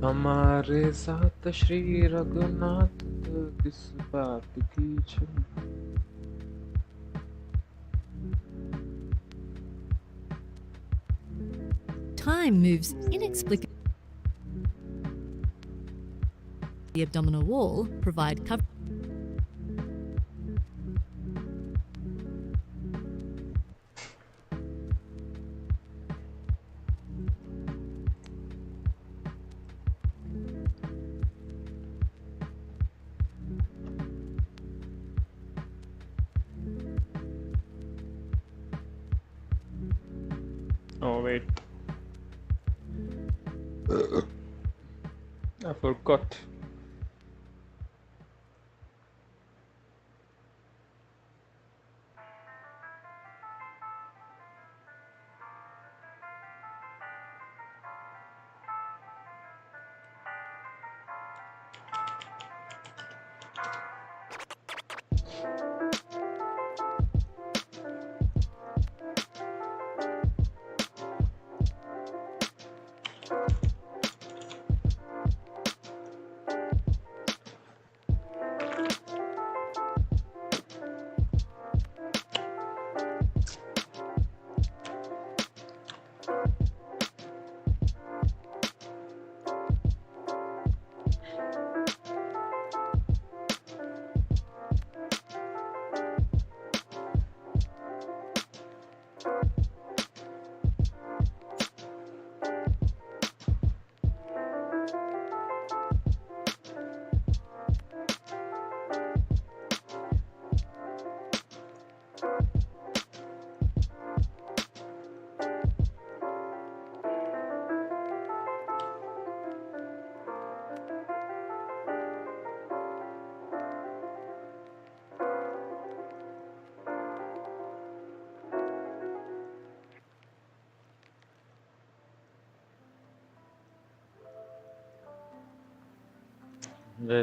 हमारे साथ श्री रघुनाथ किस बात की चिंता। Time moves inexplicably. The abdominal wall provide cover. Oh wait, I forgot.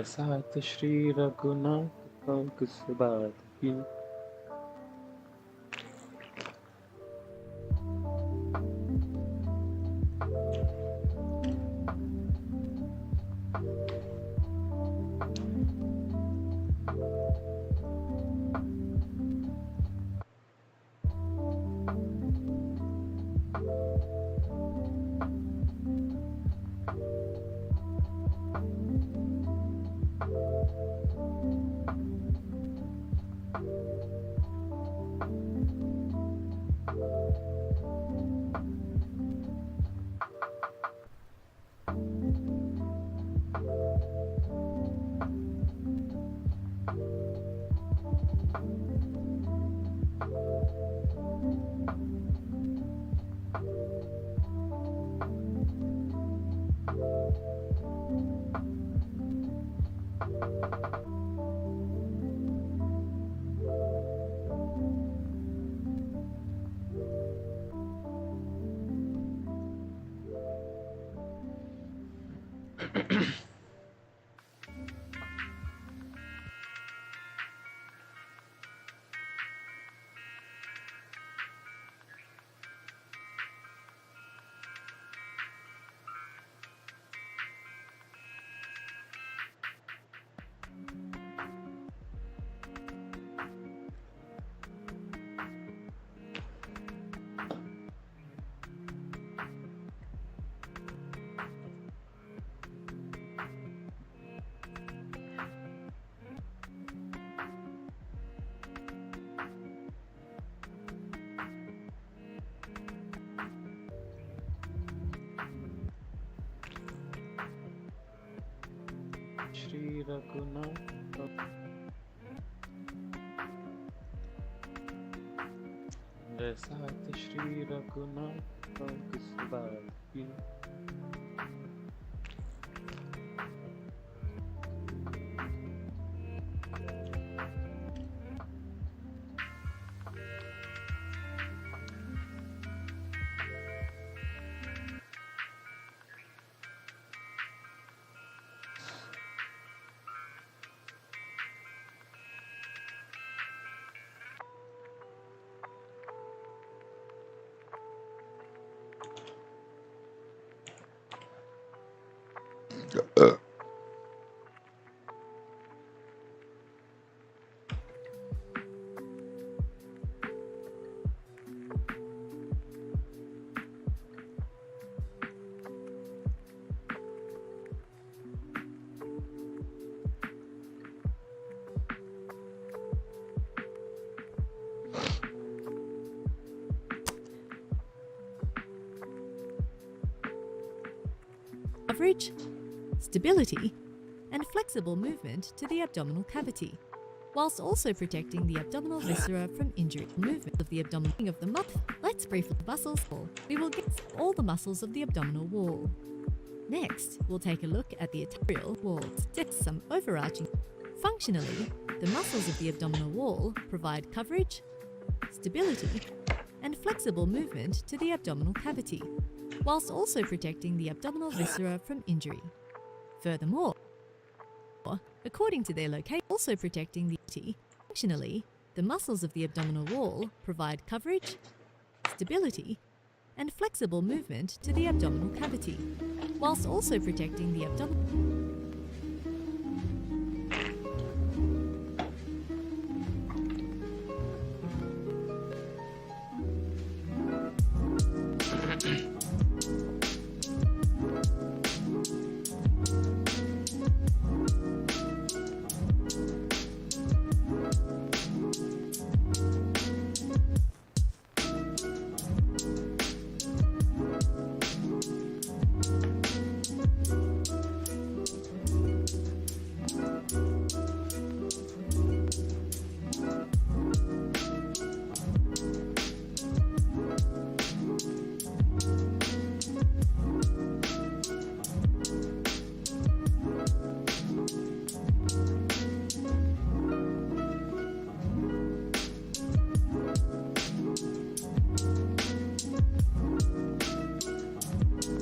साथ श्री रघुनाथ का किस बात की। श्री रघुनाथ साथ श्री रघुनाथ का किस बात की। coverage, stability, and flexible movement to the abdominal cavity, whilst also protecting the abdominal viscera from injury. Movement of the abdominal of the month. Let's briefly muscles. We will get all the muscles of the abdominal wall. Next, we'll take a look at the arterial walls. Just some overarching. Functionally, the muscles of the abdominal wall provide coverage, stability, and flexible movement to the abdominal cavity, whilst also protecting the abdominal viscera from injury. Furthermore, according to their location, also protecting the functionally, the muscles of the abdominal wall provide coverage, stability, and flexible movement to the abdominal cavity, whilst also protecting the abdominal.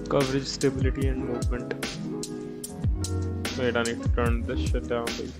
Coverage, stability, and movement. Wait, I need to turn this shit down, please.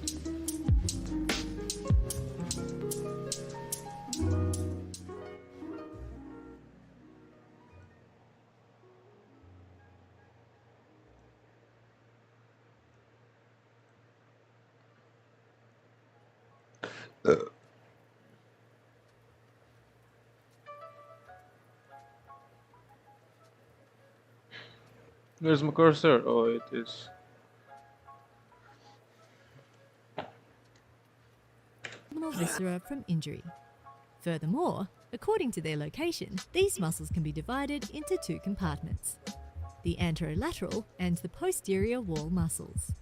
Where's my cursor? Oh, it is. Abdominal viscera from injury. Furthermore, according to their location, these muscles can be divided into two compartments: the anterolateral and the posterior wall muscles.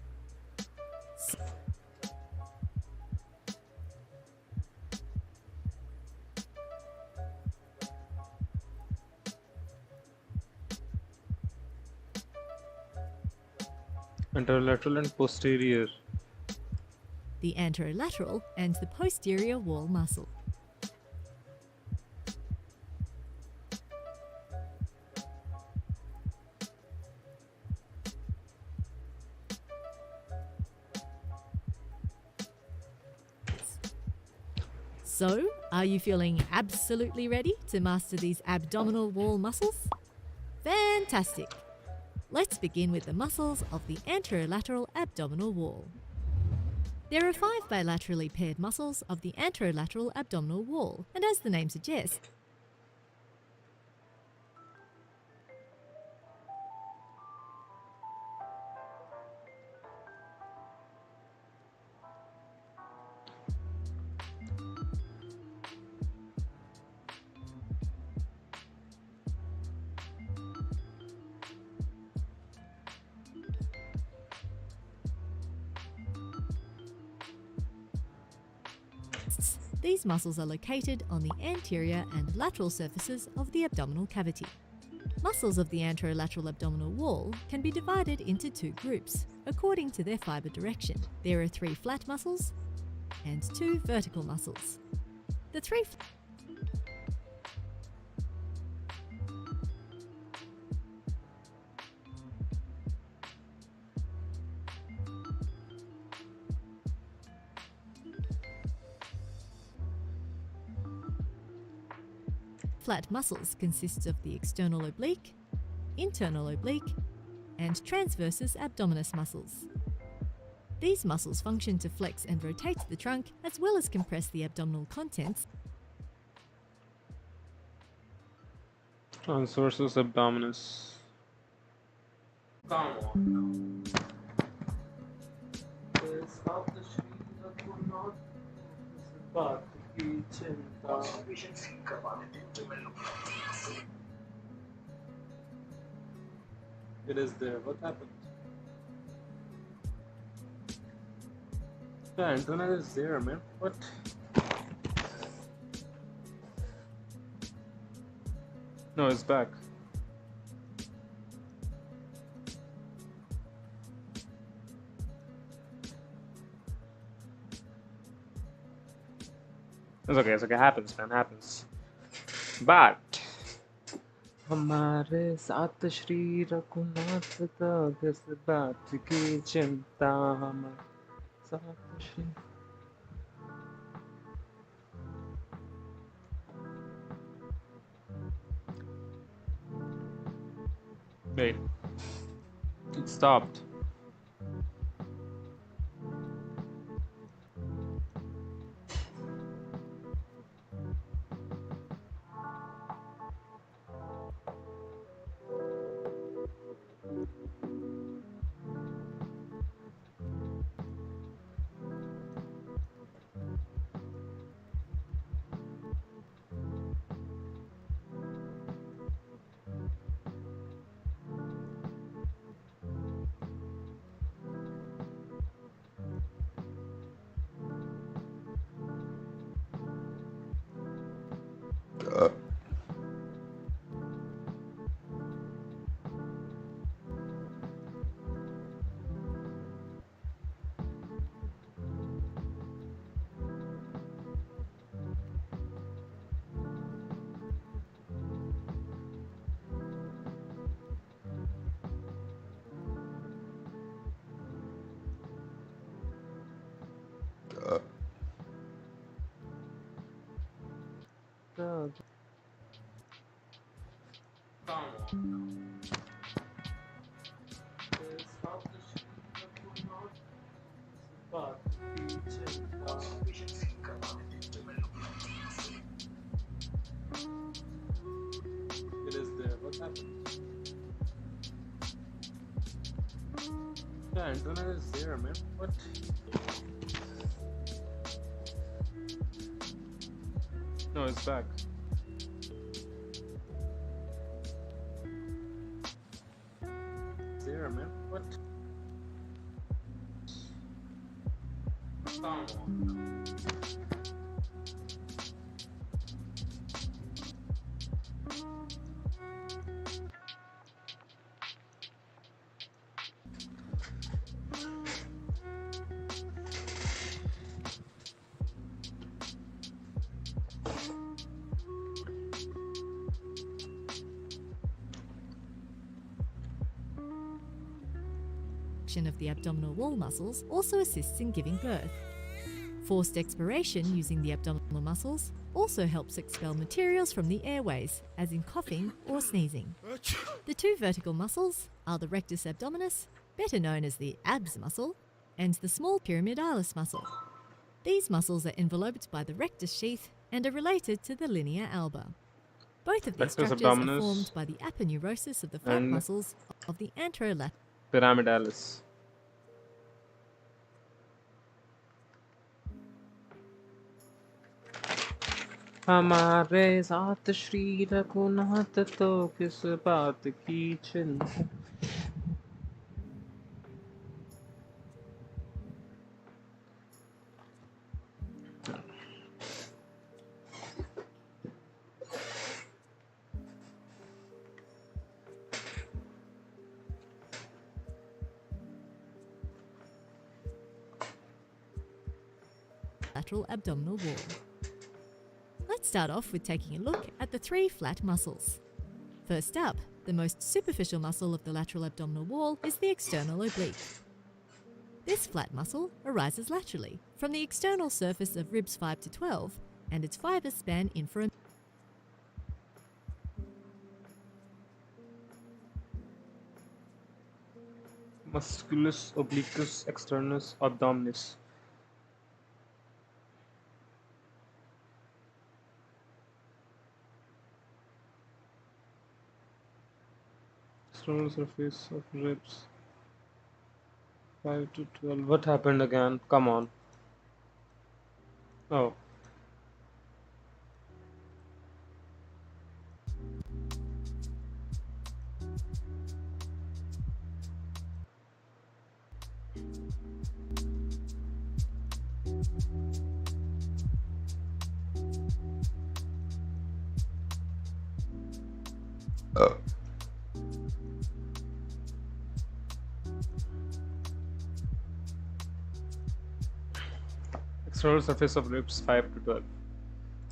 Anterolateral and posterior. The anterolateral and the posterior wall muscle. So, are you feeling absolutely ready to master these abdominal wall muscles? Fantastic! Let's begin with the muscles of the anterolateral abdominal wall. There are 5 bilaterally paired muscles of the anterolateral abdominal wall, and as the name suggests, these muscles are located on the anterior and lateral surfaces of the abdominal cavity. Muscles of the anterolateral abdominal wall can be divided into 2 groups, according to their fiber direction. There are 3 flat muscles and 2 vertical muscles. The 3 flat muscles consist of the external oblique, internal oblique, and transversus abdominis muscles. These muscles function to flex and rotate the trunk as well as compress the abdominal contents. Transversus abdominis. Come on. It is there. What happened? Yeah, internet is there, man. What? No, it's back. It's okay, happens, man, happens. But हमारे साथ श्री रघुनाथ का किस बात की चिंता हमारे साथ Shri Wait, it stopped. It is there. What happened? Yeah, internet is there, man. What? No, it's back. It's there, man. What? Come on. Of the abdominal wall muscles also assists in giving birth. Forced expiration using the abdominal muscles also helps expel materials from the airways, as in coughing or sneezing. The two vertical muscles are the rectus abdominis, better known as the abs muscle, and the small pyramidalis muscle. These muscles are enveloped by the rectus sheath and are related to the linea alba. Both of these structures are formed by the aponeurosis of the flat muscles of the anterolateral pyramidalis. हमारे साथ श्री रघुनाथ तो किस बात की चिंता lateral abdominal wall. Let's start off with taking a look at the three flat muscles. First up, the most superficial muscle of the lateral abdominal wall is the external oblique. This flat muscle arises laterally from the external surface of ribs 5 to 12, and its fibers span infra. Musculus obliquus externus abdominis. External surface of ribs 5 to 12. What happened again? Come on. Oh. External surface of ribs 5 to 12.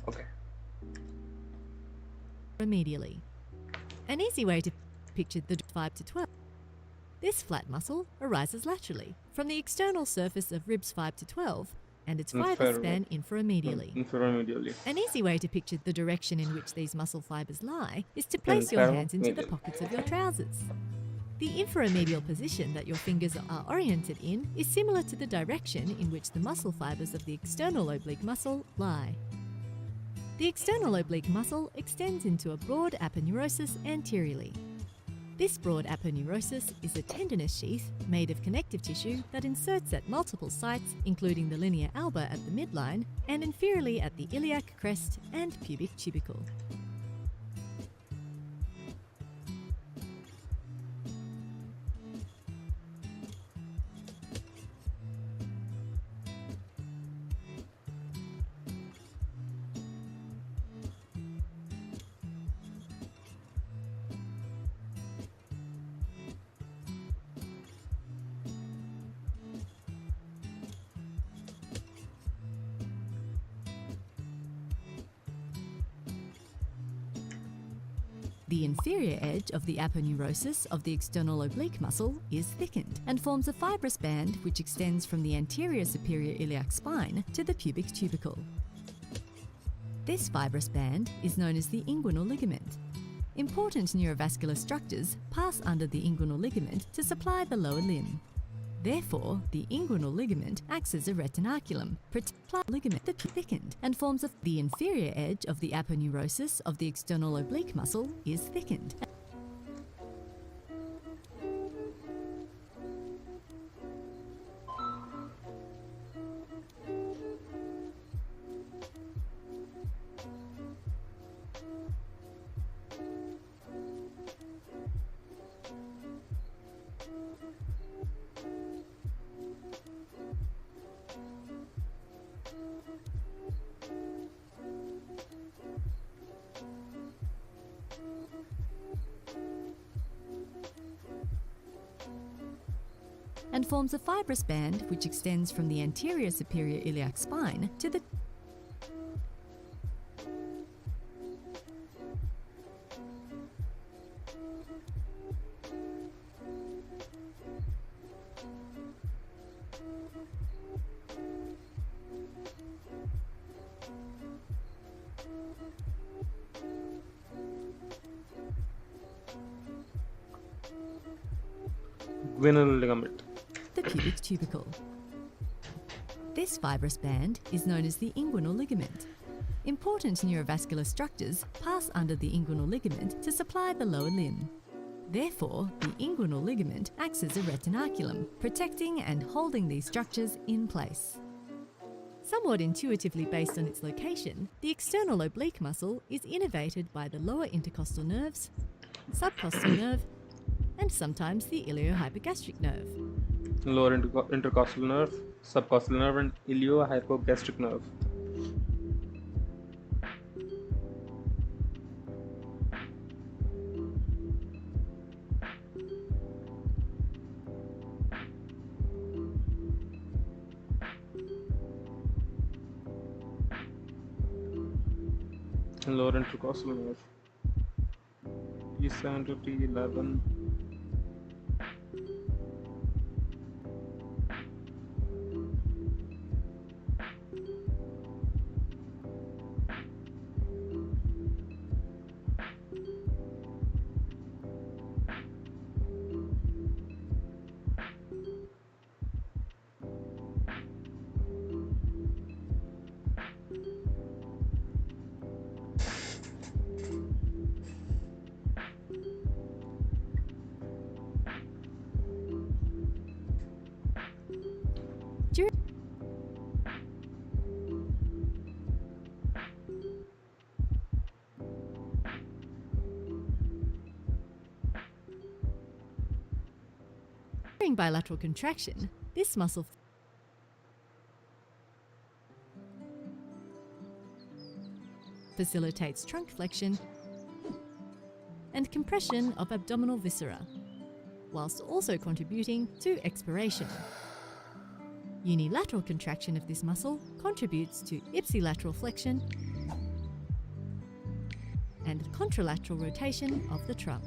Okay. Medially. An easy way to picture the 5 to 12. This flat muscle arises laterally from the external surface of ribs 5 to 12 and its fibers span inframedially. An easy way to picture the direction in which these muscle fibers lie is to place your hands into the pockets of your trousers. The inframedial position that your fingers are oriented in is similar to the direction in which the muscle fibers of the external oblique muscle lie. The external oblique muscle extends into a broad aponeurosis anteriorly. This broad aponeurosis is a tendinous sheath made of connective tissue that inserts at multiple sites, including the linea alba at the midline and inferiorly at the iliac crest and pubic tubercle. The inferior edge of the aponeurosis of the external oblique muscle is thickened and forms a fibrous band which extends from the anterior superior iliac spine to the pubic tubercle. This fibrous band is known as the inguinal ligament. Important neurovascular structures pass under the inguinal ligament to supply the lower limb. Therefore, the inguinal ligament acts as a retinaculum, ligament that thickened and forms the inferior edge of the aponeurosis of the external oblique muscle is thickened. And forms a fibrous band which extends from the anterior superior iliac spine to the Inguinal ligament. pubic tubercle. This fibrous band is known as the inguinal ligament. Important neurovascular structures pass under the inguinal ligament to supply the lower limb. Therefore, the inguinal ligament acts as a retinaculum, protecting and holding these structures in place. Somewhat intuitively based on its location, the external oblique muscle is innervated by the lower intercostal nerves, subcostal nerve, and sometimes the iliohypogastric nerve. Lower intercostal nerve, subcostal nerve, and iliohypogastric nerve. Lower intercostal nerve. T7 to T11. During bilateral contraction, this muscle facilitates trunk flexion and compression of abdominal viscera, whilst also contributing to expiration. Unilateral contraction of this muscle contributes to ipsilateral flexion and contralateral rotation of the trunk.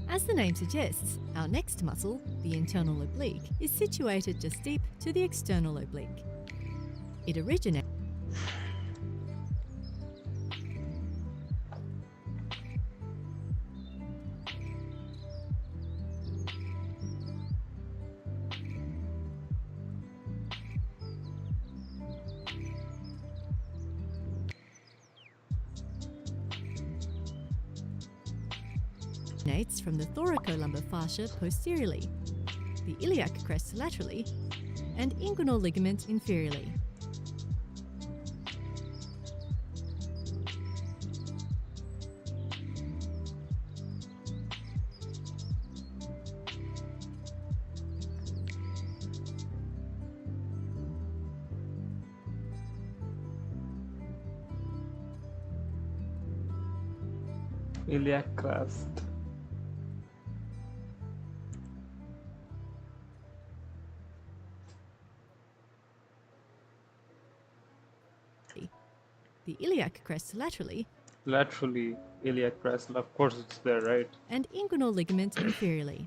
As the name suggests, our next muscle, the internal oblique, is situated just deep to the external oblique. It originates from the thoracolumbar fascia posteriorly, the iliac crest laterally, and inguinal ligament inferiorly. Iliac crest. The iliac crest laterally, iliac crest, of course it's there, right? and inguinal ligament inferiorly.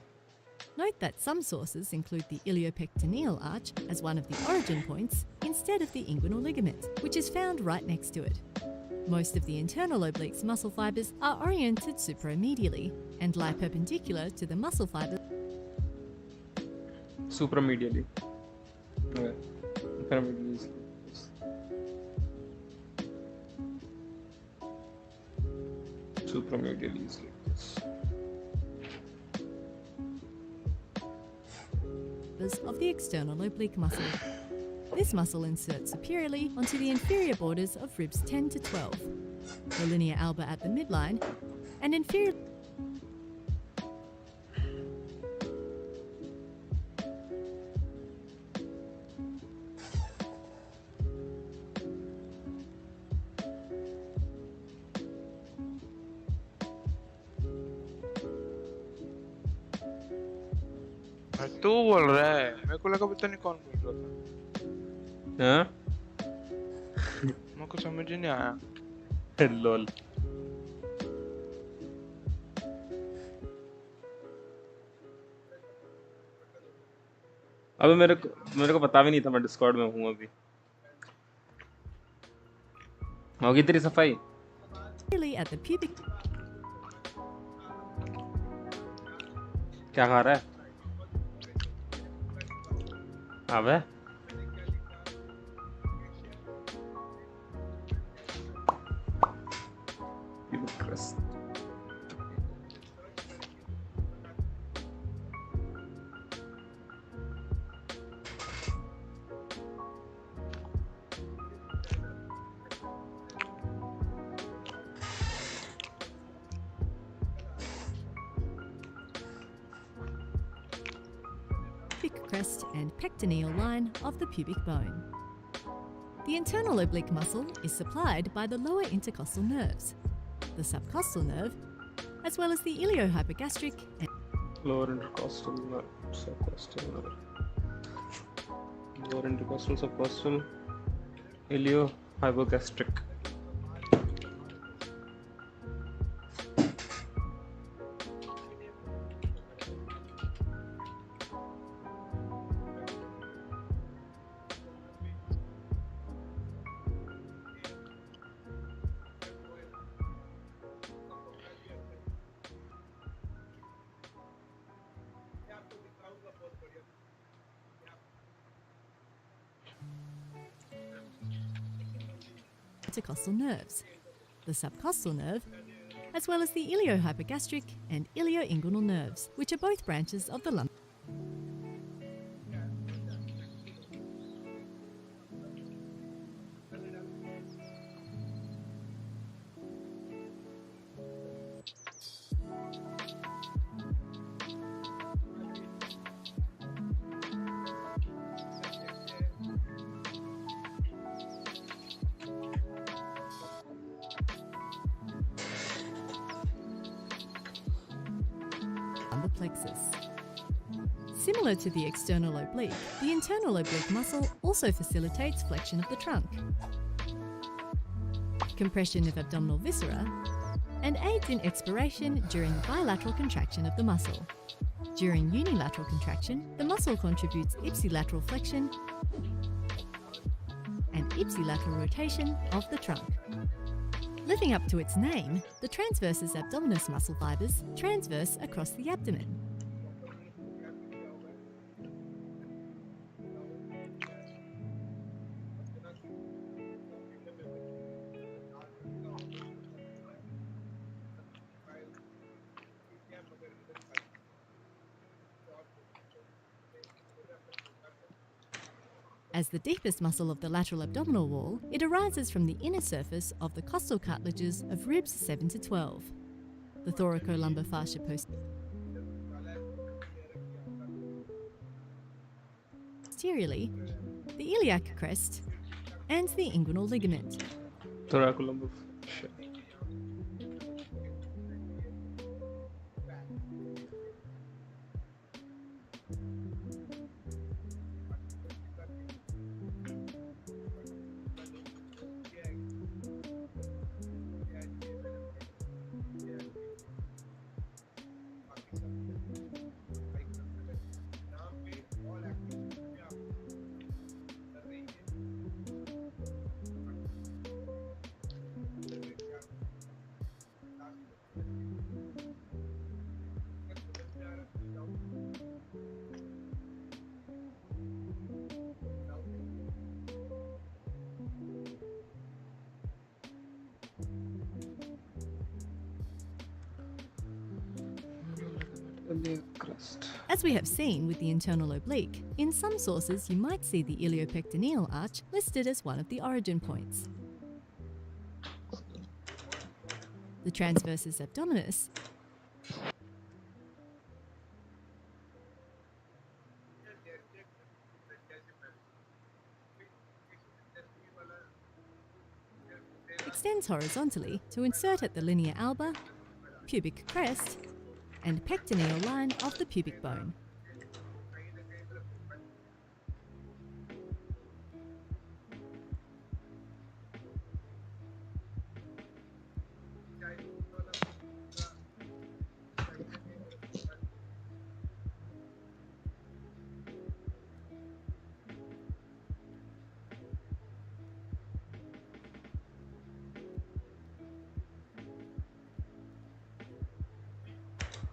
Note that some sources include the iliopectineal arch as one of the origin points instead of the inguinal ligament, which is found right next to it. Most of the internal oblique's muscle fibers are oriented supromedially and lie perpendicular to the muscle fibers. Supramedially. Okay. Pyramidally is supramedially is like this. Of the external oblique muscle. This muscle inserts superiorly onto the inferior borders of ribs 10 to 12, the linea alba at the midline, and inferior तू बोल रहा है मेरे को लगा पता नहीं कौन बोल रहा था हाँ मेरे को समझ ही नहीं आया lol अबे मेरे को पता भी नहीं था मैं डिस्कॉर्ड में हूँ अभी होगी तेरी सफाई at the pubic क्या खा रहा है अबे crest and pectineal line of the pubic bone. The internal oblique muscle is supplied by the lower intercostal nerves, the subcostal nerve, as well as the iliohypogastric and lower intercostal nerve, subcostal nerve, lower intercostal, subcostal, iliohypogastric. intercostal nerves, the subcostal nerve, as well as the iliohypogastric and ilioinguinal nerves, which are both branches of the lumbar. solar plexus. Similar to the external oblique, the internal oblique muscle also facilitates flexion of the trunk, compression of abdominal viscera, and aids in expiration during bilateral contraction of the muscle. During unilateral contraction, the muscle contributes ipsilateral flexion and ipsilateral rotation of the trunk. Living up to its name, the transversus abdominis muscle fibers transverse across the abdomen. As the deepest muscle of the lateral abdominal wall, it arises from the inner surface of the costal cartilages of ribs 7 to 12, the thoracolumbar fascia posteriorly, the iliac crest, and the inguinal ligament. Thoracolumbar fascia. Iliac crest. As we have seen with the internal oblique, in some sources you might see the iliopectineal arch listed as one of the origin points. The transversus abdominis extends horizontally to insert at the linea alba, pubic crest, and pectineal line of the pubic bone.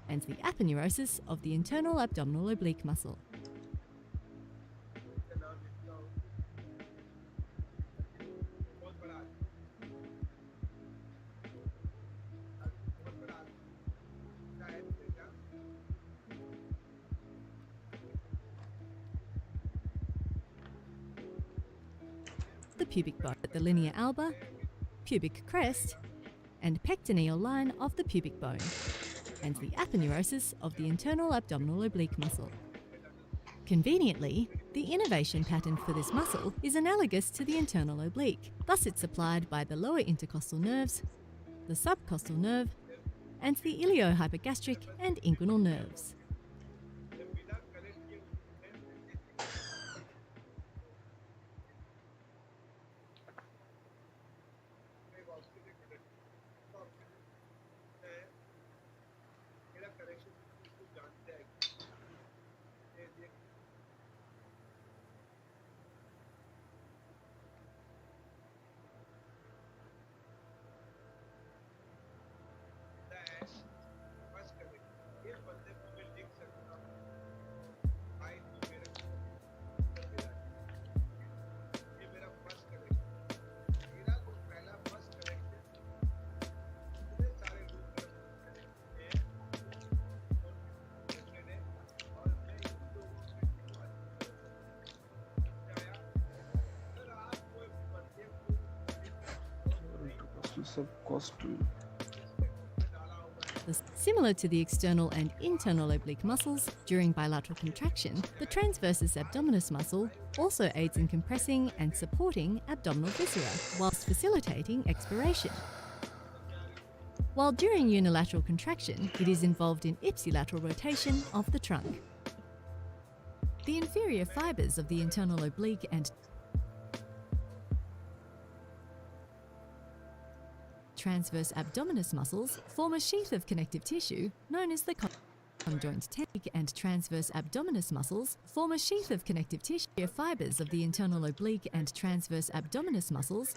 And the aponeurosis of the internal abdominal oblique muscle. The pubic bone at the linea alba, pubic crest, and pectineal line of the pubic bone, and the aponeurosis of the internal abdominal oblique muscle. Conveniently, the innervation pattern for this muscle is analogous to the internal oblique. Thus it's supplied by the lower intercostal nerves, the subcostal nerve, and the iliohypogastric and inguinal nerves. Subcostal. Similar to the external and internal oblique muscles, during bilateral contraction, the transversus abdominis muscle also aids in compressing and supporting abdominal viscera whilst facilitating expiration. while during unilateral contraction, it is involved in ipsilateral rotation of the trunk. The inferior fibers of the internal oblique and transverse abdominis muscles form a sheath of connective tissue known as the conjoint tendon, and transverse abdominis muscles form a sheath of connective tissue. Fibers of the internal oblique and transverse abdominis muscles.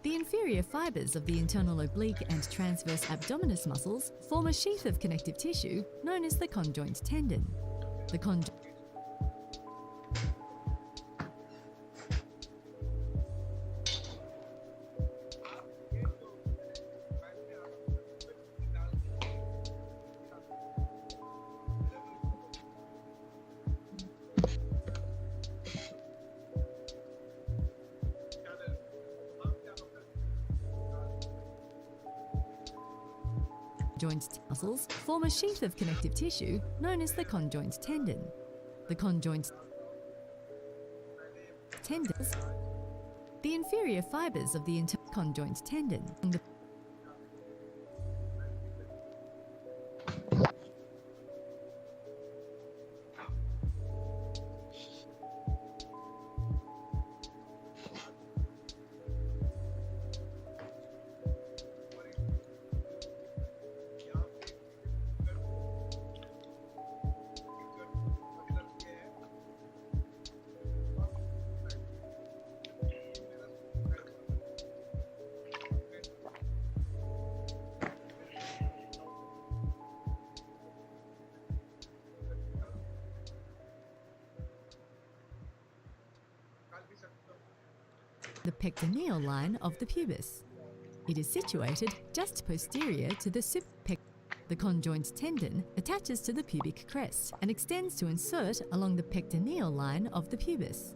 The inferior fibers of the internal oblique and transverse abdominis muscles form a sheath of connective tissue known as the conjoint tendon. The conjoint muscles form a sheath of connective tissue known as the conjoint tendon. The conjoint tendons. The inferior fibers of the conjoint tendon. The pectineal line of the pubis. It is situated just posterior to the The conjoint tendon attaches to the pubic crest and extends to insert along the pectineal line of the pubis.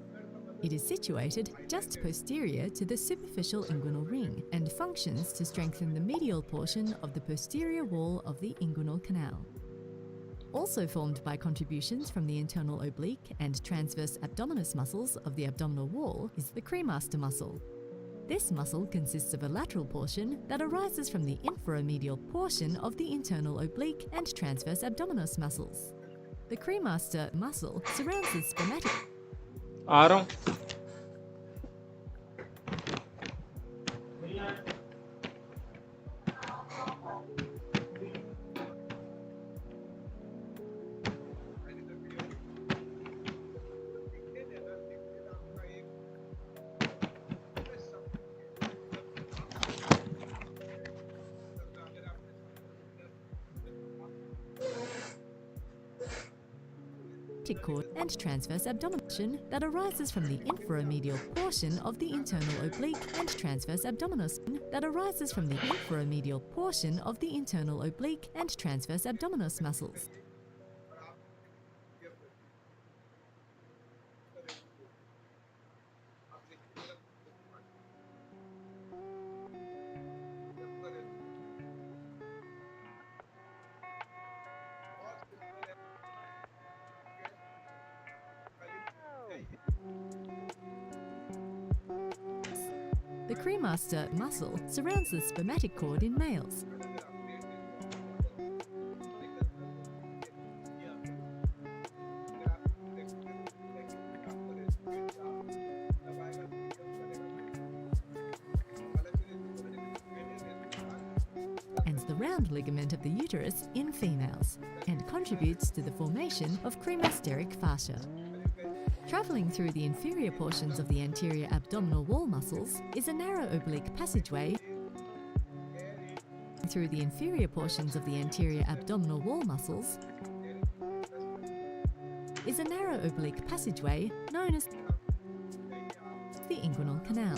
It is situated just posterior to the superficial inguinal ring and functions to strengthen the medial portion of the posterior wall of the inguinal canal. Also formed by contributions from the internal oblique and transverse abdominis muscles of the abdominal wall is the cremaster muscle. This muscle consists of a lateral portion that arises from the infromedial portion of the internal oblique and transverse abdominis muscles. The cremaster muscle surrounds the spermatic. Aaron. Cord and transverse abdominal that arises from the infromedial portion of the internal oblique and transverse abdominis that arises from the infromedial portion of the internal oblique and transverse abdominis muscles. The cremaster muscle surrounds the spermatic cord in males. And the round ligament of the uterus in females, and contributes to the formation of cremasteric fascia. Travelling through the inferior portions of the anterior abdominal wall muscles is a narrow oblique passageway. Through the inferior portions of the anterior abdominal wall muscles is a narrow oblique passageway known as the inguinal canal.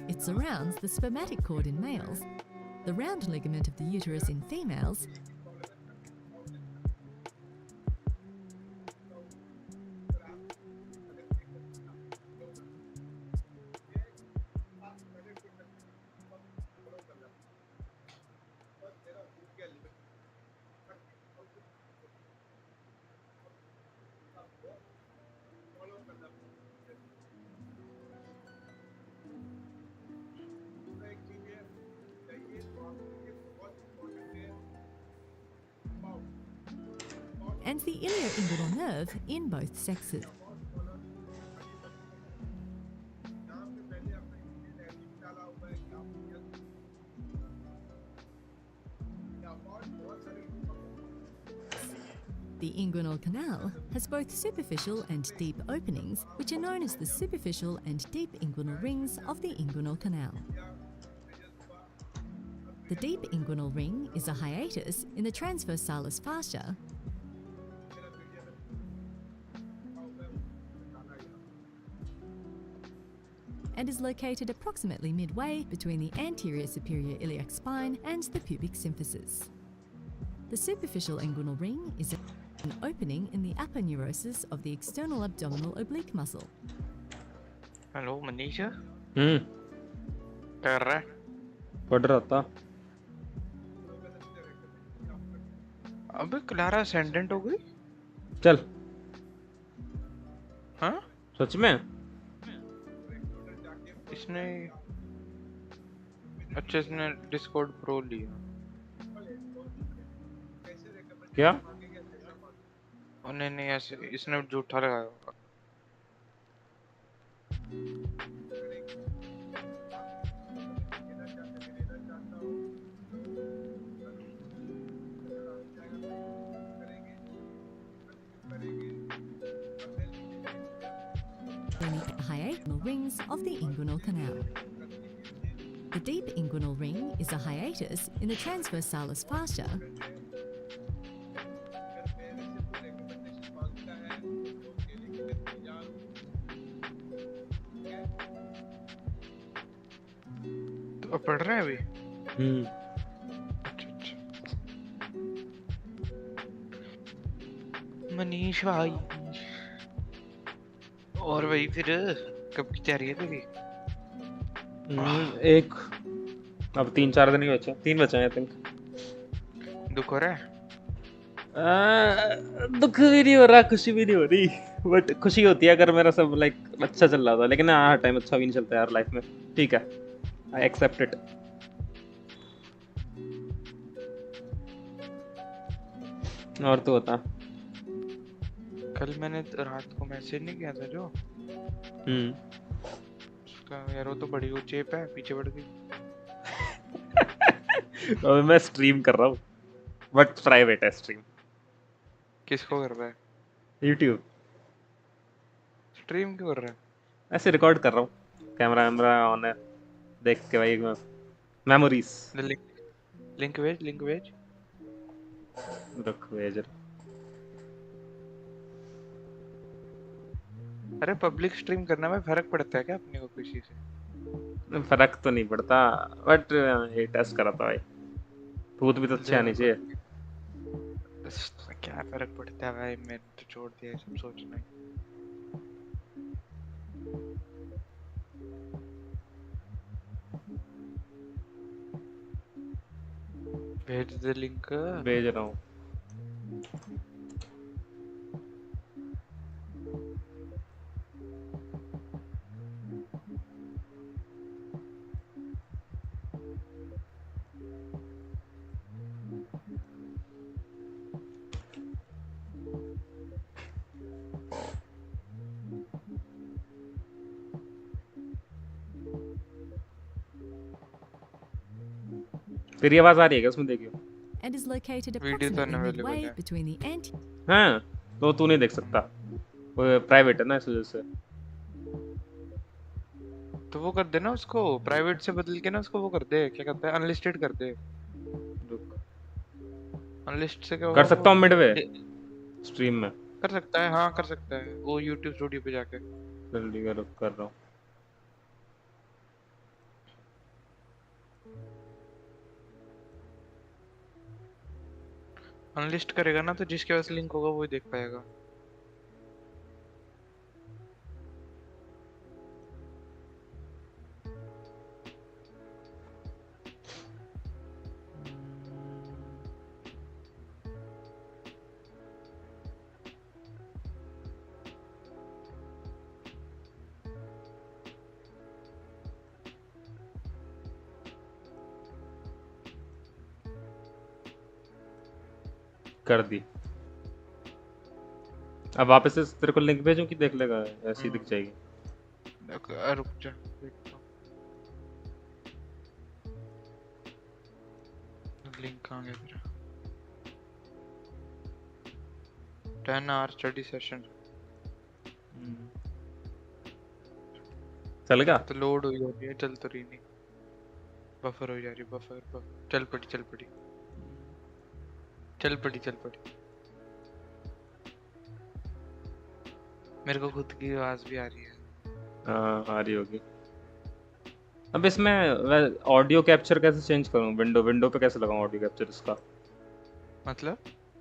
It surrounds the spermatic cord in males, the round ligament of the uterus in females, and the ilioinguinal nerve in both sexes. The inguinal canal has both superficial and deep openings, which are known as the superficial and deep inguinal rings of the inguinal canal. The deep inguinal ring is a hiatus in the transverse salus fascia and is located approximately midway between the anterior superior iliac spine and the pubic symphysis. The superficial inguinal ring is an opening in the aponeurosis of the external abdominal oblique muscle. Hello Manisha हम्म क्या कर रहा है? पढ़ रहा था। अबे Clara ascendant हो गई? चल हाँ सच में। इसने अच्छा इसने डिस्कॉर्ड प्रो लिया। क्या? नहीं नहीं ऐसे इसने झूठा लगाया होगा। The hiatal rings of the inguinal canal. The deep inguinal ring is a hiatus in the transverse salus fascia तो पढ़ रहा है अभी? अच्छा अच्छा। मनीष भाई और भाई फिर कब की तैयारी है तेरी? एक अब 3-4 दिन ही बचे, 3 बचे हैं आई थिंक। दुख हो रहा है? दुख भी नहीं हो रहा, खुशी भी नहीं हो रही, बट खुशी होती है अगर मेरा सब लाइक अच्छा चल रहा था, लेकिन हाँ टाइम अच्छा भी नहीं चलता यार लाइफ में। ठीक है, आई एक्सेप्ट इट। और तो बता। कल मैंने रात को मैसेज नहीं किया था जो उसका यार वो तो बड़ी वो चेप है पीछे बढ़ गई। अबे मैं स्ट्रीम कर रहा हूँ बट प्राइवेट है स्ट्रीम। किसको कर रहा है? YouTube स्ट्रीम क्यों कर रहा है? ऐसे रिकॉर्ड कर रहा हूँ, कैमरा वैमरा ऑन है, देख के भाई मेमोरीज। लिंक भेज। रुक भेज रहा। अरे पब्लिक स्ट्रीम करने में फर्क पड़ता है क्या अपने को किसी से? फर्क तो नहीं पड़ता बट ये टेस्ट करा था भाई, भूत भी तो अच्छे आने चाहिए। क्या फर्क पड़ता है भाई, मैंने तो छोड़ दिया सब सोचना ही। भेज दे लिंक। भेज रहा हूँ। तेरी आवाज आ रही है क्या उसमें? देखियो। and is located वीडियो तो approximately अनअवेलेबल midway है। between the anterior हाँ तो तू नहीं देख सकता, वो प्राइवेट है ना इस वजह से। तो वो कर दे ना उसको प्राइवेट से बदल के ना उसको वो कर दे, क्या कहता है अनलिस्टेड कर दे। रुक, अनलिस्ट से क्या होगा? कर सकता हूँ मिडवे स्ट्रीम में। कर सकता है, हाँ कर सकता है वो YouTube स्टूडियो पे जाके। जल्दी कर, रुक कर रहा हूँ। अनलिस्ट करेगा ना तो जिसके पास लिंक होगा वो ही देख पाएगा। कर दी। अब वापस से तेरे को लिंक भेजूं कि देख लेगा, ऐसी दिख जाएगी? रुक जा देखता हूँ लिंक कहाँ गया तेरा 10 आवर स्टडी सेशन चल गया? तो लोड हो रही है चल तो रही नहीं बफर हो जा रही बफर चल पड़ी चल पड़ी मेरे को खुद की आवाज भी आ रही है। हाँ आ रही होगी। अब इसमें ऑडियो कैप्चर कैसे चेंज करूं? विंडो पे कैसे लगाऊं ऑडियो कैप्चर इसका? मतलब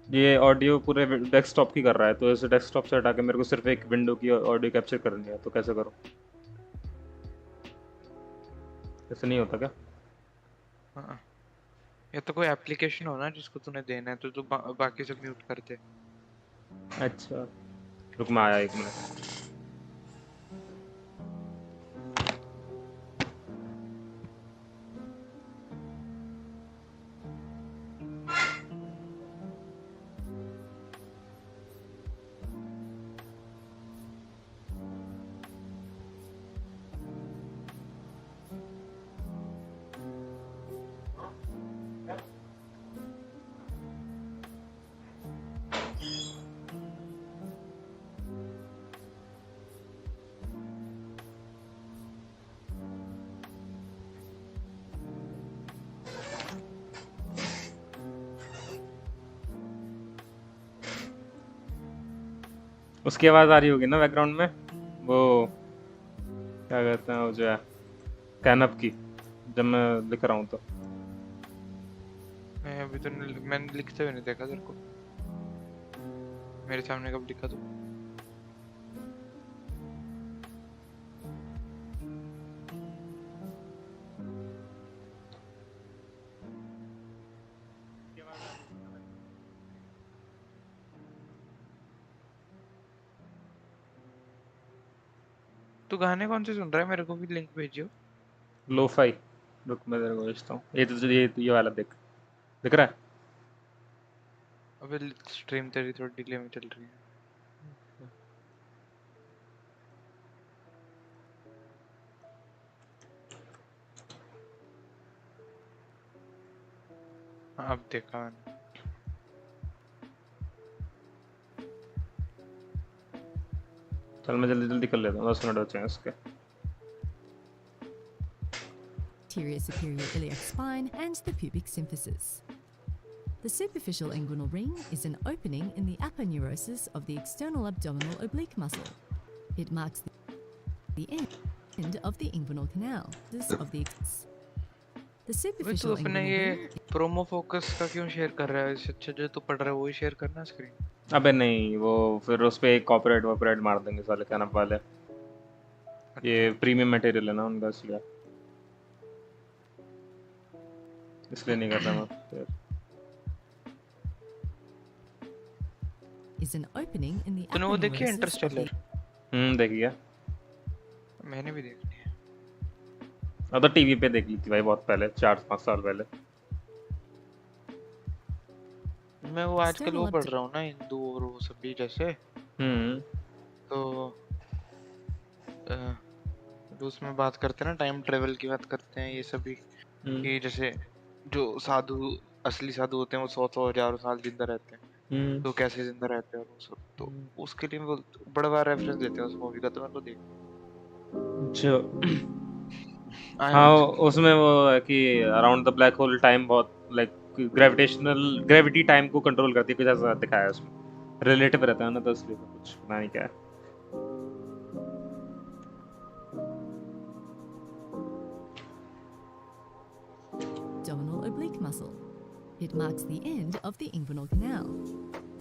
ये ऑडियो पूरे डेस्कटॉप की कर रहा है, तो इसे डेस्कटॉप से हटा के मेरे को सिर्फ एक विंडो की ऑडियो कैप्चर करनी है, तो कैसे करूं? ऐसे नहीं होता क्या? हाँ या तो कोई एप्लीकेशन हो ना जिसको तूने देना है तो तू बाकी सब म्यूट कर दे। अच्छा रुक, मैं आया 1 मिनट। उसकी आवाज आ रही होगी ना बैकग्राउंड में, वो क्या कहते हैं वो जो है कैनप की, जब मैं लिख रहा हूँ तो। मैं अभी तो मैंने लिखते हुए नहीं देखा तेरे को, मेरे सामने कब लिखा तू? तू गाने कौन से सुन रहा है? मेरे को भी लिंक भेजियो। लोफाई, रुक मैं तेरे को भेजता हूँ। ये वाला देख, दिख रहा है? अबे स्ट्रीम तेरी थोड़ी डिले में चल रही है। हाँ, अब देखा मैंने। चल मैं जल्दी जल्दी कर लेता हूँ, 10 मिनट बचे हैं इसके। Anterior superior iliac spine and the pubic symphysis. The superficial inguinal ring is an opening in the aponeurosis of the external abdominal oblique muscle. It marks the end of the inguinal canal. This of the तू superficial अपने inguinal ये ring. Promo focus का क्यों share कर रहा है? इससे अच्छा जो तू पढ़ रहा है वही शेयर करना स्क्रीन। अबे नहीं, वो फिर उस पे कॉपीराइट वॉपीराइट मार देंगे साले कैनप वाले। ये प्रीमियम मटेरियल है ना उनका, इसलिए नहीं कर रहा मैं। Is an opening in the तूने वो देखी है aponeurosis of इंटरस्टेलर? the देखिए। मैंने भी देखी है। अब तो टीवी पे देख ली थी भाई, बहुत पहले, 4-5 साल पहले। मैं वो आजकल वो पढ़ रहा हूँ ना, हिंदू और वो सभी जैसे। तो उसमें बात करते हैं ना, टाइम ट्रेवल की बात करते हैं ये सभी, कि जैसे जो साधु असली साधु होते हैं वो 100 हजारों साल जिंदा रहते हैं, तो कैसे जिंदा रहते हैं और वो सब, तो उसके लिए वो बड़ा बार रेफरेंस देते हैं उस मूवी का, तो मैं तो देख। जो हाँ उसमें वो है कि around the black hole time बहुत लाइक ग्रेविटी टाइम को कंट्रोल करती है, कुछ ऐसा दिखाया है उसमें। रिलेटिव रहता है ना, तो इसलिए कुछ पता नहीं क्या है। abdominal oblique muscle. It marks the end of the inguinal canal.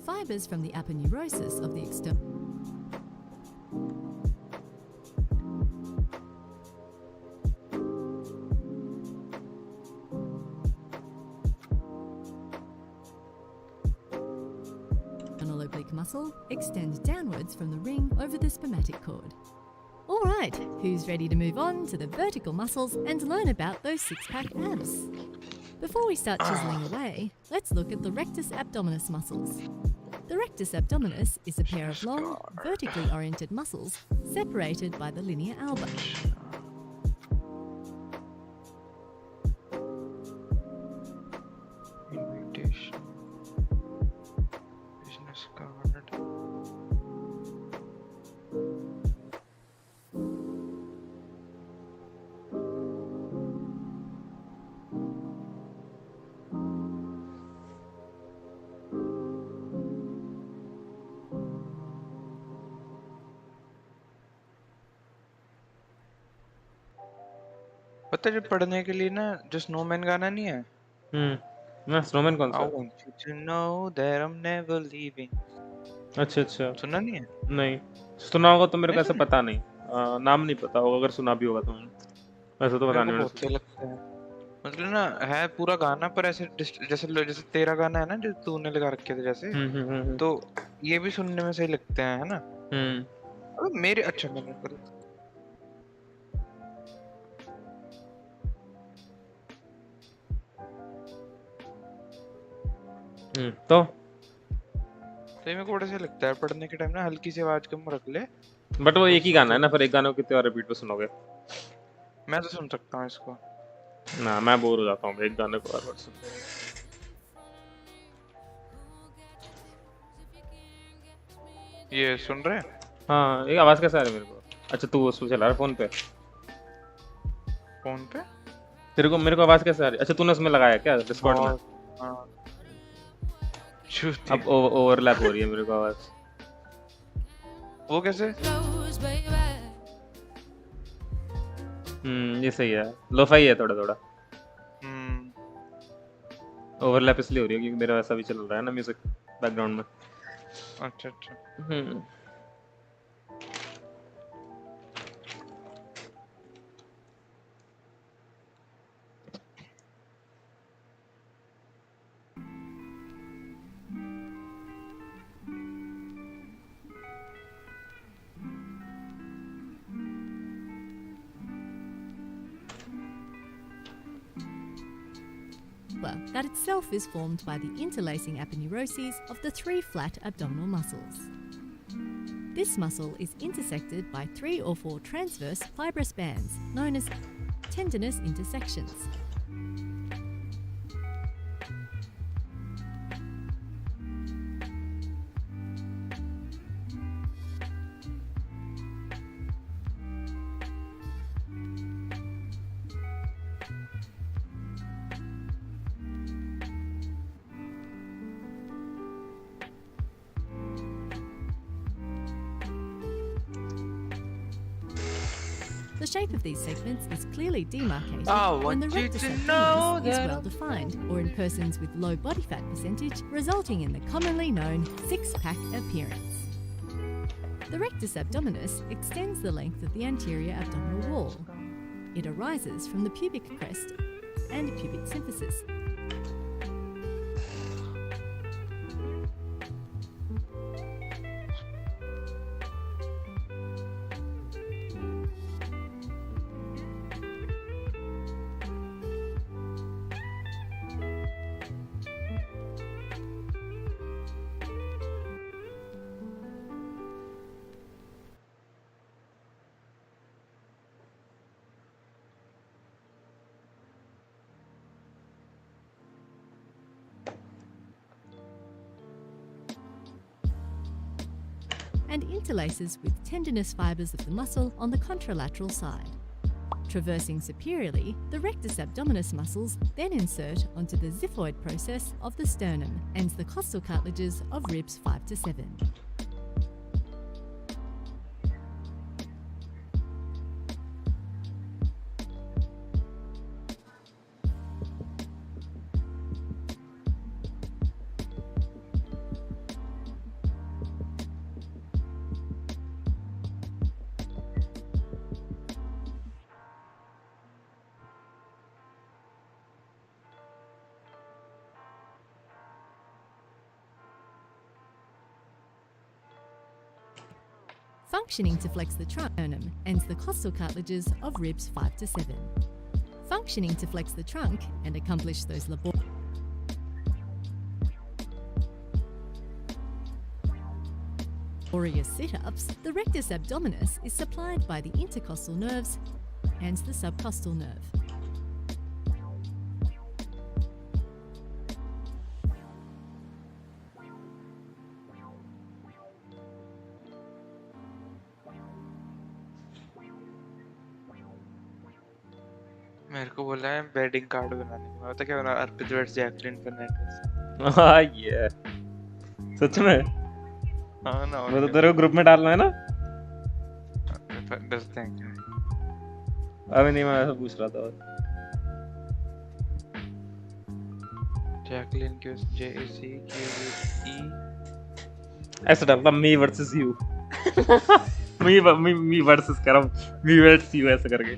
Fibers from the aponeurosis of the external oblique muscle extend downwards from the ring over the spermatic cord. All right, who's ready to move on to the vertical muscles and learn about those six-pack abs? Before we start chiseling away, let's look at the rectus abdominis muscles. The rectus abdominis is a pair of long, vertically oriented muscles separated by the linea alba. Invitation. Business card. पता है जो पढ़ने के लिए ना जो snowman गाना नहीं है ना स्नोमैन कौन I सा? want you to know that I'm never leaving. अच्छा अच्छा, सुना नहीं है? नहीं सुना होगा तो मेरे को नहीं ऐसा सुना? पता नहीं, नाम नहीं पता होगा, अगर सुना भी होगा तो वैसे तो पता मेरे को नहीं बहुत सही लगता है। मतलब ना है पूरा गाना पर ऐसे जैसे तेरा गाना है ना जो तूने लगा रखे थे जैसे, तो ये भी सुनने में सही लगते हैं, है ना? अबे मेरे अच्छा मैंने कर तो मेरे को बड़ा सही लगता है पढ़ने के टाइम ना, हल्की सी आवाज कम रख ले। बट वो एक ही गाना है ना, फिर एक गाने को कितने बार रिपीट पे सुनोगे? मैं तो सुन सकता हूँ इसको ना, मैं बोर हो जाता हूँ एक गाने को बार बार सुन। ये सुन रहे हैं? हाँ, एक आवाज कैसा आ रहा है मेरे को? अच्छा तू उसको चला रहा है फोन पे? फोन पे तेरे को मेरे को आवाज कैसे आ रही है? अच्छा तूने उसमें लगाया क्या डिस्कॉर्ड में? हाँ अब ओवरलैप हो रही है मेरे को आवाज। वो कैसे? ये सही है, लोफाई है थोड़ा थोड़ा। ओवरलैप इसलिए हो रही है क्योंकि मेरा वैसा भी चल रहा है ना म्यूजिक बैकग्राउंड में। अच्छा अच्छा That itself is formed by the interlacing aponeuroses of the three flat abdominal muscles. This muscle is intersected by 3 or 4 transverse fibrous bands known as tendinous intersections. The shape of these segments is clearly demarcated when the rectus abdominis is well defined, or in persons with low body fat percentage, resulting in the commonly known six-pack appearance. The rectus abdominis extends the length of the anterior abdominal wall. It arises from the pubic crest and pubic symphysis. And interlaces with tendinous fibers of the muscle on the contralateral side. Traversing superiorly, the rectus abdominis muscles then insert onto the xiphoid process of the sternum and the costal cartilages of ribs 5 to 7. Functioning to flex the sternum and the costal cartilages of ribs 5 to 7. Functioning to flex the trunk and accomplish those laborious Warrior sit-ups, the rectus abdominis is supplied by the intercostal nerves and the subcostal nerve. मेरे को बोला है wedding card बनाने को। मैं तो क्या बना अर्पित वेड्स जैकलिन फर्नांडिस। हाँ ये सच में। हाँ ना वो तो तेरे को ग्रुप में डालना है ना। डरते हैं क्या? अभी नहीं, मैं ऐसा पूछ रहा था। जैकलिन के JACQUE ऐसा डालता मी वर्सेस यू। मी वर्सेस कर रहा हूँ, मी वर्सेस यू ऐसे करके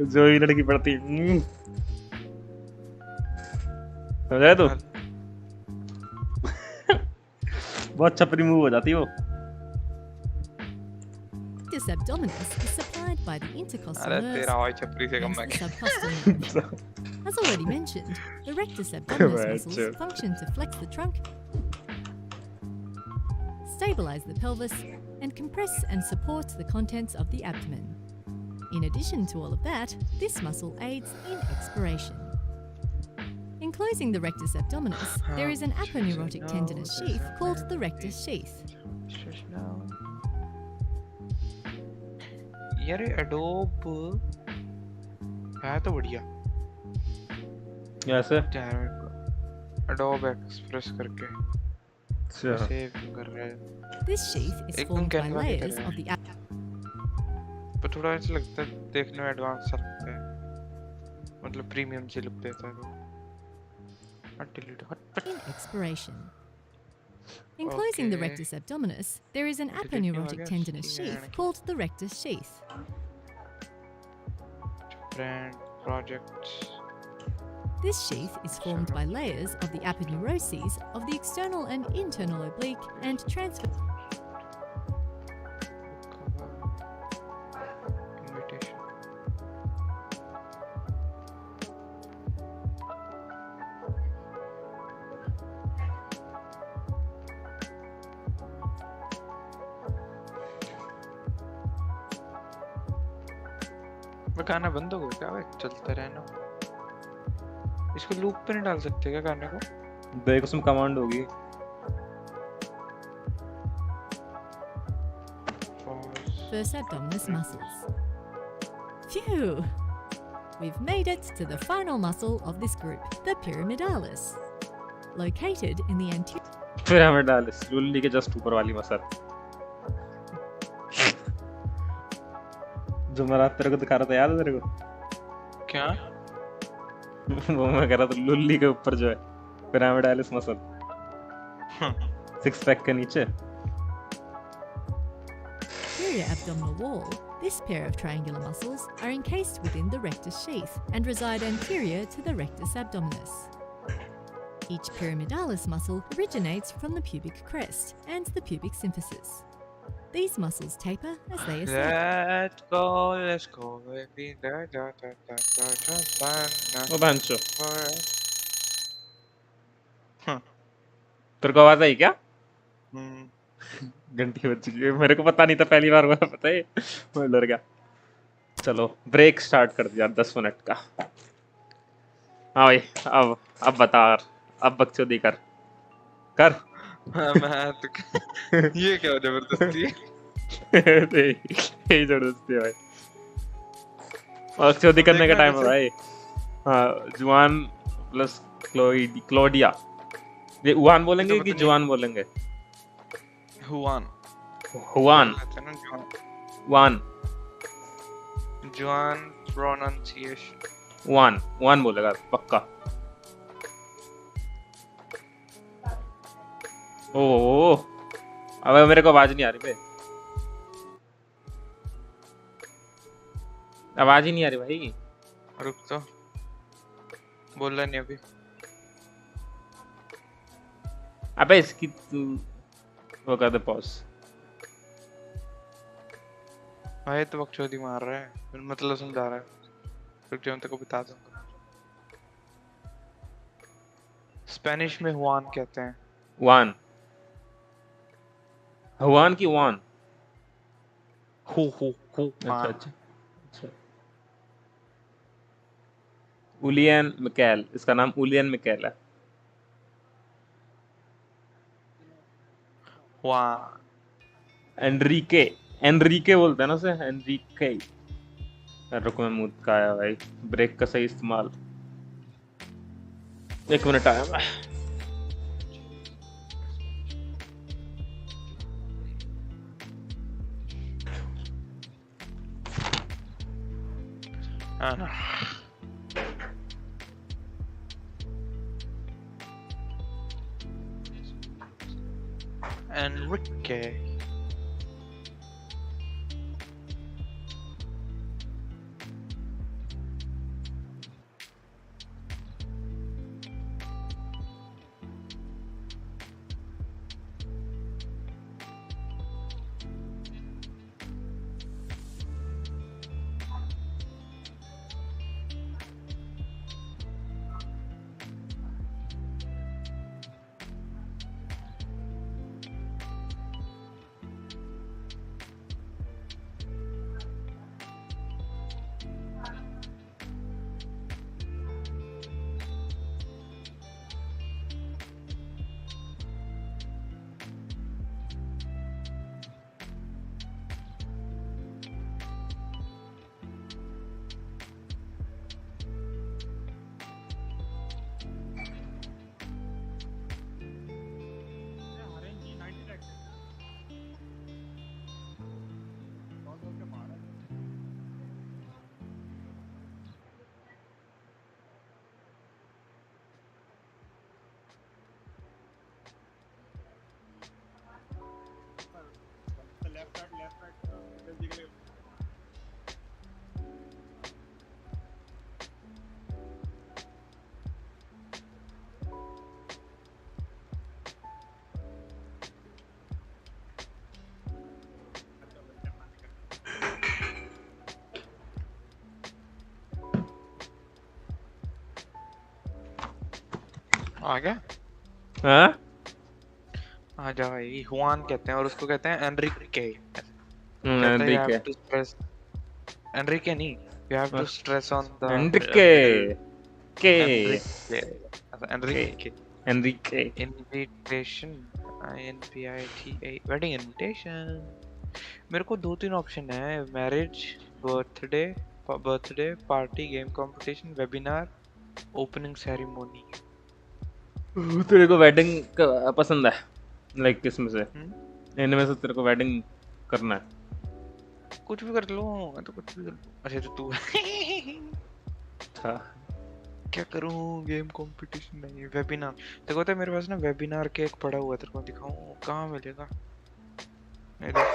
जो ही लड़की पढ़ती समझा तू। बहुत छपरी मूव हो जाती है वो। Rectus abdominis is supplied by the intercostal अरे nerves तेरा आवाज छपरी से कम and है the क्या? subcostal nerve. As already mentioned, the rectus abdominis Right, muscles sure. function to flex the trunk, stabilize the pelvis, and compress and support the contents of the abdomen. In addition to all of that, this muscle aids in expiration. Enclosing the rectus abdominis, there is an aponeurotic tendinous sheath called the rectus sheath. यार adobe है तो बढ़िया। कैसे? Adobe express करके save कर रहा है। This sheath is एकदम formed by कैनवा की layers तरह of the पर थोड़ा ऐसा लगता है देखने में एडवांस सा लगता है, मतलब प्रीमियम से लुक देता है वो। in expiration. Enclosing the Okay. rectus abdominis, there is an Did it aponeurotic give tendinous us- sheath called the rectus sheath. Brand projects This sheath is formed by layers of the aponeuroses of the external and internal oblique and transfer. invitation मैं गाना बंद हो गया क्या भाई? चलता रहना। इसको लूप पे नहीं डाल सकते क्या गाने को? देख उसमें कमांड होगी। First abdominis muscles. Phew! We've made it to the final muscle of this group, the pyramidalis. Located in the anterior. Pyramidalis लुल्ली के जस्ट ऊपर वाली मसल जो मैं रात तेरे को दिखा रहा था, याद है तेरे को? क्या? वो मैं कह रहा था लुल्ली के ऊपर जो है पिरामिडालिस मसल, सिक्स पैक के नीचे। Posterior abdominal wall, this pair of triangular muscles are encased within the rectus sheath and reside anterior to the rectus abdominis. Each pyramidalis muscle originates from the pubic crest and the pubic symphysis. These muscles taper as they ascend. Let's go, baby. वो बहनचो तेरे को आवाज आई क्या? घंटी बज गई, मेरे को पता नहीं था, पहली बार हुआ, पता है मैं डर गया। चलो ब्रेक स्टार्ट कर दिया 10 मिनट का। हाँ भाई अब बता, अब बकचोदी कर मैं तो ये क्या जबरदस्ती है? यही जबरदस्ती है भाई, बकचोदी करने का टाइम है भाई। हाँ, जुआन प्लस क्लोडिया। ये उहान बोलेंगे कि जुआन बोलेंगे? हुआन प्रोनाउंसिएशन वन बोलेगा पक्का। ओह अबे मेरे को आवाज नहीं आ रही बे, आवाज ही नहीं आ रही भाई। रुक तो, बोल नहीं अभी। अबे इसकी तू वो कर दे पॉज। भाई तो बकचोदी मार रहा है, फिर मतलब समझा रहा है, फिर जो तेरे को बता दूंगा। स्पेनिश में हुआन कहते हैं। वन हुआन की वान? हु अच्छा अच्छा अच्छा। उलियन मिकेल, इसका नाम उलियन मिकेल है। हुआन। एनरिके, एनरिके बोलते हैं ना उसे, एनरिके। रुको मैं मूड का आया भाई, ब्रेक का सही इस्तेमाल। 1 मिनट आया मैं। Enrique. आ गया? हाँ आ जा भाई। हुआन कहते हैं और उसको कहते हैं एनरिके। कहता है you have Enrique. to stress, Enrique नहीं, you have to stress on the Enrique middle. के एनरिके, के Enrique. Enrique. Invitation, INVITA, wedding invitation. मेरे को 2-3 ऑप्शन है, marriage, birthday, birthday party, game competition, webinar, opening ceremony. तेरे को wedding पसंद है? लाइक किसमें से, इनमें से तेरे को वेडिंग करना है? कुछ भी कर लो, मैं तो कुछ भी कर लूं। अच्छा तो तू अच्छा। क्या करूं? गेम कंपटीशन नहीं, वेबिनार। देखो तो मेरे पास ना वेबिनार के एक पड़ा हुआ है, तेरे को दिखाऊं कहाँ मिलेगा? ये देख,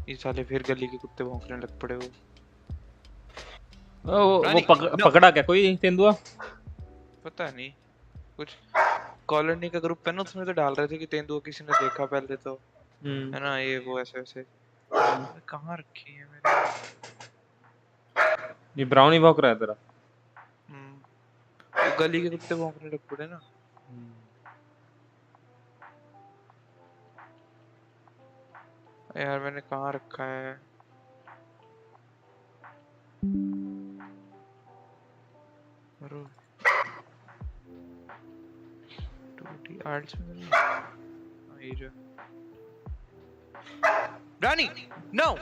ये साले फिर गली के कुत्ते भौंकने लग पड़े हो। वो रानी नो, पकड़ा क्या कोई तेंदुआ? पता नहीं, कुछ कॉलोनी का ग्रुप है ना, उसमें तो डाल रहे थे कि तेंदुआ किसी ने देखा पहले तो, है ना, ये वो ऐसे वैसे। कहाँ रखी है मेरे? ये ब्राउनी भौंक रहा है तेरा? वो गली के कुत्ते भौंकने लग पड़े ना। यार मैंने कहाँ रखा है? मरो 2D आर्ट्स में नहीं। हाँ, ये जो रानी नो,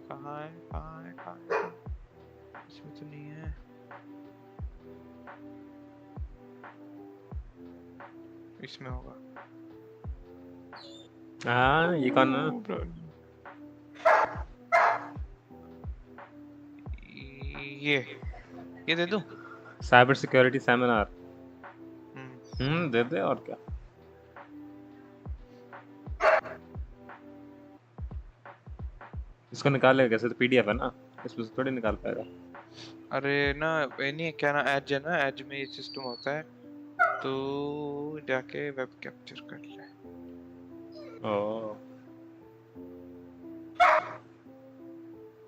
कहाँ है कहाँ है कहाँ है? इसमें तो नहीं है। इसमें होगा। हाँ ये कौन है? ये दे दूं? Cyber security seminar. हम्म, दे दे और क्या। इसको निकालेगा कैसे? तो पीडीएफ है ना, इसमें से थोड़ी निकाल पाएगा। अरे ना ये नहीं क्या ना, एज है ना, एज में ये सिस्टम होता है, तो जाके वेब कैप्चर कर ले। ओह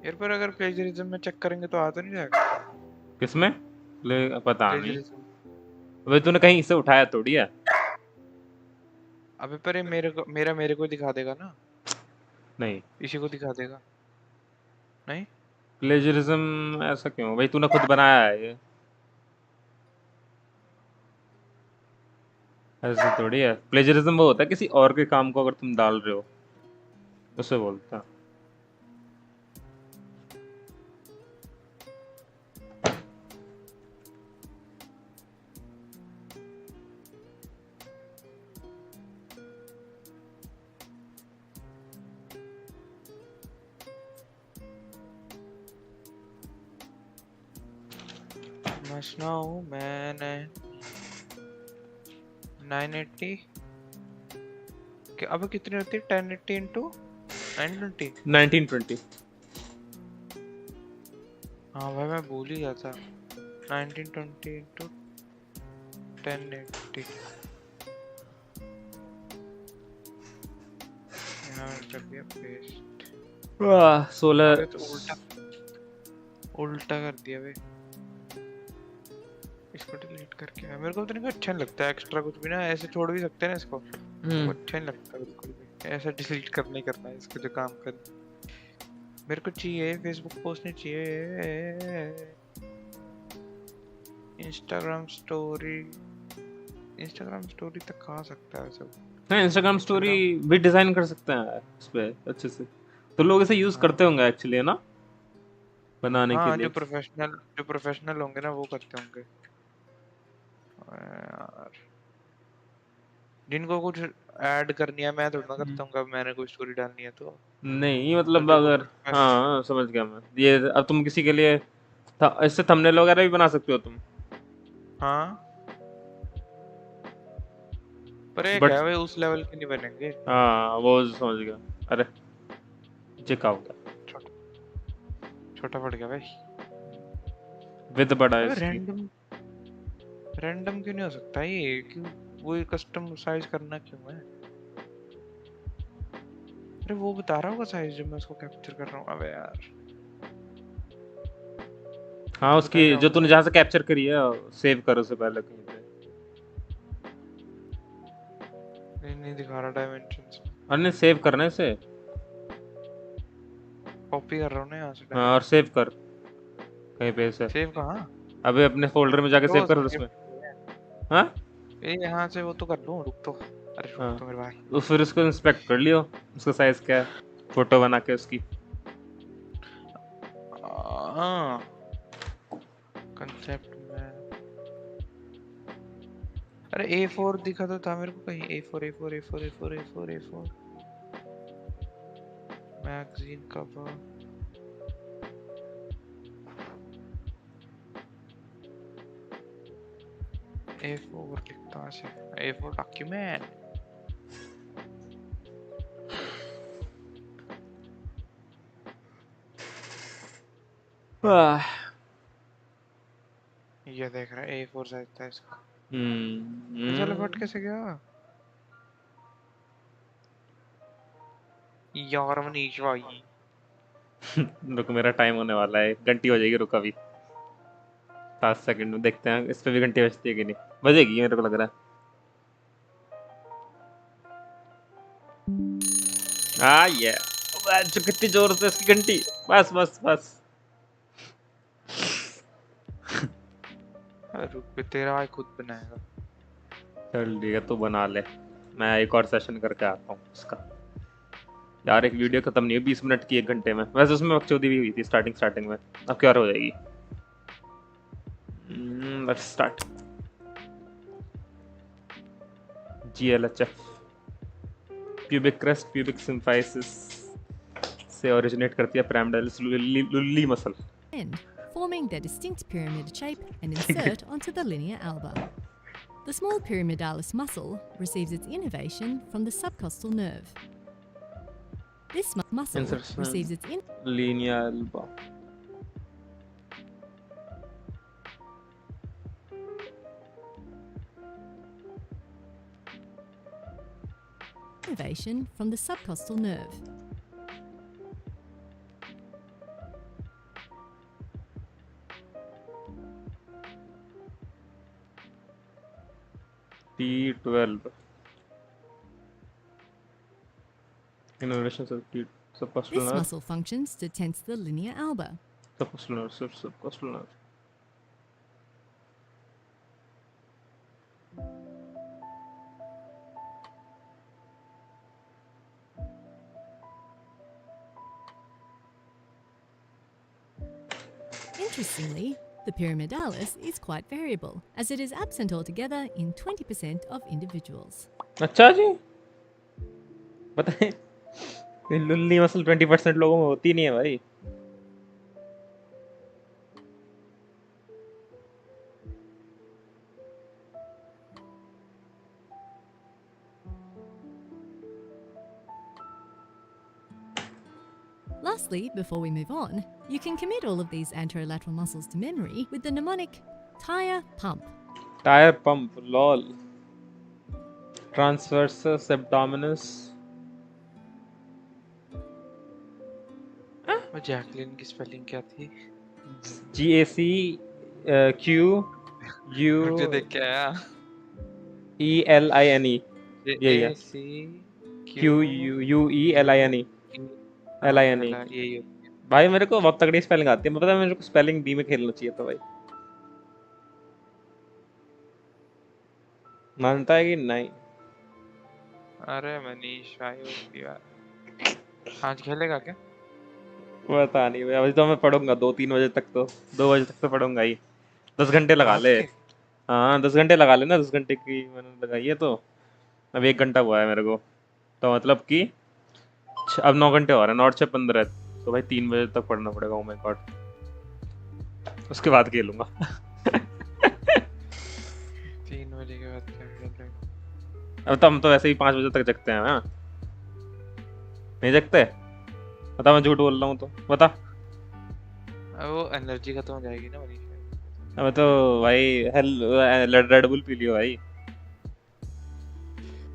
यार पर अगर प्लेजरिज्म में चेक करेंगे तो आ तो नहीं जाएगा? किसमें? ले पता नहीं। प्लेजरिज्म, वे तूने कहीं से उठाया थोड़ी है। अबे पर ये मेरे को दिखा देगा ना, नहीं इसी को दिखा देगा। नहीं प्लेजरिज्म ऐसा क्यों भाई, तूने खुद बनाया है ये, ऐसे थोड़ी है। प्लेजरिज्म वो होता है किसी और के काम को अगर तुम डाल रहे हो, उसे बोलता है। मसना हूँ मैंने 980 कि अब कितनी होती है 1080 इंटू 920। 1920। हाँ भाई मैं भूल ही गया था 1920 इंटू 1080। यहाँ जब ये पेस्ट 16 तो उल्टा कर दिया भाई। इसको डिलीट करके मेरे को तो नहीं अच्छा नहीं लगता एक्स्ट्रा कुछ भी ना, ऐसे छोड़ भी सकते हैं ना इसको, अच्छा नहीं लगता बिल्कुल भी ऐसा डिलीट करना ही करना है इसको जो काम कर। मेरे को चाहिए फेसबुक पोस्ट नहीं चाहिए, इंस्टाग्राम स्टोरी तक खा सकता है सब। हाँ इंस्टाग्राम स्टोरी भी डिजाइन कर सकते हैं इस पे अच्छे से, तो लोग इसे यूज करते होंगे एक्चुअली है ना, बनाने के हाँ लिए। जो प्रोफेशनल होंगे ना वो करते होंगे यार, जिनको कुछ ऐड करनी है। मैं थोड़ा करता हूँ, कब मैंने कोई स्टोरी डालनी है तो नहीं तो मतलब जो अगर, हाँ समझ गया मैं ये। अब तुम किसी के लिए इससे थंबनेल वगैरह भी बना सकते हो तुम, हाँ पर एक बट है भाई उस लेवल के नहीं बनेंगे। हाँ वो समझ गया। अरे चिका हो गया, छोटा पड़ गया भाई। विद बड़ा अबे इसकी। रैंडम क्यों नहीं हो सकता ये, क्यों वो कस्टम साइज करना क्यों है। अरे वो बता रहा होगा साइज जब मैं उसको कैप्चर कर रहा हूँ। अबे यार हाँ तो बता ही उसकी रहा जो होगा तूने ना। जहाँ से कैप्चर करी है सेव करो उससे पहले कहीं पे। नहीं दिखा रहा डायमेंशंस में। अरे नहीं सेव करना है इसे। कॉपी कर रहा हूँ ना यहाँ से हाँ और डायमेंशन। सेव कर कहीं पे इसे। सेव कहाँ। अबे अपने फोल्डर में जाके सेव तो कर सेव उसमें। हाँ ये यहाँ से वो तो कर लूँ, रुक तो। अरे रुक हाँ तो मेरे भाई। तो फिर उसको इंस्पेक्ट कर लियो, उसका साइज क्या है, फोटो बना के उसकी। हाँ कंसेप्ट में। अरे A4 दिखा तो था मेरे को कहीं, A4 मैगजीन कवर। A4 लिखता है, A4 डॉक्यूमेंट। ये देख रहा है A4 साइज था इसका। ये साला फट कैसे गया यार मनीष भाई। रुक मेरा टाइम होने वाला है, घंटी हो जाएगी, रुक अभी 7 सेकंड में देखते हैं इस पे भी घंटी बजती है कि नहीं। बजेगी मेरे को लग रहा है। ये जो कितनी जोर से इसकी घंटी, बस बस बस। रुक पे तेरा भाई खुद बनाएगा। चल ठीक है तू बना ले, मैं एक और सेशन करके आता हूँ इसका। यार एक वीडियो खत्म नहीं है 20 मिनट की 1 घंटे में, वैसे उसमें बकचोदी भी हुई थी स्टार्टिंग में, अब क्या हो जाएगी। Let's start. GLHF pubic crest pubic symphysis से ओरिजिनेट करती है pyramidalis लुल्ली muscle, forming their distinct pyramid shape and insert onto the linea alba. The small pyramidalis muscle receives its innervation from the subcostal nerve. This muscle Insertion. receives its linea alba. innervation from the subcostal nerve. T12. Innervations of T subcostal This nerve. muscle functions to tense the linea alba. Subcostal nerve. Subcostal nerve. Interestingly, the pyramidalis is quite variable, as it is absent altogether in 20% of individuals. अच्छा जी पता है ये लुल्ली muscle 20% लोगों में होती नहीं है भाई Lastly, before we move on, you can commit all of these anterolateral muscles to memory with the mnemonic tire pump. Tire pump, lol. Transversus abdominis. वो जैकलिन की स्पेलिंग क्या थी? GACQUELINE. मुझे देख के आया। QUELINE. LINE. भाई मेरे को बहुत तगड़ी स्पेलिंग आती है मैं पता है मेरे को स्पेलिंग बी में खेलना चाहिए था भाई मानता है कि नहीं अरे मनीष भाई होती बात आज खेलेगा क्या पता नहीं भाई अभी तो मैं पढ़ूंगा 2-3 बजे तक तो 2 बजे तक तो पढ़ूंगा ही 10 घंटे लगा ले हाँ 10 घंटे लगा लेना 10 घंटे की मैंने लगाई है तो अब 1 घंटा हुआ है मेरे को तो मतलब कि अब 9 घंटे हो रहे हैं 9 से 15 तो भाई 3 बजे तक पढ़ना पड़ेगा ओ माय गॉड उसके बाद खेलूंगा 3 बजे के बाद क्या खेलेंगे अब तो हम तो वैसे ही 5 बजे तक जगते हैं हाँ नहीं जगते बता मैं झूठ बोल रहा हूँ तो बता वो एनर्जी खत्म हो जाएगी ना मनीष अब तो भाई रेड बुल पी लियो भाई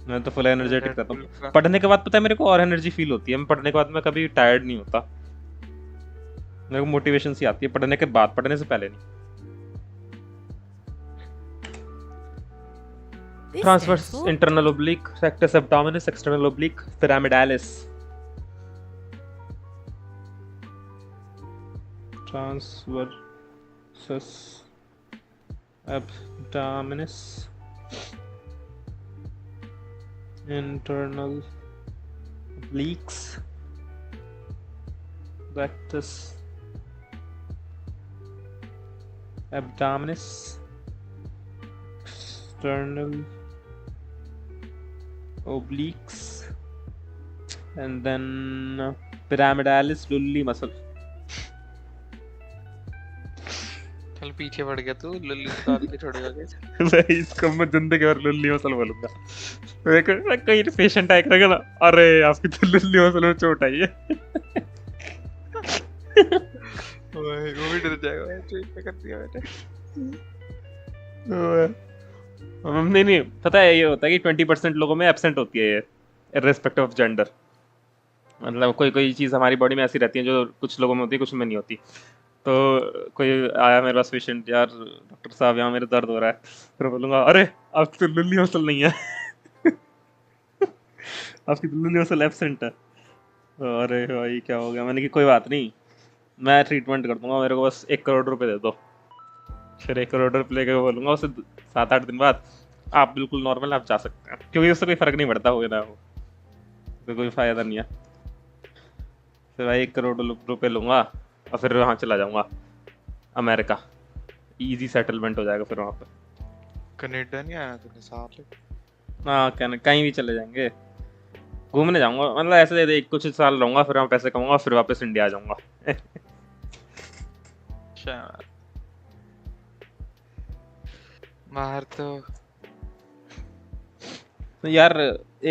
मैं तो फुल एनर्जेटिक रहता हूँ पढ़ने के बाद पता है मेरे को और एनर्जी फील होती है मैं पढ़ने के बाद मैं कभी टायर्ड नहीं होता मेरे को मोटिवेशन सी आती है पढ़ने के बाद पढ़ने से पहले नहीं Transverse internal oblique, rectus abdominis, external oblique, pyramidalis. Transversus abdominis, internal obliques, rectus abdominis, external obliques and then pyramidalis lulli muscle चल पीछे पड़ गया तू लुल्ली निकाल के छोड़ेगा क्या भाई इसको मैं जिंदगी भर लुल्ली मसल बोलूंगा मैं कहीं पेशेंट आए करेगा ना अरे आपकी तो लुल्ली मसल में चोट आई है वो भी डर जाएगा ट्रीट कर दिया मैंने नहीं पता है ये होता है कि 20% लोगों में एब्सेंट होती है ये इर्रेस्पेक्टिव ऑफ जेंडर मतलब कोई चीज़ हमारी बॉडी में ऐसी रहती है जो कुछ लोगों में होती है कुछ में नहीं होती तो कोई आया मेरे पास पेशेंट यार डॉक्टर साहब यहाँ मेरे दर्द हो रहा है फिर बोलूँगा अरे आपकी तो लुल्ली मसल नहीं है आपकी तो लुल्ली मसल एब्सेंट है अरे भाई क्या हो गया मैंने कि कोई बात नहीं मैं ट्रीटमेंट कर दूंगा मेरे को बस 1 करोड़ रुपए दे दो फिर 1 करोड़ रुपए लेकर बोलूँगा उसे 7-8 दिन बाद आप बिल्कुल नॉर्मल आप जा सकते हैं क्योंकि उससे कोई फर्क नहीं पड़ता हो ना वो तो कोई फायदा नहीं है फिर भाई 1 करोड़ रुपए लूँगा और फिर वहाँ चला जाऊँगा अमेरिका इजी सेटलमेंट हो जाएगा फिर वहाँ पे कनाडा नहीं आया तूने साथ हाँ कहीं भी चले जाएंगे घूमने जाऊँगा मतलब ऐसे कुछ साल रहूँगा फिर वहाँ पैसे कमाऊँगा फिर वापस इंडिया आ जाऊँगा बाहर तो यार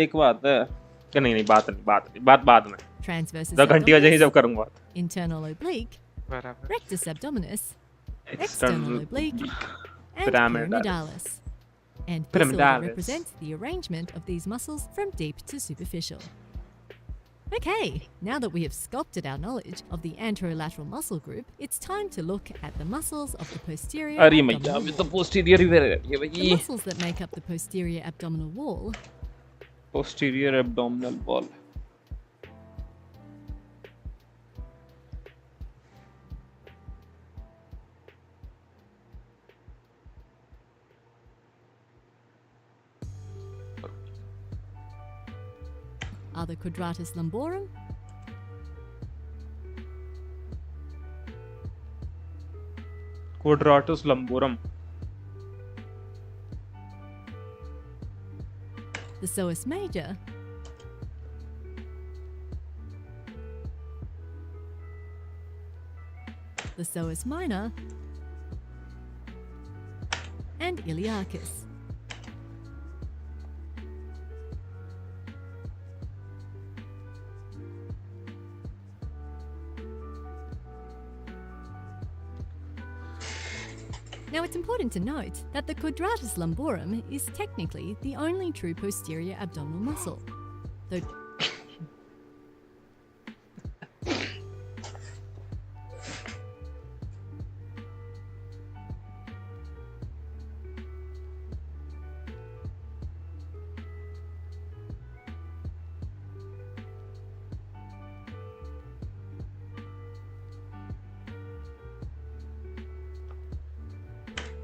एक बात है कि नहीं बात बाद में Transversus 2 घंटी वजह ही जब करूँगा internal oblique, बराबर rectus abdominis, external oblique, and pyramidalis. And this order represents the arrangement of these muscles from deep to superficial. Okay, now that we have sculpted our knowledge of the anterolateral muscle group, it's time to look at the muscles of the posterior अरे मैया abdominal अभी wall. तो posterior ही रह रही है The भाई. muscles that make up the posterior abdominal wall Posterior abdominal wall. are the quadratus lumborum, Quadratus lumborum. the psoas major, the psoas minor, and iliacus. Now it's important to note that the quadratus lumborum is technically the only true posterior abdominal muscle, though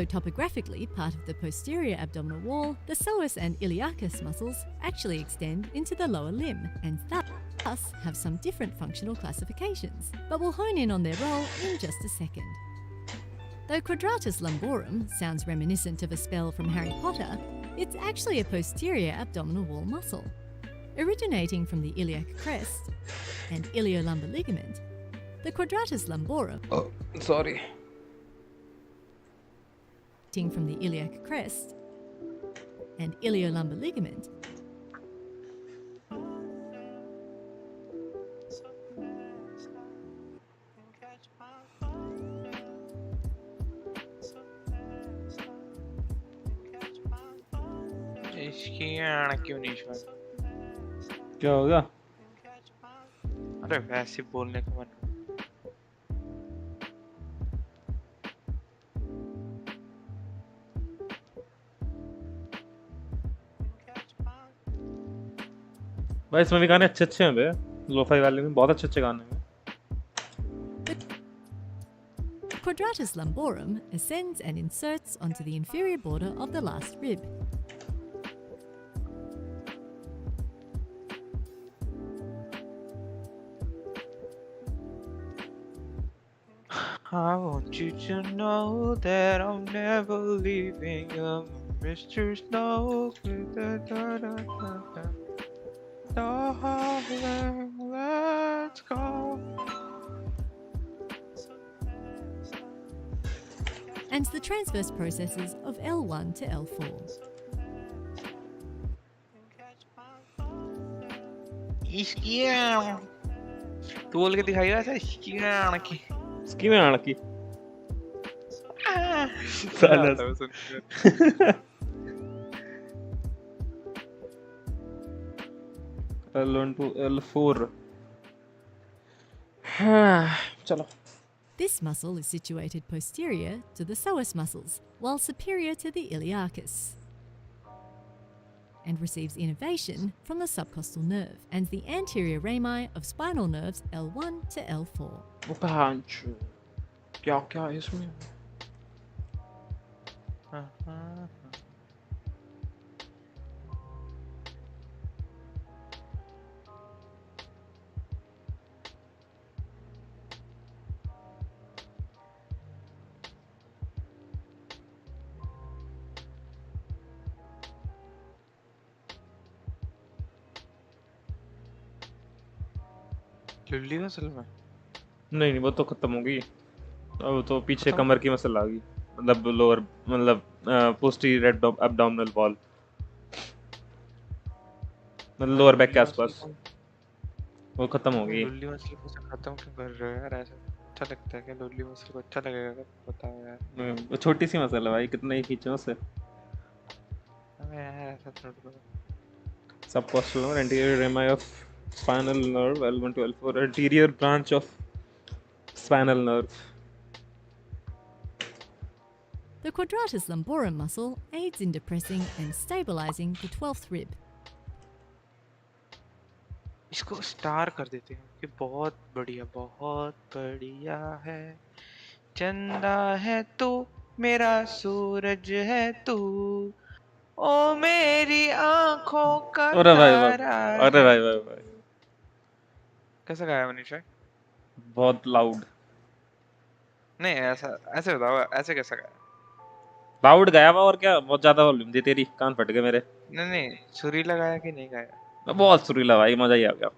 topographically part of the posterior abdominal wall, the psoas and iliacus muscles actually extend into the lower limb and thus have some different functional classifications, but we'll hone in on their role in just a second. Though quadratus lumborum sounds reminiscent of a spell from Harry Potter, it's actually a posterior abdominal wall muscle. Originating from the iliac crest and iliolumbar ligament, the quadratus lumborum Oh, sorry. from the iliac crest and iliolumbar ligament इसकी आना क्यों नहीं शुआ? क्या होगा? अरे वैसे बोलने का मन. भाई इसमें भी गाने अच्छे अच्छे हैं बे. लोफाई वाले में बहुत अच्छे अच्छे गाने हैं. Quadratus lumborum ascends and inserts onto the inferior border of the last rib. I want you to know that I'm never leaving you, Mr. Snow. Darling, let's go. And the transverse processes of L1 to L4. इसकी तू बोल के दिखाई वैसे इसकी आना की. इसकी में आना की. साला. L1 to L4. चलो. This muscle is situated posterior to the psoas muscles, while superior to the iliacus, and receives innervation from the subcostal nerve and the anterior rami of spinal nerves L1 to L4. पांच. क्या क्या है इसमें? लुल्ली muscle में नहीं वो तो खत्म हो गई. अब तो पीछे कमर की मसल आ गई. मतलब लोअर मतलब पोस्टीरियर एब्डोमिनल वॉल. मतलब लोअर बैक के आसपास वो खत्म हो गई. लुल्ली मसल को खत्म क्यों कर रहे हो यार? ऐसा अच्छा लगता है कि लुल्ली मसल को अच्छा लगेगा अगर बताओ यार. वो छोटी सी मसल है भाई. कितना ही खींचो उसे. अबे यार ऐसा थोड़ा. सबकॉस्टल और anterior रेमाई of Spinal nerve, L1 to L4, anterior branch of spinal nerve. The quadratus lumborum muscle aids in depressing and stabilizing the 12th rib. इसको स्टार कर देते हैं कि बहुत बढ़िया है, चंदा है तू, मेरा सूरज है तू, ओ मेरी आंखों का अरे भाई तारा है। अरे भाई कैसा गाया मनीष भाई? बहुत लाउड। नहीं ऐसा ऐसे बताओ, ऐसे कैसा गाया? लाउड गाया हुआ और क्या, बहुत ज्यादा वॉल्यूम थी तेरी, कान फट गए मेरे। नहीं सुरीला गाया कि नहीं गाया? बहुत सुरीला भाई, मजा ही आ गया।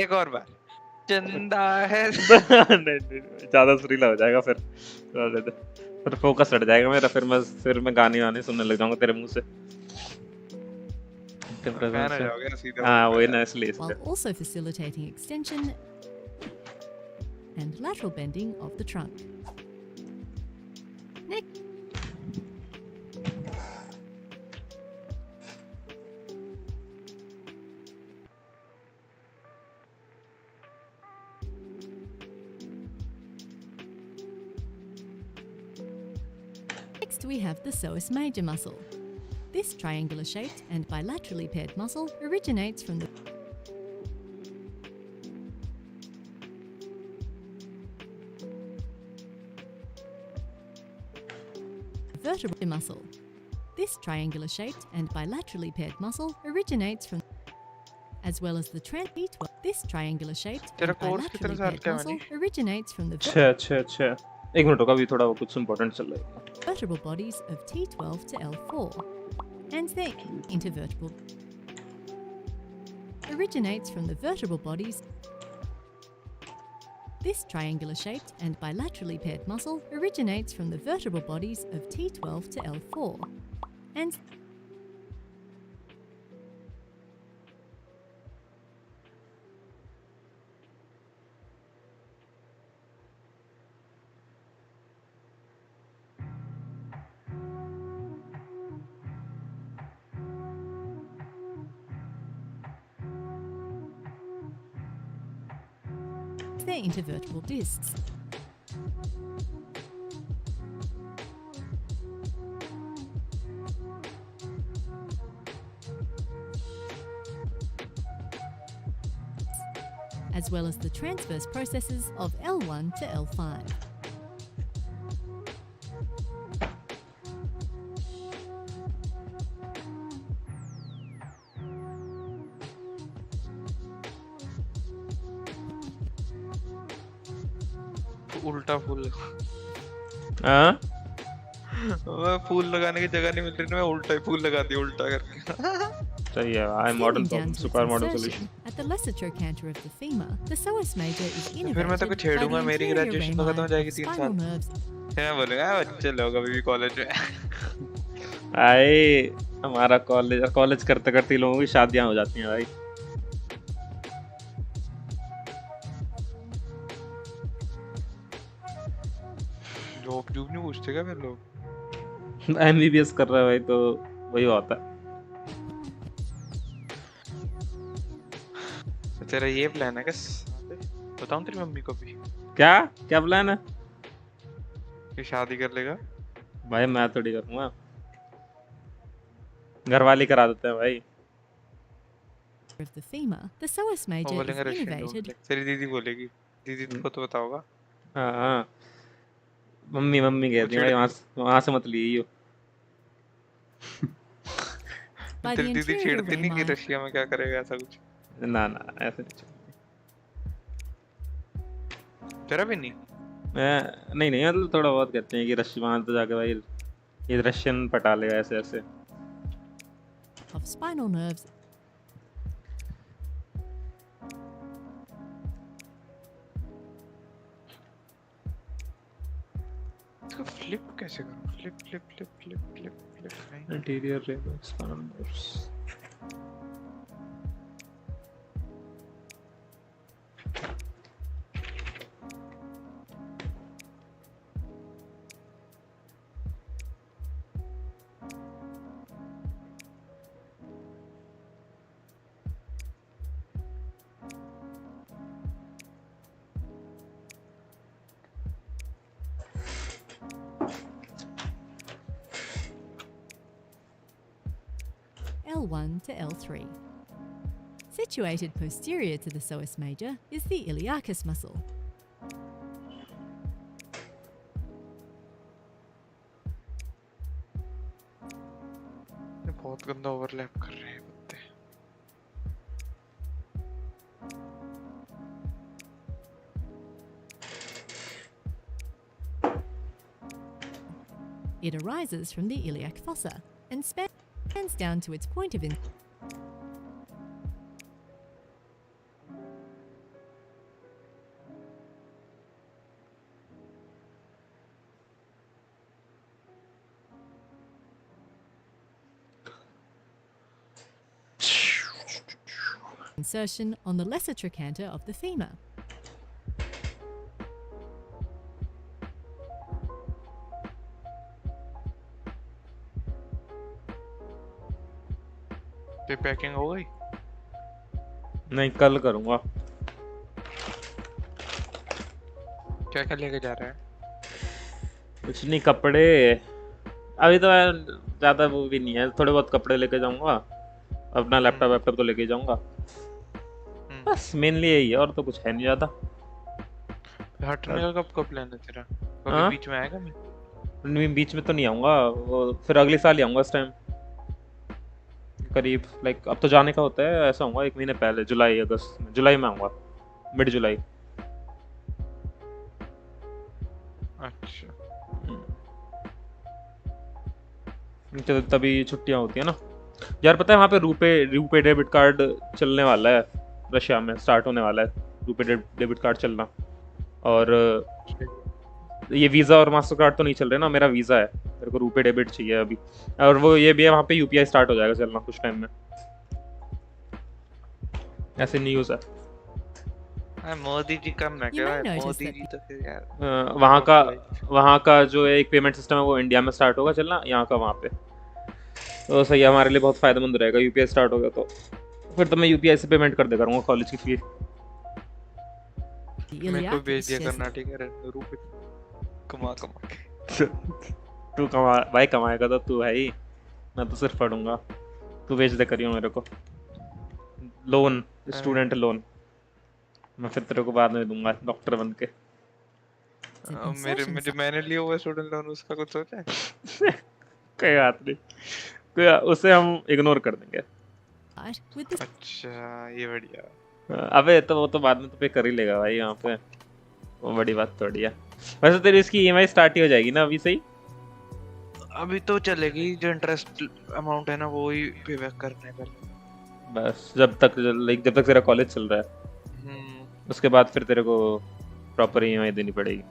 एक और बार, चंदा है नहीं, ज्यादा सुरीला हो जाएगा फिर फोकस हट जाएगा मेरा, फिर मैं गाने सुनने लग जाऊंगा तेरे मुंह से। फैन हो जाओगे ना सीधे। हाँ वही ना, इसलिए while also facilitating extension and lateral bending of the trunk. Next, we have the psoas major muscle. This triangular shaped and bilaterally paired muscle originates from the vertebral muscle. This triangular shaped and bilaterally paired muscle originates from, as well as the T12. This triangular shaped and bilaterally paired muscle originates from the अच्छा एक minute रुको, अभी थोड़ा वो कुछ important चल रहा है। vertebral bodies of T12 to L4 and their intervertebral originates from the vertebral bodies. This triangular shaped and bilaterally paired muscle originates from the vertebral bodies of T12 to L4 and their intervertebral discs. As well as the transverse processes of L1 to L5. उल्टा फूल हाँ मैं फूल लगाने की जगह नहीं मिल रही ना, मैं उल्टा ही फूल लगा दिया, उल्टा करके। सही है, I modern problem, super modern solution. At the lesser trochanter of the femur, the psoas major is innervated फिर मैं तो कुछ छेड़ूंगा, मेरी ग्रेजुएशन तो खत्म हो जाएगी 3 साल। मैं बोलूंगा बच्चे लोग अभी भी कॉलेज में। आए हमारा कॉलेज करते करते लोगों की शादियां हो जाती हैं भाई। जॉब नहीं पूछते क्या फिर लोग? एमबीबीएस कर रहा है भाई तो वही होता है। तेरा ये प्लान है क्या? बताऊं तेरी मम्मी को भी? क्या प्लान है? कि शादी कर लेगा भाई? मैं थोड़ी करूंगा, घर वाले करा देते हैं भाई। of the femur, the psoas major is innervated. तेरी दीदी बोलेगी, दीदी को तो बताओगा। हाँ मम्मी कहती है वहाँ से मत लीजिए। तेरी दीदी छेड़ती नहीं कि रशिया में क्या करेगा ऐसा कुछ? ना ऐसे नहीं। तेरा भी नहीं? नहीं मतलब थोड़ा बहुत कहते हैं कि रशिया वहाँ तो जाके भाई ये रशियन पटा लेगा ऐसे। Of spinal nerves. इसको फ्लिप कैसे करूं? Flip anterior ring spinal nerves। L1 to L3. Situated posterior to the psoas major is the iliacus muscle. बहुत गंदा ओवरलैप कर रहे हैं बत्ते। It arises from the iliac fossa and spans down to its point of insertion on the lesser trochanter of the femur. तो packing हो गई? नहीं, कल करूँगा। क्या क्या लेके जा रहा है? कुछ नहीं, कपड़े अभी तो मैं ज़्यादा वो भी नहीं है, थोड़े बहुत कपड़े लेके जाऊँगा, अपना लैपटॉप तो लेके जाऊँगा, बस मेनली यही है, और तो कुछ है नहीं ज़्यादा। हटने का कब प्लान है तेरा? कभी बीच में आएगा? मैं बीच में तो नहीं आऊँगा, वो फिर अगले साल ही आऊँगा इस टाइम करीब, लाइक अब तो जाने का होता है, ऐसा होगा 1 महीने पहले, जुलाई में आऊँगा, मिड जुलाई। अच्छा, तो तभी छुट्टियाँ होती है ना यार। पता है वहाँ पे रुपे डेबिट कार्ड चलने वाला है, रशिया में स्टार्ट होने वाला है रुपे डेबिट कार्ड चलना, और ये वीज़ा और मास्टर कार्ड तो नहीं चल रहे ना, मेरा वीज़ा है, मेरे को रुपे डेबिट चाहिए अभी, और वो ये भी है वहाँ पे यूपीआई स्टार्ट हो जाएगा चलना कुछ टाइम में, ऐसे न्यूज़ है। मोदी जी कम ना क्या है, मोदी जी तो फिर यार वहाँ का जो एक पेमेंट सिस्टम है वो इंडिया में स्टार्ट होगा चलना, यहाँ का वहाँ पे, तो सही है, हमारे लिए बहुत फायदेमंद रहेगा। यूपीआई स्टार्ट हो गया तो फिर तो मैं यूपीआई से पेमेंट कर दे करूँगा कॉलेज की फीस। मेरे को भेज दिया करना, ठीक है? रुपए कमा के तू कमा भाई, कमाएगा तो तू भाई, मैं तो सिर्फ पढ़ूंगा, तू भेज दे करियो मेरे को लोन, स्टूडेंट लोन, मैं फिर तेरे को बाद में दूंगा डॉक्टर बन के। मैंने लिया हुआ स्टूडेंट लोन, उसका कुछ सोचा है? कोई बात नहीं, उसे हम इग्नोर कर देंगे। अच्छा, ये बढ़िया। अबे तो वो तो बाद में तो पे कर ही लेगा भाई, यहाँ पे वो बड़ी बात थोड़ी है। वैसे तेरी इसकी ईएमआई स्टार्ट ही हो जाएगी ना अभी? सही, अभी तो चलेगी, जो इंटरेस्ट अमाउंट है ना वो ही पे बैक करने का, बस जब तक तेरा कॉलेज चल रहा है, उसके बाद फिर तेरे को प्रॉपर ईएमआई देनी पड़ेगी।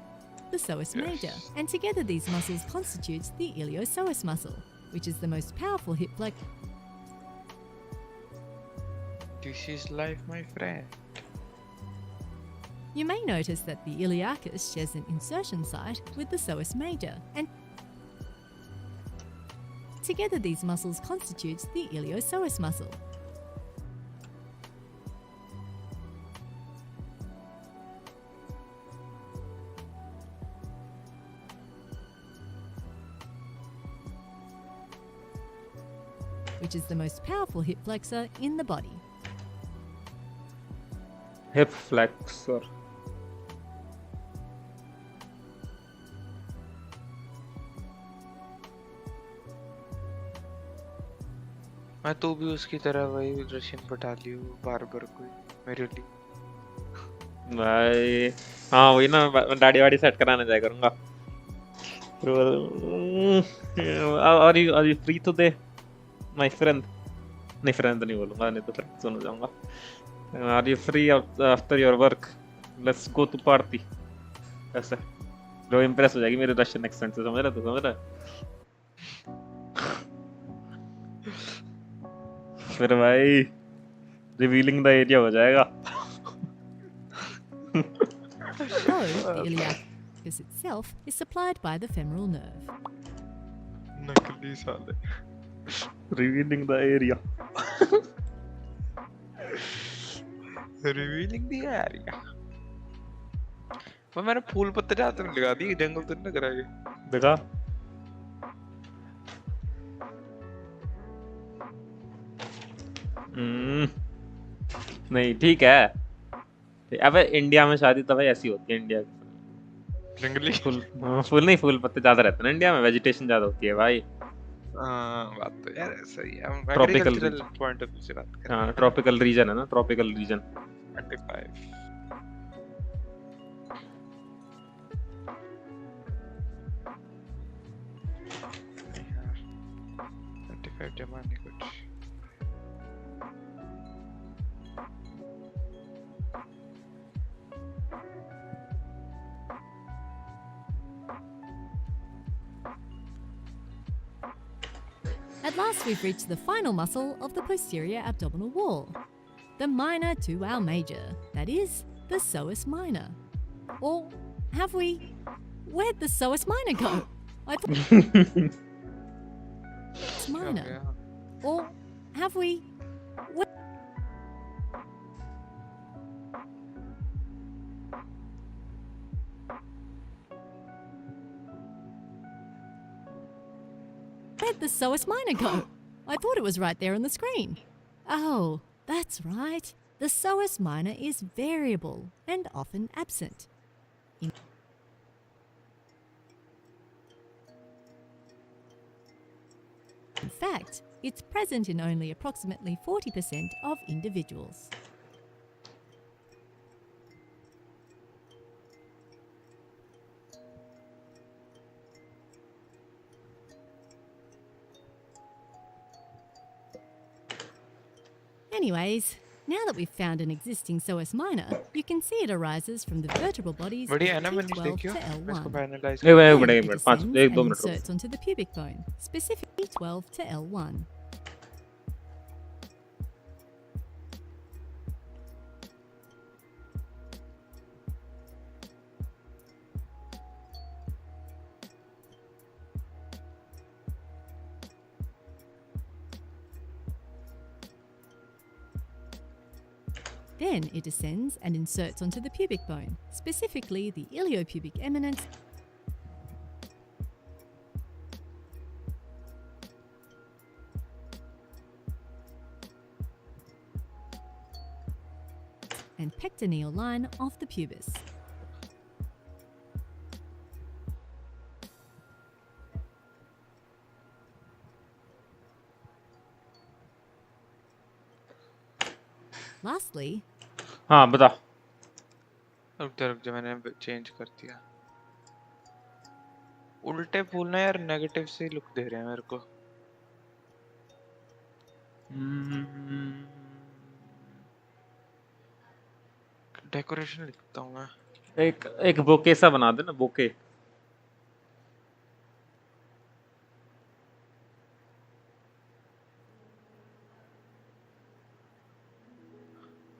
The psoas major, and together these muscles constitutes the iliopsoas muscle, which is the most powerful hip flexor. This is life, my friend. You may notice that the iliacus shares an insertion site with the psoas major, and together these muscles constitutes the iliopsoas muscle. Which is the most powerful hip flexor in the body. Hip flexor. मैं तो भी उसकी तरह वही Russian पटा लियो barber को मेरे लिए भाई। हाँ वही ना, दाढ़ी वाड़ी सेट कराने जाया करूँगा। Are you free today? My friend, नहीं फ्रेंड नहीं बोलूँगा, नहीं तो फ्रेंड सुन जाऊँगा। Are you free after your work? Let's go to party. ऐसे वो इम्प्रेस हो जाएगी मेरे रशियन एक्सेंट से, समझ रहा? तो समझ रहा? फिर भाई रिवीलिंग द एरिया हो जाएगा। The iliacus itself is supplied by the femoral nerve. नकली साले। Revealing the area. Revealing the area. मैंने फूल पत्ते जाते नहीं लगा दी, जंगल तो नहीं लग रहा है। देखा? नहीं ठीक है। अबे इंडिया में शादी तो भाई ऐसी होती है इंडिया जंगली फूल नहीं, फूल पत्ते ज्यादा रहते हैं ना इंडिया में, वेजिटेशन ज्यादा होती है भाई। बात तो यार सही है, हम tropical agricultural point of view से बात कर रहे हैं। हाँ ट्रॉपिकल रीजन है ना, ट्रॉपिकल रीजन। 25 जमा नहीं कुछ। At last, we've reached the final muscle of the posterior abdominal wall, the minor to our major, that is, the psoas minor. Or have we? Where'd the psoas minor go? I thought it's minor. Or have we? Where'd the psoas minor go? I thought it was right there on the screen. Oh, that's right. The psoas minor is variable and often absent. In fact, it's present in only approximately 40% of individuals. Anyways, now that we've found an existing psoas minor, you can see it arises from the vertebral bodies of बढ़िया है ना, मैंने T12 देखियो to मैं इसको L1. Finalise एक कर minute, Then एक it minute, 5 descends 1-2 and minute रुको। inserts onto the pubic bone, specifically T12 to L1. Then it descends and inserts onto the pubic bone, specifically the iliopubic eminence and pectineal line of the pubis. Lastly, हाँ बता। रुक जा मैंने change कर दिया। उल्टे फूल ना यार नेगेटिव से लुक दे रहे हैं मेरे को। डेकोरेशन लिखता हूँ मैं। एक बोके सा बना दे ना, बोके।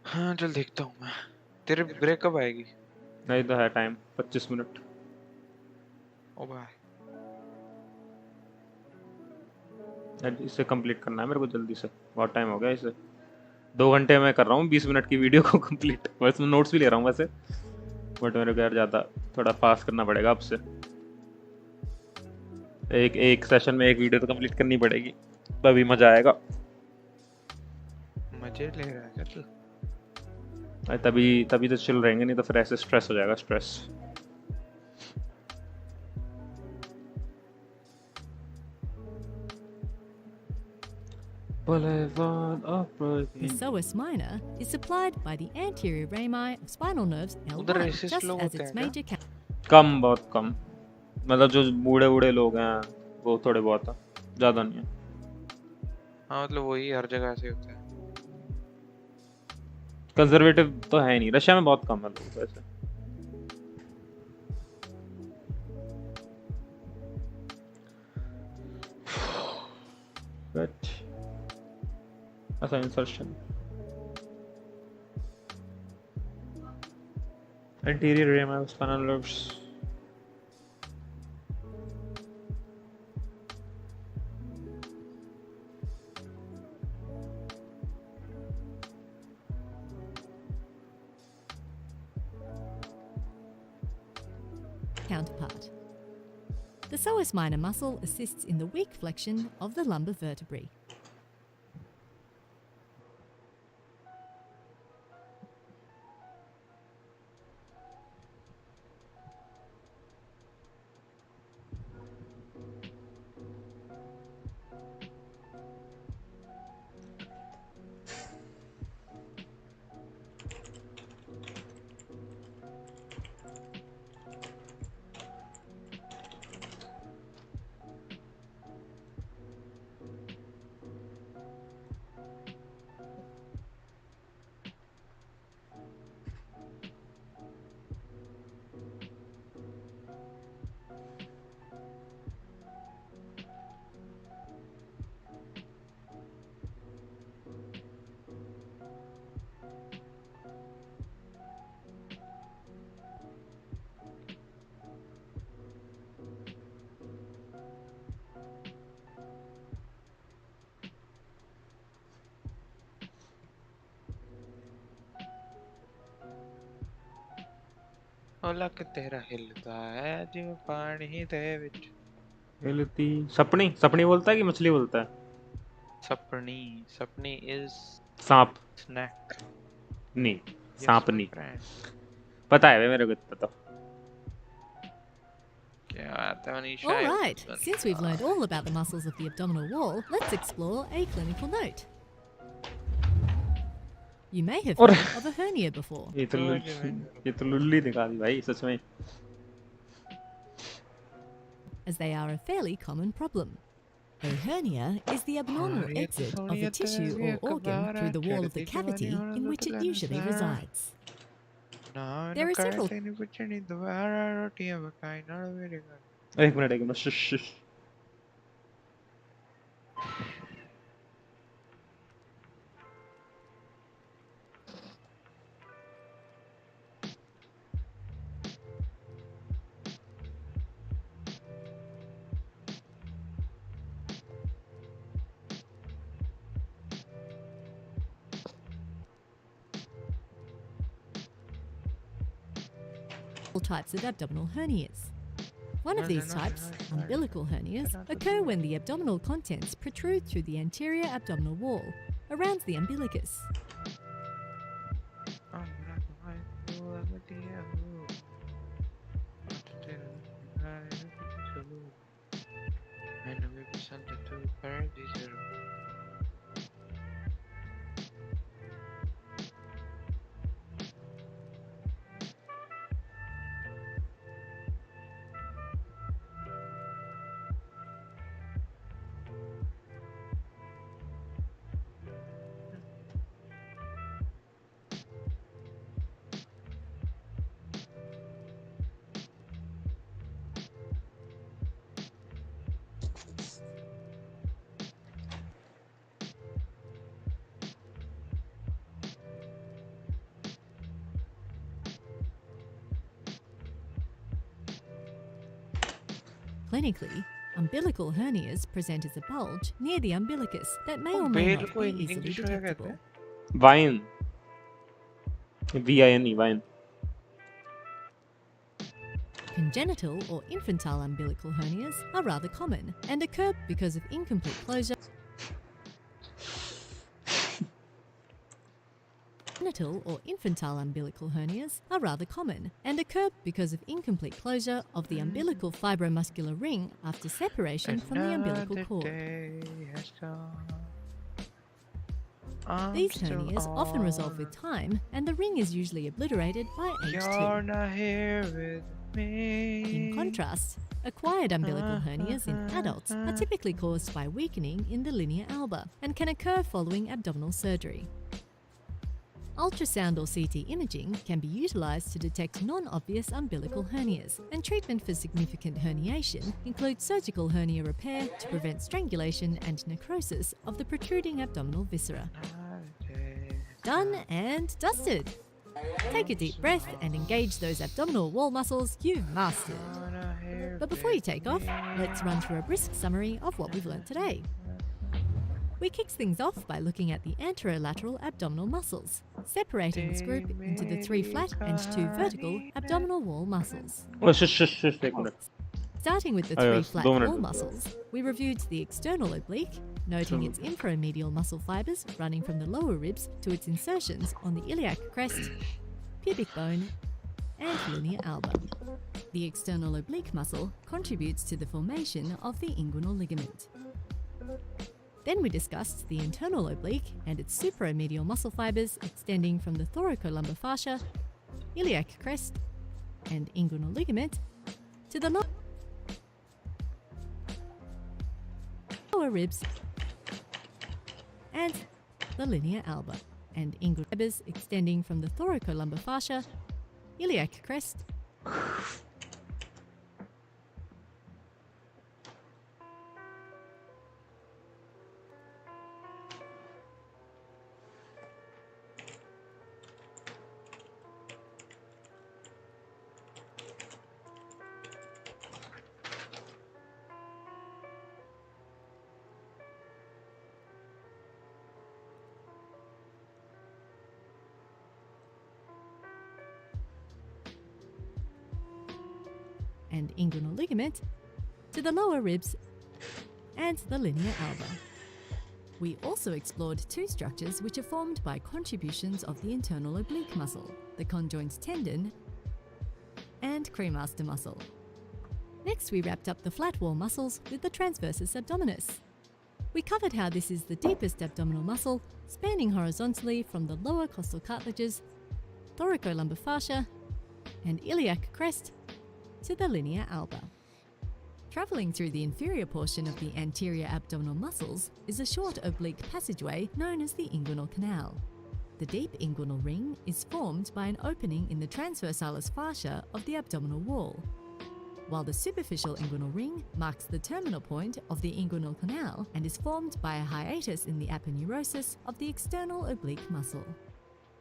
हाँ चल देखता हूँ मैं। तेरे ब्रेक कब आएगी? नहीं तो है टाइम 25 मिनट। ओ भाई इसे कंप्लीट करना है मेरे को जल्दी से, बहुत टाइम हो गया इसे। 2 घंटे में कर रहा हूँ 20 मिनट की वीडियो को कंप्लीट। वैसे मैं नोट्स भी ले रहा हूँ वैसे, बट मेरे को यार ज़्यादा थोड़ा फास्ट करना पड़ेगा अब से। एक सेशन में एक वीडियो तो कंप्लीट करनी पड़ेगी, तभी मजा आएगा। मजे ले रहा है क्या तू? तभी तो चिल रहेंगे, नहीं तो फिर ऐसे स्ट्रेस हो जाएगा, stress. the psoas minor is supplied by the anterior rami of spinal nerves L1, just as its major कम, बहुत कम। मतलब जो बूढ़े लोग हैं वो थोड़े बहुत है, ज़्यादा नहीं है। हाँ मतलब वही हर जगह ऐसे होता है। कंजर्वेटिव तो है नहीं, रशिया में बहुत कम है लोग वैसे। But as an insertion, anterior rami of spinal nerves. counterpart. The psoas minor muscle assists in the weak flexion of the lumbar vertebrae. Luck तेरा हिलता है जिवें पानी दे विच। हिलती सपनी सपनी बोलता है कि मछली बोलता है? सपनी सपनी इज सांप स्नैक। नहीं, यस सांप माय नहीं। फ्रेंड। पता है वे मेरे को इतना तो। क्या बात है Manisha? All right, since we've learned all about the muscles of the abdominal wall, let's explore a clinical note. You may have और heard of a hernia before. ये तो लुल्ली निकाली भाई सच में। As they are a fairly common problem. A hernia is the abnormal exit of a tissue or organ through the wall of the cavity in which it usually resides. There are several. एक minute shush. Types of abdominal hernias. One of these types, umbilical hernias, occur when the abdominal contents protrude through the anterior abdominal wall, around the umbilicus. Clinically, umbilical hernias present as a bulge near the umbilicus that may or may not be easily detectable. Wine VINE wine. Congenital or infantile umbilical hernias are rather common and occur because of incomplete closure. Congenital or infantile umbilical hernias are rather common and occur because of incomplete closure of the umbilical fibromuscular ring after separation from the umbilical cord. These hernias often resolve with time, and the ring is usually obliterated by age 2. In contrast, acquired umbilical hernias in adults are typically caused by weakening in the linea alba and can occur following abdominal surgery. Ultrasound or CT imaging can be utilised to detect non-obvious umbilical hernias, and treatment for significant herniation includes surgical hernia repair to prevent strangulation and necrosis of the protruding abdominal viscera. Done and dusted! Take a deep breath and engage those abdominal wall muscles you've mastered. But before you take off, let's run through a brisk summary of what we've learnt today. We kicked things off by looking at the anterolateral abdominal muscles, separating this group into the 3 flat and 2 vertical abdominal wall muscles. एक minute. Starting with the 3 flat wall muscles, we reviewed the external oblique, noting its inframedial muscle fibers running from the lower ribs to its insertions on the iliac crest, pubic bone, and linea alba. The external oblique muscle contributes to the formation of the inguinal ligament. Then we discussed the internal oblique and its supramedial muscle fibers extending from the thoracolumbar fascia, iliac crest, and inguinal ligament to the lower ribs and the linea alba, and inguinal fibers extending from the thoracolumbar fascia, iliac crest, and inguinal ligament, to the lower ribs and the linea alba. We also explored two structures which are formed by contributions of the internal oblique muscle, the conjoint tendon and cremaster muscle. Next, we wrapped up the flat wall muscles with the transversus abdominis. We covered how this is the deepest abdominal muscle, spanning horizontally from the lower costal cartilages, thoracolumbar fascia, and iliac crest to the linea alba. Travelling through the inferior portion of the anterior abdominal muscles is a short oblique passageway known as the inguinal canal. The deep inguinal ring is formed by an opening in the transversalis fascia of the abdominal wall, while the superficial inguinal ring marks the terminal point of the inguinal canal and is formed by a hiatus in the aponeurosis of the external oblique muscle.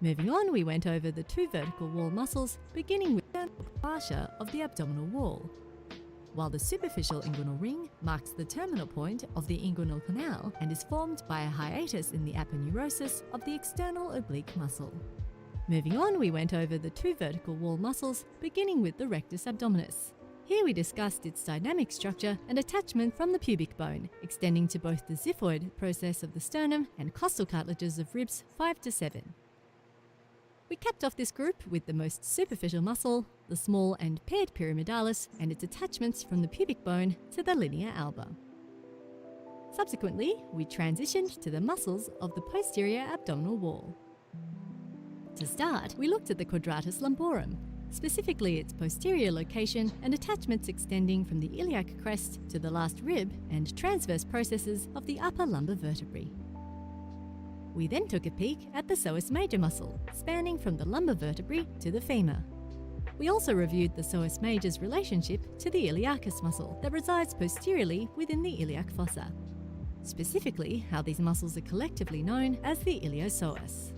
Moving on, we went over the two vertical wall muscles, beginning with the internal fascia of the abdominal wall, while the superficial inguinal ring marks the terminal point of the inguinal canal and is formed by a hiatus in the aponeurosis of the external oblique muscle. Moving on, we went over the two vertical wall muscles, beginning with the rectus abdominis. Here we discussed its dynamic structure and attachment from the pubic bone, extending to both the xiphoid process of the sternum and costal cartilages of ribs 5 to 7. We capped off this group with the most superficial muscle, the small and paired pyramidalis, and its attachments from the pubic bone to the linea alba. Subsequently, we transitioned to the muscles of the posterior abdominal wall. To start, we looked at the quadratus lumborum, specifically its posterior location and attachments extending from the iliac crest to the last rib and transverse processes of the upper lumbar vertebrae. We then took a peek at the psoas major muscle, spanning from the lumbar vertebrae to the femur. We also reviewed the psoas major's relationship to the iliacus muscle that resides posteriorly within the iliac fossa, specifically how these muscles are collectively known as the iliopsoas.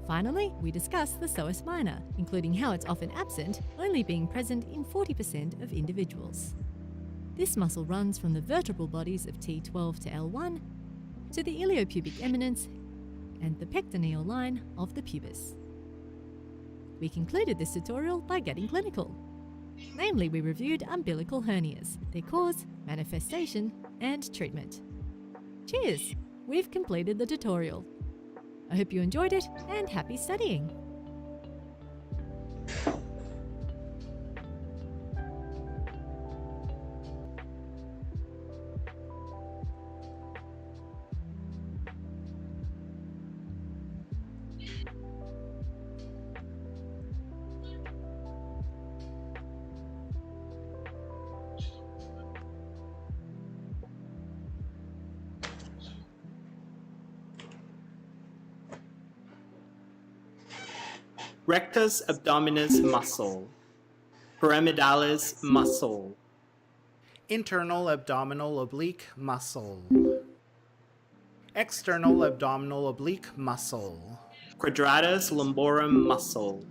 Finally, we discussed the psoas minor, including how it's often absent, only being present in 40% of individuals. This muscle runs from the vertebral bodies of T12 to L1 to the iliopubic eminence and the pectineal line of the pubis. We concluded this tutorial by getting clinical. Namely, we reviewed umbilical hernias, their cause, manifestation, and treatment. Cheers! We've completed the tutorial. I hope you enjoyed it and happy studying! Rectus abdominis muscle, pyramidalis muscle, internal abdominal oblique muscle, external abdominal oblique muscle, quadratus lumborum muscle,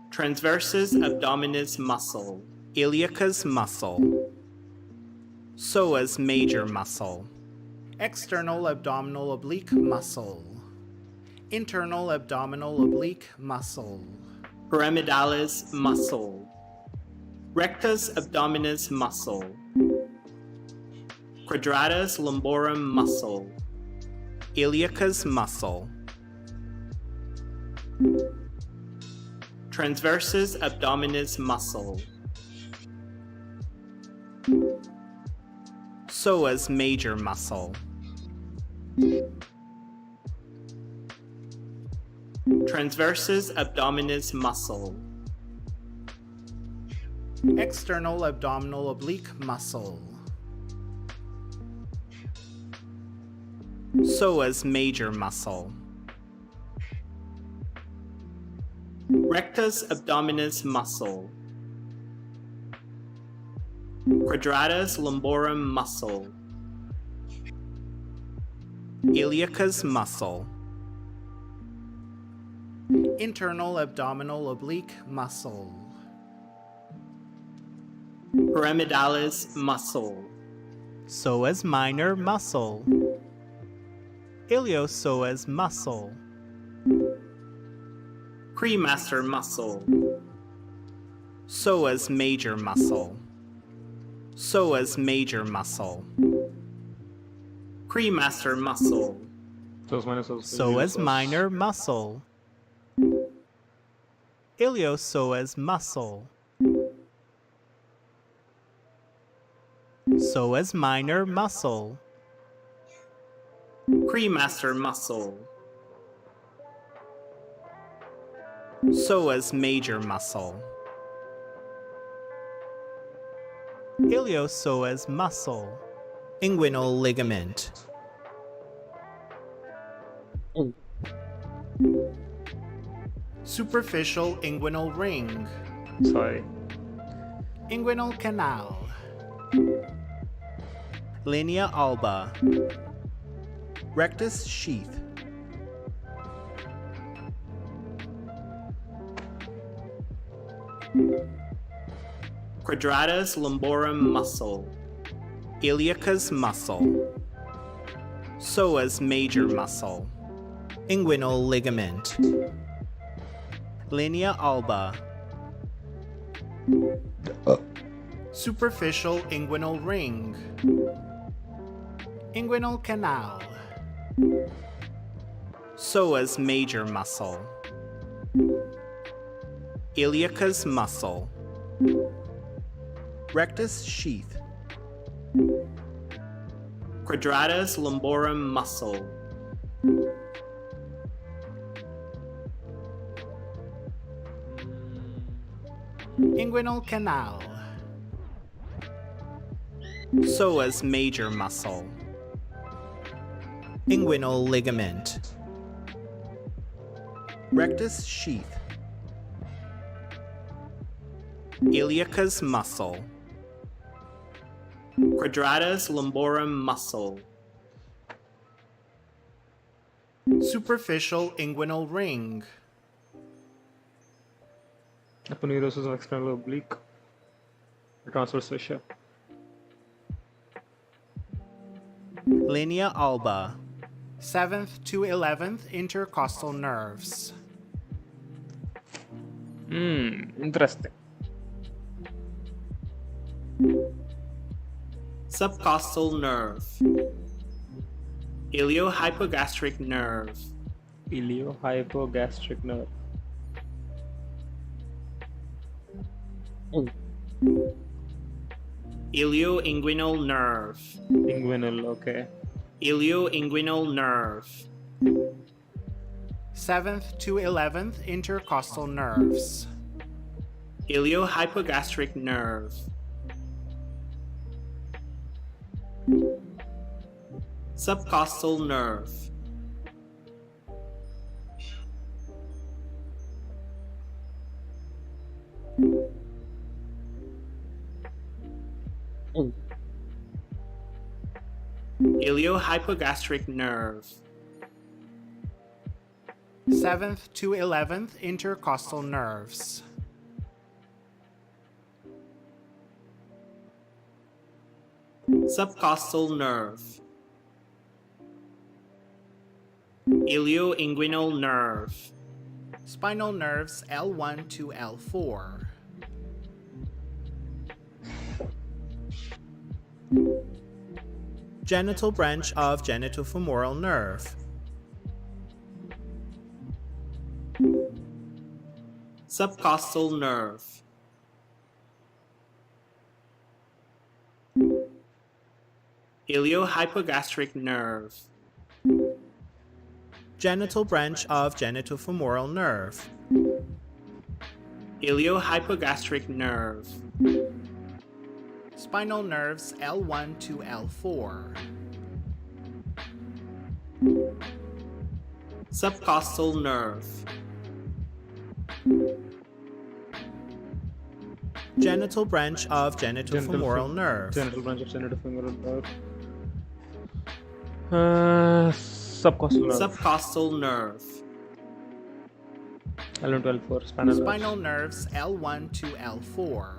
transversus abdominis muscle, iliacus muscle, psoas major muscle, external abdominal oblique muscle, internal abdominal oblique muscle, pyramidalis muscle, rectus abdominis muscle, quadratus lumborum muscle, iliacus muscle, transversus abdominis muscle, psoas major muscle, transversus abdominis muscle, external abdominal oblique muscle, psoas major muscle, rectus abdominis muscle, quadratus lumborum muscle, iliacus muscle, internal abdominal oblique muscle, pyramidalis muscle, psoas minor muscle, iliopsoas muscle, cremaster muscle, Psoas major muscle. Psoas major muscle. Cremaster muscle. Psoas minor muscle. Iliopsoas muscle. Psoas minor muscle. Cremaster muscle. Psoas major muscle. Iliopsoas muscle. Inguinal ligament. Superficial inguinal ring. Sorry. Inguinal canal. Linea alba. Rectus sheath. Quadratus lumborum muscle. Iliacus muscle. Psoas major muscle. Inguinal ligament. Linea alba. Superficial inguinal ring. Inguinal canal. Psoas major muscle. Iliacus muscle. Rectus sheath. Quadratus lumborum muscle. Inguinal canal. Psoas major muscle. Inguinal ligament. Rectus sheath. Iliacus muscle. Quadratus lumborum muscle. Superficial inguinal ring. Aponeurosis of external oblique. Transverse fascia. Linea alba. 7th to 11th intercostal nerves. Interesting. Subcostal nerve. Iliohypogastric nerve. Iliohypogastric nerve. Ilioinguinal nerve. Inguinal, okay. Ilioinguinal nerve. 7th to 11th intercostal nerves. Iliohypogastric nerve. Subcostal nerve. Iliohypogastric nerve. 7th to 11th intercostal nerves. Subcostal nerve. Ilioinguinal nerve. Spinal nerves L1 to L4. Genital branch of genitofemoral nerve. Subcostal nerve. Iliohypogastric nerve. Genital branch of genitofemoral nerve. Iliohypogastric nerve. Spinal nerves L1 to L4. Subcostal nerve. Genital branch of genitofemoral nerve. Genital branch of genitofemoral nerve. Subcostal nerve. Subcostal nerve. L1 to L4. Spinal nerves L1 to L4.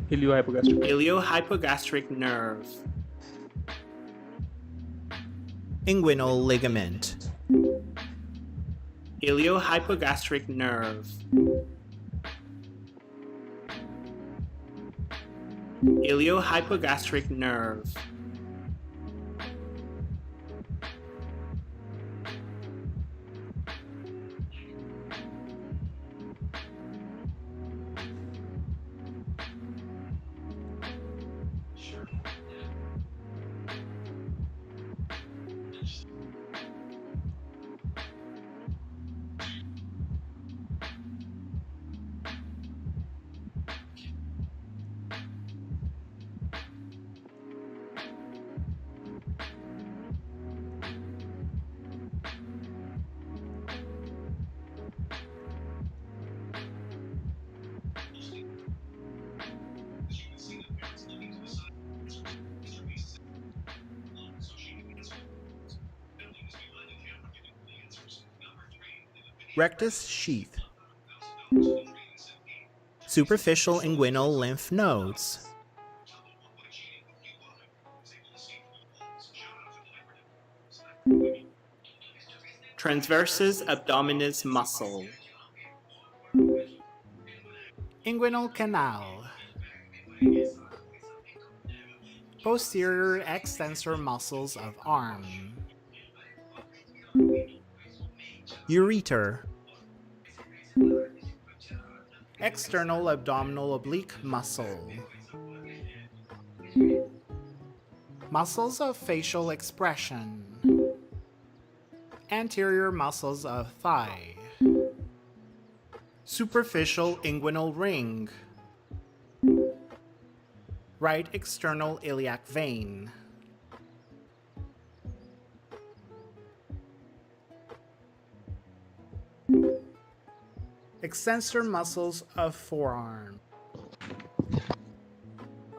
Iliohypogastric. Iliohypogastric nerve. Inguinal ligament. Iliohypogastric nerve. Iliohypogastric nerve. Rectus sheath. Superficial inguinal lymph nodes. Transversus abdominis muscle. Inguinal canal. Posterior extensor muscles of arm. Ureter. External abdominal oblique muscle. Muscles of facial expression. Anterior muscles of thigh. Superficial inguinal ring. Right external iliac vein. Extensor muscles of forearm.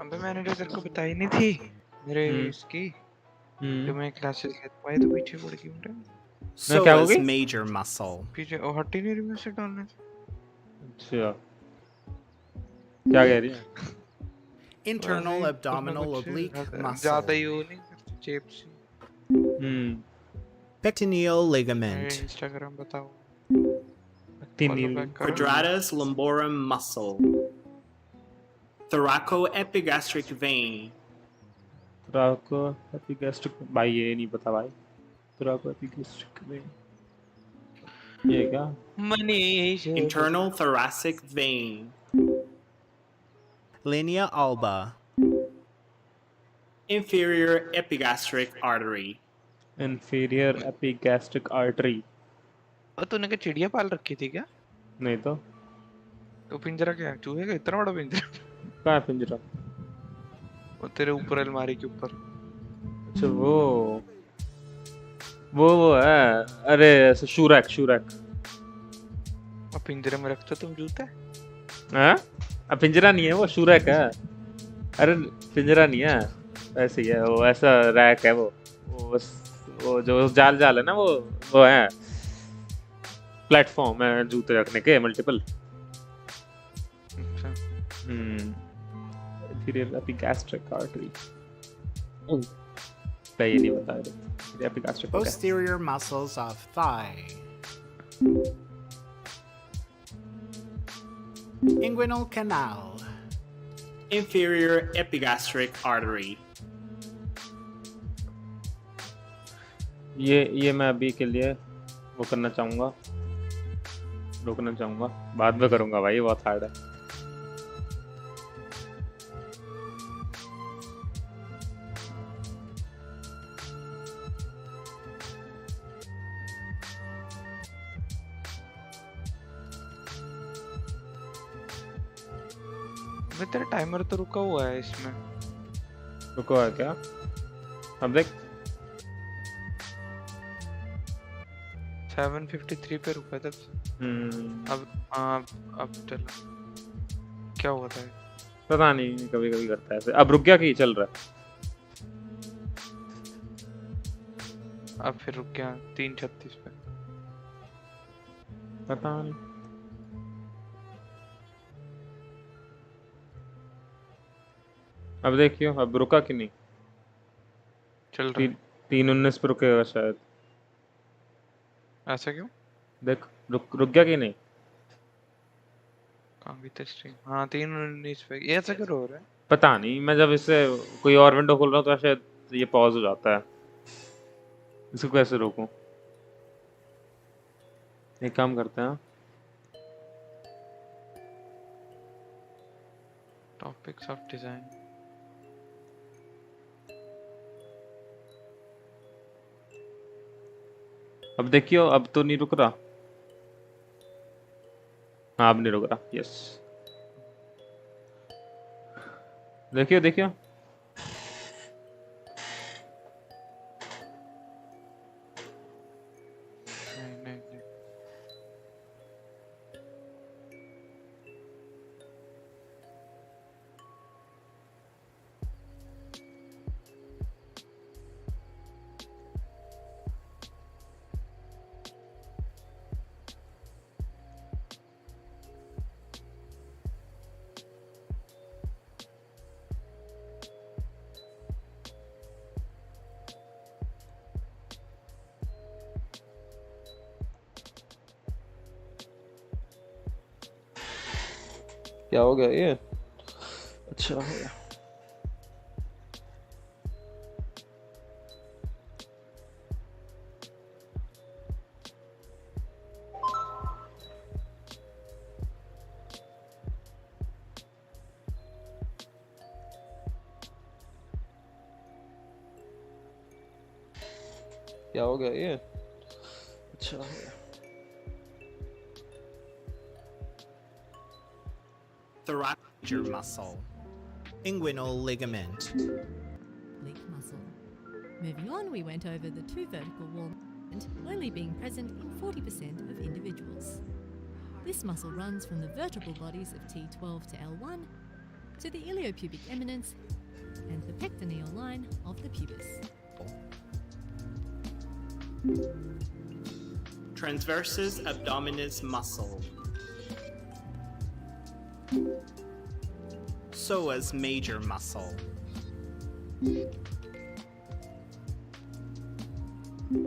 अबे मैंने तो तेरे को बताई नहीं थी मेरे इसकी जो मैं क्लासेस लेता पाए तो पीछे पड़ गई मेरे Psoas major muscle. पीछे और हट ही नहीं रही मुझसे डालने से अच्छा क्या कह रही है Internal abdominal oblique muscle. ज़्यादा ही वो नहीं चेप सी Pectineal ligament. इंस्टाग्राम बताओ Quadratus lumborum muscle. Thoracoepigastric vein. thoracoepigastric भाई ये नहीं पता भाई thoracoepigastric vein ये क्या Internal thoracic vein. Linea alba. Inferior epigastric artery. inferior epigastric artery और तूने क्या चिड़िया पाल रखी थी क्या नहीं तो पिंजरा क्या है चूहे का इतना बड़ा पिंजरा कहाँ है पिंजरा वो तेरे ऊपर अलमारी के ऊपर अच्छा वो है अरे ऐसे शूरैक और पिंजरे में रखते तुम जूते हाँ अब पिंजरा नहीं है वो शूरैक है अरे पिंजरा नहीं है ऐसे ही है वो ऐसा रैक है वो जो जाल है ना वो है प्लेटफॉर्म है जूते रखने के मल्टीपल inferior epigastric artery ये नहीं बता रहे epigastric Posterior muscles of thigh. Inguinal canal. Inferior epigastric artery. ये मैं अभी के लिए वो करना चाहूँगा रोकना चाहूँगा बाद में करूँगा भाई बहुत हार्ड है तेरा टाइमर तो रुका हुआ है इसमें रुका है क्या अब देख 7:53 पे रुका था अब चलो क्या हुआ था पता नहीं कभी कभी करता है ऐसे अब रुक गया कि चल रहा है अब फिर रुक गया 3:36 पे पता नहीं अब देखियो अब रुका कि नहीं चल रहा 3:19 पे रुकेगा शायद ऐसा क्यों देख रुक गया कि नहीं? कहाँ भी स्ट्रीम? हाँ 3:19 पे। ये ऐसा क्यों हो रहा है? पता नहीं, मैं जब इससे कोई और विंडो खोल रहा हूँ तो शायद ये पॉज हो जाता है। इसको कैसे रोकूं? एक काम करते हैं, टॉपिक्स ऑफ डिजाइन। अब देखियो, अब तो नहीं रुक रहा। हाँ अब नहीं रुक रहा। यस, देखियो देखियो। नहीं। क्या हो गया ये? अच्छा हो गया। क्या हो गया ये? अच्छा हो गया। Thoracic muscle. Inguinal ligament. Oblique muscle. Moving on, we went over the two vertical wall and only being present in 40% of individuals. This muscle runs from the vertebral bodies of T12 to L1 to the iliopubic eminence and the pectineal line of the pubis. Transversus abdominis muscle. Psoas major muscle.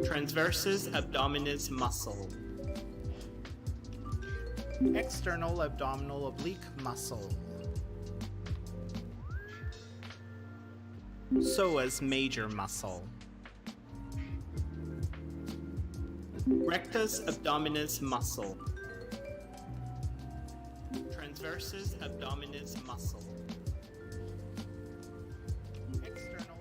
Transversus abdominis muscle. External abdominal oblique muscle. Psoas major muscle. Rectus abdominis muscle. Transversus abdominis muscle. External.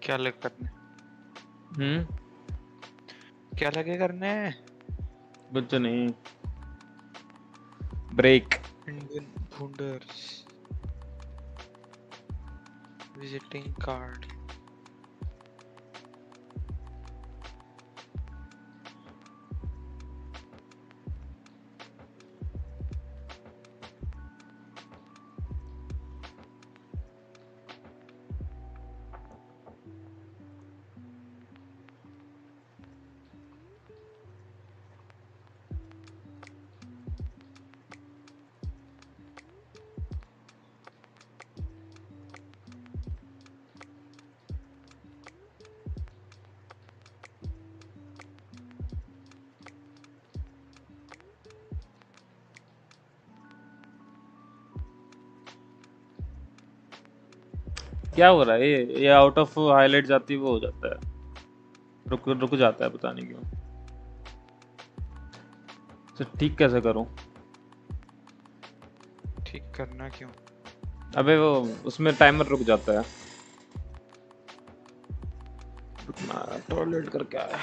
क्या लग करने? हम्म, क्या लगे करने? कुछ नहीं। Break. Indian फूडर्स visiting card. क्या हो रहा है? ये आउट ऑफ हाईलाइट जाती है, वो हो जाता है, रुक जाता है, पता नहीं क्यों। तो ठीक कैसे करूं? ठीक करना क्यों? अबे वो उसमें टाइमर रुक जाता है। रुकना, टॉयलेट करके आया।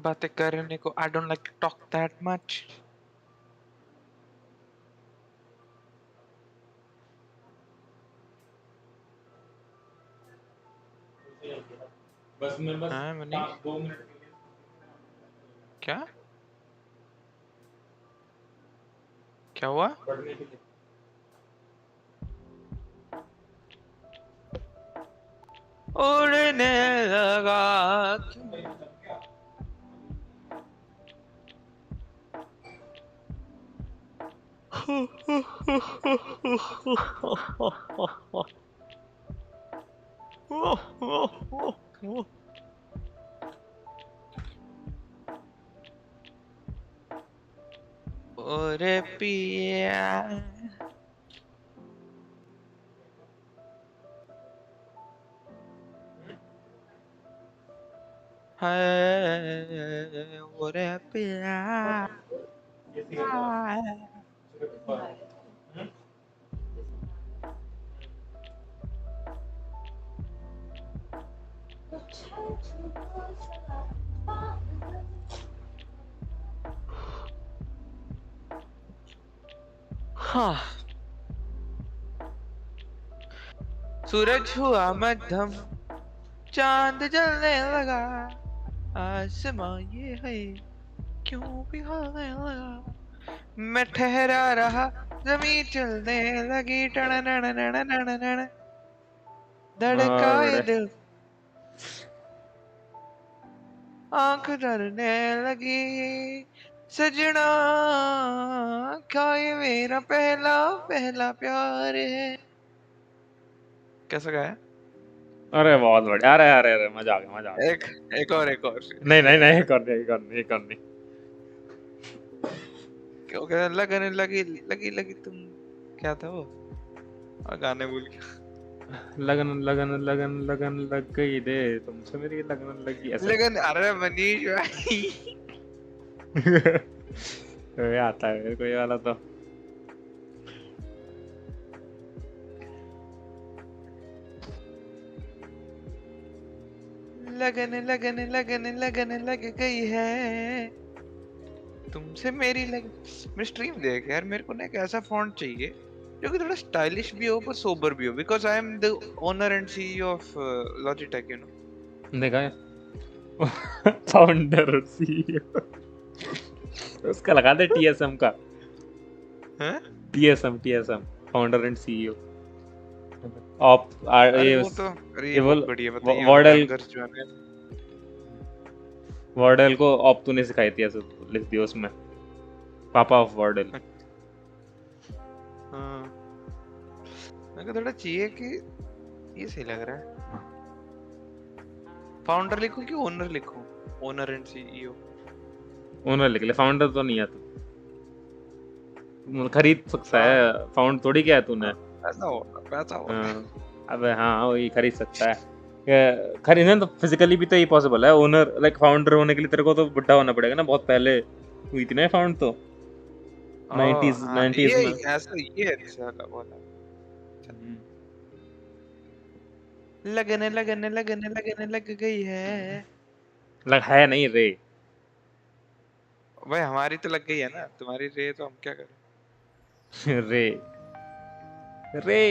बातें करने को I don't like to talk that much. बस मैं हाँ मनीष, 2 मिनट क्या क्या हुआ? पढ़ने के लिए। उड़ने लगा ओरे पिया है ओरे पिया हाँ। सूरज हुआ मध्यम, चांद जलने लगा, आसमां ये है क्यों पिघलने लगा, मैं ठहरा रहा जमीन चलने लगी, टन टन टन टन टन धड़का ये दिल, आंख डरने लगी, सजना क्या ये मेरा पहला पहला प्यार है। कैसा गाया? अरे बहुत बढ़िया, अरे अरे अरे मजा आ गया, मजा आ गया। एक और नहीं नहीं नहीं, कर नहीं। क्यों क्या लगने लगी लगी लगी तुम, क्या था वो? और गाने भूल गया। लगन लगन लगन लगन लग गई रे तुमसे मेरी लगन लगी ऐसे। लेकिन अरे मनीष भाई ये आता है मेरे को ये वाला तो। लगन लगन लगन लगन लग गई है तुमसे मेरी मेरी स्ट्रीम देख यार, मेरे को ना एक ऐसा फॉन्ट चाहिए जो कि थोड़ा स्टाइलिश भी हो पर सोबर भी हो, because I am the owner and CEO of Logitech, you know. देखा है फाउंडर और सीईओ उसका लगा दे टीएसएम का। हैं? TSM founder and CEO op अरे वो तो अरे ये बहुत बढ़िया बताइए। वार्डल जो है ना, वार्डल को ऑप तूने सिखाई थी ऐसे लिख दिया उसमें, पापा ऑफ वार्डल। हाँ मेरे को थोड़ा चाहिए कि ये सही लग रहा है। फाउंडर लिखूं कि ओनर लिखूं? Owner and CEO. ओनर लिख ले, फाउंडर तो नहीं है तू, खरीद सकता है, फाउंड थोड़ी किया है तूने। पैसा हो। अबे हाँ वही खरीद सकता है, खरीदना तो फिजिकली भी तो ये पॉसिबल है। ओनर लाइक फाउंडर होने के लिए तेरे को तो बुढ़ा होना पड़ेगा ना, बहुत पहले हुई थी ना फाउंड तो 90s में। ऐसा ये अच्छा वाला लगने लगने लगने लगने लग गई है। लग है नहीं रे भाई हमारी तो लग गई है ना, तुम्हारी रे तो हम क्या करें। रे रे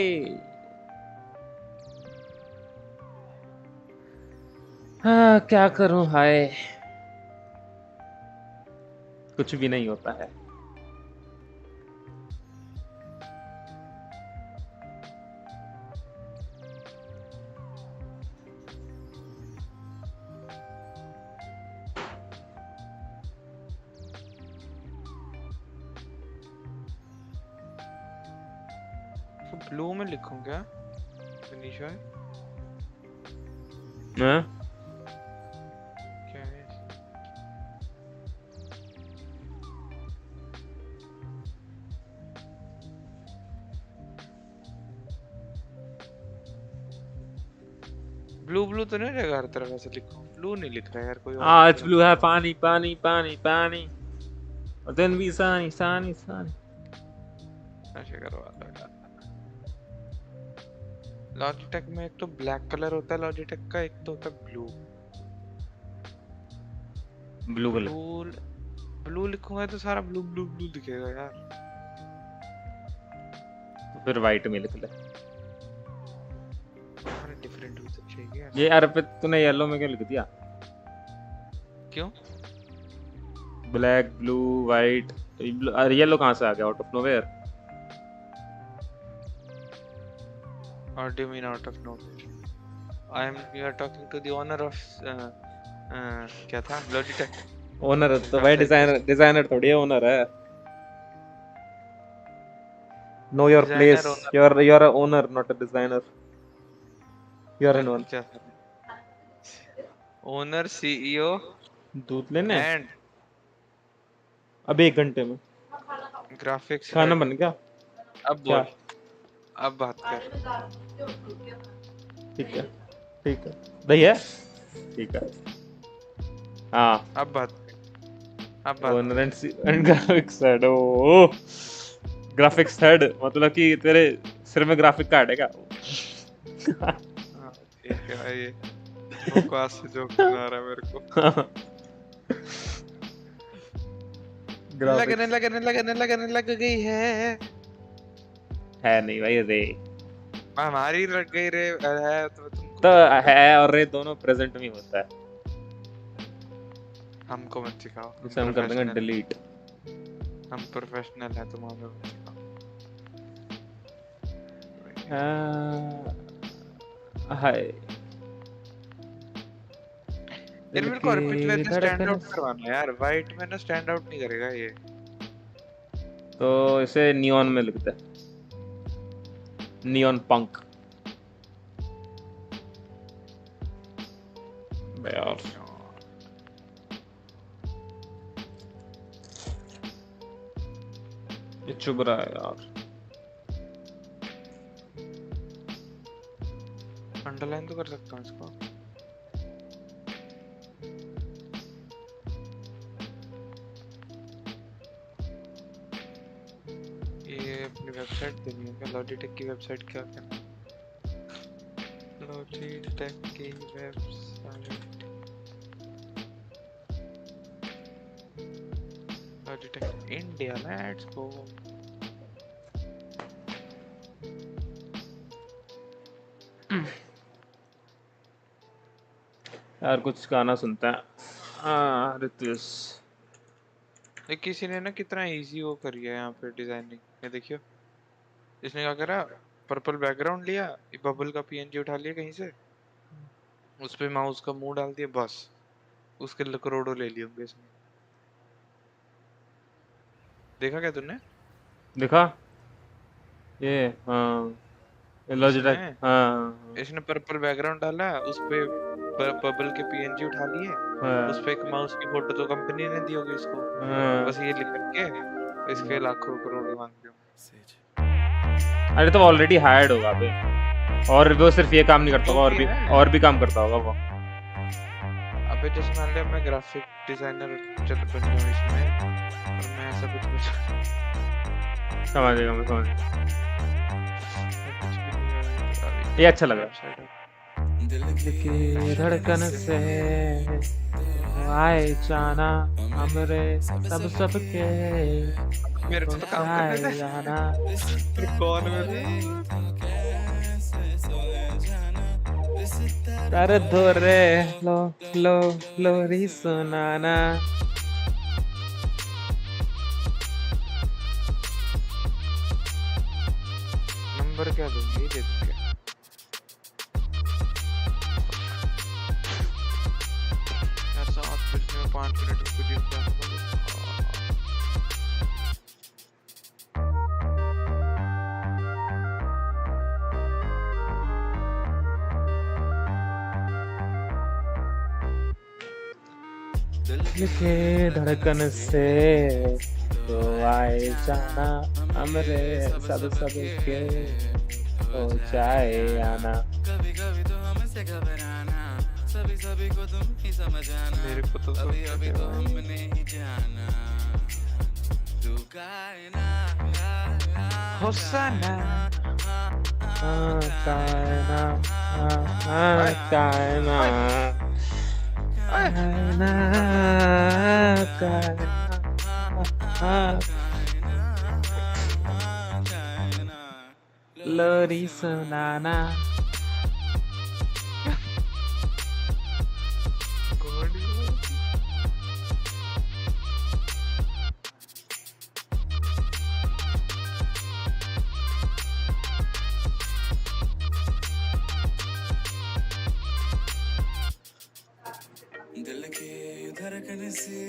हाँ क्या करूं, हाय कुछ भी नहीं होता है। ब्लू में लिखूं क्या मनीषा? हाँ क्या है? ब्लू ब्लू तो नहीं रहेगा हर तरह से लिखूं? ब्लू नहीं लिख रहा है यार कोई और। आज ब्लू है पानी पानी पानी पानी और देन भी सानी सानी सानी। ऐसे करवा दो यार। लॉजिटेक में एक तो ब्लैक कलर होता है लॉजिटेक का, एक तो होता है ब्लू। ब्लू कलर ब्लू लिखूंगा तो सारा ब्लू ब्लू ब्लू दिखेगा यार। फिर वाइट में लिख ले। अरे डिफरेंट भी तो चाहिए यार। ये अर्पित तूने येलो में क्यों लिख दिया? क्यों? ब्लैक ब्लू वाइट, येलो कहाँ से आ गया out of nowhere? Or do you mean out of nowhere? You are talking to the owner of क्या था? Logitech. ओनर तो भाई डिजाइनर थोड़ी है, ओनर है। Know your place. You are a owner, not a designer. You are an owner. Owner, CEO. दूध लेने And अब 1 घंटे में graphics. खाना बन गया। अब बोल, अब बात कर। ठीक है दही है, ठीक है हाँ। अब बात ओनर एंड ग्राफिक्स हेड। ओ ग्राफिक्स हेड मतलब कि तेरे सिर में ग्राफिक कार्ड है क्या? ठीक है ये बकवास से जोक बना रहा है मेरे को। लगने लग गई है नहीं भाई रे हमारी लग गई रे है तो है और रे दोनों प्रेजेंट में होता है। हमको मत सिखाओ, इसे हम कर देंगे डिलीट। हम प्रोफेशनल हैं, तुम हमें मत सिखाओ। हाय यार मेरे को अर्पित में स्टैंड आउट करवाना है यार, वाइट में ना स्टैंड आउट नहीं करेगा ये। तो इसे नियॉन में लिखते हैं, नियॉन पंक। यार ये चुभ रहा है यार। अंडरलाइन तो कर सकता हूँ इसको। ये अपनी वेबसाइट देनी है क्या? लॉजिटेक की वेबसाइट क्या क्या? लॉजिटेक की website, Logitech India, let's go. यार कुछ गाना सुनता है। रितेश ये किसी ने ना कितना इजी वो करी है यहाँ पे डिजाइनिंग, ये देखियो। इसने क्या करा, पर्पल बैकग्राउंड लिया, बबल का पीएनजी उठा लिया कहीं से, उस पे माउस का मुंह डाल दिया, बस उसके करोड़ों ले लिए होंगे इसने। देखा क्या तूने? देखा ये? हाँ ये लॉजिटेक। इसने हाँ इसने पर्पल बैकग्राउंड डाला, उस पे बबल के पीएनजी उठा लिए, उस हाँ पे एक माउस की फोटो तो कंपनी ने दी होगी इसको, हाँ। बस ये लिख के इसके लाखों करोड़ों मांगते हो। अरे तो ऑलरेडी हायर्ड होगा अबे, और वो सिर्फ ये काम नहीं करता होगा, जो भी है, और भी काम करता होगा वो। अबे जैसे मान लिया मैं ग्राफिक डिजाइनर चल बन जाऊं इसमें, और मैं ऐसा कुछ समझेगा, मैं समझ। कुछ भी नहीं है, ये अच्छा लग रहा वेबसाइट है। है। दिल की धड़कन से आए जाना हमरे सब सबके मेरे को तो काम करने दे। जाना। कौन मेरे? कर दो रे लो लो लोरी सुनाना। नंबर क्या दूंगी, दे दूं क्या? यार 7 बजने में 5 मिनट रुको जी, क्या दिल के धड़कन से तो आए जाना हमरे सब सबके हो जाए आना। कभी कभी तो हमसे घबराना, सभी सभी को तुम ही समझाना, मेरे को तो अभी अभी तो हमने ही जाना, तू कायना हुसैना कायना कायना कायना लोरी सुनाना। दिल के धड़कन से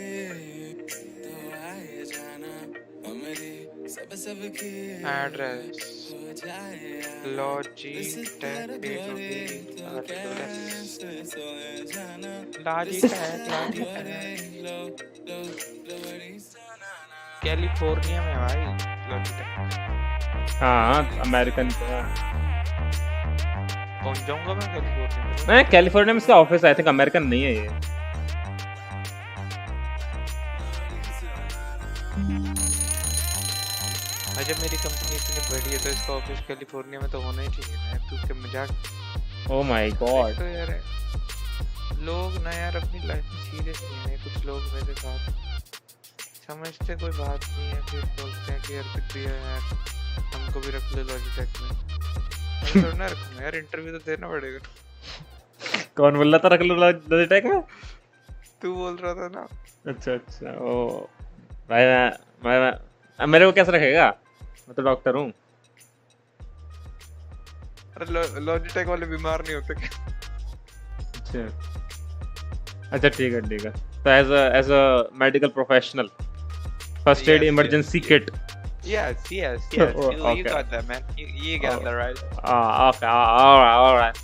तो आए जाना, हमारे सब सबके एड्रेस हो जाए लॉजिटेक सोए जाना, कैलिफोर्निया में भाई लॉजिटेक। हाँ अमेरिकन तो है। पहुंच जाऊंगा मैं कैलिफोर्निया में। मैं कैलिफोर्निया में इसका ऑफिस, आई थिंक अमेरिकन नहीं है ये। जब मेरी कंपनी इतनी बड़ी है तो इसका ऑफिस कैलिफोर्निया में तो होना ही चाहिए ना, तू क्या मजाक। Oh my God. तो यार लोग ना यार अपनी लाइफ में सीरियस नहीं है, कुछ लोग मेरे साथ समझते कोई बात नहीं है, फिर बोलते हैं कि यार प्रिया यार हमको भी रख ले लॉजिटेक में। मैं थोड़ा ना रखूंगा यार, इंटरव्यू तो देना पड़ेगा। कौन बोल रहा था रख लो लॉजिटेक में? तू बोल रहा था ना। अच्छा अच्छा। ओ भाई मैं मेरे को कैसे रखेगा, मैं तो डॉक्टर हूँ। अरे लॉजिटेक वाले बीमार नहीं होते क्या? अच्छा ठीक है ठीक है। तो as a medical professional, first aid emergency kit. Yes. Oh, You okay. got that, man. You got that right. Okay, all right.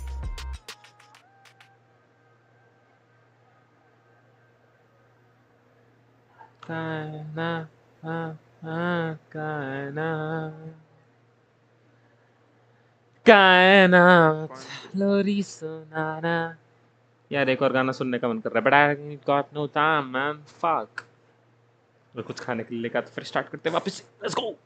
कायनात लोरी सुनाना। यार एक और गाना सुनने का मन कर रहा है, but I got no time man, fuck। और कुछ खाने के लिए लेकर तो फिर स्टार्ट करते हैं वापस, let's go.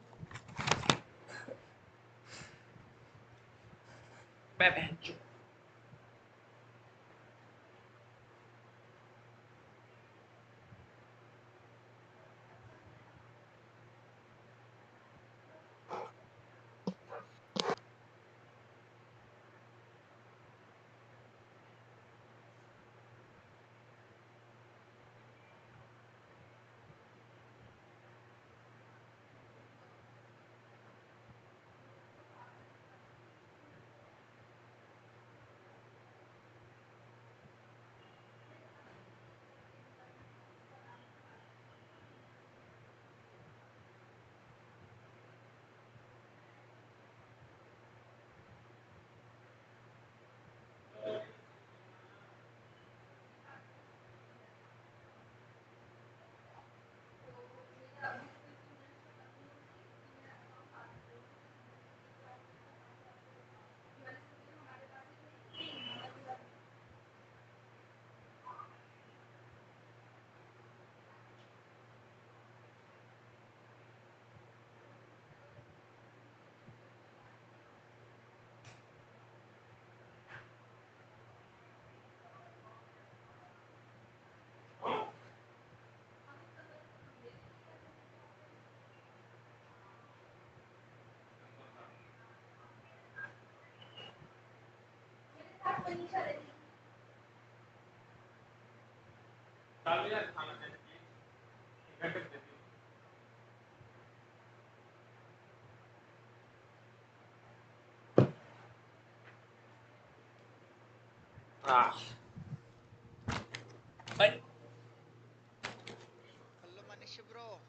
Hello Manish bro.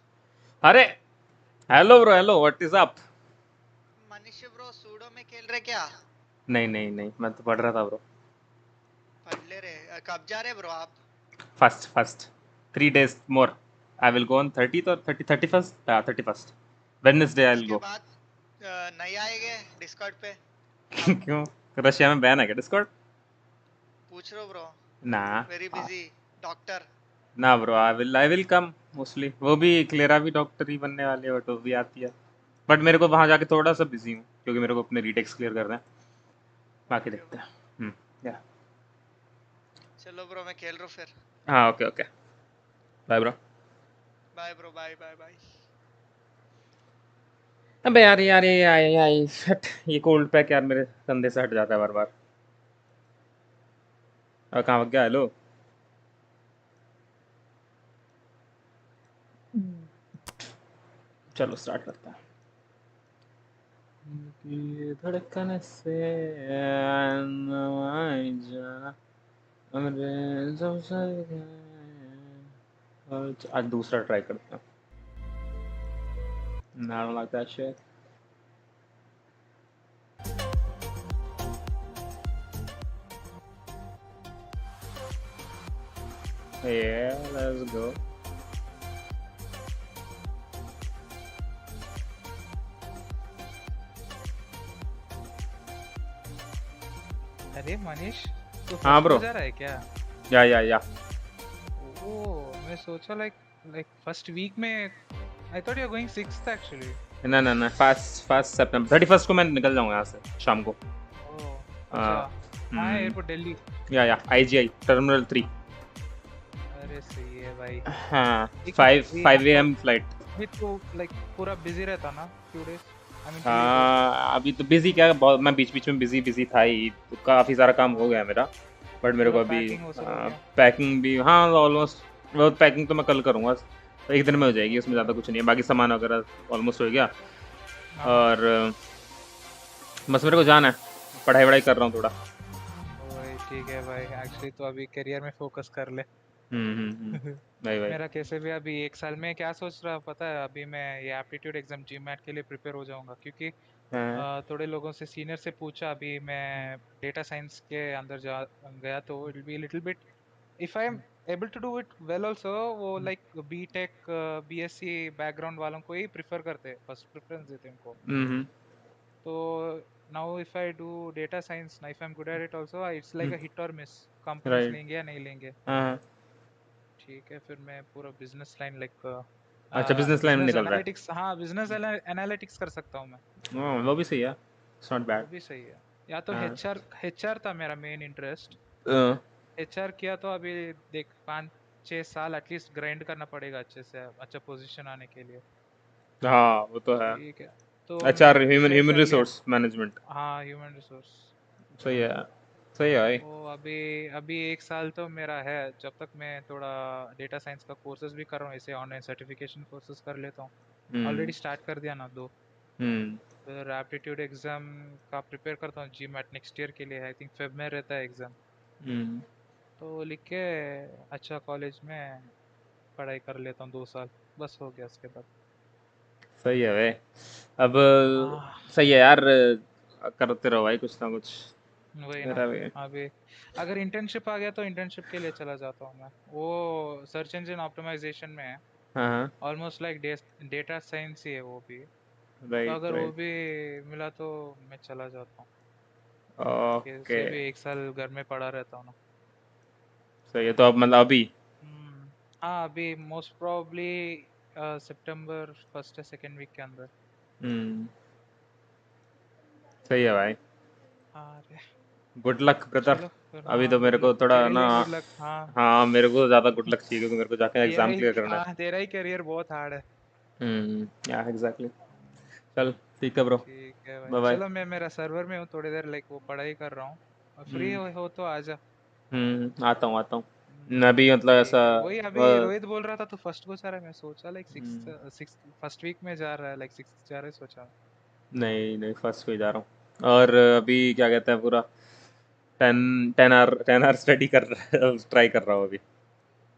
अरे hello bro, hello, what is up? Manish bro सूडो में खेल रहे क्या? नहीं नहीं नहीं, मैं तो पढ़ रहा था ब्रो। पढ़ ले रहे, कब जा रहे ब्रो आप? First 3 days more। I will go on 30th or 31st? Yeah, 31st Wednesday I'll उसके go। बाद नहीं आएंगे डिस्कॉर्ड पे? क्यों, रशिया में बैन है क्या डिस्कॉर्ड? पूछ रहा ब्रो। ना वेरी बिजी डॉक्टर। ना bro, I will come mostly. वो भी क्लेरा भी डॉक्टर ही बनने वाली है, बट वो भी आती है। बट मेरे को वहाँ जाके थोड़ा सा बिजी हूँ, क्योंकि मेरे को अपने रीटेक्स क्लियर करना है। बाकी देखते हैं। या चलो ब्रो मैं खेल रहा हूँ फिर। हाँ, okay okay, bye bro. Bye bro, bye bye bye. अबे यार यार ये shit, ये कोल्ड पैक यार मेरे कंधे से हट जाता है बार बार। अब कहाँ भाग गया? हेलो, चलो स्टार्ट करते हैं। कि धड़कन से आए जाना हमरे सबसे, और आज दूसरा ट्राई करते हैं। I don't like that shit. Yeah, let's go. अरे मनीष तो हाँ फर्स्ट ब्रो, में जा रहा है क्या? या ओह मैं सोचा लाइक फर्स्ट वीक में I thought you are going 6th actually. ना फर्स्ट सितंबर 31st को मैं निकल जाऊंगा यहाँ से शाम को। ओह अच्छा, कहाँ है एयरपोर्ट? दिल्ली? या IGI टर्मिनल 3। अरे सही है भाई। हाँ, एक 5 AM फ्लाइट। अभी तो लाइक पूरा बिजी रहता ना फ्यू डेज? आई मीन हाँ, अभी तो बिजी क्या, बहुत मैं बीच में बिजी था ही, तो काफ़ी सारा काम हो गया मेरा। बट मेरे को अभी पैकिंग भी, हाँ ऑलमोस्ट, वो पैकिंग तो मैं कल करूँगा, तो एक दिन में हो जाएगी, उसमें ज़्यादा कुछ नहीं है। बाकी सामान वगैरह ऑलमोस्ट हो गया, और बस मेरे को जाना है, पढ़ाई कर रहा हूँ थोड़ा। ठीक है भाई, एक्चुअली तो अभी करियर में फोकस कर ले। भाई मेरा कैसे भी अभी 1 साल में क्या सोच रहा पता है, अभी मैं ये एप्टीट्यूड एग्जाम जीमैट के लिए प्रिपेयर हो जाऊंगा, क्योंकि थोड़े लोगों से सीनियर से पूछा, अभी मैं डेटा साइंस के अंदर जा गया तो it will be little bit, if I am able to do it well also, वो लाइक बीटेक बीएससी बैकग्राउंड वालों को ही प्रिफर करते हैं, फर्स्ट प्रेफरेंस देते हैं उनको। तो now if I do data science, if I'm good at it also, it's like a hit or miss. Companies right लेंगे या नहीं लेंगे. हाँ ठीक है, फिर मैं पूरा बिजनेस लाइन लाइक अच्छा बिजनेस लाइन में बिजनेस निकल रहा एनालिटिक्स, हाँ बिजनेस एनालिटिक्स कर सकता हूँ मैं. है वो भी सही है इट्स नॉट वो बैड भी सही है. या तो हाँ एचआर था मेरा मेन इंटरेस्ट. एचआर किया तो अभी देख 5-6 साल एटलीस्ट ग्राइंड करना पड़ेगा अच्छे से, अच्छा पोजीशन आने के लिए. हाँ वो तो है ठीक है, तो एचआर मैंने ह्यूमन डिसाइड ह्यूमन कर लिया. रिसोर्स मैनेजमेंट हाँ ह्यूमन रिसोर्स. सही है सही है भाई तो अभी अभी 1 साल तो मेरा है, जब तक मैं थोड़ा डेटा साइंस का कोर्सेज भी कर रहा हूँ, ऐसे ऑनलाइन सर्टिफिकेशन कोर्सेज कर लेता हूँ. ऑलरेडी स्टार्ट कर दिया ना 2. हम्म फिर एप्टीट्यूड एग्जाम का प्रिपेयर करता हूँ जीमैट नेक्स्ट ईयर के लिए. आई थिंक फेब में रहता है एग्जाम. हम्म तो लिख के अच्छा कॉलेज में पढ़ाई कर लेता हूँ 2 साल, बस हो गया उसके बाद. सही है भाई अब हाँ सही है यार करते रहो भाई कुछ ना कुछ वही ना. मेरा भी अभी अगर इंटर्नशिप आ गया तो इंटर्नशिप के लिए चला जाता हूँ मैं. वो सर्च इंजन ऑप्टिमाइजेशन में है. हाँ हाँ ऑलमोस्ट लाइक डेटा साइंस ही है वो भी. तो राइट अगर वो राइट भी मिला तो मैं चला जाता हूँ. ओके कैसे भी 1 साल घर में पड़ा रहता हूँ ना. सही है तो अब मतलब अभी हम्म, हाँ अभी मोस्ट प्रोबब्ली सितंबर फर्स्ट या सेकेंड वीक के अंदर. हम्म सही है भाई हाँ रे. गुड लक ब्रदर चलो फिर, अभी हाँ तो गुड मेरे लक को थोड़ा तेरे ना लिए. Good luck. हाँ हाँ मेरे को ज़्यादा गुड लक चाहिए क्योंकि मेरे को जाके तेरा एग्जाम ही, क्लियर करना है हाँ तेरा ही करियर बहुत हार्ड है. या एग्जैक्टली चल ठीक है ब्रो ठीक है भाई, बाय बाय चलो मैं मेरा सर्वर में हूँ थोड़ी देर, लाइक वो पढ़ाई कर रहा हूँ. फ्री हम्म हो तो आजा. आता हूँ मैं भी मतलब ऐसा ठीक है, वही अभी अ, रोहित बोल रहा था तो फर्स्ट को जा रहा है. मैं सोचा लाइक हम्म, सिक्स फर्स्ट वीक में जा रहा है, लाइक 6 जा रहा है सोचा. नहीं नहीं फर्स्ट पे ही जा रहा हूँ और अभी क्या कहते हैं पूरा 10 आवर स्टडी कर ट्राई कर रहा हूँ अभी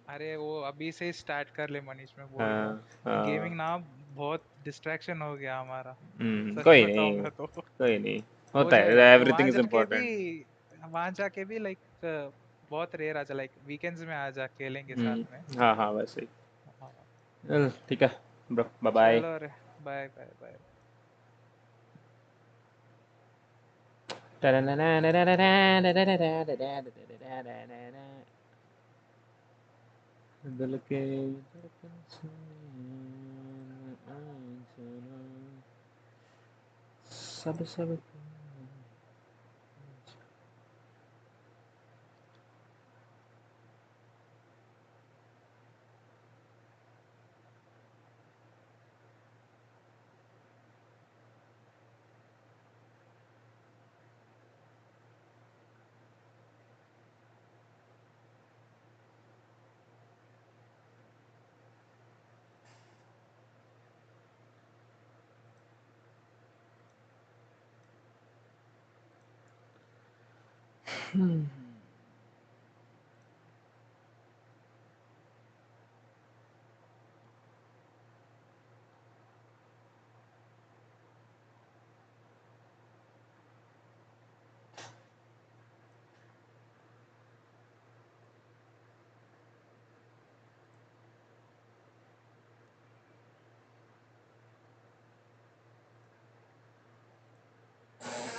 अरे वो अभी से स्टार्ट कर ले मनीष, मैं बोल रहा हूँ. हाँ हाँ गेमिंग ना बहुत डिस्ट्रैक्शन हो गया हमारा, सच कोई नहीं बताऊंगा तो. कोई नहीं हो होता है जाएगा एवरीथिंग इज इम्पोर्टेंट वहां जाके भी लाइक बहुत रेयर आजा, लाइक वीकेंड्स में आजा, खेलेंगे साथ में. हाँ हाँ वैसे ही हाँ. चल ठीक है ब्रो बाय बाय चलो रे, बाय बाय बाय. दिल के सब सब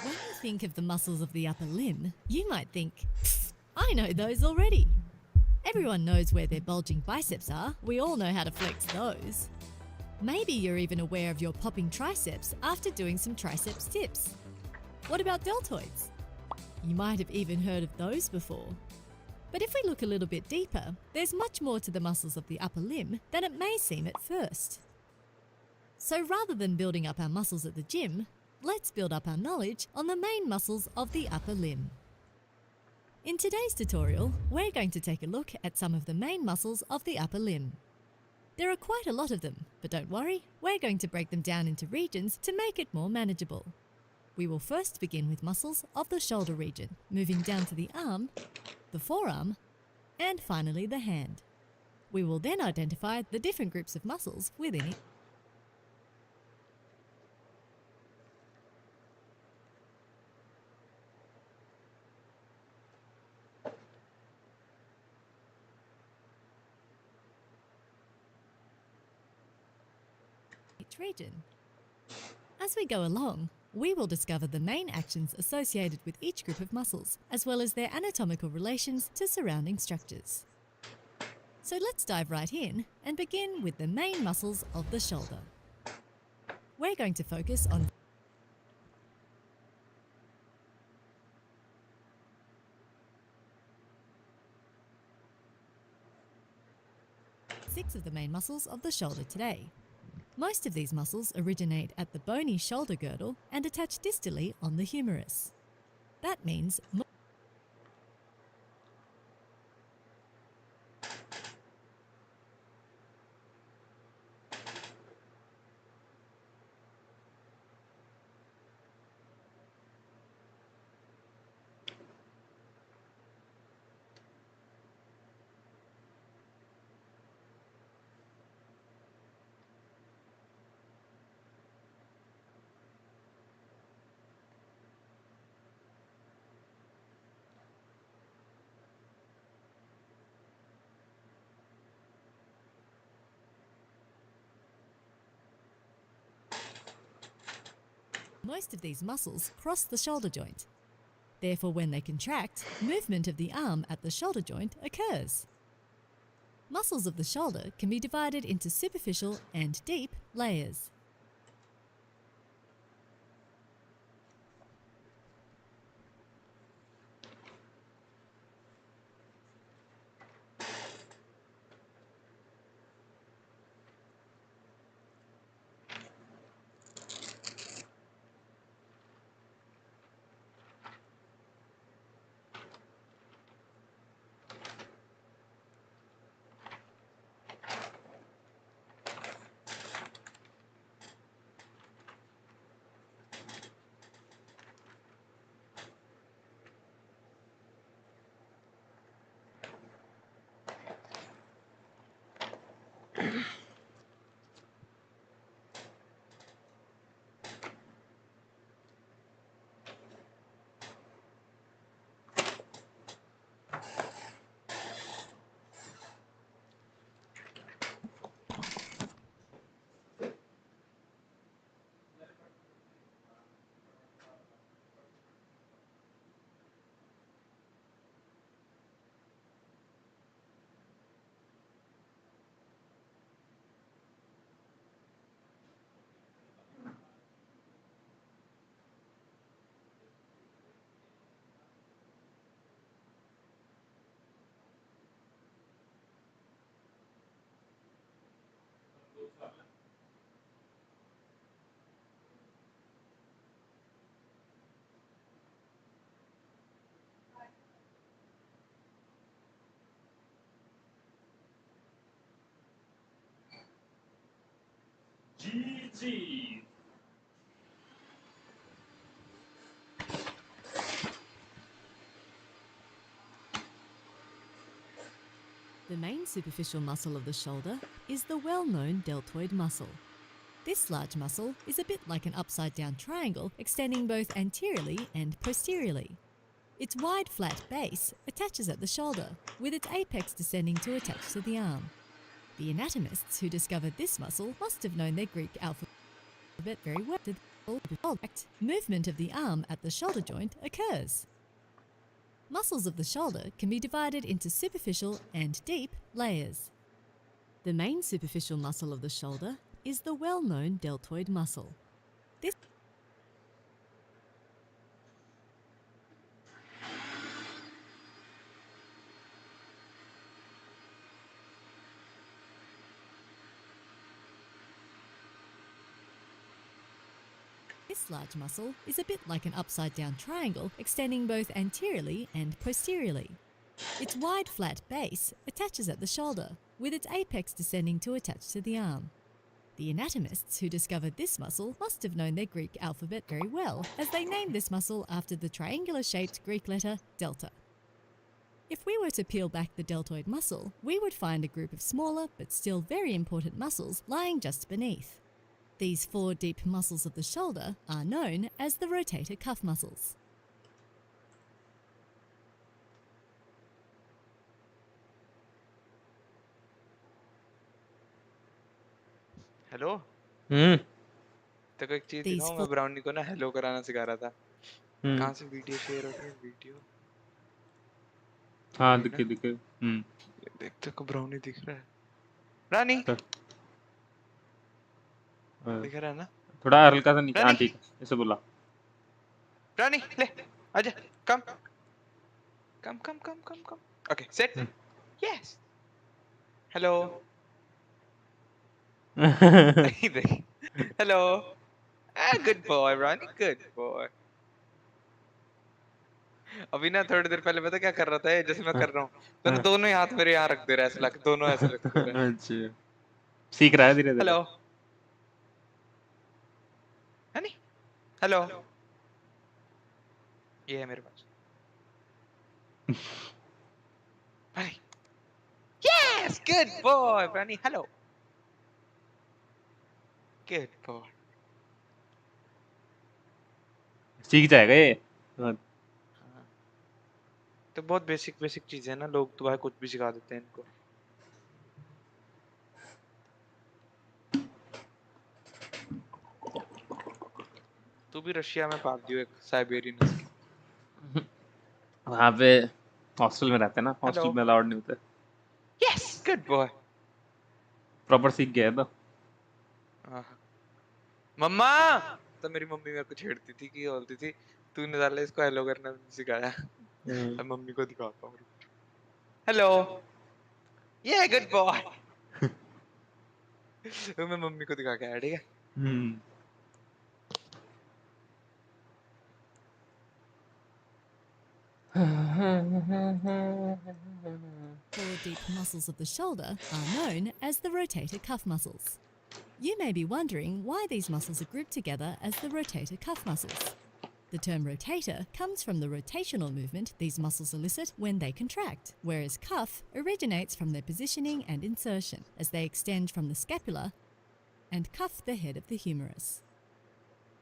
When you think of the muscles of the upper limb, you might think, "Pfft, I know those already." Everyone knows where their bulging biceps are. We all know how to flex those. Maybe you're even aware of your popping triceps after doing some triceps dips. What about deltoids? You might have even heard of those before. But if we look a little bit deeper, there's much more to the muscles of the upper limb than it may seem at first. So rather than building up our muscles at the gym, let's build up our knowledge on the main muscles of the upper limb. In today's tutorial, we're going to take a look at some of the main muscles of the upper limb. There are quite a lot of them, but don't worry, we're going to break them down into regions to make it more manageable. We will first begin with muscles of the shoulder region, moving down to the arm, the forearm, and finally the hand. We will then identify the different groups of muscles within it. Each region. As we go along, we will discover the main actions associated with each group of muscles, as well as their anatomical relations to surrounding structures. So let's dive right in and begin with the main muscles of the shoulder. We're going to focus on 6 of the main muscles of the shoulder today. Most of these muscles originate at the bony shoulder girdle and attach distally on the humerus. That means most of these muscles cross the shoulder joint. Therefore, when they contract, movement of the arm at the shoulder joint occurs. Muscles of the shoulder can be divided into superficial and deep layers. The main superficial muscle of the shoulder is the well-known deltoid muscle. This large muscle is a bit like an upside-down triangle extending both anteriorly and posteriorly. Its wide, flat base attaches at the shoulder, with its apex descending to attach to the arm. The anatomists who discovered this muscle must have known their Greek alphabet very well. Movement of the arm at the shoulder joint occurs. Muscles of the shoulder can be divided into superficial and deep layers. The main superficial muscle of the shoulder is the well-known deltoid muscle. This large muscle is a bit like an upside-down triangle extending both anteriorly and posteriorly. Its wide, flat base attaches at the shoulder, with its apex descending to attach to the arm. The anatomists who discovered this muscle must have known their Greek alphabet very well, as they named this muscle after the triangular-shaped Greek letter delta. If we were to peel back the deltoid muscle, we would find a group of smaller but still very important muscles lying just beneath. These 4 deep muscles of the shoulder are known as the rotator cuff muscles. Hello देखो एक चीज These दिखाऊं, मैं brownie को ना hello कराना सिखा रहा था। कहाँ से वीडियो शेयर हो रही है? वीडियो हाँ दिखे दिखे। देख देखो ब्राउनी दिख रहा है। रानी दिख रहा है ना? थोड़ा हल्का सा नीचे। हाँ रानी ठीक है, ऐसे बोला। रानी ले आजा, come come come come come come. Okay set, yes hello. नहीं देख, hello, good boy Rani, good boy. अभी ना थोड़ी देर पहले पता क्या कर रहा था ये, जैसे मैं कर रहा हूँ तो ना दोनों ही हाथ मेरे यहाँ रख दे रहा है, ऐसा लग दोनों ऐसे रख दे रहा है। अच्छा, सीख रहा है धीरे धीरे। हेलो रानी, हेलो, ये है मेरे पास। रानी, यस गुड बॉय रानी, हेलो, गुड बॉय। सीख जाएगा ये। तो बहुत बेसिक बेसिक चीजें है ना, लोग तो भाई कुछ भी सिखा देते हैं इनको। तू भी रशिया में पाल दियो एक साइबेरियन हस्की। वहाँ पे हॉस्टल में रहते हैं ना, हॉस्टल हेलो, में अलाउड नहीं होते। Yes good boy. प्रॉपर सीख गया है तो। मम्मा, तो मेरी मम्मी मेरे को छेड़ती थी कि बोलती थी तूने साले इसको हेलो करना नहीं सिखाया। अब मम्मी को दिखाता हूँ। हेलो, ये गुड बॉय। तो मैं मम्मी को दिखा के आया, ठीक है। four deep muscles of the shoulder are known as the rotator cuff muscles. You may be wondering why these muscles are grouped together as the rotator cuff muscles. The term rotator comes from the rotational movement these muscles elicit when they contract, whereas cuff originates from their positioning and insertion as they extend from the scapula and cuff the head of the humerus.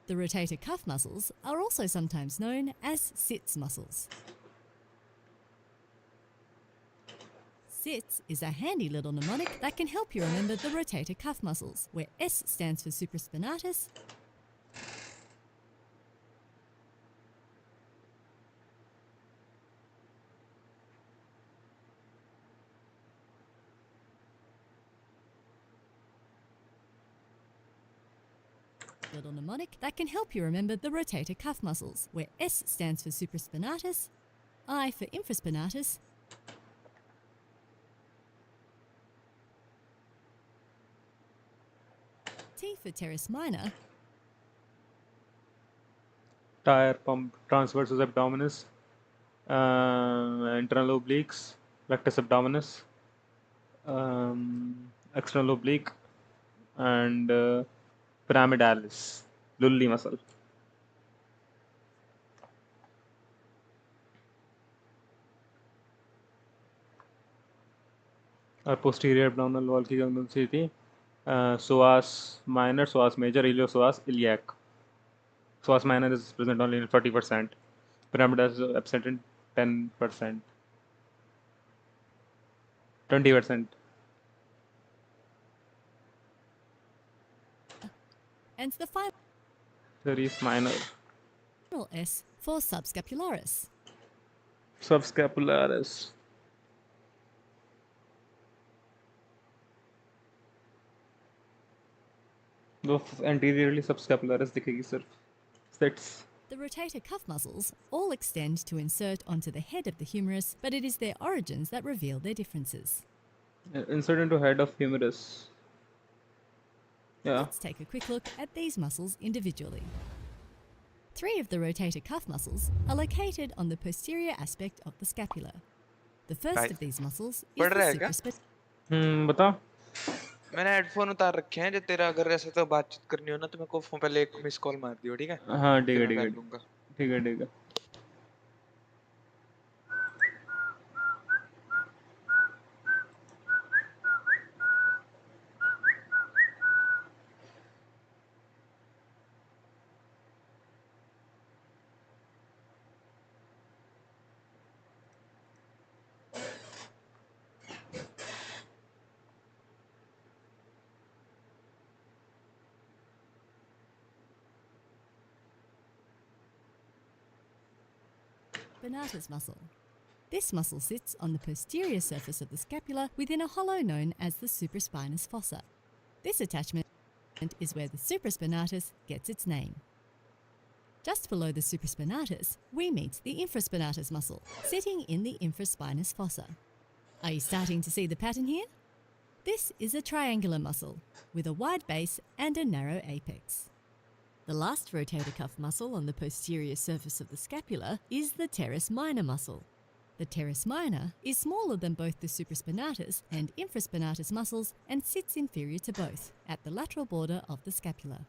The rotator cuff muscles are also sometimes known as sits muscles. Sits is a handy little mnemonic that can help you remember the rotator cuff muscles, where S stands for supraspinatus, little mnemonic that can help you remember the rotator cuff muscles, where S stands for supraspinatus, I for infraspinatus, T for teres minor, Tire pump transversus abdominis, internal obliques, rectus abdominis, external oblique, and pyramidalis, lulli muscle. और posterior abdominal wall की कौन सी थी? Psoas minor, psoas major, iliopsoas iliac. Psoas minor is present only in 40%. Pyramidalis is absent in 10%. 20%. and the final Teres minor. S for subscapularis. Subscapularis. वो anteriorly subscapularis दिखेगी सिर्फ. Sits. The rotator cuff muscles all extend to insert onto the head of the humerus, but it is their origins that reveal their differences. Insert into head of humerus. Yeah. Let's take a quick look at these muscles individually. 3 of the rotator cuff muscles are located on the posterior aspect of the scapula. The first of these muscles is पढ़ the रहा है क्या? supraspinatus. बता. मैंने headphone उतार रखे हैं, जो तेरा अगर ऐसे तो बातचीत करनी हो ना तो मेरे को फोन पहले एक मिस कॉल मार दियो, ठीक है? हाँ ठीक फिर है मैं ठीक है कर लूंगा। ठीक है ठीक है. supraspinatus muscle. This muscle sits on the posterior surface of the scapula within a hollow known as the supraspinous fossa. This attachment is where the supraspinatus gets its name. Just below the supraspinatus, we meet the infraspinatus muscle, sitting in the infraspinous fossa. Are you starting to see the pattern here? This is a triangular muscle with a wide base and a narrow apex. The last rotator cuff muscle on the posterior surface of the scapula is the teres minor muscle. The teres minor is smaller than both the supraspinatus and infraspinatus muscles and sits inferior to both, at the lateral border of the scapula.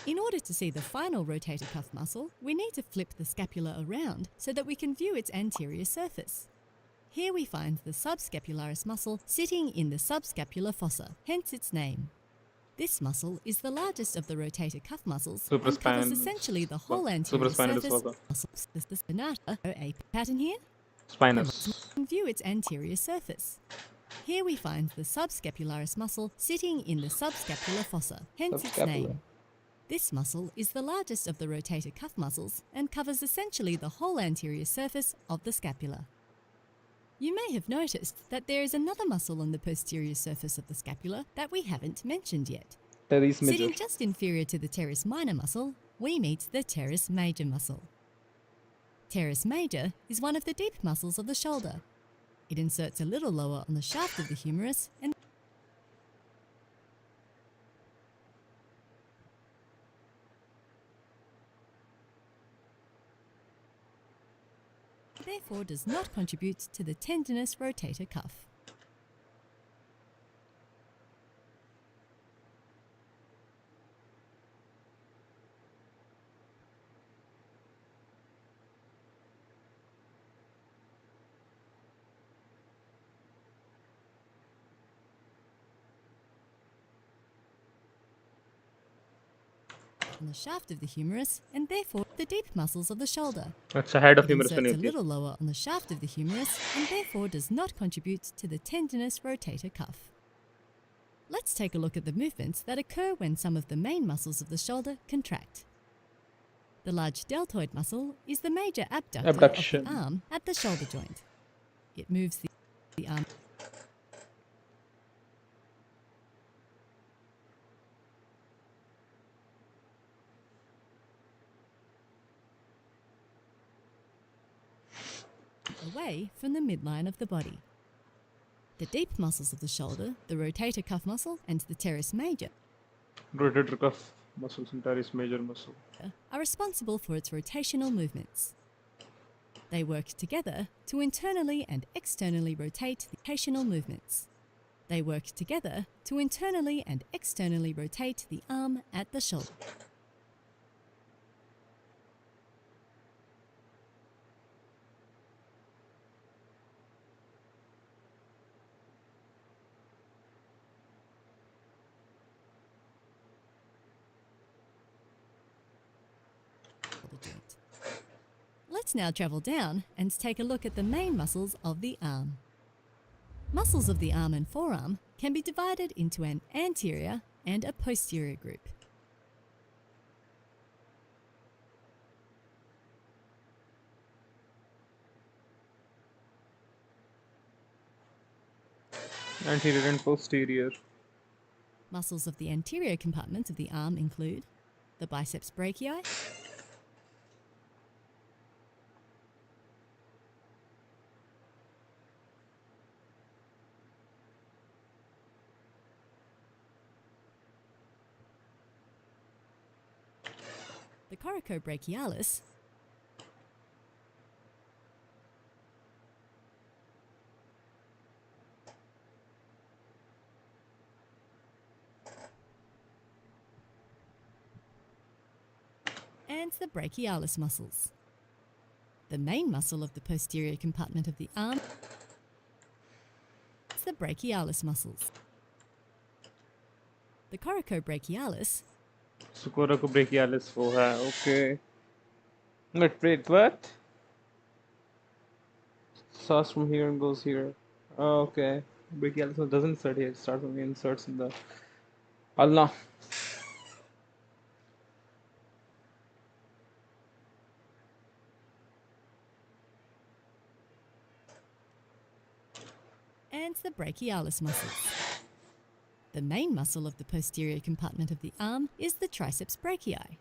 In order to see the final rotator cuff muscle, we need to flip the scapula around so that we can view its anterior surface. Here we find the subscapularis muscle sitting in the subscapular fossa, hence its name. This muscle is the largest of the rotator cuff muscles and covers essentially the whole anterior surface of the spinata. A pattern here? Spinous. We can view its anterior surface. Here we find the subscapularis muscle sitting in the subscapular fossa, hence its name. This muscle is the largest of the rotator cuff muscles and covers essentially the whole anterior surface of the scapula. You may have noticed that there is another muscle on the posterior surface of the scapula that we haven't mentioned yet. Teres major. Sitting just inferior to the teres minor muscle, we meet the teres major muscle. Teres major is one of the deep muscles of the shoulder. It inserts a little lower on the shaft of the humerus and therefore does not contribute to the tendinous rotator cuff. On the shaft of the humerus and therefore the deep muscles of the shoulder. अच्छा head of It humerus inserts नहीं a होती है. little lower on the shaft of the humerus and therefore does not contribute to the tendinous rotator cuff. Let's take a look at the movements that occur when some of the main muscles of the shoulder contract. The large deltoid muscle is the major abductor of the arm at the shoulder joint. It moves the arm away from the midline of the body. The deep muscles of the shoulder, the rotator cuff muscle and the teres major, Rotator cuff muscles and teres major muscle. are responsible for its rotational movements. They work together to internally and externally rotate the rotational movements. They work together to internally and externally rotate the arm at the shoulder. Let's now travel down and take a look at the main muscles of the arm. Muscles of the arm and forearm can be divided into an anterior and a posterior group. Anterior and posterior. Muscles of the anterior compartment of the arm include the biceps brachii, the coracobrachialis, and the brachialis muscles. The main muscle of the posterior compartment of the arm is the brachialis muscles. The coracobrachialis Coracobrachialis वो है. Okay. Wait, what? Starts from here and goes here. Oh, okay. Brachialis doesn't start here. It starts when it inserts in the ulna. and the brachialis muscles. The main muscle of the posterior compartment of the arm is the triceps brachii.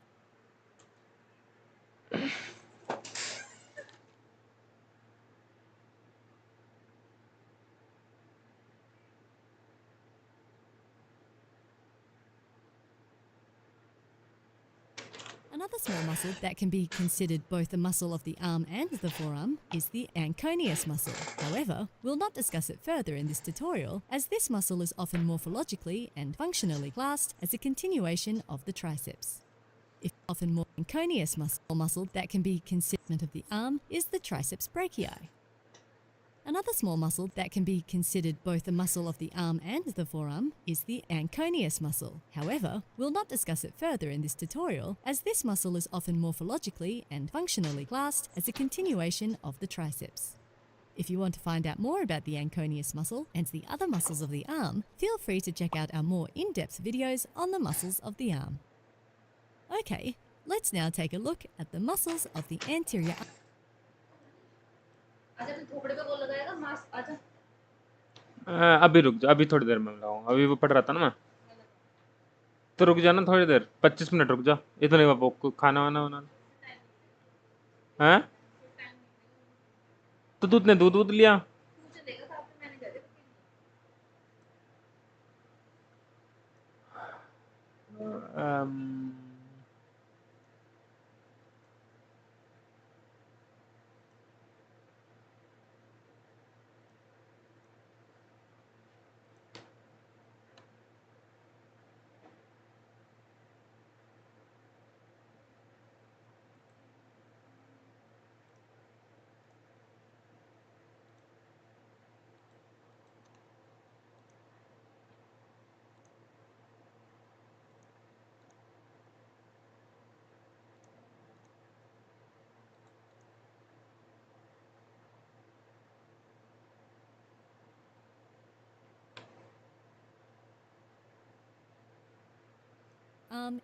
Another small muscle that can be considered both a muscle of the arm and the forearm is the anconeus muscle. However, we'll not discuss it further in this tutorial, as this muscle is often morphologically and functionally classed as a continuation of the triceps. If often more anconeus muscle that can be considered of the arm is the triceps brachii. Another small muscle that can be considered both a muscle of the arm and the forearm is the anconeus muscle. However, we'll not discuss it further in this tutorial, as this muscle is often morphologically and functionally classed as a continuation of the triceps. If you want to find out more about the anconeus muscle and the other muscles of the arm, feel free to check out our more in-depth videos on the muscles of the arm. Okay, let's now take a look at the muscles of the anterior arm. अभी रुक जा, अभी थोड़ी देर में लाऊंगा, अभी वो पढ़ रहा था ना मैं, तो रुक जा ना थोड़ी देर, 25 मिनट रुक जा, इतने बाबू खाना वाना बना हैं, तो दूध ने दूध लिया,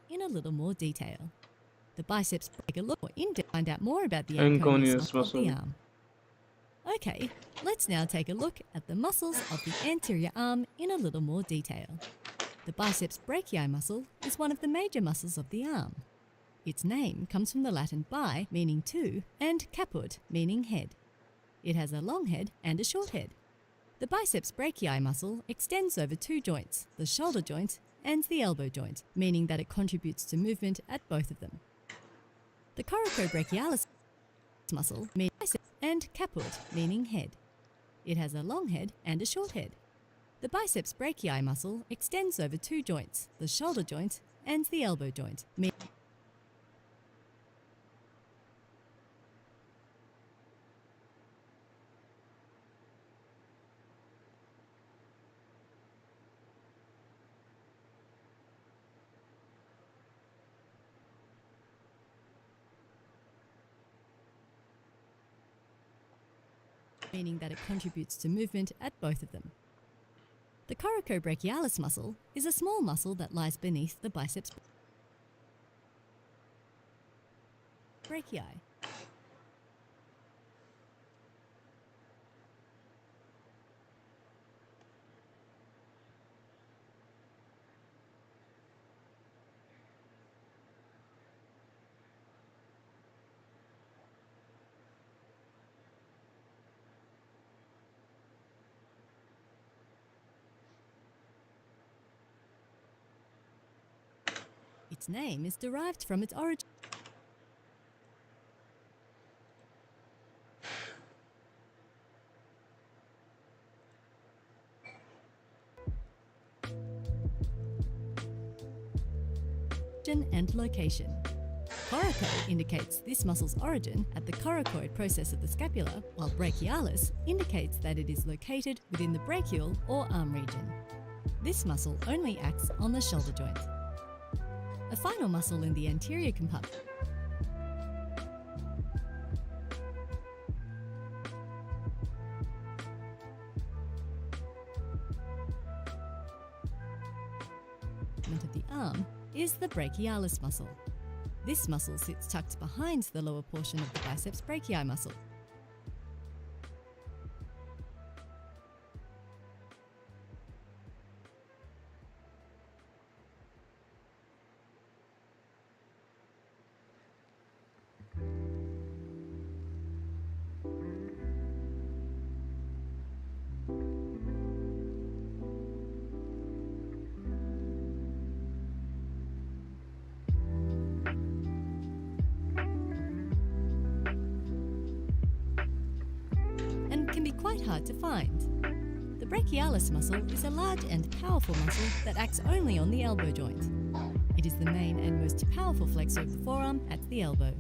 in a little more detail. The biceps take a look in to find out more about the anconeus muscle of the arm. Okay, let's now take a look at the muscles of the anterior arm in a little more detail. The biceps brachii muscle is one of the major muscles of the arm. Its name comes from the Latin bi, meaning two, and caput, meaning head. It has a long head and a short head. The biceps brachii muscle extends over two joints, the shoulder joint and the elbow joint, meaning that it contributes to movement at both of them. The coracobrachialis muscle means bicep and caput, meaning head. It has a long head and a short head. The biceps brachii muscle extends over two joints, the shoulder joint and the elbow joint, meaning that it contributes to movement at both of them. The coracobrachialis muscle is a small muscle that lies beneath the biceps brachii. Its name is derived from its origin. And location. Coraco indicates this muscle's origin at the coracoid process of the scapula, while brachialis indicates that it is located within the brachial or arm region. This muscle only acts on the shoulder joint. A final muscle in the anterior compartment of the arm is the brachialis muscle. This muscle sits tucked behind the lower portion of the biceps brachii muscle. quite hard to find. The brachialis muscle is a large and powerful muscle that acts only on the elbow joint. It is the main and most powerful flexor of the forearm at the elbow.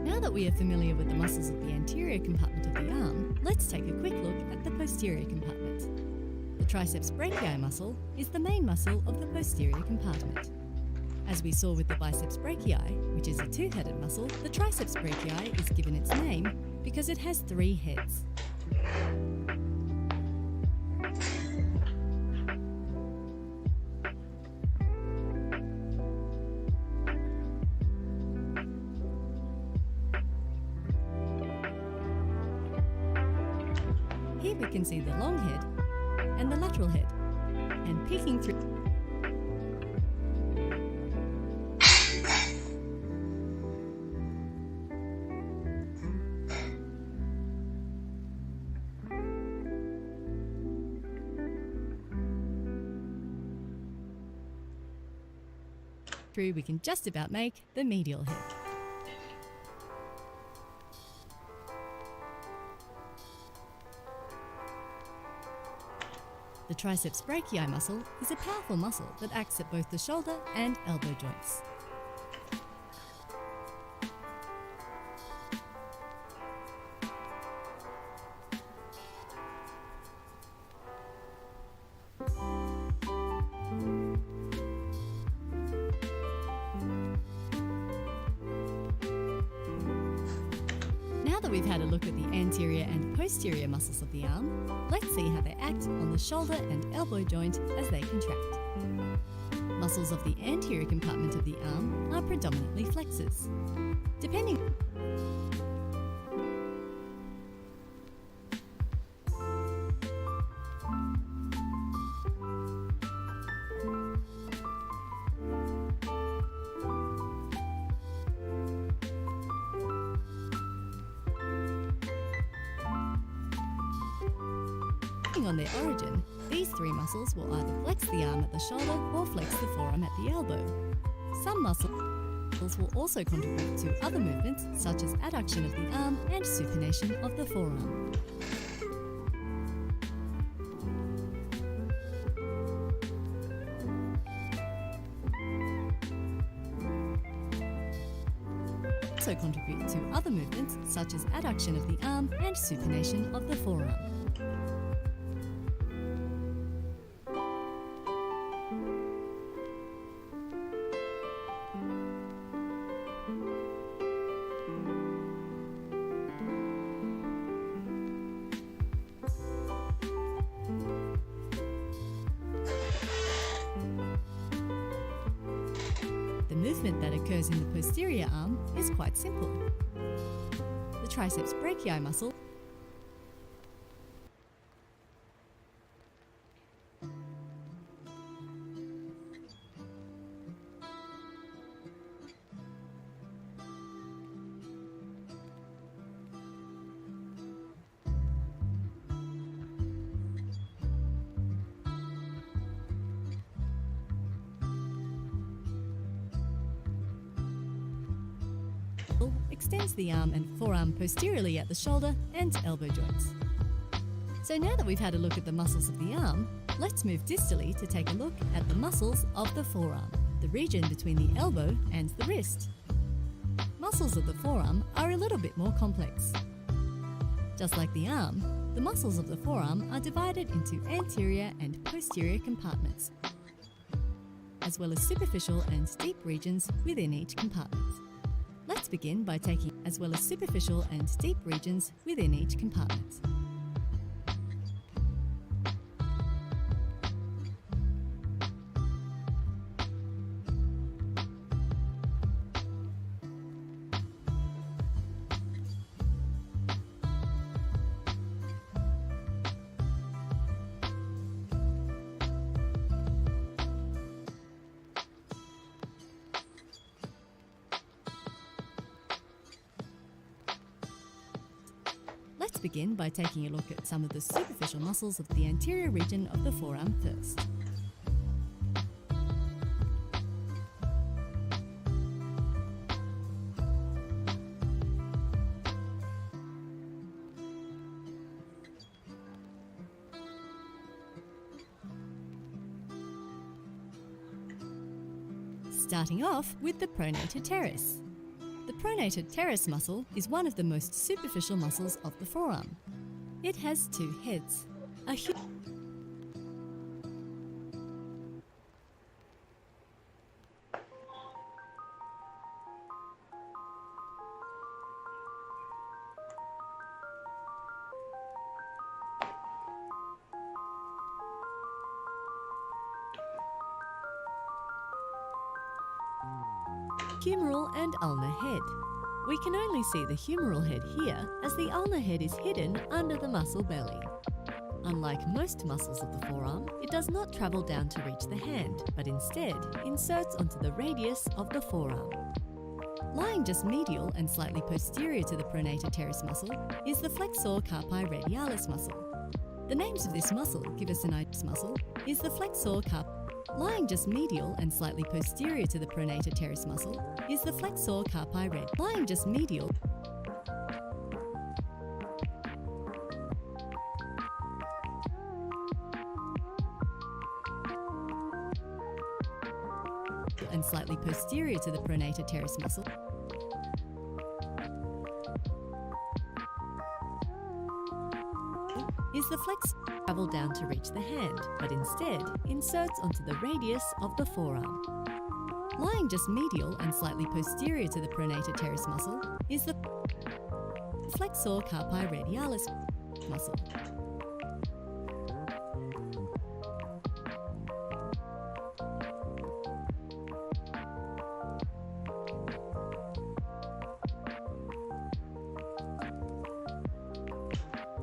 Now that we are familiar with the muscles of the anterior compartment of the arm, let's take a quick look at the posterior compartment. The triceps brachii muscle is the main muscle of the posterior compartment. As we saw with the biceps brachii, which is a two-headed muscle, the triceps brachii is given its name because it has 3 heads. Here we can see the long head and the lateral head, and peeking through we can just about make the medial head. The triceps brachii muscle is a powerful muscle that acts at both the shoulder and elbow joints. Now that we've had a look at the anterior and posterior muscles of the arm, let's see how they act on the shoulder and elbow joint as they contract. Muscles of the anterior compartment of the arm are predominantly flexors. Depending on their origin, these 3 muscles will either flex the arm at the shoulder or flex the forearm at the elbow. Some muscles will also contribute to other movements such as adduction of the arm and supination of the forearm. Also contribute to other movements such as adduction of the arm and supination of the forearm. The movement that occurs in the posterior arm is quite simple. The triceps brachii muscle extends the arm and forearm posteriorly at the shoulder and elbow joints. So now that we've had a look at the muscles of the arm, let's move distally to take a look at the muscles of the forearm, the region between the elbow and the wrist. Muscles of the forearm are a little bit more complex. Just like the arm, the muscles of the forearm are divided into anterior and posterior compartments, as well as superficial and deep regions within each compartment. Let's begin by taking as well as superficial and deep regions within each compartment. Let's begin by taking a look at some of the superficial muscles of the anterior region of the forearm first. Starting off with the pronator teres. The pronator teres muscle is one of the most superficial muscles of the forearm. It has two heads. A humeral and ulnar head. We can only see the humeral head here as the ulnar head is hidden under the muscle belly. Unlike most muscles of the forearm, it does not travel down to reach the hand, but instead inserts onto the radius of the forearm. Lying just medial and slightly posterior to the pronator teres muscle is the flexor carpi radialis muscle. The names of this muscle give us an idea. This muscle is the flexor carpi. Lying just medial and slightly posterior to the pronator teres muscle is the flexor carpi radialis. Lying just medial and slightly posterior to the pronator teres muscle is the flex travel down to reach the hand, but instead inserts onto the radius of the forearm. Lying just medial and slightly posterior to the pronator teres muscle is the flexor carpi radialis muscle.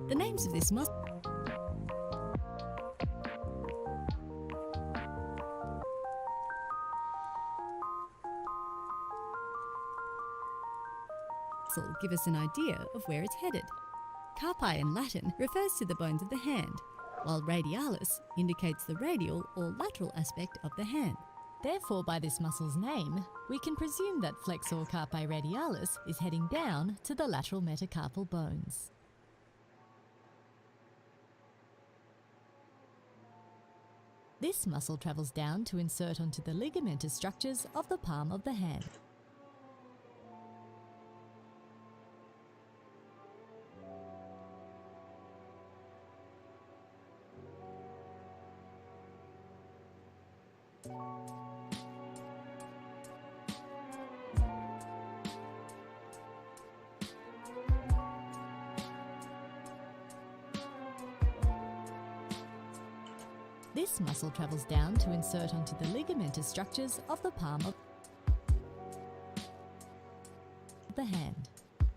The names of this muscle give us an idea of where it's headed. Carpi in Latin refers to the bones of the hand, while radialis indicates the radial or lateral aspect of the hand. Therefore, by this muscle's name, we can presume that flexor carpi radialis is heading down to the lateral metacarpal bones. This muscle travels down to insert onto the ligamentous structures of the palm of the hand. This muscle travels down to insert onto the ligamentous structures of the palm of the hand.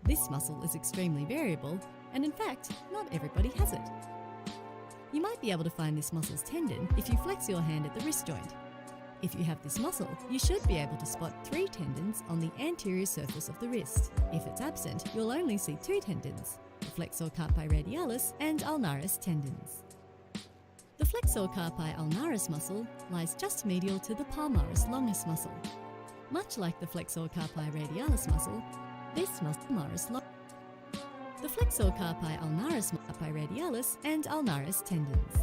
This muscle is extremely variable, and in fact, not everybody has it. You might be able to find this muscle's tendon if you flex your hand at the wrist joint. If you have this muscle, you should be able to spot 3 tendons on the anterior surface of the wrist. If it's absent, you'll only see 2 tendons, the flexor carpi radialis and ulnaris tendons. The flexor carpi ulnaris muscle lies just medial to the palmaris longus muscle. Much like the flexor carpi radialis muscle, this muscle palmaris longus. The flexor carpi ulnaris carpi radialis and ulnaris tendons.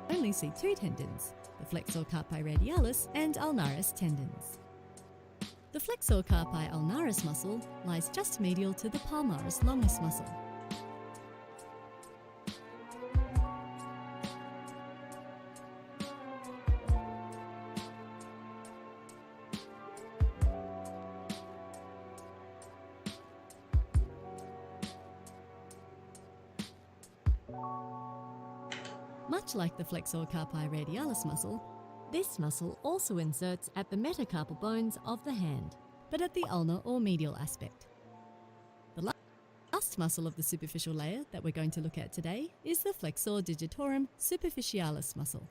Only see 2 tendons, the flexor carpi radialis and ulnaris tendons. The flexor carpi ulnaris muscle lies just medial to the palmaris longus muscle. Much like the flexor carpi radialis muscle, this muscle also inserts at the metacarpal bones of the hand, but at the ulnar or medial aspect. The last muscle of the superficial layer that we're going to look at today is the flexor digitorum superficialis muscle.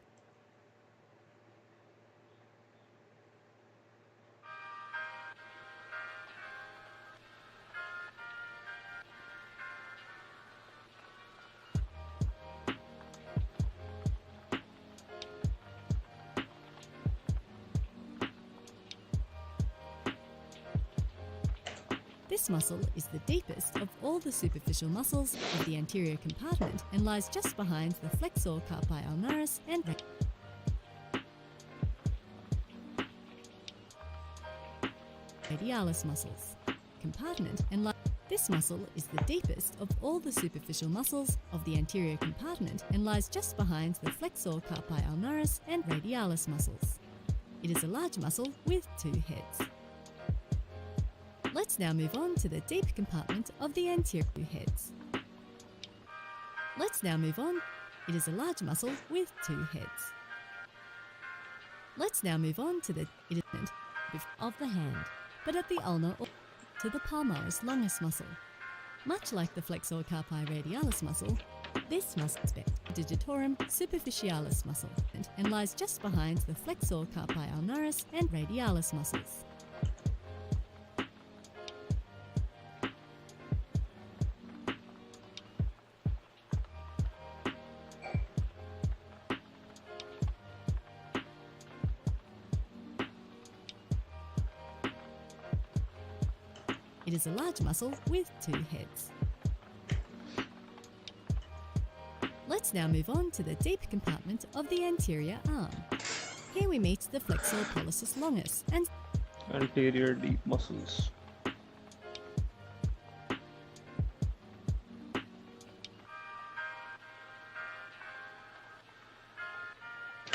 This muscle is the deepest of all the superficial muscles of the anterior compartment and lies just behind the flexor carpi ulnaris and radialis muscles. Compartment and This muscle is the deepest of all the superficial muscles of the anterior compartment and lies just behind the flexor carpi ulnaris and radialis muscles. It is a large muscle with 2 heads. Let's now move on to the deep compartment of the anterior heads. Let's now move on. It is a large muscle with 2 heads. Let's now move on to the movement of the hand, but at the ulnar or to the palmaris longus muscle. Much like the flexor carpi radialis muscle, this muscle is digitorum superficialis muscle and lies just behind the flexor carpi ulnaris and radialis muscles. It is a large muscle with 2 heads. Let's now move on to the deep compartment of the anterior arm. Here we meet the flexor pollicis longus and anterior deep muscles.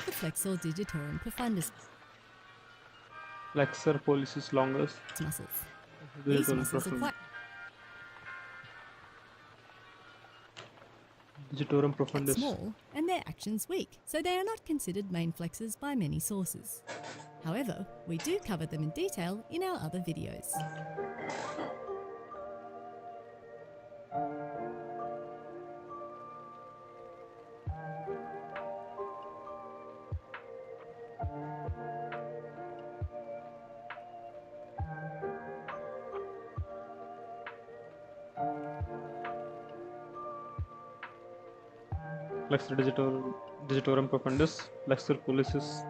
the flexor digitorum profundus Flexor pollicis longus. muscles. These muscles are quite Digitorum profundus. small and their actions weak, so they are not considered main flexors by many sources. However, we do cover them in detail in our other videos. Flexor digitorum profundus. Flexor pollicis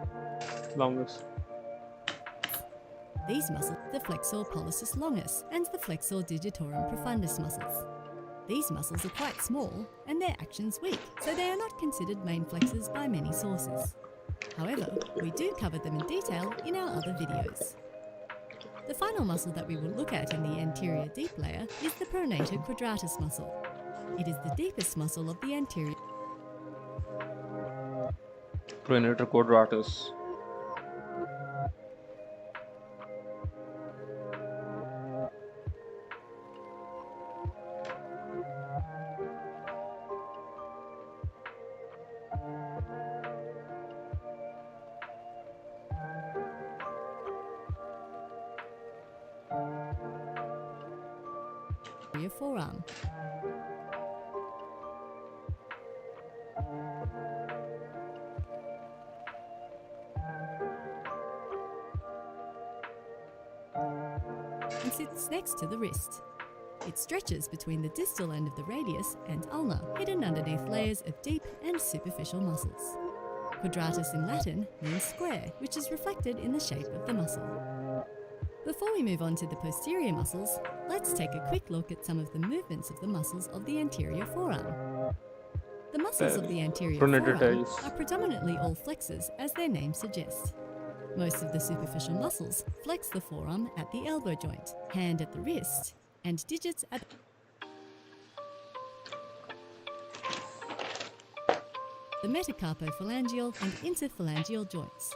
longus. These muscles are the flexor pollicis longus and the flexor digitorum profundus muscles. These muscles are quite small and their actions weak, so they are not considered main flexors by many sources. However, we do cover them in detail in our other videos. The final muscle that we will look at in the anterior deep layer is the pronator quadratus muscle. It is the deepest muscle of the anterior. Pronator quadratus. Forearm. And sits next to the wrist. It stretches between the distal end of the radius and ulna, hidden underneath layers of deep and superficial muscles. Quadratus in Latin means square, which is reflected in the shape of the muscle. Before we move on to the posterior muscles, let's take a quick look at some of the movements of the muscles of the anterior forearm. The muscles of the anterior pronator forearm teres. are predominantly all flexors, as their name suggests. Most of the superficial muscles flex the forearm at the elbow joint, hand at the wrist, and digits at the metacarpophalangeal and interphalangeal joints.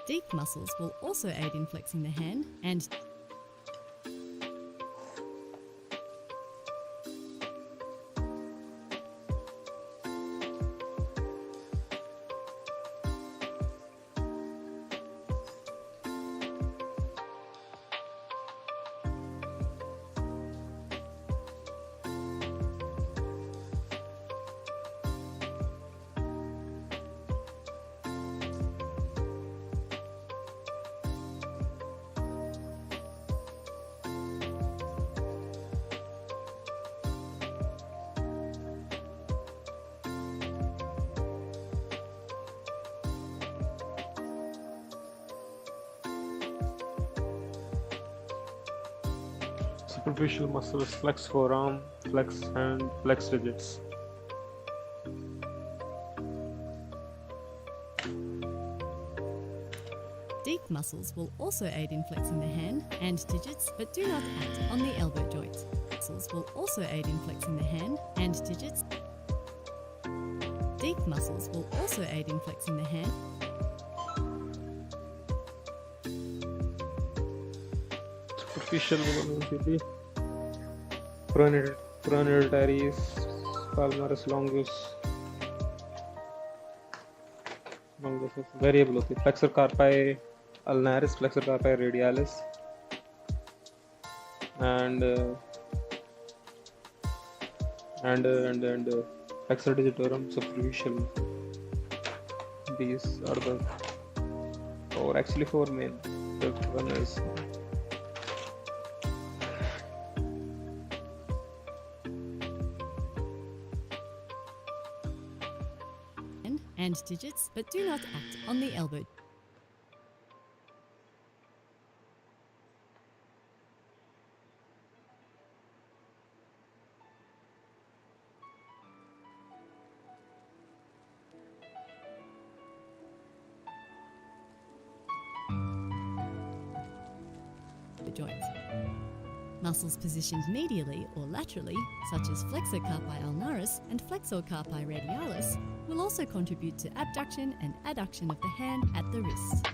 Deep muscles will also aid in flexing the hand and Superficial muscles, flex forearm, flex hand, flex digits. Deep muscles will also aid in flexing the hand and digits, but do not act on the elbow joint. Muscles will also aid in flexing the hand and digits. Deep muscles will also aid in flexing the hand. Superficial velocity. Pronator teres, palmaris longus. Longus is variable होती है. Flexor carpi ulnaris, flexor carpi radialis, and flexor digitorum superficial. These are the four main. The one is and digits, but do not act on the elbow. Joints. Muscles positioned medially or laterally, such as flexor carpi ulnaris and flexor carpi radialis, will also contribute to abduction and adduction of the hand at the wrist.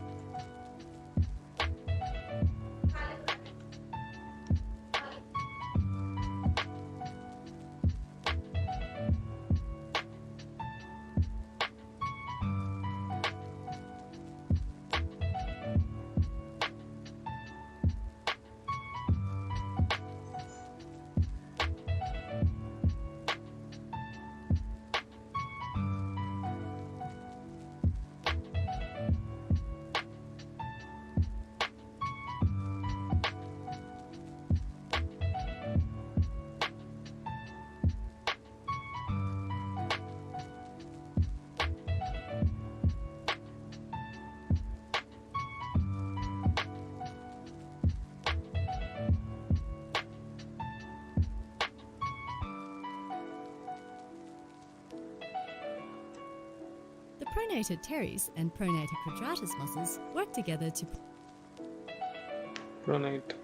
Pronator teres and pronator quadratus muscles work together to pronate.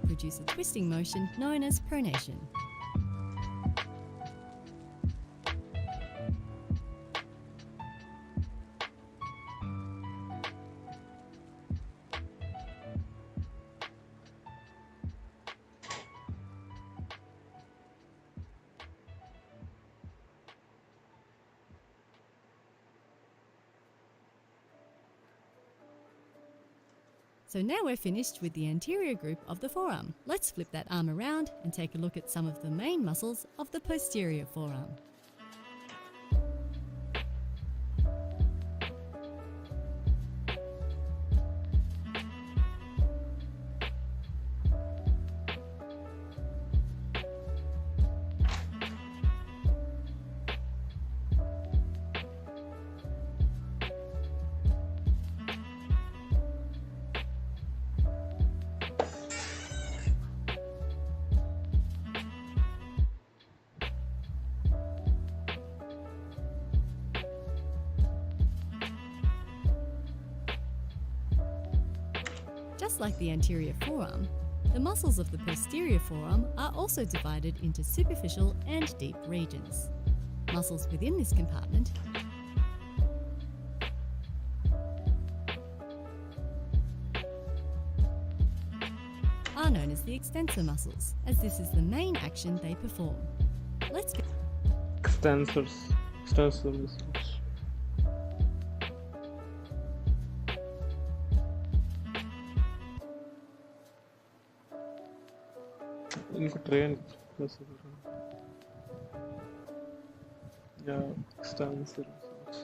produce a twisting motion known as pronation. So now we're finished with the anterior group of the forearm. Let's flip that arm around and take a look at some of the main muscles of the posterior forearm. Just like the anterior forearm, the muscles of the posterior forearm are also divided into superficial and deep regions. Muscles within this compartment are known as the extensor muscles, as this is the main action they perform. Let's go. Extensor muscles. इनको train कैसे करें? या extensor muscles.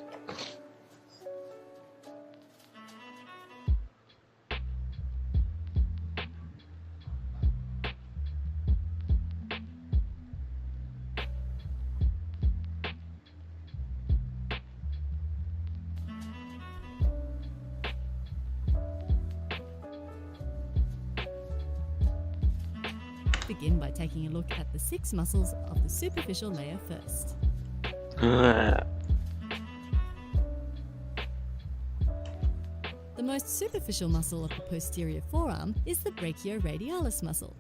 begin by taking a look at the 6 muscles of the superficial layer first. The most superficial muscle of the posterior forearm is the brachioradialis muscle.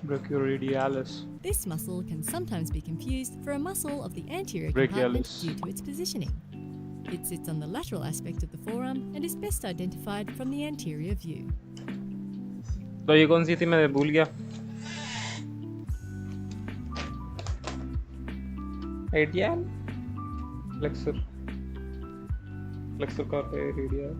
Brachioradialis. This muscle can sometimes be confused for a muscle of the anterior compartment Brachialis. due to its positioning. It sits on the lateral aspect of the forearm and is best identified from the anterior view. तो ये कौन सी थी मैं भूल गया. Radial. Flexor. Flexor carpi radial.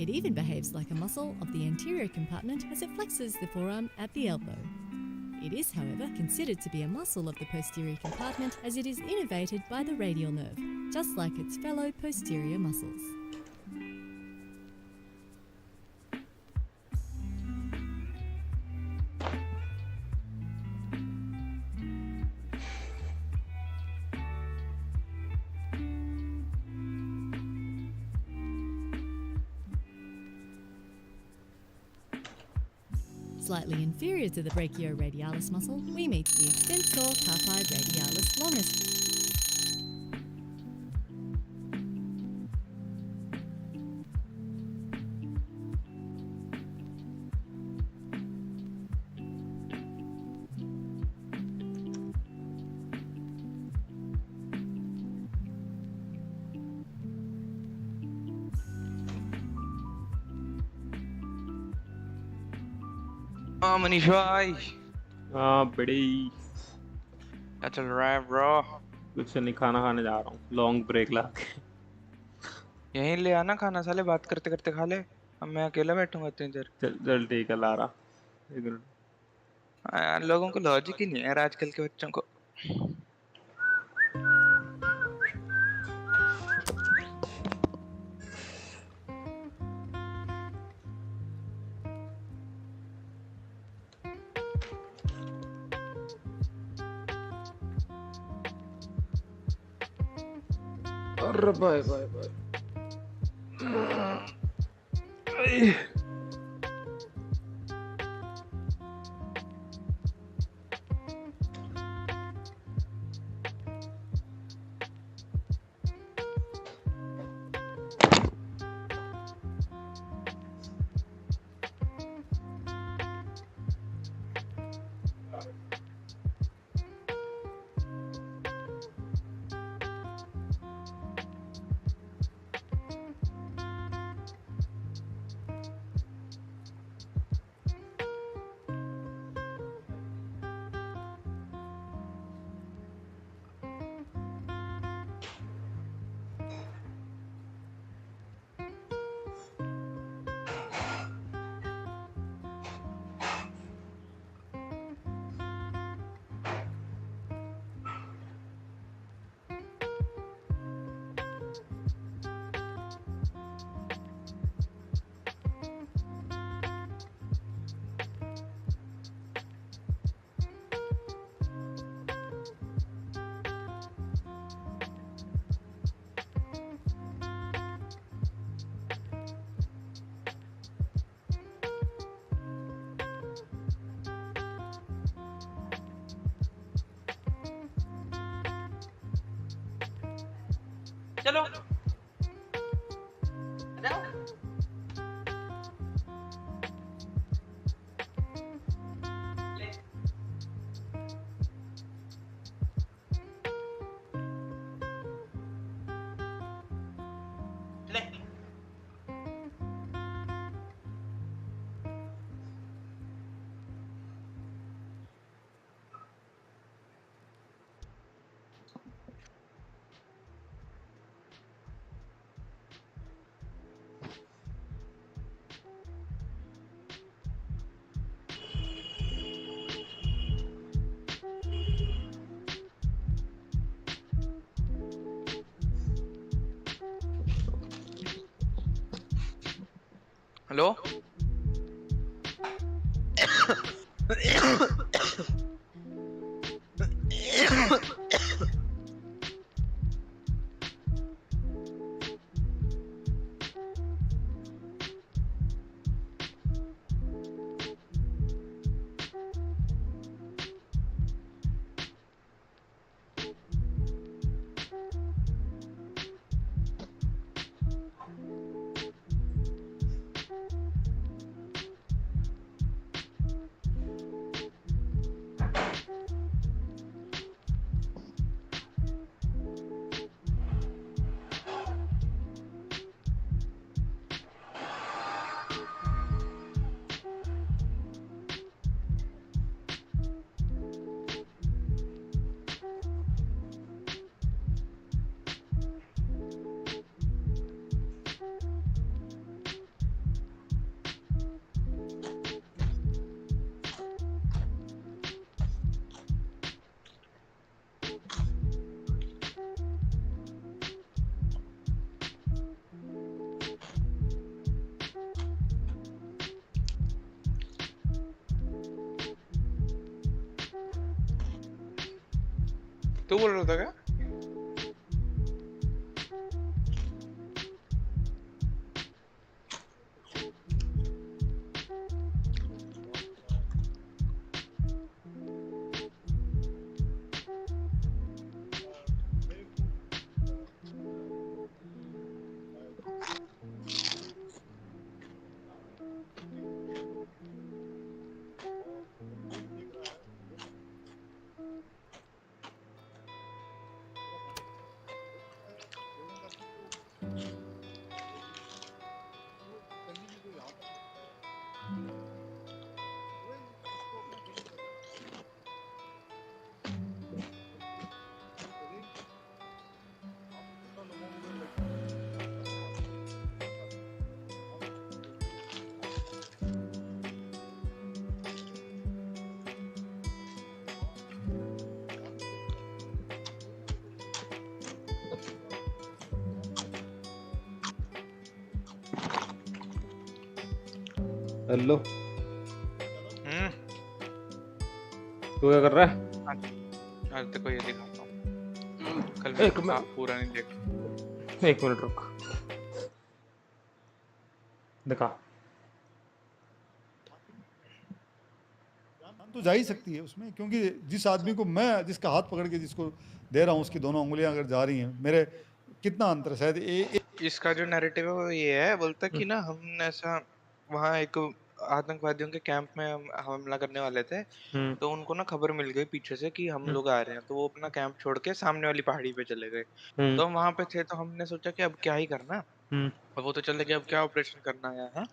It even behaves like a muscle of the anterior compartment as it flexes the forearm at the elbow. It is, however, considered to be a muscle of the posterior compartment as it is innervated by the radial nerve, just like its fellow posterior muscles. Slightly inferior to the brachioradialis muscle, we meet the extensor carpi radialis longus. हाँ मनीष भाई, हाँ बड़ी. क्या चल रहा है bro? कुछ नहीं, खाना खाने जा रहा हूँ. लॉन्ग ब्रेक ला के. यहीं ले आना खाना, साले बात करते करते खा ले. अब मैं अकेला बैठूंगा इतनी देर. चल ठीक है, ला रहा. एक मिनट. यार लोगों को लॉजिक ही नहीं है यार आजकल के बच्चों को. अरे बाय बाय बाय. चलो हेलो तू बोल रहा था क्या? हेलो, तू क्या कर रहा है? आज तक ये दिखाता हूँ, कल एक मैं पूरा नहीं देखा। 1 मिनट रुक, दिखा। तो जा ही सकती है उसमें, क्योंकि जिस आदमी को मैं जिसका हाथ पकड़ के जिसको दे रहा हूँ उसकी दोनों उंगलियां अगर जा रही हैं, मेरे कितना अंतर है शायद इसका जो नैरेटिव है वो ये है, बोलता कि ना हम ऐसा वहाँ एक आतंकवादियों के कैंप में हम हमला करने वाले थे, तो उनको ना खबर मिल गई पीछे से कि हम लोग आ रहे हैं, तो वो अपना कैंप छोड़ के सामने वाली पहाड़ी पे चले गए। तो हम वहां पे थे, तो हमने सोचा कि अब क्या ही करना, अब वो तो चले गए, अब क्या ऑपरेशन करना है।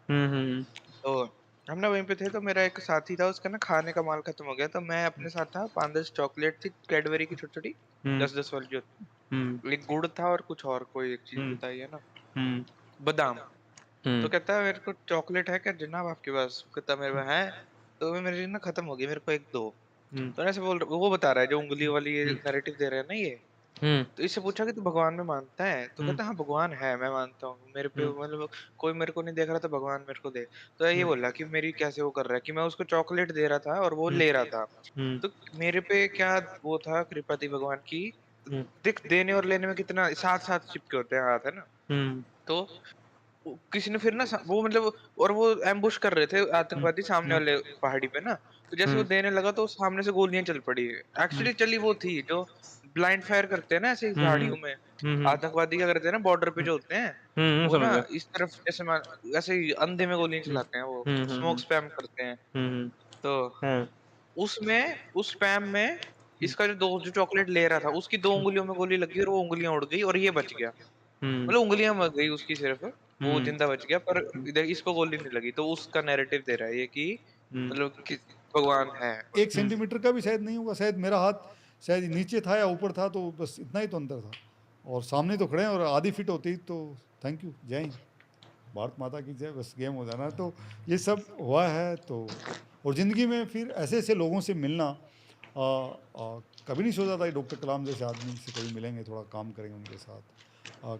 तो हमने वहीं पे थे, तो मेरा एक साथी था, उसका ना खाने का माल खत्म हो गया, तो मैं अपने साथ था 5-10 चॉकलेट थी कैडबरी की छोटी छोटी 10-10 वाली जो थी, एक गुड़ था और कुछ और कोई एक चीज बताई है ना, बादाम। तो कहता है मेरे को चॉकलेट है क्या जनाब आपके पास? कहता मेरे पास है, तो मेरी ना खत्म हो गई, मेरे को एक दो। तो ऐसे बोल वो बता रहा है जो उंगली वाली नैरेटिव दे रहे हैं ना ये। तो इससे पूछा कि तू भगवान में मानता है? तो कहता हाँ भगवान है, मैं मानता हूँ, मेरे पे मतलब कोई मेरे को नहीं देख रहा तो भगवान मेरे को दे। तो ये बोला कि मेरी कैसे वो कर रहा है कि मैं उसको चॉकलेट दे रहा था और वो ले रहा था, तो मेरे पे क्या वो था कृपा थी भगवान की। देख देने और लेने में कितना साथ साथ चिपके होते हैं हाथ, है ना। तो किसी ने फिर ना वो मतलब, और वो एम्बुश कर रहे थे आतंकवादी सामने वाले पहाड़ी पे ना, तो जैसे वो देने लगा तो सामने से गोलियां चल पड़ी। एक्चुअली चली वो थी जो ब्लाइंड फायर करते हैं ना ऐसे पहाड़ियों में, आतंकवादी क्या करते हैं ना बॉर्डर पे जो होते हैं, वो समझ ना गया। इस तरफ जैसे ऐसे ही अंधे में गोलियां चलाते हैं, वो स्मोक स्पैम करते हैं। तो उस स्पैम में इसका जो चॉकलेट ले रहा था उसकी 2 उंगलियों में गोली लगी और वो उंगलियां उड़ गई और ये बच गया, मतलब उंगलियां मर गई उसकी सिर्फ, वो जिंदा बच गया, पर इधर इसको गोली नहीं लगी। तो उसका नैरेटिव दे रहा है ये कि मतलब कि भगवान है। 1 सेंटीमीटर का भी शायद नहीं होगा, शायद मेरा हाथ शायद नीचे था या ऊपर था, तो बस इतना ही तो अंतर था, और सामने तो खड़े हैं, और आधी फिट होती तो थैंक यू, जय हिंद, भारत माता की जय, बस गेम हो जाना। तो ये सब हुआ है। तो और ज़िंदगी में फिर ऐसे ऐसे लोगों से मिलना, कभी नहीं सोचा था डॉक्टर कलाम जैसे आदमी से कभी मिलेंगे, थोड़ा काम करेंगे उनके साथ,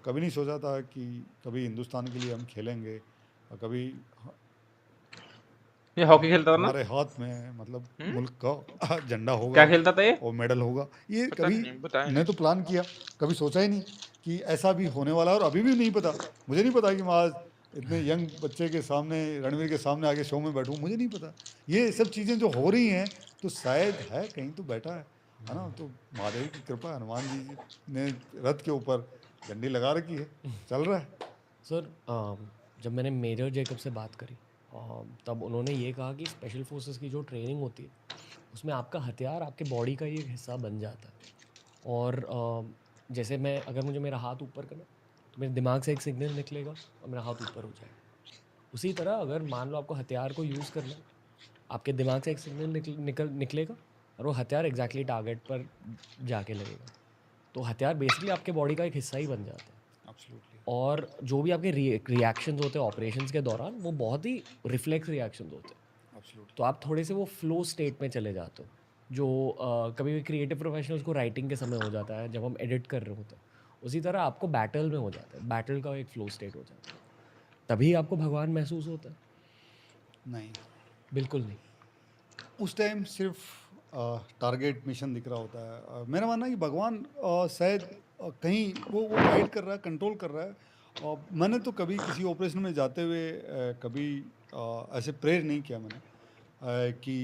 कभी नहीं सोचा था कि कभी हिंदुस्तान के लिए हम खेलेंगे, और कभी ये हॉकी खेलता था ना? हमारे हाथ में मतलब मुल्क का झंडा होगा, क्या खेलता था ये? और मेडल होगा। ये पता कभी नहीं, बताया मैं नहीं। तो प्लान किया, कभी सोचा ही नहीं कि ऐसा भी होने वाला है, और अभी भी नहीं पता। मुझे नहीं पता कि मैं आज इतने यंग बच्चे के सामने, रणवीर के सामने आके शो में बैठूं, मुझे नहीं पता। ये सब चीज़ें जो हो रही हैं तो शायद है कहीं तो बैठा है ना। तो महादेव की कृपा, हनुमान जी ने रथ के ऊपर झंडी लगा रखी है, चल रहा है। सर जब मैंने मेजर जेकब से बात करी तब उन्होंने ये कहा कि स्पेशल फोर्सेस की जो ट्रेनिंग होती है उसमें आपका हथियार आपके बॉडी का ही एक हिस्सा बन जाता है। और जैसे मैं अगर मुझे मेरा हाथ ऊपर करना तो मेरे दिमाग से एक सिग्नल निकलेगा और मेरा हाथ ऊपर हो जाएगा। उसी तरह अगर मान लो आपको हथियार को यूज़ करना है, आपके दिमाग से एक सिग्नल निकलेगा और वो हथियार एग्जैक्टली टारगेट पर जाके लगेगा। तो हथियार बेसिकली आपके बॉडी का एक हिस्सा ही बन जाता है। और जो भी आपके रिएक्शंस होते हैं ऑपरेशंस के दौरान वो बहुत ही रिफ्लेक्स रिएक्शंस होते हैं। तो आप थोड़े से वो फ्लो स्टेट में चले जाते हो, जो कभी भी क्रिएटिव प्रोफेशनल्स को राइटिंग के समय हो जाता है जब हम एडिट कर रहे होते हैं। उसी तरह आपको बैटल में हो जाता है, बैटल का एक फ्लो स्टेट हो जाता है, तभी आपको भगवान महसूस होता है। नहीं, बिल्कुल नहीं। उस टाइम सिर्फ टारगेट मिशन दिख रहा होता है। मेरा मानना है कि भगवान शायद कहीं वो गाइड कर रहा है, कंट्रोल कर रहा है। और मैंने तो कभी किसी ऑपरेशन में जाते हुए कभी ऐसे प्रेयर नहीं किया मैंने कि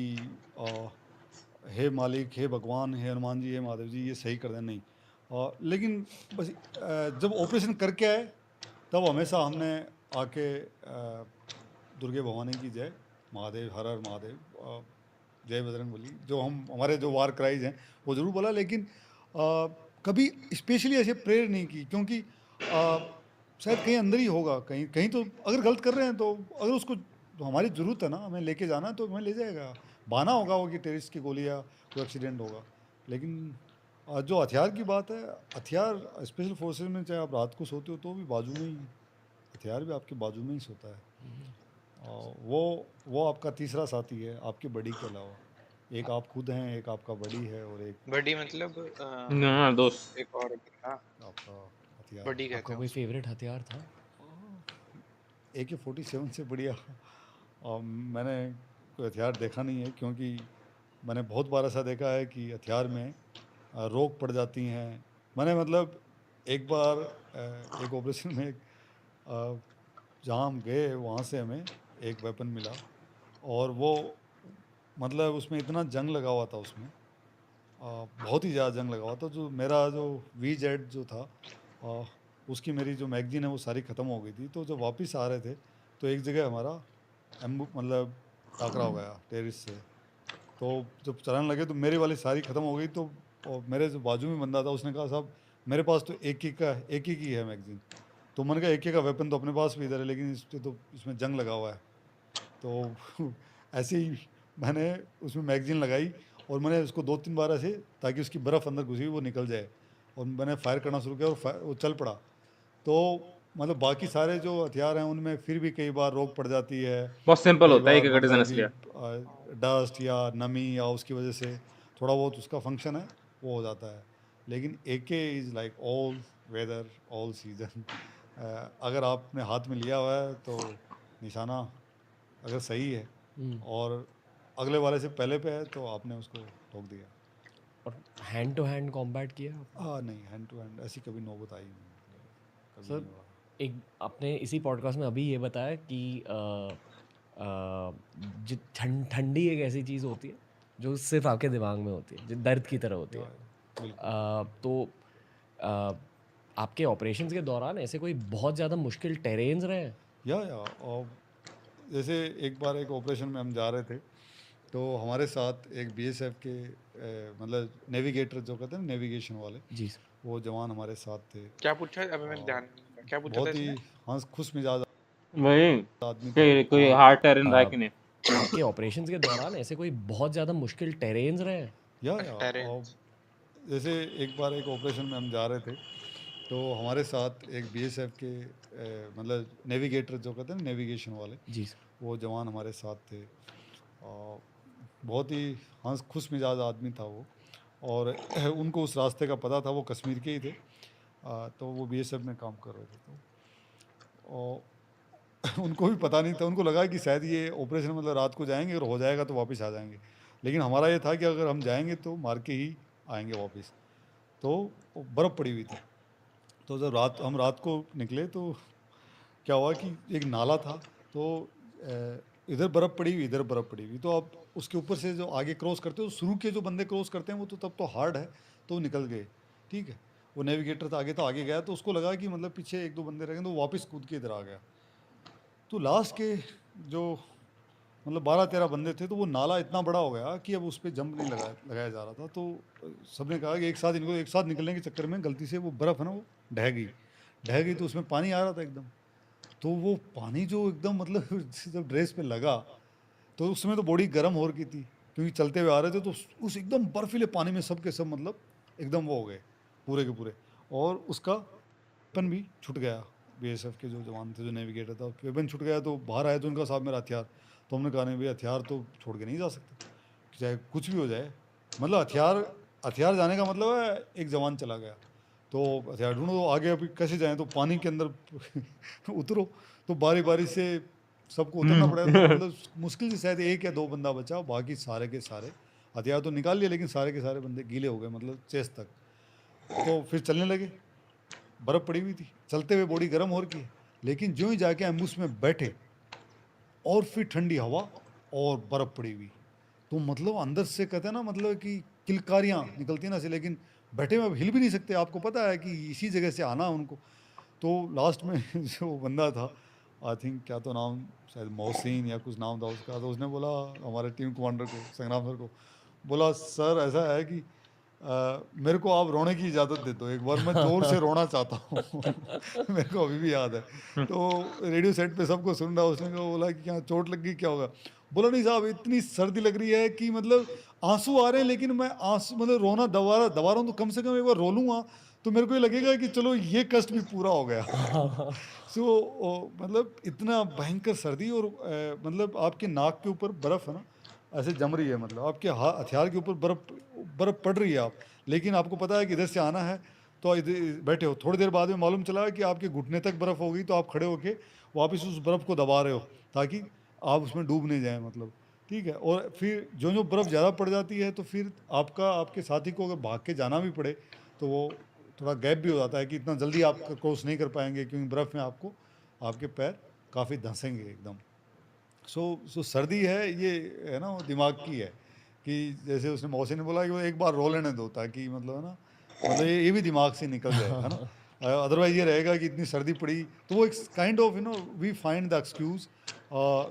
हे मालिक, हे भगवान, हे हनुमान जी, हे महादेव जी, ये सही कर दें, नहीं। लेकिन बस जब ऑपरेशन करके आए तब हमेशा हमने आके दुर्गे भवानी की जय, महादेव हर हर महादेव, जय बजरंग बली, जो हमारे जो वार क्राइज हैं वो ज़रूर बोला। लेकिन कभी स्पेशली ऐसे प्रेयर नहीं की, क्योंकि शायद कहीं अंदर ही होगा, कहीं कहीं तो अगर गलत कर रहे हैं तो अगर उसको तो हमारी ज़रूरत है ना, हमें लेके जाना है तो हमें ले जाएगा। बहाना होगा वो कि टेररिस्ट की गोली या कोई एक्सीडेंट होगा। लेकिन जो हथियार की बात है, हथियार स्पेशल फोर्सेस में चाहे आप रात को सोते हो तो भी बाजू में ही, हथियार भी आपके बाजू में ही सोता है। वो आपका तीसरा साथी है आपके बड़ी के अलावा। एक आप खुद हैं, एक आपका बड़ी है, और एक बड़ी मतलब दोस्त, एक और आपका हथियार। बड़ी कहते आपका हैं कोई उसको। फेवरेट हथियार था? AK-47 से बढ़िया मैंने कोई हथियार देखा नहीं है, क्योंकि मैंने बहुत बार ऐसा देखा है कि हथियार में रोक पड़ जाती हैं। मैंने मतलब एक बार एक ऑपरेशन में जहाँ हम गए वहाँ से हमें एक वेपन मिला, और वो मतलब उसमें इतना जंग लगा हुआ था, उसमें बहुत ही ज़्यादा जंग लगा हुआ था। जो मेरा जो VZ जो था उसकी मेरी जो मैगजीन है वो सारी ख़त्म हो गई थी। तो जब वापस आ रहे थे तो एक जगह हमारा मतलब टाकरा हो गया टेररिस्ट से। तो जब चलाने लगे तो मेरी वाली सारी ख़त्म हो गई। तो और मेरे जो बाजू में बंदा था उसने कहा साहब मेरे पास तो एक ही की है मैगजीन। तो मैंने कहा AK का वेपन तो अपने पास भी इधर है, लेकिन इसमें जंग लगा हुआ है। तो ऐसे ही मैंने उसमें मैगजीन लगाई और मैंने उसको 2-3 बार ऐसे, ताकि उसकी बर्फ़ अंदर घुसी हुई वो निकल जाए, और मैंने फायर करना शुरू किया और वो चल पड़ा। तो मतलब बाकी सारे जो हथियार हैं उनमें फिर भी कई बार रोक पड़ जाती है। बहुत सिंपल कई होता है बार एक डिजाइन मतलब इसलिए। डस्ट या नमी या उसकी वजह से थोड़ा बहुत उसका फंक्शन है वो हो जाता है। लेकिन AK is like all weather all season. अगर आपने हाथ में लिया हुआ है तो निशाना अगर सही है और अगले वाले से पहले पे है तो आपने उसको ठोक दिया। और हैंड टू हैंड कॉम्बैट किया? नहीं, हैंड टू हैंड ऐसी कभी नौबत आई नहीं, कभी सर नहीं हुआ। एक आपने इसी पॉडकास्ट में अभी ये बताया कि ठंडी एक ऐसी चीज़ होती है जो सिर्फ आपके दिमाग में होती है, जो दर्द की तरह होती है। तो आपके ऑपरेशंस के दौरान ऐसे कोई बहुत ज़्यादा मुश्किल टेरेन्स रहे हैं? या और जैसे एक बार एक ऑपरेशन में हम जा रहे थे तो हमारे साथ एक BSF के मतलब नेविगेटर जो कहते हैं ना, नेविगेशन वाले, जी वो जवान हमारे साथ थे। क्या पूछा है अभी मैंने ध्यान क्या पूछा था बहुत ही इसने? खुश मिजाज वही आदमी कोई हार्ट टेरन रहा है कि नहीं? आपके ऑपरेशंस के दौरान ऐसे कोई बहुत ज़्यादा मुश्किल टेरेन्स रहे हैं? या और जैसे एक बार एक ऑपरेशन में हम जा रहे थे तो हमारे साथ एक BSF के मतलब नेविगेटर जो कहते हैं ना, नेविगेशन वाले, जी वो जवान हमारे साथ थे। बहुत ही खुश मिजाज आदमी था वो, और उनको उस रास्ते का पता था, वो कश्मीर के ही थे। तो वो BSF में काम कर रहे थे। तो उनको भी पता नहीं था, उनको लगा कि शायद ये ऑपरेशन मतलब रात को जाएंगे और हो जाएगा तो वापस आ जाएंगे, लेकिन हमारा ये था कि अगर हम जाएंगे तो मार के ही आएंगे वापस। तो बर्फ़ पड़ी हुई थी, तो जब हम रात को निकले तो क्या हुआ कि एक नाला था, तो इधर बर्फ़ पड़ी हुई, इधर बर्फ़ पड़ी हुई, तो अब उसके ऊपर से जो आगे क्रॉस करते हो, शुरू के जो बंदे क्रॉस करते हैं वो तो तब तो हार्ड है, तो वो निकल गए, ठीक है। वो नेविगेटर तो आगे गया, तो उसको लगा कि मतलब पीछे एक दो बंदे रह गए, तो वापस कूद के इधर आ गया। तो लास्ट के जो मतलब 12-13 बंदे थे, तो वो नाला इतना बड़ा हो गया कि अब उस पर जंप नहीं लगाया जा रहा था। तो सबने कहा कि इनको एक साथ निकलने के चक्कर में गलती से वो बर्फ़ है ना वो ढह गई, तो उसमें पानी आ रहा था एकदम। तो वो पानी जो एकदम मतलब जब ड्रेस पे लगा तो उसमें तो बॉडी गर्म हो रही थी, क्योंकि चलते हुए आ रहे थे, तो उस एकदम बर्फीले पानी में सब के सब मतलब एकदम वो हो गए पूरे के पूरे, और उसका वेपन भी छूट गया। बीएसएफ के जो जवान थे, जो नेविगेटर था, वेपन छूट गया। तो बाहर आए तो उनका साहब मेरा हथियार, तो हमने कहा नहीं भाई हथियार तो छोड़ के नहीं जा सकते, चाहे कुछ भी हो जाए, मतलब हथियार जाने का मतलब है एक जवान चला गया, तो हथियार ढूंढो, तो आगे अभी कैसे जाएं, तो पानी के अंदर उतरो, तो बारी बारी से सबको उतरना पड़ा। तो मतलब मुश्किल से शायद एक या दो बंदा बचा, बाकी सारे के सारे हथियार तो निकाल लिए, लेकिन सारे के सारे बंदे गीले हो गए, मतलब चेस्ट तक। तो फिर चलने लगे, बर्फ़ पड़ी हुई थी, चलते हुए बॉडी गर्म हो रही है, लेकिन जो ही जाके एम्बुस में बैठे और फिर ठंडी हवा और बर्फ़ पड़ी हुई, तो मतलब अंदर से कहते हैं ना मतलब कि किलकारियाँ निकलती हैं ना से, लेकिन बैठे में अब हिल भी नहीं सकते। आपको पता है कि इसी जगह से आना उनको। तो लास्ट में जो बंदा था, आई थिंक क्या तो नाम शायद मोहसिन या कुछ नाम था उसका, तो उसने बोला हमारे टीम कमांडर को, संग्राम सर को, बोला सर ऐसा है कि मेरे को आप रोने की इजाज़त दे दो, एक बार मैं ज़ोर से रोना चाहता हूँ। मेरे को अभी भी याद है। तो रेडियो सेट पे सबको सुन रहा, उसने बोला कि क्या चोट लग गई, क्या होगा? बोला नहीं साहब, इतनी सर्दी लग रही है कि मतलब आंसू आ रहे हैं, लेकिन मैं आंसू मतलब रोना दबा रहा हूँ, तो कम से कम एक बार रो लूँगा तो मेरे को ये लगेगा कि चलो ये कष्ट भी पूरा हो गया। मतलब इतना भयंकर सर्दी, और मतलब आपके नाक के ऊपर बर्फ़ है ना ऐसे जम रही है, मतलब आपके हथियार के ऊपर बर्फ़ पड़ रही है, आप लेकिन आपको पता है कि इधर से आना है, तो इधर बैठे हो। थोड़ी देर बाद में मालूम चला कि आपके घुटने तक बर्फ़ हो गई, तो आप खड़े होके वापस उस बर्फ़ को दबा रहे हो ताकि आप उसमें डूब नहीं जाएं, मतलब ठीक है। और फिर जो बर्फ़ ज़्यादा पड़ जाती है, तो फिर आपके साथी को अगर भाग के जाना भी पड़े तो वो थोड़ा गैप भी हो जाता है कि इतना जल्दी आप क्रॉस नहीं कर पाएंगे, क्योंकि बर्फ़ में आपके पैर काफ़ी धंसेंगे एकदम। सो सर्दी है ये है ना, वो दिमाग की है कि जैसे उसने मौसी ने बोला कि वो एक बार रो लेने दो, ताकि मतलब है ना, मतलब ये भी दिमाग से निकल जाए, है ना। अदरवाइज ये रहेगा कि इतनी सर्दी पड़ी, तो वो एक kind of we find the excuse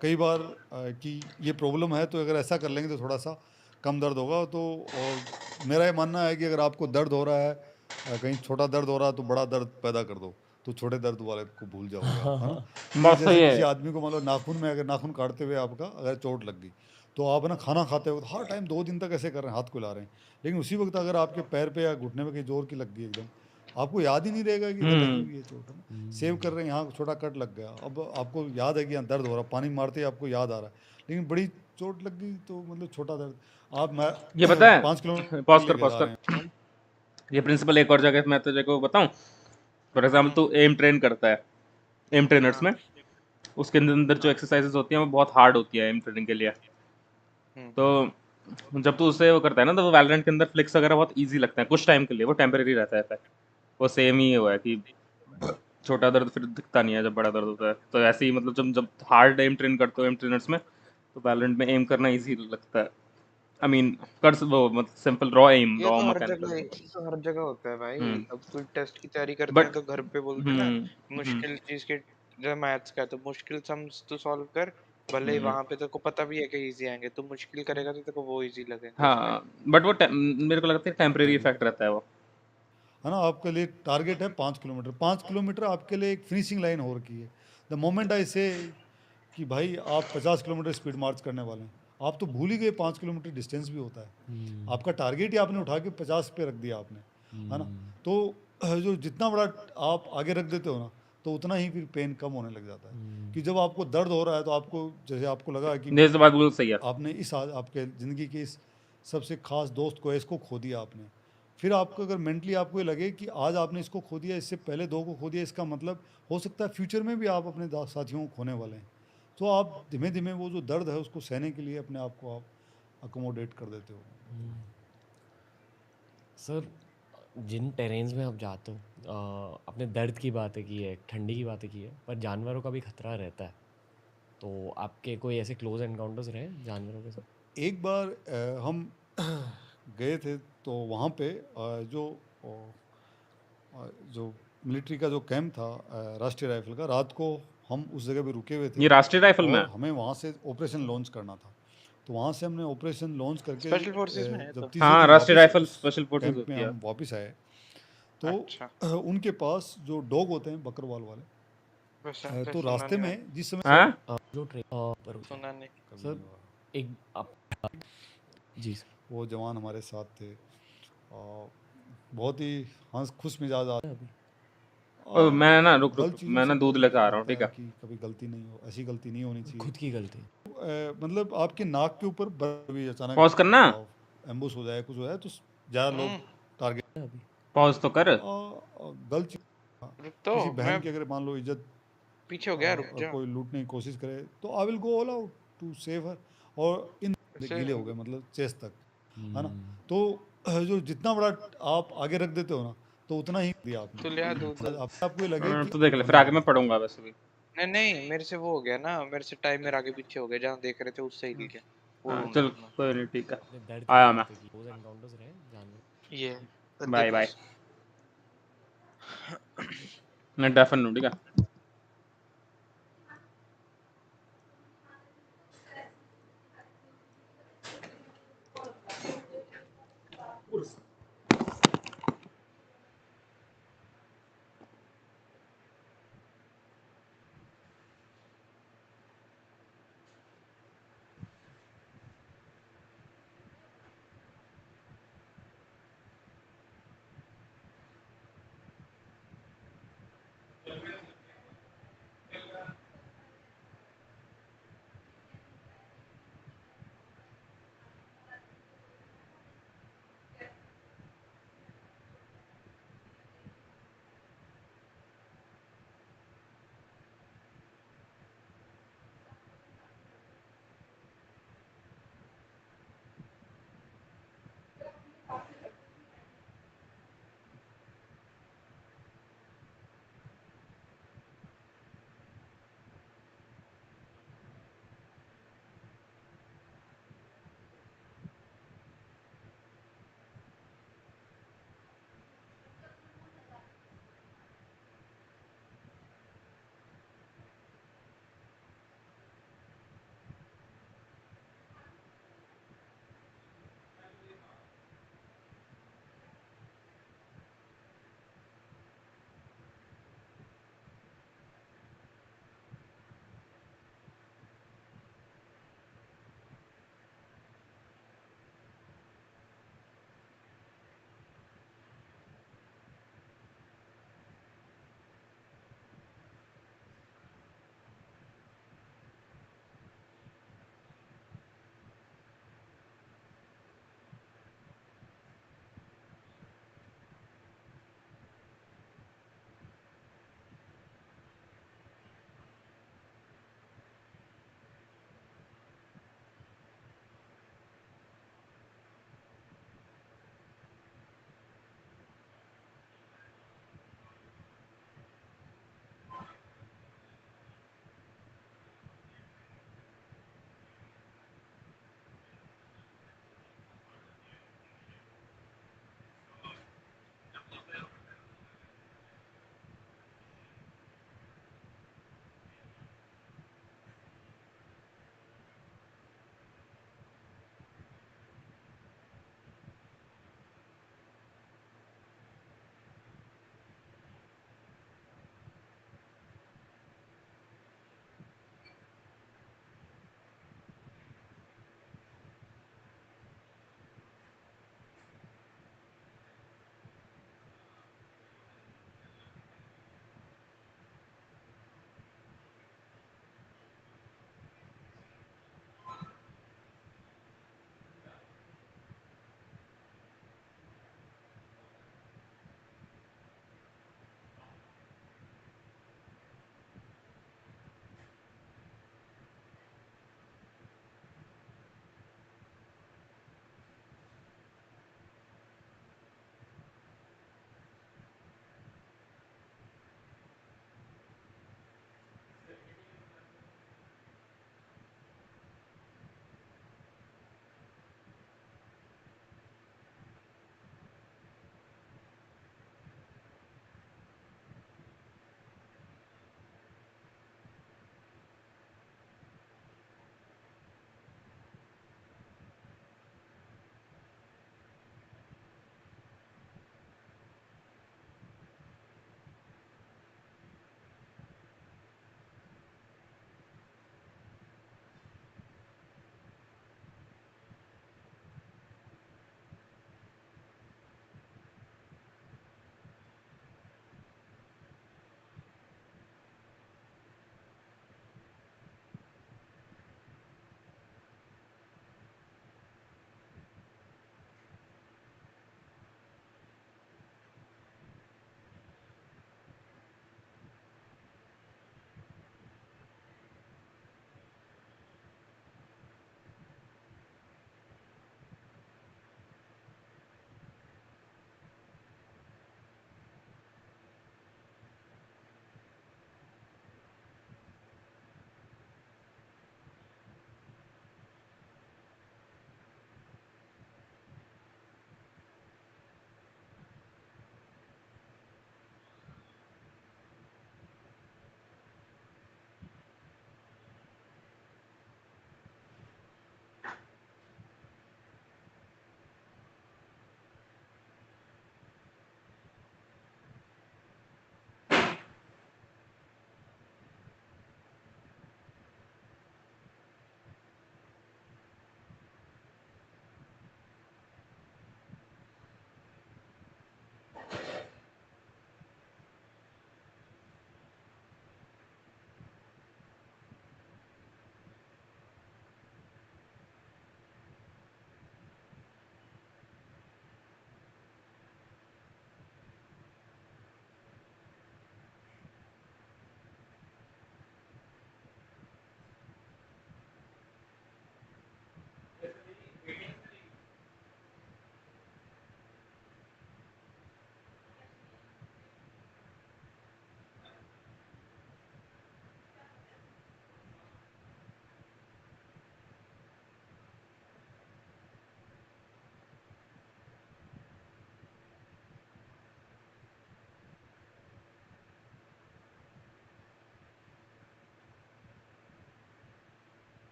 कई बार कि ये प्रॉब्लम है, तो अगर ऐसा कर लेंगे तो थोड़ा सा कम दर्द होगा। तो और मेरा ये मानना है कि अगर आपको दर्द हो रहा है, कहीं छोटा दर्द हो रहा है, तो बड़ा दर्द पैदा कर दो, तो छोटे दर्द वाले को भूल जाओगे, है ना। जैसे किसी आदमी को मतलब नाखून में अगर नाखून काटते हुए आपका अगर चोट लग गई, तो आप ना खाना खाते हो तो हर टाइम 2 दिन तक ऐसे कर रहे हैं, हाथ को ला रहे हैं, लेकिन उसी वक्त अगर आपके पैर पे या घुटने में कहीं जोर की लग गई एकदम, आपको याद ही नहीं रहेगा कि लगी हुई है चोट, है ना। सेव कर रहे हैं, यहाँ छोटा कट लग गया, अब आपको याद है कि यहाँ दर्द हो रहा, पानी मारते ही आपको याद आ रहा है, लेकिन बड़ी चोट लग गई तो मतलब छोटा दर्द। मैं ये पता है 5 किलोमीटर पॉज कर ये प्रिंसिपल एक और जगह मैं तुझे को बताऊं। फॉर एग्जांपल तू एम ट्रेन करता है, एम ट्रेनर्स में उसके अंदर जो एक्सरसाइजेस होती हैं वो बहुत हार्ड होती है एम ट्रेनिंग के लिए। तो जब तू उससे वो करता है ना, तो वो वैलोरेंट के अंदर फ्लिक्स वगैरह बहुत इजी लगता है कुछ टाइम के लिए, वो टेम्परेरी रहता है इफेक्ट। वो सेम ही हुआ है कि छोटा दर्द फिर दिखता नहीं है जब बड़ा दर्द होता है। तो ऐसे ही मतलब जब हार्ड एम ट्रेन करते हो एम ट्रेनर्स में, तो वैलोरेंट में एम करना इजी लगता है। आई मीन वो मतलब simple raw um, raw mechanical. तो हर जगह होता है भाई। अब कोई टेस्ट की तैयारी करते हैं तो घर पे बोलते हैं ना मुश्किल चीज के, जो मैथ्स का तो मुश्किल सम्स तो सॉल्व कर, भले ही वहां पे तेरे को पता भी है कि इजी आएंगे, तो मुश्किल करेगा तो तेरे को वो इजी लगेंगे। हाँ बट वो मेरे को लगता है टेम्परेरी इफेक्ट रहता है वो, है ना। आपके लिए टारगेट है 5 किलोमीटर, 5 किलोमीटर आपके लिए एक फिनिशिंग लाइन हो रखी है। द मोमेंट आई से कि भाई आप 50 किलोमीटर स्पीड मार्च करने वाले हैं, आप तो भूल ही गए 5 किलोमीटर डिस्टेंस भी होता है। आपका टारगेट ही आपने उठा के 50 पे रख दिया आपने, है ना। तो जो जितना बड़ा आप आगे रख देते हो ना, तो उतना ही फिर पेन कम होने लग जाता है। कि जब आपको दर्द हो रहा है, तो आपको जैसे आपको लगा कि बात बिल्कुल सही है, आपने आपके ज़िंदगी के इस सबसे खास दोस्त को, इसको खो दिया आपने, फिर आपको अगर मेंटली आपको ये लगे कि आज आपने इसको खो दिया, इससे पहले 2 को खो दिया, इसका मतलब हो सकता है फ्यूचर में भी आप अपने साथियों को खोने वाले हैं, तो आप धीमे धीमे वो जो दर्द है उसको सहने के लिए अपने आप को आप अकोमोडेट कर देते हो। सर जिन टेरेन्स में आप जाते हो, आपने दर्द की बातें की है, ठंडी की बातें की है, पर जानवरों का भी खतरा रहता है, तो आपके कोई ऐसे क्लोज एनकाउंटर्स रहे जानवरों के साथ? एक बार हम गए थे तो वहाँ पे जो मिलिट्री का जो कैंप था राष्ट्रीय राइफल का, रात को हम उस जगह पे रुके हुए थे। ये राष्ट्रीय राइफल में और हमें वहाँ से ऑपरेशन लॉन्च करना था, तो वहाँ से हमने ऑपरेशन लॉन्च करके स्पेशल फोर्सेस में है जब तो तीसरे हाँ दिन राष्ट्रीय वापस राइफल उस स्पेशल फोर्सेस कैंप में होती है। हम वापस आए, तो अच्छा उनके पास जो डॉग होते हैं बकरवाल वाले, वैसे तो सुना रास्ते नहीं में जिस समय हाँ जो पर मैंने, सुना नहीं। सर एक आप जी सर वो जवान हमारे साथ थे, बहुत ही हंस खुश मिजाज अभी मैं ना रुक गलत रुक चीज़ों मैं से ना दूध तो लेकर आ रहा हूँ, होता ठीक है है? कि कभी गलती नहीं हो, ऐसी गलती नहीं होनी चाहिए। खुद की गलती। मतलब आपके नाक के ऊपर भी अचानक पॉज करना, एम्बुश हो जाए, कुछ हो जाए, तो ज़्यादा लोग टारगेट अभी पॉज तो कर। गलत चीज़। रुक तो किसी मैं बहन की अगर मान लो इज्जत पीछे हो गया, रुक जा। कोई लूटने की कोशिश करे, तो I will go all out to save her. और इन वैसे गीले हो गए मतलब चेस्ट तक, है ना? तो जो जितना बड़ा आप आगे रख देते हो ना, तो उतना ही दिया आपने। तू ले आ दूध। आपको ये लगे कि तो देख ले, फिर आगे मैं पढ़ूंगा वैसे भी। नहीं नहीं, मेरे से वो हो गया ना, मेरे से टाइम मेरा आगे पीछे हो गया, जहाँ देख रहे थे उससे ही लिया वो हाँ ढूंढ चल रहा था कोई नहीं, ठीक है, आपने दर्द की आया मैं। बातें की, क्लोज एनकाउंटर्स रहे जानवर। मैं। ये बाय बाय। मैं डेफन हूँ, ठीक है?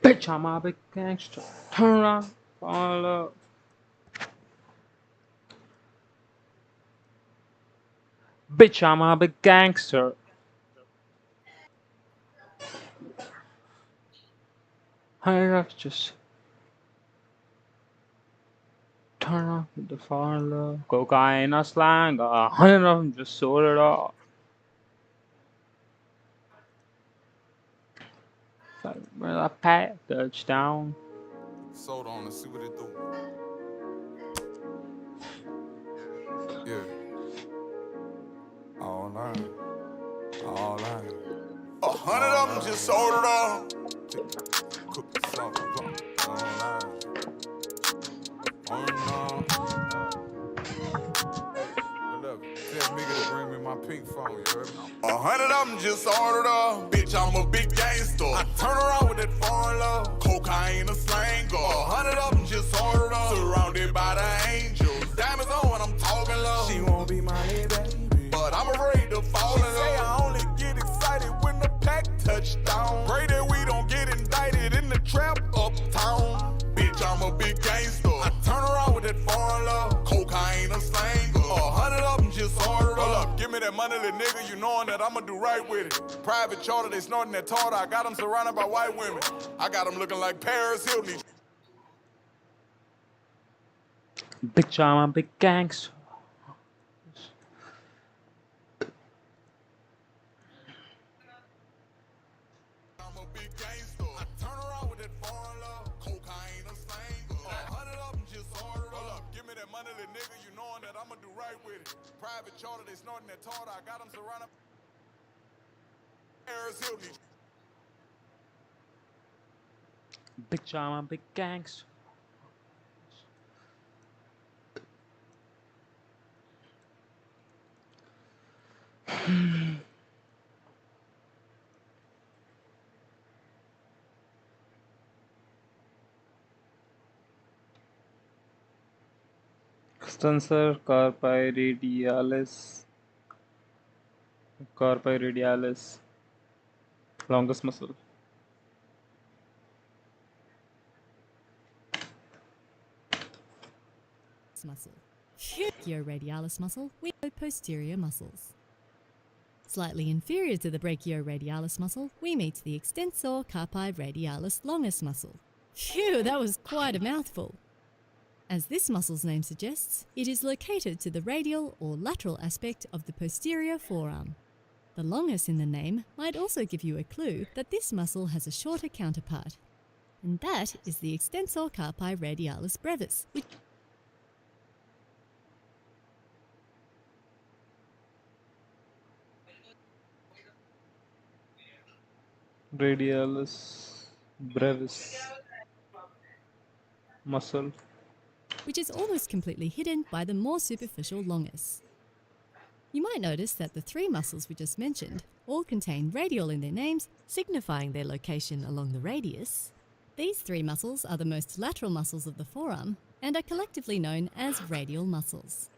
Bitch, I'm a big gangster. Turn around, fall up. Bitch, I'm a big gangster. I just turn off with the fall. Cocaine, a slang. I'm just sold it off. With a package down. Sold on to see what it do. Yeah. All line. All line. 100 of them just sold it all. Cook the salt, all line. Oh no. Whatever. Tell nigga to bring me my pink phone, you heard me? 100 of them just ordered up. Bitch, I'm a big gangster. I turn around with that foreign love. Cocaine, a slang. 100 of them just ordered up. Surrounded by the angels. Diamonds on when I'm talking love. She won't be my baby, but I'm afraid to fall in love. Say I only get excited when the pack touchdown. Pray that we don't get indicted in the trap uptown. Bitch, I'm a big gangster. I turn around with that foreign love. Cocaine, a slang. 100 of them just ordered up. Give me that money, little nigga. You knowing that I'ma do right with it. Private charter, they snorting that tartar. I got them surrounded by white women. I got them looking like Paris Hilton. Bitch, I'm a big gangster. I'm a big gangster. I turn around with that foreign love. Cocaine, a slang. 100 of them just ordered up. Give me that money, little nigga. You knowing that I'ma do right with it. Private charter, they snorting that tartar. I got them surrounded by Paris Hilton. Bitch, I'm a big gangster. Extensor carpi radialis. Carpi radialis. Longest muscle. Muscle. Brachioradialis muscle, we know posterior muscles. Slightly inferior to the brachioradialis muscle, we meet the extensor carpi radialis longus muscle. Phew, that was quite a mouthful. As this muscle's name suggests, it is located to the radial or lateral aspect of the posterior forearm. The longus in the name might also give you a clue that this muscle has a shorter counterpart, and that is the extensor carpi radialis brevis, which Radialis brevis muscle, is almost completely hidden by the more superficial longus. You might notice that the three muscles we just mentioned all contain radial in their names, signifying their location along the radius. These three muscles are the most lateral muscles of the forearm and are collectively known as radial muscles.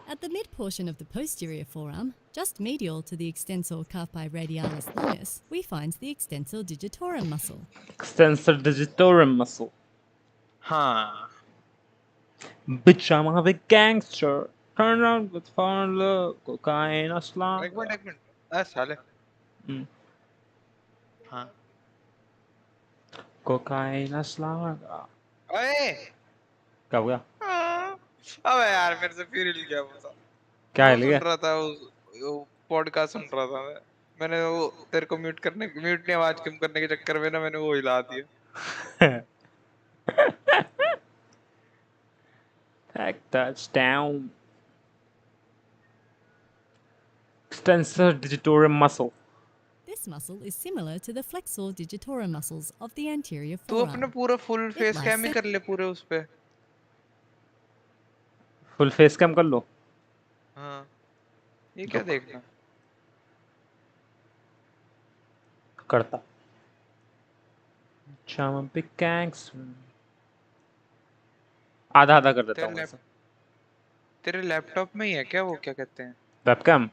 At the mid portion of the posterior forearm, just medial to the extensor carpi radialis longus, we find the extensor digitorum muscle. extensor digitorum muscle. हाँ Bitch, I'm a big gangster. Turn around with foreign love. Cocaine, a slang. एक minute साले हाँ Cocaine, a slang. अरे क्या हो गया? अबे यार मेरे से फिर हिल गया वो क्या वो हिल सुन गया? रहा था पॉडकास्ट सुन रहा था मैं। मैंने वो तेरे को म्यूट नहीं आवाज कम करने के चक्कर में ना मैंने वो हिला दिया। Tag touchdown. Extensor digitorum muscle. This muscle is similar to the flexor digitorum muscles of the anterior तू forearm. अपने पूरा full It face lies cam ही कर ले पूरे उस पे। फुल फेस कैम कर लो। हाँ ये क्या देखना करता। Charm pickaxe. आधा आधा कर देता हूँ वैसे। तेरे लैपटॉप में ही है क्या वो क्या कहते हैं वेबकैम।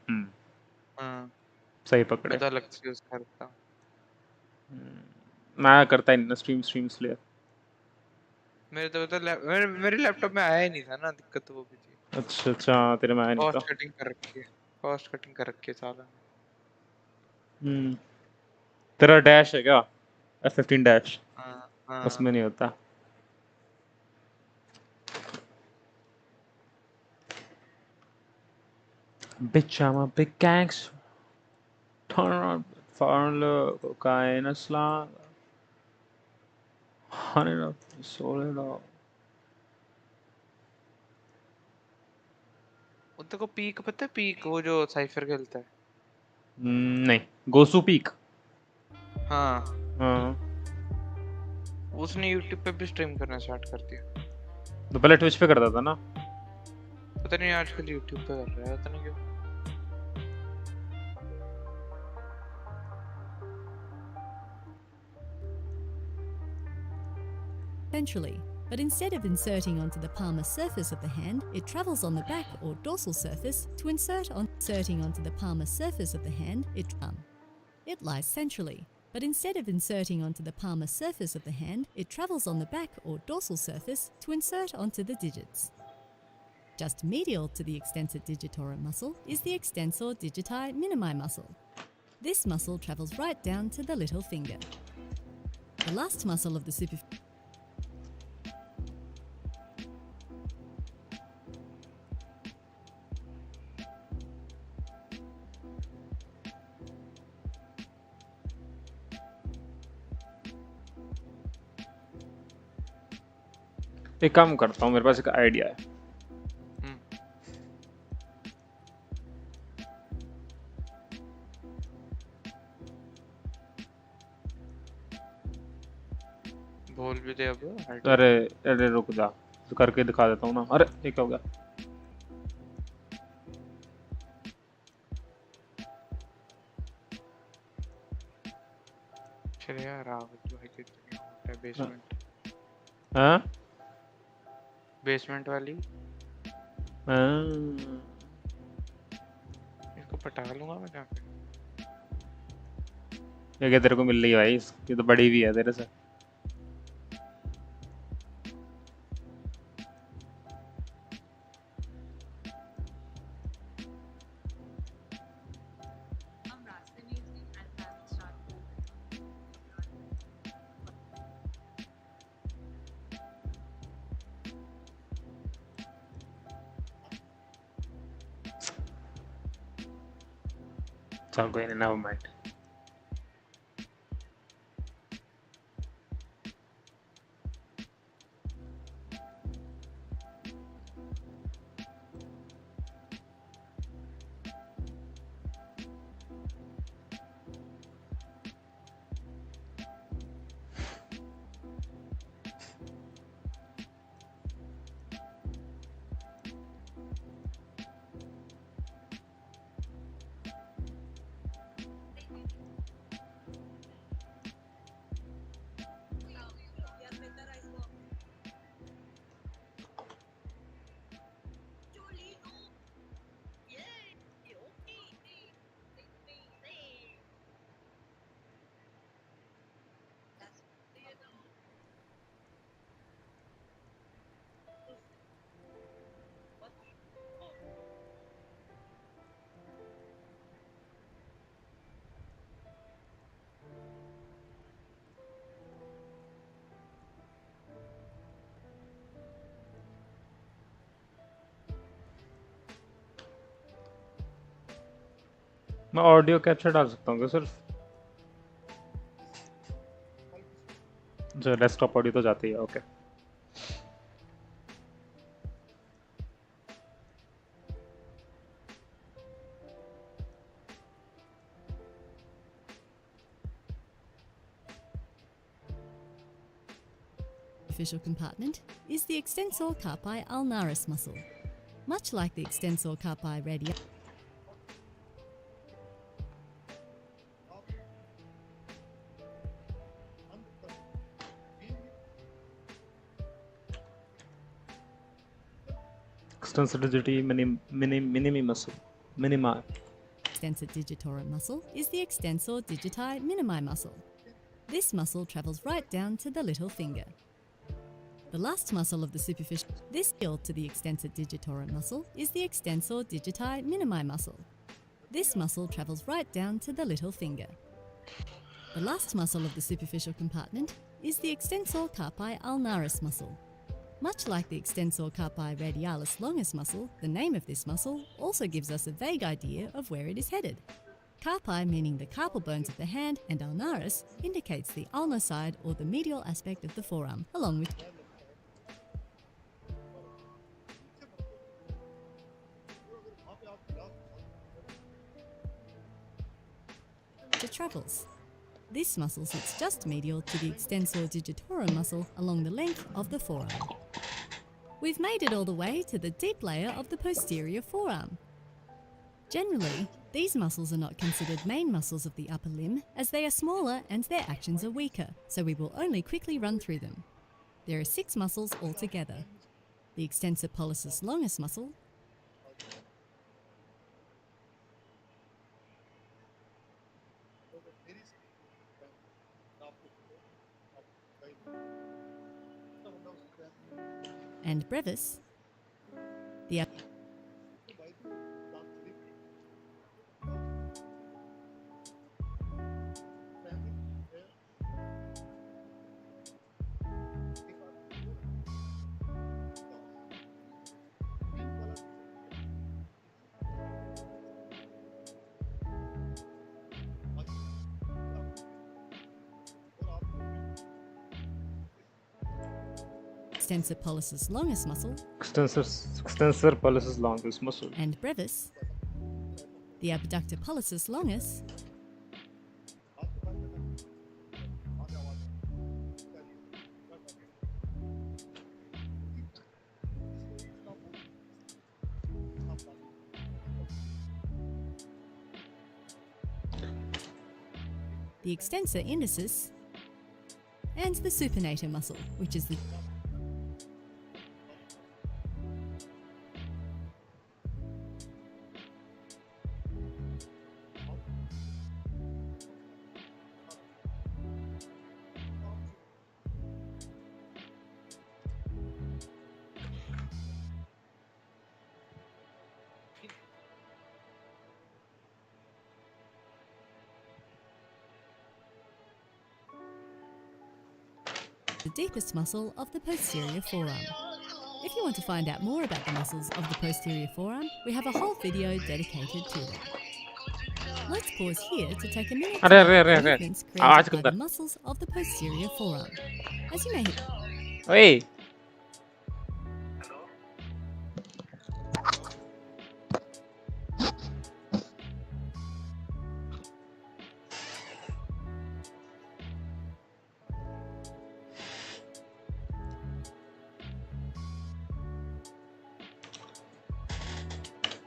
हाँ सही पकड़े। मैं तो अलग से यूज करता हूँ। मैं करता ही नहीं स्ट्रीम्स लिए। मेरे लैपटॉप में आया ही नहीं था ना दिक्कत वो भी थी। अच्छा तेरे में आया नहीं था। कॉस्ट कटिंग कर रखी है साला। तेरा डैश है क्या F15 डैश? हाँ उसमें नहीं होता। Bitch, I'm a pickaxe. Turn around, foreign look, cocaine, a slug. Honey up, solid up. उन को पीक पता है पीक वो जो साइफर खेलता है। नहीं गोसू पीक। हाँ हाँ उसने YouTube पे भी स्ट्रीम करना स्टार्ट कर दिया। तो पहले ट्विच पे करता था ना। पता नहीं आजकल YouTube पे कर रहा है पता नहीं क्यों। Centrally, but instead of inserting onto the palmar surface of the hand, it travels on the back or dorsal surface to inserting onto the palmar surface of the hand. It lies centrally, but instead of inserting onto the palmar surface of the hand, it travels on the back or dorsal surface to insert onto the digits. Just medial to the extensor digitorum muscle is the extensor digiti minimi muscle. This muscle travels right down to the little finger. The last muscle of the superficial एक काम करता हूँ मेरे पास एक idea है। बोल भी दे अब। अरे रुक जा तो करके दिखा देता हूँ ना। अरे ये क्या हो गया? चल यार रावत भाई कितनी होता है बेसमेंट। हाँ बेसमेंट वाली हाँ इसको पटा लूंगा मैं जहाँ पे। ये क्या तेरे को मिल रही है भाई? ये तो बड़ी भी है तेरे से। चल कोई नहीं, never mind. मैं ऑडियो कैप्चर डाल सकता हूँ क्या सिर्फ? जो डेस्कटॉप ऑडियो तो जाती है, okay. Superficial compartment is the extensor carpi ulnaris muscle. Much like the extensor carpi radialis. Extensor digiti minima. Extensor digitorum muscle is the extensor digiti minimi muscle. This muscle travels right down to the little finger. The last muscle of the superficial, this gill to the extensor digitorum muscle is the extensor digiti minimi muscle. This muscle travels right down to the little finger. The last muscle of the superficial compartment is the extensor carpi ulnaris muscle. Much like the extensor carpi radialis longus muscle, the name of this muscle also gives us a vague idea of where it is headed. Carpi meaning the carpal bones of the hand, and ulnaris indicates the ulnar side or the medial aspect of the forearm, along with the truffles. This muscle sits just medial to the extensor digitorum muscle along the length of the forearm. We've made it all the way to the deep layer of the posterior forearm. Generally, these muscles are not considered main muscles of the upper limb as they are smaller and their actions are weaker, so we will only quickly run through them. There are 6 muscles altogether. The extensor pollicis longus muscle, and brevis, the extensor pollicis longus muscle, Extensor pollicis longus muscle. and brevis, the abductor pollicis longus, the extensor indicis, and the supinator muscle, which is the deepest muscle of the posterior forearm. If you want to find out more about the muscles of the posterior forearm, we have a whole video dedicated to them. Let's pause here to take a minute to look at the movements created by the muscles of the posterior forearm. As you may hear, Hey.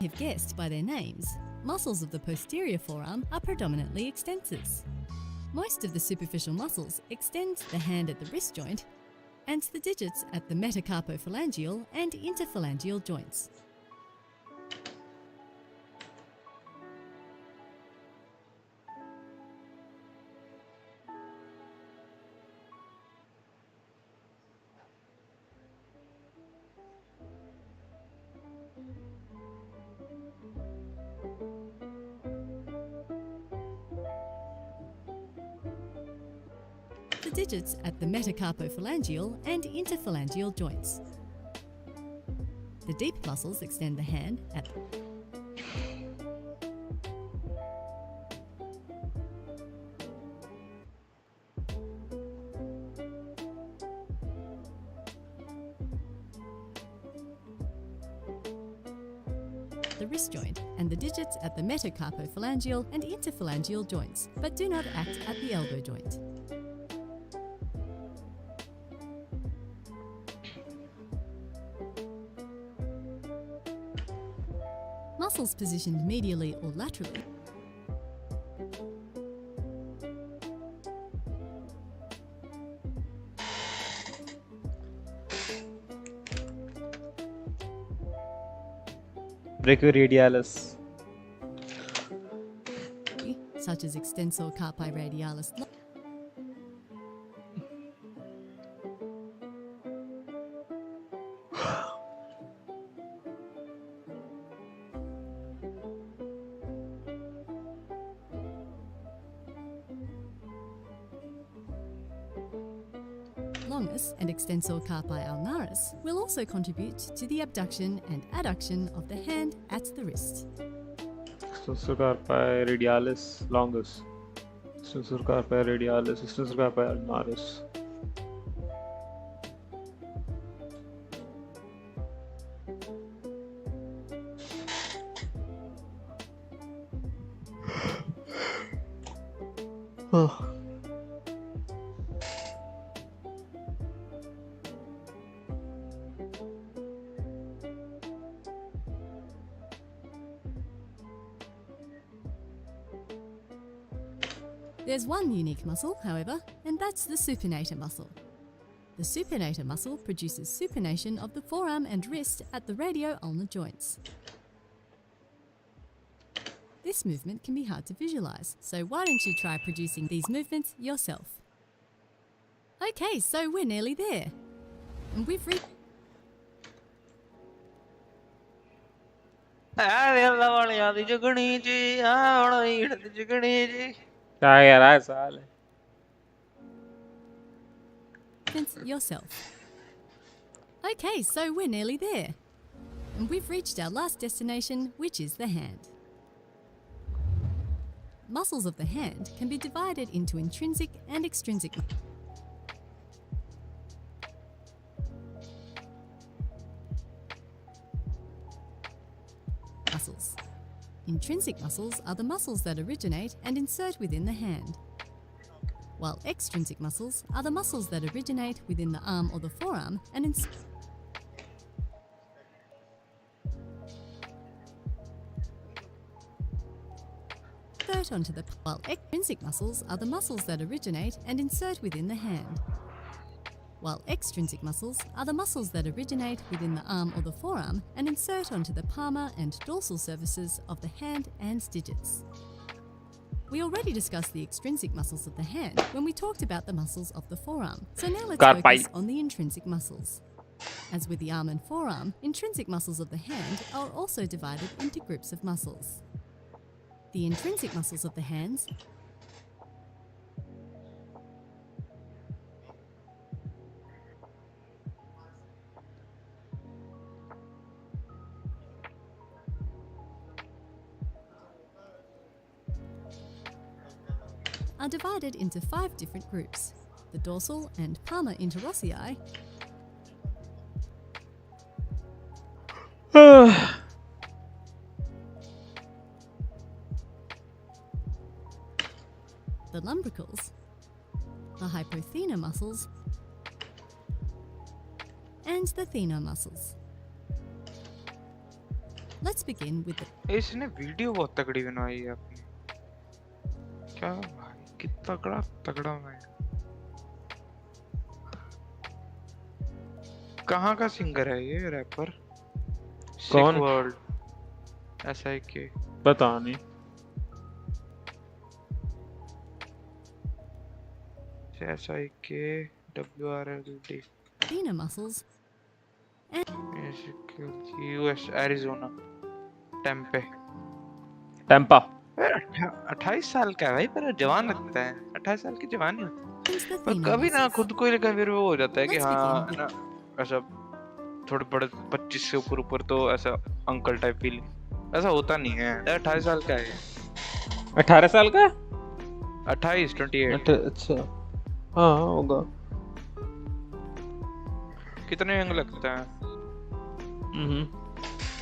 have guessed by their names, muscles of the posterior forearm are predominantly extensors. Most of the superficial muscles extend the hand at the wrist joint and the digits at the metacarpophalangeal and interphalangeal joints. The digits at the metacarpophalangeal and interphalangeal joints. The deep muscles extend the hand at at the wrist joint and the digits at the metacarpophalangeal and interphalangeal joints, but do not act at the elbow joint. Muscles positioned medially or laterally Brachioradialis. such as extensor carpi radialis. Longus and extensor carpi ulnaris will also contribute to the abduction and adduction of the hand at the wrist. Extensor carpi radialis longus. Extensor carpi radialis. Extensor carpi ulnaris. There's one unique muscle, however, and that's the supinator muscle. The supinator muscle produces supination of the forearm and wrist at the radio-ulnar joints. This movement can be hard to visualize, so why don't you try producing these movements yourself? Okay, so we're nearly there. And we've reached... क्या कह रहा है साले? yourself. Okay, so we're nearly there. And we've reached our last destination, which is the hand. Muscles of the hand can be divided into intrinsic and extrinsic muscles. Intrinsic muscles are the muscles that originate and insert within the hand, while extrinsic muscles are the muscles that originate within the arm or the forearm and insert onto the while extrinsic muscles are the muscles that originate and insert within the hand, while extrinsic muscles are the muscles that originate within the arm or the forearm and insert onto the palmar and dorsal surfaces of the hand and digits. We already discussed the extrinsic muscles of the hand when we talked about the muscles of the forearm, so now let's focus on the intrinsic muscles. As with the arm and forearm, intrinsic muscles of the hand are also divided into groups of muscles. The intrinsic muscles of the hands are divided into 5 different groups: the dorsal and palmar interossei, the lumbricals, the hypothenar muscles, and the thenar muscles. Let's begin with the... इसने video बहुत तगड़ी बनवाई है आपने। क्या भाई कितना तगड़ा है। कहाँ का सिंगर है ये रैपर? कौन? वर्ल्ड SIK पता नहीं। SIK WRLD thenar muscles and US Arizona Tempe 28 साल का है भाई, पर जवान लगता है। 28 साल की जवानी होती है, पर कभी ना खुद को ही लगा फिर वो हो जाता है कि हाँ ना ऐसा थोड़े बड़े 25 से ऊपर तो ऐसा अंकल टाइप फीलिंग, ऐसा होता नहीं है। 28 साल का है। 18 साल का? 28 अच्छा हाँ होगा। कितने यंग लगता है?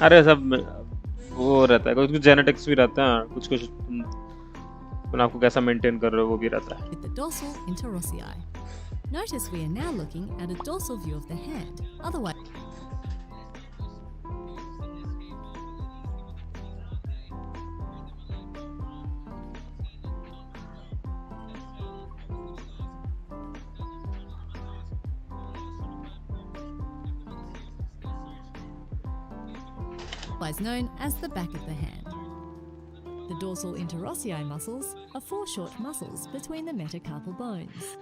अरे सब वो रहता है, कुछ जेनेटिक्स भी रहता है, कुछ आपको कैसा मेंटेन कर रहे हो वो भी रहता है. With the dorsal interossei. Notice we are now looking at a dorsal view of the hand. Otherwise, known as the back of the hand. The dorsal interossei muscles are 4 short muscles between the metacarpal bones.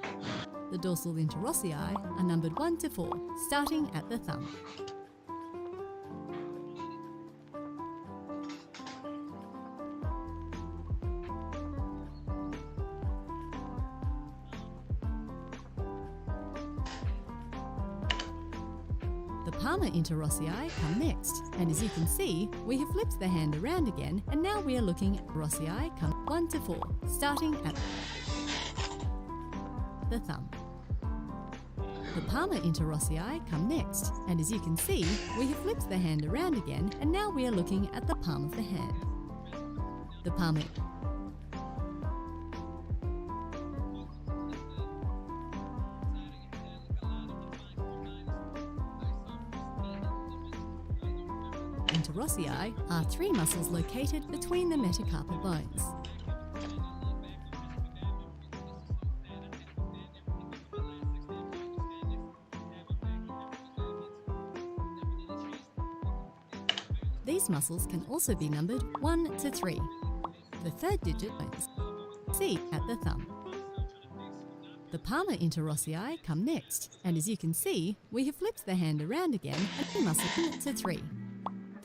The dorsal interossei are numbered 1 to 4, starting at the thumb. The palmar interossei come next, and as you can see, we have flipped the hand around again, and now we are looking at interossei come 1 to 4, starting at the thumb. The palmar interossei come next, and as you can see, we have flipped the hand around again, and now we are looking at the palm of the hand. The palmar interossei are 3 muscles located between the metacarpal bones. These muscles can also be numbered 1 to 3. The third digit is C at the thumb. The palmar interossei come next, and as you can see, we have flipped the hand around again and the muscle 1 to 3.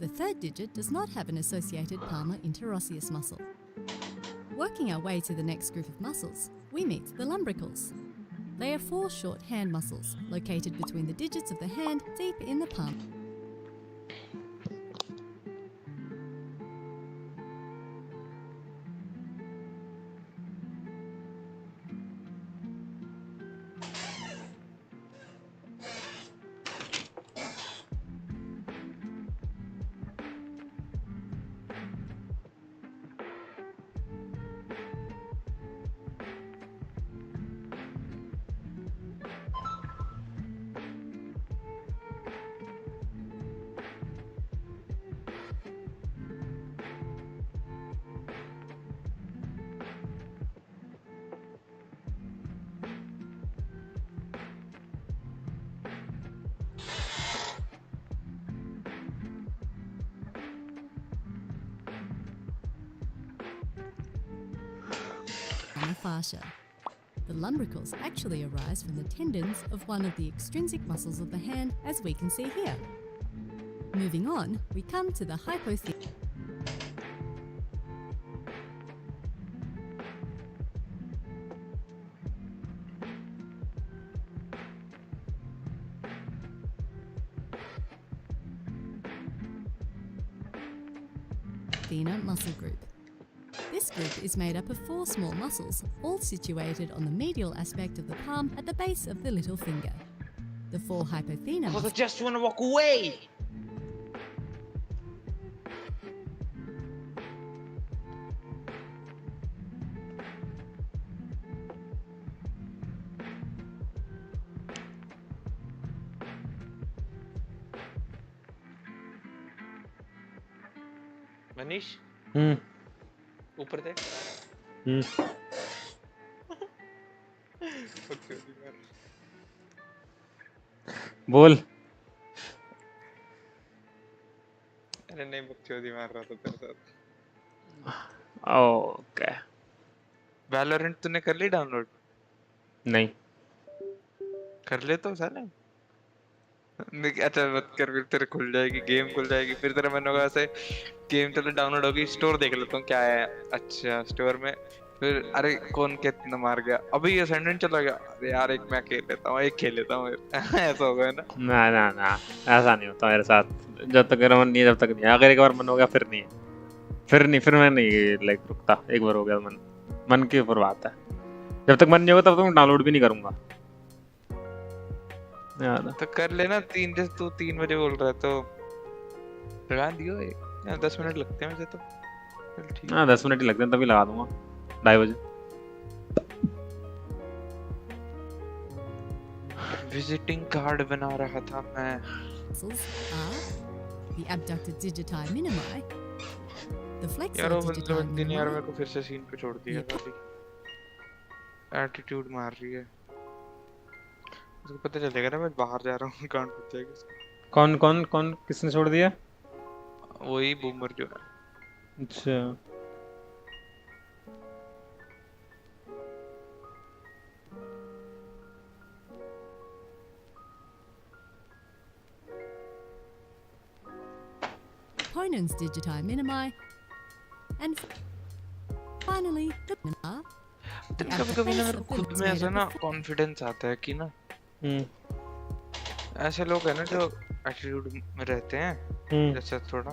The third digit does not have an associated palmar interosseous muscle. Working our way to the next group of muscles, we meet the lumbricals. They are 4 short hand muscles located between the digits of the hand deep in the palm. Fascia. The lumbricals actually arise from the tendons of one of the extrinsic muscles of the hand, as we can see here. Moving on, we come to the hypothalamus. Muscle group. This group is made up of 4 small muscles, all situated on the medial aspect of the palm at the base of the little finger. The 4 hypothenar muscles. I just want to walk away. Manish? ऊपर देख बोल अरे नहीं बकचोदी मार रहा था तेरे साथ ओके वैलोरेंट तूने कर ली डाउनलोड नहीं कर ले तो साले अच्छा मत कर फिर तेरे खुल जाएगी गेम खुल जाएगी फिर तेरा मन होगा ऐसे गेम चलो डाउनलोड होगी स्टोर देख लेता हूँ क्या है अच्छा स्टोर में फिर अरे कौन कितना मार गया अभी ये असेंडेंट चला गया अरे यार एक मैं खेल लेता हूँ एक खेल लेता हूँ ऐसा हो गया ना ना ऐसा नहीं होता मेरे साथ जब तक मेरा मन नहीं जब तक नहीं अगर एक बार मन हो गया फिर फिर मैं नहीं लाइक रुकता एक बार हो गया मन के ऊपर बात है जब तक मन नहीं होगा तब तक मैं डाउनलोड भी नहीं करूंगा तो कर लेना 3 जैसे तू 3 बजे बोल रहा है तो लगा दियो 10 मिनट लगते हैं वैसे तो। चल ठीक हाँ 10 मिनट ही लगते हैं, तभी लगा दूंगा 2:30 बजे। विजिटिंग कार्ड बना रहा था मैं। Fossils are the abductor digiti minimi, the flexor यार वो digiti मतलब दिन यार minimi, मेरे को फिर से सीन पे छोड़ दिया साली। एटीट्यूड मार रही है। उसको पता चलेगा ना मैं बाहर जा रहा हूँ, कांड बच जाएगा इसका। कौन कौन कौन किसने छोड़ दिया? वही बूमर जो है। अच्छा opponents digiti minimi, and finally the minima. दिन कभी-कभी ना मेरे को खुद में ऐसा ना कॉन्फिडेंस आता है कि ना ऐसे लोग हैं ना जो एटीट्यूड में रहते हैं जैसे थोड़ा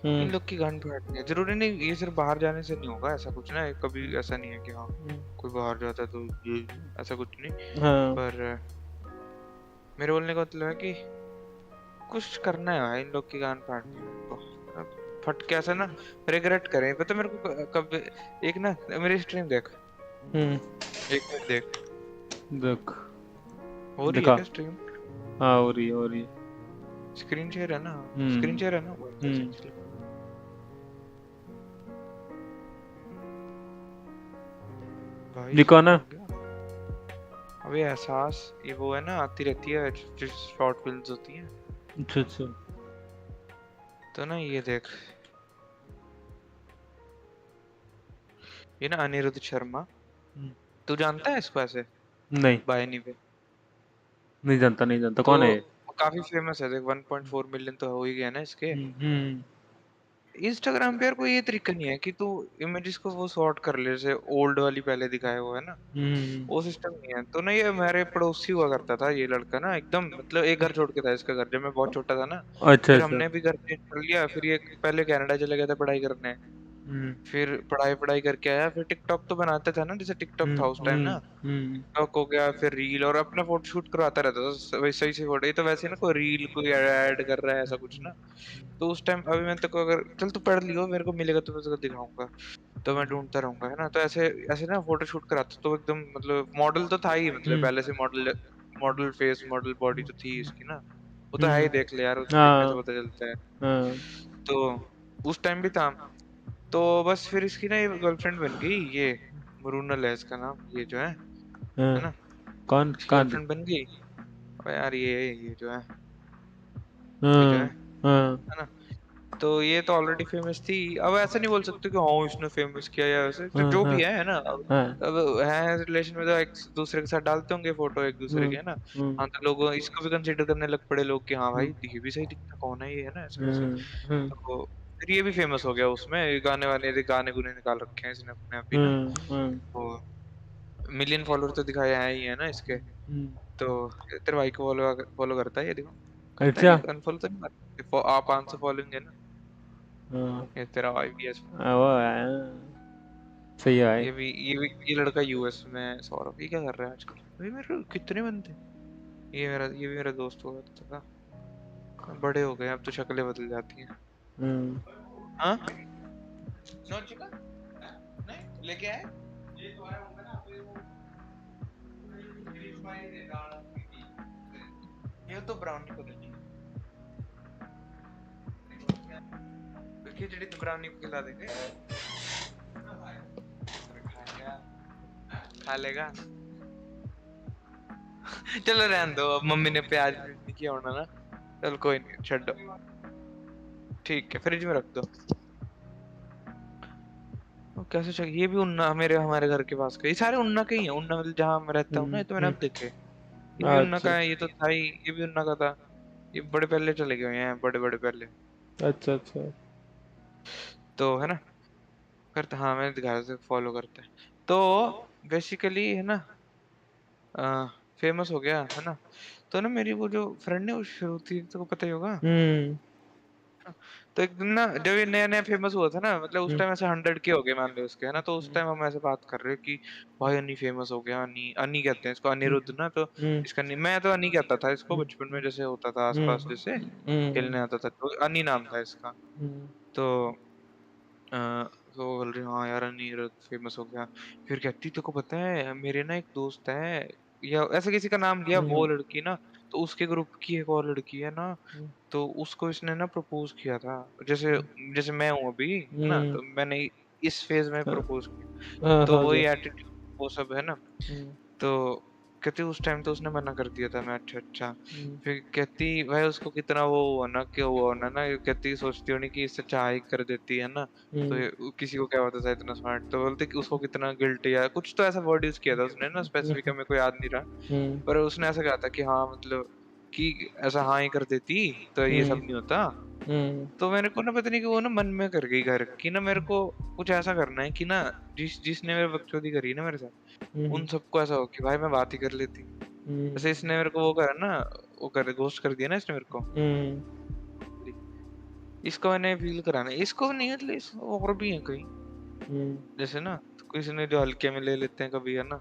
इन लोग की गांड फाड़नी है। जरूरी नहीं ये सिर्फ बाहर जाने से नहीं होगा ऐसा कुछ ना, कभी ऐसा नहीं है कि हाँ कोई बाहर जाता है तो ये ऐसा कुछ नहीं। हाँ। पर मेरे बोलने का मतलब है कि कुछ करना है भाई, इन लोग की गांड फाड़नी है फट के ऐसा ना रिग्रेट करें। पता मेरे को कब एक ना मेरी स्ट्रीम देख, एक मिनट देख देख हो रही है क्या स्ट्रीम? हाँ हो रही है। स्क्रीन शेयर है ना? स्क्रीन शेयर है ना? भाई दिखा ना। अबे एहसास ये वो है ना आती रहती है जो शॉर्ट फिल्म्स होती हैं। अच्छा अच्छा तो ना ये देख ये ना अनिरुद्ध शर्मा, तू जानता है इसको? ऐसे नहीं बाय एनी वे नहीं जानता तो कौन है? काफी फेमस है देख, 1.4 मिलियन तो हो ही गया ना इसके। इंस्टाग्राम पे यार कोई ये तरीका नहीं है कि तू इमेजेस को वो सॉर्ट कर ले जैसे ओल्ड वाली पहले दिखाया हुआ है ना, वो सिस्टम नहीं है। तो ना ये हमारे पड़ोसी हुआ करता था ये लड़का ना, एकदम मतलब एक घर छोड़ के था इसका घर जब मैं बहुत छोटा था ना। अच्छा फिर अच्छा हमने भी घर चेंज कर लिया, फिर ये पहले कनाडा चले गया था पढ़ाई करने, फिर पढ़ाई करके आया, फिर टिकटॉक तो बनाता था ना, जैसे टिकटॉक था उस टाइम ना, टिकटॉक हो गया, फिर रील और अपना फोटो शूट करवाता रहता था वही सही से फोटो। ये तो वैसे ना कोई रील कोई ऐड कर रहा है ऐसा कुछ ना। तो उस टाइम अभी मैं तेरे को अगर चल तू पढ़ लियो मेरे को मिलेगा तो मैं तेरे को दिखाऊंगा, तो मैं ढूंढता रहूंगा है ना। तो ऐसे ऐसे ना फोटो शूट कराता तो एकदम मतलब मॉडल तो था ही, मतलब पहले से model model face model body तो थी इसकी ना, वो तो है ही, देख ले यार उसको देखने से हाँ पता चलता है। हाँ तो उस टाइम भी था। तो बस फिर इसकी ना ये गर्लफ्रेंड बन गई, ये मरूनल है इसका नाम, ये जो है हाँ। ना, कौन इसकी कहाँ गर्लफ्रेंड बन गई। अबे यार ये जो है ये जो हाँ है ना, तो ये तो ऑलरेडी फेमस थी। अब ऐसा नहीं बोल सकते कि हाँ इसने फेमस किया या वैसे, तो जो भी है ना। अब है रिलेशन में तो एक दूसरे के साथ डालते होंगे फोटो एक दूसरे के, है ना। हाँ तो लोग इसको भी कंसीडर करने लग पड़े लोग कि हाँ भाई ये भी सही दिखता, कौन है ये, है ना, ऐसे वैसे। तो फिर ये भी फेमस हो गया उसमें, गाने वाने गाने गुने निकाल रखे हैं इसने अपने अभी ना। तो मिलियन फॉलोअर तो दिखाया है ही है ना इसके। तो तेरे भाई को फॉलो फॉलो करता है ये, देखो करता है अच्छा कि अनफॉलो तो नहीं मारता। आप 500 फॉलोइंग है ना, ये तेरा भाई भी है इसमें। वो है सही है भाई। ये लड़का यूएस में है, सौरभ। ये क्या कर रहा है आजकल? भाई मेरे कितने बंदे, ये भी मेरा दोस्त हुआ था। बड़े हो गए अब तो शक्लें बदल जाती हैं। हाँ नॉट चिकन नहीं लेके आए, ये तो आया होगा ना फिर वो ये तो ब्राउनी को देंगे, खिचड़ी तो ब्राउनी को खिला देंगे। खा लेगा। चलो रहने दो, अब मम्मी ने प्याज नहीं किया होना ना, चल कोई नहीं छोड़ो, ठीक है फ्रिज में रख दो। कैसे चल, ये भी उन्ना मेरे हमारे घर के पास का, ये सारे उन्ना के ही हैं। उन्ना मतलब जहाँ मैं रहता हूँ ना, ये तो मैंने अब देखे, ये भी उन्ना का है, ये तो था ही, ये भी उन्ना का था। ये बड़े पहले चले गए हैं, बड़े बड़े पहले। अच्छा अच्छा तो है ना, करते हाँ मैंने दिखाया से फॉलो करते हैं। तो बेसिकली है ना फेमस हो गया है ना। तो ना मेरी वो जो फ्रेंड है वो श्रुति, तो पता ही होगा। तो एक दिन ना जब ये नया नया फेमस हुआ था ना, मतलब उस टाइम ऐसे 100 के हो गए मान लो उसके, है ना। तो उस टाइम हम ऐसे बात कर रहे कि भाई अन्नी फेमस हो गया, अन्नी अन्नी कहते हैं इसको, अनिरुद्ध ना। तो इसका मैं तो अन्नी कहता था इसको बचपन में, जैसे होता था आसपास जैसे खेलने आता था, तो अन्नी नाम था इसका। तो तो बोल रही हाँ यार अनिरुद्ध फेमस हो गया। फिर कहती तेरे को पता है मेरे ना एक दोस्त है, या ऐसे किसी का नाम लिया, वो लड़की ना, तो उसके ग्रुप की एक और लड़की है ना, तो उसको इसने ना प्रपोज किया था। जैसे जैसे मैं हूँ अभी है ना, तो मैंने इस फेज में प्रपोज किया, तो समझ वही गया। एटीट्यूड वो सब है ना। तो कहती उस टाइम तो उसने मना कर दिया था। मैं अच्छा। फिर कहती भाई उसको कितना वो हुआ ना, क्यों हुआ ना ना, ये कहती सोचती होनी कि इससे चाह ही कर देती है ना, तो किसी को क्या होता था इतना स्मार्ट, तो बोलते कि उसको कितना गिल्ट या कुछ तो ऐसा वर्ड यूज किया था उसने ना, स्पेसिफिक मेरे को याद नहीं रहा, पर उसने ऐसा कहा था कि हाँ मतलब कि ऐसा हाँ ही कर देती तो ये सब नहीं होता। तो मेरे को ना पता नहीं कि वो ना मन में कर गई घर कि ना मेरे को कुछ ऐसा करना है कि ना जिसने मेरे बकचोदी करी ना मेरे साथ, उन सबको ऐसा हो कि भाई मैं बात ही कर लेती। जैसे इसने मेरे को वो करा ना, वो कर घोस्ट कर दिया ना इसने मेरे को, इसको मैंने फील कराना, इसको नहीं मतलब और भी है कहीं, जैसे ना तो किसी ने जो हल्के में ले लेते हैं कभी है ना,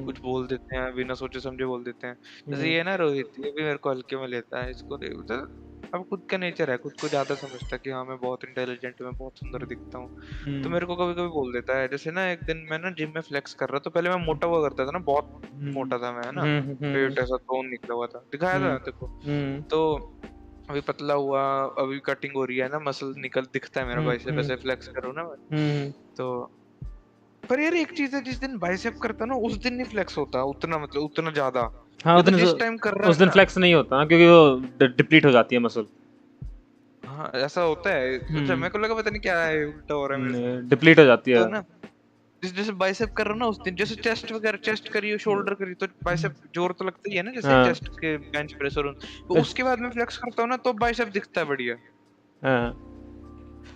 कुछ बोल देते हैं बिना सोचे समझे बोल देते हैं। जैसे ये ना रोहित, ये भी मेरे को हल्के में लेता है, इसको मतलब अब खुद का नेचर है, खुद को ज्यादा समझता है कि हाँ मैं बहुत इंटेलिजेंट हूँ, मैं बहुत सुंदर दिखता हूँ, तो मेरे को कभी कभी बोल देता है। जैसे ना एक दिन मैं ना जिम में फ्लेक्स कर रहा, तो पहले मैं मोटा हुआ करता था ना, बहुत मोटा था मैं है ना, पेट ऐसा टोन निकला हुआ था, दिखाया था देखो। तो अभी पतला हुआ, अभी कटिंग हो रही है ना, मसल निकल दिखता है मेरा बाइसेप, ऐसे फ्लेक्स करूँ ना मैं, तो पर यार एक चीज है, जिस दिन बाइसेप करता ना उस दिन नहीं फ्लेक्स होता उतना, मतलब उतना ज्यादा। हाँ ये तो उतने जिस टाइम कर रहा उस है दिन ना, फ्लेक्स नहीं होता ना, क्योंकि वो डिप्लीट हो जाती है मसल। हाँ ऐसा होता है। अच्छा मेरे को लगा पता नहीं क्या है, उल्टा हो रहा है मेरे साथ। डिप्लीट हो जाती है। तो ना जिस जैसे बाइसेप कर रहा हूँ ना उस दिन, जैसे चेस्ट वगैरह, चेस्ट करिए शोल्डर करिए तो बाइसेप जोर तो लगता ही है ना, जैसे हाँ चेस्ट के बेंच प्रेस और तो उसके बाद में फ्लेक्स करता हूँ ना तो बाइसेप दिखता है बढ़िया। हाँ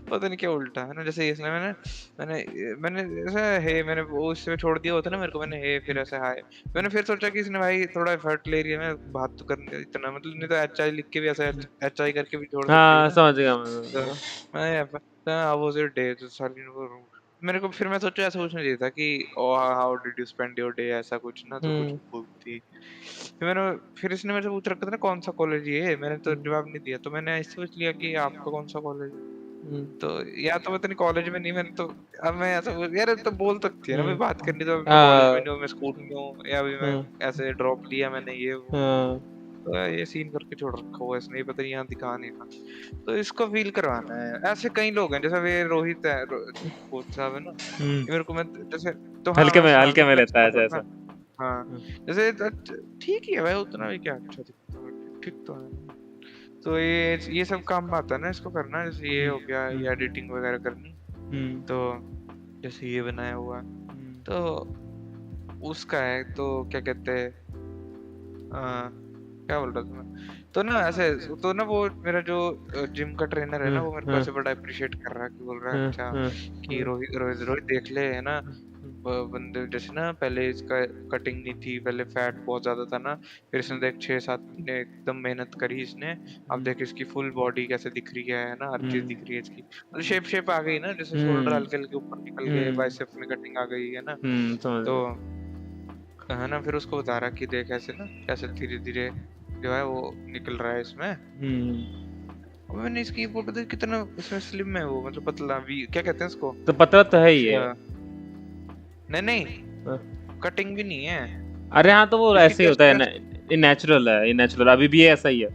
पता नहीं क्या उल्टा है ना, जैसे इसने मैंने मैंने ऐसा हे मैंने वो उससे छोड़ दिया होता ना मेरे को, मैंने हे फिर ऐसे हाय, मैंने फिर सोचा कि इसने भाई थोड़ा एफर्ट ले रही है, मैं बात तो करने इतना मतलब, नहीं तो एच आई लिख के भी ऐसे एच आई करके भी छोड़ सकती है हाँ ना। समझ गया तो मैं। मैं आई वाज योर डे तो साली मेरे को, फिर मैं सोचा ऐसा पूछना चाहिए था कि how did you spend your day, ऐसा कुछ ना, तो कुछ बोलती। फिर इसने मेरे से पूछ रखा था ना कौन सा कॉलेज ये है, मैंने तो जवाब नहीं दिया, तो मैंने ऐसे सोच लिया कि आपका कौन सा कॉलेज है, तो या तो पता नहीं कॉलेज में नहीं, मैंने तो अब मैं ऐसा यार तो बोल सकती है ना भाई, बात करनी तो मैं कॉलेज में नहीं हूँ, मैं स्कूल में हूँ, या अभी मैं ऐसे ड्रॉप लिया मैंने ये वो, तो ये सीन करके छोड़ रखा हुआ इसने, पता नहीं यहाँ दिखा नहीं था, तो इसको फील करवाना है। ऐसे कई लोग हैं, जैसे वे रोहित है, कोच साहब है ना, ये मेरे को मैं जैसे, तो हाँ मैं हल्के में फ्लेक्स लेता है कर रहा ऐसा। था। हाँ जैसे ठीक ही है भाई, उतना भी क्या अच्छा दिखता है, ठीक तो है। तो ये सब काम में आता है ना इसको करना, जैसे ये हो गया, ये एडिटिंग वगैरह करनी, तो जैसे ये बनाया हुआ तो उसका है, तो क्या कहते हैं क्या बोल रहा था मैं, तो ना ऐसे, तो ना वो मेरा जो जिम का ट्रेनर है ना, वो मेरे को ऐसे बड़ा अप्रिशिएट कर रहा है कि बोल रहा है अच्छा कि रोहित रोहित रोहित देख ले है ना, बंदे जैसे ना पहले इसका कटिंग नहीं थी, पहले फैट बहुत ज्यादा था ना, फिर इसने देख 6-7 महीने एकदम मेहनत करी इसने, अब देख इसकी फुल बॉडी कैसे दिख रही है ना, हर चीज दिख रही है इसकी, मतलब शेप आ गई ना, जैसे शोल्डर हल्के हल्के ऊपर निकल गए, बाइसेप में कटिंग आ गई है ना, तो है ना, फिर उसको बता रहा कि देख ऐसे ना कैसे धीरे धीरे जो है वो निकल रहा है इसमें। अब मैंने इसकी फोटो देखी, कितना इसमें स्लिम है वो, मतलब पतला भी क्या कहते हैं इसको, तो पतला तो है ही है। नहीं कटिंग भी नहीं है। अरे हाँ तो वो ऐसे ही होता है ना, ये नेचुरल है, ये नेचुरल अभी भी ऐसा ही है,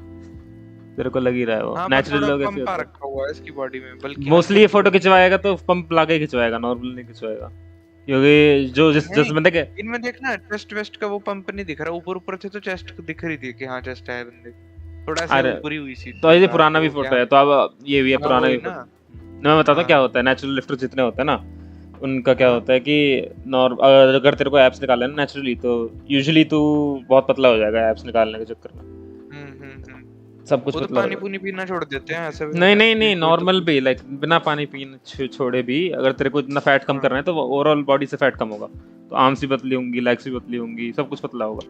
तेरे को लग ही रहा है वो नेचुरल लोग ऐसे होता है। रखा हुआ है इसकी बॉडी में, बल्कि मोस्टली ये फोटो खिंचवाएगा तो पंप लगा के खिंचवाएगा, नॉर्मल नहीं खिंचवाएगा, क्योंकि जो जिस बंदे के इनमें देखना चेस्ट वेस्ट का वो पंप नहीं दिख रहा, ऊपर थे तो चेस्ट दिख रही थी कि हाँ चेस्ट है बंदे, थोड़ा सा ऊपरी हुई सी, तो ये पुराना भी फोटो है, तो अब ये भी है पुराना भी फोटो। मैं बताता हूँ क्या होता है, नेचुरल लिफ्टर जितने होते हैं ना उनका क्या होता है कि अगर तेरे को एप्स निकालना है ना नेचुरली, तो यूजुअली तू बहुत पतला हो जाएगा एप्स निकालने के चक्कर में, सब कुछ पतला, पानी पूनी पीना छोड़ देते हैं ऐसे। नहीं नॉर्मल भी लाइक बिना पानी पीने छोड़े भी, अगर तेरे को इतना फैट कम करना है तो ओवरऑल बॉडी से फैट कम होगा, तो आर्म्स भी पतली होंगी, लेग्स भी पतली होंगी, सब कुछ पतला होगा,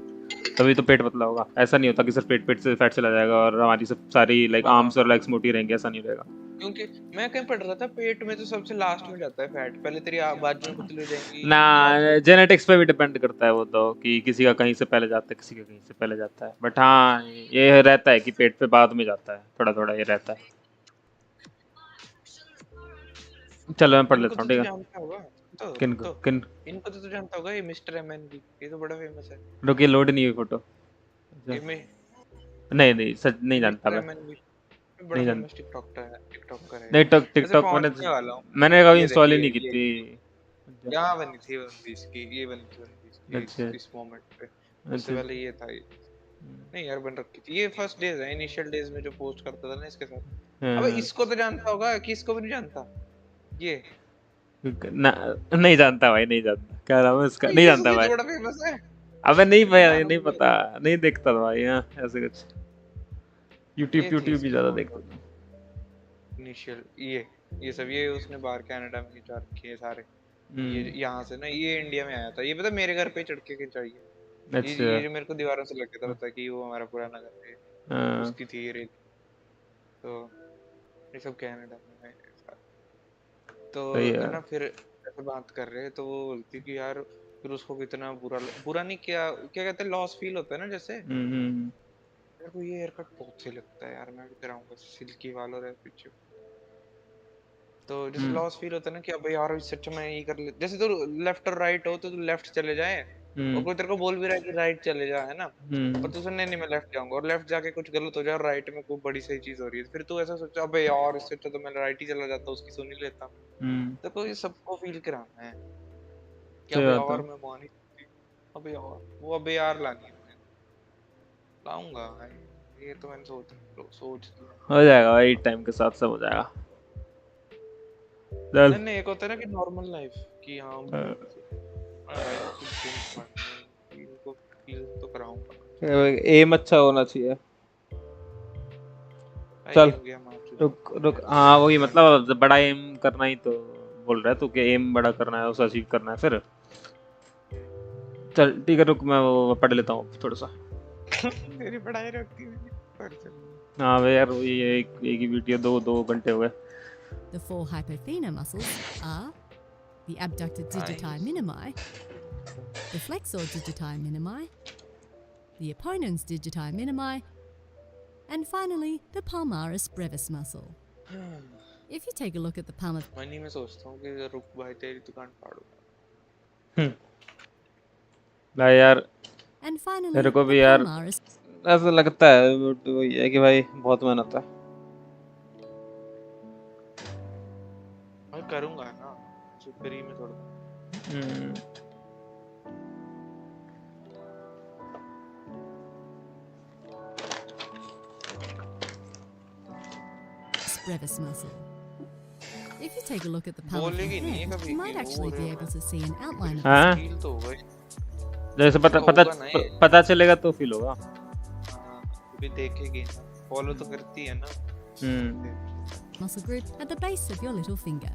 तभी तो पेट पतला होगा। ऐसा नहीं होता कि सिर्फ पेट से फैट चला जाएगा और हमारी सब सारी लाइक आर्म्स और लेग्स मोटी रहेंगी, ऐसा नहीं रहेगा। क्योंकि मैं कहीं पढ़ रहा था पेट में तो सबसे लास्ट में जाता है फैट, पहले तेरी बाजुएं पतली हो जाएंगी ना, जेनेटिक्स पे भी डिपेंड करता है वो, तो कि किसी का कहीं से पहले जाता है, किसी का कहीं से पहले जाता है, बट हाँ ये रहता है कि पेट पे बाद में जाता है, थोड़ा थोड़ा ये रहता है। चलो मैं पढ़ इनको लेता हूँ, तो ठीक है। जानता होगा तो किनको किन इनको तो जानता होगा, ये मिस्टर एमएनबी, ये तो बड़ा फेमस है। रुकिए, लोड नहीं हुई फोटो। ये में नहीं सच नहीं जानता मिस्टर मैं, एमएनबी बड़ा नहीं जानता। फेमस टिकटॉकर है। नहीं वैसे टिकटॉक पहुंचने वाला हूँ। मैंने कभी ये देख, इंस्टॉल ही नहीं की थी। यहाँ बनी थी वन पीस की, ये बनी थी वन पीस की अच्छा इस मोमेंट पे। उससे अच्छा। पहले ये था ये। नहीं यार बन रखी थी, ये फर्स्ट डेज है, इनिशियल डेज में जो पोस्ट करता था ना इसके साथ। अबे इसको तो जानता होगा कि इसको भी नहीं जानता ये नहीं जानता भाई, नहीं जानता। क्या नाम है इसका, नहीं ये जानता भाई। बड़ा फेमस है। अबे नहीं भाई, नहीं पता, नहीं देखता था भाई यहाँ ऐसे कुछ। यूट्यूब भी ज्यादा देखता था। इनिशियल ये सब ये उसने बाहर कनाडा में खिंचा रखे हैं सारे। ये यहाँ से ना ये इंडिया में आया था, ये पता मेरे घर पे चढ़ के खिंचाई है। अच्छा। ये जो मेरे को दीवारों से लग था पता कि वो हमारा पुराना घर है, उसकी थी ये रेल। तो ये सब कनाडा में है। तो है ना, फिर ऐसे बात कर रहे तो वो बोलती कि यार फिर उसको कितना बुरा नहीं, क्या कहते हैं, लॉस फील होता है ना जैसे। मेरे को ये हेयर कट बहुत सही लगता है यार, मैं भी कराऊंगा, सिल्की वाल और पीछे। तो जैसे लॉस फील होता है ना कि अब यार इससे अच्छा मैं ये कर ले, जैसे तो लेफ्ट और राइट हो तो तू लेफ्ट चले जाए, और कोई तेरे को बोल भी रहा है कि राइट चले जा, है ना, पर तू सुनने नहीं, मैं लेफ्ट जाऊंगा, और लेफ्ट जाके कुछ गलत हो जाए और राइट में कोई बड़ी सही चीज हो रही है, फिर तू ऐसा सोचा अबे यार इससे अच्छा तो मैं राइट ही चला जाता, उसकी सुन ही लेता। तो कोई सबको फील कराना है कि अबे यार मैं मान ही सकती, अबे यार वो अबे यार लानी लाऊंगा, ये तो मैंने सोच हो जाएगा भाई, टाइम के साथ सब हो जाएगा। नहीं एक होता है ना कि नॉर्मल लाइफ की, हाँ इनको फील तो कराऊंगा। एम अच्छा होना चाहिए। चल रुक हाँ वही, मतलब बड़ा एम करना ही तो बोल रहा है तू, कि एम बड़ा करना है, उसे अचीव करना है। फिर चल ठीक है, रुक मैं वो पढ़ लेता हूँ थोड़ा सा। मेरी पढ़ाई रोकती है। हाँ भाई यार, वही एक ही वीडियो 2 घंटे हो गए। The 4 hypothenar muscles are the abductor digiti minimi, the flexor digiti minimi, the opponens digiti minimi, and finally the palmaris brevis muscle. If you take a look at the palm of money में सोचता हूँ कि रुक भाई तेरी दुकान फाड़ूंगा। भाई यार and finally मेरे को the भी यार palmaris ऐसा लगता है, वही है कि भाई बहुत मेहनत है। मैं करूंगा ना, सुपरी में थोड़ा। brevis muscle. If you take a look at the palm of your hand, you might actually be able to see an outline of हाँ फील तो होगा, जैसे पता चलेगा तो फील होगा। भी देखेगी ना, फॉलो तो करती है ना। muscle group at the base of your little finger.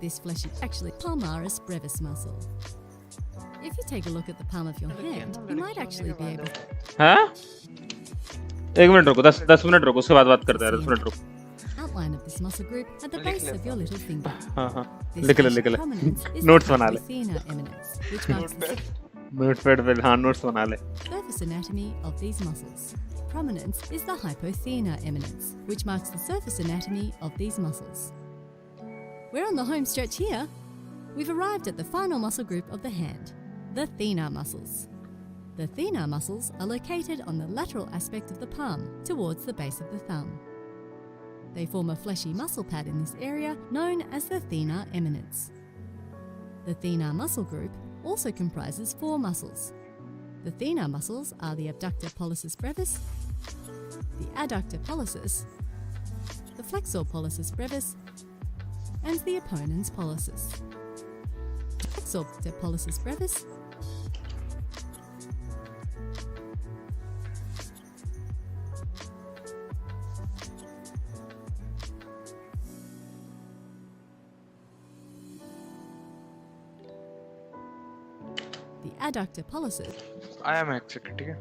This fleshy actually palmaris brevis muscle. If you take a look at the palm of your hand, you might actually be able हाँ 1 minute रुको, 10 minute रुको, उसके बाद बात करते हैं। 10 minute रुको। outline of this muscle group at the base of your little finger. हाँ This लिख ले fleshy prominence is notes the बना ले। hypothenar eminence, which marks the notepad पे हाँ नोट्स बना ले। surface anatomy of these muscles. Prominence is the hypothenar eminence, which marks the surface anatomy of these muscles. We're on the home stretch here. We've arrived at the final muscle group of the hand, the thenar muscles. The thenar muscles are located on the lateral aspect of the palm, towards the base of the thumb. They form a fleshy muscle pad in this area known as the thenar eminence. The thenar muscle group also comprises 4 muscles. The thenar muscles are the abductor pollicis brevis, the adductor pollicis, the flexor pollicis brevis, and the opponens pollicis. The flexor pollicis brevis the adductor pollicis. आया मैं एक second, ठीक है।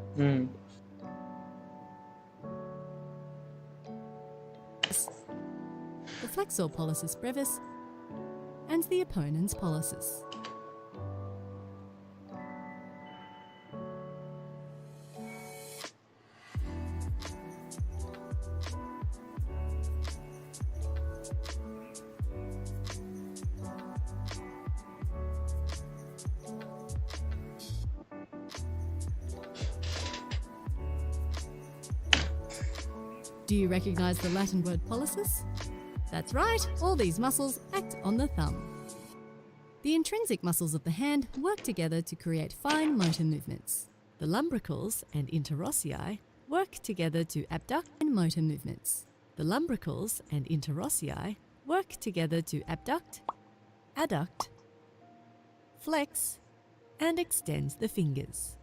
The flexor pollicis brevis, and the opponens pollicis. Do you recognize the Latin word pollicis? That's right, all these muscles act on the thumb. The intrinsic muscles of the hand work together to create fine motor movements. The lumbricals and interossei work together to abduct and motor movements. The lumbricals and interossei work together to abduct, adduct, flex, and extend the fingers.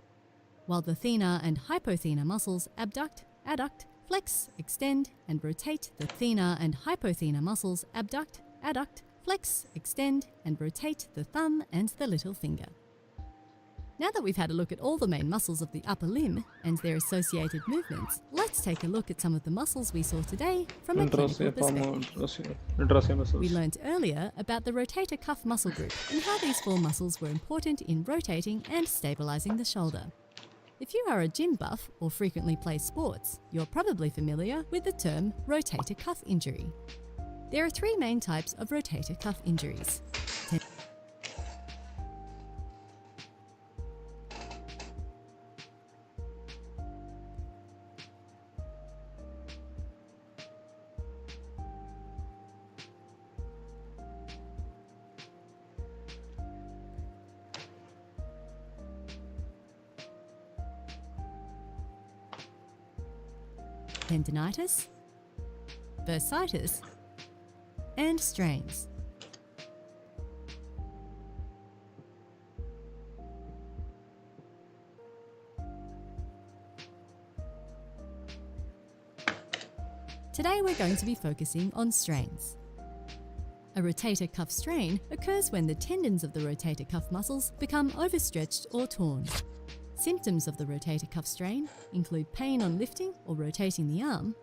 While the thenar and hypothenar muscles abduct, adduct, flex, extend, and rotate, the thenar and hypothenar muscles abduct, adduct, flex, extend, and rotate the thumb and the little finger. Now that we've had a look at all the main muscles of the upper limb and their associated movements, let's take a look at some of the muscles we saw today from a clinical perspective. We learnt earlier about the rotator cuff muscle group and how these four muscles were important in rotating and stabilizing the shoulder. If you are a gym buff or frequently play sports, you're probably familiar with the term rotator cuff injury. There are three main types of rotator cuff injuries. Tendinitis, bursitis, and strains. Today we're going to be focusing on strains. A rotator cuff strain occurs when the tendons of the rotator cuff muscles become overstretched or torn. Symptoms of the rotator cuff strain include pain on lifting or rotating the arm,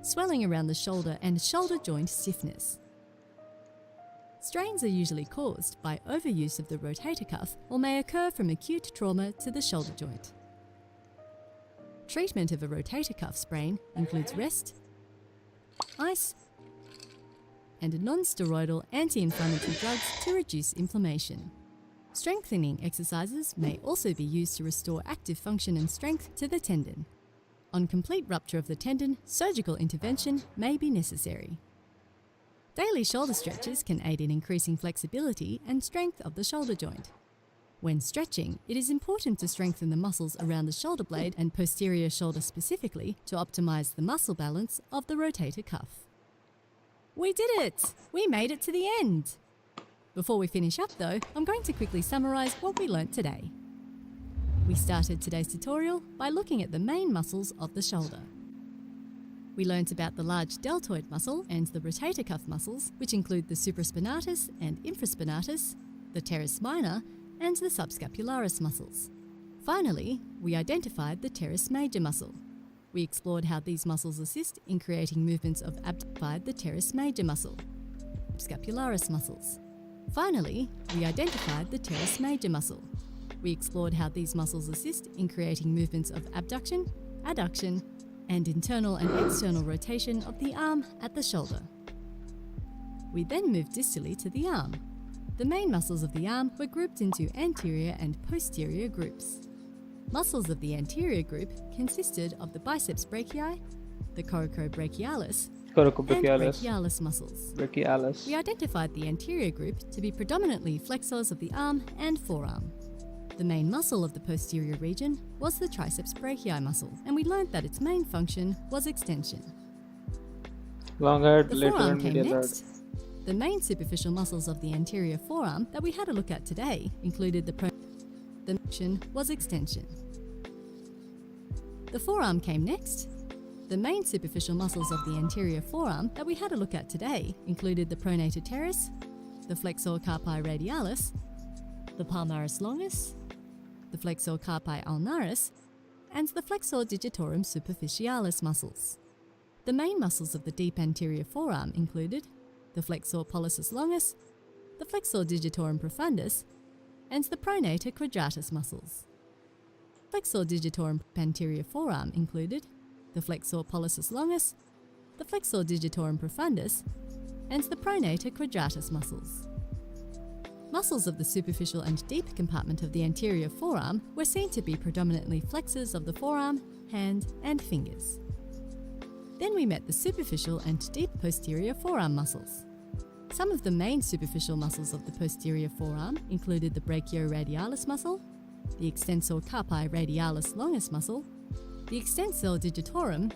swelling around the shoulder and shoulder joint stiffness. Strains are usually caused by overuse of the rotator cuff or may occur from acute trauma to the shoulder joint. Treatment of a rotator cuff sprain includes rest, ice, and non-steroidal anti-inflammatory drugs to reduce inflammation. Strengthening exercises may also be used to restore active function and strength to the tendon. On complete rupture of the tendon, surgical intervention may be necessary. Daily shoulder stretches can aid in increasing flexibility and strength of the shoulder joint. When stretching, it is important to strengthen the muscles around the shoulder blade and posterior shoulder specifically to optimize the muscle balance of the rotator cuff. We did it! We made it to the end! Before we finish up though, I'm going to quickly summarize what we learnt today. We started today's tutorial by looking at the main muscles of the shoulder. We learnt about the large deltoid muscle and the rotator cuff muscles, which include the supraspinatus and infraspinatus, the teres minor, and the subscapularis muscles. Finally, we identified the teres major muscle. We explored how these muscles assist in creating movements of the teres major muscle, scapularis muscles. Finally, we identified the teres major muscle. We explored how these muscles assist in creating movements of abduction, adduction, and internal and external rotation of the arm at the shoulder. We then moved distally to the arm. The main muscles of the arm were grouped into anterior and posterior groups. Muscles of the anterior group consisted of the biceps brachii, the coracobrachialis, and brachialis muscles. We identified the anterior group to be predominantly flexors of the arm and forearm. The main muscle of the posterior region was the triceps brachii muscle, and we learned that its main function was extension. The forearm came next. The main superficial muscles of the anterior forearm that we had a look at today included the function was extension. The forearm came next. The main superficial muscles of the anterior forearm that we had a look at today included the pronator teres, the flexor carpi radialis, the palmaris longus, the flexor carpi ulnaris, and the flexor digitorum superficialis muscles. The main muscles of the deep anterior forearm included the flexor pollicis longus, the flexor digitorum profundus, and the pronator quadratus muscles. Flexor digitorum anterior forearm included the flexor pollicis longus, the flexor digitorum profundus, and the pronator quadratus muscles. Muscles of the superficial and deep compartment of the anterior forearm were seen to be predominantly flexors of the forearm, hand, and fingers. Then we met the superficial and deep posterior forearm muscles. Some of the main superficial muscles of the posterior forearm included the brachioradialis muscle, the extensor carpi radialis longus muscle, the extensor digitorum,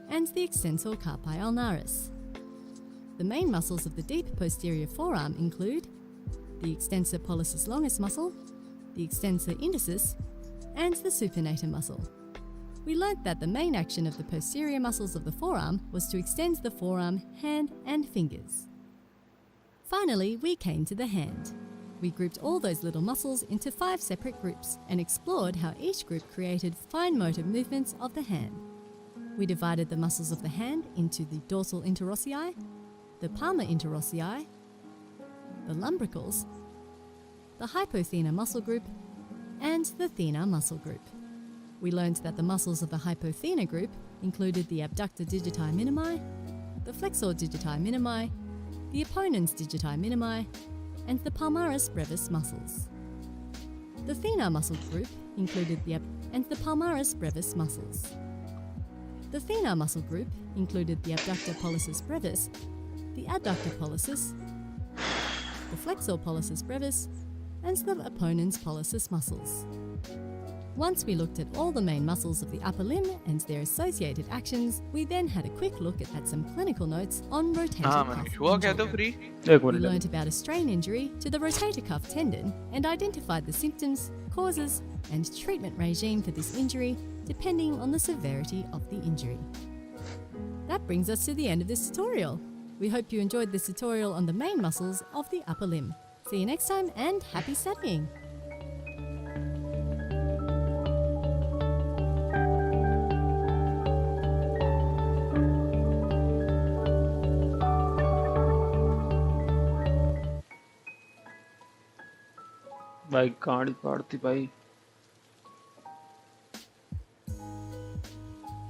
and the extensor carpi ulnaris. The main muscles of the deep posterior forearm include the extensor pollicis longus muscle, the extensor indicis, and the supinator muscle. We learnt that the main action of the posterior muscles of the forearm was to extend the forearm, hand, and fingers. Finally, we came to the hand. We grouped all those little muscles into 5 separate groups and explored how each group created fine motor movements of the hand. We divided the muscles of the hand into the dorsal interossei, the palmar interossei, the lumbricals, the hypothenar muscle group, and the thenar muscle group. We learned that the muscles of the hypothenar group included the abductor digiti minimi, the flexor digiti minimi, the opponens digiti minimi, and the palmaris brevis muscles. The thenar muscle group included the palmaris brevis muscles. The thenar muscle group included the abductor pollicis brevis, the adductor pollicis, the flexor pollicis brevis, and the opponens pollicis muscles. Once we looked at all the main muscles of the upper limb and their associated actions, we then had a quick look at some clinical notes on rotator cuff injury. We learnt about a strain injury to the rotator cuff tendon and identified the symptoms, causes, and treatment regime for this injury depending on the severity of the injury. That brings us to the end of this tutorial. We hope you enjoyed this tutorial on the main muscles of the upper limb. See you next time and happy studying! भाई गाड़ी काटती भाई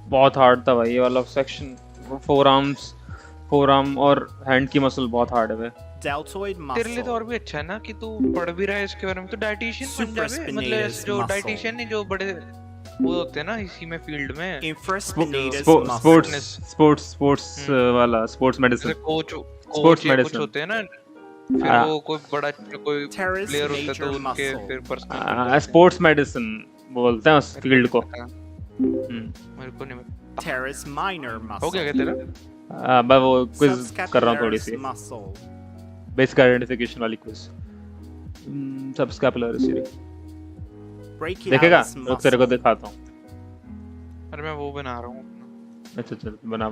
बहुत hard था भाई ये वाला section forearm और हैंड की मसल बहुत हार्ड है भाई deltoid muscle. तेरे लिए तो और भी अच्छा है ना कि तू पढ़ भी रहा है इसके बारे में तो डाइटिशियन बन जावे मतलब जो डाइटिशियन नहीं जो बड़े वो होते हैं ना इसी में फील्ड में स्पोर्ट्स वाला स्पोर्ट्स मेडिसिन कोच होते हैं ना फिर वो कोई बड़ा कोई प्लेयर होता है तो उनके फिर पर्सनल स्पोर्ट्स मेडिसिन बोलते हैं उस फील्ड को मेरे को नहीं teres minor muscle. हो गया क्या तेरा मैं वो क्विज कर रहा हूं थोड़ी सी बेसिक आइडेंटिफिकेशन वाली क्विज सबस्कैपुलरिस देखेगा तो तेरे को दिखाता हूं अरे मैं वो बना रहा हूं अच्छा चल बना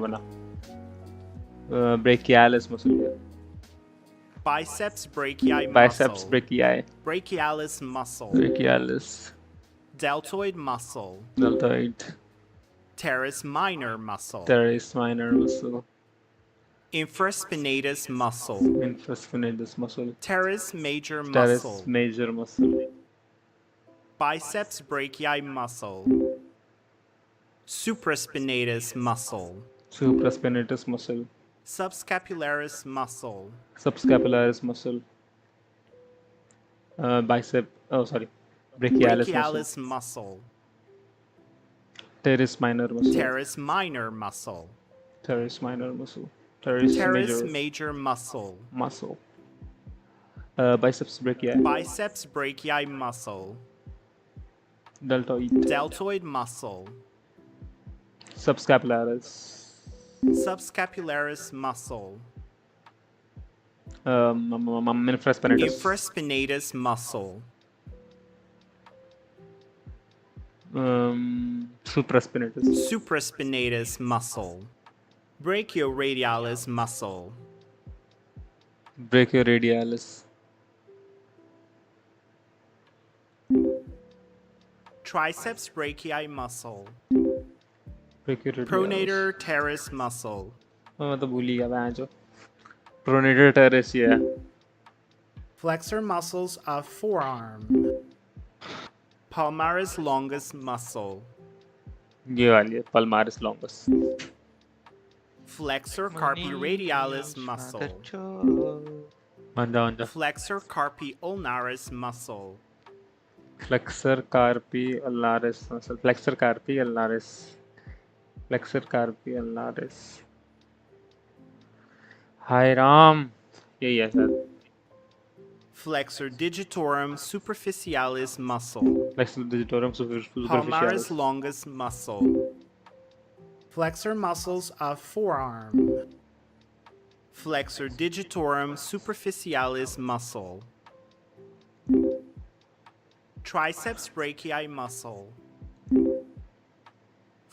brachialis muscle Biceps brachii biceps muscle. brachii Brachialis muscle. brachialis Deltoid muscle. deltoid Teres minor muscle. teres minor muscle Infraspinatus muscle. infraspinatus muscle Teres major teres muscle. major muscle Biceps brachii muscle. Supraspinatus muscle. supraspinatus muscle Subscapularis muscle. subscapularis muscle brachialis muscle. teres minor muscle Teres minor muscle. teres minor muscle Teres major muscle. biceps brachii Biceps brachii muscle. deltoid muscle. subscapularis Subscapularis muscle. infraspinatus muscle. Supraspinatus muscle. Brachioradialis muscle. brachioradialis Triceps brachii muscle. brachioradialis Pronator teres muscle. मैं तो भूल ही गया मैं जो pronator teres ही है Flexor muscles of forearm. Palmaris longus muscle. ये वाली है palmaris longus Flexor carpi radialis muscle. मजा Flexor carpi ulnaris muscle. flexor carpi ulnaris muscle flexor carpi ulnaris flexor carpi ulnaris. हाय राम, यही है sir. Flexor digitorum superficialis muscle. Flexor digitorum Palmaris superficialis. longus muscle. Flexor muscles of forearm. Flexor digitorum superficialis muscle. Triceps brachii muscle.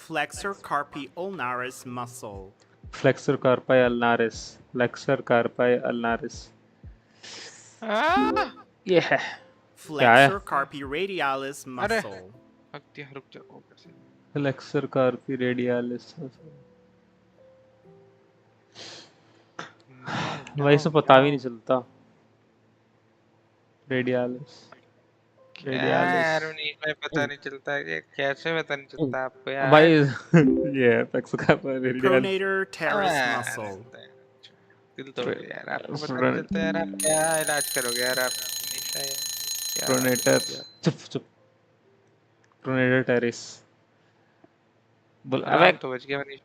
Flexor carpi ulnaris muscle. Flexor कार्पाई अल्नारिस, flexor कार्पाई अल्नारिस। ये है Flexor carpi radialis muscle. रुक जा ऊपर से। Flexor कार्पी radialis. भाई से पता भी नहीं चलता। रेडियालिस, यार उन्हीं पता नहीं चलता है, कैसे पता नहीं चलता आपको यार? भाई ये flexor कार्पाई radialis. Pronator teres muscle. दिल तोड़ दिया यार, आपको पता नहीं चलता यार, आप क्या इलाज करोगे यार आप? निशा यार प्रोनेटर, चुप। Pronator teres. बोल अबे तो बच गया मनीष।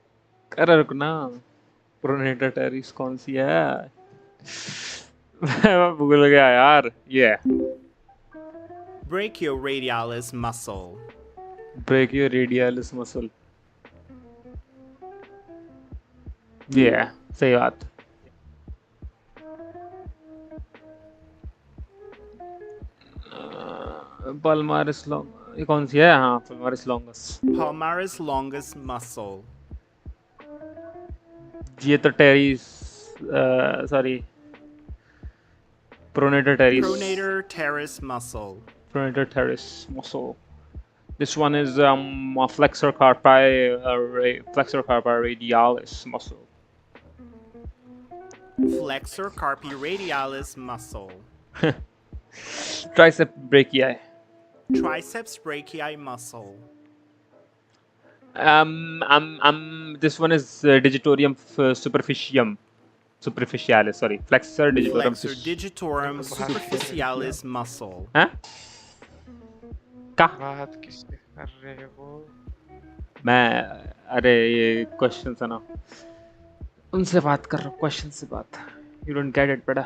अरे रुक ना, प्रोनेटर टेरिस कौन सी है? मैं भूल गया यार। ये Brachioradialis muscle. ब्रेकियोरेडियलिस मसल। ये सही बात। पल्मारिस लॉन्ग, ये कौन सी है? हाँ, palmaris longus. Palmaris longus muscle. ये तो teres, sorry, pronator teres. Pronator teres muscle. Pronator teres muscle. This one is flexor carpi radialis muscle. Flexor carpi radialis muscle. Tricep brachii. Triceps brachii muscle. This one is digitorium superficialis. Sorry, flexor digitorum. Flexor digitorum superficialis muscle. हाँ? क्या? बात किससे कर रहे हो? अरे ये question है ना, उनसे बात कर रहा हूँ, क्वेश्चन से बात। You don't get it बेटा।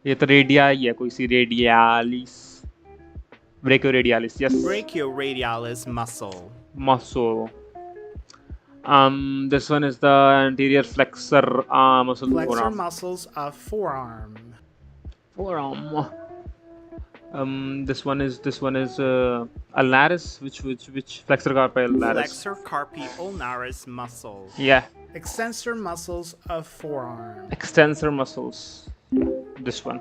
ये तो रेडिया ही है, कोई सी radialis, brachioradialis. Yes, Brachioradialis muscle. muscle. This one is the anterior flexor muscle. Flexor muscles of forearm. Forearm. This one is ulnaris, which flexor carpi ulnaris. Flexor carpi ulnaris muscle. Yeah, Extensor muscles of forearm. extensor muscles. Yeah, this one.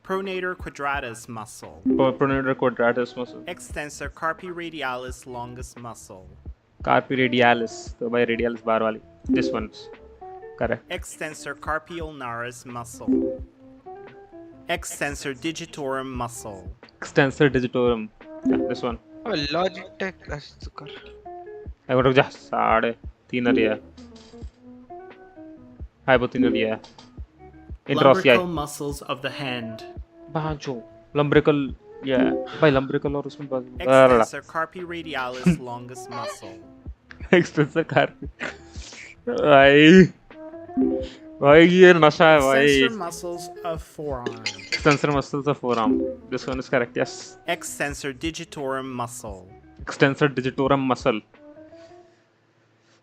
Pronator quadratus muscle. Pronator quadratus muscle. Extensor carpi radialis longus muscle. Carpi radialis, तो भाई radialis बाहर वाली. This one's correct. Extensor carpi ulnaris muscle. Extensor digitorum muscle. Extensor digitorum. Yeah, this one. अब Logitech कर। I got just 3.5 है. Hypothenar है. Lumbrical muscles of the hand. बाजू lumbrical, yeah, भाई lumbrical और उसमें Extensor carpi radialis longus muscle. extensor carpi, भाई ये नशा है भाई। Extensor muscles of forearm. Extensor muscles of forearm. This one is correct. Yes. Extensor digitorum muscle. Extensor digitorum muscle.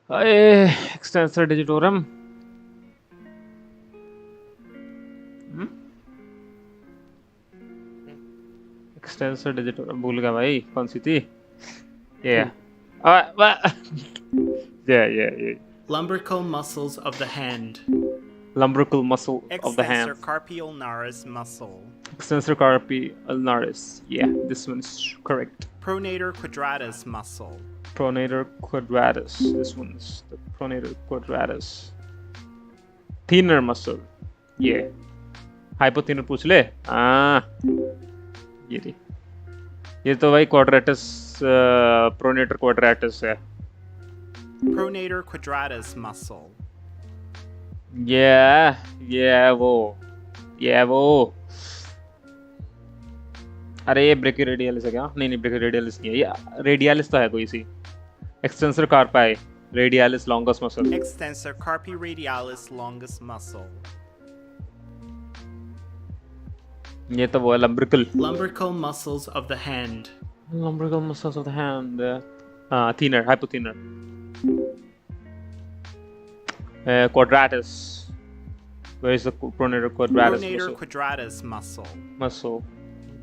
Extensor digitorum. Extensor digitorum भूल गया भाई, कौन सी थी? Yeah. Yeah. Lumbrical muscles of the hand. Lumbrical muscle of the Extensor hand. carpi ulnaris muscle. Extensor carpi ulnaris. Yeah, this one's correct. Pronator quadratus muscle. Pronator quadratus. This one's the pronator quadratus. Thenar muscle. Yeah. Hypothenar पूछ ले. ये तो भाई quadratus, pronator quadratus है. Pronator quadratus muscle. वो अरे ये ब्रेकियोरेडियलिस है क्या? नहीं ब्रेकियोरेडियलिस नहीं है, ये रेडियलिस तो है कोई सी। Extensor carpi, Radialis longus muscle. Extensor carpi radialis longus muscle. ये तो वो है lumbrical. Lumbrical muscles of the hand. Lumbrical muscles of the hand. Thenar, hypothenar. Quadratus. Where is the pronator quadratus Pronator muscle? quadratus muscle. Muscle.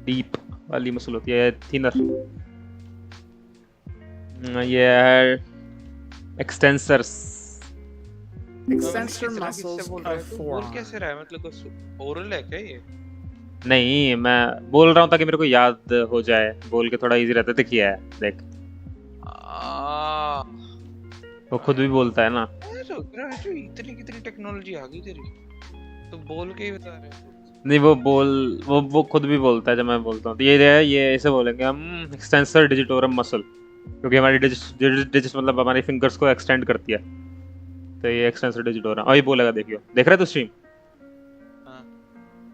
Deep वाली muscle होती है thenar. ये है extensors. Extensor muscles of बोल forearm. कैसे रहा है मतलब ओरल है क्या ये? नहीं मैं बोल रहा हूँ ताकि मेरे को याद हो जाए, बोल के थोड़ा इजी रहता है। देखिए है देख, वो खुद भी बोलता है ना। इतनी कितनी टेक्नोलॉजी आ गई तेरी, तो बोल के ही बता रहे हैं। नहीं वो खुद भी बोलता है जब मैं बोलता हूँ। तो ये ऐसे बोलेंगे हम एक्सटेंसर डिजिटोरम मसल, क्योंकि हमारी डिजिट मतलब हमारी फिंगर्स को एक्सटेंड करती है, तो ये एक्सटेंसर डिजिटोरम। और ये बोलेगा, देखियो देख रहा है तो स्ट्रीम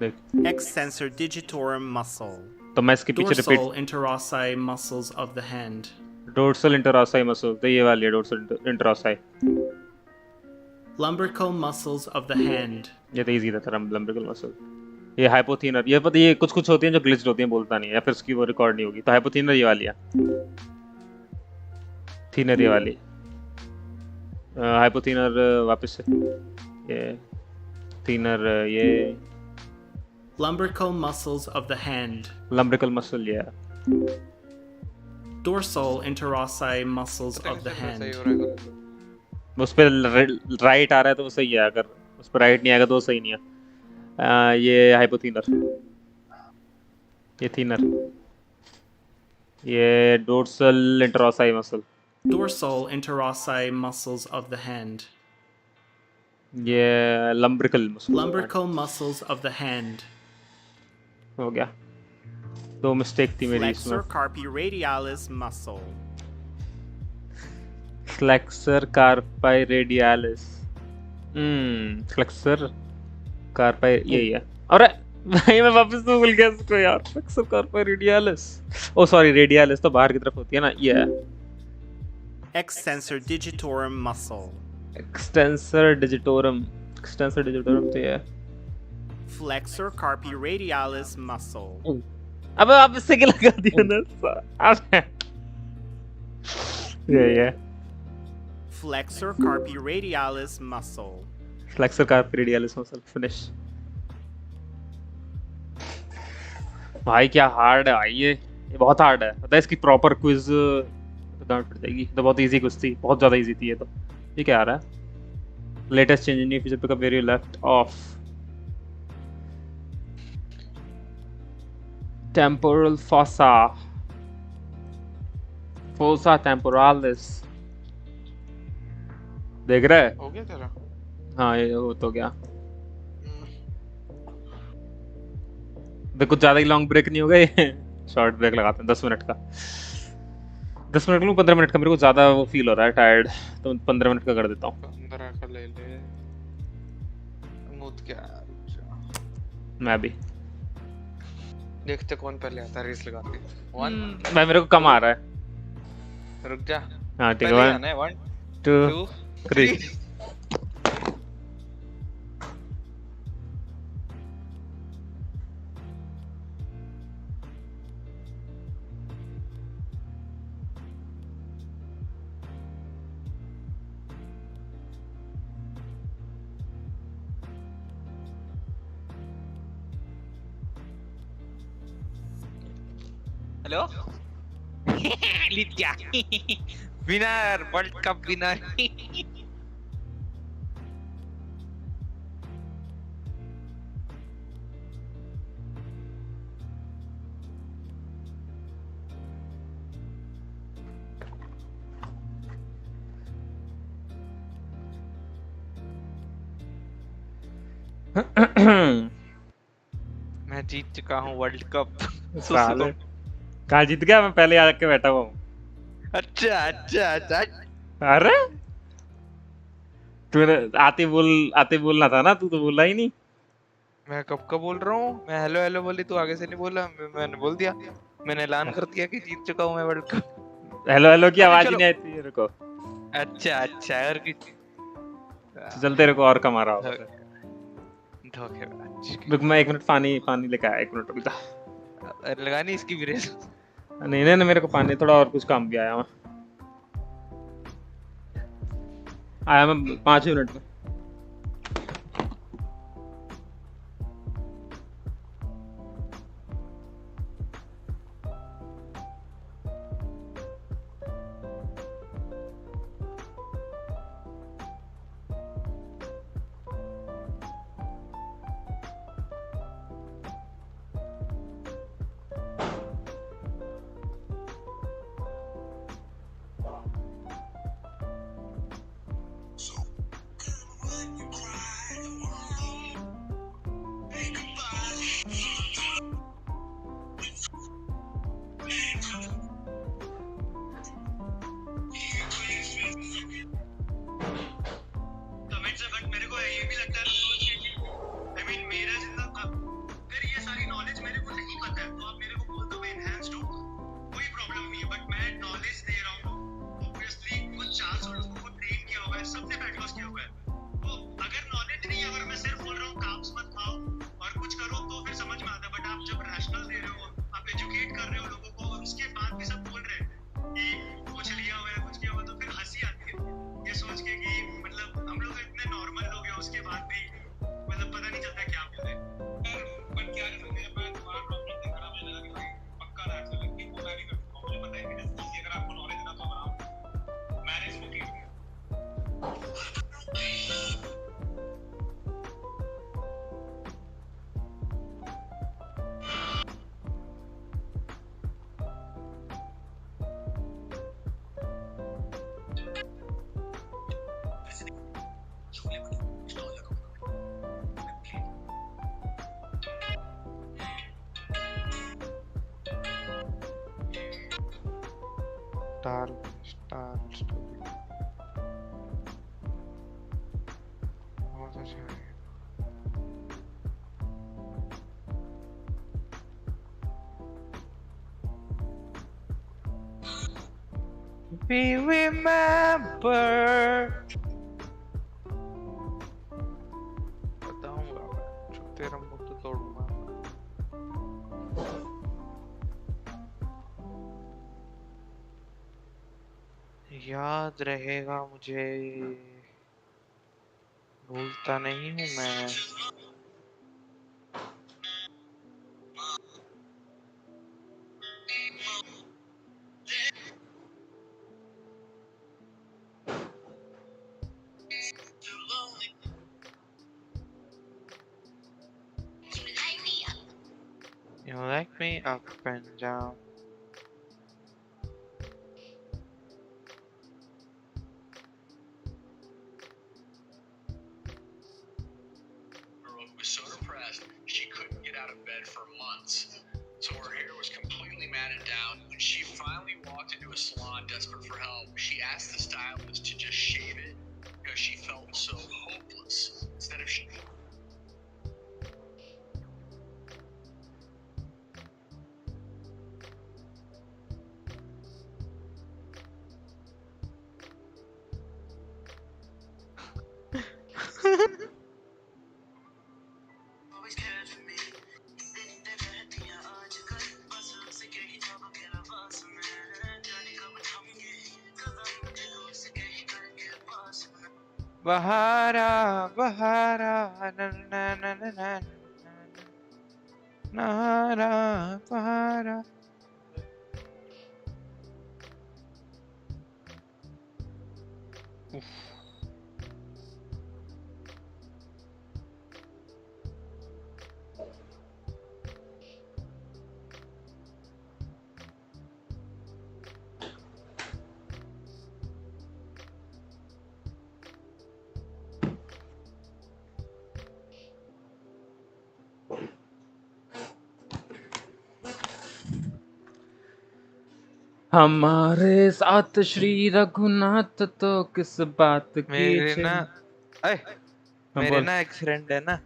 देख। Extensor digitorum muscle. तो मैं इसके पीछे repeat, Dorsal interossi muscles of the hand. Dorsal interossei muscle, तो ये वाली है dorsal interossei. Lumbrical muscles of the hand. ये तो इजी रहता है लंब्रिकल मसल। ये हाइपोथीनर, ये पता ये कुछ होती हैं जो ग्लिच्ड होती हैं, बोलता नहीं है, या फिर उसकी वो रिकॉर्ड नहीं होगी। तो हाइपोथीनर ये वाली है, थीनर ये वाली, हाइपोथीनर वापस से ये थीनर, ये Lumbrical muscles of the hand. Lumbrical muscle ये है। Dorsal interossi muscles of the hand. उस पे राइट आ रहा है तो वो सही है, अगर उस पर राइट नहीं आएगा तो वो सही नहीं है। ये हाइपोथीनर, ये थीनर, ये dorsal interossei muscle, Dorsal interossi muscles of the hand. ये lumbrical muscle. Lumbrical muscles of the hand. हो गया, दो मिस्टेक थी मेरी Flexor इसमें। carpi radialis muscle. Flexor कार्पाई radialis, flexor कार्पाई यही है। अरे भाई मैं वापस तो भूल गया इसको यार। फ्लेक्सर कार्पाई रेडियालिस, ओ सॉरी रेडियालिस तो बाहर की तरफ होती है ना, ये है Extensor digitorum muscle. Extensor digitorum. Extensor digitorum तो ये है। Flexor carpi radialis muscle. अबे आप इससे क्या लगा दिया ना अब। ये Flexor carpi radialis muscle. Flexor कार्पाई radialis muscle, finish. भाई क्या हार्ड है भाई, ये बहुत हार्ड है। पता है इसकी प्रॉपर क्विज डाउट पड़ जाएगी। तो बहुत इजी क्विज थी, बहुत ज़्यादा इजी थी ये। तो ये क्या आ रहा है? Latest change in feature pickup very left of temporal fossa, fossa temporalis. देख रहा है? हो गया तेरा? हाँ ये हो तो गया। कुछ ज्यादा ही लॉन्ग ब्रेक नहीं हो गए, शॉर्ट ब्रेक लगाते हैं 10 मिनट का। 10 मिनट लूँ 15 मिनट का, मेरे को ज्यादा वो फील हो रहा है टायर्ड, तो 15 मिनट का कर देता हूँ। 15 का ले ले मूड क्या। मैं भी देखते कौन पहले आता है, रेस लगाते हैं। 1 भाई मेरे को कम आ रहा है। रुक जा। हाँ ठीक है, 1 2 3। हेलो जीत गया। Winner, world cup winner. मैं जीत चुका हूँ वर्ल्ड कप। साले कहाँ जीत गया? मैं पहले आके बैठा हुआ हूँ। अच्छा अच्छा अच्छा। अरे तूने आते बोलना था ना, तू तो बोला ही नहीं। मैं कब का बोल रहा हूँ? मैं हेलो हेलो बोली, तू आगे से नहीं बोला। मैंने बोल दिया, मैंने ऐलान कर दिया कि जीत चुका हूँ मैं वर्ल्ड कप। हेलो हेलो की आवाज ही नहीं आई थी। रुको अच्छा और कुछ चल तेरे को और कमा रहा होगा। धोखेबाज। रुक मैं 1 मिनट पानी लेके आया, 1 मिनट रुक जा। अरे लगानी इसकी ब्रेस। नहीं मेरे को पानी थोड़ा और कुछ काम भी आया मैं 5 मिनट में। स्टार स्टोरी बहुत अच्छा है। We remember। बताऊंगा मैं, तेरा मुंह तो तोड़ूंगा। याद रहेगा मुझे, भूलता नहीं हूँ मैं। You like me up and down। Was so depressed she couldn't get out of bed for months. So her hair was completely matted down. When she finally walked into a salon desperate for help, she asked the stylist to just shave it because she felt so hopeless. Instead of बहारा बहारा ना ना ना ना ना नारा बहारा। हमारे साथ श्री रघुनाथ तो किस बात की मेरे चिं- ना मेरे बोल। ना एक फ्रेंड है ना,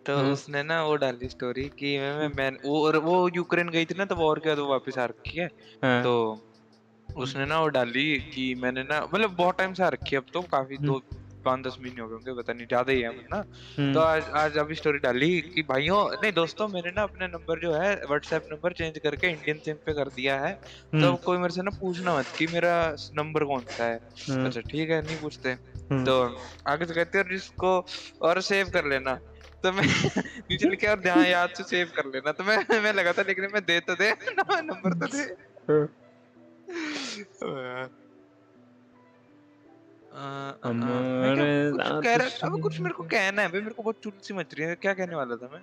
तो हाँ। उसने ना वो डाली स्टोरी कि मैं वो यूक्रेन गई थी ना, तो वॉर के बाद वो वापस आ रखी है। हाँ। तो उसने ना वो डाली कि मैंने ना मतलब बहुत टाइम से आ रखी है, अब तो काफी 2-5-10 महीने हो गए होंगे, पता नहीं, ज्यादा ही है ना। तो आज अभी स्टोरी डाली कि भाइयों नहीं दोस्तों, मैंने ना अपने नंबर जो है व्हाट्सएप नंबर चेंज करके इंडियन सिम पे कर दिया है, तो कोई मेरे से ना पूछना मत कि मेरा नंबर कौन सा है। अच्छा ठीक है, नहीं पूछते। तो आगे से कहते हैं जिसको और सेव कर लेना, तो मैं नीचे लिखे और ध्यान याद से सेव कर लेना, तो मैं लगा था लेकिन मैं दे तो दे नंबर तो दे। कुछ कह रहा, अब कुछ मेरे को कहना है भाई, मेरे को बहुत चुल सी मच रही है, क्या कहने वाला था मैं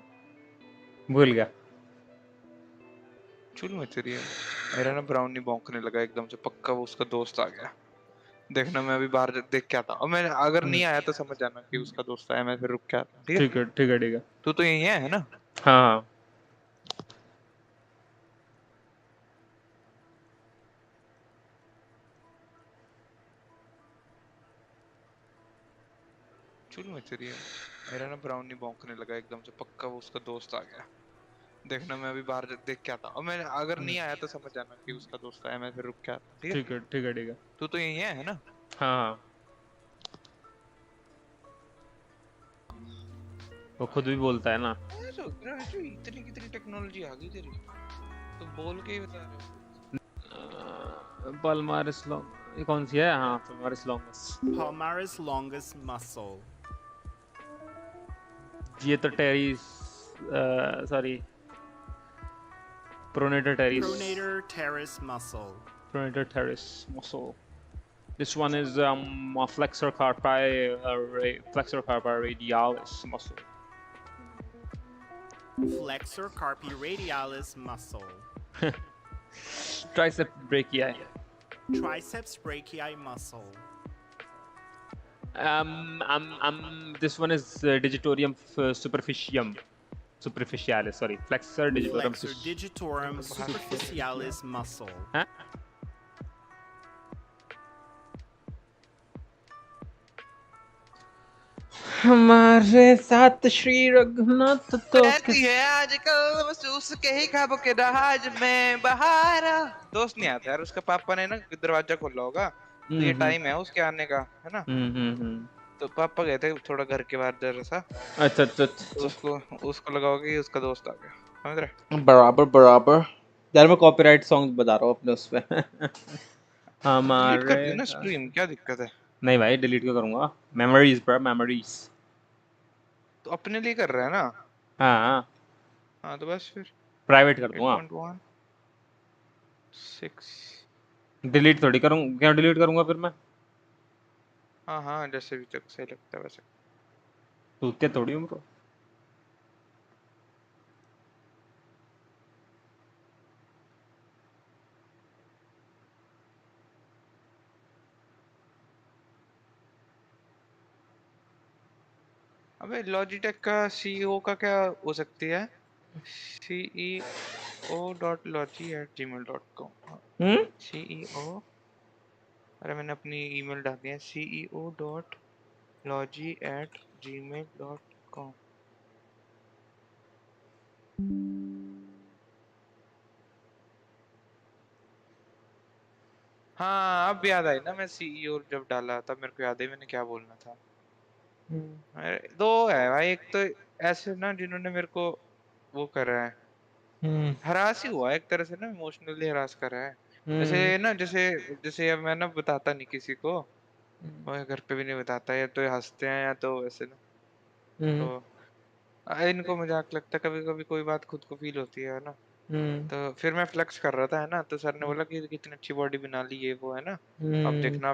भूल गया। चुल मच रही है मेरा ना, ब्राउनी भौंकने लगा एकदम से, पक्का वो उसका दोस्त आ गया। देखना मैं अभी बाहर देख के आता हूँ, मैं अगर नहीं आया तो समझ जाना कि उसका दोस्त आया, मैं फिर रुक के आता हूँ। ठीक है ठीक है ठीक है। तू तो यही है ना? हाँ चुल मच रही है मेरा ना, ब्राउनी भौंकने लगा एकदम से, पक्का वो उसका दोस्त आ गया। देखना मैं अभी बाहर देख के आता हूँ, मैं अगर नहीं आया तो समझ जाना कि उसका दोस्त आया, मैं फिर रुक के आता हूँ। ठीक है ठीक है ठीक है। तू तो यही है ना? हाँ वो खुद भी बोलता है ना। इतनी कितनी टेक्नोलॉजी आ गई तेरी, तो बोल के ही बता रहे। पाल्मारिस लॉन्ग, ये कौन सी है? हाँ palmaris longus. Palmaris longus muscle. ये तो teres, sorry pronator teres. Pronator teres muscle. Pronator teres muscle. This one is flexor carpi radialis muscle. Flexor carpi radialis muscle. Triceps brachii. Triceps brachii muscle. This one is digitorum superficium. Superficialis, sorry. Flexor digitorum. Flexor digitorum superficialis muscle. Huh? हमारे साथ श्री रघुनाथ तो है आजकल महसूस कहीं खाबों के राज में बहारा। दोस्त नहीं आता यार, उसका पापा ने ना दरवाजा खोला होगा, तो ये टाइम है उसके आने का, है ना। तो पापा गए थे थोड़ा घर के बाहर जरा सा। अच्छा तो उसको लगा होगा कि उसका दोस्त आ गया, समझ रहे? बराबर यार, मैं कॉपीराइट सॉन्ग बजा रहा हूँ अपने उस पे। हमारे कर ना स्ट्रीम, क्या दिक्कत है? नहीं भाई, डिलीट क्यों करूंगा? Memories bro, memories. तो अपने लिए कर रहा है ना? हाँ तो बस फिर प्राइवेट कर दूंगा। 8.1.6 डिलीट थोड़ी करूंगा, क्या डिलीट करूंगा फिर मैं? हाँ जैसे भी तक सही लगता है वैसे। तू क्या थोड़ी हूँ ब्रो। अबे लॉजिटेक का CEO का क्या हो सकती है? CEO.logi@gmail.com। CEO, अरे मैंने अपनी ईमेल डाल दी है, CEO.logi@gmail.com। हाँ अब याद आई ना, मैं CEO जब डाला तब मेरे को याद है मैंने क्या बोलना था। दो है भाई, एक तो ऐसे ना जिन्होंने मेरे को वो करा है, हरास ही हुआ एक तरह से ना, इमोशनली हरास करा है। जैसे ना जैसे अब मैं ना बताता नहीं किसी को, मैं घर पे भी नहीं बताता, या तो ये हंसते हैं या तो वैसे ना, तो इनको मजाक लगता है, कभी कभी कोई बात खुद को फील होती है ना। तो फिर मैं फ्लेक्स कर रहा था, है ना, तो सर ने बोला कि कितनी अच्छी बॉडी बना ली ये वो, है ना। अब देखना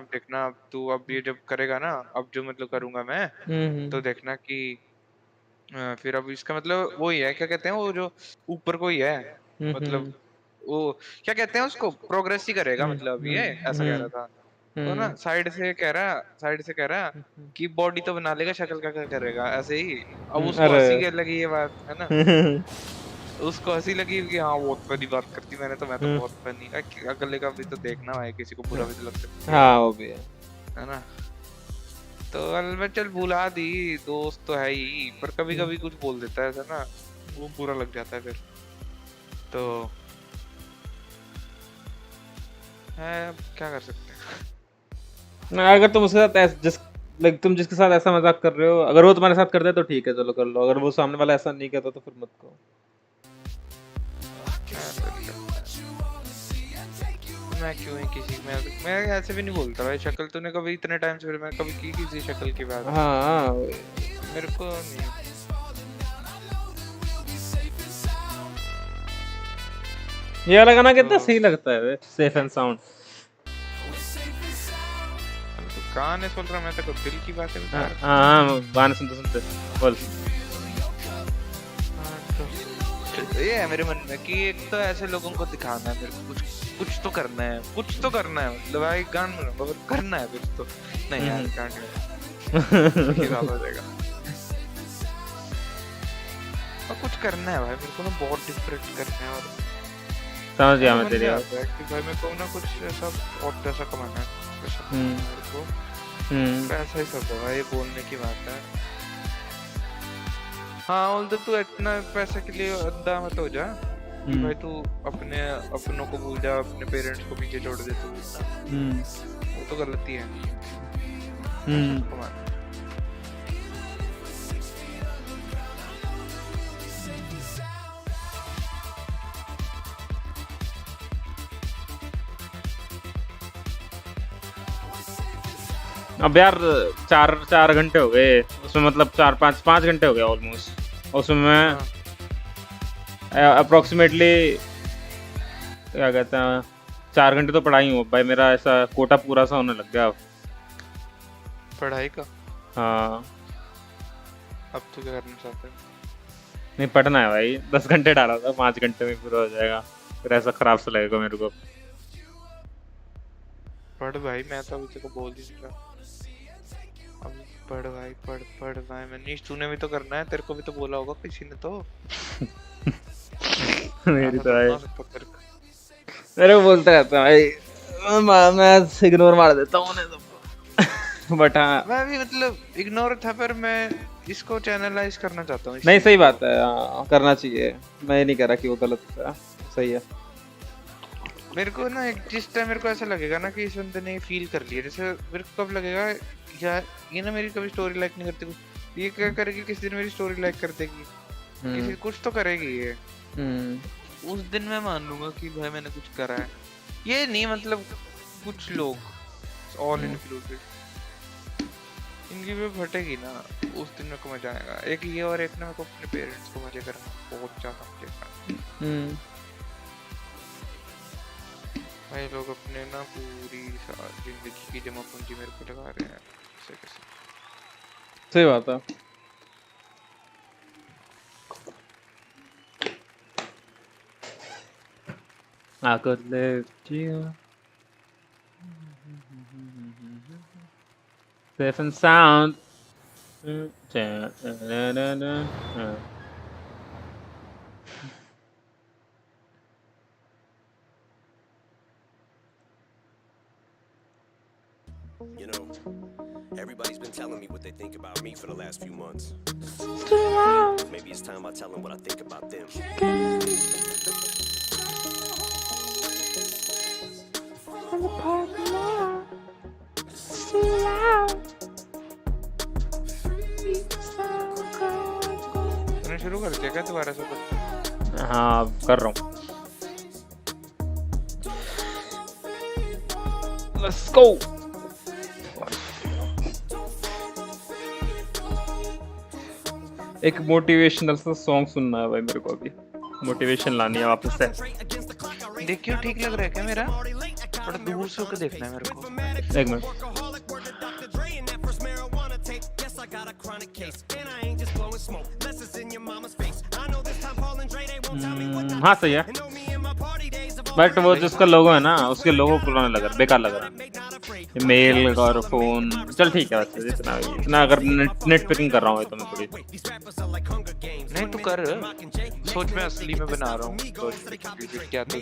अब तू अब ये जब करेगा ना, अब जो मतलब करूंगा मैं, तो देखना कि फिर अब इसका मतलब वही है, क्या कहते हैं वो जो ऊपर को ही है, मतलब वो क्या कहते हैं उसको, प्रोग्रेस ही करेगा मतलब, ये ऐसा कह रहा था। तो ना साइड से कह रहा कि बॉडी तो बना लेगा, शक्ल का क्या करेगा ऐसे ही। अब उसको हंसी लगी ये बात, है ना। उसको हंसी लगी कि हाँ बहुत फनी बात करती, मैं तो बहुत फनी। अगले का भी तो देखना है, किसी को बुरा भी तो लग सकता है। हाँ वो भी है ना। तो मैं चल भुला दी, दोस्त तो है ही, पर कभी कभी कुछ बोल देता है ऐसा ना, वो बुरा लग जाता है फिर। तो है, अब क्या कर सकते हैं। ना अगर तुम उसके साथ तुम जिसके साथ ऐसा मजाक कर रहे हो, अगर वो तुम्हारे साथ करता है तो ठीक है, चलो कर लो, अगर वो सामने वाला ऐसा नहीं करता तो फिर मत करो। मैं क्यों ही किसी मैं ऐसे भी नहीं बोलता भाई। शक्ल तूने कभी इतने टाइम से मैं कभी की किसी शक्ल की बात? हाँ मेरे को नहीं। ये वाला गाना कितना सही लगता है, सेफ एंड साउंड। तो गाने सुन रहा मैं तो दिल की बातें बता रहा। हाँ गाने सुनते बोल। ये है मेरे मन में कि एक तो ऐसे लोगों को दिखाना है, मेरे को कुछ तो करना है, मतलब भाई गान करना है कुछ तो। नहीं यार गान हो जाएगा और कुछ करना है भाई, मेरे को ना बहुत डिफरेंट करना है। और समझ गया मैं तेरी बात कि भाई मेरे को ना कुछ ऐसा और पैसा कमाना है, मेरे को पैसा ही सब है भाई, ये बोलने की बात है। हाँ ऑल्दो तू इतना पैसे के लिए अंधा मत हो जा कि भाई तू अपनों को भूल जा, अपने पेरेंट्स को पीछे छोड़ दे तू, वो तो गलती है। अब यार 4 घंटे हो गए उसमें, मतलब 5 घंटे हो गए ऑलमोस्ट उसमें। मैं अप्रोक्सीमेटली क्या कहते हैं 4 घंटे तो पढ़ाई हूँ भाई, मेरा ऐसा कोटा पूरा सा होने लग गया अब पढ़ाई का। हाँ अब तू क्या करना चाहता है? नहीं पढ़ना है भाई, 10 घंटे डाला था, 5 घंटे में पूरा हो जाएगा, फिर ऐसा खराब सा लगेगा मेरे को। पढ़ भाई, मैं तो अभी तेरे को बोल ही नहीं रहा। अब पढ़ भाई मनीष, तूने भी तो करना है, तेरे को भी तो बोला होगा किसी ने तो। मेरी तो भाई मेरे को बोलता रहता है भाई, मैं इग्नोर मार देता हूँ उन्हें सबको। बट हाँ मैं भी मतलब इग्नोर था, पर मैं इसको चैनलाइज करना चाहता हूँ। नहीं सही बात है, करना चाहिए, मैं ये नहीं कह रहा कि वो गलत है, सही है। मेरे को ना जिस टाइम मेरे को ऐसा लगेगा ना कि इस बंदे ने फील कर लिया, जैसे मेरे को कब लगेगा यार ये ना मेरी कभी स्टोरी लाइक नहीं करती, ये क्या करेगी किसी दिन मेरी स्टोरी लाइक कर देगी, किसी कुछ तो करेगी ये। उस दिन मैं मान लूंगा कि भाई मैंने कुछ करा है। ये नहीं मतलब कुछ लोग ऑल इंक्लूडेड इनकी भी फटेगी ना, उस दिन मेरे को मजा आएगा। एक ये और एक ना मेरे को अपने पेरेंट्स को मजे करना बहुत ज्यादा मजे करना। भाई लोग अपने ना पूरी जिंदगी की जमा पूंजी मेरे को लगा रहे हैं, कैसे सही बात है। आकर ले जिया safe and sound. You know, everybody's been telling me what they think about me for the last few months. Maybe it's time I tell them what I think about them. तूने शुरू कर दिया क्या दोबारा से? हाँ कर रहा हूँ। Let's go. एक मोटिवेशनल सा सॉन्ग सुनना है भाई मेरे को, अभी मोटिवेशन लानी है वापस से। देखियो ठीक लग रहा है क्या मेरा? थोड़ा दूर से होकर देखना है मेरे को। एक मिनट। हाँ सही है, बट वो जिसका लोगो है ना उसके लोगो पुराना लग रहा है, बेकार लग रहा है। मेल और फोन चल ठीक है, वैसे इतना अगर नेट पिकिंग कर रहा हूँ तो मैं थोड़ी नहीं तू कर सोच, मैं असली में बना रहा हूँ तो क्या तो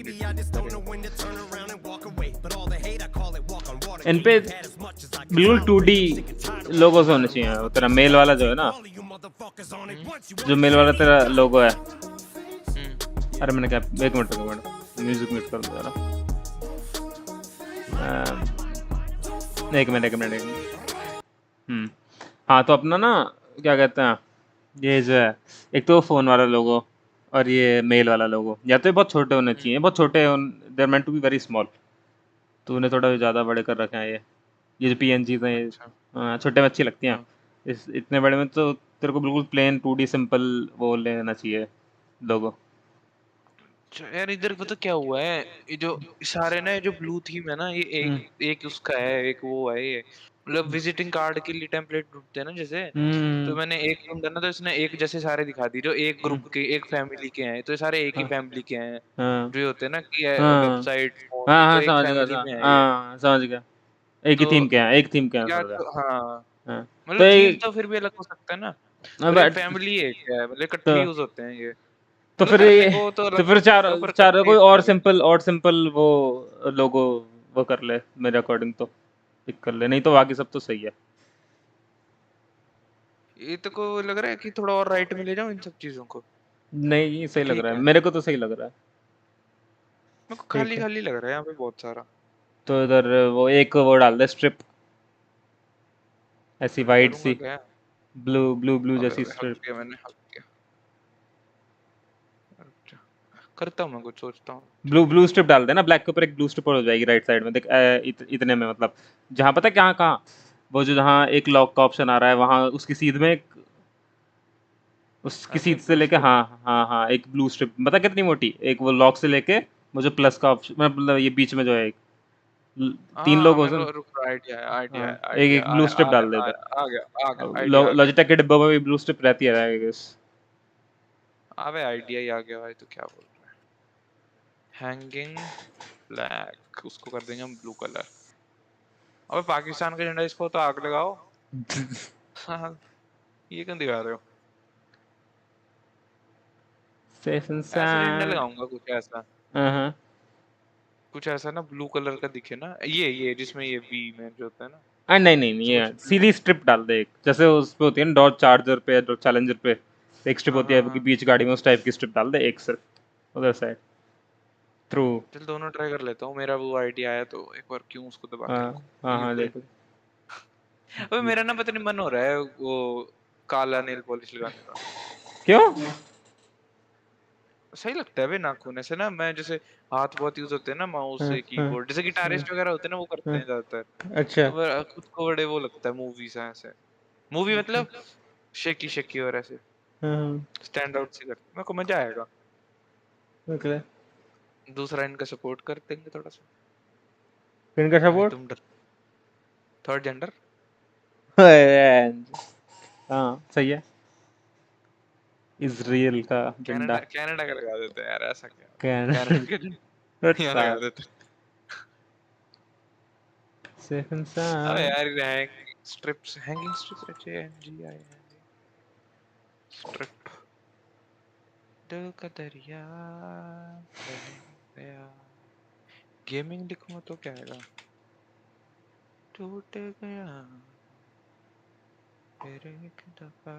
इन पे बिल्कुल 2D लोगोस होने चाहिए। वो तेरा मेल वाला जो है ना, जो मेल वाला तेरा लोगो है, अरे मैंने क्या, एक मिनट म्यूजिक म्यूट कर दो जरा। एक मिनट। हाँ तो अपना ना क्या कहते हैं, ये जो है एक तो फ़ोन वाला लोगो और ये मेल वाला लोगो, या तो ये बहुत छोटे होने चाहिए, बहुत छोटे, they are meant to be very small. तो उन्हें थोड़ा ज़्यादा बड़े कर रखे हैं ये जो पीएनजीज हैं ये। अच्छा। छोटे में अच्छी लगती हैं। हाँ। इस इतने बड़े में तो तेरे को बिल्कुल प्लेन 2D सिंपल वो लेना चाहिए लोगो। अच्छा, यार इधर पता क्या हुआ है, ये जो सारे ना, ये जो ब्लू थीम है ना, ये एक उसका है, एक वो है ये, मतलब विजिटिंग कार्ड के लिए टेम्पलेट ढूंढते हैं ना जैसे। तो मैंने एक ढूंढा ना, तो इसने एक जैसे सारे दिखा दी, जो एक ग्रुप के, एक फैमिली के हैं, तो ये सारे एक ही फैमिली के हैं। हाँ जो ये होते हैं ना कि हाँ वेबसाइट फोन, हाँ तो हाँ, एक समझ गया, फैमिली में है ये। समझ गया। एक ही तो थीम के हैं, एक थीम के हैं, या समझ गया। तो हाँ, हाँ तो मतलब थीम एक तो फिर भी अलग हो सकता है ना, पर ये बट फैमिली एक है, मतलब इकट्ठे तो यूज होते हैं ये, तो मतलब फिर करने ये को तो तो अलग फिर हो चार सकते हो, पर चार इकट्ठे कोई इसमें अलग। और सिंपल वो लोगो वो कर ले, मेरे अकॉर्डिंग तो पिक कर ले, नहीं तो बाकी सब तो सही है। ये तो को लग रहा है कि थोड़ा और राइट में ले जाऊं इन सब चीजों को, नहीं कि सही लग ठीक रहा है, है। मेरे को तो सही लग रहा है। मेरे को ठीक खाली है खाली लग रहा है यहाँ पे बहुत सारा। तो इधर वो एक वो डाल दे स्ट्रिप, ऐसी वाइड करूंगा सी क्या? ब्लू ब्लू ब्लू अबे जैसी अबे हक स्ट्रिप। गया, मैंने हक गया। अच्छा, करता हूँ मैं, कुछ सोचता हूँ, चल। ब्लू स्ट्रिप डाल देना, ब्लैक के ऊपर एक ब्लू स्ट्रिप और हो जाएगी राइट साइड में, देख इतने में, मतलब जहाँ पता है कहाँ कहाँ, वो जो जहाँ एक लॉक का ऑप्शन आ रहा है वहाँ उसकी सीध में एक, उसकी ऐसे सीध से ब्लू लेके, स्ट्रिप। हाँ एक ब्लू स्ट्रिप, पता कितनी मोटी, एक वो लॉक से लेके वो जो प्लस का ऑप्शन, मतलब ये बीच में जो है एक, तीन हाँ लोग हो मेरे सर। को, रुक, आइडिया आइडिया हाँ एक आइडिया एक ब्लू आया स्ट्रिप आया डाल दे इधर। आया, आ गया आ गया, आइडिया आ गया। लॉजिटेक के डिब्बों में भी ब्लू स्ट्रिप रहती है आई गेस। अबे आइडिया ही आ गया भाई, तो क्या बोल रहा है। हैंगिंग ब्लैक, उसको कर देंगे हम ब्लू कलर। अबे पाकिस्तान का झंडा, इसको तो आग लगाओ। हाँ, ये क्यों दिखा रहे हो? सेफ एंड ऐसा झंडा साउंड। लगाऊंगा कुछ ऐसा, हाँ कुछ ऐसा ना ब्लू कलर का दिखे ना, ये जिसमें ये वी में जो होता है ना, नहीं ये समझ। सीधी स्ट्रिप डाल दे एक, जैसे उस पे होती है ना डॉट चार्जर पे, डॉट चैलेंजर पे एक स्ट्रिप हाँ होती हाँ है कि हाँ, बीच गाड़ी में, उस टाइप की स्ट्रिप डाल दे एक सिर्फ उधर साइड थ्रू। चल दोनों ट्राई कर लेता हूँ, मेरा वो आइडिया आया तो एक बार क्यों उसको दबा के हाँ रखूं ये हाँ बुरे। देखो। अबे मेरा ना पता नहीं मन हो रहा है वो काला नेल पॉलिश लगाने का। क्यों? सही लगता है बे नाखून ऐसे ना, मैं जैसे हाथ बहुत यूज होते हैं ना माउस हाँ से, हाँ कीबोर्ड, जैसे गिटारिस्ट वगैरह होते हैं ना वो करते हाँ हैं ज्यादातर। अच्छा तो खुद को बड़े वो लगता है मूवीज हैं ऐसे, मूवी मतलब शेकी शेकी और ऐसे हाँ स्टैंड आउट से करते, मेरे को मजा आएगा। ओके। दूसरा इनका सपोर्ट कर देंगे थोड़ा सा। पिन का भाई सपोर्ट। तुम डर, थर्ड जेंडर। हाँ सही है, इजराइल का कनाडा झंडा। कनाडा का लगा देते हैं यार, ऐसा क्या, कैन कनाडा के झंडा यहाँ लगा देते हैं। सेफ एंड अबे साउंड। यार ये हैंगिंग स्ट्रिप्स, हैंगिंग स्ट्रिप अच्छे हैं, जी आई हैंगिंग स्ट्रिप। दिल का दरिया बह गया, गेमिंग लिखूंगा तो क्या आएगा, टूट गया फिर एक दफा।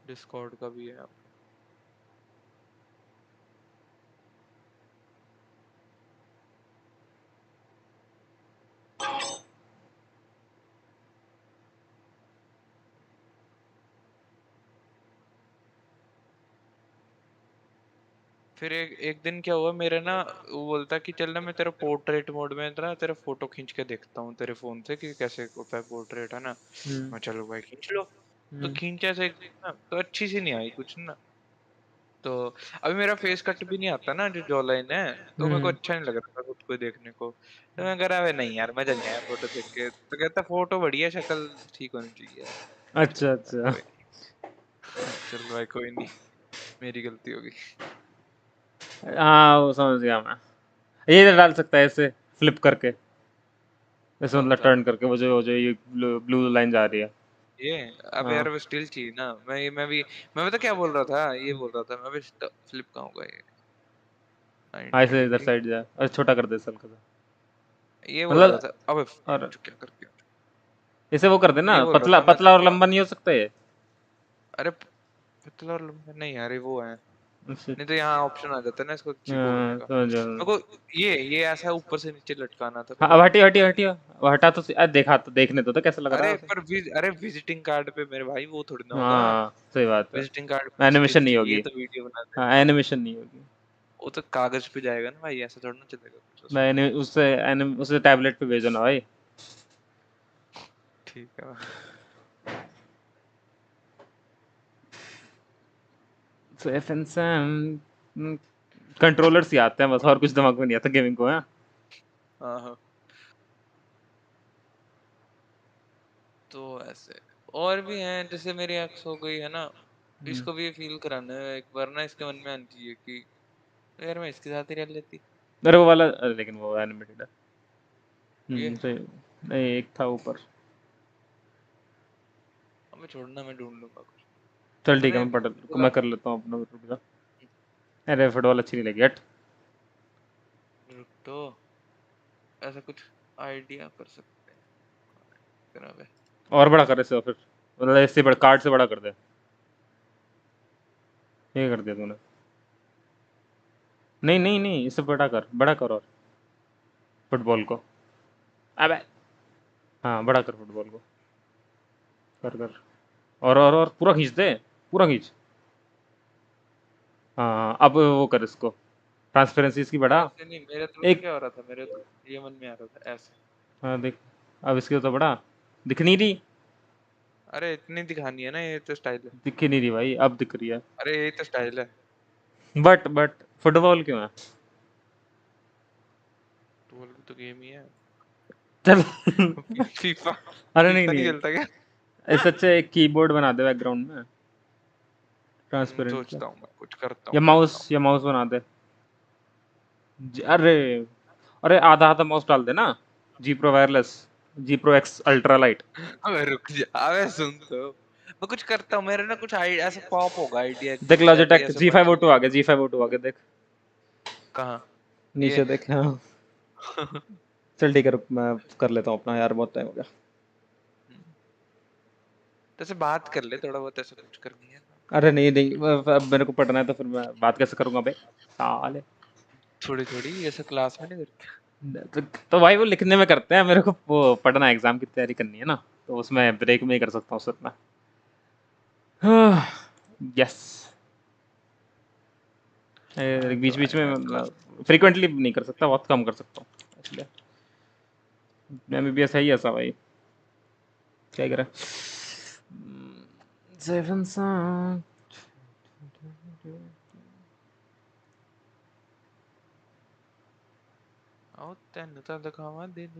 डिस्कॉर्ड का भी है यहाँ पे। फिर एक दिन क्या हुआ मेरे ना, वो बोलता कि चल ना मैं तेरा पोर्ट्रेट मोड में ना तेरा फोटो खींच के देखता हूँ तेरे फोन से कि कैसे होता है पोर्ट्रेट, है ना। मैं चलो भाई खींच लो। तो खींचा से ना तो अच्छी सी नहीं आई कुछ ना। तो अभी मेरा फेस कट भी नहीं आता ना, जो जॉ लाइन है, तो मेरे को अच्छा नहीं लग रहा था खुद को देखने को। तो मैं कह रहा है नहीं यार मजा नहीं आया फोटो देख के, तो कहता फोटो बढ़िया, शक्ल ठीक होनी चाहिए यार। अच्छा चलो अच्छा। कोई नहीं, चल भाई कोई नहीं, मेरी गलती होगी। हाँ वो समझ गया मैं, ये डाल सकता है ऐसे फ्लिप करके, ऐसे कौन मतलब सा? टर्न करके, वो जो ये ब्लू लाइन जा रही है। ये अब हाँ यार वो स्टिल चाहिए ना, मैं पता क्या बोल रहा था, ये बोल रहा था मैं भी फ्लिप का होगा ये हाँ 90 ऐसे इधर डिग्री। साइड जा, अरे छोटा कर दे हल्का सा, ये बोल रहा मतलब था, अबे और जो क्या कर दिया। इसे वो कर देना, ये बोल रहा पतला था मैं पतला और तेरे को। लंबा नहीं हो सकता ये? अरे पतला और लंबा नहीं यार, ये वो है। अच्छा, नहीं तो यहाँ ऑप्शन आ जाता है ना इसको चिपकने हाँ, का। समझ गया। मेरे को ये ऐसा ऊपर से नीचे लटकाना था हाँ, मेरे अब को। हटियो वो हटा तो देखा तो देखने तो कैसा लग रहा है उसे। अरे विजिटिंग कार्ड पे मेरे भाई वो थोड़ी ना होगा। हाँ सही बात है, विजिटिंग कार्ड पे एनिमेशन स्टिल नहीं चाहिए होगी। तो वीडियो बना दे। हाँ एनिमेशन नहीं होगी। वो तो कागज पे जाएगा ना भाई, ऐसा थोड़ा ना चलेगा कुछ उसमें। मैंने उससे टैबलेट पे भेजो ना भाई। ठीक है भाई। सेफ एंड सैम कंट्रोलर्स ही आते हैं बस, और कुछ दिमाग में नहीं आता गेमिंग को। है हाँ तो ऐसे और भी हैं, जैसे मेरी एक्स हो गई है ना, इसको भी फील कराना है एक बार ना, इसके मन में आनी चाहिए कि यार मैं इसके साथ ही रह लेती। मेरे वो वाला लेकिन वो एनिमेटेड है। ये सही। नहीं एक था ऊपर। अब मैं छोड़ना, मैं ढूंढ लूंगा कुछ। चल ठीक है, मैंने मैं कर लेता हूँ अपना, रुक जा। अरे फुटबॉल अच्छी नहीं लगी हट। रुक तो ऐसा कुछ आइडिया कर सकते हैं तेरा वे। और बड़ा कर इसे फिर, मतलब इससे बड़ा कार्ड से बड़ा कर दे। ये कर दिया तूने। नहीं इससे बड़ा कर और फुटबॉल को। अबे हाँ बड़ा कर फुटबॉल को। कर और पूरा खींच दे, पूरा खींच। हाँ अब वो कर इसको, ट्रांसपेरेंसी इसकी बढ़ा। ऐसे नहीं, मेरे तो एक क्या हो रहा था, मेरे तो ये मन में आ रहा था ऐसे। हाँ देख, अब इसके तो बड़ा दिख नहीं रही। अरे इतनी दिखानी है ना, ये तो स्टाइल है। दिख ही नहीं रही भाई, अब दिख रही है। अरे यही तो स्टाइल है। बट फुटबॉल क्यों है? फुटबॉल भी तो गेम ही है। चल फीफा अरे नहीं नहीं खेलता क्या? ऐसे अच्छे एक कीबोर्ड बना दे बैकग्राउंड में ट्रांसपेरेंट सोचता हूँ मैं कुछ करता या हूँ। माउस बना दे। अरे आधा माउस डाल दे ना। जी प्रो वायरलेस, जी प्रो एक्स अल्ट्रा लाइट। अबे रुक जा, अबे सुन तो, मैं कुछ करता हूँ, मेरे ना कुछ ऐसा पॉप होगा आइडिया देख कुछ लॉजिटेक ऐसा G502 आ गया, G502 आ गया देख कहाँ नीचे देख। हाँ चल ठीक है रुक, मैं कर लेता हूँ अपना, यार बहुत टाइम हो गया। जैसे बात कर ले थोड़ा बहुत, ऐसा कुछ करनी है। अरे नहीं अब मेरे को पढ़ना है तो फिर मैं बात कैसे करूंगा बे साले। थोड़ी ऐसा क्लास में नहीं करते। तो भाई वो लिखने में करते हैं, मेरे को वो पढ़ना, एग्जाम की तैयारी करनी है ना, तो उसमें ब्रेक में ही कर सकता हूँ सिर्फ मैं। यस बीच में फ्रीक्वेंटली नहीं कर सकता, बहुत कम कर सकता हूँ इसलिए। MBBS है ही ऐसा भाई, क्या करें।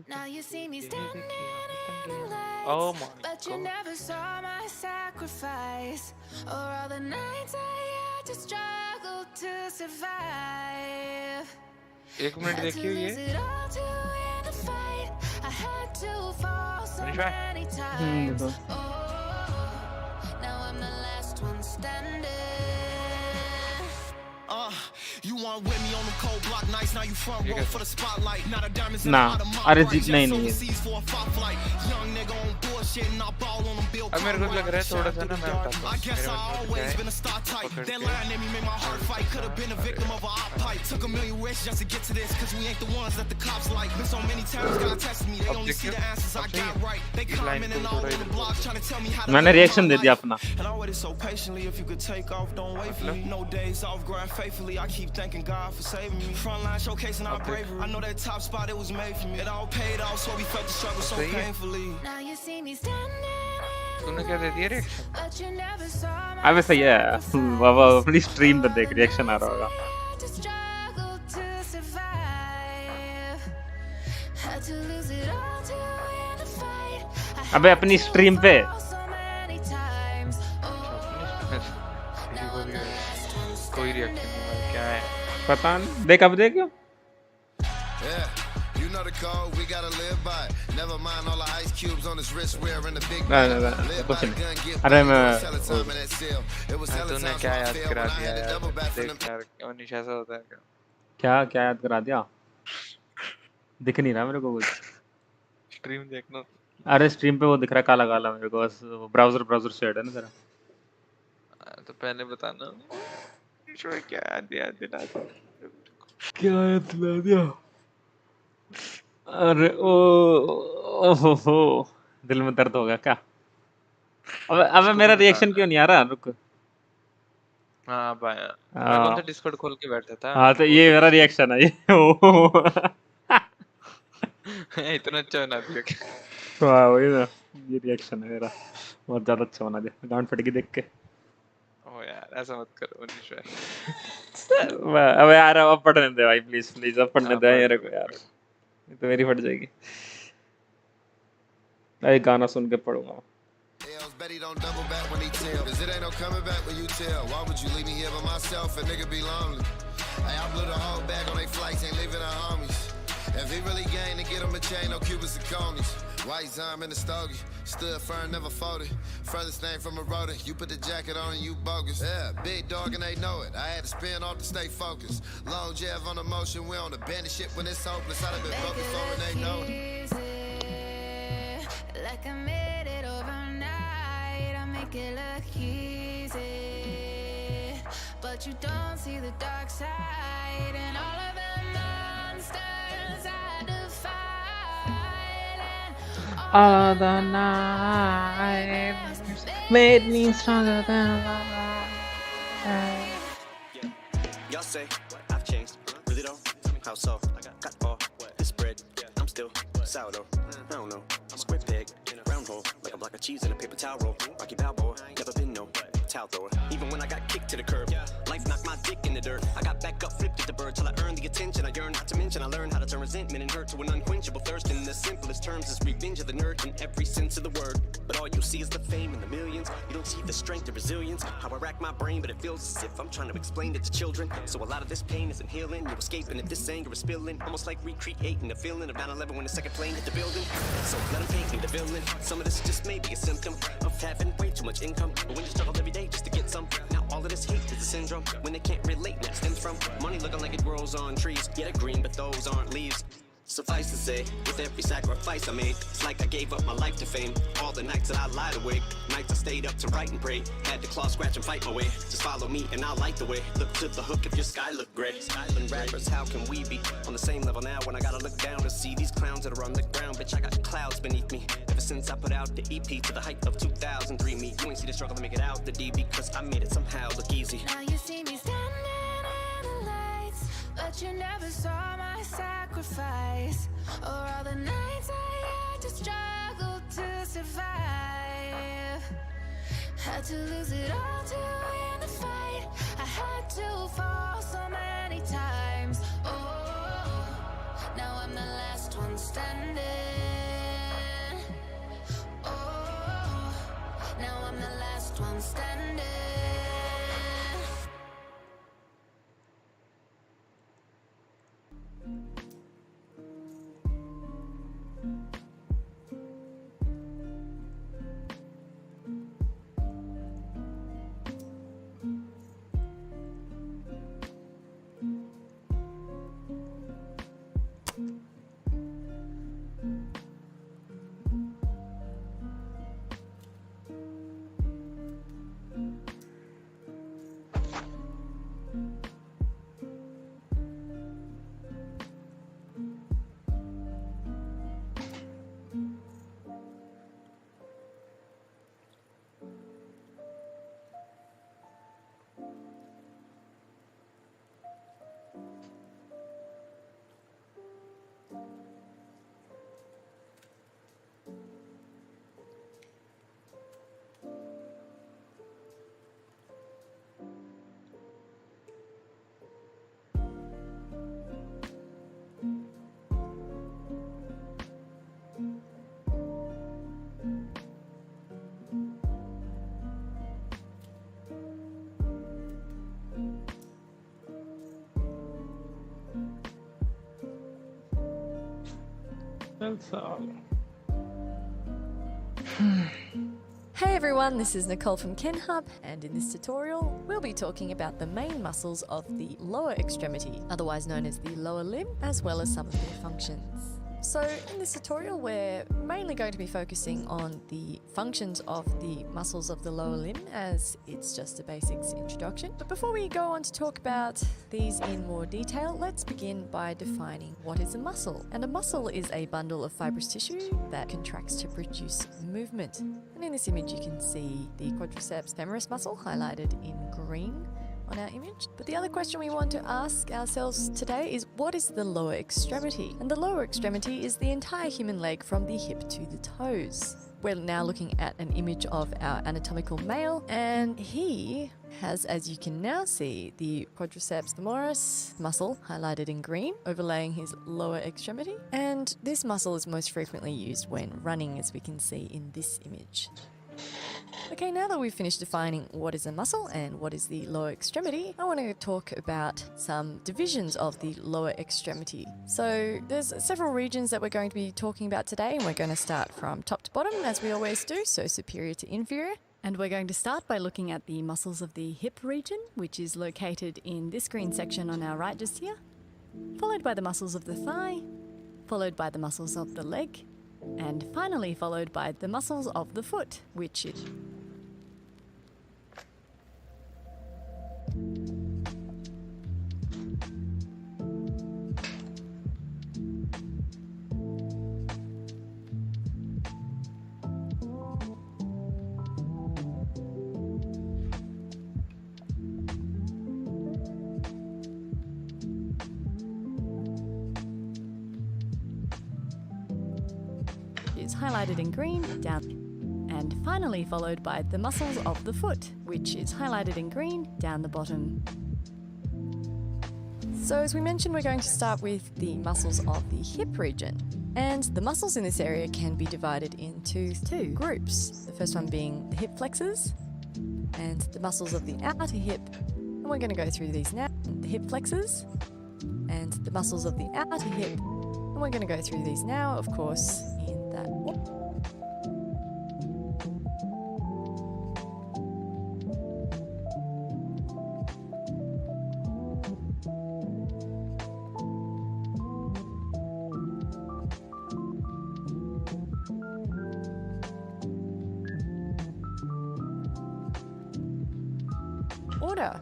Now you see me standing in the lights, Oh my but you God. never saw my sacrifice, or all the nights I had to struggle to survive. एक मिनट Had to देखियो ये lose it all to win the fight. I had to fall so Manisha. many times. Oh, now I'm the last one standing. You want with me on them cold block nights, now you front row for the spotlight. Not a diamonds in ना the bottom, अरे my ji bright, नहीं just नहीं overseas for a fight flight. Young nigga on bullshit and I ball on them bill. अब मेरे को लग रहा है थोड़ा सा ना मैं बताता हूँ I guess मेरे I मन में always क्या been a है star type. पकड़ That के line in me made my heart fight. Could have been a victim of a op pipe. Took a million risks just to get to this, cause we ain't the ones that the cops like. Been so many times God tested me, they only see the answers I got right. They commenting all on the blogs trying to tell me how to मैंने reaction दे दिया अपना। And I waited so patiently, if you could take off, don't wait for me. No days off, grind faithfully. I keep thanking God for saving me. Frontline showcasing our bravery. I know that top spot, it was made for me. It all paid off, so we felt the struggle so painfully. Now you see me standing, तूने क्या दे दिया reaction? but you never saw my अबे सही है बाबा, अपनी stream पे देख reaction आ रहा होगा। had to struggle to survive. Had to lose it all to win the fight. I अबे अपनी स्ट्रीम पे fall so many times. कोई रिएक्शन नहीं, क्या है? पता नहीं, देख अब देख। Yeah, you know the code, we gotta live by it. Never mind all the ice cubes on his wrist, wearing the big ना कुछ नहीं। अरे मैं तूने क्या याद करा दिया यार? देख यार, मनीष ऐसा होता है क्या? क्या याद करा दिया? दिख नहीं रहा मेरे को कुछ। स्ट्रीम देखना अरे स्ट्रीम पे वो दिख रहा काला काला मेरे को, बस ब्राउजर शेड है ना तेरा। तो पहले बताना क्या दिला दिया। अरे ओहो दिल में दर्द हो गया क्या? अबे मेरा रिएक्शन क्यों नहीं आ रहा? रुक। हाँ भाई मैं कौन सा डिस्कॉर्ड खोल के बैठा था। हाँ तो ये मेरा रिएक्शन है ये। इतना अच्छा बना दिया। वाह वही ना, ये रिएक्शन है मेरा, बहुत ज्यादा अच्छा बना दिया। गांड फटेगी देख के। ओ यार ऐसा मत करो मनीष भाई। अबे यार अब पढ़ने दे भाई, प्लीज अब पढ़ने दे यार को यार, ये तो मेरी फट जाएगी। मैं एक गाना सुन के पढ़ूंगा। Bet he don't double back when he tell, cause it ain't no coming back when you tell. Why would you leave me here by myself? A nigga be lonely. Hey, I blew the whole bag on they flights, ain't leaving the homies. If he really gang to get him a chain, no Cubans and conies. White Zime in the stogie, stood firm, never folded. Furthest thing from a rotor, you put the jacket on and you bogus. Yeah, big dog and they know it. I had to spin off to stay focused. Long Jeff on the motion, we on the bandit shit when it's hopeless. I'd have been broke before and they know it. Like I made it overnight, I make it look easy, but you don't see the dark side and all of the monsters I defied, and all the night made me stronger than life. Y'all say I've changed, really though? How so? Got all this bread, I'm still sourdough. I don't know. Square peg, round hole, like a block of cheese in a paper towel roll. Rocky Balboa, never been no towel thrower. Even when I got kicked to the curb, life knocked my dick in the dirt. I got back up, flipped at the bird till I earned the attention I yearned. Not to mention I learned how to turn resentment and hurt to an unquenchable thirst. In the simplest terms, is revenge of the nerd in every sense of the word. But all you see is the fame and the millions. You don't see the strength and resilience. How I rack my brain, but it feels as if I'm trying to explain it to children. So a lot of this pain isn't healing. You're escaping if this anger is spilling. Almost like recreating the feeling of 9/11 when the second plane hit the building. So let them paint me the villain. Some of this just may be a symptom of having way too much income. But when you struggle every day just to get some, now all of this hate is a syndrome. When they can't relate, and that stems from money looking like it grows on trees. Yeah, they're green, but those aren't leaves. Suffice to say, with every sacrifice I made, it's like I gave up my life to fame. All the nights that I lied awake, nights I stayed up to write and pray. Had to claw, scratch, and fight my way. Just follow me and I'll light the way. Look to the hook if your sky look gray. Island rappers, how can we be on the same level now when I gotta look down to see these clowns that are on the ground? Bitch, I got clouds beneath me. Ever since I put out the EP to the height of 2003 me. You ain't see the struggle to make it out the D because I made it somehow look easy. now you see me standing in the lights, but you never saw my sacrifice, or all the nights I had to struggle to survive. Had to lose it all to win the fight. I had to fall so many times. Oh, now I'm the last one standing. Oh, now I'm the last one standing. That's all. Hey everyone, this is Nicole from KenHub, and in this tutorial, we'll be talking about the main muscles of the lower extremity, otherwise known as the lower limb, as well as some of their functions. So in this tutorial, we're mainly going to be focusing on the functions of the muscles of the lower limb, as it's just a basics introduction. But before we go on to talk about these in more detail, let's begin by defining what is a muscle. And a muscle is a bundle of fibrous tissue that contracts to produce movement. And in this image, you can see the quadriceps femoris muscle highlighted in green on our image. But the other question we want to ask ourselves today is, what is the lower extremity? And the lower extremity is the entire human leg from the hip to the toes. We're now looking at an image of our anatomical male, and he has, as you can now see, the quadriceps femoris muscle highlighted in green, overlaying his lower extremity. And this muscle is most frequently used when running, as we can see in this image. Okay, now that we've finished defining what is a muscle and what is the lower extremity, I want to talk about some divisions of the lower extremity. So there's several regions that we're going to be talking about today, and we're going to start from top to bottom, as we always do, so superior to inferior. And we're going to start by looking at the muscles of the hip region, which is located in this green section on our right just here, followed by the muscles of the thigh, followed by the muscles of the leg, and finally followed by the muscles of the foot, which is highlighted in green down, and finally followed by the muscles of the foot, which is highlighted in green down the bottom. So as we mentioned, we're going to start with the muscles of the hip region. And the muscles in this area can be divided into two groups. The first one being the hip flexors and the muscles of the outer hip. And we're going to go through these now. The hip flexors and the muscles of the outer hip. And we're going to go through these now, of course, in that order.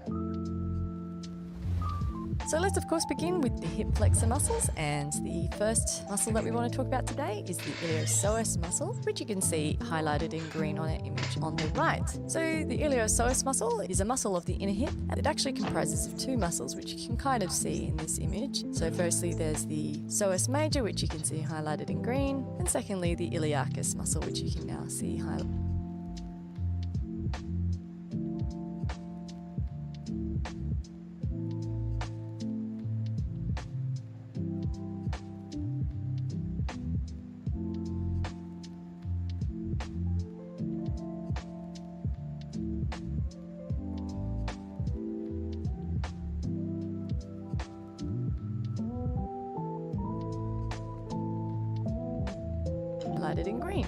So let's of course begin with the hip flexor muscles, and the first muscle that we want to talk about today is the iliopsoas muscle, which you can see highlighted in green on our image on the right. So the iliopsoas muscle is a muscle of the inner hip, and it actually comprises of two muscles, which you can kind of see in this image. So firstly there's the psoas major, which you can see highlighted in green, and secondly the iliacus muscle, which you can now see highlighted. In green.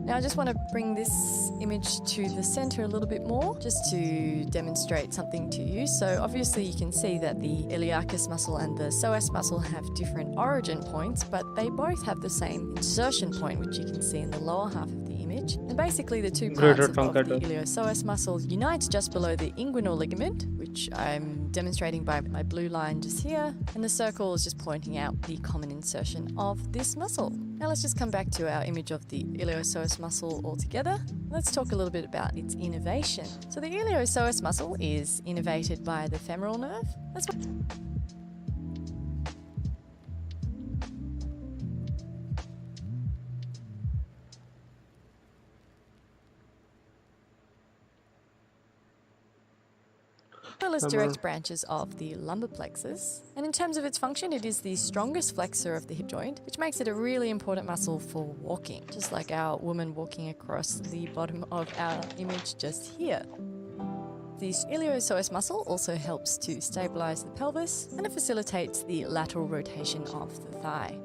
Now I just want to bring this image to the center a little bit more, just to demonstrate something to you. So obviously you can see that the iliacus muscle and the psoas muscle have different origin points, but they both have the same insertion point, which you can see in the lower half of the image. And basically the two parts of the iliopsoas muscle unite just below the inguinal ligament, which I'm demonstrating by my blue line just here, and the circle is just pointing out the common insertion of this muscle. Now let's just come back to our image of the iliopsoas muscle altogether. Let's talk a little bit about its innervation. So the iliopsoas muscle is innervated by the femoral nerve. That's what well as direct branches of the lumbar plexus. And in terms of its function, it is the strongest flexor of the hip joint, which makes it a really important muscle for walking, just like our woman walking across the bottom of our image just here. The iliopsoas muscle also helps to stabilize the pelvis, and it facilitates the lateral rotation of the thigh.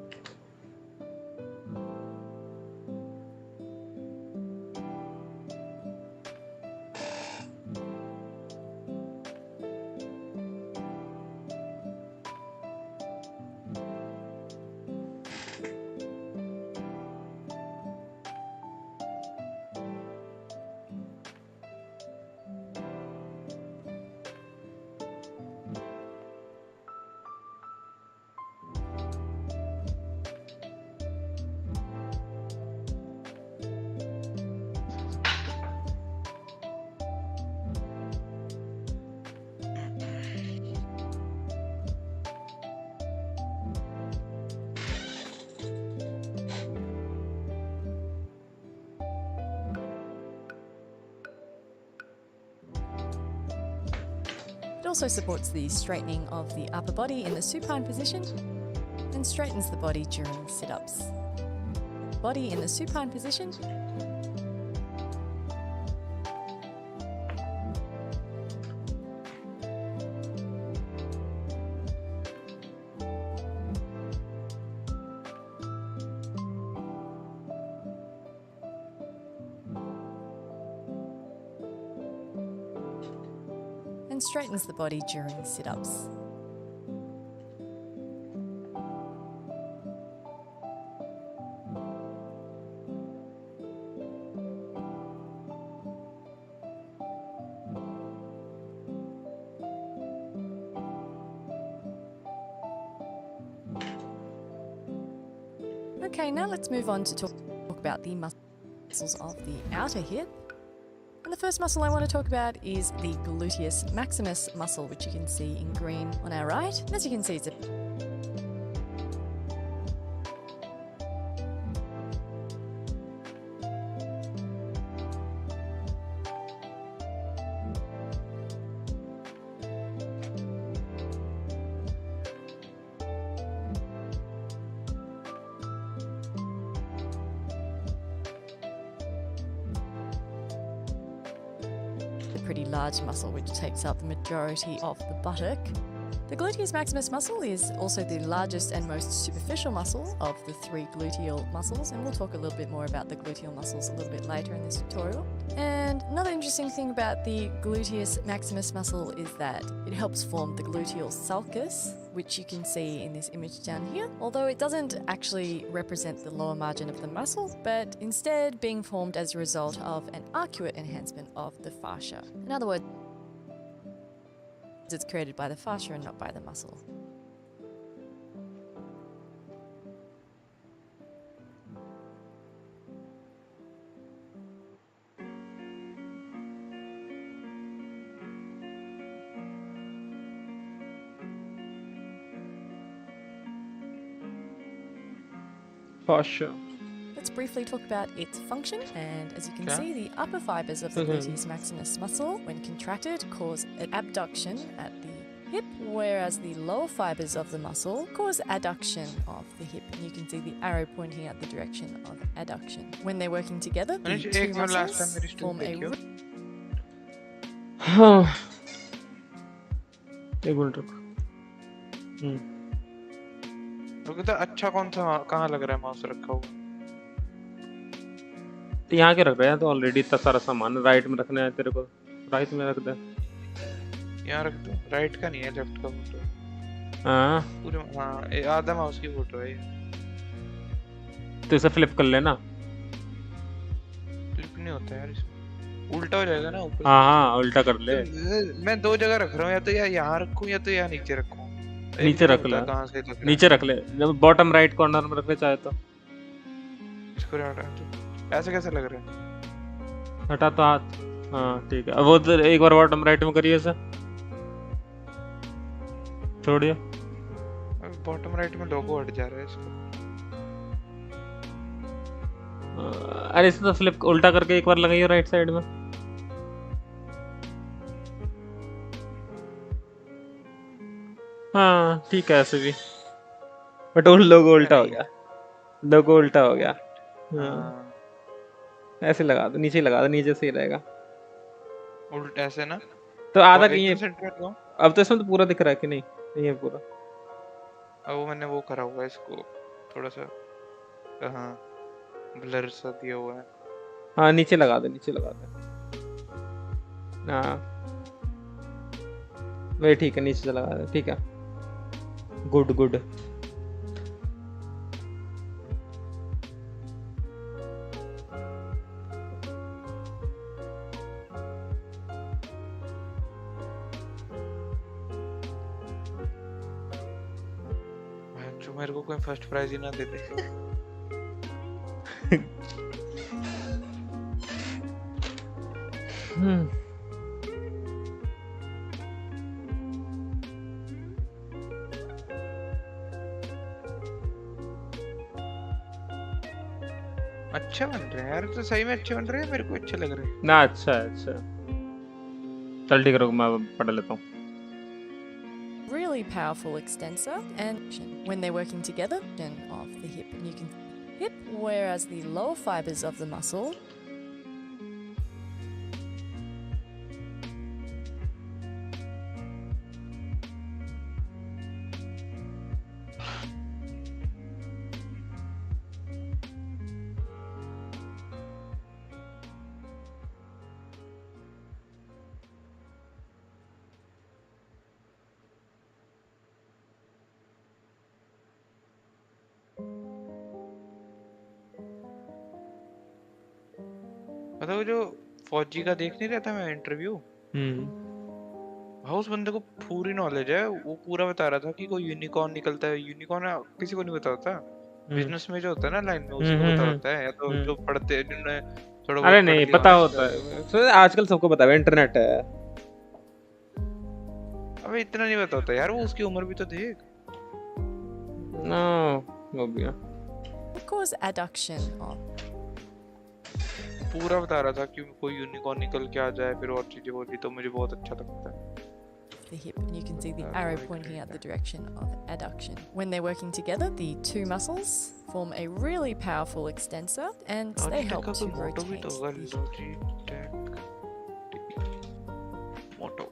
It also supports the straightening of the upper body in the supine position and straightens the body during sit-ups. Body in the supine position. And straightens the body during sit-ups. Okay, now let's move on to talk about the muscles of the outer hip. And the first muscle I want to talk about is the gluteus maximus muscle, which you can see in green on our right. And as you can see, it's a pretty large muscle which takes up the majority of the buttock. The gluteus maximus muscle is also the largest and most superficial muscle of the three gluteal muscles, and we'll talk a little bit more about the gluteal muscles a little bit later in this tutorial. And another interesting thing about the gluteus maximus muscle is that it helps form the gluteal sulcus, which you can see in this image down here, although it doesn't actually represent the lower margin of the muscle, but instead being formed as a result of an arcuate enhancement of the fascia. In other words, it's created by the fascia and not by the muscle. Fascia. Let's briefly talk about its function, and as you can see, the upper fibers of the gluteus maximus muscle, when contracted, cause an abduction at the hip, whereas the lower fibers of the muscle cause adduction of the hip, and you can see the arrow pointing out the direction of adduction. When they're working together, the two muscles form a अच्छा कौन सा कहाँ लग रहा है mouse रखा हुआ? तो यहाँ के रख रहे हैं, तो ऑलरेडी इतना सारा सामान राइट में रखना है तेरे को, राइट में रख दे। यहाँ रख दो, राइट का नहीं है, लेफ्ट का फोटो। हाँ पूरे हाँ आधा माउस की फोटो है ये। तो इसे फ्लिप कर लेना। फ्लिप नहीं होता यार इसमें, उल्टा हो जाएगा ना ऊपर। हाँ उल्टा कर ले। मैं दो जगह रख रहा हूँ, या तो यहाँ रखूँ या तो यहाँ नीचे रखूँ। नीचे रख ले, नीचे रख ले, जब बॉटम राइट कॉर्नर में रखने चाहे तो। इसको हटा दो। ऐसे कैसे लग रहा है? हटा तो हाथ। हाँ ठीक है, अब वो एक बार बॉटम राइट में करिए इसे, छोड़िए। बॉटम राइट में लोगो हट जा रहा है इसको। अरे इसे तो फ्लिप उल्टा करके एक बार लगाइए राइट साइड में। हाँ ठीक है ऐसे भी, बट वो लोगो उल्टा हो गया, लोगो उल्टा हो गया। हाँ ऐसे लगा दो, नीचे लगा दो, नीचे से ही रहेगा। उल्टा ऐसे ना, तो आधा नहीं है अब तो, इसमें तो पूरा दिख रहा है कि नहीं? नहीं है पूरा। अब वो मैंने वो करा हुआ है इसको थोड़ा सा, हाँ ब्लर सा दिया हुआ है। हाँ नीचे लगा दे, नीचे लगा दे। हाँ वही ठीक है, नीचे से लगा दे, ठीक है। Good good. जो मेरे को कोई फर्स्ट प्राइज ही ना दे दे। अच्छा बन रहा है यार, तो सही में अच्छे बन रहे हैं, मेरे को अच्छे लग रहे हैं ना। अच्छा है, अच्छा चल ठीक है, रुक मैं पढ़ लेता हूँ। really powerful extensor and when they're working together of the hip. And you can hip, whereas the lower fibers of the muscle मतलब वो जो फौजी का देख नहीं रहा था मैं इंटरव्यू, हाँ उस बंदे को पूरी नॉलेज है, वो पूरा बता रहा था कि कोई यूनिकॉर्न निकलता है, यूनिकॉर्न किसी को नहीं पता होता, बिजनेस में जो होता है ना लाइन में उसी को पता होता है, या तो जो पढ़ते हैं जिन्होंने थोड़ा बहुत अरे नहीं पता होता है, तो आजकल सबको पता है, इंटरनेट है। अबे इतना नहीं पता होता यार, वो उसकी उम्र भी तो देख ना, वो भी है। cause adduction of पूरा बता रहा था कि कोई यूनिकॉर्न निकल के आ जाए, फिर और चीजें बोली, तो मुझे बहुत अच्छा लगता है। the hip, and you can see the arrow pointing out the direction of adduction. When they're working together, the two muscles form a really powerful extensor, and they help to rotate the मोटो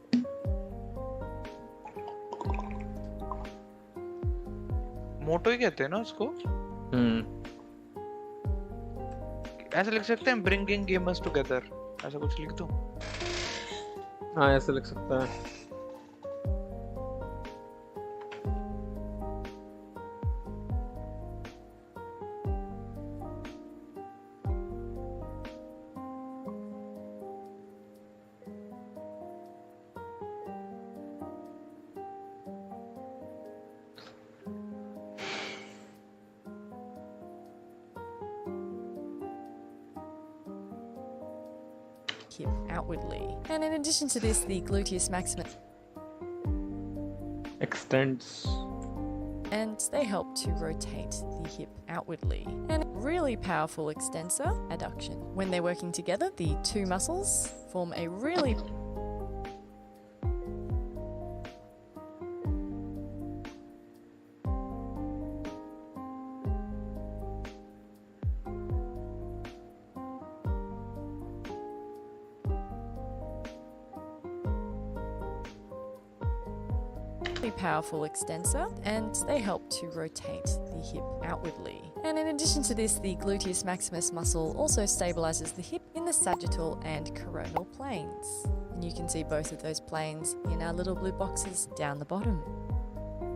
मोटो ही कहते हैं ना उसको। ऐसा लिख सकते हैं, bringing gamers together, ऐसा कुछ लिख दो। हाँ ऐसा लिख सकता है। hip outwardly. And in addition to this, the gluteus maximus extends, and they help to rotate the hip outwardly. And really powerful extensor adduction. When they're working together, the two muscles form a really powerful extensor, and they help to rotate the hip outwardly. And in addition to this, the gluteus maximus muscle also stabilizes the hip in the sagittal and coronal planes. And you can see both of those planes in our little blue boxes down the bottom.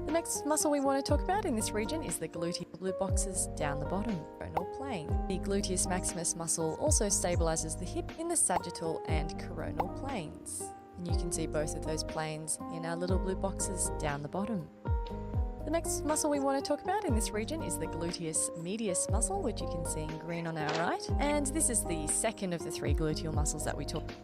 The next muscle we want to talk about in this region is the gluteus blue boxes down the bottom, coronal plane. The gluteus maximus muscle also stabilizes the hip in the sagittal and coronal planes. And you can see both of those planes in our little blue boxes down the bottom. The next muscle we want to talk about in this region is the gluteus medius muscle, which you can see in green on our right. And this is the second of the three gluteal muscles that we talked about.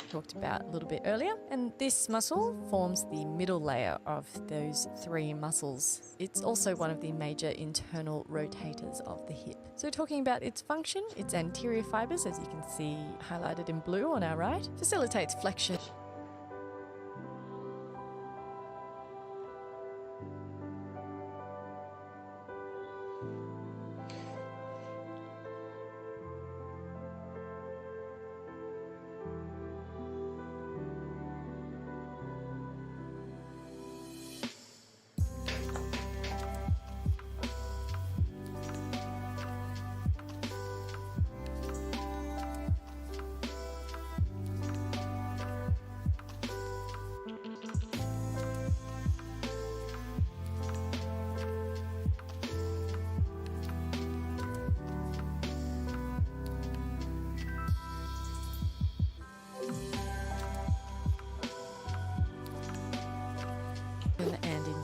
Talked about a little bit earlier, and this muscle forms the middle layer of those three muscles. It's also one of the major internal rotators of the hip. So talking about its function, its anterior fibers, as you can see highlighted in blue on our right, facilitates flexion.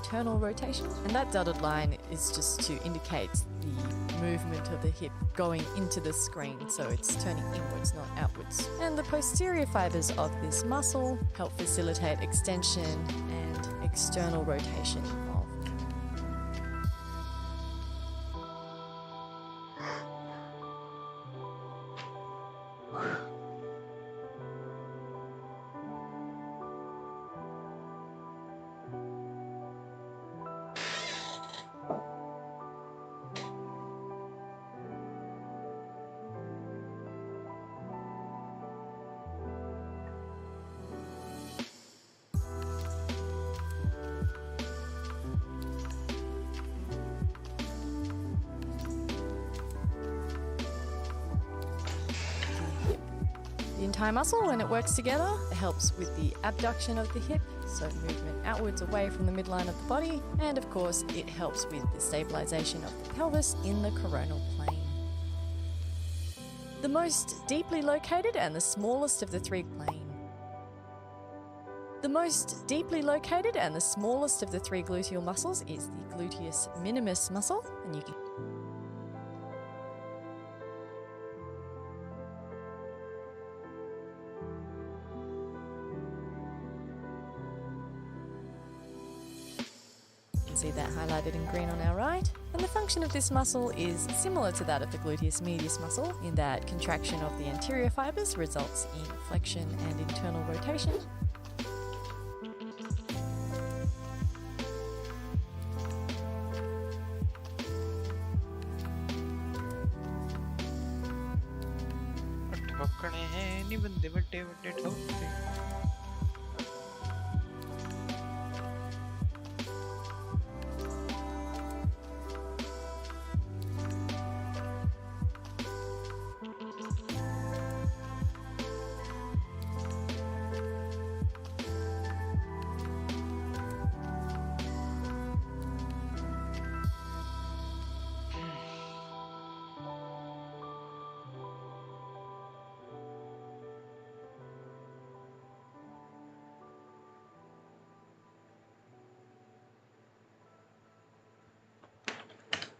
internal rotation. And that dotted line is just to indicate the movement of the hip going into the screen, so it's turning inwards, not outwards. And the posterior fibers of this muscle help facilitate extension and external rotation of the entire muscle. When it works together, it helps with the abduction of the hip, so movement outwards away from the midline of the body, and of course it helps with the stabilization of the pelvis in the coronal plane. The most deeply located and the smallest of the three gluteal muscles is the gluteus minimus muscle, and you can see that highlighted in green on our right. And the function of this muscle is similar to that of the gluteus medius muscle, in that contraction of the anterior fibers results in flexion and internal rotation.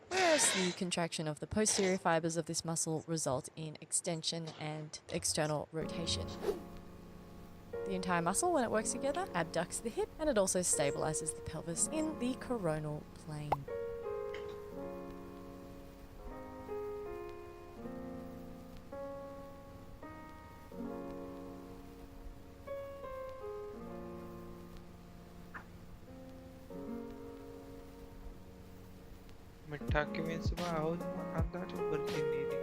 Whereas the contraction of the posterior fibers of this muscle result in extension and external rotation. The entire muscle, when it works together, abducts the hip, and it also stabilizes the pelvis in the coronal plane. मिठा किवें सुभाव आंदा जो बरजिनी दी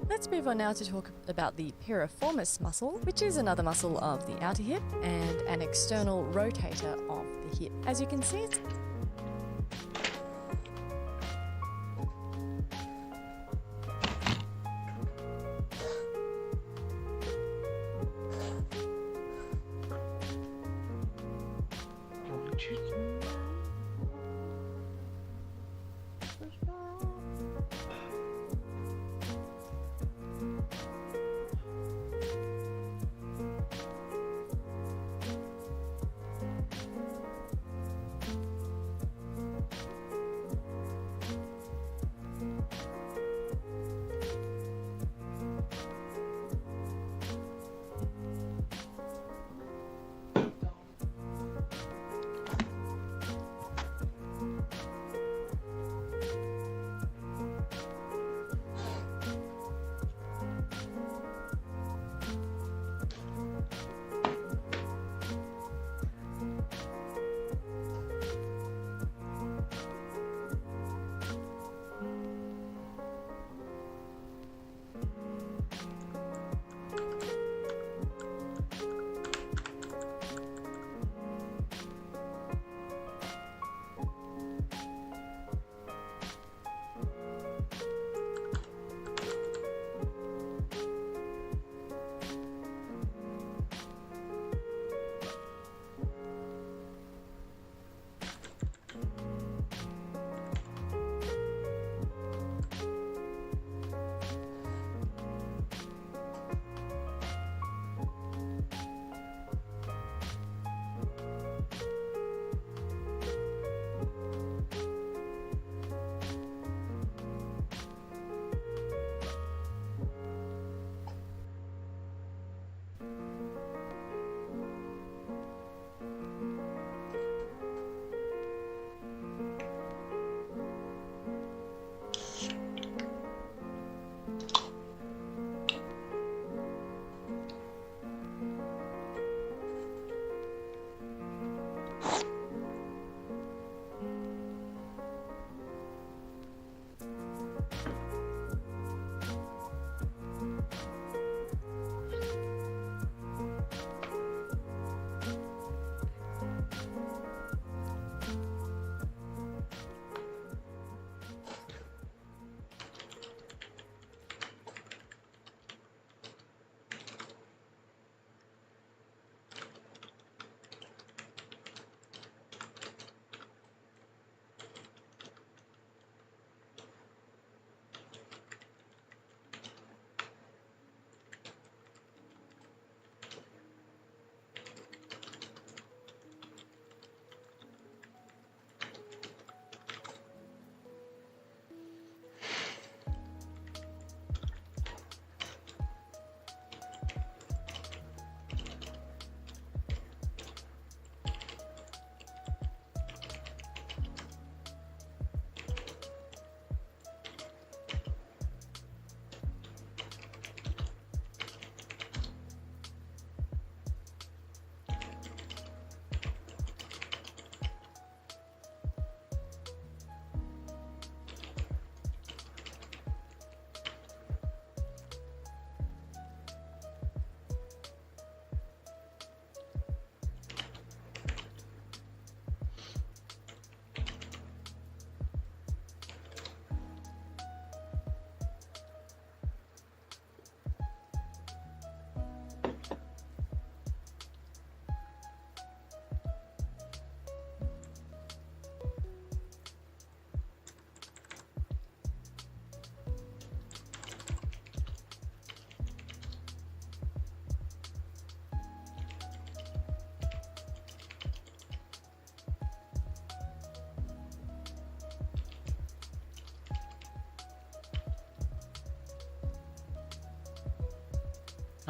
Let's move on now to talk about the piriformis muscle, which is another muscle of the outer hip and an external rotator of the hip. As you can see, it's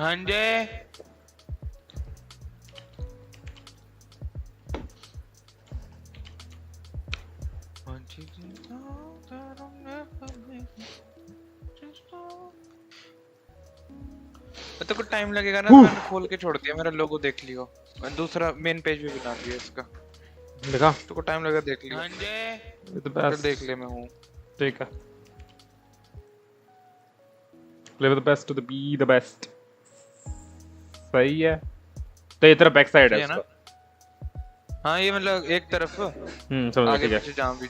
हाँ जी तो कुछ time लगेगा ना, तो मैंने खोल के छोड़ दिया, मेरा लोगो देख लियो, मैंने दूसरा मेन पेज भी बना दिया इसका, देखा तो कुछ टाइम लगेगा देख लियो। हाँ जी तो देख ले मैं हूँ। ठीक है, play with the best to the be the best। सही है, तो ये तेरा बैक साइड है ना? हाँ ये मतलब एक तरफ समझ आगे ठीक है। पीछे जहाँ भी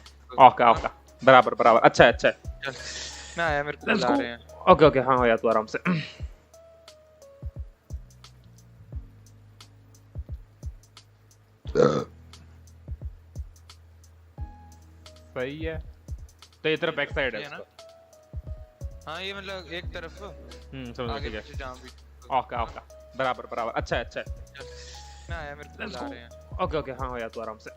ओके बराबर बराबर, अच्छा है अच्छा है। चल मैं आया, मेरे को बुला रहे हैं। ओके ओके हाँ हो या तू आराम से। सही है, तो ये तेरा बैक साइड है ना? हाँ ये मतलब एक तरफ समझ आगे ठीक है। पीछे जहाँ भी ओके बराबर बराबर, अच्छा है अच्छा है। चल मैं आया, मेरे को बुला रहे हैं। ओके हाँ हो या तू आराम से।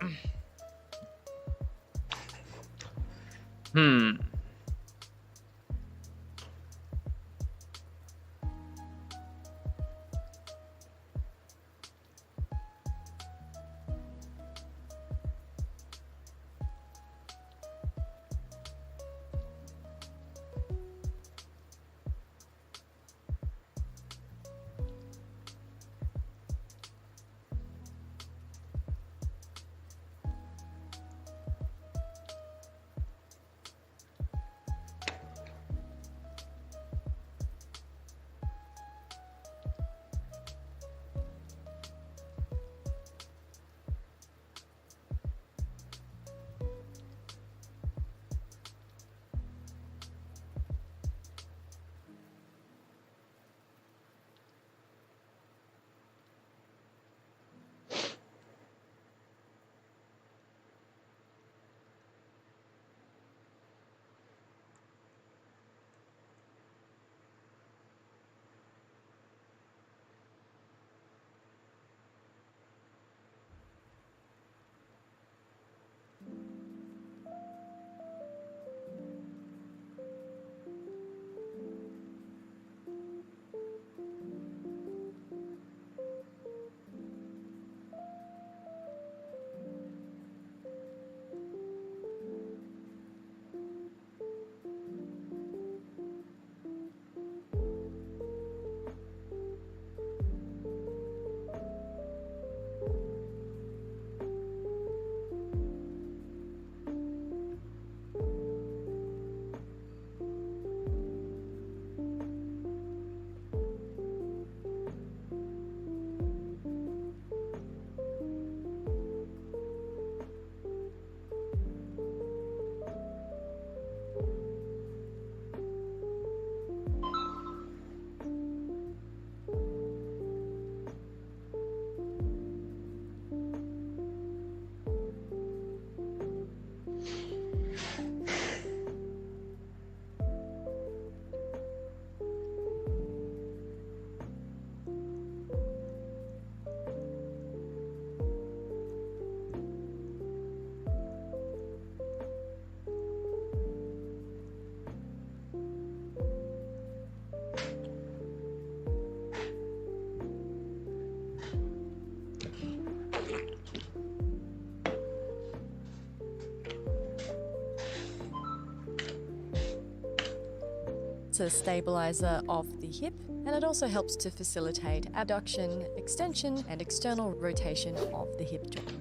It's a stabilizer of the hip, and it also helps to facilitate abduction, extension, and external rotation of the hip joint.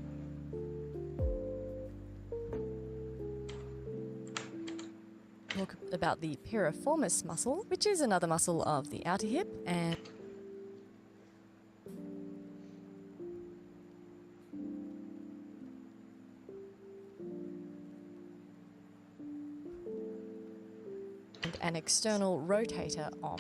Talk about the piriformis muscle, which is another muscle of the outer hip, and an external rotator of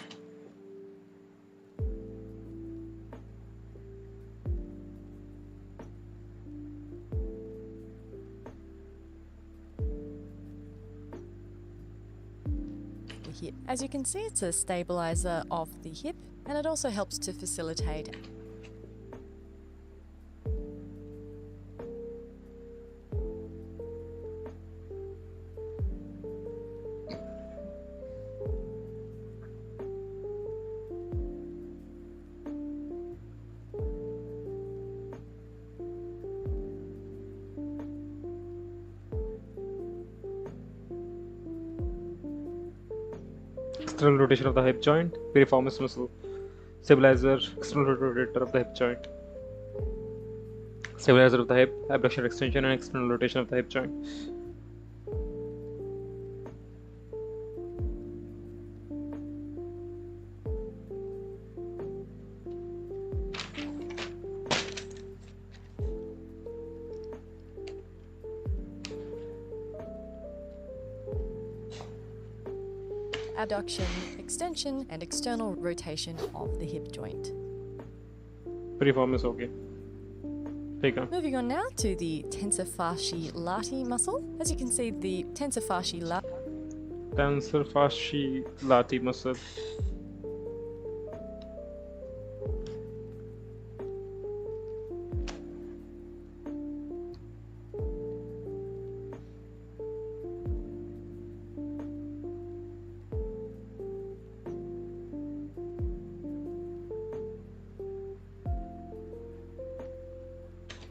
the hip. As you can see, it's a stabilizer of the hip, and it also helps to facilitate External rotation of the hip joint. Piriformis muscle. Stabilizer. External rotator of the hip joint. Stabilizer of the hip. Abduction extension and external rotation of the hip joint. Abduction, extension, and external rotation of the hip joint. Piriformis okay. Take on. Moving on now to the tensor fasciae lati muscle. As you can see, the tensor fasciae lati. Tensor fasciae lati muscle.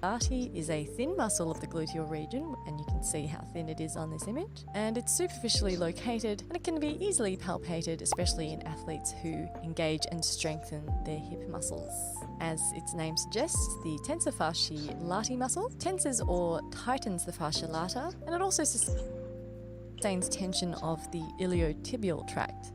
Lati is a thin muscle of the gluteal region, and you can see how thin it is on this image. And it's superficially located, and it can be easily palpated, especially in athletes who engage and strengthen their hip muscles. As its name suggests, the tensor fasciae lati muscle tensors or tightens the fascia lata, and it also sustains tension of the iliotibial tract.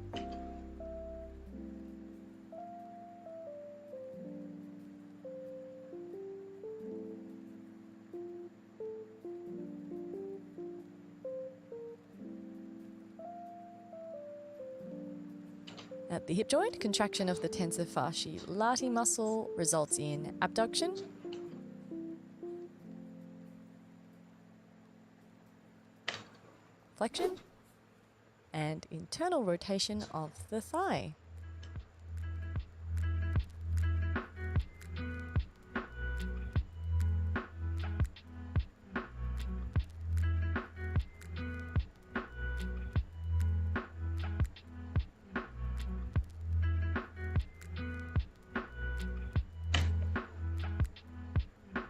At the hip joint, contraction of the tensor fasciae lati muscle results in abduction, flexion, and internal rotation of the thigh.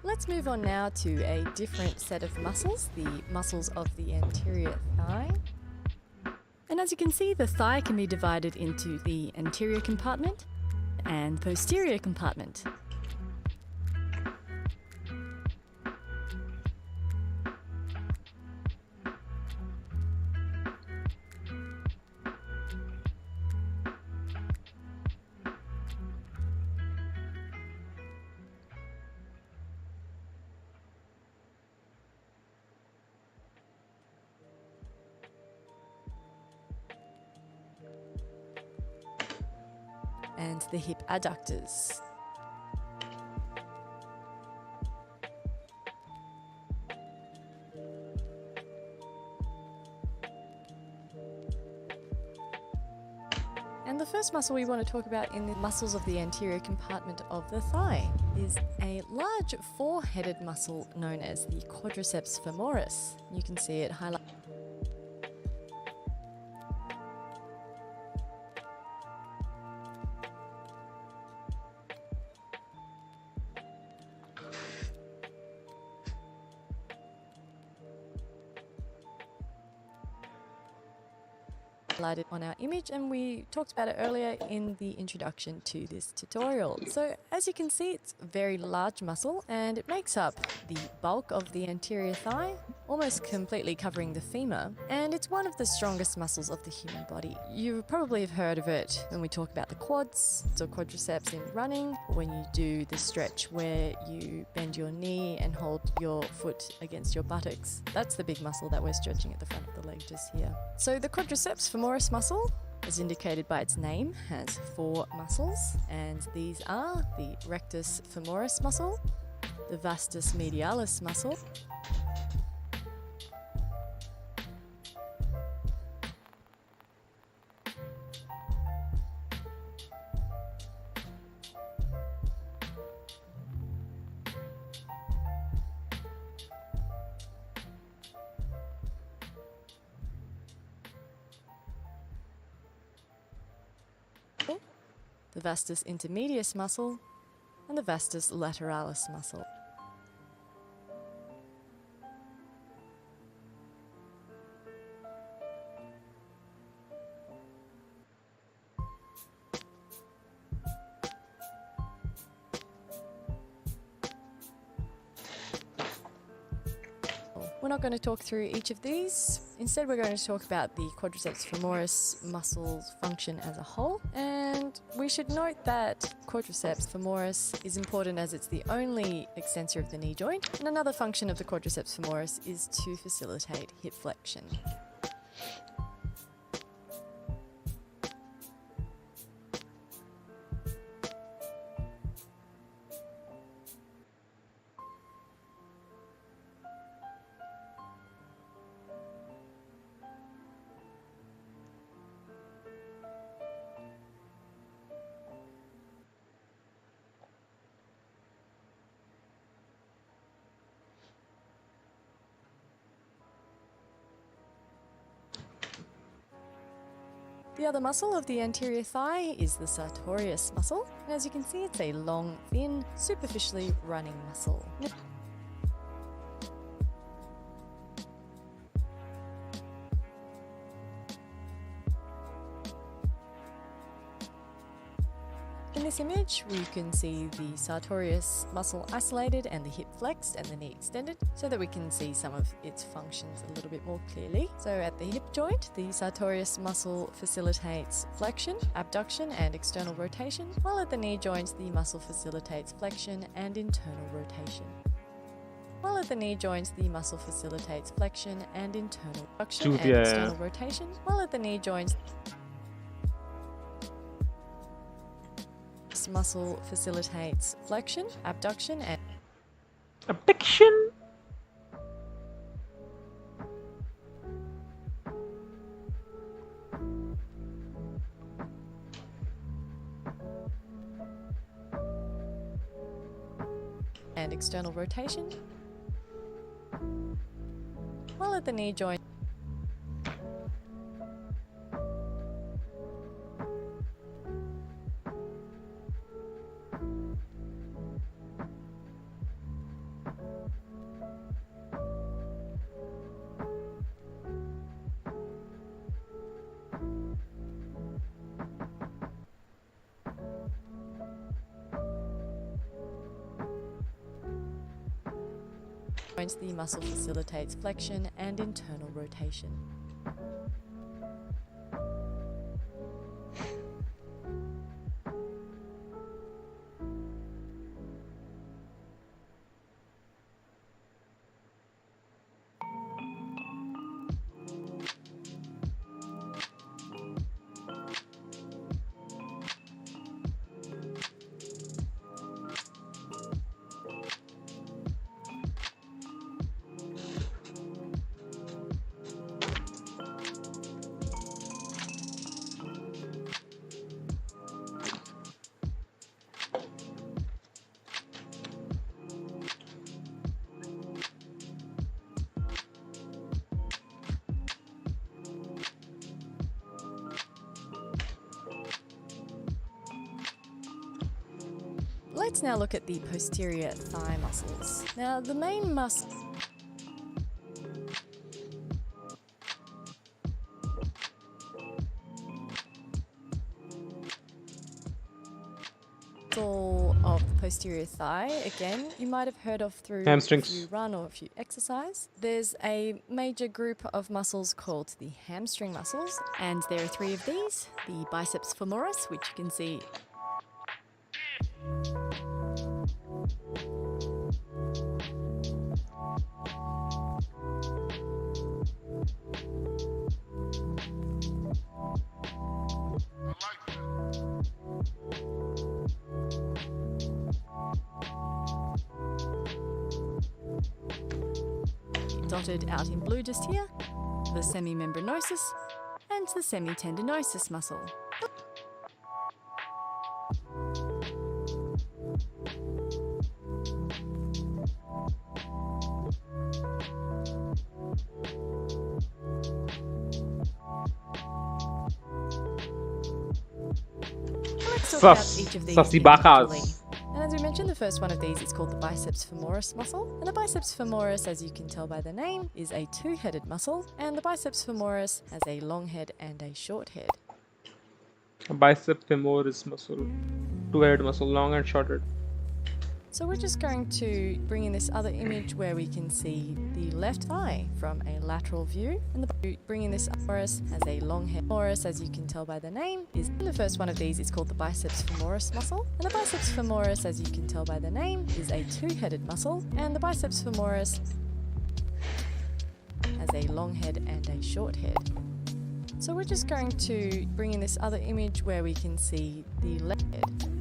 Let's move on now to a different set of muscles, the muscles of the anterior thigh. And as you can see, the thigh can be divided into the anterior compartment and posterior compartment. And the hip adductors. And the first muscle we want to talk about in the muscles of the anterior compartment of the thigh is a large four-headed muscle known as the quadriceps femoris. You can see it highlighted. Highlighted on our image, and we talked about it earlier in the introduction to this tutorial. So as you can see, it's a very large muscle and it makes up the bulk of the anterior thigh, almost completely covering the femur, and it's one of the strongest muscles of the human body. You probably have heard of it when we talk about the quads, so quadriceps in running, when you do the stretch where you bend your knee and hold your foot against your buttocks. That's the big muscle that we're stretching at the front of the leg just here. So the quadriceps femoris muscle, as indicated by its name, has four muscles, and these are the rectus femoris muscle, the vastus medialis muscle, the vastus intermedius muscle, and the vastus lateralis muscle. we're not going to talk through each of these. Instead, we're going to talk about the quadriceps femoris muscle's function as a whole. And we should note that quadriceps femoris is important as it's the only extensor of the knee joint. And another function of the quadriceps femoris is to facilitate hip flexion. The other muscle of the anterior thigh is the sartorius muscle, and as you can see, it's a long, thin, superficially running muscle. In this image, we can see the sartorius muscle isolated and the hip flexed and the knee extended so that we can see some of its functions a little bit more clearly. So at the hip joint, the sartorius muscle facilitates flexion, abduction and external rotation, while at the knee joint, the muscle facilitates flexion and internal rotation. While at the knee joint, the muscle facilitates flexion and internal abduction and external rotation, while at the knee joint, muscle facilitates flexion, abduction and abduction. And external rotation. While at the knee joint, the muscle facilitates flexion and internal rotation. Let's now look at the posterior thigh muscles. Now, the main muscle of the posterior thigh, again, you might have heard of through hamstrings. If you run or if you exercise. There's a major group of muscles called the hamstring muscles, and there are three of these: the biceps femoris, which you can see dotted out in blue just here, the semimembranosus and the semitendinosus muscle. Let's talk about each of these individually. And as we mentioned, the first one of these is called the biceps femoris muscle. And the biceps femoris, as you can tell by the name, is a two-headed muscle. And the biceps femoris has a long head and a short head. A bicep femoris muscle. Two-headed muscle, long and short head. So we're just going to bring in this other image where we can see the left thigh from a lateral view, and bringing this femoris has a long head. Femoris, as you can tell by the name, is the first one of these is called the biceps femoris muscle, and the biceps femoris, as you can tell by the name, is a two-headed muscle, and the biceps femoris has a long head and a short head. So we're just going to bring in this other image where we can see the left head.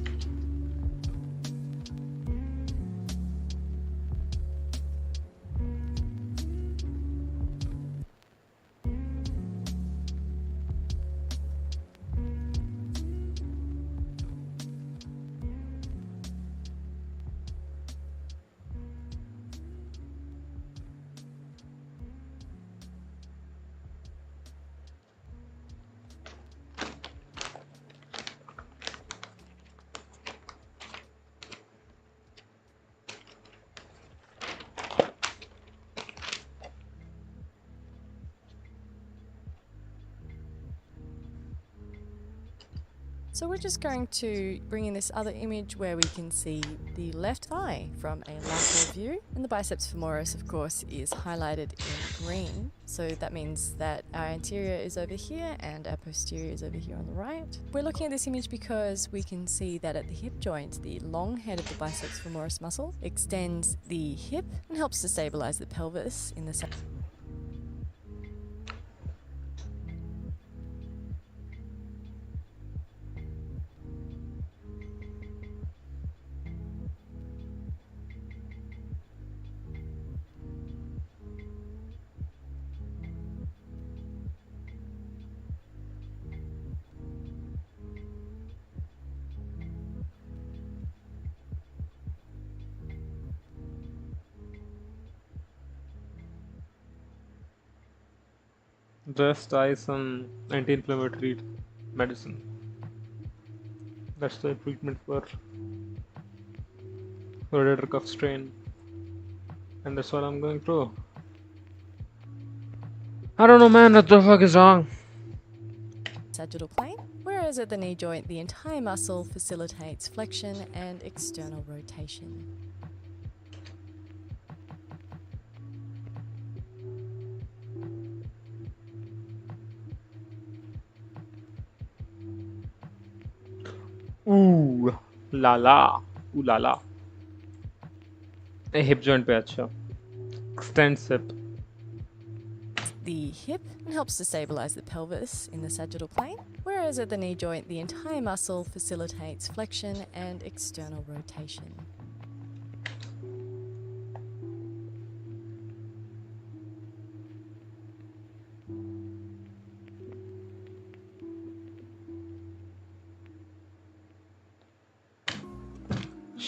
So we're just going to bring in this other image where we can see the left thigh from a lateral view, and the biceps femoris, of course, is highlighted in green. So that means that our anterior is over here and our posterior is over here on the right. We're looking at this image because we can see that at the hip joint, the long head of the biceps femoris muscle extends the hip and helps to stabilize the pelvis in the center. Just eye some anti-inflammatory medicine. That's the treatment for rotator cuff strain, and that's what I'm going through. I don't know, man. What the fuck is wrong? Sagittal plane, whereas at the knee joint, the entire muscle facilitates flexion and external rotation. Ooh la la, ooh la la. Hip joint पे अच्छा. Extends hip. The hip and helps to stabilize the pelvis in the sagittal plane, whereas at the knee joint, the entire muscle facilitates flexion and external rotation.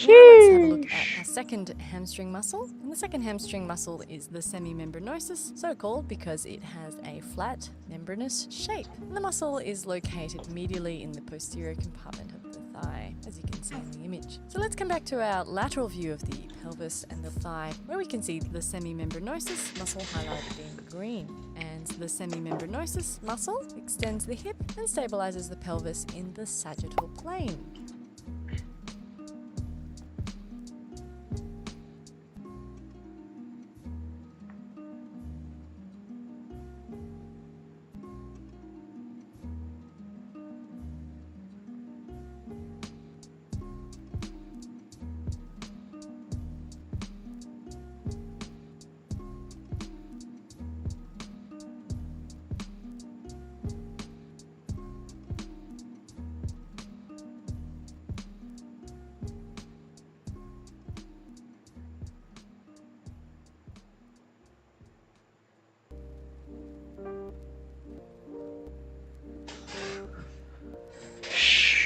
Now let's have a look at our second hamstring muscle. And the second hamstring muscle is the semimembranosus, so called because it has a flat, membranous shape. And the muscle is located medially in the posterior compartment of the thigh, as you can see in the image. So let's come back to our lateral view of the pelvis and the thigh, where we can see the semimembranosus muscle highlighted in green. And the semimembranosus muscle extends the hip and stabilizes the pelvis in the sagittal plane.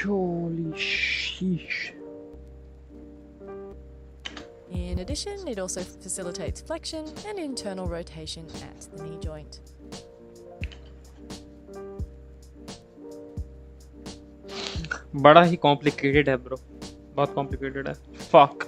Holy sheesh. In addition, it also facilitates flexion and internal rotation at the knee joint. बड़ा ही complicated है bro, बहुत complicated है. Fuck.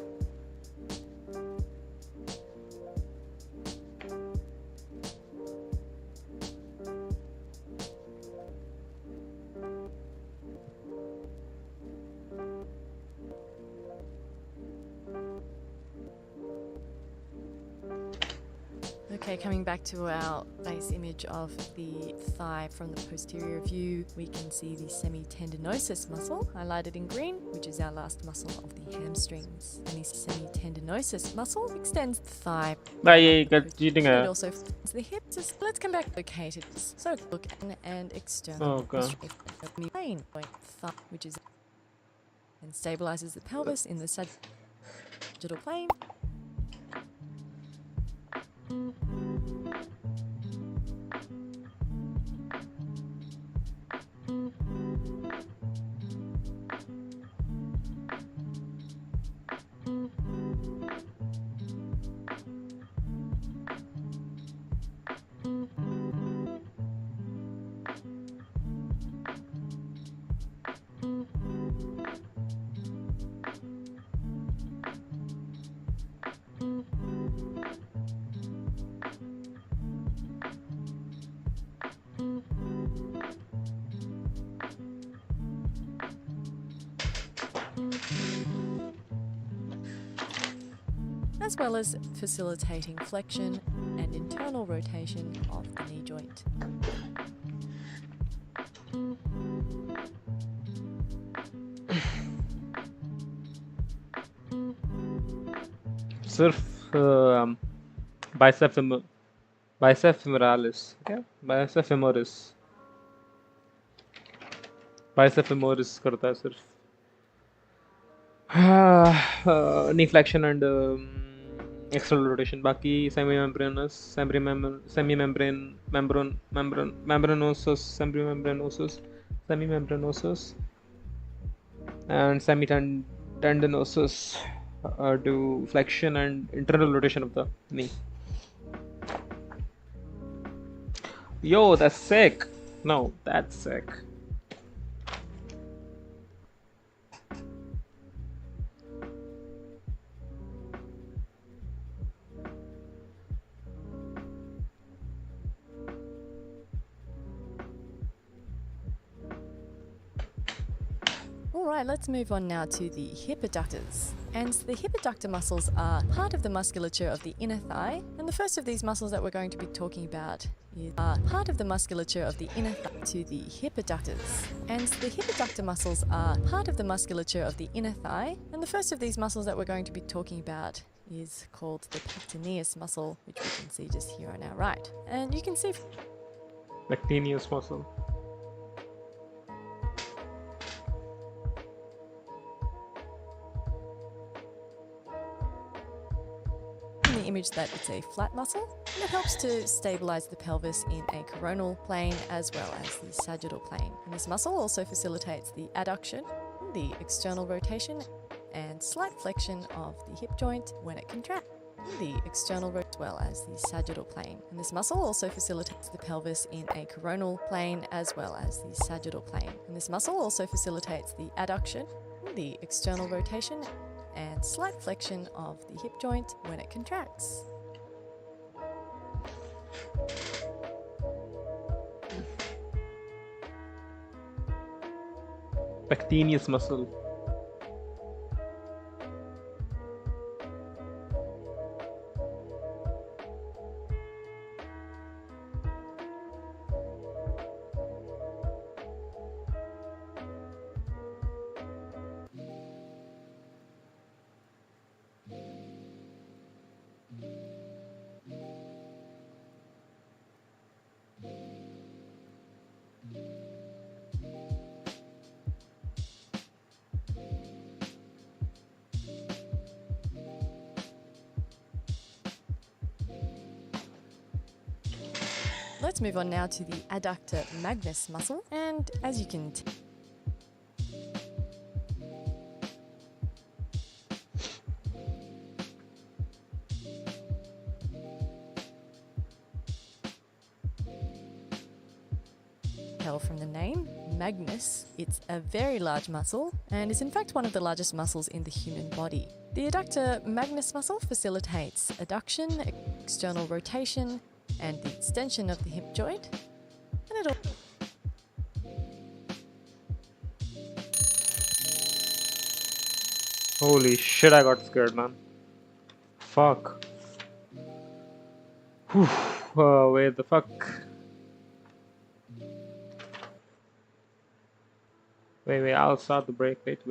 Okay, coming back to our base image of the thigh from the posterior view, we can see the semitendinosus muscle highlighted in green, which is our last muscle of the hamstrings. And this semitendinosus muscle extends the thigh. It also fits the hips. Let's come back located. So look and external plane, thigh, which is and stabilizes the pelvis in the sagittal plane. As well as facilitating flexion and internal rotation of the knee joint. सिर्फ bicep femoralis, क्या? Bicep femoris करता है सिर्फ knee flexion and external rotation. बाकी semimembranosus, and semitendinosus do flexion and internal rotation of the knee. Yo, that's sick. No, that's sick. Alright, let's move on now to the hip adductors. And the hip adductor muscles are part of the musculature of the inner thigh, and the first of these muscles that we're going to be talking about is part of the musculature of the inner thigh to the hip adductors. And the hip adductor muscles are part of the musculature of the inner thigh, and the first of these muscles that we're going to be talking about is called the pectineus muscle, which we can see just here on our right. And you can see pectineus muscle. image that it's a flat muscle, and it helps to stabilize the pelvis in a coronal plane as well as the sagittal plane. And this muscle also facilitates the adduction, the external rotation, and slight flexion of the hip joint when it contracts. The external rotation as well as the sagittal plane. And this muscle also facilitates the pelvis in a coronal plane as well as the sagittal plane. And this muscle also facilitates the adduction, the external rotation, and slight flexion of the hip joint when it contracts. Pectineus muscle. Let's move on now to the adductor magnus muscle, and as you can tell from the name, magnus, it's a very large muscle and is in fact one of the largest muscles in the human body. The adductor magnus muscle facilitates adduction, external rotation, and the extension of the hip joint, and it'll Holy shit, I got scared, man. Fuck. Where the fuck? Wait, I'll start the break. Wait.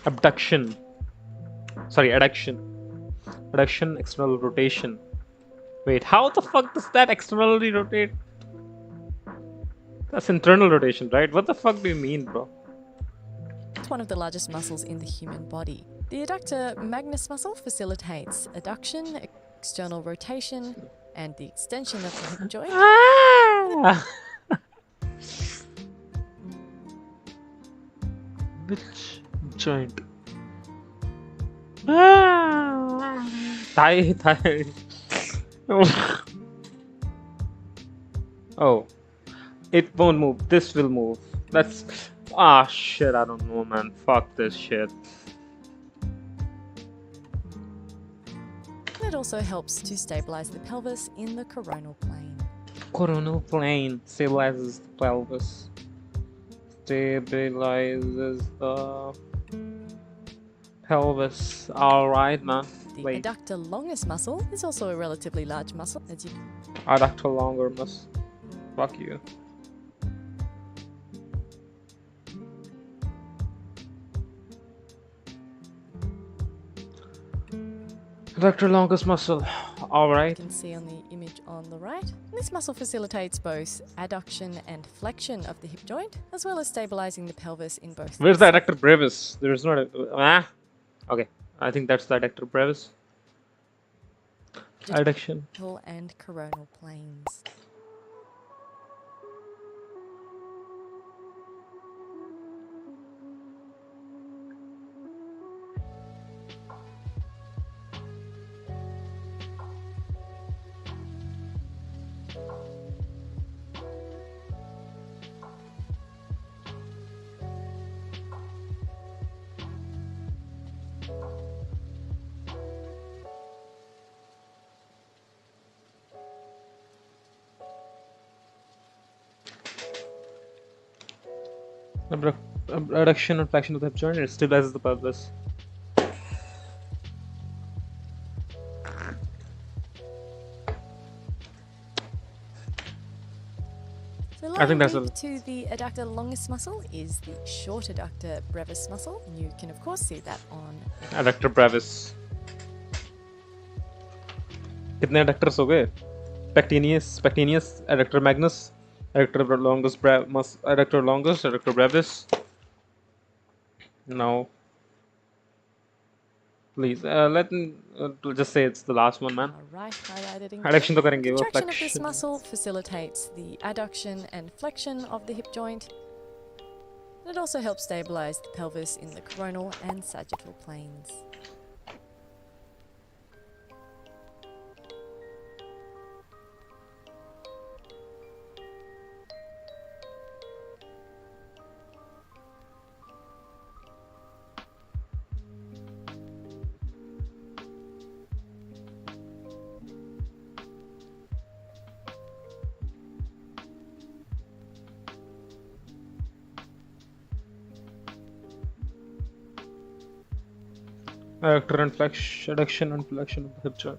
Adduction, external rotation. Wait, how the fuck does that externally rotate? That's internal rotation, right? What the fuck do you mean, bro? It's one of the largest muscles in the human body. The adductor magnus muscle facilitates adduction, external rotation, and the extension of the hip joint. Which joint? Thigh. Oh, it won't move. This will move. That's shit. I don't know, man. Fuck this shit. It also helps to stabilize the pelvis in the coronal plane. Coronal plane stabilizes the pelvis. Stabilizes the pelvis. Alright, man. The adductor longus muscle is also a relatively large muscle, as you Adductor longus. Fuck you. Adductor longus muscle. Alright. can see on the image on the right. This muscle facilitates both adduction and flexion of the hip joint, as well as stabilizing the pelvis in both. Where's the adductor brevis? There's not a... Okay, I think that's the adductor brevis. Adduction. And coronal planes. Adduction and flexion of the hip joint, it stabilizes the pelvis. So I think that's linked to the adductor longus muscle is the short adductor brevis muscle, and you can of course see that on adductor brevis. कितने adductors हो गए? Pectineus, adductor magnus, adductor longus, adductor brevis. No. Please, let me just say it's the last one, man. right highlighted in Adduction तो करेंगे वो contraction of this flexion. muscle facilitates the adduction and flexion of the hip joint. It also helps stabilize the pelvis in the coronal and sagittal planes. Adduction and flexion of the hip joint.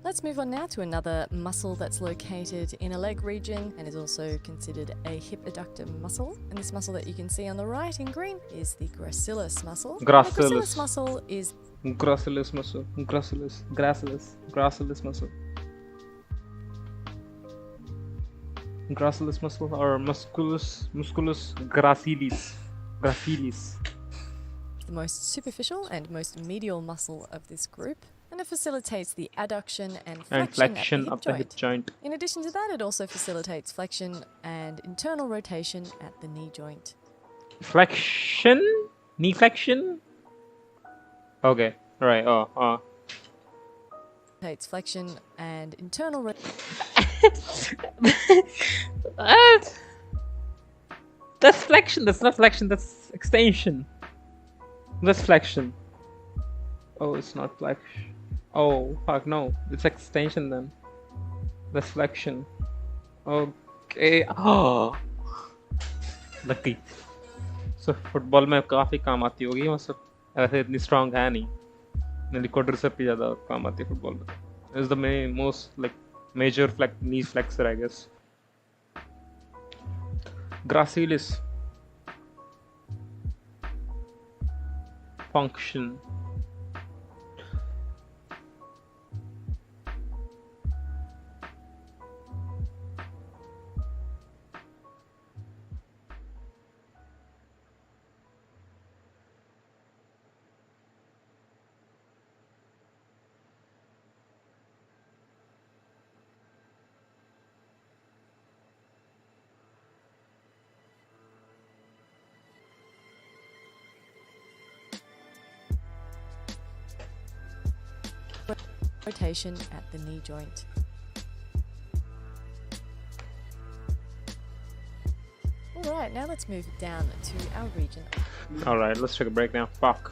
Let's move on now to another muscle that's located in a leg region and is also considered a hip adductor muscle. And this muscle that you can see on the right in green is the gracilis muscle. The gracilis muscle is Gracilis muscle. Gracilis muscle. Gracilis muscle or musculus gracilis. The most superficial and most medial muscle of this group. and it facilitates the adduction and And flexion, flexion of the hip joint. In addition to that, it also facilitates flexion and internal rotation at the knee joint. Flexion? Knee flexion? Okay, right. Facilitates flexion and internal That's flexion. That's not flexion. That's extension. That's flexion. Oh, it's not flexion. Oh, fuck no. It's extension then. That's flexion. Okay. Oh. Lucky. So football में काफी काम आती होगी मतलब ऐसे इतनी strong है नहीं quadriceps पे ज़्यादा काम आती है फुटबॉल में. Is the most like major knee flexor I guess. Gracilis. Function. rotation at the knee joint. Alright, now let's move down to our region. Alright, let's take a break now. Fuck.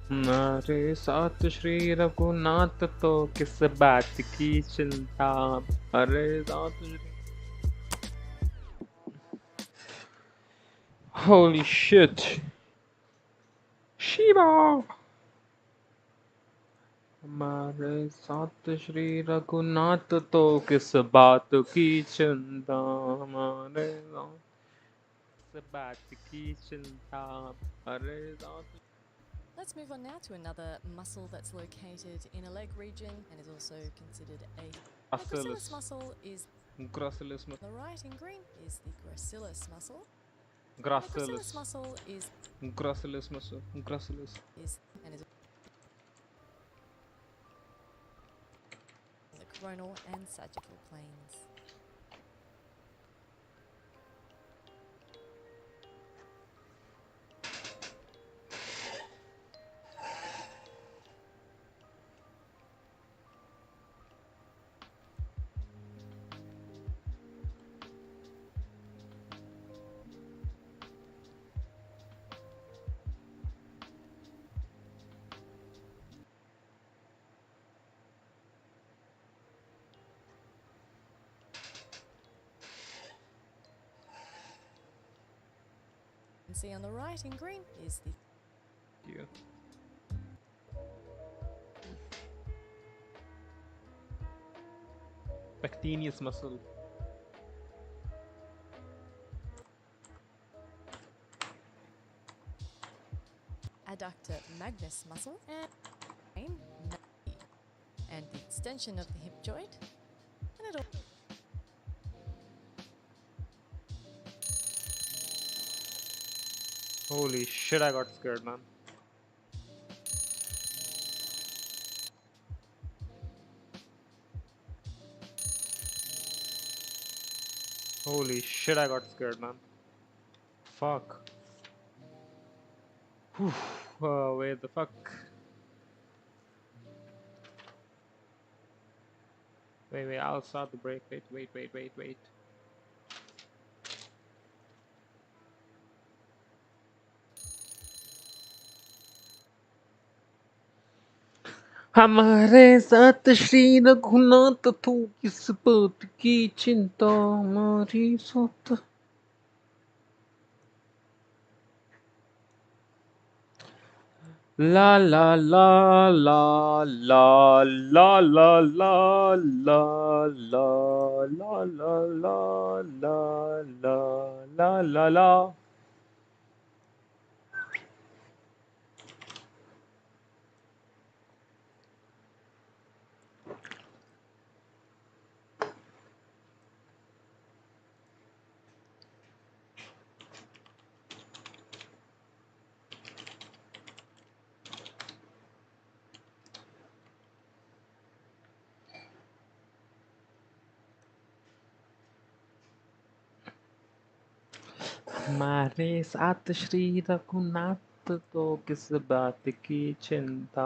नारे साथ श्री रघुनाथ तो किस बात की चिंता अरे साथ Shri Holy shit. Shiva. हमारे साथ श्री रघुनाथ तो किस बात की चिंता हमारे किस बात की चिंता अरे साथ. Let's move on now to another muscle that's located in a leg region and is also considered a gracilis muscle. Gracilis muscle. The right in green is the gracilis muscle. Gracilis muscle is gracilis muscle. Gracilis is and is the coronal and sagittal planes. See on the right in green is the pectineus muscle. Adductor magnus muscle and the extension of the hip joint and it all. Holy shit, I got scared, man. Holy shit, I got scared, man. Fuck. Whew. Wait, the fuck? Wait, I'll start the break. Wait. हमारे साथ श्री रघुनाथ तो किस बात की चिंता हमारी साथ. La la la la la la la la la la la la la la la la la. हमारे साथ श्री रघुनाथ तो किस बात की चिंता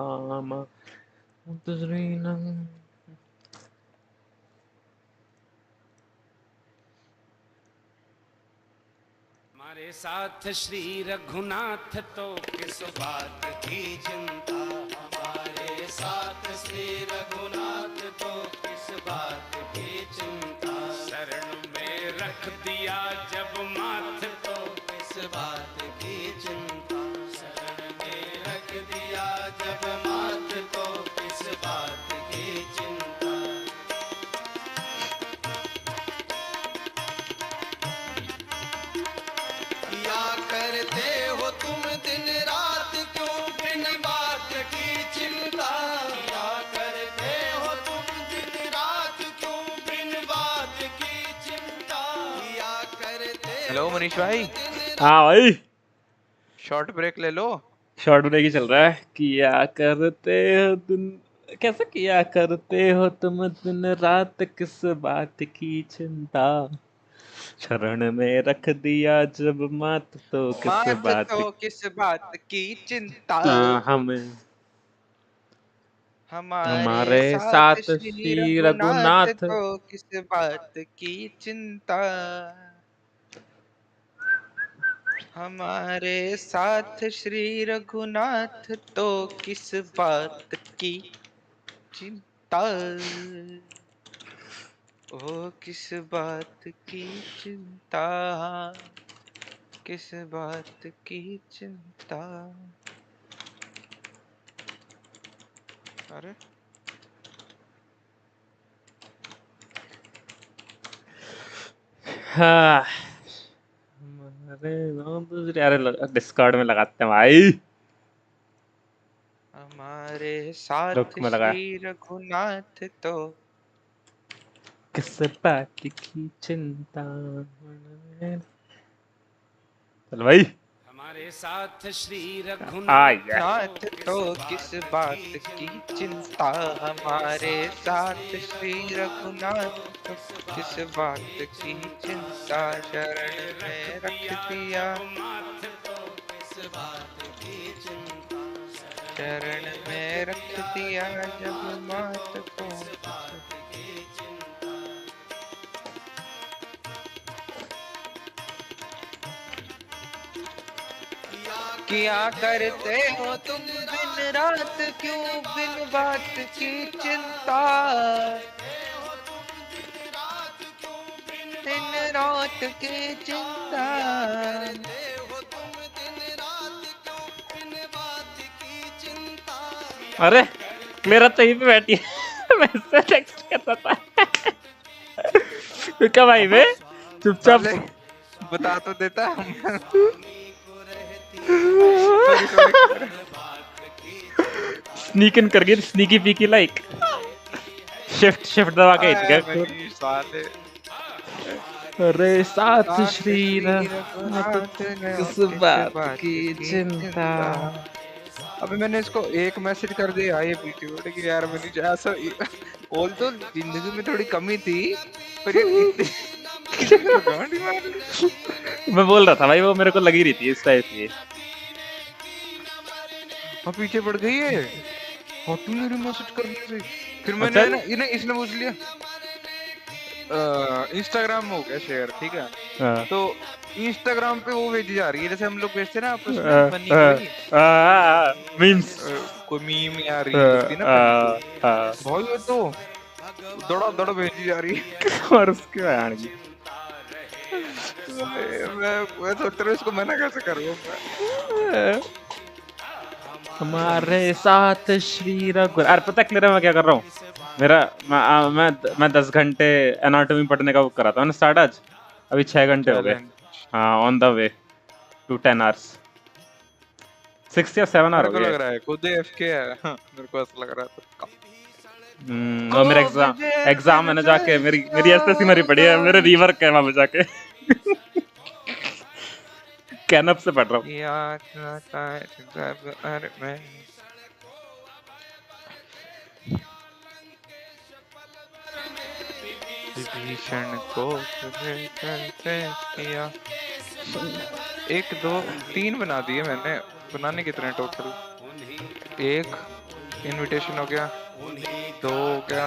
हमारे साथ श्री रघुनाथ तो किस बात की चिंता, हमारे साथ श्री रघुनाथ तो किस बात की चिंता, शरण में रख दिया जब माथ तो किस बात की चिंता, शरण में रख दिया जब माथ तो किस बात की चिंता। क्या करते हो तुम दिन रात क्यों बिन बात की चिंता, क्या करते हो तुम दिन रात क्यों बिन बात की चिंता, क्या करते हेलो मनीष भाई, हाँ भाई शॉर्ट ब्रेक ले लो। शॉर्ट ब्रेक ही चल रहा है। किया करते हो तुम, कैसे किया करते हो तुम दिन रात किस बात की चिंता, शरण में रख दिया जब मात तो किस बात तो किस बात की चिंता, हमें हमारे हमारे साथ साथ श्री श्री रघुनाथ रघुनाथ तो किस बात की चिंता, हमारे साथ श्री रघुनाथ तो किस बात की चिंता, ओ किस बात की चिंता, किस बात की चिंता। अरे हाँ अरे डिस्कॉर्ड में लगाते हैं भाई, हमारे साथ रुक में लगा श्री रघुनाथ तो किस बात की चिंता। चल भाई हमारे साथ श्री आ रघुनाथ या नाथ तो किस बात की चिंता, हमारे साथ श्री रघुनाथ तो किस बात की चिंता, शरण में रख दिया शरण में रख दिया जब मात को। क्या करते हो तुम दिन रात क्यों बिन बात की चिंता, दिन रात की चिंता, अरे मेरा तो यहीं पे बैठी है मैं इससे टेक्स्ट कर रहा था क्या भाई मैं चुपचाप बता तो देता स्नीक इन कर गई स्नीकी पीकी लाइक शिफ्ट दबा के हिट गया। अरे साथ श्री रघुनाथ किस बात की चिंता। अबे मैंने इसको एक मैसेज कर दिया ये पीटी कि यार मनीष ऐसा बोल तो जिंदगी में थोड़ी कमी थी पर ये मैं बोल रहा था भाई वो मेरे को लगी रही थी इस टाइप की। अब पीछे पड़ गई है और तू मेरी मैसेज करने से फिर मैंने ना इन्हें इसने पूछ लिया इंस्टाग्राम में हो गया शेयर ठीक है तो इंस्टाग्राम पे वो भेजी जा रही है जैसे हम लोग भेजते ना आपस में फनी मीम्स कोई मीम या रील होती ना भाई ये तो दौड़ा भेजी जा रही है और उसके बयान की मैं सोच रहा इसको मना कैसे करूँ। हमारे साथ श्री रघु अरे पता क्लियर मैं क्या कर रहा हूँ मेरा मैं 10 घंटे एनाटॉमी पढ़ने का बुक करा था मैंने स्टार्ट आज अभी 6 घंटे हो गए। हाँ on the way to 10 hours 6 या 7 hours हो गए। लग रहा है खुद एफके है मेरे को ऐसा लग रहा था। और मेरा एग्जाम मैंने जाके मेरी एसएससी मेरी पड़ी है मेरे रीवर्क है वहां पे जाके कैनप से पढ़ रहा हूँ। विभीषण को किया 1 2 3 बना दिए मैंने। बनाने कितने टोटल? 1 इनविटेशन हो गया, 2 हो गया,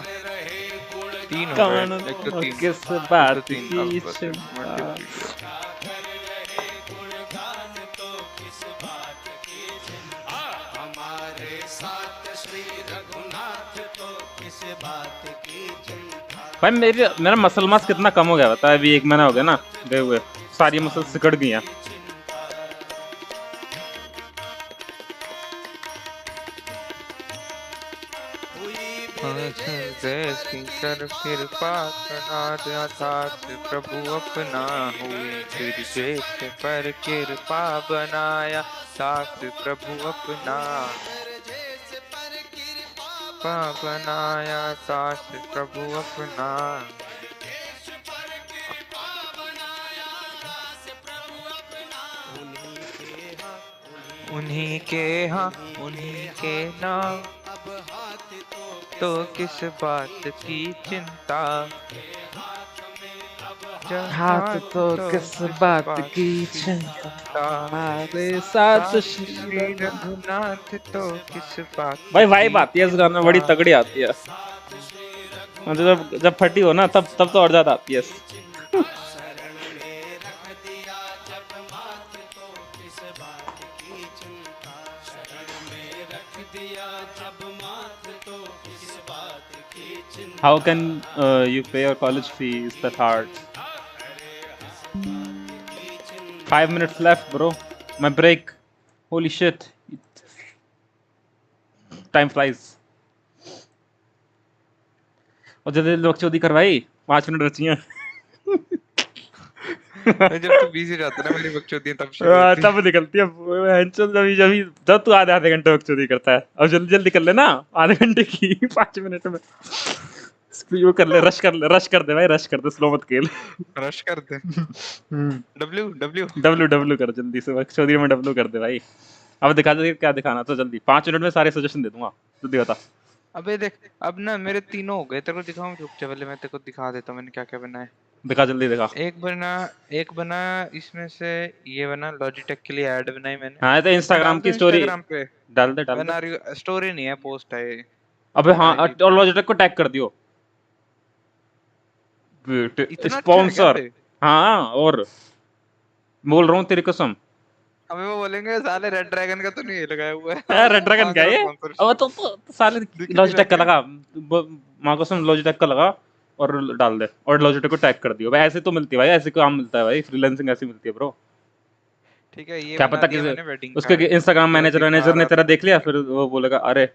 3 हो गए। कौन एक तो 3 किस बात तीन की अब बस चिंता। हमारे साथ श्री रघुनाथ तो किस बात की चिंता। भाई मेरा मसल मास कितना कम हो गया बता। अभी 1 महीना हो गया ना गए हुए, सारी मसल सिकड़ गई हैं। कर कृपा अर्थात प्रभु अपना हुई, फिर जैसे पर कृपा बनाया साथ प्रभु अपना बनाया साथ प्रभु अपना। उन्हीं के हाँ उन्हीं के नाम, तो किस बात की चिंता। हाथ तो किस बात की चिंता, हमारे साथ श्री रघुनाथ तो किस बात। भाई वाइब आती है इस गाने में, बड़ी तगड़ी आती है। मतलब जब फटी हो ना तब तो और ज्यादा आती है। How can you pay your college fees? That hard. 5 minutes left, bro. My break. Holy shit. Time flies. और जल्दी लोग चोदी करवाई, 5 मिनट बची हैं। जब तू बिजी जाता ना मेरी बकचोदी तब शुरू होती है। तब निकलती है जब तू आधे घंटे बकचोदी करता है। अब जल्दी कर ले ना, आधे घंटे की 5 मिनट में वो कर ले, रश कर दे भाई, रश कर दे, स्लो मत खेल। रश कर दे। डब्ल्यू कर जल्दी से, बकचोदी में डब्ल्यू कर दे भाई। अब दिखा दे क्या दिखाना, तो जल्दी 5 मिनट में सारे सजेशन दे दूंगा, जल्दी बता। अबे देख अब ना मेरे तीनों हो गए, तेरे को दिखाऊं? रुक जा पहले मैं तेरे को दिखा देता हूं मैंने क्या क्या बनाया। दिखा जल्दी दिखा। एक बना इसमें से, ये बना लॉजिटेक के लिए ऐड बनाई मैंने। हाँ तो इंस्टाग्राम की स्टोरी पे डाल दे बना रही हूं, स्टोरी नहीं है, पोस्ट है ये। अबे हाँ, और लॉजिटेक को टैग कर दियो स्पॉन्सर। हाँ और बोल रहा हूँ तेरी कसम। अबे वो बोलेंगे साले रेड ड्रैगन का तो नहीं ये लगाया हुआ है। रेड ड्रैगन क्या है? अब तो साले लॉजिटेक का लगा, मां कसम लॉजिटेक का लगा और डाल दे, और लॉजिटेक को टैग कर दियो भाई। ऐसे तो मिलती है भाई, ऐसे काम मिलता है भाई, फ्रीलांसिंग ऐसी मिलती है ब्रो। ठीक है ये क्या पता किसी उसके इंस्टाग्राम मैनेजर ने तेरा देख लिया, फिर वो बोलेगा अरे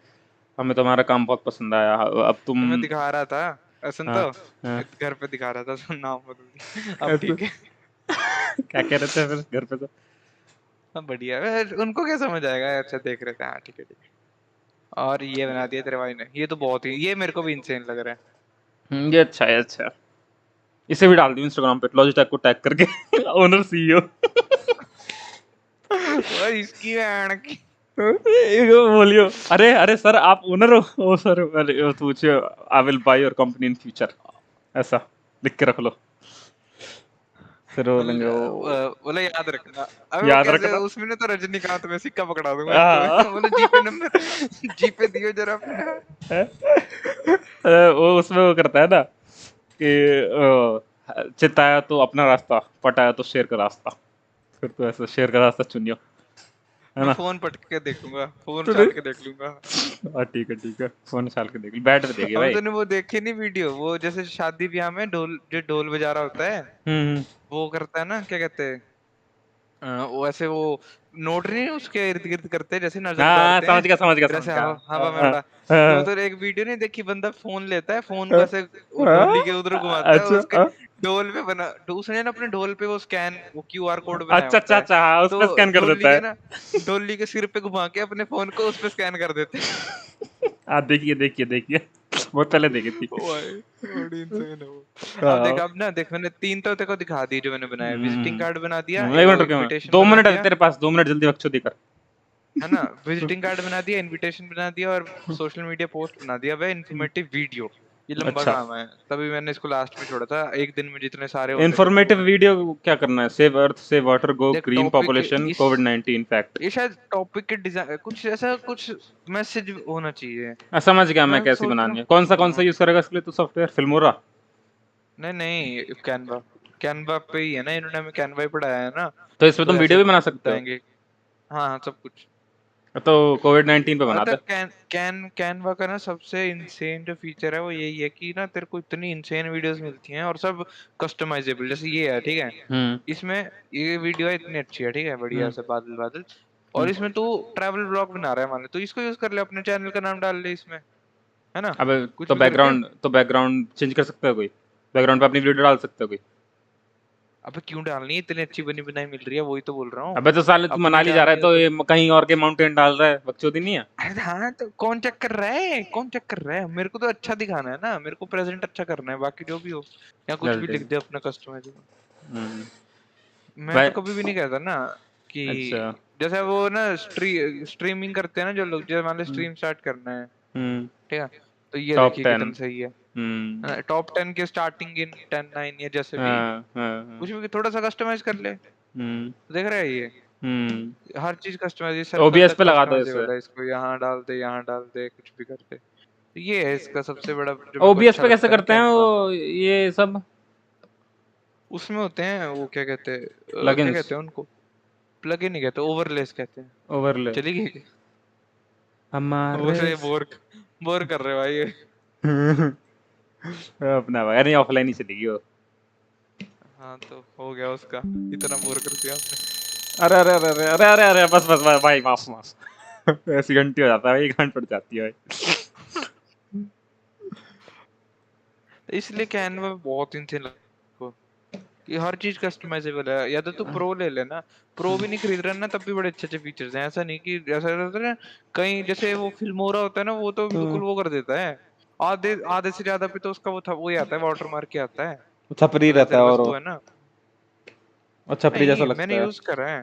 हमें तुम्हारा काम बहुत पसंद आया, अब तुम। मैं दिखा रहा था, सुन तो घर पे दिखा रहा था, सुन नाम बदल। अब ठीक है। क्या कह रहे थे फिर घर पे? तो बढ़िया, उनको क्या समझ आएगा? अच्छा देख रहे थे, हाँ ठीक है ठीक है। और ये बना दिया तेरे भाई ने, ये तो बहुत ही, ये मेरे को भी इंसेन लग रहा है। ये अच्छा है, अच्छा। इसे भी डाल दियो इंस्टाग्राम पे, लॉजिटेक को टैग करके ओनर सीईओ। और इसकी बहन की बोलियो अरे सर आप ओनर हो? ओ सर पूछिए I will by your company in future, ऐसा लिख के रख लो। फिर बोलेंगे बोले याद रखना। याद रखना उसमें ने तो रजनीकांत में सिक्का पकड़ा दूंगा। बोले जीपे नंबर जीपे दियो जरा अपना। वो उसमें वो करता है ना कि चिताया तो अपना रास्ता, पटाया तो शेर का रास्ता, फिर तो ऐसा शेर का रास्ता चुनियो, है ना? फोन पटक के देखूंगा, फोन चाल के देख लूंगा। हां ठीक है, फोन चाल के देख ली, बैठ पे देखिए भाई। तूने वो देखी नहीं वीडियो, वो जैसे शादी ब्याह में ढोल बजा रहा होता है, वो करता है ना, क्या कहते हैं वो ऐसे वो नोट नहीं उसके इर्द गिर्द करते हैं जैसे नजर मारते हैं। समझ गया हवा में उड़ा। तो उधर एक वीडियो नहीं देखी, बंदा फोन लेता है, फोन को ऐसे ढोली के उधर घुमाता है, उसके ढोल पे बना, उसने ना अपने ढोल पे वो स्कैन, वो क्यूआर कोड बनाया। अच्छा उस पे स्कैन कर देता है ना, ढोली के सिर पे घुमा के अपने फोन को उस पे स्कैन कर देते हैं। देखिए बहुत पहले देखी थी। बड़ी इंसेन है वो। अब ना देख मैंने 3 तो तेरे को दिखा दी जो मैंने बनाया। विजिटिंग कार्ड बना दिया, 2 मिनट है तेरे पास, 2 मिनट जल्दी बकचोदी कर, है ना? विजिटिंग कार्ड बना दिया, इनविटेशन बना दिया और सोशल मीडिया पोस्ट बना दिया, वे इन्फॉर्मेटिव वीडियो। ये लंबा अच्छा काम है, तभी मैंने इसको लास्ट में छोड़ा था। एक दिन में जितने सारे होते थे इंफॉर्मेटिव वीडियो क्या करना है? सेव अर्थ, सेव वाटर, गो देख ग्रीन, टॉपिक पॉपुलेशन, इस कोविड-19 फैक्ट। ये शायद टॉपिक के डिजाइन कुछ ऐसा कुछ मैसेज होना चाहिए। समझ गया मैं मैं कैसी सोच बनानी रहा है। कौन सा हूँ यूज करेगा इसके लिए तू सॉफ्टवेयर? फिल्मोरा? नहीं नहीं कैनवा, कैनवा पे ही है ना, इन्होंने हमें कैनवा ही पढ़ाया है ना, तो इसमें तो तुम ऐसे वीडियो भी बना सकते हो? बताएंगे। हाँ हाँ सब कुछ। तो कोविड-19 पे बना अगर दे। कैनवा का ना सबसे इंसेन जो फीचर है वो यही है कि ना तेरे को इतनी इंसेन वीडियोस मिलती हैं और सब कस्टमाइजेबल। जैसे ये है ठीक है, हम्म इसमें ये वीडियो इतनी अच्छी है ठीक है, बढ़िया हम्म से बादल बादल, और हम्म। इसमें तू ट्रैवल ब्लॉग बना रहा है मान ले, तो इसको यूज कर ले, अपने चैनल का नाम डाल ले इसमें, है ना, अबे कुछ तो भी करके। बैकग्राउंड चेंज कर सकता है कोई? बैकग्राउंड पे अपनी वीडियो डाल सकता है कोई? अबे क्यों डालनी है, इतनी अच्छी बनी बनाई मिल रही है, वही तो बोल रहा हूँ। अबे तो साले तू अपनी मनाली जा रहा है डालनी है तो तो ये कहीं और के माउंटेन डाल रहा है, बकचोदी नहीं है? अरे हाँ तो कौन चेक कर रहा है, कौन चेक कर रहा है, मेरे को तो अच्छा दिखाना है ना, मेरे को प्रेजेंट अच्छा करना है, बाकी जो भी हो या कुछ चल भी लिख ठीक। दे अपना कस्टमाइज। हम्म मैं भाई तो कभी भी नहीं कहता ना कि अच्छा। जैसे वो ना स्ट्रीमिंग करते हैं ना जो लोग, जैसे मान लो हम्म स्ट्रीम स्टार्ट करना है हम्म ठीक है, तो ये टॉप देखिए 10। कितना सही है। हम्म टॉप 10 के स्टार्टिंग इन 10 9 या जैसे भी हाँ हाँ हाँ। कुछ भी थोड़ा सा कस्टमाइज कर ले, हम्म देख रहा है ये हम्म हर चीज कस्टमाइज, सर्कल ओबीएस तक पे लगा दो इसे। कस्टमाइजेबल है, इसको यहाँ डाल दे यहाँ डाल दे कुछ भी कर दे। तो ये है इसका सबसे बड़ा जो मेरे को ओबीएस अच्छा पे कैसे लगता है ना करते हैं कैनवा। वो ये सब उसमें होते हैं वो क्या कहते हैं क्या प्लगइन्स? कहते हैं उनको, प्लग इन नहीं कहते, ओवरलेस कहते हैं। ओवरले चली गई हमारे बोरे बोर बोर कर रहे हो भाई ये। अपना भाई नहीं, ऑफलाइन ही चलेगी वो। हाँ तो हो गया उसका, इतना बोर कर दिया आपने। अरे अरे अरे अरे अरे अरे अरे बस भाई माफ माफ। ऐसी घंटी हो जाता है भाई, घंट पड़ जाती है भाई। इसलिए कैनवा बहुत इंसान को कि हर चीज कस्टमाइजेबल है, या तो तू प्रो ले लेना, प्रो भी नहीं खरीद रहा ना तब भी बड़े अच्छे अच्छे फीचर्स हैं, ऐसा नहीं कि ऐसा रहता है ना कहीं, जैसे वो फिल्मोरा होता है ना वो तो बिल्कुल वो कर देता है, आधे आधे से ज्यादा पे तो उसका वो था वो ही आता है, वाटर मार्क ही आता है, छपरी अगर रहता तेरे है पास और वो है ना। छपरी जैसा नहीं लगता मैंने है। यूज करा है,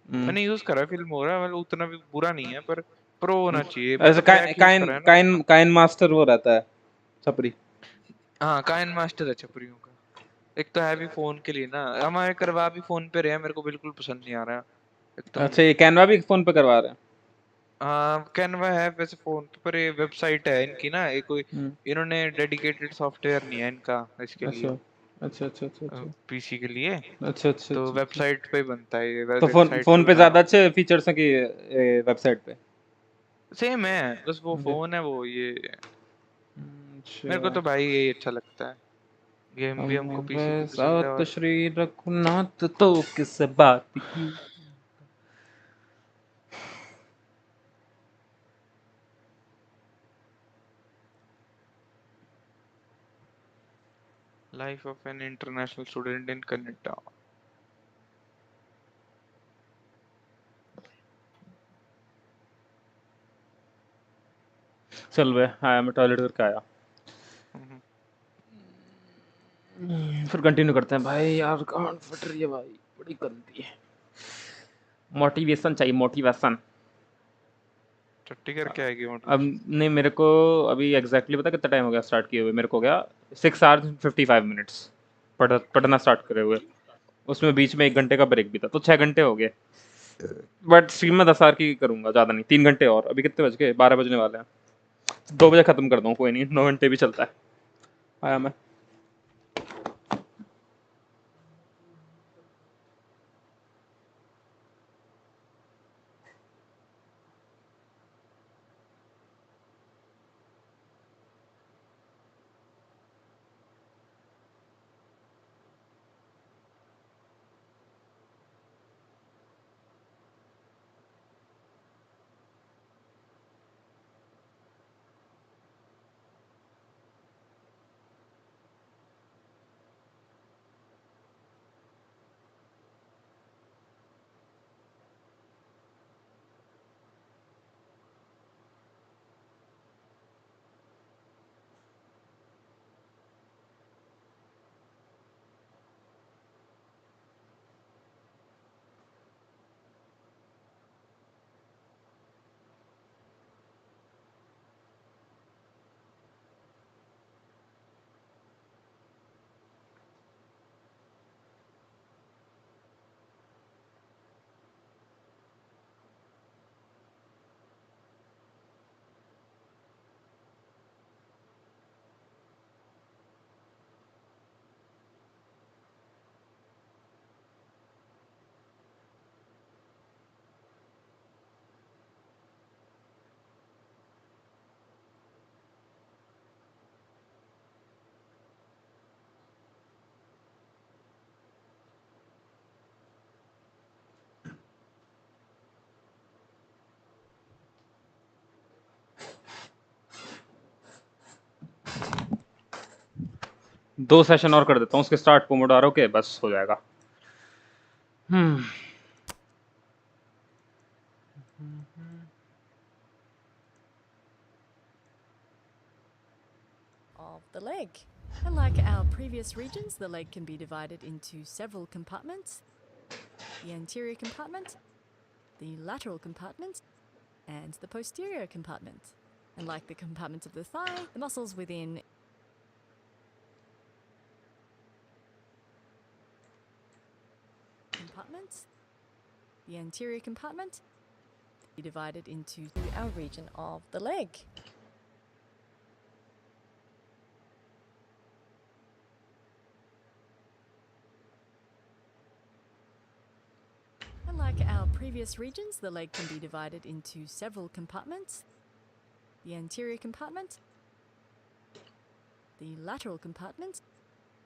हम्म मैंने यूज करा है फिल्मोरा, मतलब उतना भी बुरा नहीं है, पर प्रो होना चाहिए, ऐसे मैंने ब्लैक यूज करा है ना उसका। काइन मास्टर वो रहता है छपरी। हाँ काइन मास्टर है छपरियों का। एक तो है भी फोन के लिए ना, हमारे करवा भी फोन पे रहे हैं, मेरे को बिल्कुल पसंद नहीं आ रहा एकदम। अच्छा ये कैनवा भी फोन पे करवा रहे हैं? हाँ कैनवा है वैसे फोन पे, पर ये वेबसाइट है इनकी ना, ये कोई हम्म इन्होंने डेडिकेटेड सॉफ्टवेयर नहीं है इनका इसके लिए, अच्छा अच्छा अच्छा अच्छा अच्छा पीसी के लिए, अच्छा अच्छा तो अच्छा अच्छा। वेबसाइट पे ही बनता है ये, तो वेबसाइट पे फोन पे बना रहा ज्यादा हूँ। अच्छे फीचर्स हैं कि वेबसाइट पे? सेम है, बस वो अच्छा फोन है वो ये, मेरे को अच्छा। तो भाई यही अच्छा लगता है, गेम भी हमको हमारे पीसी पे पसंद है साथ और श्री रघुनाथ तो किस बात की। Life of an international student in Canada. चल बे आया, मैं टॉयलेट करके आया। फिर कंटिन्यू करते हैं भाई, यार गांड फट रही है भाई, बड़ी गंदी है। मोटिवेशन चाहिए, मोटिवेशन। छुट्टी करके आएगी अब मोटिवेशन। नहीं मेरे को अभी एग्जैक्टली पता कितना टाइम हो गया स्टार्ट किए हुए? मेरे को हो गया 6 hours 55 minutes पढ़ना स्टार्ट करे हुए। उसमें बीच में 1 घंटे का ब्रेक भी था, तो 6 घंटे हो गए। बट स्ट्रीम में 10 hour की करूंगा, ज़्यादा नहीं। 3 घंटे और। अभी कितने बज गए? 12 बजने वाले हैं। 2 बजे खत्म कर दूँ, कोई नहीं, 9 घंटे भी चलता है। आया मैं। 2 सेशन और कर देता हूँ उसके स्टार्ट पोमोडारो के, बस हो जाएगा। Of the leg. Unlike our previous regions, the leg can be divided into several compartments. The anterior compartment, the lateral compartment, and the posterior compartment. And like the compartments of the thigh, the muscles within compartments, the anterior compartment, be divided into our region of the leg. Unlike our previous regions, the leg can be divided into several compartments. The anterior compartment, the lateral compartment,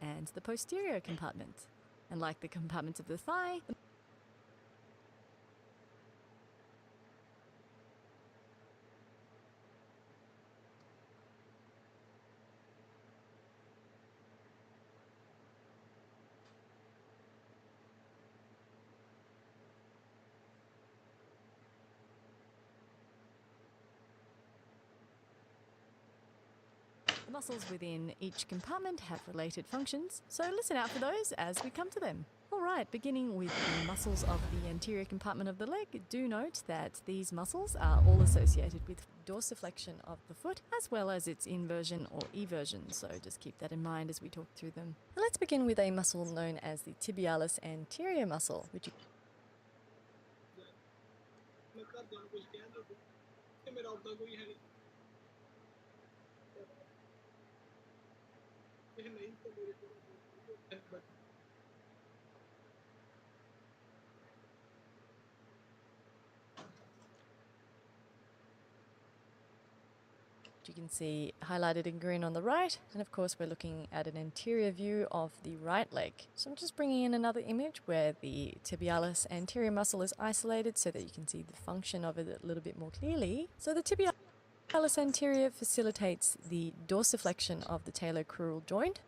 and the posterior compartment. And like the compartments of the thigh, the muscles within each compartment have related functions, so listen out for those as we come to them. Alright, beginning with the muscles of the anterior compartment of the leg, do note that these muscles are all associated with dorsiflexion of the foot, as well as its inversion or eversion, so just keep that in mind as we talk through them. Let's begin with a muscle known as the tibialis anterior muscle, which you can see highlighted in green on the right, and of course we're looking at an anterior view of the right leg. So I'm just bringing in another image where the tibialis anterior muscle is isolated so that you can see the function of it a little bit more clearly. So the tibialis anterior facilitates the dorsiflexion of the talocrural joint.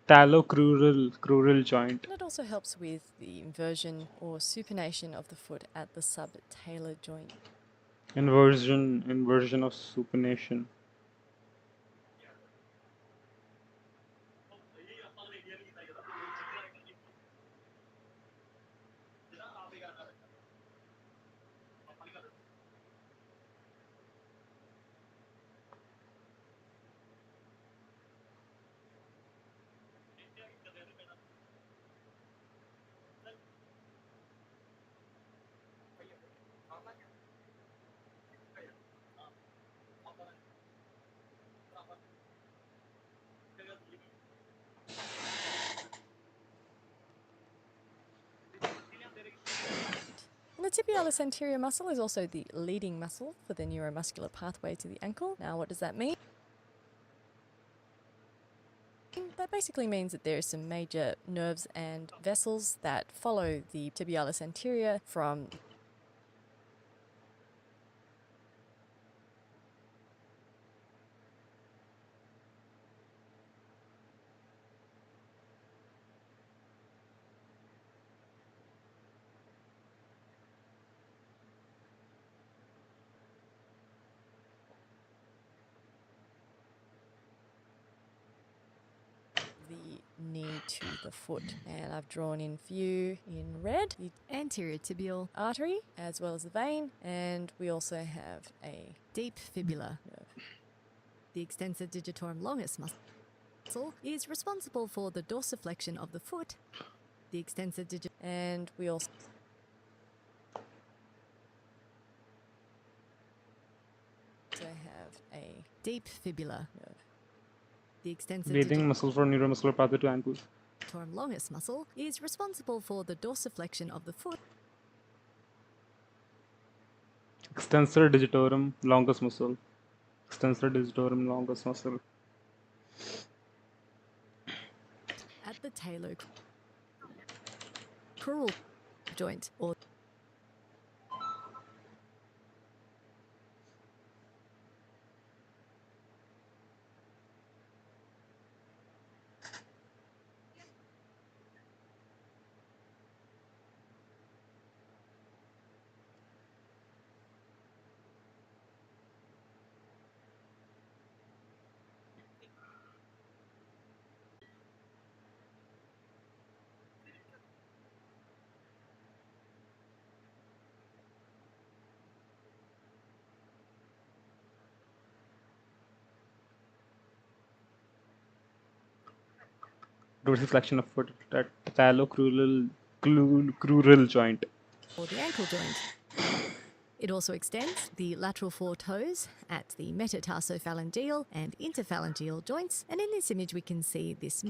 Talocrural joint. And it also helps with the inversion or supination of the foot at the subtalar joint. Inversion of supination. And the tibialis anterior muscle is also the leading muscle for the neuromuscular pathway to the ankle. Now, what does that mean? That basically means that there are some major nerves and vessels that follow the tibialis anterior from the knee to the foot. And I've drawn in for you in red the anterior tibial artery as well as the vein, and we also have a deep fibula nerve. The extensor digitorum longus muscle is responsible for the dorsiflexion of the foot. The extensor and we also have a deep fibula. The extensor Breathing muscle for neuromuscular pathway to ankles. digitorum longus muscle is responsible for the dorsiflexion of the foot. Extensor digitorum longus muscle. Extensor digitorum longus muscle. At the talocrural joint or Dorsiflexion of foot at talocrural joint. or the ankle joint. It also extends the lateral four toes at the metatarsophalangeal and interphalangeal joints, and in this image we can see this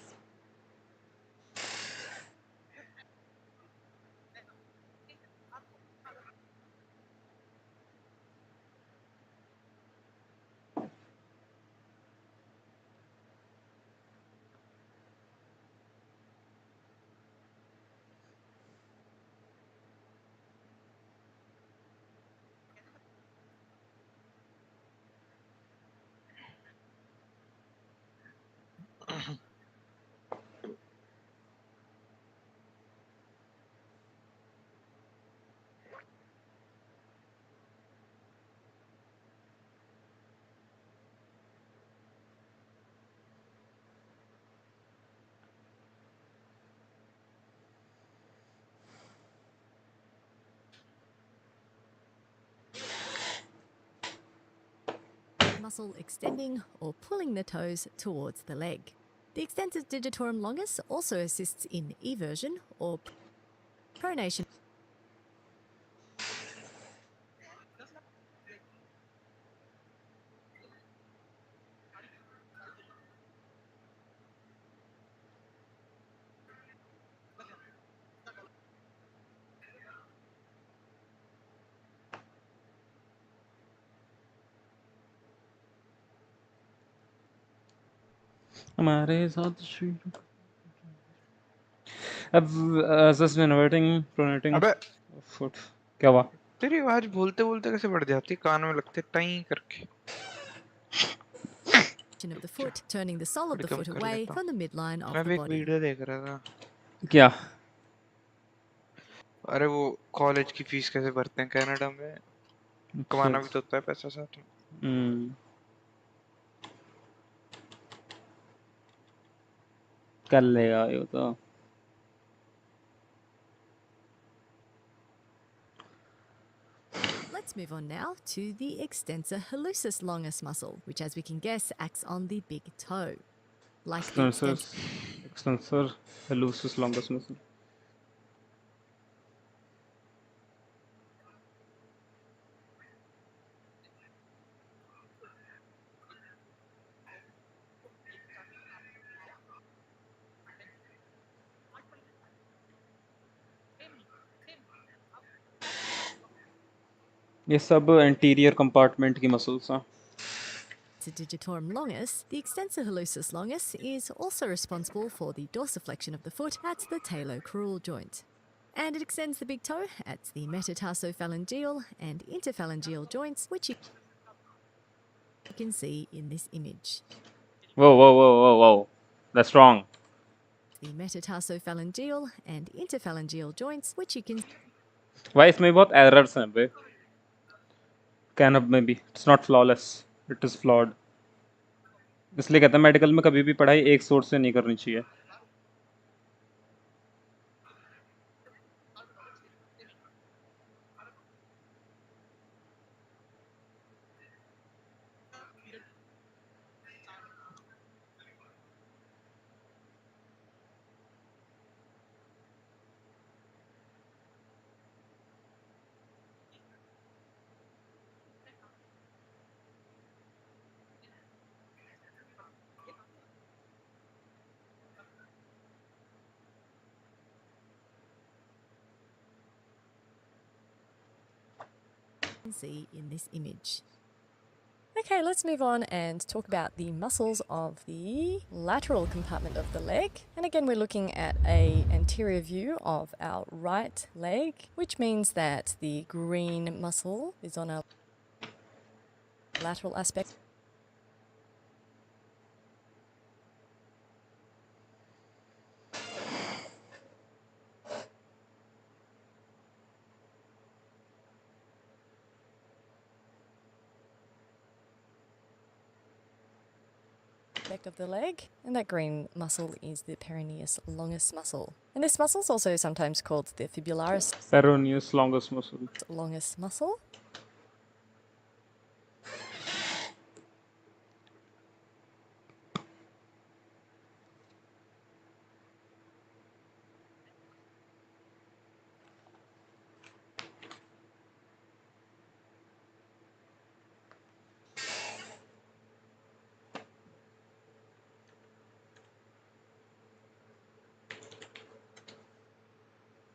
muscle extending or pulling the toes towards the leg. The extensor digitorum longus also assists in eversion or pronation. हमारे साथ अब assist inverting pronating अबे foot. क्या हुआ? तेरी आवाज बोलते बोलते कैसे बढ़ जाती, कान में लगते टाई करके। Of the foot, turning the sole of the foot away from the midline of मैं the भी एक body. वीडियो देख रहा था। क्या? अरे वो कॉलेज की फीस कैसे भरते हैं कनाडा में, कमाना भी तो होता है पैसा साथ में। कर लेगा ये तो। Let's move on now to the extensor hallucis longus muscle, which, as we can guess, acts on the big toe. Like the extensor hallucis longus muscle. ये सब anterior compartment की muscles हैं। digitorum longus, the extensor hallucis longus is also responsible for the dorsiflexion of the foot at the talocrural joint. And it extends the big toe at the metatarsophalangeal and interphalangeal joints, which you can see in this image. Whoa, whoa, whoa, whoa, whoa. That's wrong. The metatarsophalangeal and interphalangeal joints, which you can... Why इसमें बहुत errors हैं बे? Can of maybe it's not flawless. It is flawed. इसलिए कहता है medical में कभी भी पढ़ाई एक सोर्स से नहीं करनी चाहिए। can see in this image. Okay, let's move on and talk about the muscles of the lateral compartment of the leg. And again, we're looking at an anterior view of our right leg, which means that the green muscle is on our lateral aspect. Of the leg, and that green muscle is the peroneus longus muscle. And this muscle is also sometimes called the fibularis peroneus longus muscle. Longus muscle.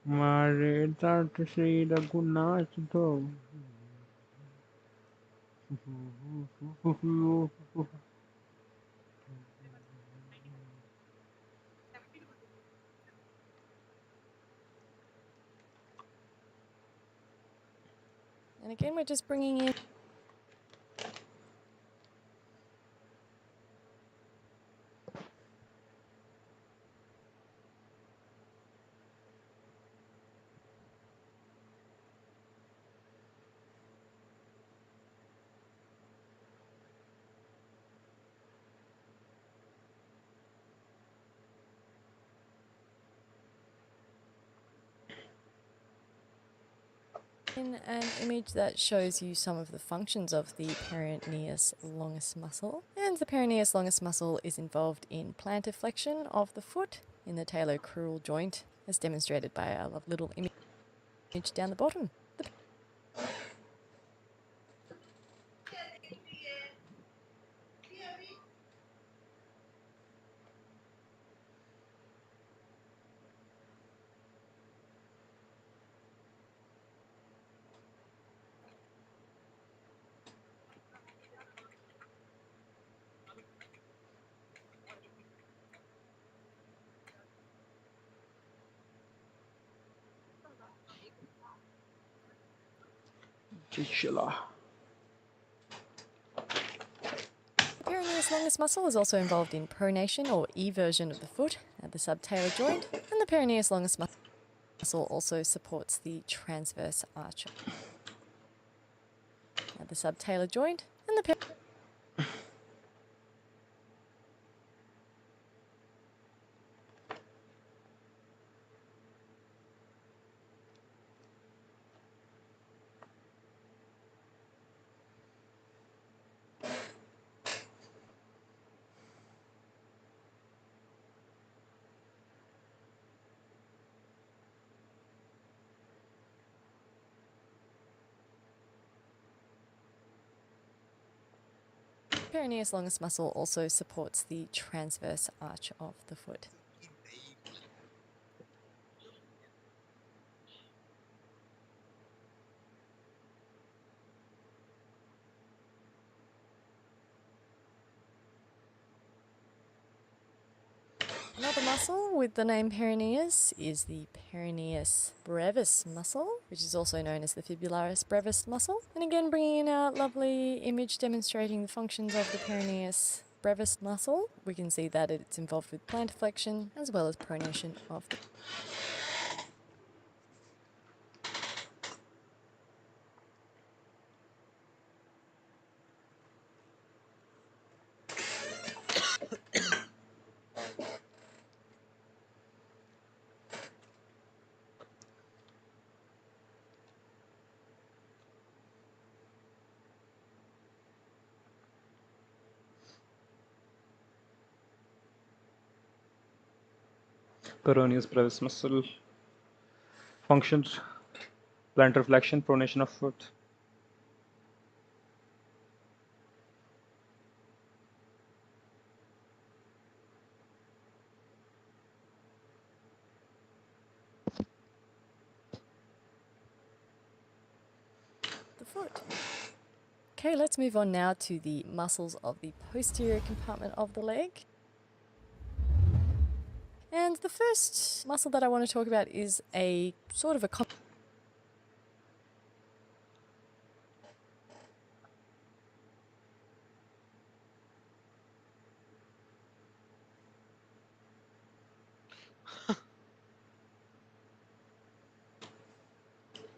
Mare tat Sri Raghunath do. And again, we're just bringing in an image that shows you some of the functions of the peroneus longus muscle. And the peroneus longus muscle is involved in plantar flexion of the foot in the talocrural joint, as demonstrated by our little image down the bottom. Chinchilla. The peroneus longus muscle is also involved in pronation or eversion of the foot at the subtalar joint, and the peroneus longus muscle also supports the transverse arch at the subtalar joint, and the peroneus longus muscle also supports the transverse arch of the foot. Another muscle with the name peroneus is the peroneus brevis muscle, which is also known as the fibularis brevis muscle. And again, bringing in our lovely image demonstrating the functions of the peroneus brevis muscle, we can see that it's involved with plantar flexion as well as pronation of the Peroneus brevis muscle functions, plantar flexion, pronation of foot. The foot. Okay, let's move on now to the muscles of the posterior compartment of the leg. And the first muscle that I want to talk about is a sort of a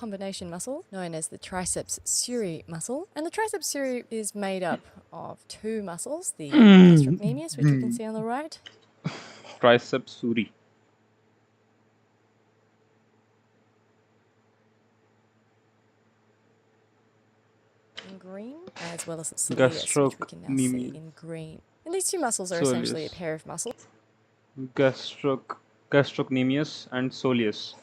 combination muscle known as the triceps suri muscle. And the triceps suri is made up of two muscles, the gastrocnemius, which you can see on the right. Triceps suri. In green, as well as the soleus, which we can now see in green. And these two muscles are essentially a pair of muscles. Gastrocnemius and soleus.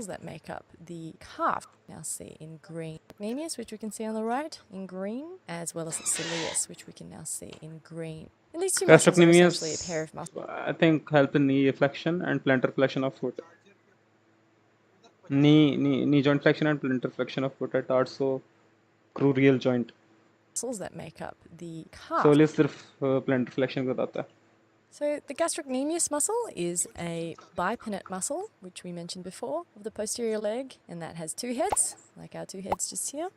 That make up the calf. Now see in green. Gastrocnemius, which we can see on the right, in green, as well as the soleus, which we can now see in green. And these two muscles are essentially a pair of muscles. I think help in knee flexion and plantar flexion of foot. Knee joint flexion and plantar flexion of foot at tarsocrural joint. Muscles that make up the calf. Soleus सिर्फ plantar flexion को बताता है. So the gastrocnemius muscle is a bipinnate muscle, which we mentioned before, of the posterior leg, and that has two heads, like our two heads just here.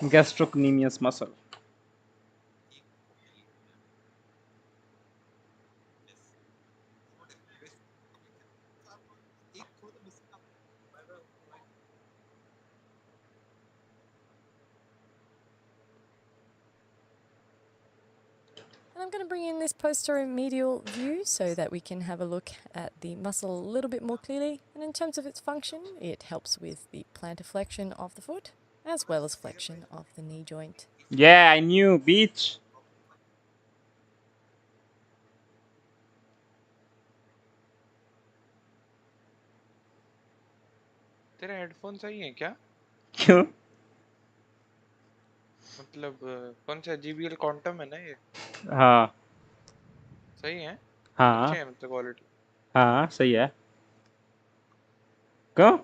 Gastrocnemius muscle. I'm going to bring in this posterior medial view so that we can have a look at the muscle a little bit more clearly. And in terms of its function, it helps with the plantar flexion of the foot, as well as flexion of the knee joint. Yeah, I knew, bitch. तेरा headphone सही है क्या? क्यों? मतलब कौन सा JBL Quantum है ना ये? हाँ. सही है? हाँ. अच्छे है मतलब क्वालिटी. हाँ, सही है. क्यों?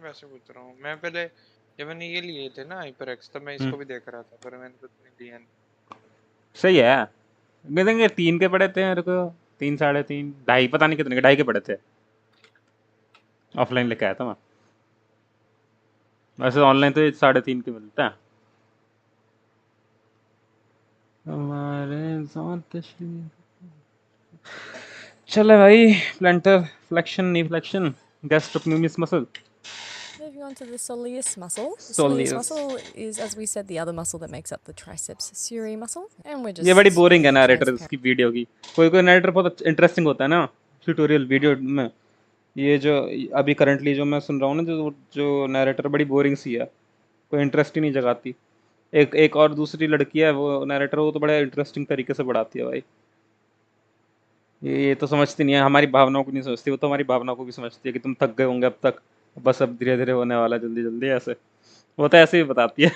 वैसे पूछ रहा हूँ. मैं पहले जब मैंने ये लिए थे ना HyperX तब मैं इसको भी देख रहा था, पर मैंने तो नहीं लिया. सही है. मैं देंगे 3 के पड़े थे मेरे को. 3, 3.5, 2.5 पता नहीं कितने के 2.5 के पड़े थे. ऑफलाइन लेके आया था मैं. वैसे ऑनलाइन तो 3.5 के मिलता है. हमारे साथ चले भाई. Plantar flexion, knee flexion, gastrocnemius muscle. Moving on to the soleus muscle. The soleus muscle is, as we said, the other muscle that makes up the triceps suri muscle. And we're just... ये बड़ी boring है narrator इसकी video की. कोई narrator बहुत interesting होता है ना ट्यूटोरियल वीडियो में. ये जो अभी करंटली जो मैं सुन रहा हूँ ना, जो नरेटर बड़ी बोरिंग सी है, कोई इंटरेस्ट ही नहीं जगाती. एक और दूसरी लड़की है वो नरेटर, वो तो बड़े इंटरेस्टिंग तरीके से बढ़ाती है भाई. ये तो समझती नहीं है, हमारी भावनाओं को नहीं समझती. वो तो हमारी भावनाओं को भी समझती है कि तुम थक गए होंगे अब तक, बस अब धीरे धीरे होने वाला, जल्दी जल्दी. ऐसे वो तो ऐसे ही बताती है.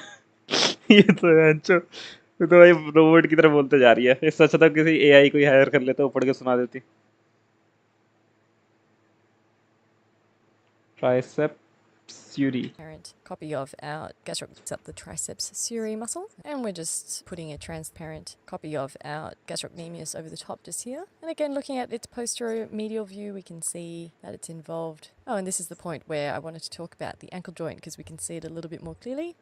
ये तो भाई रोबोट की तरह बोलते जा रही है. इससे अच्छा तो किसी AI को हायर कर लेते, वो पढ़ के सुना देती. Triceps suri. Transparent copy of our gastrocnemius up the triceps suri muscle, and we're just putting a transparent copy of our gastrocnemius over the top just here. And again, looking at its posterior medial view, we can see that it's involved. Oh, and this is the point where I wanted to talk about the ankle joint, because we can see it a little bit more clearly.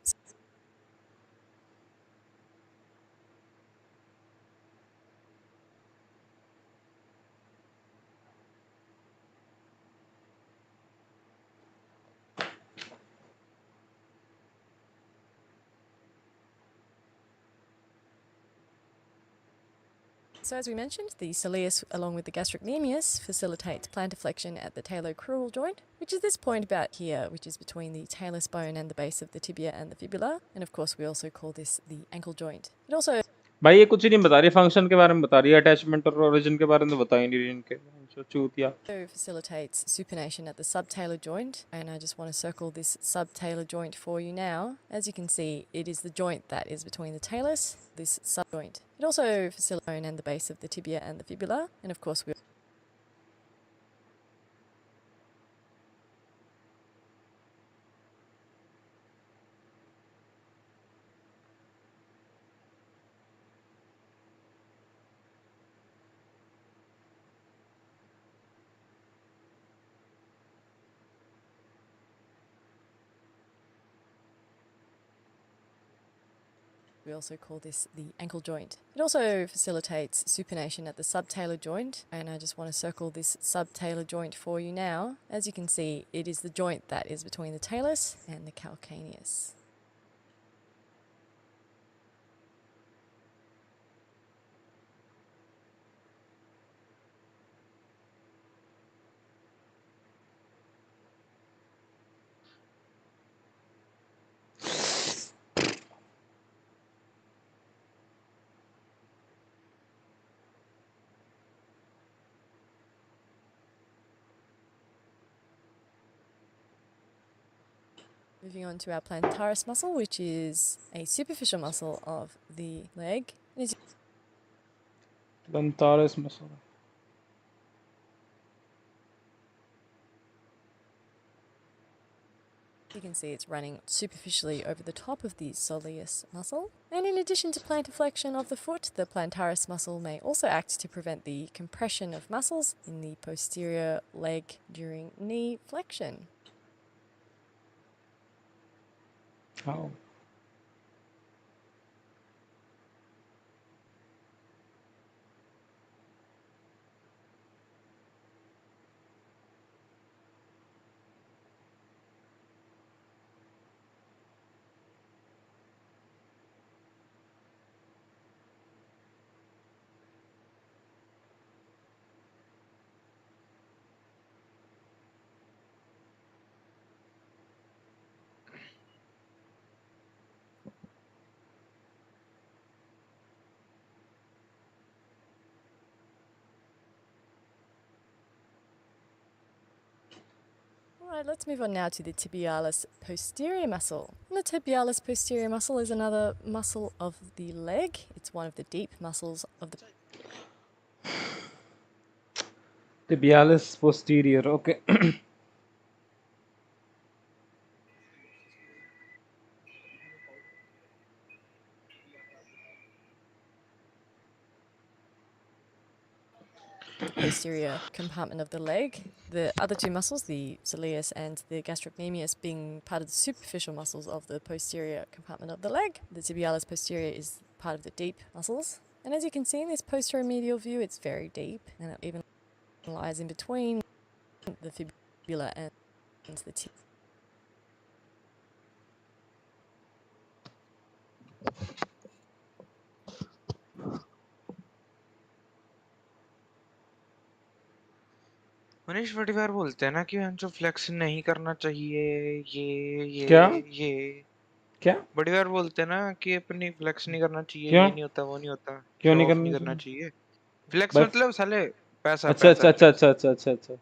So as we mentioned, the soleus along with the gastrocnemius facilitates plantar flexion at the talocrural joint, which is this point about here, which is between the talus bone and the base of the tibia and the fibula. And of course we also call this the ankle joint. It also... भाई ये कुछ ही नहीं बता रही, function के बारे में बता रही है, अटैचमेंट और ओरिजिन के बारे में तो बता ही नहीं रही इनके जो चूतिया। Facilitates supination at the subtalar joint, and I just want to circle this subtalar joint for you now. As you can see, it is the joint that is between the talus, this subjoint. It also facilitates and the base of the tibia and the fibula, and of course we also call this the ankle joint. It also facilitates supination at the subtalar joint, and I just want to circle this subtalar joint for you now. As you can see, it is the joint that is between the talus and the calcaneus. Moving on to our plantaris muscle, which is a superficial muscle of the leg. Plantaris muscle. You can see it's running superficially over the top of the soleus muscle. And in addition to plantar flexion of the foot, the plantaris muscle may also act to prevent the compression of muscles in the posterior leg during knee flexion. How? Alright, let's move on now to the tibialis posterior muscle. And the tibialis posterior muscle is another muscle of the leg. It's one of the deep muscles of the... Tibialis posterior, okay. posterior compartment of the leg. The other two muscles, the soleus and the gastrocnemius, being part of the superficial muscles of the posterior compartment of the leg. The tibialis posterior is part of the deep muscles. And as you can see in this posterior medial view, it's very deep, and it even lies in between the fibula and the tibia. Manish बड़ी बार बोलते हैं ना कि हम जो flex नहीं करना चाहिए, ये क्या बड़ी बार बोलते हैं ना कि अपनी फ्लेक्स नहीं करना चाहिए, क्यों? ये नहीं होता, वो नहीं होता, क्यों शो नहीं ऑफ नहीं करना चाहिए। फ्लेक्स बस- मतलब साले पैसा अच्छा पैसा अच्छा अच्छा अच्छा अच्छा अच्छा अच्छा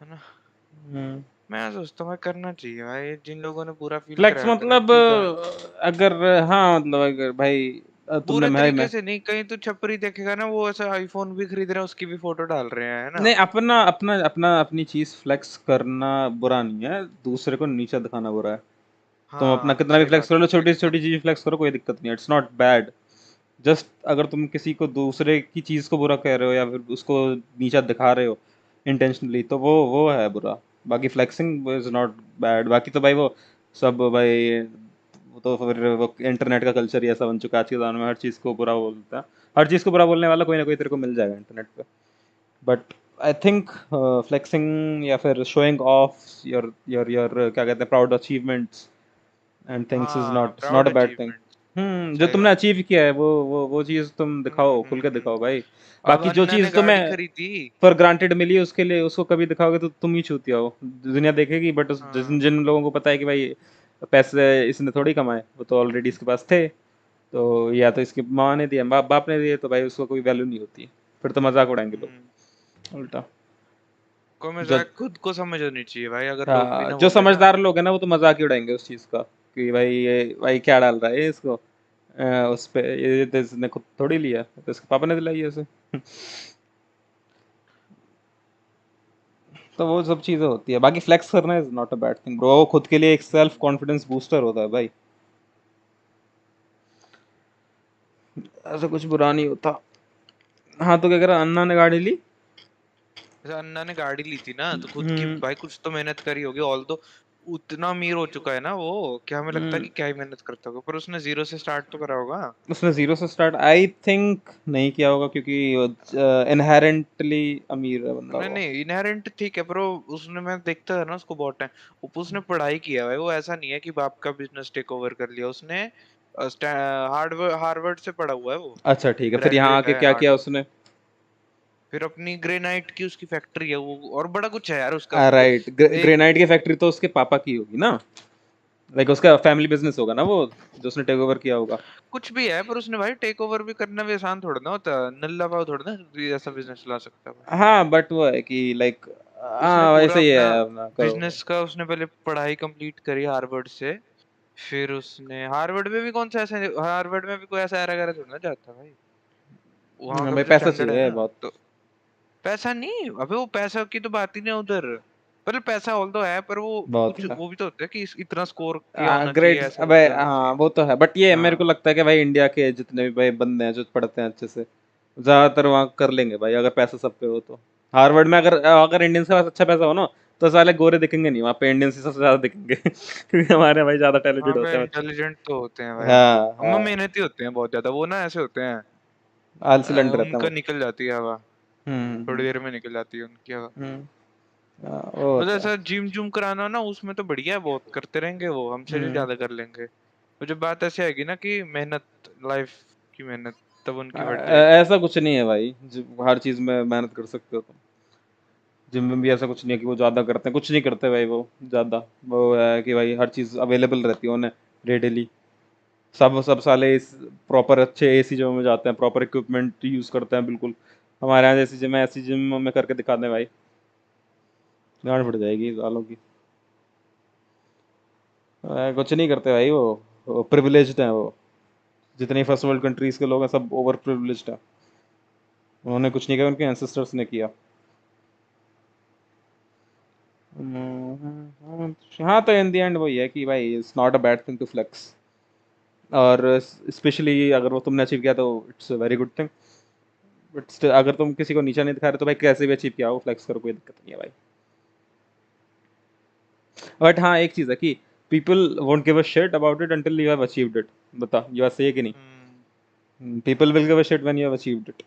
है ना। हम्म मैं सोचता हूँ करना चाहिए भाई, जिन लोगों ने पूरा फील फ्लेक्स करा है मतलब अगर हाँ मतलब अगर भाई तुमने पूरे भाई तरीके मैं से नहीं, कहीं तो छपरी देखेगा ना वो ऐसा आईफोन भी खरीद रहे हैं, उसकी भी फोटो डाल रहे हैं, है ना। नहीं अपना अपना अपना अपनी चीज फ्लेक्स करना बुरा नहीं है, दूसरे को नीचा दिखाना बुरा है। तुम अपना हाँ कितना भी सही फ्लेक्स बात कर लो, है, छोटी से छोटी चीज फ्लेक्स करो, कोई दिक्कत नहीं है, इट्स नॉट बैड। जस्ट अगर तुम किसी को दूसरे की चीज को बुरा कह रहे हो या फिर उसको नीचा दिखा रहे हो इंटेंशनली, तो वो है बुरा। बाकी फ्लेक्सिंग इज नॉट बैड। बाकी तो भाई वो सब भाई वो तो फिर वो इंटरनेट का कल्चर ही ऐसा बन चुका है आज के ज़माने में, हर चीज़ को बुरा बोलता है, हर चीज़ को बुरा बोलने वाला कोई ना कोई तेरे को मिल जाएगा इंटरनेट पे। बट आई थिंक फ्लेक्सिंग या फिर शोइंग ऑफ योर क्या कहते हैं proud achievements and things is हाँ not proud a bad thing. जो सही तुमने बात अचीव किया है वो चीज़ तुम दिखाओ, खुल के दिखाओ भाई। अब बाकी जो अन्ना ने चीज़ गाड़ी तुम्हें खरीदी, फॉर ग्रांटेड मिली है उसके लिए उसको कभी दिखाओगे तो तुम ही चूतिया हो, दुनिया देखेगी। बट जिन जिन लोगों को पता है कि भाई पैसे इसने थोड़ी कमाए, वो तो ऑलरेडी इसके पास थे, तो या तो इसकी माँ ने दिया, बाप ने दिए, तो भाई उसको कोई वैल्यू नहीं होती, फिर तो मजाक उड़ाएंगे लोग उल्टा। को जो मजाक खुद को समझ होनी चाहिए भाई, अगर लोग भी हाँ, ना जो बोले ना। समझदार लोग हैं ना वो तो मजाक ही उड़ाएंगे उस चीज का कि भाई ये भाई क्या डाल रहा है इसको, उस पे ये तो इसने खुद थोड़ी लिया, तो इसके पापा ने दिलाई है उसे। तो वो सब चीजें होती है, बाकी फ्लेक्स करना is not a bad thing bro, वो खुद के लिए एक सेल्फ कॉन्फिडेंस बूस्टर होता है भाई, ऐसा कुछ बुरा नहीं होता। हाँ तो क्या कह रहा, अन्ना ने गाड़ी ली? जैसे अन्ना ने गाड़ी ली थी ना, तो खुद की भाई कुछ तो मेहनत करी होगी, ऑल तो उतना अमीर हो चुका है ना वो, क्या हमें लगता है कि क्या ही मेहनत करता होगा, पर उसने जीरो से स्टार्ट तो करा होगा। उसने जीरो से स्टार्ट आई थिंक नहीं किया होगा, क्योंकि इनहेरेंटली अमीर है बंदा नहीं वो। नहीं इनहेरेंट ठीक है, पर उसने, मैं देखता था ना उसको बहुत टाइम, उसने पढ़ाई किया है भाई, वो ऐसा नहीं है कि बाप का बिजनेस टेक ओवर कर लिया उसने। हार्वर्ड से पढ़ा हुआ है वो, अच्छा ठीक है, फिर यहाँ ग्रेजुएट आके है क्या किया हार्वर्ड। उसने? फिर अपनी ग्रेनाइट की उसकी फैक्ट्री है वो, और बड़ा कुछ है यार उसका, मतलब राइट, एक ग्रेनाइट की फैक्ट्री तो उसके पापा की होगी ना, लाइक उसका फैमिली बिजनेस होगा ना वो, जो उसने टेक ओवर किया होगा। कुछ भी है, पर उसने भाई टेक ओवर भी करना भी आसान थोड़ा ना होता, नल्ला पाव थोड़ा ना ऐसा बिजनेस चला सकता है भाई। हाँ बट वो है कि लाइक, उसने हाँ पूरा वैसे ही अपना है अपना करो। बिजनेस का, उसने पहले पढ़ाई कंप्लीट करी हार्वर्ड से, फिर उसने हार्वर्ड में भी कौन सा ऐसा, हार्वर्ड में भी कोई ऐसा एरा थोड़ा ना जाता भाई, वहां का भाई भी तो पैसा स्टैंडर्ड है चाहिए ना। बहुत। तो पैसा नहीं, अबे वो पैसा की तो बात ही नहीं है उधर, मतलब पैसा ऑल तो है, पर वो बहुत कुछ है। वो भी तो होता है कि इतना स्कोर किया होना चाहिए, ग्रेड, ऐसा अबे करके होना हाँ चाहिए। वो तो है, बट ये मेरे को हाँ लगता है कि भाई इंडिया के जितने भी भाई बंदे हैं जो पढ़ते हैं अच्छे से, ज्यादातर वहाँ कर लेंगे भाई, अगर पैसा सब पे हो तो। हार्वर्ड में अगर अगर इंडियंस के पास अच्छा पैसा हो ना, तो साले गोरे दिखेंगे नहीं वहाँ पे, इंडियंस ही सबसे ज्यादा दिखेंगे क्योंकि हमारे भाई ज्यादा हाँ टैलेंटेड भाई होते हैं बच्चे। इंटेलिजेंट तो होते हैं भाई, हाँ हम हाँ, मेहनती होते हैं बहुत ज्यादा, वो ना ऐसे होते हैं आलसी लंड रहता है उनका वो। निकल जाती है हवा, थोड़ी हम्म देर में निकल जाती है उनकी हवा। हम्म, वो मतलब होता है। ऐसा जिम जुम कराना ना, उसमें तो बढ़िया है, बहुत करते रहेंगे वो, हमसे भी हम्म ज्यादा कर लेंगे। तो जब बात ऐसी आएगी ना कि मेहनत, लाइफ की मेहनत, तब उनकी बढ़ जाएगी। ऐसा कुछ नहीं है भाई, हर चीज में मेहनत कर सकते हो तुम। जिम में भी ऐसा कुछ नहीं है कि वो ज्यादा करते हैं, कुछ नहीं करते भाई वो ज्यादा। वो है कि भाई हर चीज अवेलेबल रहती है उन्हें रेडीली। सब साले इस प्रॉपर अच्छे एसी जिम में जाते हैं, प्रॉपर इक्विपमेंट यूज करते हैं बिल्कुल। हमारे यहाँ जैसी जिम है, ऐसी जिम में करके दिखा दें भाई, गांड फट जाएगी सालों की। कुछ नहीं करते भाई वो प्रिविलेज्ड हैं वो, जितने फर्स्ट वर्ल्ड कंट्रीज के लोग हैं सब ओवर प्रिविलेज्ड हैं। उन्होंने कुछ नहीं किया, उनके एंसेस्टर्स ने किया। हाँ तो इन द एंड वही है कि भाई it's not a bad thing to flex, और स्पेशली अगर वो तुमने अचीव किया तो it's a very good thing. But अगर तुम किसी को नीचा नहीं दिखा रहे तो भाई कैसे भी अचीव किया हो, फ्लेक्स करो, कोई दिक्कत नहीं है भाई। बट हाँ एक चीज़ है कि people won't give a shit about it until you have achieved it. बता ये बात सही है कि नहीं? People will give a shit when you have achieved it.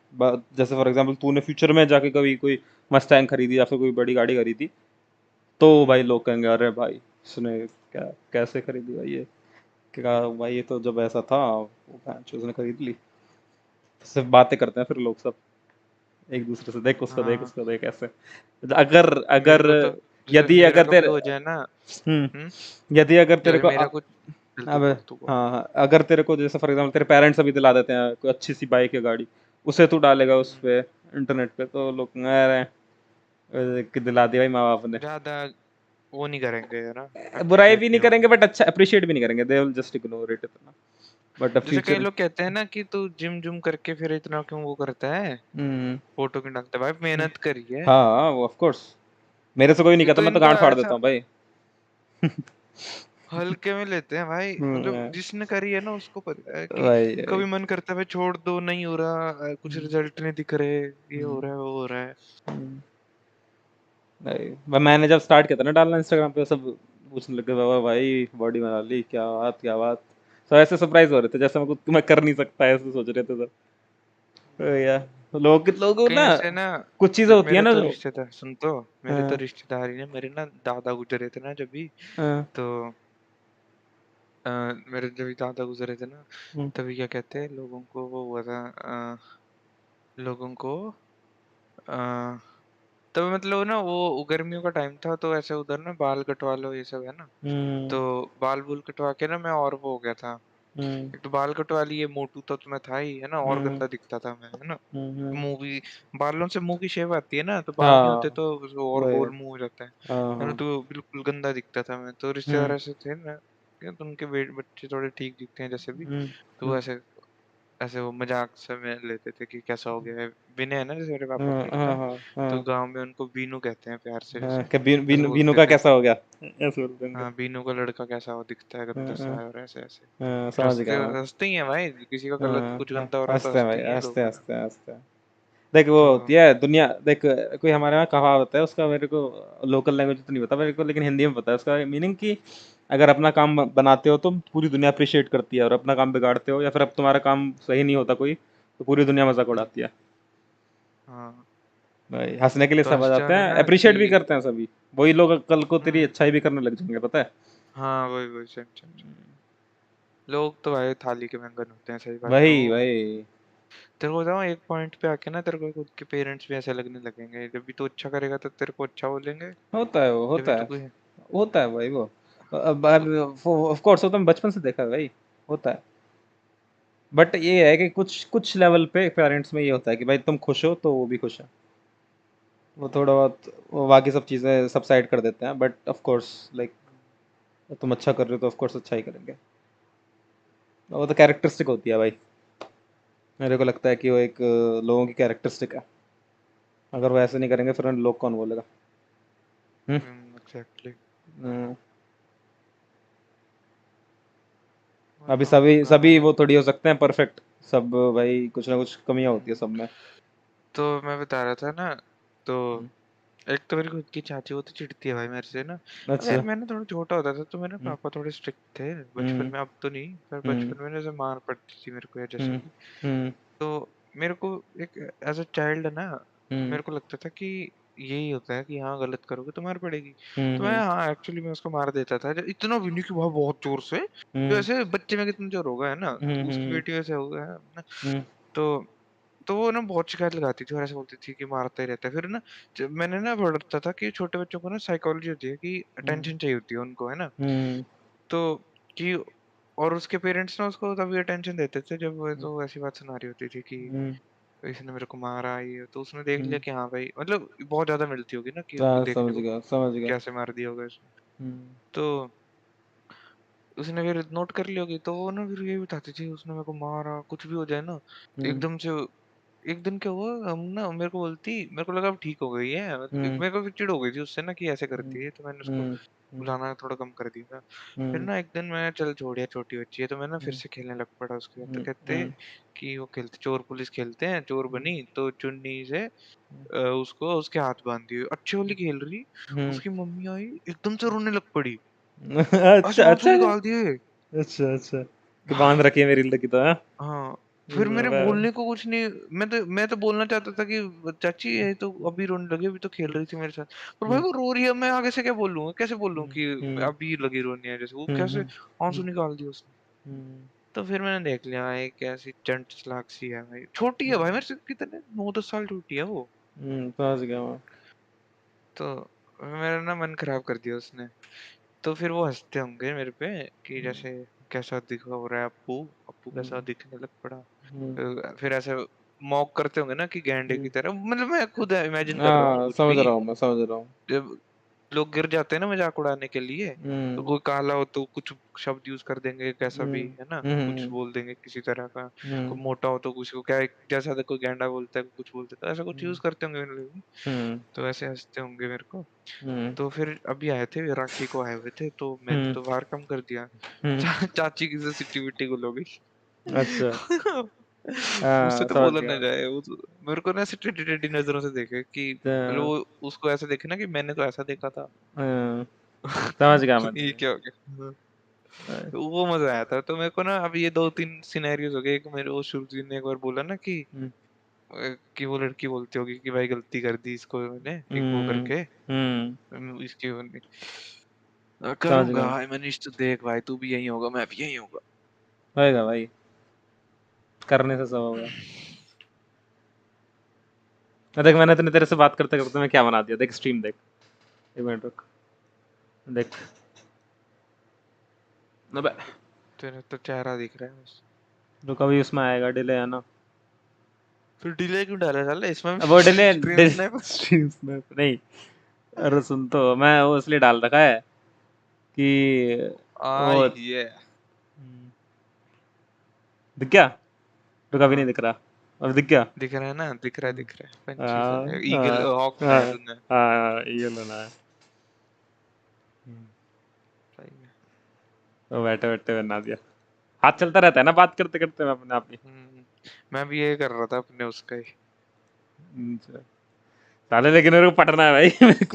जैसे फॉर एग्जांपल तूने फ्यूचर में जाके कभी कोई मस्टैंग खरीदी या फिर कोई बड़ी गाड़ी खरीदी, तो भाई लोग कहेंगे अरे भाई इसने क्या कैसे खरीदी भाई ये, क्या भाई ये तो जब ऐसा था वो भैंचो उसने खरीद ली। सिर्फ बातें करते हैं फिर लोग सब एक दूसरे से, देख उसका देख हाँ उसका देख ऐसे। अगर मेरे अगर को तो, जैसे यदि मेरा अगर कभी तेरे हो जाए ना, हम्म, यदि अगर तेरे जैसे को मेरा कुछ, चल तू अब बोल तू बोल। हाँ हाँ, अगर तेरे को जैसे फॉर एग्जांपल तेरे पेरेंट्स अभी दिला देते हैं कोई अच्छी सी बाइक या गाड़ी, उसे तू डालेगा उस पे इंटरनेट पे, तो लोग अरे कि दिला दिया भाई माँ बाप ने। ज्यादा वो नहीं करेंगे है ना, बुराई अप्रिशिएट भी नहीं नहीं होगा। करेंगे बट अच्छा अप्रिशिएट भी नहीं करेंगे, they will just ignore it इतना। बट द जैसे कई फ्यूचर। लोग कहते हैं ना कि तू जिम जुम करके फिर इतना क्यों वो करता है, हम्म फोटो क्यों डालता है, भाई मेहनत करी है। हाँ वो ऑफ कोर्स, मेरे से कोई नहीं ये कहता, तो मैं तो इनका गांड फाड़ देता ऐसा हूँ भाई। हल्के में लेते हैं भाई, मतलब जिसने करी है ना उसको पता है कि भाई कभी मन करता है भाई छोड़ दो, नहीं हो रहा, कुछ रिजल्ट नहीं दिख रहे, ये हो रहा है वो हो रहा है। मैंने जब स्टार्ट किया था ना डालना इंस्टाग्राम पे, सब पूछने लगे बाबा भाई बॉडी बना ली, क्या बात क्या बात। सब ऐसे सरप्राइज हो रहे थे जैसे मैं कर नहीं सकता, ऐसे सोच रहे थे सब। तो यार लोग ना, कहीं से ना, कुछ चीजें होती है मेरे ना तो जो। रिश्तेदार सुन तो, मेरे तो हाँ रिश्तेदारी ने, मेरे ना दादा गुजरे थे ना जब भी, हाँ तो मेरे जब भी दादा गुजरे थे ना, हम्म, तभी क्या कहते हैं लोगों को वो हुआ था, लोगों को अ, तब मतलब ना वो गर्मियों का टाइम था, तो ऐसे उधर ना बाल कटवा लो ये सब है ना, हम्म, तो बाल बूल कटवा के ना मैं और वो हो गया था, एक तो बाल कटवा लिए, मोटू तो मैं था ही, है ना, और गंदा दिखता था मैं, है ना। मुंह भी, बालों से मुंह की शेप आती है ना, तो बाल नहीं होते हाँ तो और वही। गोल मुंह हो जाता है ना, हाँ तो बिल्कुल गंदा दिखता था मैं। तो रिश्तेदार ऐसे थे ना, क्या तो उनके बच्चे थोड़े ठीक दिखते हैं जैसे भी, तो वो ऐसे ऐसे वो मजाक से में लेते थे कि कैसा हो गया है। विनय है ना जैसे मेरे पापा का लड़का, तो गांव में उनको बीनू कहते हैं प्यार से, जैसे ऐसे बीनू बोलते का थे। कैसा हो गया, ऐसे बोलते हैं हाँ, उनको। बीनू का लड़का कैसा हो दिखता है, गंदा सा है, और ऐसे ऐसे समझ हंसते गया मैं। हंसते ही है भाई, किसी का गलत कुछ गंदा हो रहा है तो हंसते हैं हंसते भाई, ही है लोग, हंसते है ना। हंसते हंसते हैं। देख वो तो होती है दुनिया, देख कोई हमारे यहाँ कहावत है, उसका मेरे को लोकल लैंग्वेज तो नहीं पता मेरे को, लेकिन हिंदी में पता है उसका मीनिंग कि अगर अपना काम बनाते हो तो पूरी दुनिया अप्रिशिएट करती है, और अपना काम बिगाड़ते हो या फिर अब तुम्हारा काम सही नहीं होता कोई, तो पूरी दुनिया मजाक उड़ाती है। हाँ, भाई हंसने के लिए तो सब आ ऐसे जाते वाला हैं, ना अप्रिशिएट भी कि करते हैं सभी। वही लोग कल को तेरी हम्म, अच्छाई भी करने लग जाएंगे, पता है। हाँ वही वही सेम सेम सेम। लोग तो भाई थाली के व्यंजन होते हैं, सही बात है वही वो। वही। तेरे को बताऊँ, एक पॉइंट पे आके ना तेरे को खुद के पेरेंट्स भी ऐसे लगने लगेंगे, जब भी तू अच्छा करेगा तो तेरे को अच्छा बोलेंगे, होता है वो, जब भी होता तू है, कोई होता है भाई वो। अब ऑफ कोर्स वो तो बचपन से देखा है भाई, होता है। बट ये है कि कुछ कुछ लेवल पे पेरेंट्स में ये होता है कि भाई तुम खुश हो तो वो भी खुश है। वो थोड़ा बहुत वो बाकी सब चीज़ें सब साइड कर देते हैं, बट ऑफ कोर्स लाइक तुम अच्छा कर रहे हो तो ऑफ कोर्स अच्छा ही करेंगे। वो तो कैरेक्टरिस्टिक होती है भाई, मेरे को लगता है कि वो एक लोगों की कैरेक्टरिस्टिक है। अगर वो ऐसे नहीं करेंगे फिर लोग कौन बोलेगा। हम्म। एग्जैक्टली। हम्म। अभी बताओ सभी सभी भाई। वो थोड़ी हो सकते हैं परफेक्ट सब, भाई कुछ ना कुछ कमियां होती है सब में। तो मैं बता रहा था ना, तो एक तो मेरी खुद की चाची, वो तो चिढ़ती है भाई मेरे से ना। अब यार अच्छा। मैं ना थोड़ा छोटा होता था तो मेरे हम्म। पापा थोड़े स्ट्रिक्ट थे बचपन हम्म। में, अब तो नहीं, पर हम्म। बचपन में जैसे मार पड़ती थी मेरे को या जैसे हम्म। भी। हम्म। तो मेरे को एक एज अ चाइल्ड ना, हम्म। मेरे को लगता था कि यही होता है कि हाँ गलत करोगे तो मार पड़ेगी। तो मैं हम्म। हाँ एक्चुअली मैं उसको मार देता था, इतना भी नहीं कि वह बहुत जोर से, जो हम्म। ऐसे बच्चे में कितना जोर होगा, है ना, तो उसकी हम्म। बेटी वैसे होगा है ना। हम्म। तो वो ना बहुत शिकायत लगाती थी और ऐसे बोलती थी कि मारता ही रहता है। फिर ना जब मैंने ना पढ़ता था कि छोटे बच्चों को ना साइकोलॉजी होती है कि हम्म। अटेंशन चाहिए होती है उनको, है ना। हम्म। तो कि और उसके पेरेंट्स ना उसको तभी अटेंशन देते थे जब वो तो ऐसी बात सुना रही होती थी कि हम्म। इसने मेरे को मारा, ये तो उसने देख लिया हम्म। कि हाँ भाई, मतलब बहुत ज्यादा मिलती होगी ना कि उसको हाँ देखने समझ को गया, समझ गया। कैसे मार दिया होगा इसने। हम्म। तो उसने फिर नोट कर ली होगी, तो वो ना फिर यही बताती थी उसने मेरे को मारा, कुछ भी हो जाए ना तो हम्म। एकदम से। एक दिन क्या हुआ, हम ना मेरे को बोलती, मेरे को लगा अब ठीक हो गई है, हम्म। मेरे को फिर चिढ़ हो गई थी उससे ना कि ऐसे हम्म। करती है, तो मैंने उसको हम्म। हम्म। बुलाना थोड़ा कम कर दिया था। फिर हम्म। ना एक दिन मैं चल छोड़ यार, छोटी बच्ची है, तो मैं ना फिर हम्म। से खेलने लग पड़ा उसके साथ। तो हम्म। कहते हम्म। कि वो खेलते चोर पुलिस खेलते हैं, चोर हम्म। बनी तो चुन्नी से उसको उसके हाथ बांध दिए, अच्छी वाली खेल रही। हम्म। उसकी मम्मी आई, एकदम से रोने लग पड़ी, ऐसे अच्छा आंसू अच्छा निकाल दिए। अच्छा अच्छा, कि बांध रखी है मेरी लड़की तो, हाँ। हाँ, फिर मेरे बोलने को कुछ नहीं। मैं तो बोलना चाहता था कि चाची ये तो अभी रोने लगी, अभी तो खेल रही थी मेरे साथ। पर भाई हम्म। वो रो रही है, मैं आगे से क्या बोलूँ, कैसे बोलूँ कि हम्म। अभी लगी रोने है, जैसे वो कैसे हम्म। आंसू निकाल दिए उसने। हम्म। तो फिर मैंने देख लिया एक कैसी चंट चालाक सी है भाई, छोटी है भाई मेरे से, कितने 9-10 साल छोटी है वो। समझ गया मैं। तो मेरा ना मन खराब कर दिया उसने। तो फिर वो हंसते होंगे मेरे पे कि जैसे कैसा दिखा हो रहा है अप्पू, अप्पू कैसा हम्म। दिखने लग पड़ा। हम्म। फिर ऐसे मॉक करते होंगे ना कि गैंडे की तरह, मतलब मैं खुद इमेजिन कर रहा हूँ हाँ कुछ समझ भी। रहा हूँ मैं, समझ रहा हूँ। जब लोग गिर जाते हैं ना मजाक उड़ाने के लिए, तो हम्म। कोई काला हो तो कुछ शब्द यूज कर देंगे, कैसा भी, हम्म। है ना, कुछ हम्म। बोल देंगे किसी तरह का। हम्म। कोई मोटा हो तो कुछ को क्या, जैसा कोई गैंडा बोलता है, कोई कुछ बोलता है, तो ऐसा कुछ हम्म। यूज करते होंगे मेरे लोग भी। हम्म। तो ऐसे हंसते होंगे मेरे को। हम्म। तो फिर अभी आए थे, राखी को आए हुए थे, तो मैंने हम्म। तो बाहर कम कर दिया। हम्म। चाची की सेंसिटिविटी गुल हो गई। अच्छा। हाँ उससे तो समझ बोला गया ना जाए, वो तो मेरे को ना ऐसे टेढ़ी टेढ़ी नजरों से देखे कि मतलब मैं। वो उसको ऐसे देखे ना कि मैंने तो ऐसा देखा था। हाँ, समझ गया मैं ये तुम्हें। क्या हो गया। वो मजा आया था। तो मेरे को ना अब ये 2-3 सिनेरियोज हो गए। एक मेरे वो शुरुजी ने एक बार बोला ना कि वो लड़की बोलती होगी कि भाई गलती कर दी इसको मैंने, कि वो हम्म। करके हम्म। इसकी समझ करूंगा गया। भाई मनीष, तो देख भाई तू भी यही होगा, मैं भी यही होगा। होएगा भाई, करने से सब होगा। देख मैंने इतने तेरे से बात करते करते मैं क्या बना दिया, देख स्ट्रीम देख, एक मिनट रुक, देख अबे तेरे तो चेहरा दिख रहा है बस। जो कभी उसमें आएगा डिले है ना। फिर डिले क्यों डाला साला इसमें भी? वो delay stream snap stream snap नहीं। अरे सुन तो मैं वो इसलिए डाल रखा है कि वो ये दिख गया तो कभी नहीं दिख रहा अब दिख गया। दिख रहा है ना, दिख रहा है पंछी हाँ सा ईगल हॉक हाँ है तूने। हाँ ये लेना है। सही है। तो बैठे बैठे बना दिया। हाथ चलता रहता है ना बात करते करते मैं अपने आप ही। मैं भी ये कर रहा था अपने उसका ही। साले लेकिन मेरे को पढ़ना है भाई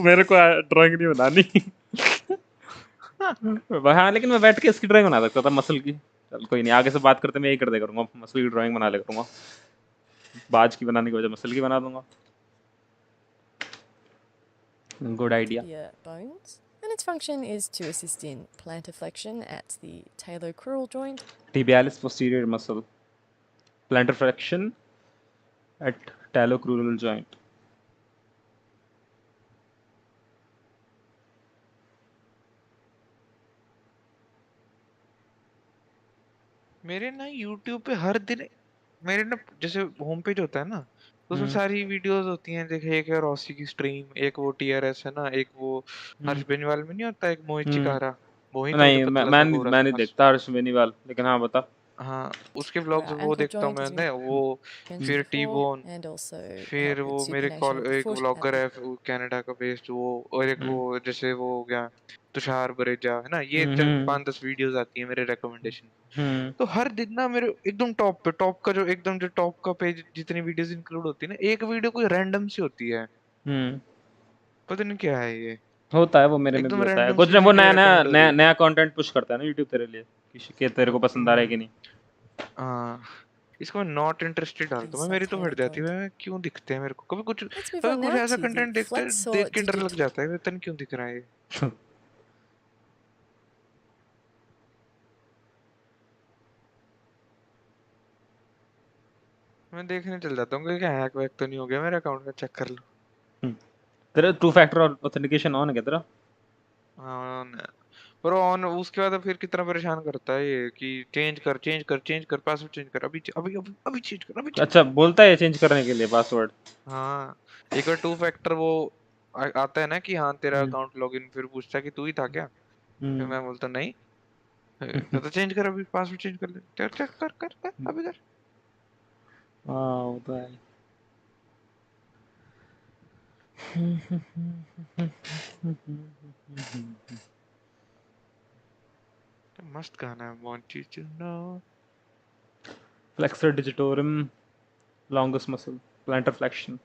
मेरे को ड्राइंग नहीं बनानी। हाँ लेकिन मैं बैठ के इसकी ड्राइंग बना सकता था मसल की। चल कोई नहीं आगे से बात करते मैं यही कर दे करूंगा मसल की ड्राइंग बना ले करूंगा। बाज की बनाने की वजह मसल की बना दूंगा। Good idea. Bones. And its function is to assist in plantar flexion at the talocrural joint. Tibialis posterior muscle. Plantar flexion at talocrural joint. मेरे ना YouTube पे हर दिन मेरे ना जैसे होम पेज होता है ना तो उसमें सारी वीडियोस होती हैं। देखे एक है रॉसी की स्ट्रीम, एक वो टीआरएस है ना, एक वो हर्ष बेनीवाल में नहीं होता, एक मोहित चिकारा, मोहित वो जो नहीं पतला सा गोरा मैं सा नहीं देखता हर्ष बेनीवाल लेकिन हाँ बता। हाँ उसके व्लॉग्स वो देखता हूँ मैंने वो। फिर टी-बोन, फिर वो मेरे एक व्लॉगर है वो कनाडा का बेस्ड वो, और एक वो जैसे वो हो गया तुषार बरेजा है ना। ये 5-10 वीडियोस आती है मेरे रिकमेंडेशन। तो हर दिन ना मेरे एकदम टॉप पे टॉप का जो एकदम जो टॉप का पेज जितनी वीडियोस इंक्लूड होती है ना, एक वीडियो कोई रैंडम सी होती है। पता नहीं क्या है ये होता है वो मेरे में भी एकदम होता है रैंडम कुछ सी ना वो वीडियो नया रेकमेंड हो रही है। नया कंटेंट पुश करता है ना यूट्यूब तेरे लिए कि तेरे को पसंद आ रहा है कि नहीं। हाँ इसको मैं नॉट इंटरेस्टेड डालता हूँ, मेरी तो हट जाती है। मैं क्यों दिखते हैं मेरे को कभी कुछ ऐसा कंटेंट देख के डर लग जाता है, पता नहीं क्यों दिख रहा है ये। मैं देखने चल जाता हूँ कि हैक वैक तो नहीं हो गया मेरे अकाउंट का, चेक कर लो। तेरा 2 फैक्टर ऑथेंटिकेशन ऑन है क्या तेरा? हाँ पर ऑन उसके बाद फिर कितना परेशान करता है ये कि चेंज कर पासवर्ड चेंज कर, अभी अभी अभी अभी चेंज कर, अभी change अच्छा बोलता है चेंज करने के लिए पासवर्ड। हाँ एक बार 2 फैक्टर वो आता है ना कि हाँ तेरा अकाउंट लॉगिन, फिर पूछता है कि तू ही था क्या, फिर मैं बोलता नहीं तो चेंज कर, अभी पासवर्ड चेंज कर ले, कर अभी कर। हाँ होता है। मस्त गाना है, want you to know। Flexor digitorum longus muscle, plantar flexion.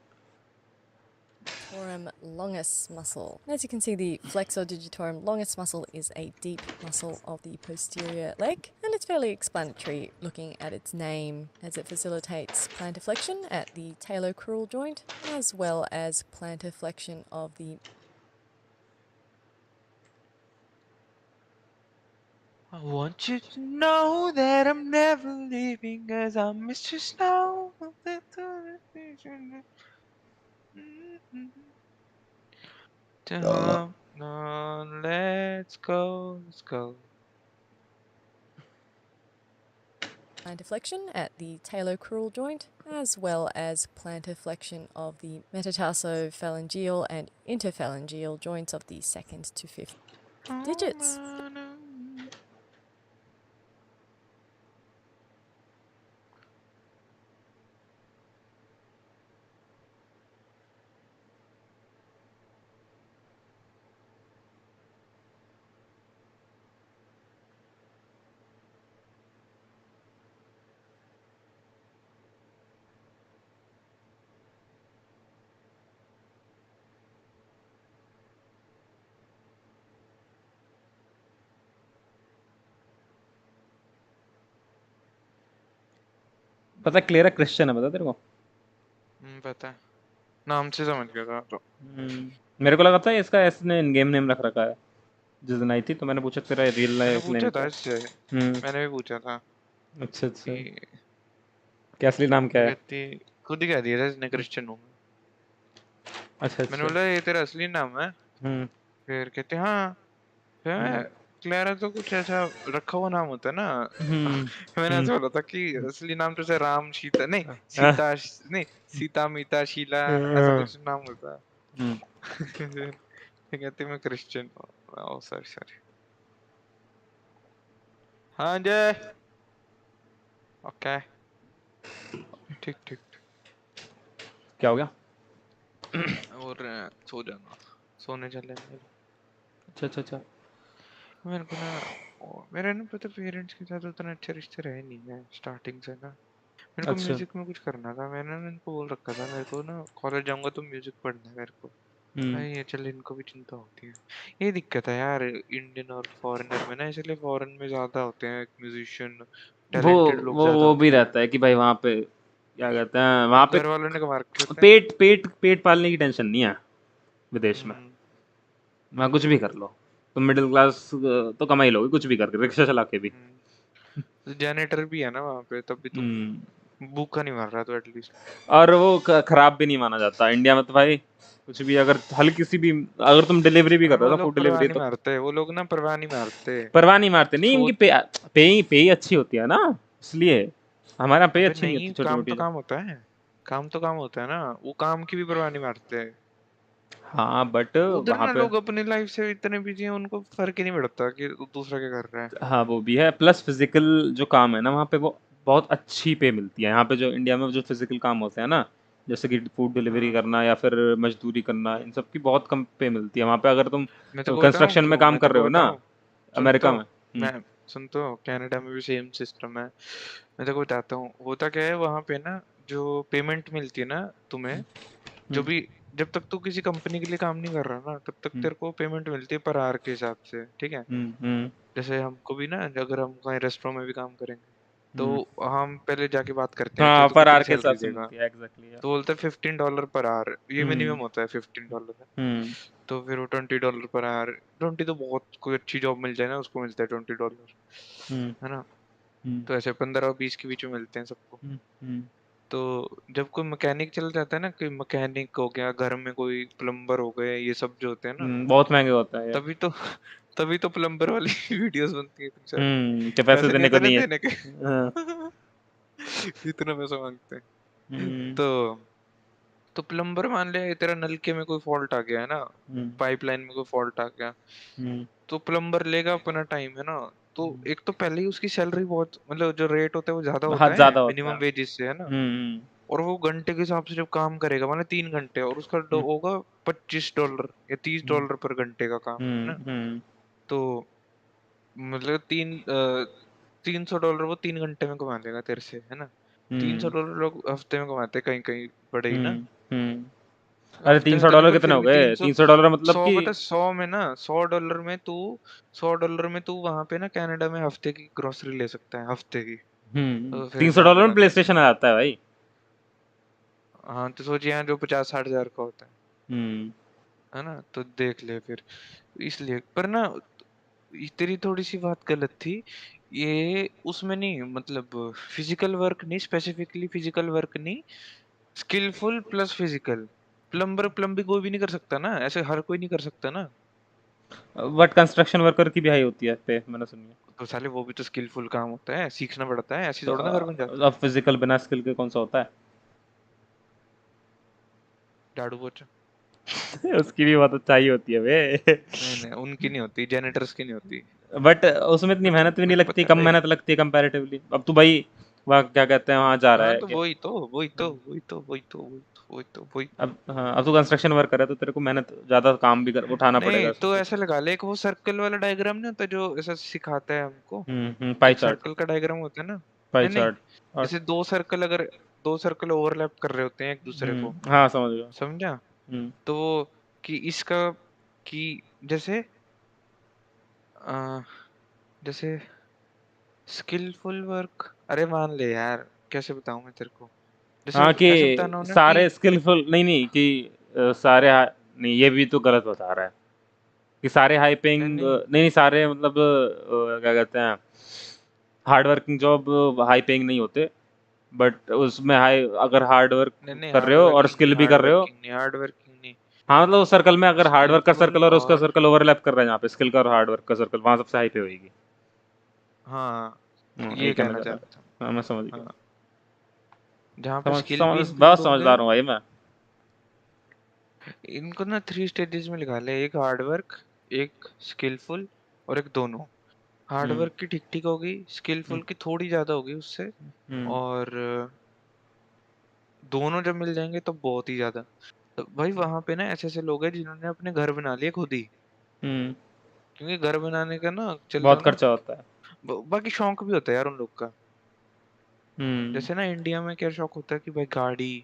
Digitorum longus muscle. As you can see, the flexor digitorum longus muscle is a deep muscle of the posterior leg, and it's fairly explanatory looking at its name, as it facilitates plantar flexion at the talocrural joint, as well as plantar flexion of the I want you to know that I'm never leaving, cause I miss you so. No, let's go. plantar flexion at the talocrural joint, as well as plantar flexion of the metatarsophalangeal and interphalangeal joints of the 2nd to 5th digits. पता clear Christian है पता तेरे को? पता है, नाम से समझ गया था तो। मेरे को लगा था इसका इसने इन गेम नेम रख रखा है जिस दिन आई थी, तो मैंने पूछा तेरा रियल लाइफ नेम पूछा था इससे, मैंने भी पूछा था। अच्छा क्या असली नाम क्या है? खुद ही कह दिया था इसने क्रिश्चियन हूँ। अच्छा मैंने बोला ये तेरा असली नाम है? फिर कहते हाँ। फिर क्लारा तो कुछ ऐसा रखा हुआ नाम होता है ना। मैंने ऐसा बोला था कि असली नाम तो जैसे राम सीता नहीं सीता नहीं सीता मीता शीला ऐसा कुछ नाम होता है। कहते मैं क्रिश्चियन हूँ। ओ सॉरी सॉरी। हाँ जय ओके ठीक ठीक। क्या हो गया? और सो जाना सोने चले अच्छा अच्छा अच्छा। मेरे को ना मेरे ना पता पेरेंट्स के साथ उतना अच्छा रिश्ता रहे नहीं है स्टार्टिंग से ना। मेरे को अच्छा। म्यूजिक में कुछ करना था। मैंने ना इनको बोल रखा था मेरे को ना कॉलेज जाऊंगा तो म्यूजिक पढ़ना है मेरे को। ये चल इनको भी चिंता होती है। ये दिक्कत है यार इंडियन और फॉरेनर में ना इसलिए फॉरेन में ज्यादा होते हैं म्यूजिशियन टैलेंटेड लोग ज्यादा वो भी होते हैं। रहता है कि भाई वहाँ पे क्या कहते हैं वहाँ पे घर वालों ने कमा रखे होते हैं। पेट पालने की टेंशन नहीं है विदेश में। वहाँ कुछ भी कर लो तुम मिडिल क्लास तो कमा ही लोगे कुछ भी करके रिक्शा चला के भी। जनरेटर भी है ना वहाँ पे तब भी तुम भूखा नहीं मर रहा तो एटलीस्ट। और वो खराब भी नहीं माना जाता इंडिया में तो भाई कुछ भी अगर हल्की सी भी अगर तुम डिलीवरी भी कर रहे हो ना फूड डिलीवरी तो मारते वो लोग ना परवाह नहीं मारते नहीं इनकी पे अच्छी होती है ना इसलिए हमारा पे अच्छी नहीं होती छोटी मोटी। काम तो काम होता है ना वो काम की भी परवाह नहीं मारते। हाँ बट उधर वहाँ ना पे लोग अपनी लाइफ से इतने बिजी हैं उनको फर्क ही नहीं पड़ता कि दूसरा क्या कर रहा है। हाँ वो भी है प्लस फिजिकल जो काम है ना वहाँ पे वो बहुत अच्छी पे मिलती है। यहाँ पे जो इंडिया में जो फिजिकल काम होते हैं ना जैसे कि फूड डिलीवरी करना या फिर मजदूरी करना इन सब की बहुत कम पे मिलती है। वहाँ पे अगर तुम कंस्ट्रक्शन में काम कर रहे हो ना अमेरिका में मैं सुन तो कनाडा में भी सेम सिस्टम है। मैं तेरे को बताता हूँ होता क्या है वहाँ पे ना जो पेमेंट मिलती है ना तुम्हें जो भी जब तक तू किसी कंपनी के लिए काम नहीं कर रहा ना तब तक तेरे को पेमेंट मिलती है पर आवर के हिसाब से ठीक है। जैसे हमको भी ना अगर हम कहीं रेस्टोरेंट में भी काम करेंगे तो हम पहले जाके बात करते हैं हाँ तो पर आवर कितनी के हिसाब सैलरी से देगा मिलती है एग्जैक्टली तो बोलते हैं $15 पर आवर ये मिनिमम होता है $15 है। तो फिर वो $20 पर आवर 20 तो बहुत कोई अच्छी जॉब मिल जाए ना उसको मिलता है $20 है ना। तो ऐसे 15 और 20 के बीच में मिलते हैं सबको। तो जब कोई मैकेनिक चल जाता है ना कोई मैकेनिक हो गया घर में कोई प्लम्बर हो गए ये सब जो होते हैं ना बहुत महंगे होता है तभी तो प्लम्बर वाली वीडियोस बनती है कि पैसे देने को नहीं है। देने के इतना पैसा मांगते हैं। तो प्लम्बर मान ले तेरा नलके में कोई फॉल्ट आ गया है ना पाइपलाइन में कोई फॉल्ट आ गया तो प्लम्बर लेगा अपना टाइम है ना। तो एक तो पहले ही उसकी सैलरी बहुत मतलब जो रेट होता है वो ज्यादा होता है मिनिमम वेजेस से है ना। और वो घंटे के हिसाब से जब काम करेगा मतलब 3 घंटे और उसका होगा $25 या $30 पर घंटे का काम है ना। तो मतलब $300 वो 3 घंटे में कमा लेगा तेरे से है ना। $300 लोग हफ्ते में कमाते कहीं कहीं बड़े ही ना। अरे $300 कितने हो गए? $300 मतलब 100 कि पता 100 में ना $100 में तू वहां पे ना कनाडा में हफ्ते की ग्रोसरी ले सकता है हफ्ते की। तो फिर हिसाब $300 में लगा प्ले स्टेशन आ जाता है भाई। हाँ तो सोचिए यहाँ जो 50-60 हजार का होता है ना तो देख ले फिर इसलिए पर ना तेरी थोड़ी सी बात गलत थी। ये उसमें नहीं मतलब फिजिकल वर्क नहीं स्पेसिफिकली फिजिकल वर्क नहीं स्किलफुल प्लस फिजिकल प्लम्बिंग कोई भी नहीं कर सकता ना ऐसे हर कोई नहीं कर सकता ना। बट कंस्ट्रक्शन वर्कर की भी हाई होती है पे मैंने सुनी है। तो साले वो भी तो स्किलफुल काम होता है सीखना पड़ता है ऐसे थोड़ा ना कर बन जाता है। अब फिजिकल बिना स्किल के कौन सा होता है? झाड़ू पोछा उसकी भी बहुत अच्छाई होती है बे। नहीं उनकी नहीं होती जेनेटर्स की नहीं होती। बट उसमें इतनी मेहनत भी नहीं लगती कम मेहनत लगती है कंपैरेटिवली। अब तू भाई वहाँ क्या कहते हैं वहाँ जा रहा हाँ है तो वही अब हाँ अब तू कंस्ट्रक्शन वर्क कर रहा है तो तेरे को मेहनत ज्यादा काम भी उठाना पड़ेगा। नहीं तो ऐसा लगा ले एक वो सर्कल वाला डायग्राम नहीं होता जो ऐसा सिखाता है हमको पाई एक चार्ट सर्कल का डायग्राम होता है ना। पाई नहीं चार्ट जैसे दो सर्कल ओवरलैप कर रहे होते हैं एक दूसरे को हाँ समझ गया समझा। तो कि इसका कि जैसे जैसे स्किलफुल वर्क अरे मान ले यार कैसे बताऊं मैं तेरे को जैसे हाँ ऐसे बताना कि हो ना सारे कि स्किलफुल नहीं कि सारे नहीं ये भी तो गलत बता रहा है कि सारे हाई पेइंग नहीं सारे मतलब क्या कहते हैं hard working job high paying नहीं होते बट उसमें हाई अगर हार्ड वर्क कर रहे हो और स्किल भी कर रहे हो हार्ड वर्किंग नहीं हाँ मतलब उस सर्कल में अगर हार्ड वर्क का स्किलफुल सर्कल और उसका और सर्कल ओवरलैप कर रहा है यहाँ पे, स्किल का और हार्ड वर्क का सर्कल, वहाँ सबसे हाई पे होएगी। हाँ ये ये कहना कहना चाह चाह रहा रहा था। था। हाँ मैं समझ गया। हाँ जहाँ पे स्किल भी बहुत इंक्लूड होंगे। समझदार हूँ भाई मैं। इनको ना 3 स्टेजेस में लिखा ले, एक हार्ड वर्क, एक स्किलफुल और एक दोनों। हार्ड हम्म वर्क की ठीक ठीक होगी, स्किलफुल की थोड़ी ज्यादा होगी उससे, हम्म और दोनों जब मिल जाएंगे तो बहुत ही ज्यादा। तो भाई वहां पे ना ऐसे ऐसे लोग हैं जिन्होंने अपने घर बना लिए खुद ही, हम्म क्योंकि घर बनाने का ना चल रहा बहुत ना। खर्चा होता है। बाकी शौक भी होता है यार उन लोग का। हम्म जैसे ना इंडिया में क्या शौक होता है कि भाई गाड़ी,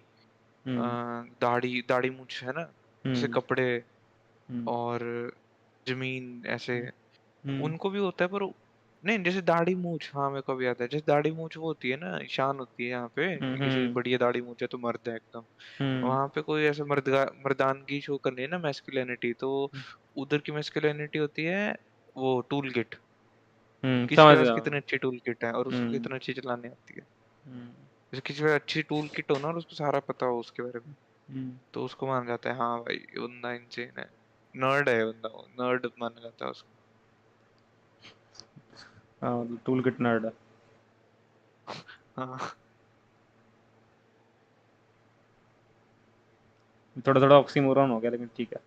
अ, हम्म दाढ़ी दाढ़ी मूंछ है ना, जैसे हम्म कपड़े हम्म और जमीन ऐसे, हम्म उनको भी होता है। पर नहीं, जैसे दाढ़ी मूंछ, हाँ मेरे को भी याद है, जैसे दाढ़ी मूंछ वो होती है ना, शान होती है यहाँ पे कि किसी हम्म बढ़िया दाढ़ी मूंछ है तो मर्द है एकदम। हम्म वहां पे कोई ऐसे मर्दानगी शो करनी है ना, मैस्कुलिनिटी, तो उधर की मैस्कुलिनिटी होती है वो टूल किट, किसके समझ पास गया। कितनी अच्छी टूल किट है और उसको हम्म कितना अच्छी चलानी आती है। हम्म जैसे किसी पे अच्छी टूल किट हो ना और उसको सारा पता हो उसके बारे में, हम्म तो उसको माना जाता है हाँ भाई ये बंदा इंसेन है, नर्ड है बंदा, नर्ड माना जाता है उसको। हाँ मतलब टूल किट नर्ड है। हाँ थोड़ा थोड़ा ऑक्सीमोरॉन हो गया लेकिन ठीक है।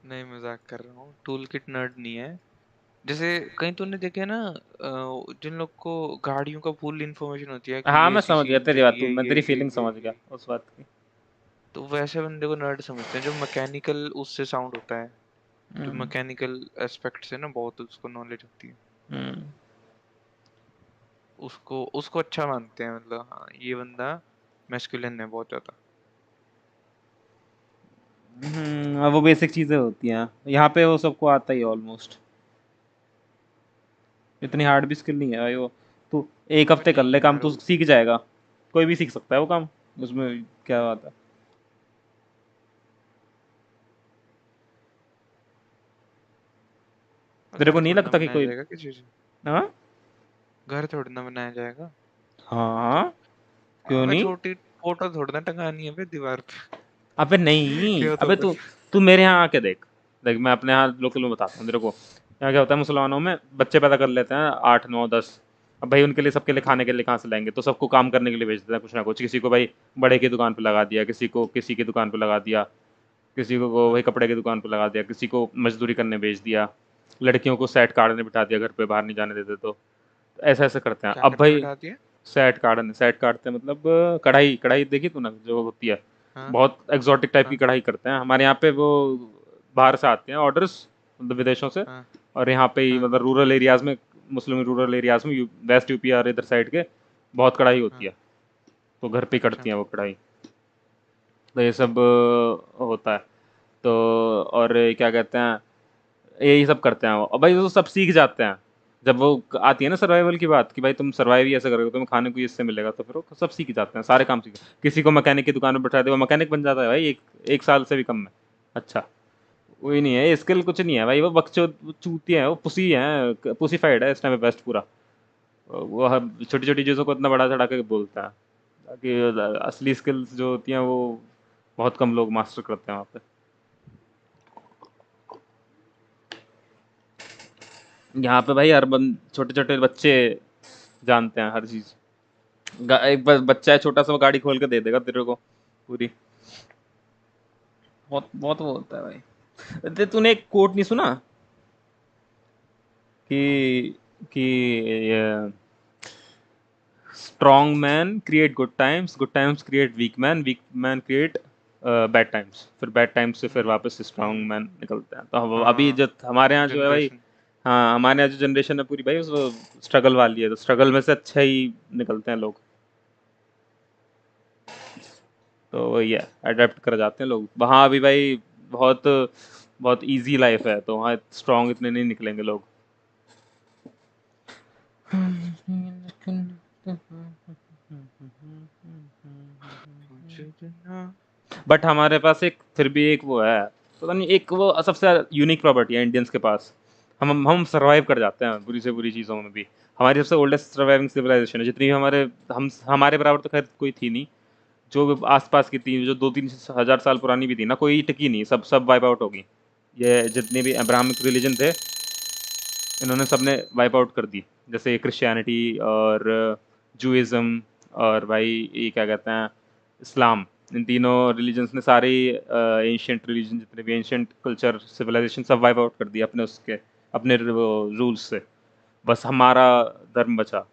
नहीं मजाक कर रहा हूँ, टूल किट नर्ड नहीं है। जैसे कहीं तूने देखे ना, जिन लोग को गाड़ियों का फुल इंफॉर्मेशन होती है कि हाँ ये मैं समझ सीसी गया तेरी इंजन, बात, तू ये मैं ये तेरी ये फीलिंग ये समझ गया ये उस बात की। तो वैसे बंदे को नर्ड समझते हैं जो मैकेनिकल उससे साउंड होता है, जो हम्म मैकेनिकल एस्पेक्ट से ना बहुत उसको नॉलेज होती है, हम्म उसको उसको अच्छा मानते हैं, मतलब हाँ ये बंदा मैस्कुलिन है बहुत ज्यादा। वो बेसिक चीजें होती हैं यहाँ पे, वो सबको आता ही ऑलमोस्ट। इतनी हार्ड भी स्किल नहीं है भाई वो। तू एक अबे हफ्ते कर नहीं ले काम, यार तू सीख जाएगा। कोई भी सीख सकता है वो काम, उसमें क्या बात है। तेरे को घर नहीं थोड़ी ना लगता कि बनाया कोई। जाएगा किसी से, हाँ घर थोड़ी ना बनाया जाएगा। हाँ हाँ, क्यों अबे नहीं। छोटी फोटो थोड़ी ना टंगानी है बे दीवार पे। अबे नहीं, क्या अबे थोड़ा। तू तू मेरे यहाँ आके देख। देख मैं अपने यहाँ लोकल में बताता हूँ तेरे को। यहाँ क्या होता है, मुसलमानों में बच्चे पैदा कर लेते हैं 8 9 10। अब भाई उनके लिए, सबके लिए हाँ खाने के लिए कहाँ से लाएंगे, तो सबको काम करने के लिए भेज देते हैं कुछ ना कुछ। किसी को भाई बड़े की दुकान पे लगा दिया, किसी को किसी की दुकान पे लगा दिया, किसी को हाँ वही कपड़े की दुकान पे लगा दिया, किसी को मजदूरी करने भेज दिया, लड़कियों को सेट काटने बिठा दिया घर पे, बाहर नहीं जाने देते। तो ऐसा ऐसा करते हैं क्या अब करने भाई। बैठा दिया। सेट काटते हैं मतलब कढ़ाई कढ़ाई देखी तूने जो होती है, हाँ बहुत एक्सोटिक टाइप की हाँ कढ़ाई करते हैं हमारे यहाँ पे वो। बाहर से आते हैं ऑर्डर्स, मतलब विदेशों से। हाँ और यहाँ पे ही हाँ मतलब रूरल एरियाज में, मुस्लिम रूरल एरियाज में, वेस्ट यूपी और इधर साइड के बहुत कढ़ाई होती हाँ। है। तो घर पे ही अच्छा करती हैं वो कढ़ाई। तो ये सब होता है। तो और ये क्या कहते हैं, यही सब करते हैं वो। और भाई वो सब सीख जाते हैं जब वो आती है ना सर्वाइवल की बात, कि भाई तुम सर्वाइव ही ऐसे करोगे, तुम्हें खाने को ही इससे मिलेगा, तो फिर वो सब सीख जाते हैं, सारे काम सीख। किसी को मैकेनिक की दुकान में बैठा दे, वो मैकेनिक बन जाता है भाई, एक साल से भी कम में। अच्छा, वही नहीं है स्किल, कुछ नहीं है भाई, वो बकचो चूती है, वो पुसी है, पुसीफाइड है इस टाइम पे बेस्ट पूरा। वो छोटी छोटी चीज़ों को इतना बड़ा चढ़ा के बोलता है, ताकि असली स्किल्स जो होती हैं वो बहुत कम लोग मास्टर करते हैं वहाँ पे। यहाँ पे भाई हर छोटे छोटे बच्चे जानते हैं हर चीज। एक बच्चा है छोटा सा, वो गाड़ी खोल के दे देगा तेरे को पूरी। बहुत बहुत वो होता है भाई। तूने एक कोट नहीं सुना कि strong man create good times create weak man create bad times, फिर बैड टाइम्स से फिर वापस से स्ट्रॉन्ग मैन निकलते हैं। तो अभी हाँ जो हमारे यहाँ जो है भाई, जनरेशन। हाँ हमारे यहाँ जो जनरेशन है पूरी भाई, उस स्ट्रगल वाली है, तो स्ट्रगल में से अच्छा ही निकलते हैं लोग। तो वही है, अडेप्ट कर जाते हैं लोग वहाँ अभी भाई। बहुत बहुत इजी लाइफ है, तो वहाँ स्ट्रॉन्ग इतने नहीं निकलेंगे लोग। बट हमारे पास एक फिर भी एक वो है, पता नहीं, एक वो सबसे यूनिक प्रॉपर्टी है इंडियंस के पास। हम सरवाइव कर जाते हैं बुरी से बुरी चीज़ों में भी। हमारी सबसे ओल्डेस्ट सर्वाइविंग सिविलाइजेशन है जितनी भी हमारे, हम हमारे बराबर तो खैर कोई थी नहीं, जो आसपास की थी, जो 2-3 हज़ार साल पुरानी भी थी ना, कोई टिकी नहीं, सब सब वाइप आउट हो गई। ये जितने भी अब्राहमिक रिलीजन थे, इन्होंने सबने वाइप आउट कर दी। जैसे क्रिश्चियनिटी और जूइज़्म और भाई ये क्या कहते हैं इस्लाम, इन तीनों रिलीजन्स ने सारे एंशिएंट रिलीजन, जितने भी एंशिएंट कल्चर सिविलाइजेशन, सब वाइप आउट कर दिया अपने उसके अपने रूल्स से। बस हमारा धर्म बचा,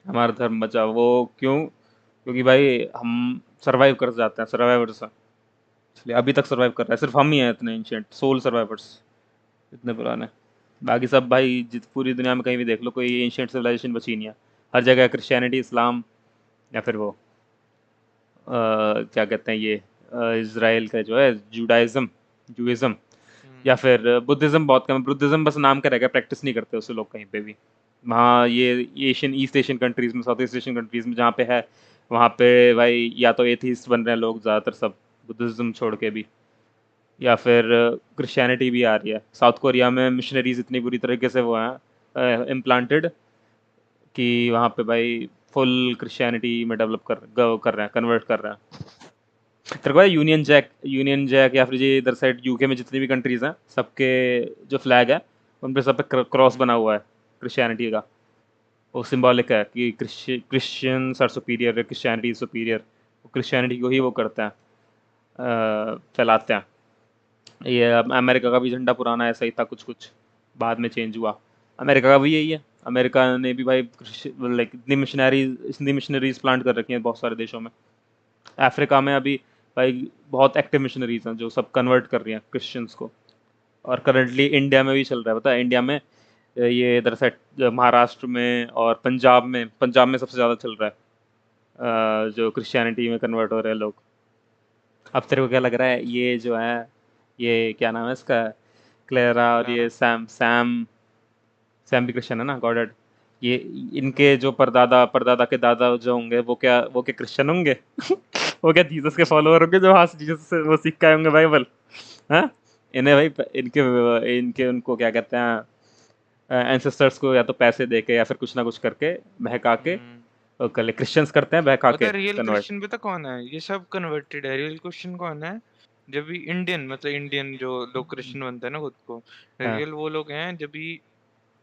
हमारा धर्म बचा। वो क्यों? क्योंकि भाई हम सर्वाइव कर जाते हैं, सर्वाइवर्स हैं, इसलिए अभी तक सर्वाइव कर रहा है। सिर्फ हम ही हैं इतने एंशिएंट सोल सर्वाइवर्स, इतने पुराने। बाकी सब भाई जित पूरी दुनिया में कहीं भी देख लो, कोई एंशिएंट सिविलाइजेशन बची नहीं है। हर जगह क्रिश्चियनिटी, इस्लाम, या फिर वो क्या कहते हैं ये इज़राइल का जो है जूइज़्म, या फिर बुद्धिज़्म बहुत कम है। बुद्धिज़्म बस नाम का रह गया, प्रैक्टिस नहीं करते उसे लोग कहीं पे भी। वहाँ ये ईस्ट एशियन कंट्रीज़ में, साउथ ईस्ट एशियन कंट्रीज़ में जहाँ पे है, वहाँ पे भाई या तो एथीस्ट बन रहे हैं लोग ज़्यादातर सब, बुद्धिज़्म छोड़ के भी, या फिर क्रिश्चियनिटी भी आ रही है। साउथ कोरिया में मिशनरीज इतनी बुरी तरीके से वो हैं इम्प्लांटेड कि वहाँ पे भाई फुल क्रिश्चियनिटी में डेवलप कर रहे हैं, कन्वर्ट कर रहे हैं। तेरे को यूनियन जैक या फिर ये इधर साइड यूके में जितनी भी कंट्रीज हैं, सबके जो फ्लैग है उन पे सब पे क्रॉस बना हुआ है क्रिश्चियनिटी का। वो सिंबॉलिक है कि Christians are superior, Christianity superior. Christianity को ही वो करते हैं, फैलाते हैं। ये अमेरिका का भी झंडा पुराना ऐसा ही था, कुछ बाद में चेंज हुआ। अमेरिका का भी यही है। अमेरिका ने भी भाई लाइक इतनी मिशनरीज प्लांट कर रखी हैं बहुत सारे देशों में। अफ्रीका में अभी भाई बहुत एक्टिव मिशनरीज हैं जो सब कन्वर्ट कर रही हैं क्रिश्चियंस को। और करंटली इंडिया में भी चल रहा है, पता है? इंडिया में ये इधर से महाराष्ट्र में और पंजाब में सबसे ज़्यादा चल रहा है जो क्रिश्चियनिटी में कन्वर्ट हो रहे हैं लोग। अब तेरे को क्या लग रहा है, ये जो है, ये क्या नाम है इसका, क्लेरा और ये सैम भी क्रिश्चियन है ना, गॉडेड। ये इनके जो परदादा के दादा जो होंगे वो क्या क्रिश्चियन होंगे? वो क्या जीसस के फॉलोअर होंगे जो हाथ जीसस से वो सीख के आए होंगे बाइबल? हाँ, इन्हें भाई इनके उनको क्या कहते हैं एंसेस्टर्स को या तो पैसे दे के या फिर कुछ ना कुछ करके बहका के कल क्रिश्चियंस करते हैं, बहका के रियल कन्वर्ट। क्रिश्चियन पता कौन है? ये सब कन्वर्टेड है। रियल क्रिश्चियन कौन है? जब भी इंडियन जो लोग क्रिश्चियन बनते हैं ना खुद को, रियल वो लोग हैं जब भी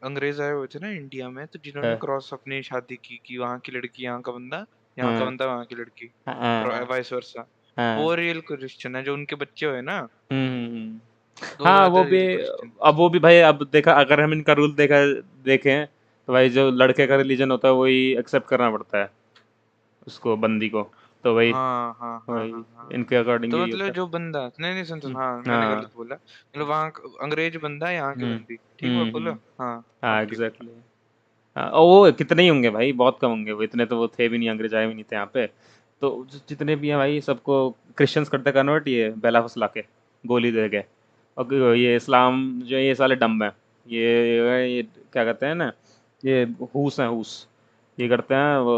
अंग्रेज आए हुए थे ना इंडिया में, तो जिन्होंने क्रॉस अपनी शादी की वहाँ की लड़की यहाँ का बंदा, यहाँ का बंदा वहाँ की लड़की, वाइस वर्सा, वो रियल क्रिश्चियन है। जो उनके बच्चे हुए ना, हाँ वो भी। अब वो भी भाई, अब देखा अगर हम इनका रूल देखें तो भाई जो लड़के का रिलीजन होता है वही एक्सेप्ट करना पड़ता है उसको, बंदी को। तो भाई इनके अकॉर्डिंग तो मतलब जो बंदा नहीं सुन, हाँ मैंने गलत बोला, मतलब वहाँ अंग्रेज बंदा, यहाँ की बंदी, ठीक है बोला? हाँ एग्जैक्टली। वो कितने ही होंगे भाई, बहुत कम होंगे वो, इतने तो वो थे भी नहीं, अंग्रेज आए भी नहीं थे यहाँ पे। तो जितने भी हैं भाई सबको क्रिश्चियंस करते कन्वर्ट, ये बेला फुसला के गोली दे के। और ये इस्लाम जो ये साले डम्ब हैं, ये क्या कहते हैं ना, ये हूस हैं, ये करते हैं वो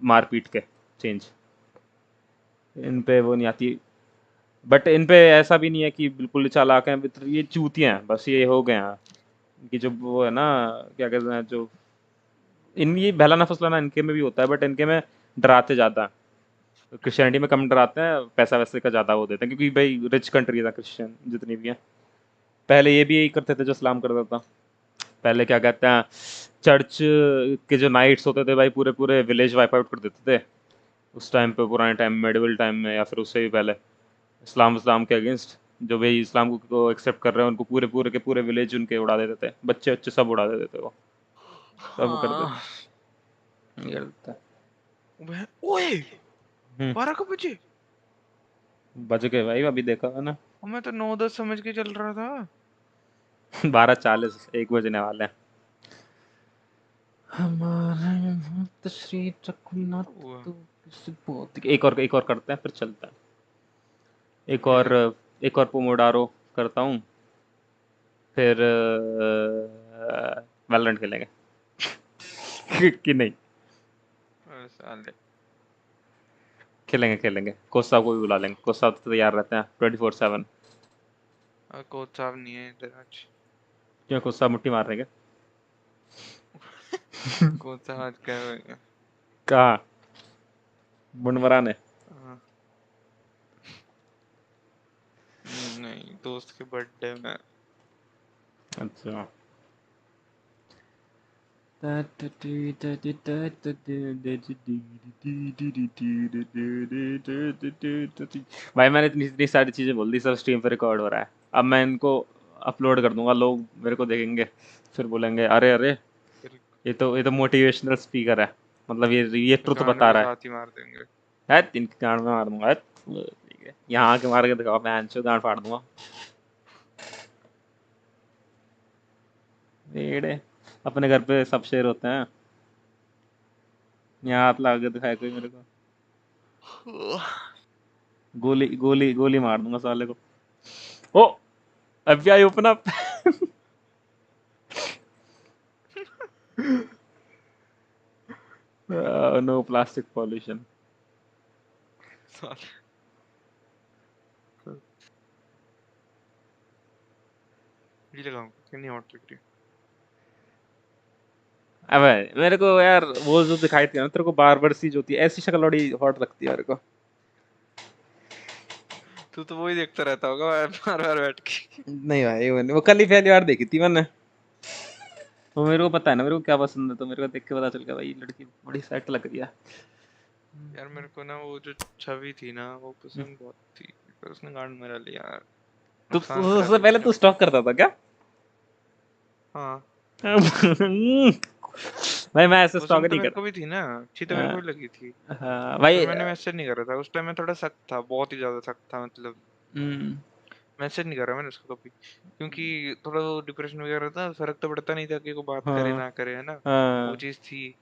मार पीट के चेंज। इन पे वो नहीं आती, बट इन पे ऐसा भी नहीं है कि बिल्कुल चालाक हैं, ये चूतियाँ हैं बस, ये हो गए हैं कि जो वो है ना, क्या कहते हैं, जो ये बहलाना फुसलाना इनके में भी होता है, बट इनके में डराते ज़्यादा। क्रिश्चियनिटी में कम डराते हैं, पैसा वैसे का ज़्यादा वो देते हैं, क्योंकि भाई रिच कंट्रीज है क्रिश्चियन जितनी भी हैं। पहले ये भी यही करते थे जो इस्लाम करता था। पहले क्या कहते हैं, चर्च के जो नाइट्स होते थे भाई, पूरे विलेज वाइप आउट कर देते थे उस टाइम पे, पुराने टाइम में, मेडिवल टाइम में, या फिर उससे भी पहले। इस्लाम के अगेंस्ट जो भाई इस्लाम को एक्सेप्ट कर रहे हैं उनको पूरे विलेज उनके उड़ा देते थे, बच्चे सब उड़ा देते थे वो, सब कर देते। ये लगता है ओए 12 को बज गए भाई, अभी देखा है ना। मैं तो 9-10 समझ के चल रहा था। 12:40, 1 बजने वाले हैं। हमारे श्री रघुनाथ एक और करते हैं फिर चलते हैं। एक और पोमोडारो करता हूँ, फिर वैलोरेंट खेलेंगे कि नहीं? खेलेंगे। कोच साहब को भी बुला लेंगे, कोच साहब तो तैयार रहते हैं 24/7। कोच साहब नहीं है इधर आज। क्यों, कोच साहब मुट्ठी मार रहे हैं कोच साहब आज क्या कहाँ? बुनमराने नहीं, दोस्त के बर्थडे में। अच्छा भाई मैंने इतनी सारी चीजें बोल दी, सब स्ट्रीम पे रिकॉर्ड हो रहा है। अब मैं इनको अपलोड कर दूंगा, लोग मेरे को देखेंगे फिर बोलेंगे अरे अरे ये तो मोटिवेशनल स्पीकर है, मतलब ये ट्रुथ बता रहा है। साथ ही मार देंगे। है इनकी गांड में मार दूंगा। ठीक है, यहाँ आके मार के दिखाओ, मैं आंसू गांड फाड़ दूंगा। वेड़े अपने घर पे सब शेर होते हैं, यहाँ हाथ लगा के दिखाए कोई मेरे को, गोली गोली गोली मार दूंगा साले को। Oh FBI open up. No plastic pollution. ये लगाऊं कि नहीं हॉट लग रही? अबे मेरे को यार वो जो दिखाई थी ना तेरे को, बार्बर सी जो थी, ऐसी शक्ल बड़ी हॉट लगती है मेरे को। तू तो वही देखता रहता होगा बार बार बैठ के। नहीं भाई वो कल ही पहली बार देखी थी मैंने, तो मेरे को पता है ना मेरे को क्या पसंद है, तो मेरे को देख के पता चल गया भाई लड़की बड़ी सेट लग रही है। यार मेरे को ना वो जो छवि थी ना वो पसंद बहुत थी, पर उसने गांड मेरा लिया यार। तो उससे पहले तू स्टॉक करता था क्या? हाँ भाई मैं ऐसे स्टॉक नहीं मेरे करता। को भी थी ना, अच्छी तो मेरे को भी लगी थी। हाँ भाई तो मैंने मैसेज नहीं करा था उस टाइम, मैं थोड़ा सख्त था, बहुत ही ज्यादा सख्त था, मतलब मैसेज नहीं करा मैंने उसको कभी, क्योंकि थोड़ा वो डिप्रेशन वगैरह था, फर्क तो पड़ता नहीं था कि को बात करे ना करे, है ना, वो चीज थी।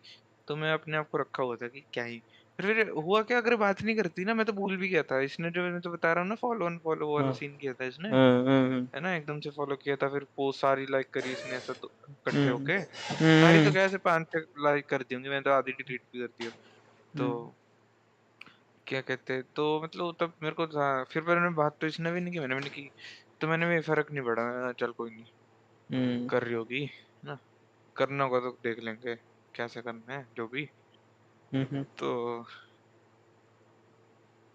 तो मैं अपने आप को रखा हुआ था कि क्या ही, फिर हुआ क्या, अगर बात नहीं करती ना मैं तो भूल भी गया था। इसने जो मैं तो बता रहा हूँ ना, फॉलो अनफॉलो वाला सीन किया था इसने, है ना, एकदम से फॉलो किया था, फिर पोस्ट सारी लाइक करी इसने, ऐसा तो इकट्ठे होके सारी तो कैसे 5-6 लाइक कर दी होंगी, मैंने तो आधी डिलीट भी कर दी। तो क्या कहते हैं, तो मतलब तब मेरे को था, फिर मैंने बात तो इसने भी नहीं की, मैंने की, तो मैंने भी फर्क नहीं पड़ा, चल कोई नहीं कर रही होगी ना, करना होगा तो देख लेंगे कैसे करना है जो भी। तो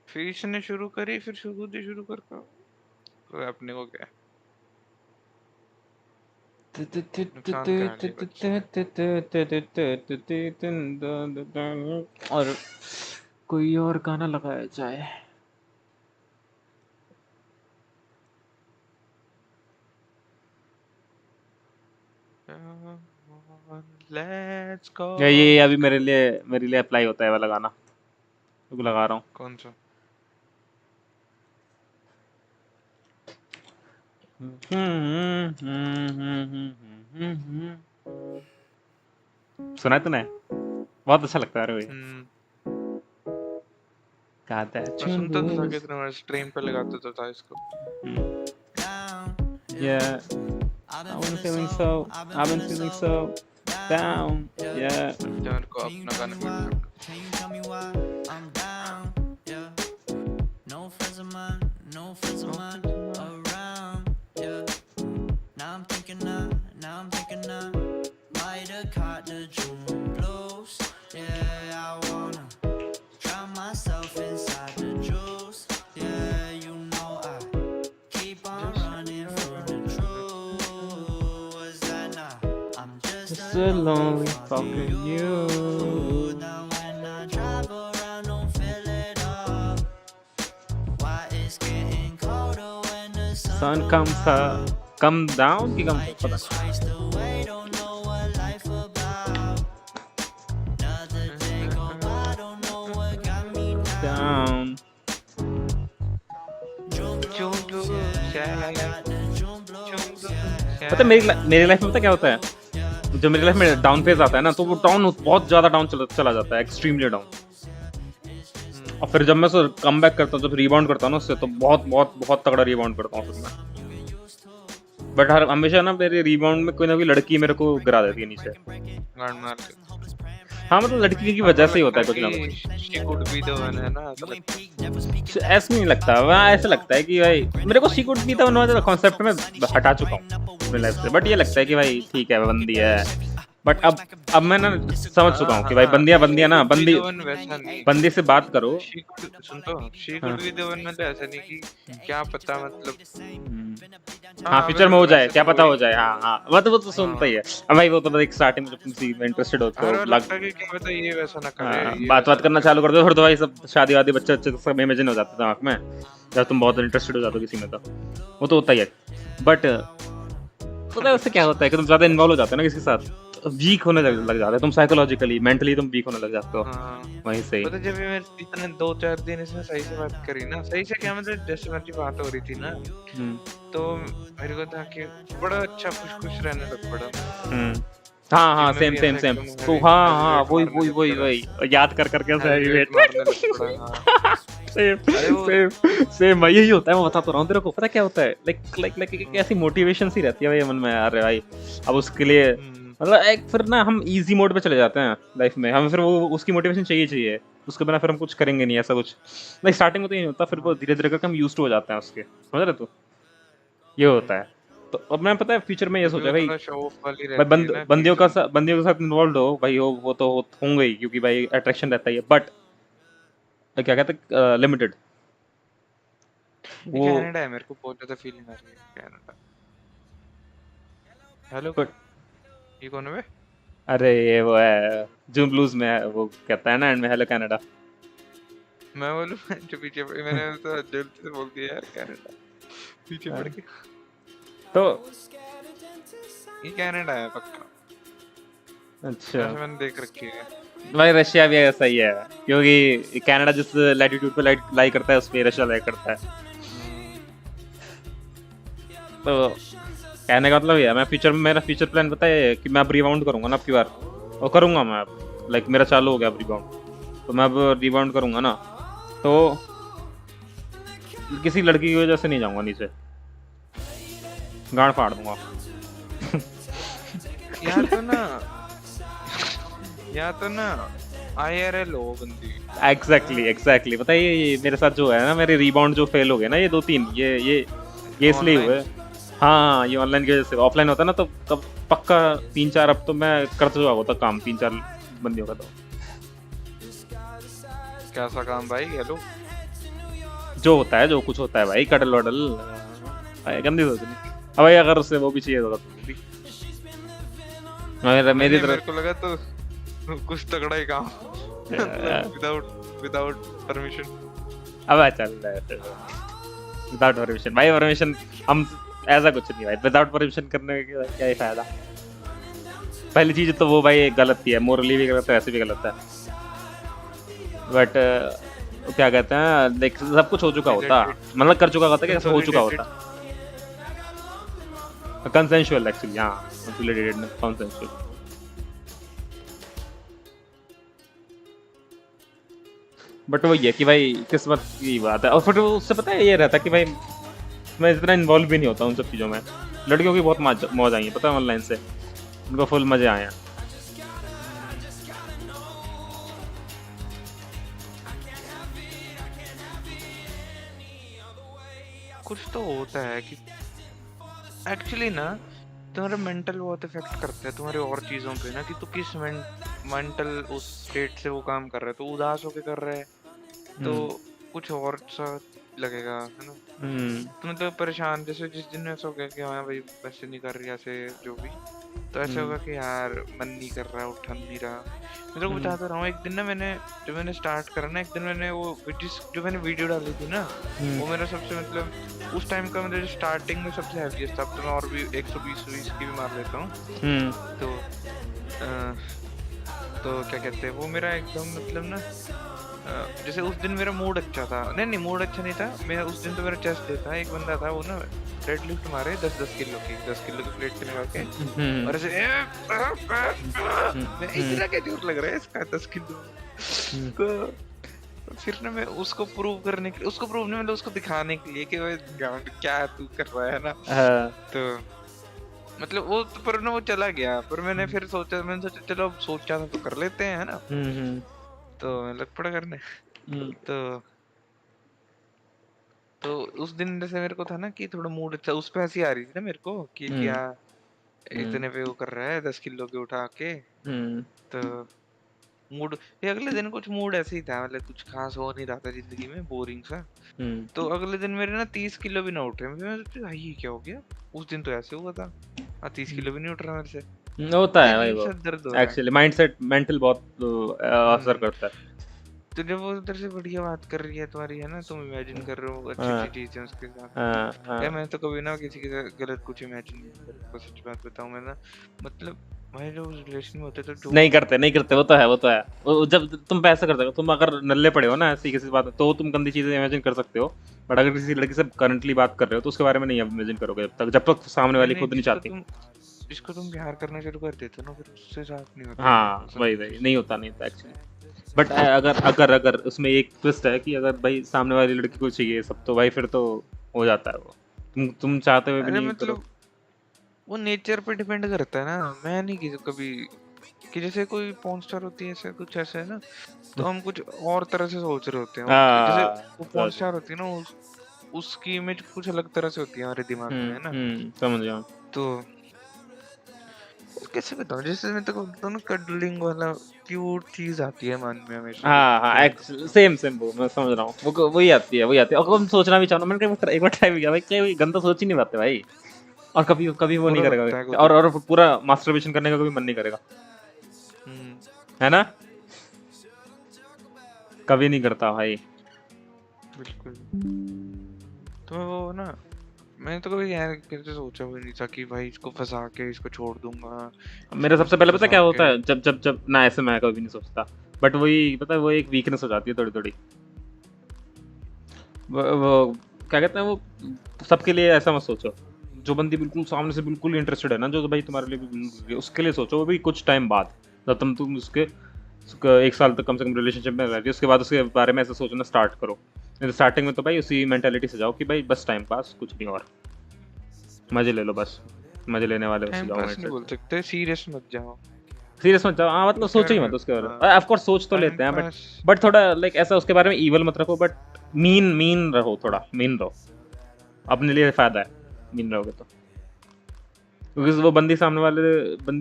फिर इसने शुरू करी, फिर शुरू कर तो अपने को क्या और कोई और गाना लगाया जाए। Let's go. ये अभी मेरे लिए अप्लाई होता है वाला गाना, तो लगा रहा हूँ। कौन सा? सुना है तूने? बहुत अच्छा लगता है भाई। गाता है। सुनता तो था कितना स्ट्रीम पे लगाता तो था इसको। Yeah, I've been feeling so down. Yeah. जान को अपना गाना भी Can you tell me why I'm down? Yeah. No friends of mine around. Yeah. Now I'm thinking might have caught the June blues. Yeah, I wanna drown myself inside the juice. Yeah, you know I keep on running from the truth. Was that not? I'm just a lonely fucking you. Now when I drive around, don't feel it all. Why it's getting colder when the Sun comes up, come down, कि come पता down. पता मेरी life में पता क्या होता है, जब मेरी लाइफ में डाउन फेज आता है ना, तो वो डाउन बहुत ज्यादा डाउन चला जाता है, एक्सट्रीमली डाउन। और फिर जब मैं उसको कम बैक करता हूँ, जब रिबाउंड करता हूँ ना उससे, तो बहुत बहुत बहुत तगड़ा रिबाउंड करता हूँ फिर मैं। बट हमेशा ना मेरे रिबाउंड में कोई ना कोई लड़की मेरे को गिरा देती है नीचे। हाँ मतलब लड़की की वजह से ही होता है कुछ ना कुछ। ऐसा नहीं लगता, वहाँ ऐसा लगता है कि भाई मेरे को she could be the one concept में हटा चुका हूँ अपनी लाइफ से। बट ये लगता है कि भाई ठीक है, बंदी है, बट अब मैं ना समझ चुका हूँ कि भाई बंदियां ना बंदी से बात करो। सुन तो she could be the one, मतलब ऐसा नहीं कि क्या पता, मतलब हाँ फ्यूचर में हो जाए, क्या पता हो जाए। हाँ वो तो सुनता ही है। अब भाई वो तो एक स्टार्टिंग में किसी में इंटरेस्टेड हो तो लगता है कि क्या पता ये वैसा ना करे, बात करना चालू कर दो, फिर तो भाई सब शादी वादी बच्चे सब इमेजिन हो जाता है दिमाग में, जब तुम बहुत इंटरेस्टेड हो जाते हो किसी में, तो वो तो होता ही है। बट पता है उससे क्या होता है कि तुम ज्यादा इन्वॉल्व हो जाते हो ना किसी के साथ, वीक होने लग जाते हो तुम, साइकोलॉजिकली मेंटली तुम वीक होने लग जाते हो। वहीं से पता जब मेरे इतने 2-4 दिन इसने सही से बात करी ना, सही से क्या मतलब जैसे मेरी बात हो रही थी ना, तो मेरे को था कि बड़ा अच्छा खुश रहने लग पड़ा। हाँ सेम तो हाँ वही याद कर करके सेम भाई यही होता है। मैं बता तो रहा हूँ तेरे को, पता क्या होता है, लाइक ऐसी मोटिवेशन सी रहती है भाई मन में, अरे भाई अब उसके लिए मतलब एक फिर ना हम इजी मोड पे चले जाते हैं लाइफ में, हमें फिर वो उसकी मोटिवेशन चाहिए, उसके बिना फिर हम कुछ करेंगे नहीं ऐसा कुछ। लाइक स्टार्टिंग में तो नहीं होता, फिर वो धीरे धीरे करके हम यूज्ड हो जाते हैं उसके, समझ रहे तू, ये होता है। तो अब मैं पता है फ्यूचर में ये सोचा भाई बंदियों के साथ इन्वॉल्व हो भाई, वो तो होंगे ही क्योंकि भाई अट्रैक्शन रहता ही है, बट क्या कहते हैं लिमिटेड। वो कनाडा है, मेरे को बहुत ज्यादा फीलिंग आ रही है कनाडा। हेलो ये कौन है? अरे ये वो है जून ब्लूज में है, वो कहता है ना एंड में हेलो कनाडा। मैं बोलूं जो पीछे मैंने तो दिल से बोल दिया यार कनाडा पीछे पड़ के, तो ये कनाडा है पक्का। अच्छा मैंने देख रखी है भाई, रशिया भी ऐसा ही है क्योंकि कनाडा जिस लैटिट्यूड पे लाई करता है उस पे रशिया लाई करता है। तो कहने का मतलब ये है, मैं फ्यूचर में मेरा फ्यूचर प्लान पता है कि मैं अब रिबाउंड करूंगा ना, अब की बार और करूंगा मैं अब, लाइक मेरा चालू हो गया अब रिबाउंड, तो मैं अब रिबाउंड करूंगा ना, तो किसी लड़की की वजह से नहीं जाऊंगा नीचे, गांड फाड़ दूंगा। या तो ना IRL हो बंदी। एग्जैक्टली पता है ये मेरे साथ जो है ना, मेरे रिबाउंड जो फेल हो गए ना ये 2-3, ये इसलिए हुए। हाँ ये ऑनलाइन की वजह से, ऑफलाइन होता ना तो तब पक्का 3-4 अब तो मैं कर चुका होता काम 3-4 बंदियों का। तो कैसा काम भाई? हेलो जो होता है, जो कुछ होता है भाई, कडल वडल गंदी सोचनी। अब भाई अगर उससे वो भी चाहिए होगा तो मेरी तरफ, मेरे को लगा तो कुछ तगड़ा ही काम विदाउट परमिशन। अब चल रहा है विदाउट परमिशन भाई, परमिशन हम ऐसा कुछ नहीं भाई, विदाउट परमिशन करने का क्या ही फायदा। पहली चीज तो वो भाई गलत ही है, मोरली भी गलत है, ऐसे भी गलत है, बट क्या कहते हैं देख सब कुछ हो चुका होता, मतलब कर चुका होता, कि हो चुका होता कंसेंशुअल एक्चुअली। हाँ कंसेंशुअल। बट वही है कि भाई किस्मत की बात है, और फिर उससे पता है ये रहता है कि भाई मैं इतना इन्वॉल्व भी नहीं होता उन सब चीज़ों में। लड़कियों की बहुत मौज आई है पता है ऑनलाइन से, उनको फुल मजे आए हैं। कुछ तो होता है कि एक्चुअली ना तुम्हारा मेंटल बहुत इफेक्ट करता है तुम्हारे और चीज़ों पे ना, कि तू किस मेंटल उस स्टेट से वो काम कर रहा है। तो उदास होके कर रहा है तो कुछ और सा लगेगा, है ना। तो मतलब परेशान, जैसे जिस दिन ऐसा हो गया कि हाँ भाई वैसे नहीं कर रही ऐसे जो भी, तो ऐसा होगा कि यार मन नहीं कर रहा, उठा नहीं रहा। मैं तो बताता रहा हूँ, एक दिन ना जब मैंने स्टार्ट करा ना, एक दिन मैंने वो जो मैंने वीडियो डाली थी ना, वो मेरा सबसे मतलब उस टाइम का मतलब स्टार्टिंग में सबसे हैवीएस्ट था। अब तो मैं और भी 120 की भी मार लेता हूँ। तो क्या कहते हैं वो मेरा एकदम मतलब ना, जैसे उस दिन मेरा मूड अच्छा था, नहीं मूड अच्छा नहीं था, मैं उस दिन तो मेरा चेस्ट डे था। एक बंदा था वो ना डेड लिफ्ट मारे 10 किलो की प्लेट पे लगा के, और ऐसे इतना क्या जोर लग रहा है इसका 10 किलो। तो फिर ना मैं उसको प्रूव करने के लिए, उसको प्रूव नहीं मतलब उसको दिखाने के लिए कि क्या तू कर रहा है ना, तो मतलब वो तो पर ना वो चला गया। पर मैंने फिर मैंने सोचा चलो अब सोचा था तो कर लेते हैं, है ना। तो मैं लग पड़ा करने। तो उस दिन जैसे मेरे को था ना कि थोड़ा मूड अच्छा, उस पे हंसी आ रही थी ना मेरे को कि क्या इतने पे वो कर रहा है 10 किलो के उठा के। तो मूड ये अगले दिन कुछ मूड ऐसे ही था, मतलब कुछ खास हो नहीं रहा था जिंदगी में, बोरिंग सा। तो अगले दिन मेरे ना 30 किलो भी ना उठे। मैं सोचा भाई ये क्या हो गया, उस दिन तो ऐसे हुआ था, 30 किलो भी नहीं उठ रहा मेरे से। होता है भाई, अजीब वो सा दर्द हो रहा है। एक्चुअली माइंडसेट मेंटल बहुत असर करता है। तो जब वो उधर से बढ़िया बात कर रही है तुम्हारी, है ना, तुम इमेजिन कर रहे हो अच्छी हाँ, अच्छी चीजें उसके साथ। हाँ। यार मैं तो कभी ना किसी के साथ गलत कुछ इमेजिन नहीं करता, को सच बात बताऊं मैं ना, मतलब भाई जो उस रिलेशन में होते तो नहीं करते, वो तो है। वो जब तुम पैसा कर सकते हो, तुम अगर नल्ले पड़े हो ना ऐसी किसी बात तो तुम गंदी चीजें इमेजिन कर सकते हो, बट अगर किसी लड़की से करंटली बात कर रहे हो तो उसके बारे में नहीं इमेजिन करोगे जब तक सामने वाली खुद नहीं चाहती। जिसको तुम प्यार करना शुरू कर देते हो ना, फिर उससे साथ नहीं होता। हाँ वही नहीं होता एक्चुअली। बट अगर उसमें एक ट्विस्ट है कि अगर भाई सामने वाली लड़की को चाहिए सब, तो भाई फिर तो हो जाता है वो, तुम चाहते हुए भी अरे नहीं मतलब वो नेचर पे डिपेंड करता है ना। मैं नहीं किसी कभी कि जैसे कोई पॉर्न स्टार होती है ऐसे कुछ ऐसे है ना, तो हम कुछ और तरह से सोच रहे होते हैं। जैसे वो पॉर्न स्टार होती है ना, उसकी इमेज कुछ अलग तरह से होती है हमारे दिमाग में, है ना। समझ गया। तो कैसे बताऊं, जैसे मैं तो बोलता हूं ना, कडलिंग वाला क्यूट चीज आती है मन में हमेशा। हाँ सेम वो मैं समझ रहा हूँ, वही आती है। और हम सोचना भी चाहना, मैंने एक बार ट्राई भी किया भाई, कई गंदा सोच ही नहीं पाते भाई, और कभी वो नहीं करेगा, और पूरा मास्टरबेशन करने का कभी मन नहीं करेगा, है ना, कभी नहीं करता भाई। बिल्कुल। तो वो ना, मैंने तो कभी यार कैसे सोचा भी नहीं था कि भाई इसको फंसा के इसको छोड़ दूंगा। मेरा सबसे पहले पता क्या होता है, जब ना ऐसे मैं कभी नहीं सोचता, बट वही पता है, वो एक वीकनेस हो जाती है थोड़ी। वो क्या कहते हैं, वो सबके लिए ऐसा मत सोचो। जो बंदी बिल्कुल सामने से बिल्कुल इंटरेस्टेड है ना, जो भाई तुम्हारे लिए बिल्कुल, उसके लिए सोचो। वो भी कुछ टाइम बाद, जब तुम उसके 1 साल तक कम से कम रिलेशनशिप में रहती है, उसके बाद उसके बारे में ऐसा सोचना स्टार्ट करो। स्टार्टिंग में तो भाई उसी मेंटालिटी से जाओ कि भाई बस टाइम पास, कुछ नहीं, और मजे ले लो, बस मजे लेने वाले टाइम पास नहीं बोल सकते, सीरियस मत जाओ। हाँ मतलब सोचो ही मत उसके बारे में। ऑफ कोर्स सोच तो लेते हैं, बट थोड़ा लाइक ऐसा उसके बारे में ईवल मत रखो, बट मीन रहो, थोड़ा मीन रहो, अपने लिए फायदा है मीन रहोगे तो। क्योंकि वो बंदी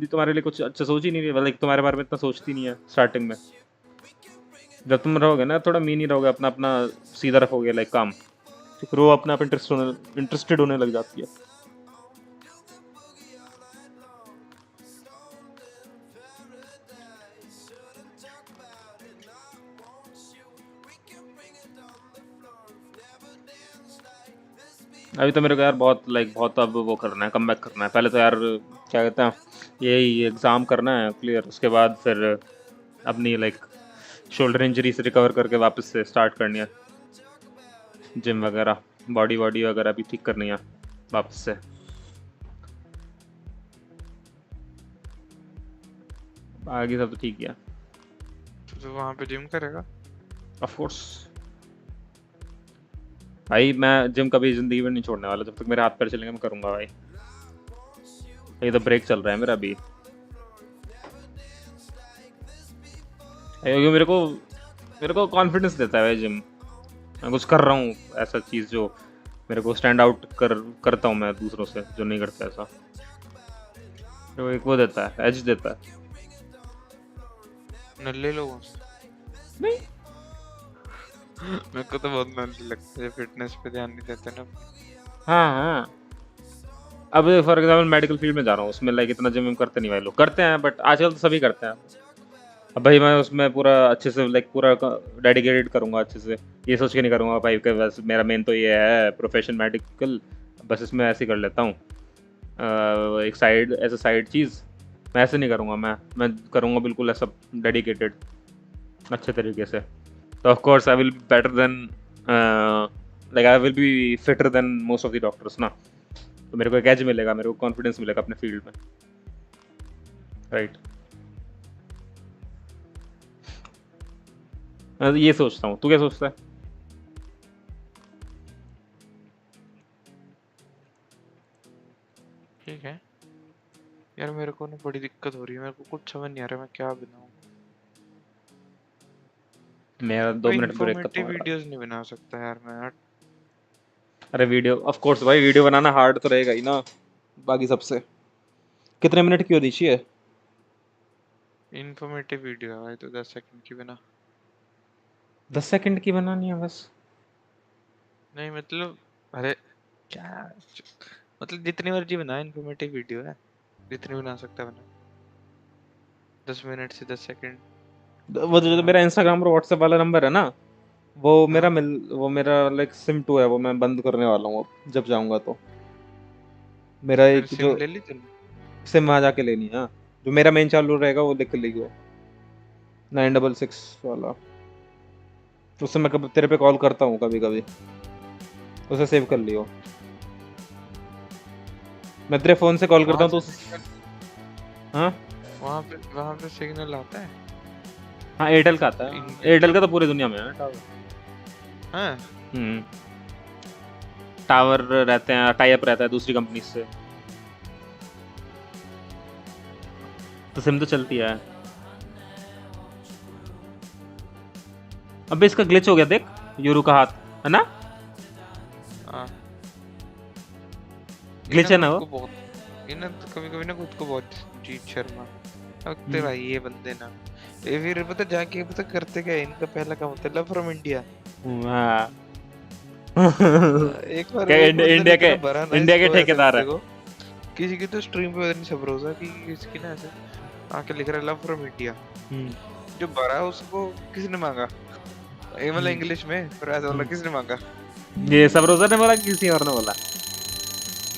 तुम्हारे लिए कुछ अच्छा सोच ही नहीं रही, लाइक तुम्हारे बारे में इतना सोचती नहीं है स्टार्टिंग में। जब तुम रहोगे ना थोड़ा मीन ही रहोगे, अपना सीधा रखोगे, लाइक काम, फिर वो अपने आप इंटरेस्टेड होने लग जाती है। अभी तो मेरे को यार बहुत अब वो करना है, कम बैक करना है। पहले तो यार क्या कहते हैं, यही एग्ज़ाम करना है क्लियर, उसके बाद फिर अपनी शोल्डर इंजरी से रिकवर करके वापस से स्टार्ट करनी है, जिम वगैरह, बॉडी वगैरह भी ठीक करनी है वापस से। आगे सब तो ठीक है। तो वहाँ पे जिम करेगा? ऑफ कोर्स भाई, मैं जिम कभी जिंदगी में नहीं छोड़ने वाला। जब तक मेरे हाथ पैर चलेंगे मैं करूंगा भाई। ये तो ब्रेक चल रहा है मेरा अभी, मेरे को कॉन्फिडेंस देता है भाई जिम। मैं कुछ कर रहा हूँ ऐसा चीज़ जो मेरे को स्टैंड आउट करता हूँ मैं दूसरों से, जो नहीं करता ऐसा। तो एक वो देता है, एज देता है। नल्ले लोगों से नहीं, मेरे को तो बहुत नल्ले लगते हैं, फिटनेस पे ध्यान नहीं देते ना। हाँ अब फॉर एग्जाम्पल मेडिकल फील्ड में जा रहा हूँ, उसमें इतना जिम करते नहीं भाई, लोग करते हैं बट आजकल तो सभी करते हैं। अब भाई मैं उसमें पूरा अच्छे से पूरा डेडिकेटेड करूँगा, अच्छे से ये सोच के नहीं करूँगा भाई कि बस मेरा मेन तो ये है प्रोफेशन मेडिकल, बस इसमें ऐसे कर लेता हूँ एक साइड चीज़। मैं ऐसे नहीं करूँगा, मैं करूँगा बिल्कुल ऐसा डेडिकेटेड अच्छे तरीके से। तो of course I will be better than I will be fitter than most of the doctors ना। तो मेरे को एक एज मिलेगा, मेरे को कॉन्फिडेंस मिलेगा अपने फील्ड में, राइट। ये सोचता हूँ, तू क्या सोचता है? ठीक है यार, मेरे को ना बड़ी दिक्कत हो रही है, मेरे को कुछ समझ नहीं आ रहा मैं क्या बनाऊं। मेरा 2 मिनट ब्रेक का वीडियोस नहीं बना सकता यार मैं। अरे वीडियो ऑफ कोर्स भाई, वीडियो बनाना हार्ड तो रहेगा ही ना बाकी सबसे। कितने मिनट की होनी चाहिए? इंफॉर्मेटिव वीडियो है तो 10 सेकंड की बना। 10 सेकंड की बनानी है बस? नहीं मतलब अरे क्या मतलब जितनी मर्जी बना, इंफॉर्मेटिव वीडियो है, जितनी बना सकता बना। 10 मिनट से 10 सेकंड। वो जो मेरा इंस्टाग्राम और व्हाट्सएप वाला नंबर है ना, वो मेरा लाइक सिम 2 है, वो मैं बंद करने वाला हूँ अब जब जाऊंगा तो। मेरा एक सिम जो ले ली तूने? सिम वहाँ जाके लेनी है, जो मेरा मेन चालू रहेगा वो लिख लीजिए, वो 966 वाला। तो उससे मैं कभी तेरे पे कॉल करता हूँ कभी कभी, उसे सेव कर लियो। मैं तेरे फोन से कॉल करता हूँ तो हाँ वहाँ पे सिग्नल आता है। हाँ एयरटेल का आता है। एयरटेल का तो पूरी दुनिया में है टावर। हाँ टावर रहते हैं, टाई अप रहता है दूसरी कंपनी से, तो सिम तो चलती है। अबे इसका ग्लिच हो गया देख, यूरू का हाथ है ना, ग्लिच है ना वो। इन्हें तो कभी-कभी ना खुद को बहुत जीत शर्मा लगते भाई ये बंदे ना। ये फिर पता जाके पता करते क्या, इनका पहला काम होता है लव फ्रॉम इंडिया। हाँ एक बार इंडिया के ठेकेदार है। किसी की तो स्ट्रीम पे नहीं सब रोजा कि इसकी ना ऐसे आके लिख रहा है लव फ्रॉम इंडिया। जो भरा उसको किसने मांगा? ये मतलब इंग्लिश में फिर ऐसा बोला किसने मांगा? ये सब रोजा ने बोला किसी और ने बोला?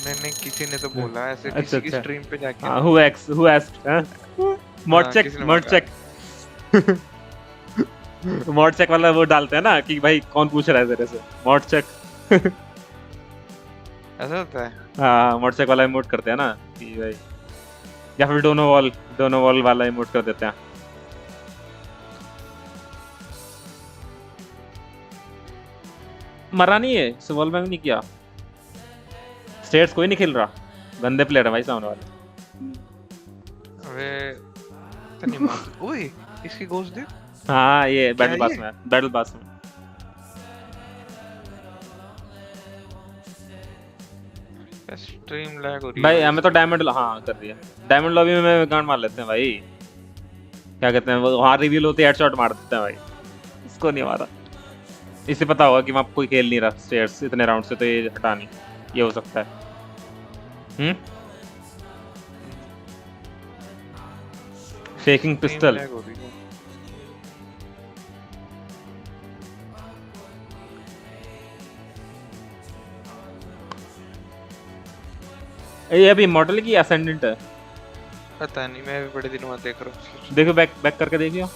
नहीं किसी ने तो बोला ऐसे किसी की स्ट्रीम पे जाके। हां who asked mod check mod check वाला वो डालते हैं ना कि भाई कौन पूछ रहा है तेरे से, mod check ऐसा होता है। हाँ mod check वाला इमोट करते हैं ना कि भाई, या फिर दोनों वॉल वाला इमोट कर देते हैं। मरा नहीं है, वॉल बैंग नहीं किया, स्टेट्स कोई नहीं खेल रहा, गंदे प्लेयर है भाई सामने वाले। अबे तनी मार ओए इसकी गोश्त देख। हाँ ये बैटल पास में, बैटल पास में। स्ट्रीम लैग हो रही है भाई हमें तो डायमंड हाँ कर दिया, डायमंड लॉबी में गांड मार लेते हैं भाई, क्या कहते हैं वो वहाँ रिवील होते हेडशॉट मार देते हैं भाई, इसको नहीं मारा। इसे पता होगा कि वहाँ कोई खेल नहीं रहा स्टेट्स इतने राउंड से, तो ये हटा नहीं, ये हो सकता है। फेकिंग पिस्टल ये अभी इमॉर्टल की असेंडेंट है, पता नहीं, मैं भी बड़े दिनों बाद देख रहा हूँ। देखो बैक करके देखियो,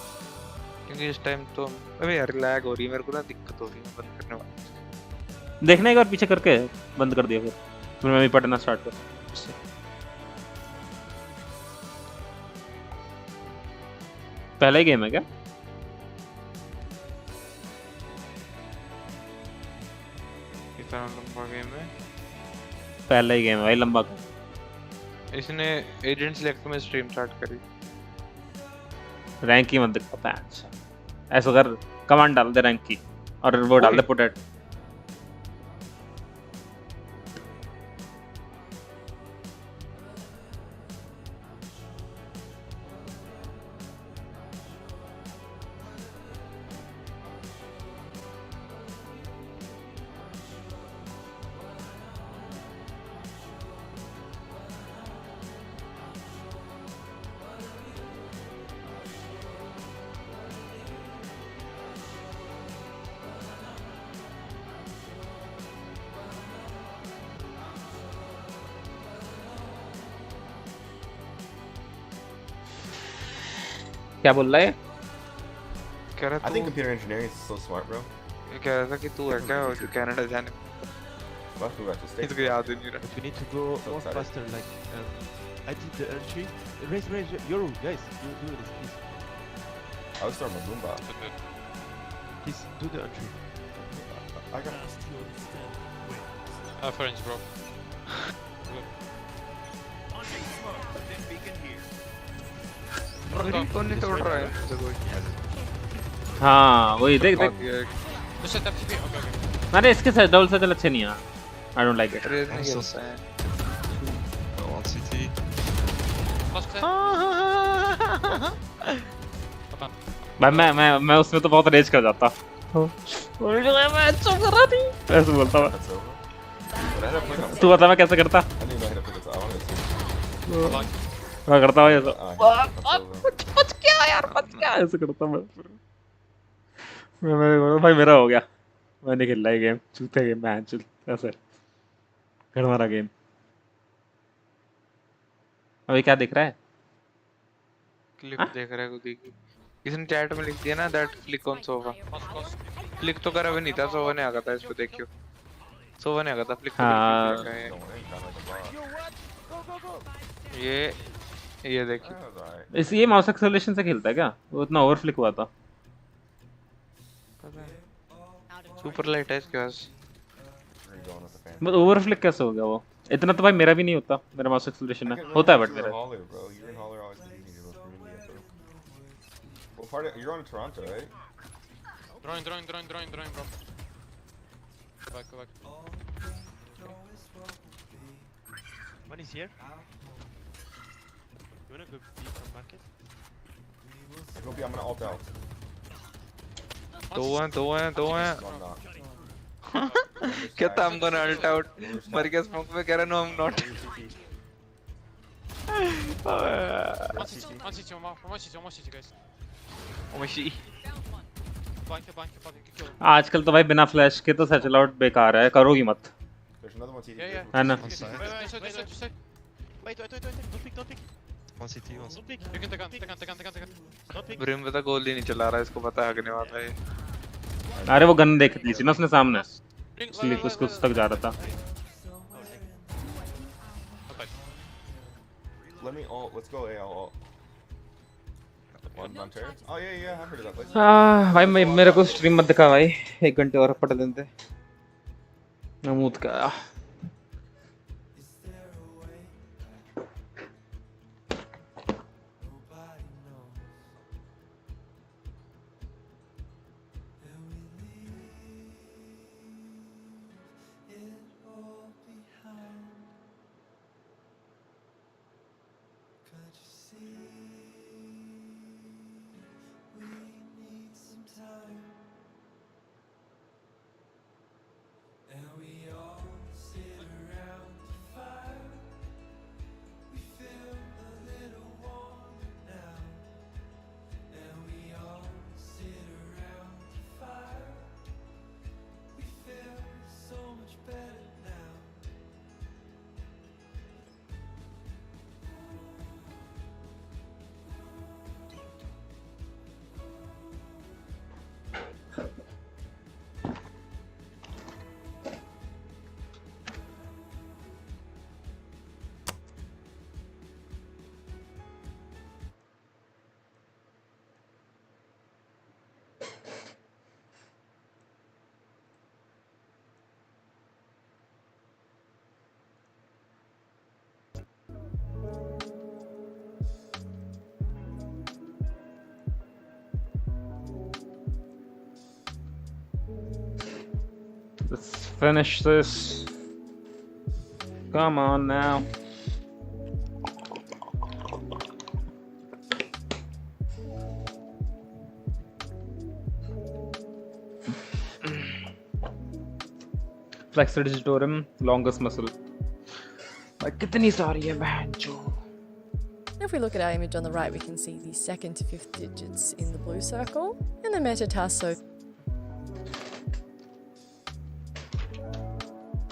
क्योंकि इस टाइम तो अबे यार लैग हो रही है, मेरे को ना दिक्कत हो रही है बंद करने वाला। देखना एक बार पीछे करके बंद कर दिया, फिर मैं भी पढ़ना स्टार्ट कर। पहला ही गेम है क्या? इतना लंबा गेम है? पहला ही गेम है भाई लंबा। इसने एजेंट सिलेक्ट में स्ट्रीम स्टार्ट करी, रैंक की मत दिखा पैच, ऐसा कर कमांड डाल दे रैंक की और वो डाल दे पुट इट। क्या बोल रहा है? कह रहा I think computer engineering is so smart, bro. कह रहा था कि तू है क्या जो कनाडा जाने Fuck, we got to stay. इसको याद ही नहीं रहा। We need to go more faster, like I did the entry. Raise your guys, do this, please. I was starting my Goomba. Please do the entry. I got friends, bro. कौन नहीं तोड़ रहा है? हाँ वही देख Just set FTP. Okay. अरे इसके साथ डबल सेटल अच्छे नहीं है, I don't like it. नहीं खेलता है। One CT. मैं उसमें तो बहुत रेज कर जाता। मैं चुप कर रहा थी। ऐसे बोलता मैं। तू बता मैं कैसे करता? मैं करता हूँ ऐसा। बच क्या यार, बच क्या ऐसे करता मैं भाई मेरा हो गया। मैंने खेला ये गेम, चूते गेम मैन चल ऐसे फिर हमारा गेम। अभी क्या दिख रहा है? क्लिप देख रहा है खुद ही। किसी ने चैट में लिख दिया ना that click on sofa. Click तो करा भी नहीं था, सोफा ने आ गया था इस पे देखियो। सोफा ने आ गया था क्लिक हाँ। ये देखियो। इस ये माउस एक्सेलरेशन से खेलता है क्या? वो इतना ओवरफ्लिक हुआ था। सुपर लाइट है इसके पास। बस ओवरफ्लिक कैसे हो गया वो? इतना तो भाई मेरा भी नहीं होता, मेरा माउस एक्सेलरेशन है होता है बट मेरा। You're on Toronto, right? Drawing, bro. Go back. One is here. You wanna go B from market? Go B, I'm gonna ult out. दो हैं। कहता I'm gonna ult out. मर गया स्मोक में, कह रहा no I'm not. One CT, guys. मशी। आजकल तो भाई बिना फ्लैश के तो सैचल आउट बेकार है, करोगी मत। There's another one CT. Yeah. है ना? Wait. Don't pick. One CT, one Don't pick. You can take on. Don't pick. Brim पता गोल ही नहीं चला रहा, इसको पता है हगने वाला है। अरे वो गन देख ली थी ना उसने सामने, इसलिए उसको उस तक जा रहा था। Let me ult. Let's go A. I'll ult. One on terrace. Oh yeah. I've heard of that place. भाई मेरे को स्ट्रीम मत दिखा भाई, 1 घंटे और पढ़ लेते। मैं मूड का Let's finish this. Come on now. Flexor digitorum, longest muscle. कितनी सारी है बहन जो। If we look at our image on the right, we can see the 2nd to 5th digits in the blue circle, and the metatarso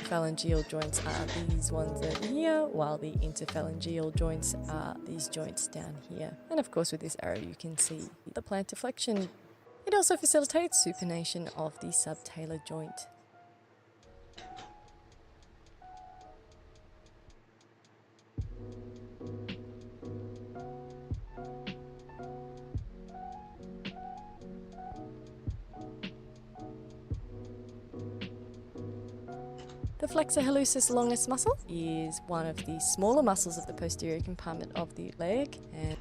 phalangeal joints are these ones over here, while the interphalangeal joints are these joints down here. And of course with this arrow you can see the plantar flexion. It also facilitates supination of the subtalar joint. The flexor hallucis longus muscle is one of the smaller muscles of the posterior compartment of the leg, and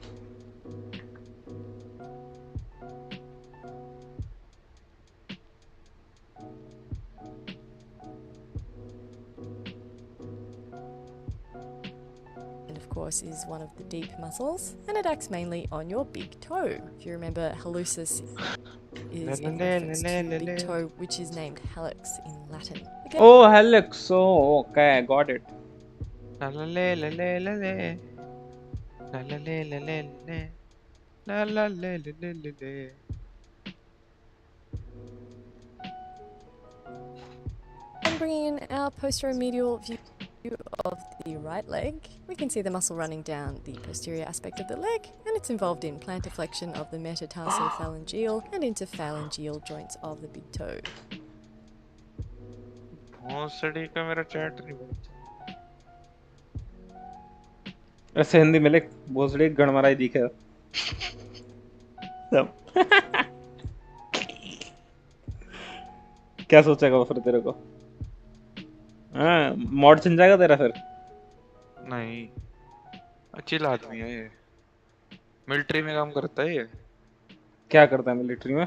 course, is one of the deep muscles, and it acts mainly on your big toe. If you remember, hallucis is in reference to big toe, which is named hallux in Latin. Again, Oh, hallux. Oh, okay, got it. La la le la le la le. La la le la le le. La la le le le le le. and bringing in our posteromedial view of the right leg, we can see the muscle running down the posterior aspect of the leg, and it's involved in plantarflexion of the metatarsophalangeal and interphalangeal joints of the big toe. भोंसड़ी का मेरा chat नहीं बनता। ऐसे हिंदी में लिख भोसड़ी गणमराई दिखे सब। क्या सोचेगा वो फिर तेरे को? हाँ, मॉड चेंज जाएगा तेरा फिर? नहीं, अच्छी आदमी है ये। मिलिट्री में काम करता है ये। क्या करता है मिलिट्री में?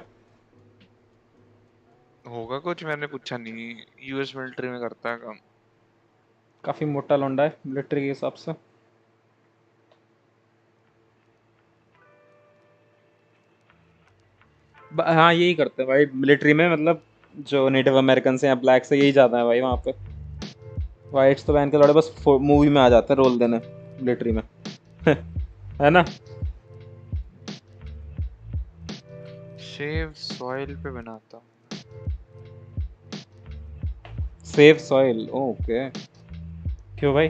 होगा कुछ, मैंने पूछा नहीं। यूएस मिलिट्री में करता है काम। काफी मोटा लौंडा है मिलिट्री के हिसाब से। हाँ यही करते हैं भाई मिलिट्री में, मतलब जो नेटिव अमेरिकन से या ब्लैक से यही ज्यादा है भाई वहाँ पे। वाइट्स तो पहन के लौड़े बस मूवी में आ जाते हैं रोल देने मिलिट्री में है ना? सेव सॉइल पे बनाता हूँ। Save soil, okay. क्यों भाई?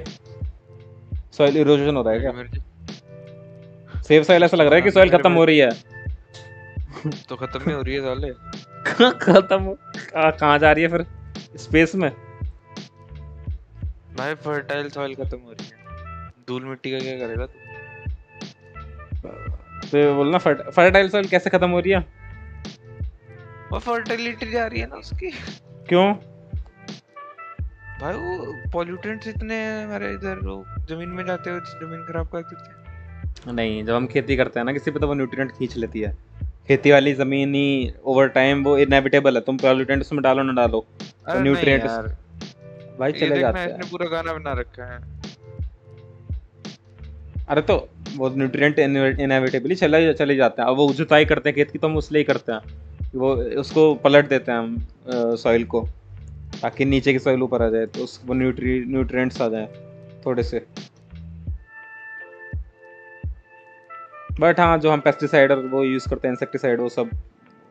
सॉइल इरोजन हो रहा है क्या? सेव सॉइल ऐसा लग रहा है कि सॉइल खत्म हो रही है। तो खत्म ही हो रही है साले। खत्म कहाँ जा रही है फिर? स्पेस में? भाई फर्टाइल सॉइल खत्म हो रही है। धूल मिट्टी का क्या करेगा तू? तो बोलना फर्टाइल सॉइल कैसे खत्म हो रही है? वो फर्टिलिटी जा रही है ना उसकी। क्यों? भाई वो पॉल्यूटेंट्स इतने हमारे इधर जमीन में जाते हुए जमीन खराब कर देते हैं। नहीं, जब हम खेती करते हैं ना किसी पे तो वो न्यूट्रिएंट खींच लेती है। खेती वाली जमीन ही ओवर टाइम वो इनएविटेबल है, तुम पॉल्यूटेंट उसमें डालो ना डालो तो न्यूट्रिएंट भाई चले जाते हैं। इसने पूरा गाना बना रखा है। अरे तो वो न्यूट्रिएंट इनएविटेबली चले जाते हैं। अब वो जुताई करते हैं खेत की तो हम उसलिए करते हैं, वो उसको पलट देते हैं हम सॉइल को, ताकि नीचे की सॉइल ऊपर आ जाए तो वो न्यूट्रिएंट्स आ जाए थोड़े से। बट हाँ, जो हम पेस्टिसाइड और वो यूज़ करते हैं इंसेक्टिसाइड, वो सब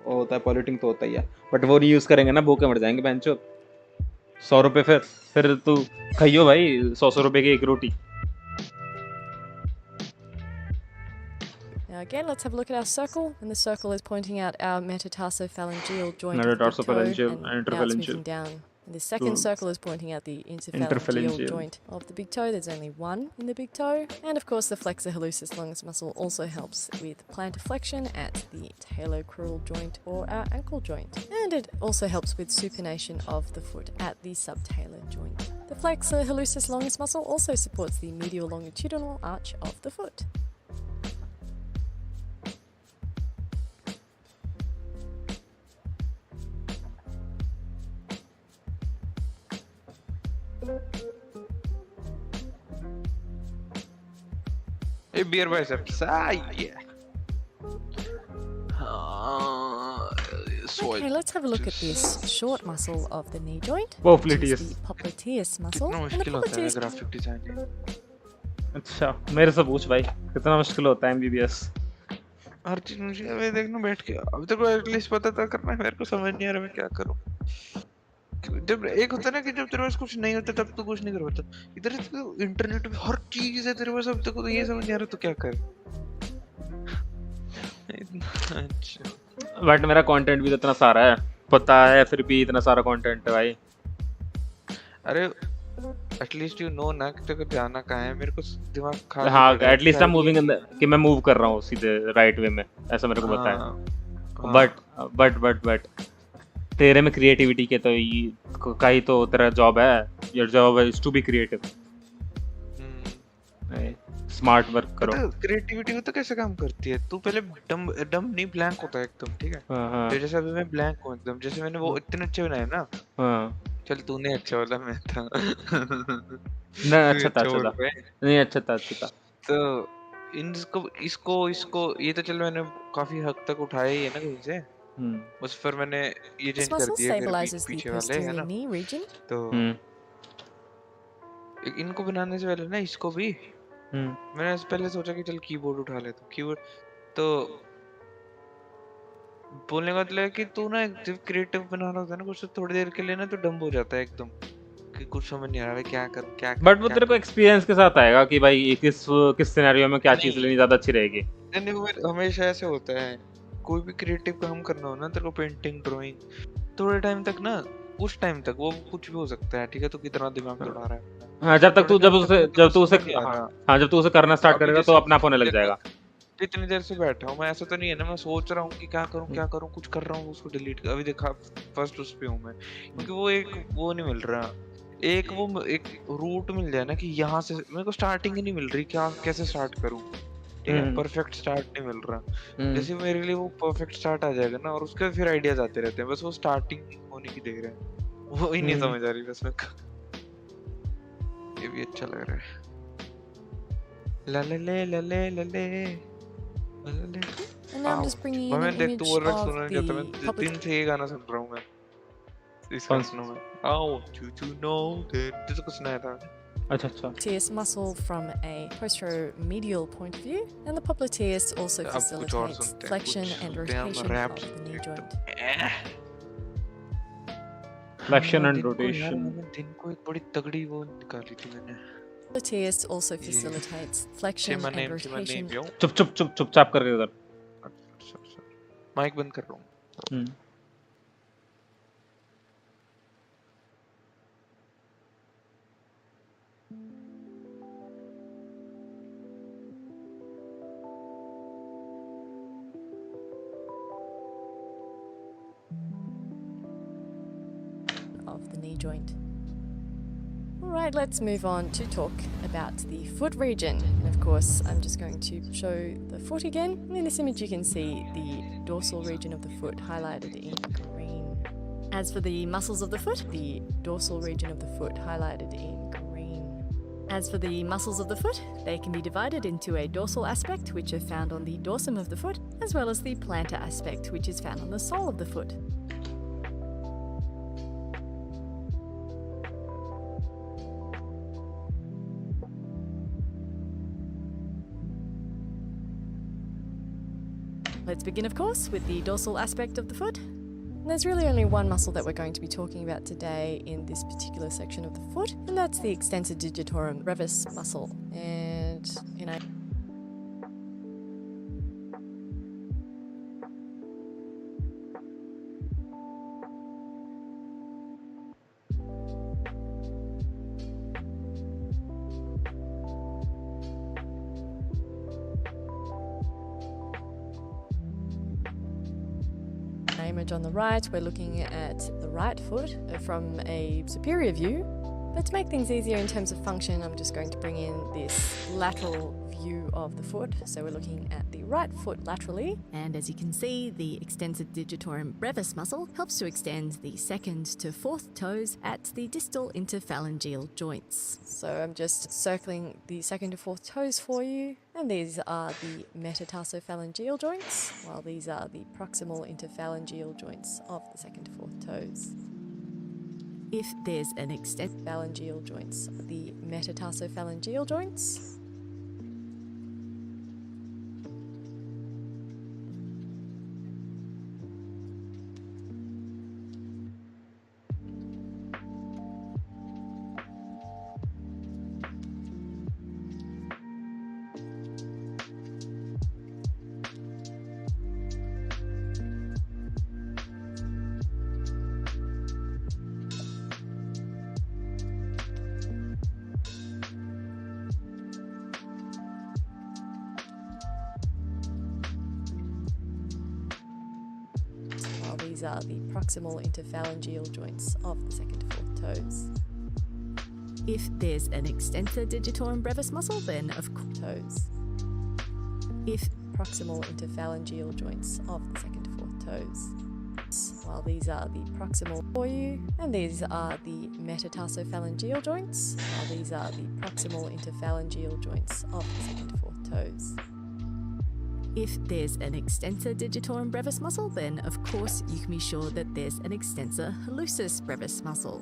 वो होता है, पॉल्यूटिंग तो होता ही है। बट वो नहीं यूज़ करेंगे ना, भूखे मर जाएंगे बेंचो। 100 रुपये फिर तू खाइयो भाई 100 रुपये की एक रोटी। Now again, let's have a look at our circle, and the circle is pointing out our metatarsophalangeal joint. Metatarsophalangeal and now it's interphalangeal. moving down. And the second circle is pointing out the interphalangeal joint of the big toe. There's only one in the big toe. And of course, the flexor hallucis longus muscle also helps with plantarflexion at the talocrural joint or our ankle joint. And it also helps with supination of the foot at the subtalar joint. The flexor hallucis longus muscle also supports the medial longitudinal arch of the foot. A beer biceps. Yeah. Okay, let's have a look at this short muscle of the knee joint, Popliteus. which is the popliteus muscle. कितना And the मुश्किल होता है popliteus graphic design. अच्छा, मेरे से पूछ भाई कितना मुश्किल होता है एमबीबीएस? हर चीज मुझे अभी देखना बैठ के, अब तक एटलीस्ट पता था करना है, मेरे को समझ नहीं आ रहा मैं क्या करूं। जब एक होता है ना कि जब तेरे पास कुछ नहीं होता तब तू कुछ नहीं कर पाता, इधर तो इंटरनेट पे हर चीज है तेरे पास, अब तक तो ये समझ नहीं आ रहा तो क्या कर। अच्छा, बट मेरा कंटेंट भी तो इतना सारा है, पता है फिर भी इतना सारा कंटेंट है भाई। अरे एटलीस्ट यू नो ना कि तेरे को जाना कहाँ है, मेरे को दिमाग खा। हाँ, at least I am moving in the, कि मैं मूव कर रहा हूँ सीधे राइट वे में, ऐसा मेरे को पता है। बट तेरे में क्रिएटिविटी के तो कहीं तो तेरा जॉब है, your job is to be creative. Smart work करो। क्रिएटिविटी वो तो कैसे काम करती है? तू पहले डम नहीं ब्लैंक होता है एकदम, ठीक है? तो जैसे अभी मैं ब्लैंक हूँ एकदम, जैसे मैंने वो इतने अच्छे बनाए ना। चल तूने अच्छा वाला, मैं था नहीं अच्छा था नहीं अच्छा था तो इसको ये तो चलो मैंने काफी हद तक उठाया ही है ना कहीं से। बस फिर मैंने ये This चेंज कर muscle दिया फिर stabilizes the पीछे वाले है posterior ना knee region. तो इनको बनाने से पहले ना इसको भी मैंने पहले सोचा कि चल कीबोर्ड उठा लेता हूँ कीबोर्ड तो बोलने का मतलब है कि तू ना जब क्रिएटिव बना रहा होता है ना कुछ थोड़ी देर के लिए ना तो डंब हो जाता है एकदम कि कुछ समझ नहीं आ रहा है क्या करूं क्या बट वो तेरे को एक्सपीरियंस के साथ आएगा कि भाई किस सिनेरियो में क्या चीज लेनी ज्यादा अच्छी रहेगी। नहीं वो हमेशा ऐसे होता है कोई भी क्रिएटिव काम करना हो ना तेरे को पेंटिंग ड्राइंग थोड़े टाइम तक ना उस टाइम तक वो कुछ भी हो सकता है ठीक है तो कितना दिमाग दौड़ा रहा है हाँ जब तक तू जब तू उसे करना स्टार्ट करेगा तो अपना आप होने लग जाएगा। इतनी देर से बैठा हूँ मैं ऐसा तो नहीं है ना मैं सोच रहा हूँ कि क्या करूँ कुछ कर रहा हूँ उसको डिलीट अभी देखा फर्स्ट उस पे हूँ मैं क्योंकि वो एक वो नहीं मिल रहा एक रूट मिल जाए ना कि यहाँ से मेरे को स्टार्टिंग ही नहीं मिल रही क्या कैसे स्टार्ट करूँ ठीक है परफेक्ट स्टार्ट नहीं मिल रहा जैसे मेरे लिए वो परफेक्ट स्टार्ट आ जाएगा ना और उसके फिर आइडियाज आते रहते हैं बस वो स्टार्टिंग होने की देख रहे हैं वो ही नहीं समझ आ रही बस मैं ये भी अच्छा लग रहा है लले And now I'm just bringing in an image of the public. दिन से ये गाना सुन रहा हूँ मैं इस गाने में आओ to know that जिसको कुछ सुनाया था अच्छा Popliteus muscle from a posteromedial point of view, and the popliteus also facilitates flexion and rotation of the knee joint. Flexion and rotation. दिन को एक बड़ी तगड़ी वो निकाली थी मैंने Popliteus also facilitates flexion and rotation. चुपचाप करके कर माइक बंद कर रहा हूँ of the knee joint. Alright, let's move on to talk about the foot region. And of course, I'm just going to show the foot again. And in this image you can see the dorsal region of the foot highlighted in green. As for the muscles of the foot, the dorsal region of the foot highlighted in green. As for the muscles of the foot, they can be divided into a dorsal aspect, which are found on the dorsum of the foot, as well as the plantar aspect, which is found on the sole of the foot. Let's begin, of course, with the dorsal aspect of the foot. And there's really only one muscle that we're going to be talking about today in this particular section of the foot, and that's the extensor digitorum brevis muscle. And, you know, image on the right, we're looking at the right foot from a superior view, but to make things easier in terms of function, I'm just going to bring in this lateral view of the foot. So we're looking at the right foot laterally, and as you can see, the extensor digitorum brevis muscle helps to extend the second to fourth toes at the distal interphalangeal joints. So I'm just circling the second to fourth toes for you, and these are the metatarsophalangeal joints, while these are the proximal interphalangeal joints of the second to fourth toes. If there's an phalangeal joints, the metatarsophalangeal joints. These are the proximal interphalangeal joints of the second to fourth toes. If there's an extensor digitorum brevis muscle, then of course toes. If proximal interphalangeal joints of the second to fourth toes. while these are the proximal for you, and these are the metatarsophalangeal joints, while these are the proximal interphalangeal joints of the second to fourth toes. If there's an extensor digitorum brevis muscle, then of course you can be sure that there's an extensor hallucis brevis muscle.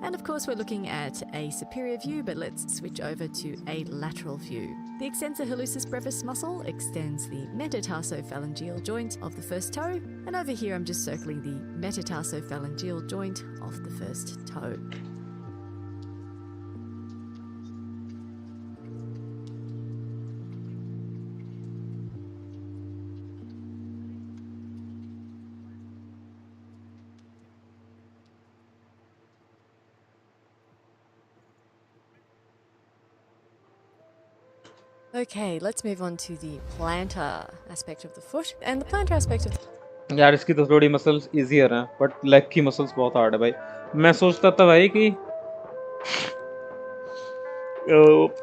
And of course we're looking at a superior view, but let's switch over to a lateral view. The extensor hallucis brevis muscle extends the metatarsophalangeal joint of the first toe, and over here I'm just circling the metatarsophalangeal joint of the first toe. Okay, let's move on to the plantar aspect of the foot. And the plantar aspect of यार इसकी तो थोड़ी muscles easier हैं, but leg की muscles बहुत hard है भाई। मैं सोचता था भाई कि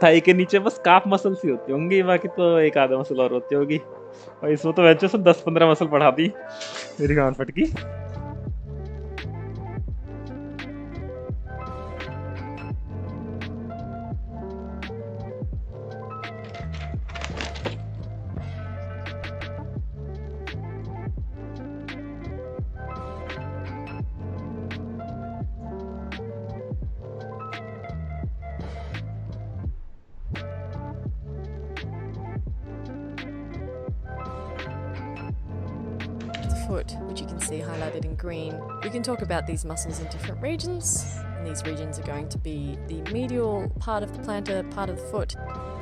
थाई के नीचे बस काफ मसल्स ही होती होंगी, बाकी तो एक आधा मसल और होती होगी। और इसमें तो वैसे 10-15 मसल बढ़ा दी मेरी गांड फट की। foot, which you can see highlighted in green. We can talk about these muscles in different regions, and these regions are going to be the medial part of the plantar part of the foot,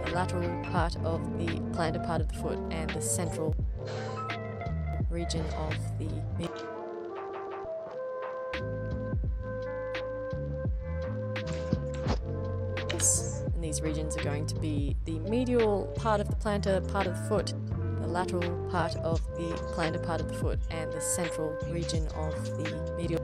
the lateral part of the plantar part of the foot, and the central region of the and these regions are going to be the medial part of the plantar part of the foot, the lateral part of the plantar part of the foot, and the central region of the medial.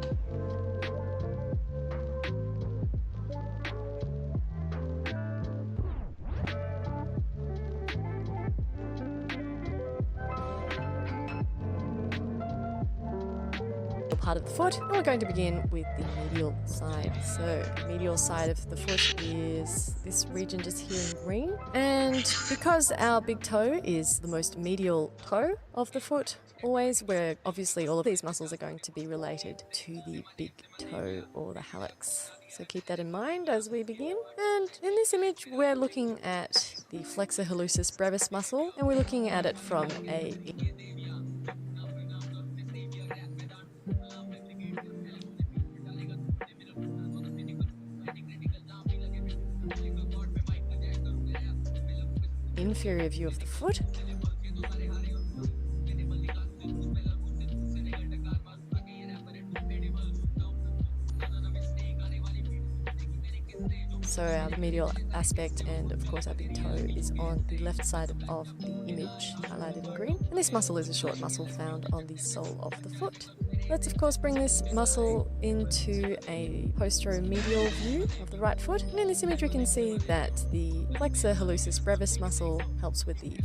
Part of the foot, and we're going to begin with the medial side. So the medial side of the foot is this region just here in green, and because our big toe is the most medial toe of the foot, always, where obviously all of these muscles are going to be related to the big toe or the hallux. So keep that in mind as we begin. And in this image we're looking at the flexor hallucis brevis muscle, and we're looking at it from a inferior view of the foot. So our medial aspect and of course our big toe is on the left side of the image, highlighted in green. And this muscle is a short muscle found on the sole of the foot. Let's of course bring this muscle into a posteromedial view of the right foot. And in this image we can see that the flexor hallucis brevis muscle helps with the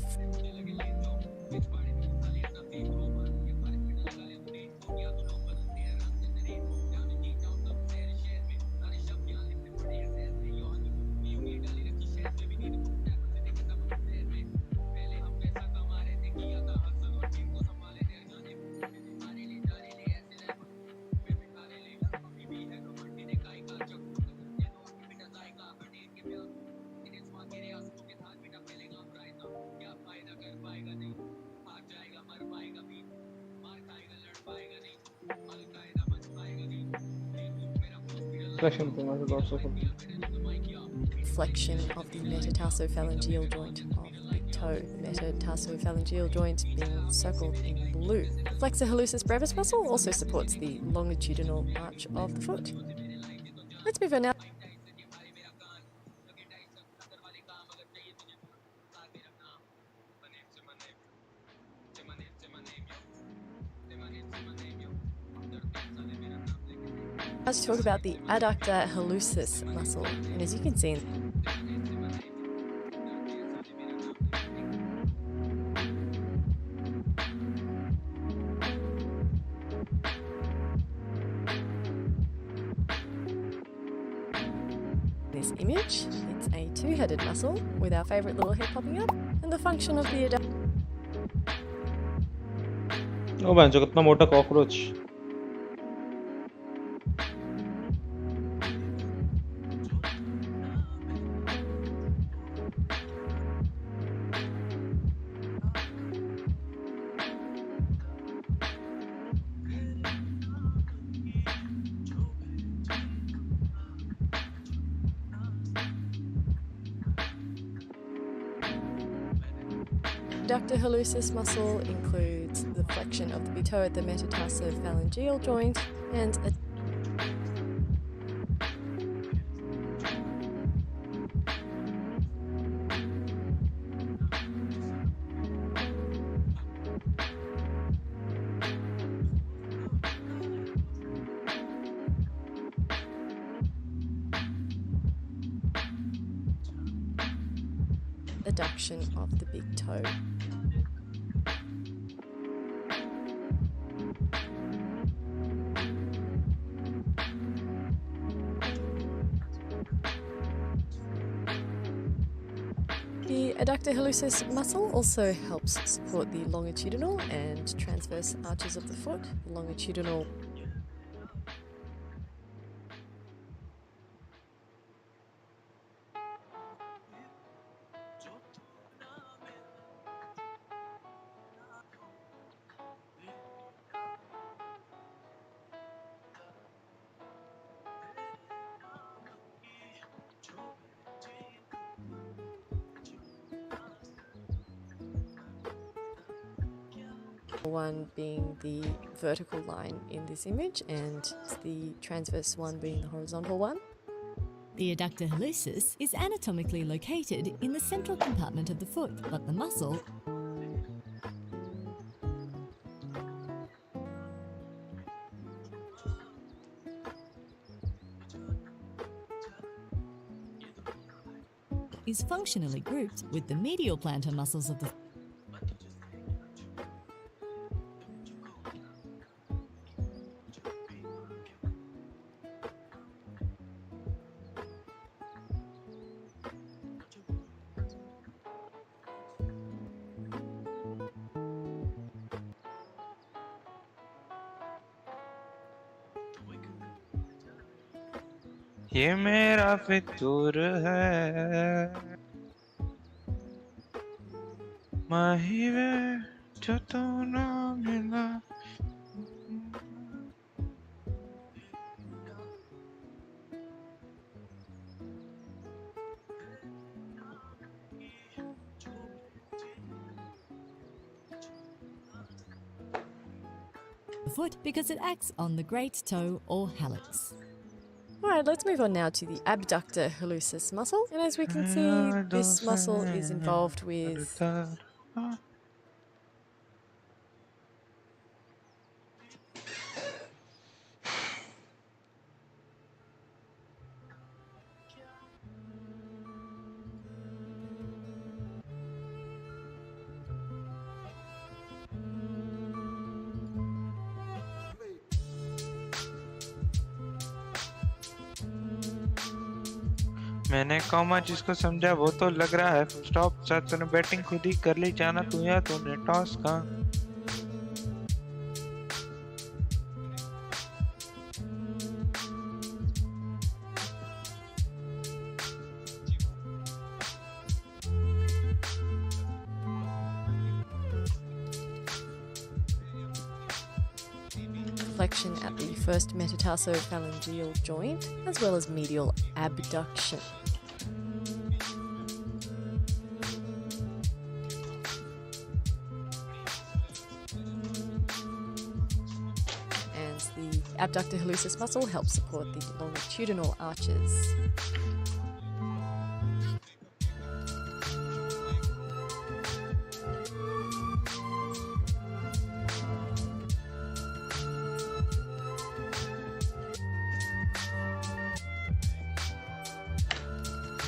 flexion of the metatarsophalangeal joint of the big toe, the metatarsophalangeal joint being circled in blue. The flexor hallucis brevis muscle also supports the longitudinal arch of the foot. Let's move on now. Let's talk about the adductor hallucis muscle, and as you can see This image, it's a two-headed muscle with our favourite little head popping up, and the function of the adductor. ओ बहन जो कितना मोटा cockroach Adductor hallucis muscle includes the flexion of the big toe at the metatarsophalangeal joint and a adduction of the big toe. The adductor hallucis muscle also helps support the longitudinal and transverse arches of the foot. The longitudinal one being the vertical line in this image and the transverse one being the horizontal one. The adductor hallucis is anatomically located in the central compartment of the foot, but the muscle is functionally grouped with the medial plantar muscles of the ये मेरा फितूर है माही वे जो तू ना मिला the foot because it acts on the great toe or hallux. Alright, let's move on now to the abductor hallucis muscle. And as we can see, this muscle is involved with मैंने comma जिसको समझा वो तो लग रहा है full stop साथ तूने बैटिंग खुद ही कर ली जाना तू या तूने टॉस का flexion at the first metatarsophalangeal joint, as well as medial abduction. And the abductor hallucis muscle helps support the longitudinal arches.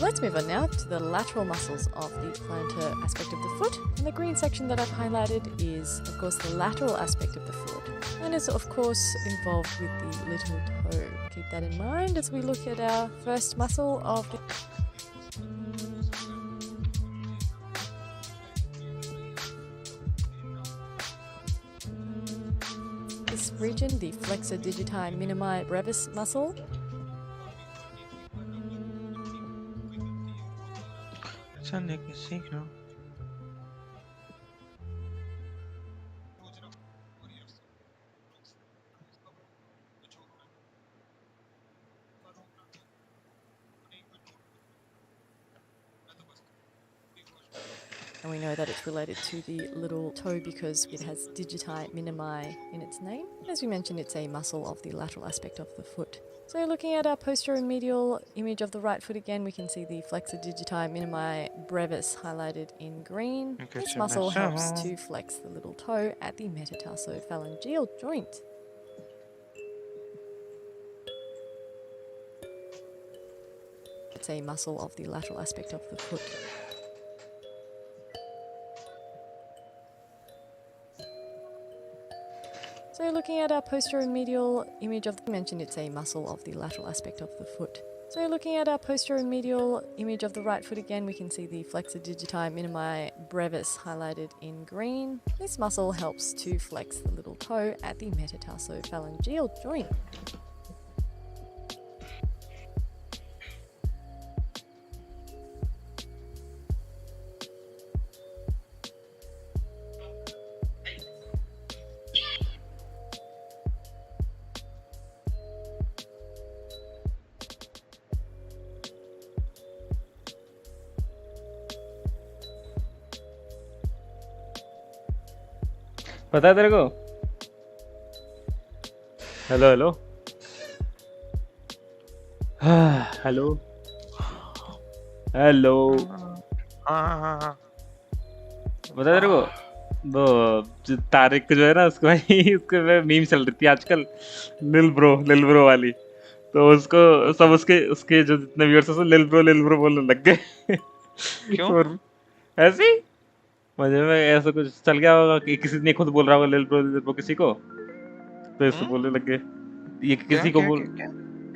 Let's move on now to the lateral muscles of the plantar aspect of the foot. And the green section that I've highlighted is, of course, the lateral aspect of the foot, and is, of course, involved with the little toe keep that in mind as we look at our first muscle of the this region, the flexor digiti minimi brevis muscle. And we know that it's related to the little toe because it has digiti minimi in its name. As we mentioned, it's a muscle of the lateral aspect of the foot. So looking at our posterior medial image of the right foot again, we can see the flexor digiti minimi brevis highlighted in green. This muscle helps to flex the little toe at the metatarsophalangeal joint. It's a muscle of the lateral aspect of the foot. So looking at our posterior medial image of the mentioned, it's a muscle of the lateral aspect of the foot. So looking at our posterior medial image of the right foot again, we can see the flexor digiti minimi brevis highlighted in green. This muscle helps to flex the little toe at the metatarsophalangeal joint. पता है तेरे को? Hello hello hello hello पता है तेरे को? वो तारिक जो है ना उसको भाई उसको मीम चल रही थी आजकल लिल ब्रो वाली, तो उसको सब उसके जो जितने व्यूअर्स हैं लिल ब्रो बोलने लग गए। क्यों? ऐसे ही मुझे में ऐसा कुछ चल गया होगा कि किसी ने खुद बोल रहा होगा लिल ब्रो किसी को, तो इसको बोलने लग गए। ये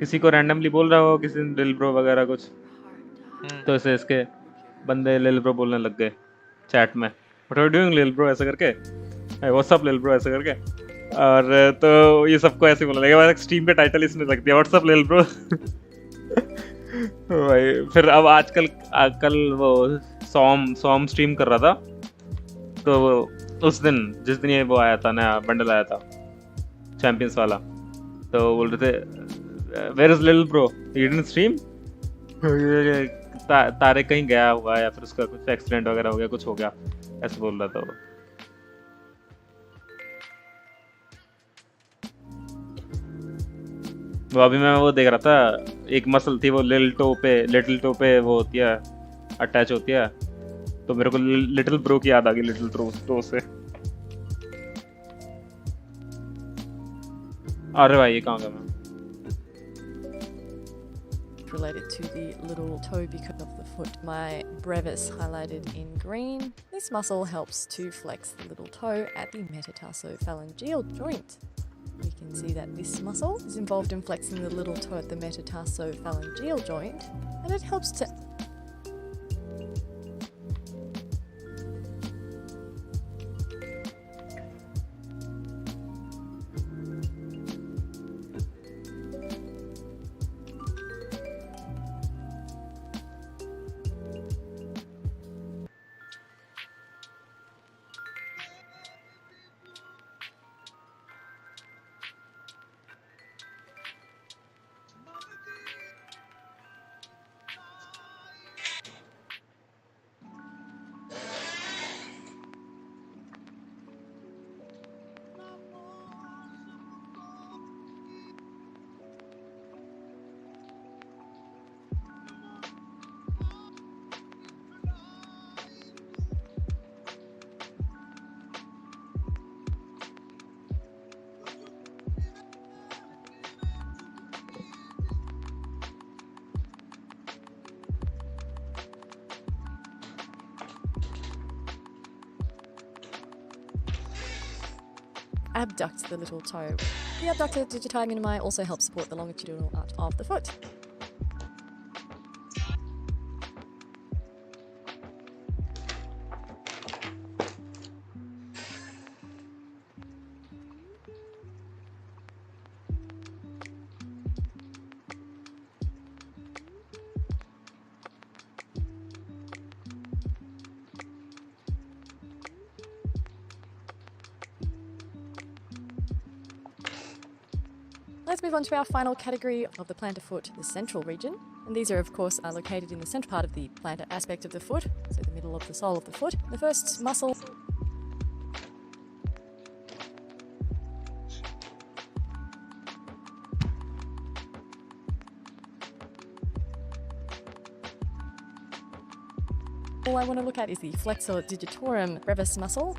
किसी को रैंडमली बोल रहा होगा किसी ने लिल ब्रो वगैरह कुछ, तो इसे इसके बंदे लिल ब्रो बोलने लग गए चैट में, व्हाट आर यू डूइंग लिल ब्रो ऐसा करके, व्हाट्स अप लिल ब्रो ऐसा करके, और तो ये सबको ऐसे बोलने लगे। स्ट्रीम का टाइटल इसने रख दिया व्हाट्स अप लिल ब्रो। भाई फिर अब आजकल वो सॉम स्ट्रीम कर रहा था, तो उस दिन जिस दिन ये वो आया था नया बंडल आया था चैंपियंस वाला, तो बोल रहे थे where is little bro, he didn't stream, तारे कहीं गया हुआ या फिर उसका कुछ एक्सीडेंट वगैरह हो गया, कुछ हो गया ऐसे बोल रहा था वो। अभी मैं वो देख रहा था, एक मसल थी वो लिटिल टो पे वो होती है अटैच होती है, तो मेरे को लिटिल ब्रो की याद आ गई लिटिल टो से। अरे भाई ये कहाँ गया मैं? Related to the little toe because of the foot. My brevis highlighted in green. This muscle helps to flex the little toe at the metatarsophalangeal joint. We can see that this muscle is involved in flexing the little toe at the metatarsophalangeal joint, and it helps to abduct the little toe. The abductor digiti minimi also helps support the longitudinal arch of the foot. Let's move on to our final category of the plantar foot, the central region. And these are, of course, located in the central part of the plantar aspect of the foot, so the middle of the sole of the foot. The first muscle I want to look at is the flexor digitorum brevis muscle.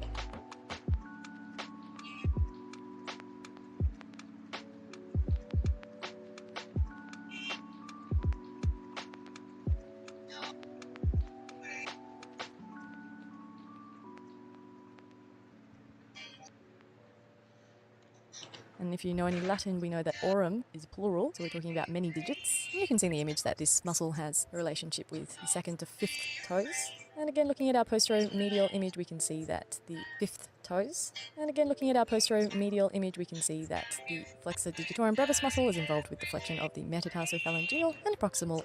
And if you know any Latin, we know that aurum is plural, so we're talking about many digits. And you can see in the image that this muscle has a relationship with the second to fifth toes. And again, looking at our posteromedial image, we can see that the fifth toes. And again, looking at our posteromedial image, we can see that the flexor digitorum brevis muscle is involved with the flexion of the metatarsophalangeal and proximal.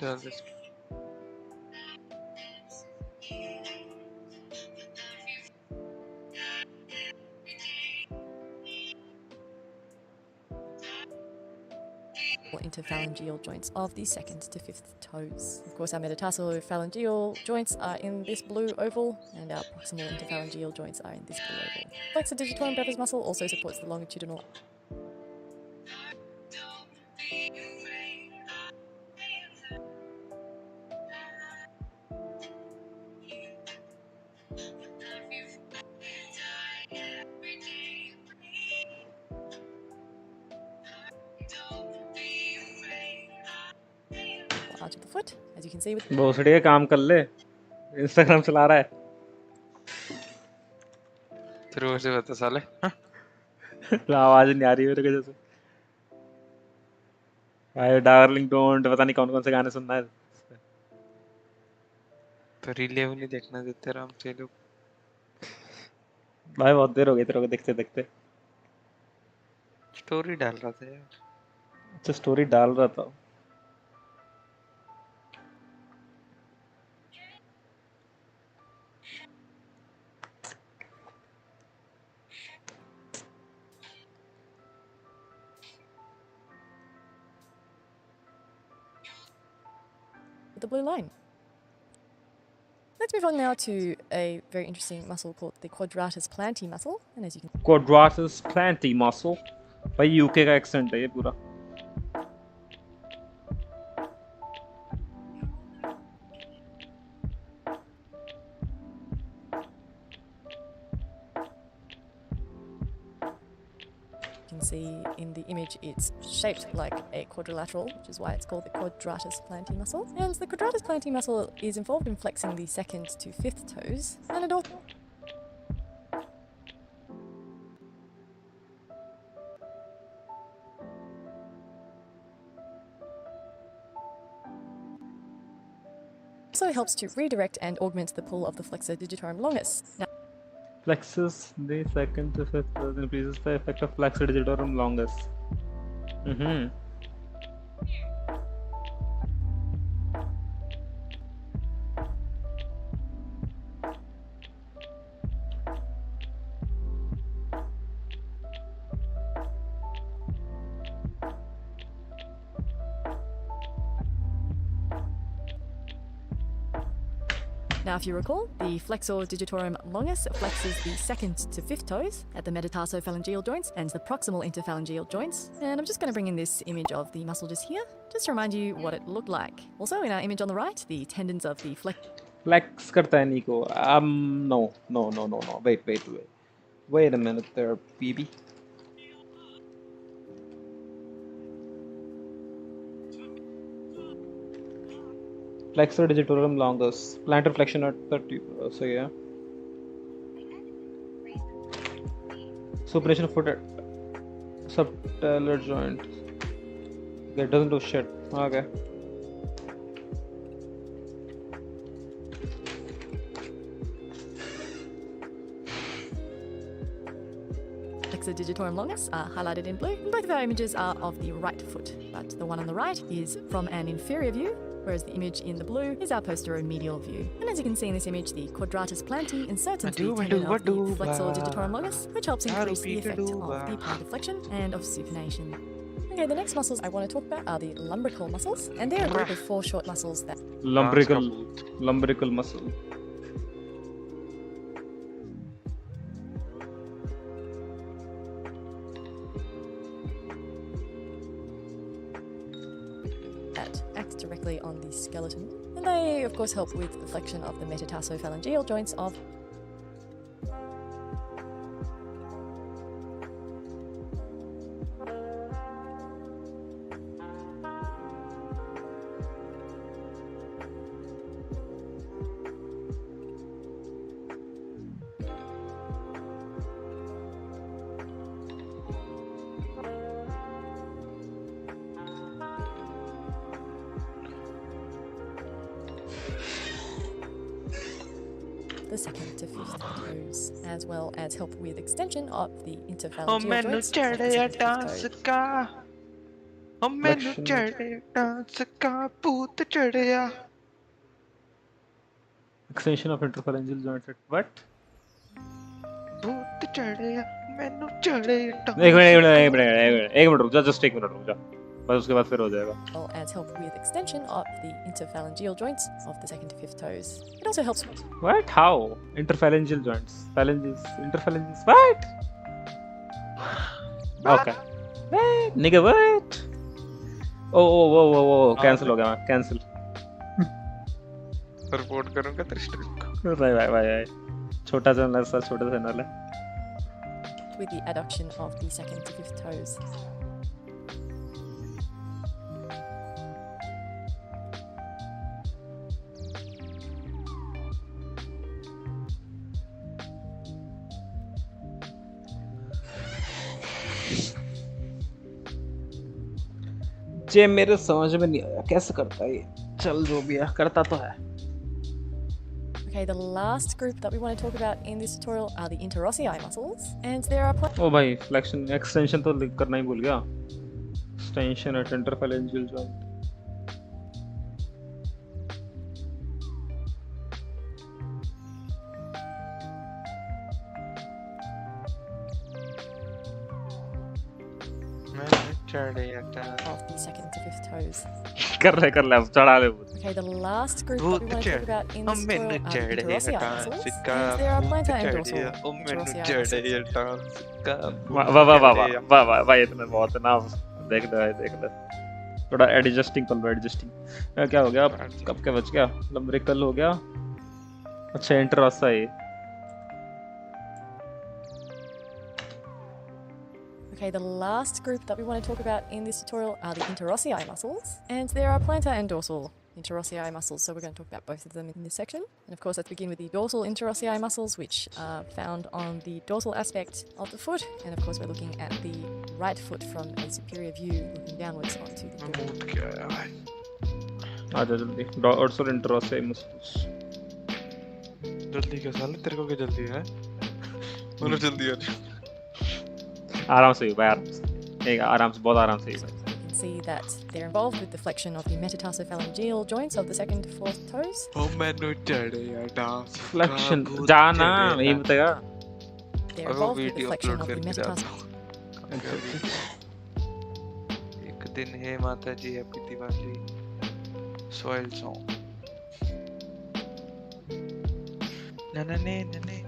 This. Interphalangeal joints of the second to fifth toes. Of course, our metatarsophalangeal joints are in this blue oval, and our proximal interphalangeal joints are in this blue oval. Flexor digitorum brevis muscle also supports the longitudinal. Arch of the foot, as you can see with भोसड़ी काम कर ले, Instagram चला रहा है। तेरे से बता साले। आवाज नहीं आ रही मेरे को जैसे। भाई डार्लिंग डोंट पता नहीं कौन-कौन से गाने सुनना है। तो रीले नहीं देखना देते राम से लोग। भाई बहुत देर हो गई तेरे को देखते-देखते। स्टोरी डाल रहा था यार। अच्छा स्टोरी डाल रहा था। the blue line. Let's move on now to a very interesting muscle called the quadratus plantae muscle. And as you can quadratus plantae muscle. भाई यूके का एक्सेंट है ये पूरा. see in the image it's shaped like a quadrilateral, which is why it's called the quadratus plantae muscle. And the quadratus plantae muscle is involved in flexing the second to fifth toes, and it also helps to redirect and augment the pull of the flexor digitorum longus. Now, flexes the second to fifth toes, increases the effect of flexor digitorum longus. Now, if you recall, the flexor digitorum longus flexes the 2nd to 5th toes at the metatarso-phalangeal joints and the proximal interphalangeal joints. And I'm just going to bring in this image of the muscle just here, just to remind you what it looked like. Also, in our image on the right, the tendons of the flex करता है Nico. No. Wait a minute there, BB. Flexor digitorum longus, plantar flexion at 30. So yeah. Supination of foot at subtalar joint. Okay, it doesn't do shit. Okay. flexor digitorum longus are highlighted in blue. Both of our images are of the right foot, but the one on the right is from an inferior view, whereas the image in the blue is our posteromedial view. And as you can see in this image, the quadratus plantae inserts into the tendon of the flexor digitorum longus, which helps increase the effect of the plantar flexion and of supination. Okay, the next muscles I want to talk about are the lumbrical muscles, and they're a group of 4 short muscles that... Lumbrical muscle. Directly on the skeleton, and they of course help with the flexion of the metatarso-phalangeal joints of the 2nd to 5th toes, as well as help with extension of the interphalangeal joints. Extension of interphalangeal joints at what? एक minute रुक जा, just एक minute रुक जा, बस उसके बाद फिर हो जाएगा. As help with extension of the interphalangeal joints of the 2nd to 5th toes. It also helps. What? How? Interphalangeal joints. Interphalanges. What? Okay. What? Nigga, what? Oh. Cancel हो गया, cancel. रिपोर्ट करूँगा तेरे stream को. भाई. छोटा channel है. With the adduction of the 2nd to 5th toes. जे मेरे समझ में नहीं आया कैसे करता है ये. चल जो भी है करता तो है. Okay, the last group that we want to talk about in this tutorial are the interossei muscles, and there are oh भाई flexion extension तो करना ही भूल गया. Extension at interphalangeal joint. of the 2nd to 5th toes. कर ले अब चढ़ा ले. Okay, the last group that we want to talk about in this tutorial are the interossei muscles, and there are plantar and dorsal interossei muscles. वाह इतना बहुत ना. देख ले थोड़ा एडजस्टिंग कर लो. क्या हो गया कब क्या बच गया. लंब्रिकल हो गया. अच्छा इंटरॉसाई. Okay, the last group that we want to talk about in this tutorial are the interossei muscles, and there are plantar and dorsal interossei muscles, so we're going to talk about both of them in this section. And of course, let's begin with the dorsal interossei muscles, which are found on the dorsal aspect of the foot, and of course we're looking at the right foot from a superior view, looking downwards onto the जल्दी dorsal interossei muscles. जल्दी क्या साले तेरे को क्या जल्दी है. बोलो जल्दी यार. आराम से भाई बहुत आराम से. See that they're involved with the flexion of the metatarso-phalangeal joints of the 2nd to 4th toes. Flexion जाना नहीं बताएगा. They're involved with the flexion of the metatarso. एक दिन है माता जी happy Diwali. Soil song. Ne.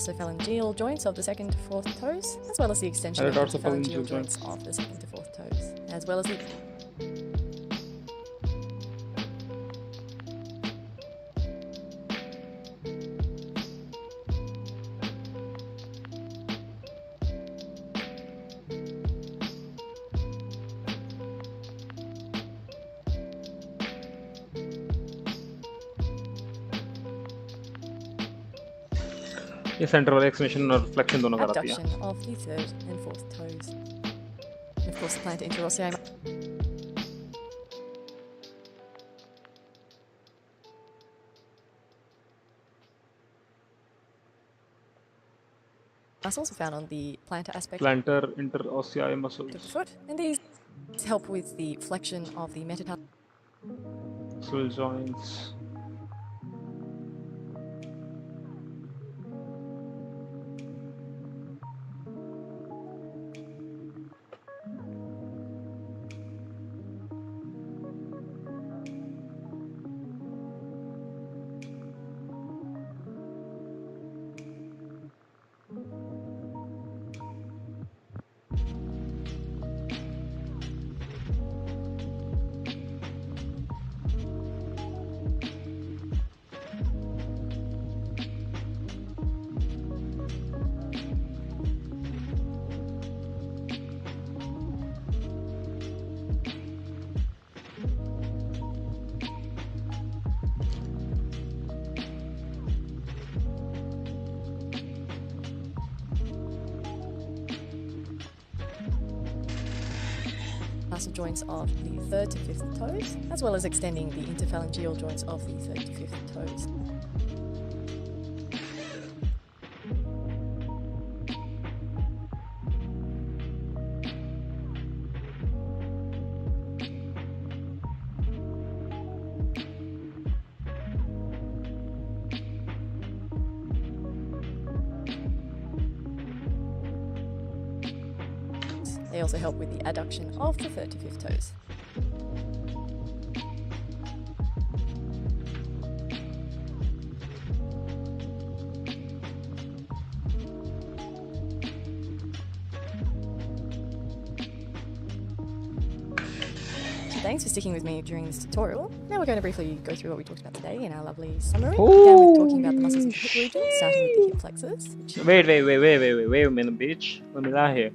So phalangeal joints of the second to fourth toes, as well as the extension of the phalangeal joints of the second to fourth toes, as well as the ये centre वाले extension और flexion दोनों कराती है. abduction of the third and fourth toes. And of course, the plantar interossei muscles are found on the plantar aspect Plantar interossei muscles. of the foot, and these help with the flexion of the metatarsal. Muscle joints. Muscle joints of the third to fifth toes, as well as extending the interphalangeal joints of the third to fifth toes. They also help with the adduction of the third to fifth toes. Thanks for sticking with me during this tutorial. Now we're going to briefly go through what we talked about today in our lovely summary. Again, we're talking about the muscles of the hip region, starting with the hip flexors. Wait a minute, bitch. Let me lie here.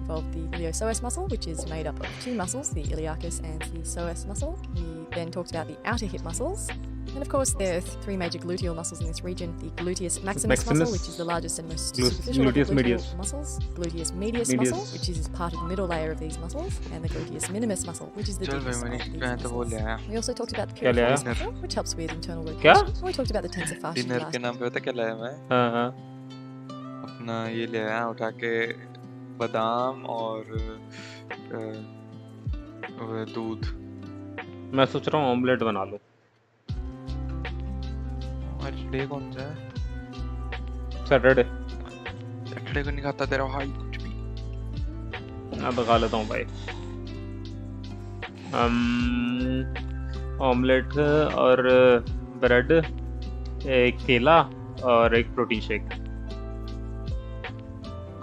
involved the iliopsoas muscle, which is made up of two muscles, the iliacus and the psoas muscle. We then talked about the outer hip muscles. And of course, there are three major gluteal muscles in this region. The gluteus maximus muscle, which is the largest and most superficial of the gluteal muscles. Gluteus medius muscle, which is part of the middle layer of these muscles. And the gluteus minimus muscle, which is the deepest of these muscles. We also talked about the piriformis muscle, which helps with internal rotation. And we talked about the tensor fasciae dinner के नाम पे पता क्या लाया मैं? हाँ अपना ये ले आया उठा के बादाम और दूध। मैं सोच रहा हूँ ऑमलेट बना लूँ। आज डे कौन सा है? सैटरडे। सैटरडे को नहीं खाता तेरा भाई कुछ भी। मैं तो खा लेता हूँ भाई। ऑमलेट और ब्रेड, एक केला और एक प्रोटीन शेक।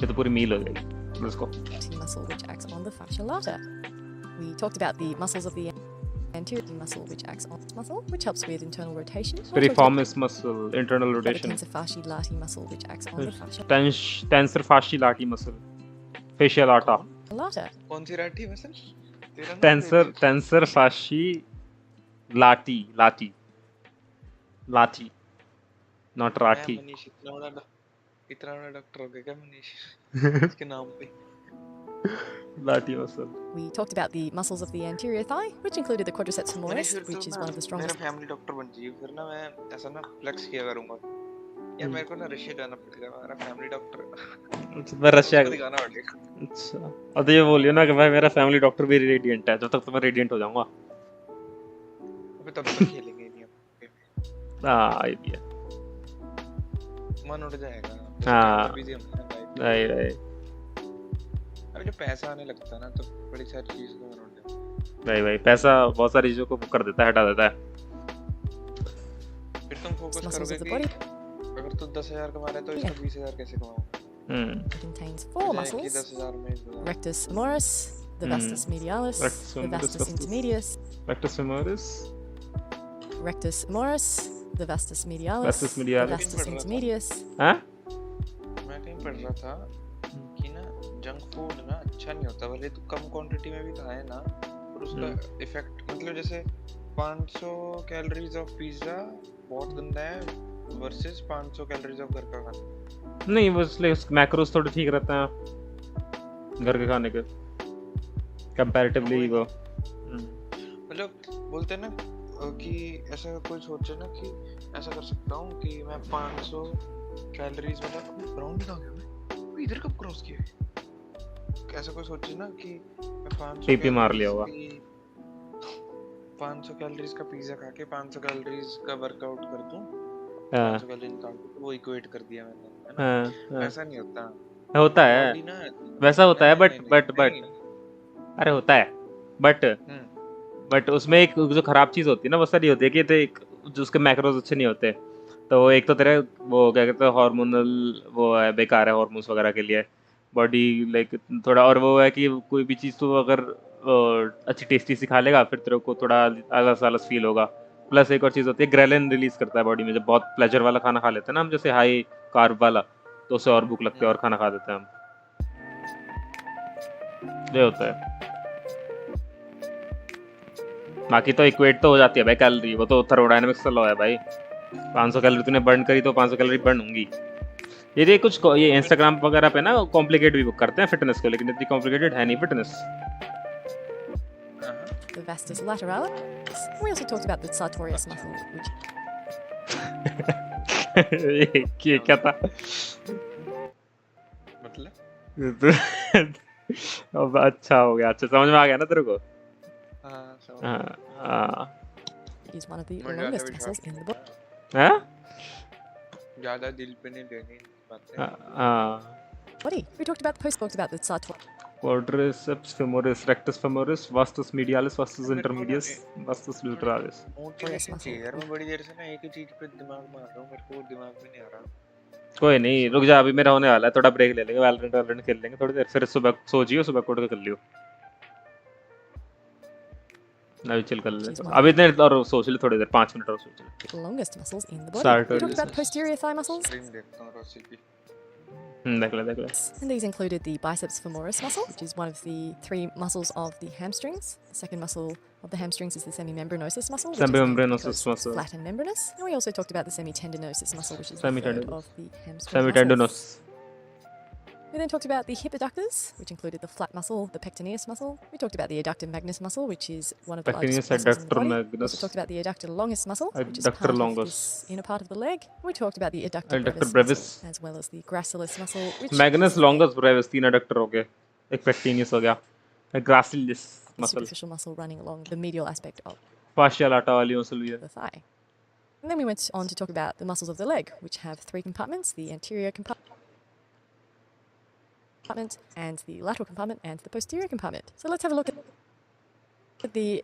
ये तो पूरी मील हो जाएगी। Let's go. Muscle which acts on the fascia lata. We talked about the muscles of the anterior muscle which acts on this muscle, which helps with internal rotation. Piriformis muscle, internal The rotation. tensor fasciae lati muscle which acts on the fascia Tensor fasciae lati muscle. Facial lata. lata. कौन सी राठी muscle? Tensor fasciae lati. Not rathi. Manish इतना बड़ा doctor हो गया क्या मनीष? इसके नाम पे। Lati muscle. We talked about the muscles of the anterior thigh, which included the quadriceps femoris, which is one of the मेरा strongest. फैमिली डॉक्टर बन जाइए फिर ना मैं ऐसा ना फ्लेक्स किया करूंगा। यार मेरे को ना रशिया जाना पड़ेगा, मेरा फैमिली डॉक्टर। मैं रशिया दिखाना पड़ेगा। अच्छा, अब तो ये बोलियो ना कि भाई मेरा फैमिली डॉक्टर भी रेडिएंट है, जब तक तो मैं रेडिएंट हो जाऊंगा। अबे तब तक खेलेंगे नहीं हम। हाँ ये भी है। मन उड़ जाएगा। हाँ। नहीं। अबे जब पैसा आने लगता है ना तो बड़ी सारी चीज़ों को मन उड़ जाता है। भाई पैसा बहुत सारी चीजों को कर देता है, हटा देता है। फिर तुम फोकस करोगे कि अगर तू 10,000 कमा रहा है तो इसका 20,000 कैसे कमाऊंगा? It contains four muscles: rectus femoris, the vastus medialis, the vastus intermedius, rectus femoris, the vastus medialis, the vastus intermedius. हाँ? मैं कहीं पढ़ रहा था कि ना जंक फूड ना अच्छा नहीं होता, भले तू कम क्वांटिटी में भी खाए ना, और उसका इफेक्ट मतलब जैसे 500 कैलोरीज ऑफ पिज्जा बहुत गंदा है वर्सेस 500 कैलोरीज ऑफ घर का खाना। नहीं बस मैक्रोस थोड़े ठीक रहते हैं घर के खाने के कंपैरेटिवली वो। मतलब बोलते हैं ना कि ऐसा कोई सोचे ना कि ऐसा कर सकता हूँ कि मैं 500 कैलोरीज मतलब ब्राउन भी खा गया मैं, इधर कब क्रॉस किया? ऐसा कोई सोचे ना कि मैं 500 पीपी मार लिया होगा। 500 कैलोरीज का पिज्जा खा के 500 कैलोरीज का वर्कआउट कर दूं, 500 कैलोरी निकाल दूं, वो इक्वेट कर दिया मैंने, है ना? ऐसा नहीं होता। होता है, वैसा होता है, बट अरे होता है बट उसमें एक जो खराब चीज होती है ना वो सारी होती है कि तो एक जो उसके मैक्रोज अच्छे नहीं होते, तो एक तो तेरे वो क्या कहते हैं हार्मोनल वो है, बेकार है हार्मोन्स वगैरह के लिए बॉडी लाइक थोड़ा, और वो है कि कोई भी चीज़ तो अगर अच्छी टेस्टी सी खा लेगा फिर तेरे को थोड़ा आलस आलस फील होगा। प्लस एक और चीज़ होती है ग्रेलिन रिलीज करता है बॉडी में, जब बहुत प्लेजर वाला खाना खा लेते हैं ना हम, जैसे हाई कार्ब वाला, तो उससे और भूख लगती है और खाना खा देते हैं हम। ये होता है। बाकी तो इक्वेट तो हो जाती है भाई कैलोरी, वो तो थर्मोडायनामिक्स का लॉ है भाई। 500 कैलोरी तूने बर्न करी तो 500 कैलोरी बर्न होंगी। ये कुछ ये इंस्टाग्राम वगैरह पे ना कॉम्प्लिकेट भी बुक करते हैं फिटनेस को, लेकिन इतनी कॉम्प्लिकेटेड है नहीं fitness. The vastus lateralis. We also talked about the sartorius muscle, which ये क्या था? मतलब अब अच्छा हो गया, अच्छा समझ में आ गया ना तेरे को? is one of the longest muscles in the body. हाँ? ज़्यादा दिल पे नहीं लेनी बातें। Body. We talked about the sartorius. Quadriceps femoris, rectus femoris, vastus medialis, vastus intermedius, vastus lateralis. यार मैं बड़ी देर से ना एक ही चीज पे दिमाग मार रहा हूँ, मेरे को दिमाग में नहीं आ रहा। कोई नहीं, रुक जा, अभी मेरा होने वाला है, थोड़ा ब्रेक ले लेंगे, वैलोरेंट खेल लेंगे थोड़ी देर, फिर सुबह सो जियो, सुबह कोड के कर लियो। अभी चिल कर ले, अभी इतने और सोच ले थोड़ी देर, 5 मिनट और सोच ले। Longest muscles in the body. We talked about the posterior thigh muscles. देख ले And these included the biceps femoris muscle, which is one of the 3 muscles of the hamstrings. The second muscle of the hamstrings is the semimembranosus muscle, which Semimembranosus is muscle. flat and membranous. And we also talked about the semitendinosus muscle, which is the third Semitendinous. of the hamstring Semitendinous. muscles. We then talked about the hip adductors, which included the flat muscle, the pectineus muscle. We talked about the adductor magnus muscle, which is one of the largest Pectineus muscles in the adductor body. We magnus. also talked about the adductor longus muscle, which is Adductor part longus. of this inner part of the leg. We talked about the adductor, Adductor brevis, brevis. muscle, as well as the gracilis muscle, which Magnus is longus brevis 3 adductor हो गए, एक pectineus हो गया, एक gracilis the muscle, superficial muscle running along the medial aspect of fascia lata वाली muscle भी है. the thigh. And then we went on to talk about the muscles of the leg, which have 3 compartments: the anterior compartment and the lateral compartment and the posterior compartment. So let's have a look at the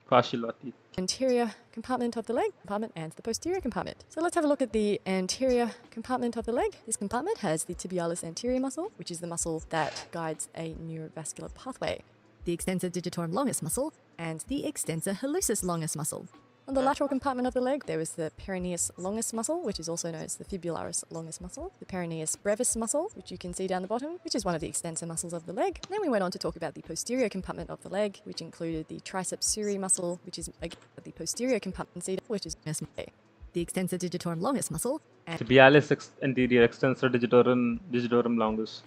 Fascia lata. anterior compartment of the leg compartment and the posterior compartment. So let's have a look at the anterior compartment of the leg. This compartment has the tibialis anterior muscle, which is the muscle that guides a neurovascular pathway, the extensor digitorum longus muscle, and the extensor hallucis longus muscle. On the lateral compartment of the leg, there is the peroneus longus muscle, which is also known as the fibularis longus muscle, the peroneus brevis muscle, which you can see down the bottom, which is one of the extensor muscles of the leg. Then we went on to talk about the posterior compartment of the leg, which included the triceps suri muscle, which is the posterior compartment, which is the extensor digitorum longus muscle, and Tibialis anterior extensor digitorum longus.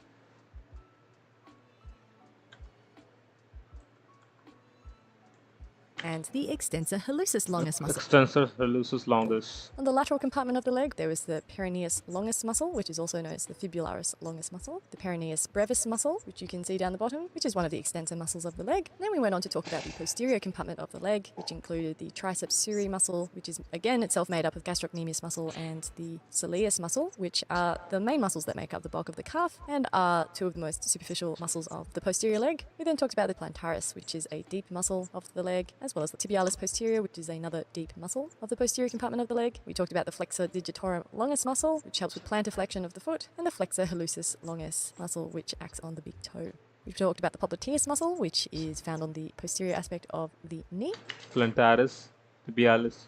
and the extensor hallucis longus muscle. Extensor hallucis longus. On the lateral compartment of the leg, there is the peroneus longus muscle, which is also known as the fibularis longus muscle, the peroneus brevis muscle, which you can see down the bottom, which is one of the extensor muscles of the leg. Then we went on to talk about the posterior compartment of the leg, which included the triceps suri muscle, which is again itself made up of gastrocnemius muscle and the soleus muscle, which are the main muscles that make up the bulk of the calf and are 2 of the most superficial muscles of the posterior leg. We then talked about the plantaris, which is a deep muscle of the leg, as well as the tibialis posterior, which is another deep muscle of the posterior compartment of the leg. We talked about the flexor digitorum longus muscle, which helps with plantar flexion of the foot, and the flexor hallucis longus muscle, which acts on the big toe. We've talked about the popliteus muscle, which is found on the posterior aspect of the knee. Plantaris, tibialis.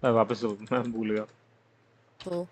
वापस मैं भूल गया.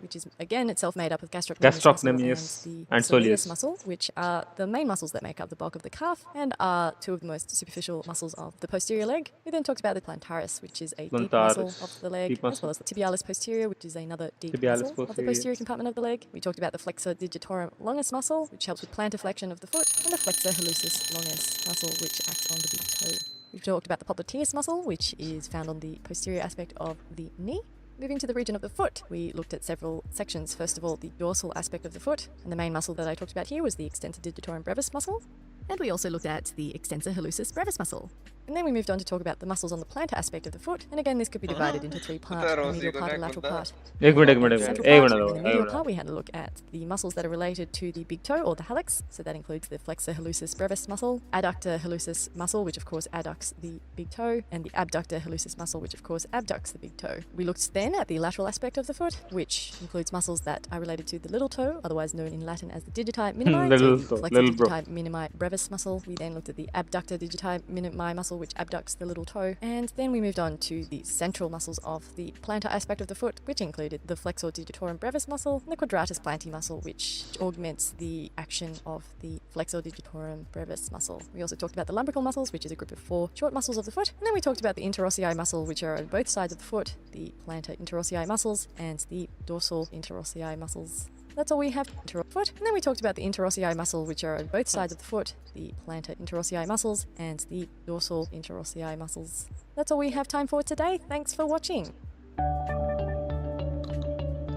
Which is again itself made up of gastrocnemius and the soleus soleus muscle, which are the main muscles that make up the bulk of the calf and are 2 of the most superficial muscles of the posterior leg. We then talked about the plantaris, which is a deep muscle of the leg, as well as the tibialis posterior, which is another deep muscle of the posterior compartment of the leg. We talked about the flexor digitorum longus muscle, which helps with plantar flexion of the foot, and the flexor hallucis longus muscle, which acts on the big toe. We've talked about the popliteus muscle, which is found on the posterior aspect of the knee. Moving to the region of the foot, we looked at several sections. First of all, the dorsal aspect of the foot, and the main muscle that I talked about here was the extensor digitorum brevis muscle. And we also looked at the extensor hallucis brevis muscle. And then we moved on to talk about the muscles on the plantar aspect of the foot. And again, this could be divided into 3 parts, the medial part, the lateral part. एक In the minute medial part, we had a look at the muscles that are related to the big toe or the hallux. So that includes the flexor hallucis brevis muscle, adductor hallucis muscle, which of course adducts the big toe, and the abductor hallucis muscle, which of course abducts the big toe. We looked then at the lateral aspect of the foot, which includes muscles that are related to the little toe, otherwise known in Latin as the digiti minimi, the flexor digiti minimi brevis muscle. We then looked at the abductor digiti minimi muscle, which abducts the little toe. And then we moved on to the central muscles of the plantar aspect of the foot, which included the flexor digitorum brevis muscle and the quadratus plantae muscle, which augments the action of the flexor digitorum brevis muscle. We also talked about the lumbrical muscles, which is a group of 4 short muscles of the foot. And then we talked about the interossei muscle, which are on both sides of the foot, the plantar interossei muscles and the dorsal interossei muscles. That's all we have for foot. And then we talked about the interossei muscle, which are on both sides of the foot, the plantar interossei muscles and the dorsal interossei muscles. That's all we have time for today. Thanks for watching.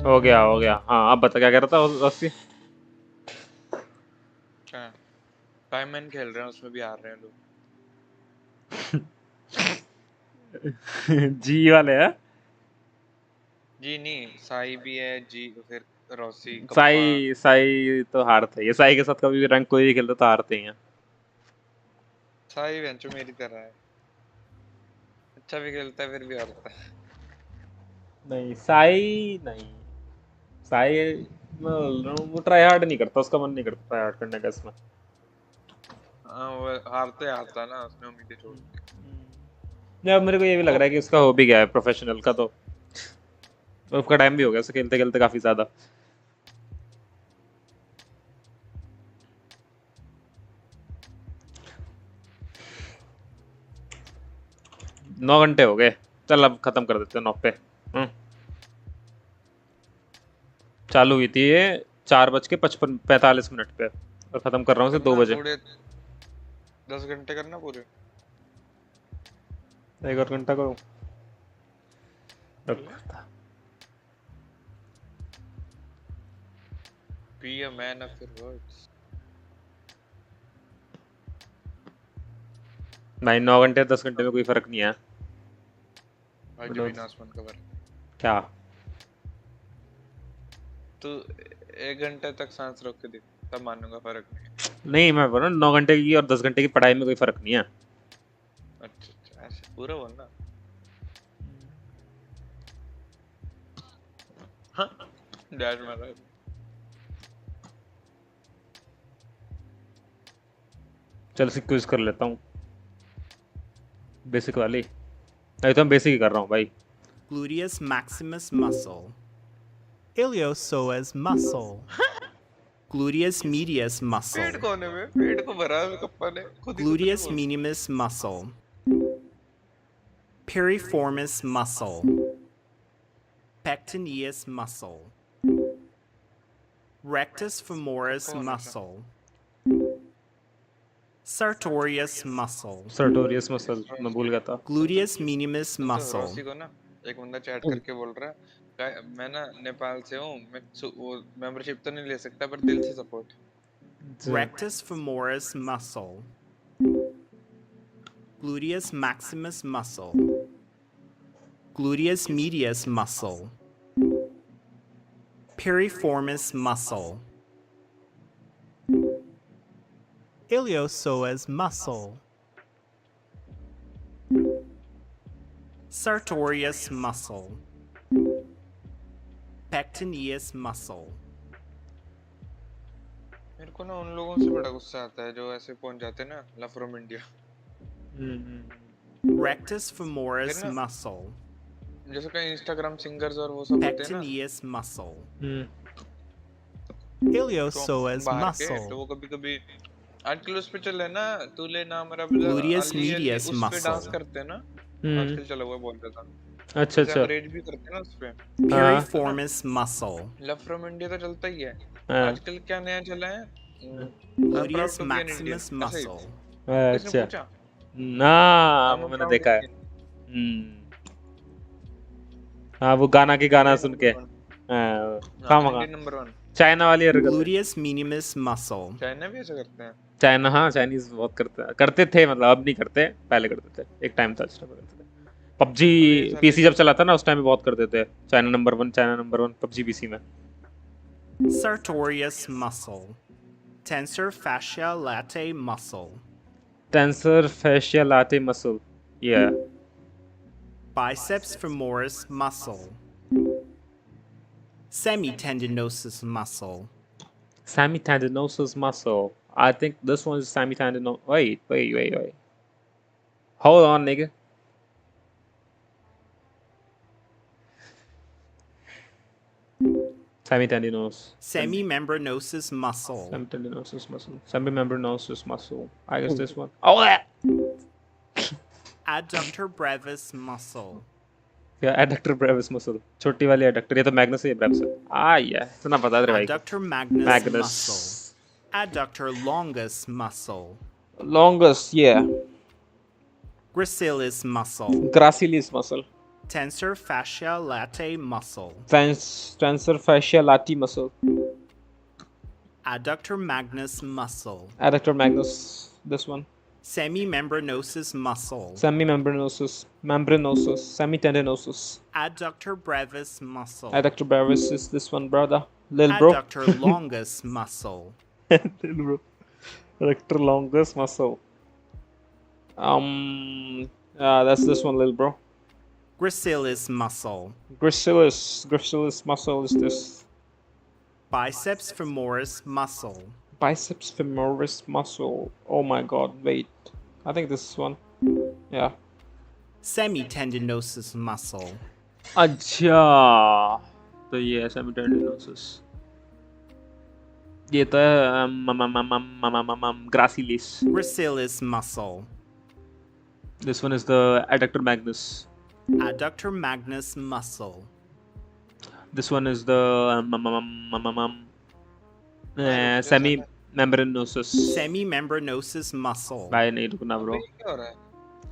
हो गया हाँ अब बता क्या कह रहा था रस्सी क्या टाइममैन खेल रहे हैं उसमें भी आ रहे हैं लोग जी वाले हैं जी नहीं साई भी है जी फिर रॉसी साई तो हारते हैं ये साई के साथ कभी भी रैंक कोई भी खेलता तो हारते हैं साई वेंचो मेरी तरह है अच्छा भी खेलता है फिर भी हारता है नहीं साई वो ट्राई हार्ड नहीं करता उसका मन नहीं करता ट्राई हार्ड करने का इसमें हाँ वो हारते हारता ना उसने उम्मीदें छोड़ दी अब मेरे को ये भी लग रहा है कि उसका हो भी गया है प्रोफेशनल का तो उसका टाइम भी हो गया उसे खेलते खेलते काफी ज्यादा 9 घंटे हो गए, चल अब खत्म कर देते हैं 9 पे। चालू हुई थी ये 4:45 पे और खत्म कर रहा हूँ 2 बजे। 10 घंटे करना पूरे। 1 और घंटा करूँ। Be a man of your words. भाई 9 घंटे 10 घंटे में कोई फर्क नहीं है भाई जमीन आसमान का फर्क। क्या? तू 1 घंटे तक सांस रोक के देख, तब मानूंगा फर्क नहीं। नहीं, मैं बोल रहा हूँ 9 घंटे की और 10 घंटे की पढ़ाई में कोई फर्क नहीं है। अच्छा ऐसे पूरा बोलना। हाँ डैश मारा। चल क्विज कर लेता हूँ बेसिक वाली। अभी तो मैं बेसिक ही कर रहा हूँ भाई। Gluteus maximus muscle. Iliopsoas muscle. Gluteus medius muscle. पेट कौन है बे? पेट को भरा है कप्पा ने। Gluteus minimus muscle. Piriformis muscle. Pectineus muscle. Rectus femoris muscle. Sartorius muscle. Sartorius muscle मैं भूल गया था। Gluteus minimus muscle. रोसी को ना एक बंदा चैट करके बोल रहा है मैं ना नेपाल से हूँ, मैं वो मेंबरशिप तो नहीं ले सकता पर दिल से support. Rectus femoris muscle. Gluteus maximus muscle. Gluteus medius muscle. Piriformis muscle. Iliopsoas muscle. Sartorius muscle. Pectineus muscle. मेरे को ना उन लोगों से बड़ा गुस्सा आता है जो ऐसे पहुंच जाते हैं ना ला from India. Rectus femoris muscle. जैसे कई इंस्टाग्राम सिंगर्स और वो सब होते हैं ना। Pectineus muscle. Iliopsoas muscle. तो वो कभी-कभी आजकल उस पे चल है ना तू ले ना मेरा Gluteus medius उस पे डांस muscle. करते हैं ना आजकल चला हुआ बोल रहा था। अच्छा अच्छा। रेड भी करते हैं ना उस पे। Piriformis muscle. Love from India तो चलता ही है। आजकल क्या नया चला है? Gluteus maximus muscle. अच्छा ना वो मैंने देखा है। हाँ वो गाना की गाना सुन के नंबर 1 चाइना वाली Gluteus minimus muscle. चाइना भी ऐसा करते हैं। चाइना हाँ चाइनीज बहुत करते थे मतलब अब नहीं करते, पहले करते थे। एक टाइम था उस टाइम करते थे। पबजी पीसी जब चला था ना उस टाइम में बहुत करते थे। चाइना नंबर 1 पबजी पीसी में। Sartorius muscle. Tensor fascia latae muscle. Tensor fascia latae muscle. Yeah. Biceps femoris muscle. Semitendinosus muscle. Semitendinosus muscle. I think this one is semitendinosus. Wait. Hold on, nigga. Semitendinosus. Semimembranosus muscle. Semimembranosus muscle. I guess this one. Oh, that! Adductor brevis muscle. Yeah, adductor brevis muscle. छोटी वाली adductor, ये तो Magnus है, brevis है। yeah, इतना पता है भाई। Adductor magnus muscle. Adductor longus muscle. Longus, yeah. Gracilis muscle. Gracilis muscle. Tensor fascia latae muscle. Tensor fascia latae muscle. Adductor magnus muscle. Adductor magnus, this one. Semimembranosus muscle. Semimembranosus, semitendinosus. Adductor brevis muscle. Adductor brevis is this one, brother. Little bro. Adductor longus muscle. Little bro. Adductor longus muscle. That's this one, little bro. Gracilis muscle. Gracilis muscle is this. Biceps femoris muscle. Biceps femoris muscle. Oh my god, wait. I think this one. Yeah. Semitendinosus muscle. अच्छा तो ये है semitendinosus. ये तो है gracilis. Gracilis muscle. This one is the adductor magnus. Adductor magnus muscle. This one is the semimembranosus. Semimembranosus muscle. भाई नहीं रुकना bro. क्या हो रहा है?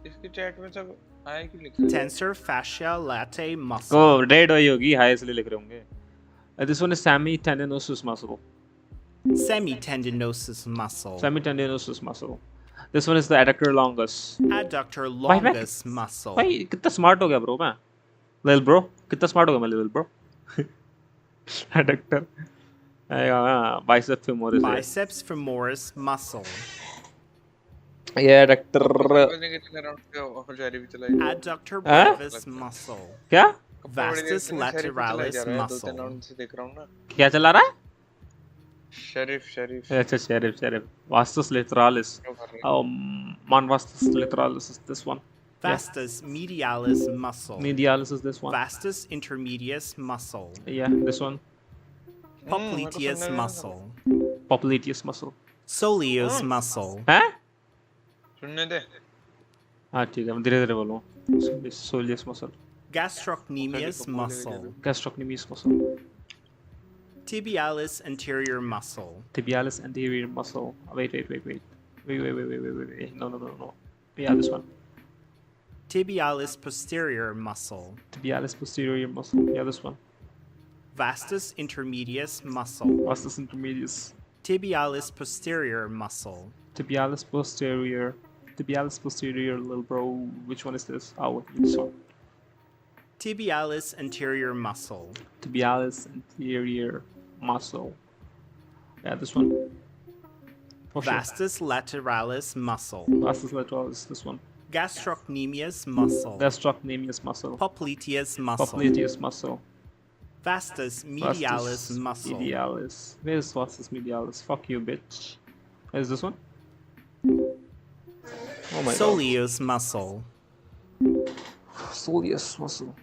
इसके चैट में सब हाय क्यों लिख रहे हैं? Tensor fascia latae muscle. को रेड हुई होगी हाई इसलिए लिख रहे होंगे. This one is semitendinosus muscle. Semitendinosus muscle. Semitendinosus muscle. This one is the adductor longus. Adductor longus muscle. भाई कितना स्मार्ट हो गया ब्रो मैं. Little bro कितना स्मार्ट हो गया मैं little bro. Adductor. Biceps femoris. Biceps femoris muscle. ये adductor. Adductor brevis muscle. क्या? Vastus lateralis muscle. क्या चला रहा है? शरीफ. अच्छा शरीफ. Vastus lateralis. Man vastus lateralis is this one. Vastus medialis muscle. Medialis is this one. Vastus intermedius muscle. Yeah, this one. Popliteus muscle. Popliteus muscle. Soleus muscle. हैं? सुनने दे. हाँ ठीक है, मैं धीरे-धीरे बोलूँ. Soleus muscle. Gastrocnemius muscle. Gastrocnemius muscle. Tibialis anterior muscle. Tibialis anterior muscle. Wait. No. Yeah, this one. Tibialis posterior muscle. Tibialis posterior muscle. Yeah, this one. Vastus intermedius muscle. Vastus intermedius. Tibialis posterior muscle. Tibialis posterior, little bro. Which one is this? Oh, this one. Tibialis anterior muscle. Tibialis anterior muscle. Yeah, this one. Vastus lateralis muscle. Vastus lateralis, this one. Gastrocnemius muscle. Gastrocnemius muscle. Popliteus muscle. Popliteus muscle. Vastus medialis Vastus muscle. medialis. Where's vastus medialis? Fuck you, bitch. Is this one? Oh my Soleus muscle. god. Soleus muscle.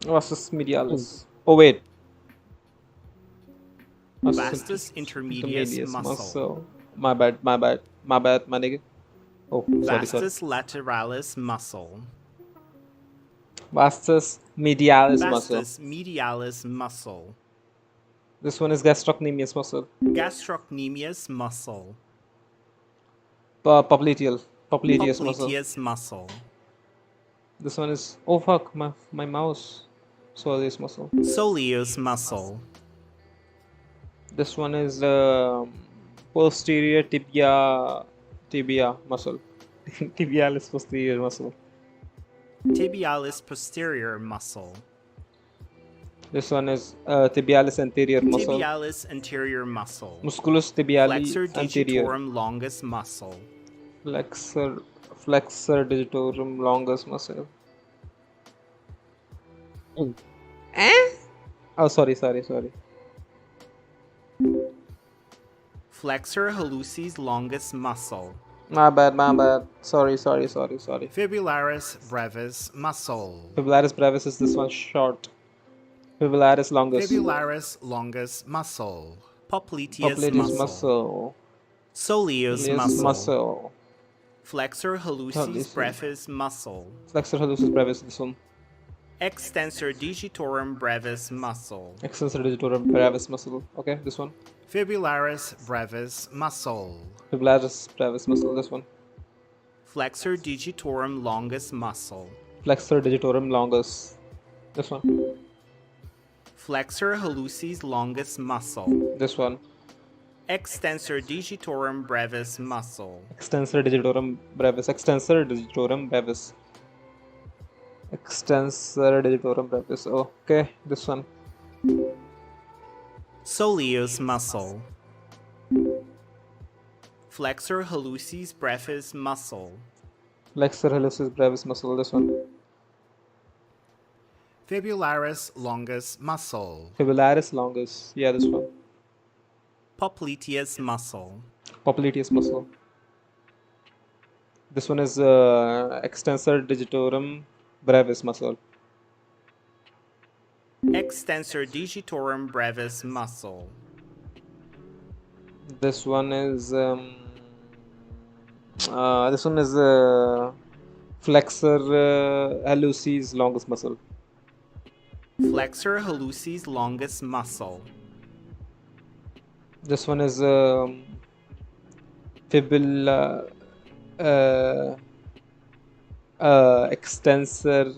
Vastus medialis. Oh wait. Vastus intermedius muscle. My bad, my nigga. Oh, sorry. Vastus lateralis muscle. Vastus medialis muscle. Vastus medialis muscle. This one is gastrocnemius muscle. Gastrocnemius muscle. Popliteus muscle. Popliteus muscle. This one is oh fuck my mouse. Soleus muscle. Soleus muscle. This one is posterior tibia muscle. Tibialis posterior muscle. Tibialis posterior muscle. This one is tibialis anterior muscle. Tibialis anterior muscle. Musculus tibialis Flexor anterior. digitorum longus muscle. Flexor digitorum longus muscle. Oh, sorry. Flexor hallucis longus muscle. My bad. Sorry. Fibularis brevis muscle. Fibularis brevis is this one short. Fibularis longus. Fibularis longus muscle. Popliteus Popliteus muscle. Soleus muscle. Flexor hallucis Hallucis. brevis muscle. Flexor hallucis brevis, this one. Extensor digitorum brevis muscle. Extensor digitorum brevis muscle. Okay, this one. Fibularis brevis muscle. Fibularis brevis muscle, this one. Flexor digitorum longus muscle. Flexor digitorum longus. This one. Flexor hallucis longus muscle. This one. Extensor digitorum brevis muscle. Extensor digitorum brevis. Extensor digitorum brevis. Extensor digitorum brevis. Okay, this one. Soleus muscle. Flexor hallucis brevis muscle. Flexor hallucis brevis muscle, this one. Fibularis longus muscle. Fibularis longus, yeah, this one. Popliteus muscle. Popliteus muscle. This one is extensor digitorum brevis muscle. Extensor digitorum brevis muscle. This one is Flexor hallucis longus muscle. Flexor hallucis longus muscle. This one is fibula extensor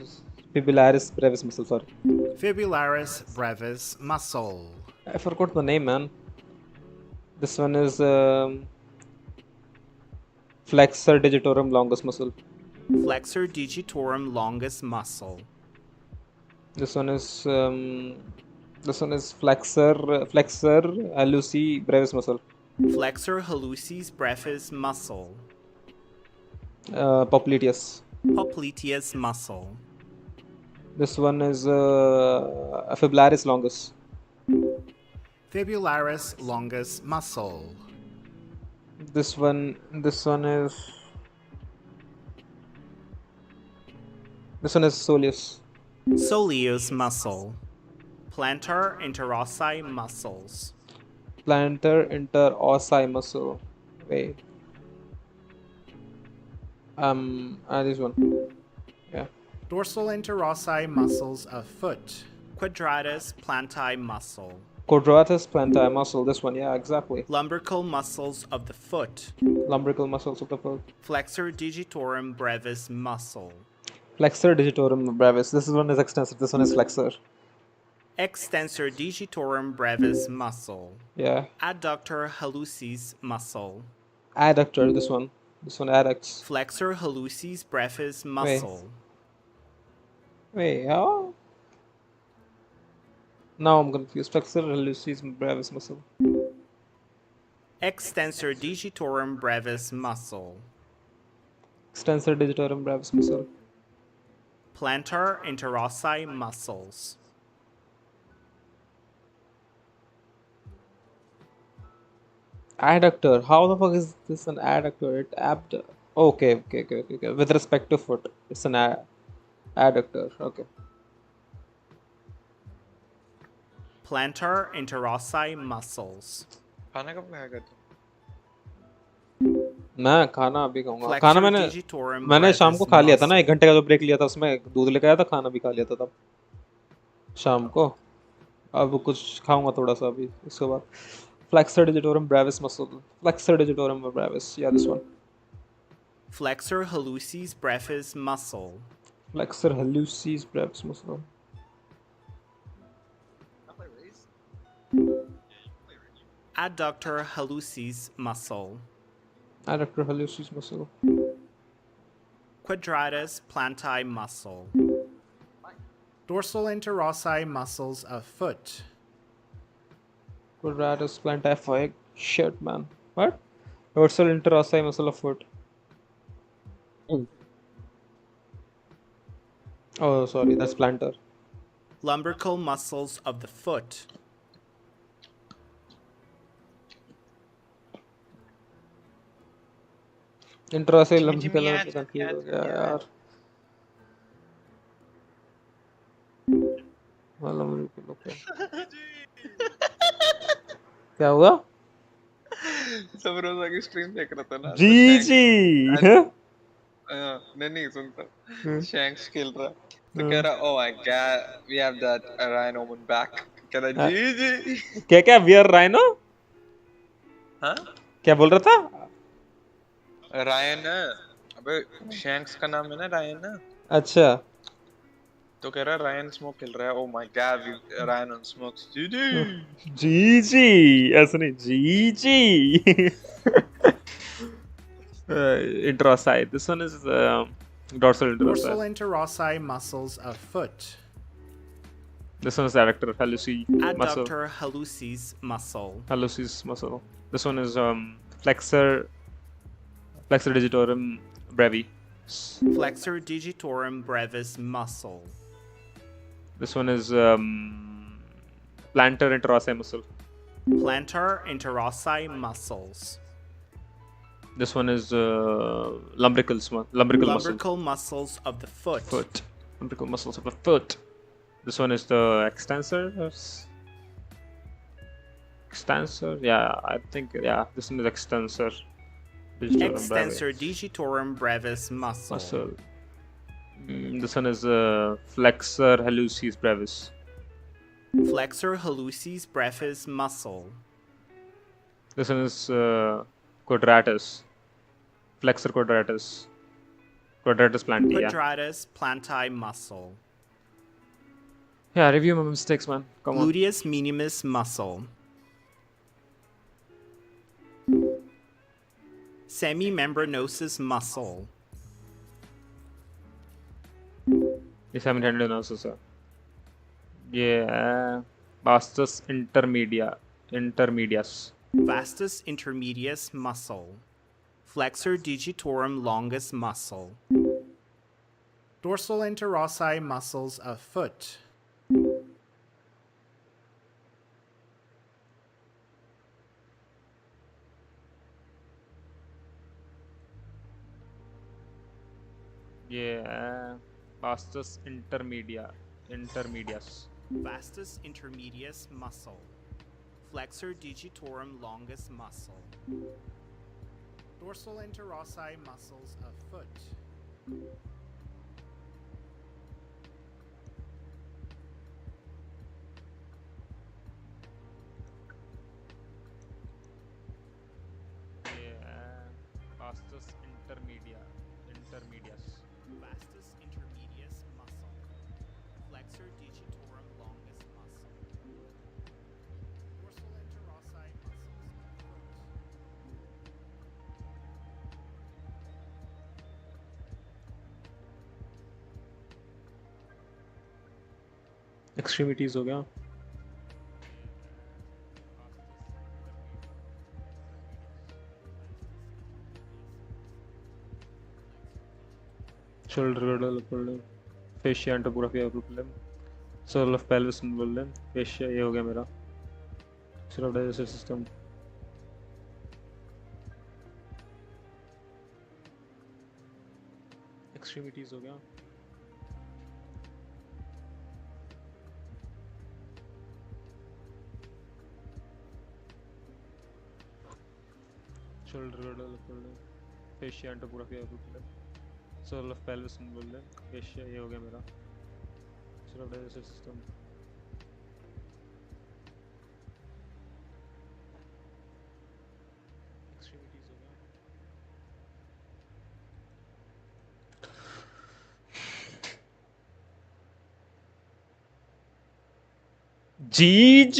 fibularis brevis muscle. Sorry, Fibularis brevis muscle. I forgot the name, man. This one is flexor digitorum longus muscle. Flexor digitorum longus muscle. This one is flexor halluci brevis muscle. Flexor hallucis brevis muscle. Popliteus. Popliteus muscle. This one is fibularis longus. Fibularis longus muscle. This one is soleus. Soleus muscle. Plantar interossi muscles. Plantar interossi muscle. Wait. This one. Yeah. Dorsal interossi muscles of foot. Quadratus plantae muscle. Quadratus plantae muscle. This one. Yeah, exactly. Lumbrical muscles of the foot. Lumbrical muscles of the foot. Flexor digitorum brevis muscle. Flexor digitorum brevis. This one is extensor. This one is flexor. Extensor digitorum brevis muscle. Yeah. Adductor hallucis muscle. Adductor. This one. This one adducts. Flexor hallucis brevis muscle. Wait, how? Now I'm confused. Flexor hallucis brevis muscle. Extensor digitorum brevis muscle. Extensor digitorum brevis muscle. Plantar interossi muscles. Adductor. How the fuck is this an adductor? Okay. With respect to foot, it's an adductor. Okay. Plantar interossi muscles. खाना कब खाएगा तू? मैं खाना अभी खाऊंगा. खाना मैंने शाम को खा लिया था ना. 1 घंटे का जो ब्रेक लिया था उसमें दूध लेके आया था. खाना भी खा लिया था तब शाम को. अब कुछ खाऊंगा थोड़ा सा अभी इसके बाद. Flexor digitorum brevis muscle. Flexor digitorum brevis. Yeah, this one. Flexor hallucis brevis muscle. Flexor hallucis brevis muscle. Adductor hallucis muscle. Adductor hallucis muscle. Quadratus plantae muscle. Dorsal interossi muscles of foot. Quadratus plantae foot. Shit, man. What? Dorsal interossi muscle of foot. Oh, sorry. That's plantar. Lumbrical muscles of the foot. इंट्रासे lumbrical confuse हो गया यार. क्या हुआ? सब रोजा की stream देख रहा था ना. जी. नहीं सुनता. शैंक्स खेल रहा तो कह रहा oh my god we have that rhino one back. कह रहा जी. क्या we are rhino? हाँ? क्या बोल रहा था? रायन है. अबे शैंक्स का नाम है ना रायन है. अच्छा. तो कह रहा रायन स्मोक खेल रहा है. oh my god Ryan on smokes. जी. ऐसा नहीं. जी. Interossi. This one is dorsal interossi. Dorsal interossi muscles of foot. This one is adductor hallucis muscle. Adductor hallucis muscle. Hallucis muscle. This one is flexor digitorum brevis. Flexor digitorum brevis muscle. This one is plantar interossi muscle. Plantar interossi muscles. This one is lumbrical muscles of the foot. Lumbrical muscles of the foot. This one is the extensor. Yeah, I think. Yeah, this one is extensor. Extensor digitorum brevis muscle. This one is flexor hallucis brevis. Flexor hallucis brevis muscle. This one is quadratus. Flexor quadratus. Quadratus plantae. Quadratus plantae muscle. Yeah, review my mistakes, man. Come on. Gluteus minimus muscle. Semimembranosus muscle. Yes, I'm intended also, sir. Yeah, vastus intermedius. Vastus intermedius muscle. Flexor digitorum longus muscle. Dorsal interossi muscles of foot. Yeah, vastus intermedius. Vastus intermedius muscle. Flexor digitorum longus muscle. Dorsal interossi muscles of foot. Yeah, vastus intermedius. Vastus intermedius muscle. Flexor digitorum longus muscle. Dorsal interossi muscles of foot. Extremities हो गया. Shoulder girdle, upper limb, fascia and topography of upper limb, sole of pelvis and lower limb, fascia ये हो गया मेरा. Sort of digestive system. Extremities हो गया. Shoulder girdle, upper limb, fascia and topography of upper limb. Sole of pelvis and lower limb, fascia ये हो गया मेरा. Sort of digestive system. Extremities हो गया. GG.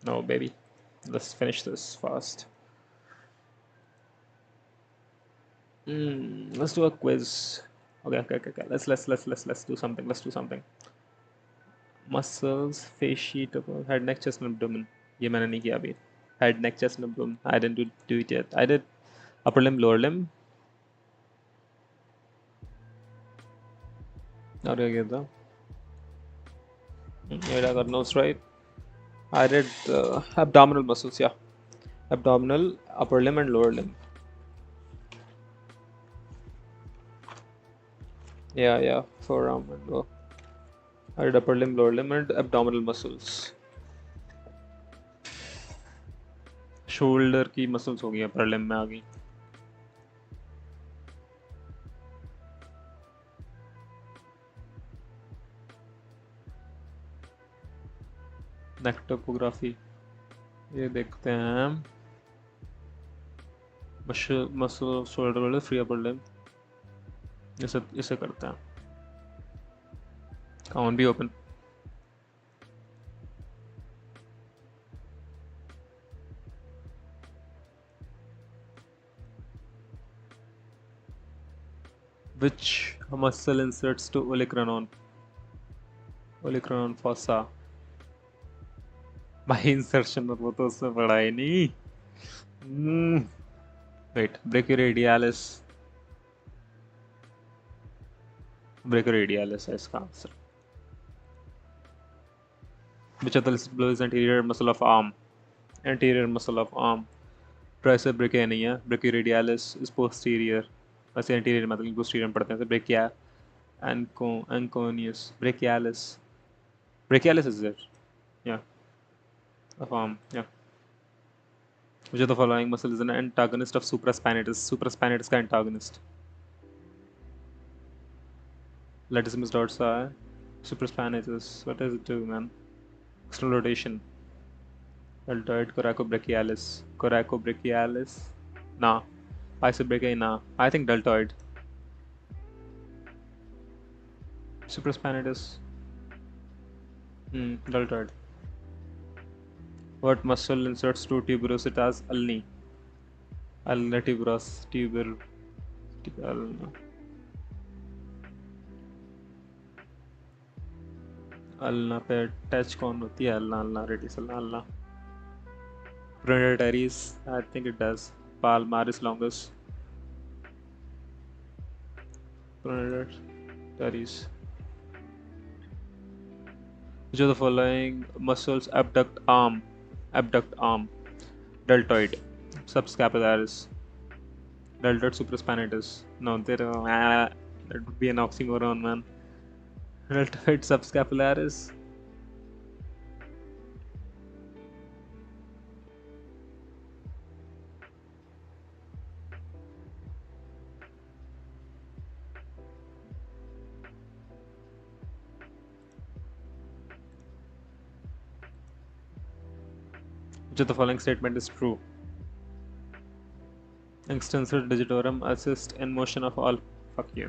No, baby. Let's finish this fast. Let's do a quiz. Okay. Let's do something. Let's do something. Muscles, face sheet, head, neck, chest, and abdomen. ये मैंने नहीं किया अभी. Head, neck, chest, and abdomen. I didn't do it yet. I did upper limb, lower limb. और क्या किया था? Yeah, I got nose right. I did abdominal muscles, yeah. Abdominal, upper limb and lower limb. Yeah, forearm and lower. I did upper limb, lower limb and abdominal muscles. Shoulder की muscles हो गई, upper limb में आ गई. नेक topography ये देखते हैं. Muscle shoulder वाले free upper limb इसे करते हैं. काउंट भी open. Which muscle inserts to olecranon? Olecranon fossa. My insertion वो तो उसमें पड़ा ही नहीं. Wait, brachioradialis. Brachioradialis है इसका answer. Which of the listed below is anterior muscle of arm? Anterior muscle of arm. Tricep brachii नहीं है. Brachioradialis is posterior. वैसे anterior मतलब posterior में पढ़ते हैं. Brachia, anconeus, brachialis. Brachialis is there. Yeah. Of arm, yeah. Which of the following muscle is an antagonist of supraspinatus? Supraspinatus का antagonist. Latissimus dorsi. Supraspinatus. What does it do, man? External rotation. Deltoid coracobrachialis. Coracobrachialis. Nah. Isobrachiae. Nah. I think deltoid. Supraspinatus. Deltoid. What muscle inserts two tuberositas ulni? Ulna tuberos. Ulna. Ulna पे touch कौन होती है? Ulna radius ulna Pronataries, I think it does. Palmaris longus. Pronataries. Which of the following muscles abduct arm? Deltoid. Subscapularis. Deltoid supraspinatus. No, that would be an oxymoron, man. Deltoid subscapularis. Which of the following statement is true? Extensor digitorum assists in motion of all. Fuck you.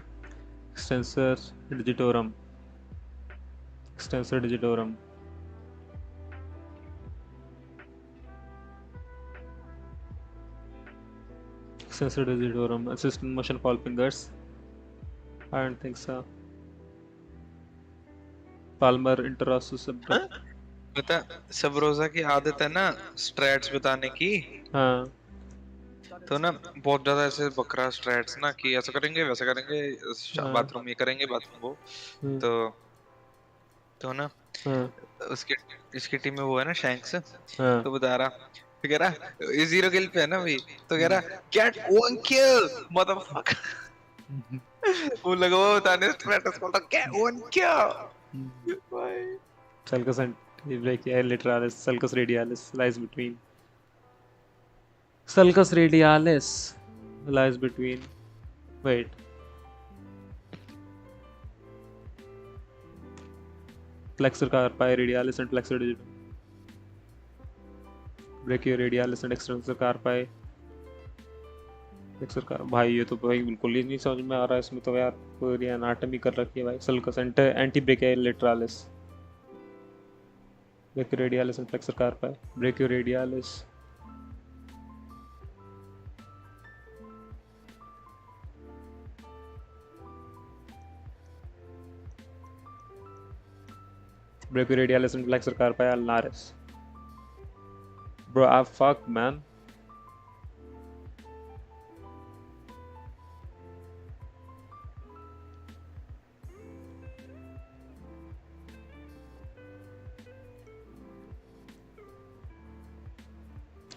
Extensor digitorum. Extensor digitorum. Extensor digitorum assists in motion of all fingers. I don't think so. Palmar interosseous abductor. पता सब रोजा की आदत है ना Strats बताने की। हाँ। तो ना बहुत ज्यादा ऐसे बकरा स्ट्रैट्स ना कि ऐसा करेंगे वैसा करेंगे बाथरूम ये करेंगे बाथरूम वो तो ना इसकी टीम में वो है ना शैंक्स तो बता रहा तो कह रहा ये 0 किल पे है ना भाई तो कह रहा गेट 1 किल मदरफकर वो लगा वो बताने स्ट्रैट्स को तो गेट 1 किल भाई Sulcus lateralis, sulcus radialis lies between. Sulcus radialis lies between. Wait. Flexor carpi radialis and flexor digitum. Brachioradialis and extensor carpi. Flexor carpi. भाई ये तो भाई बिल्कुल ही नहीं समझ में आ रहा है इसमें तो यार पूरी एनाटॉमी कर रखी है भाई. Sulcus antebrachial lateralis. Brachioradialis and flexor carpi. Brachioradialis. Brachioradialis and flexor carpi ulnaris. Bro, fuck, man.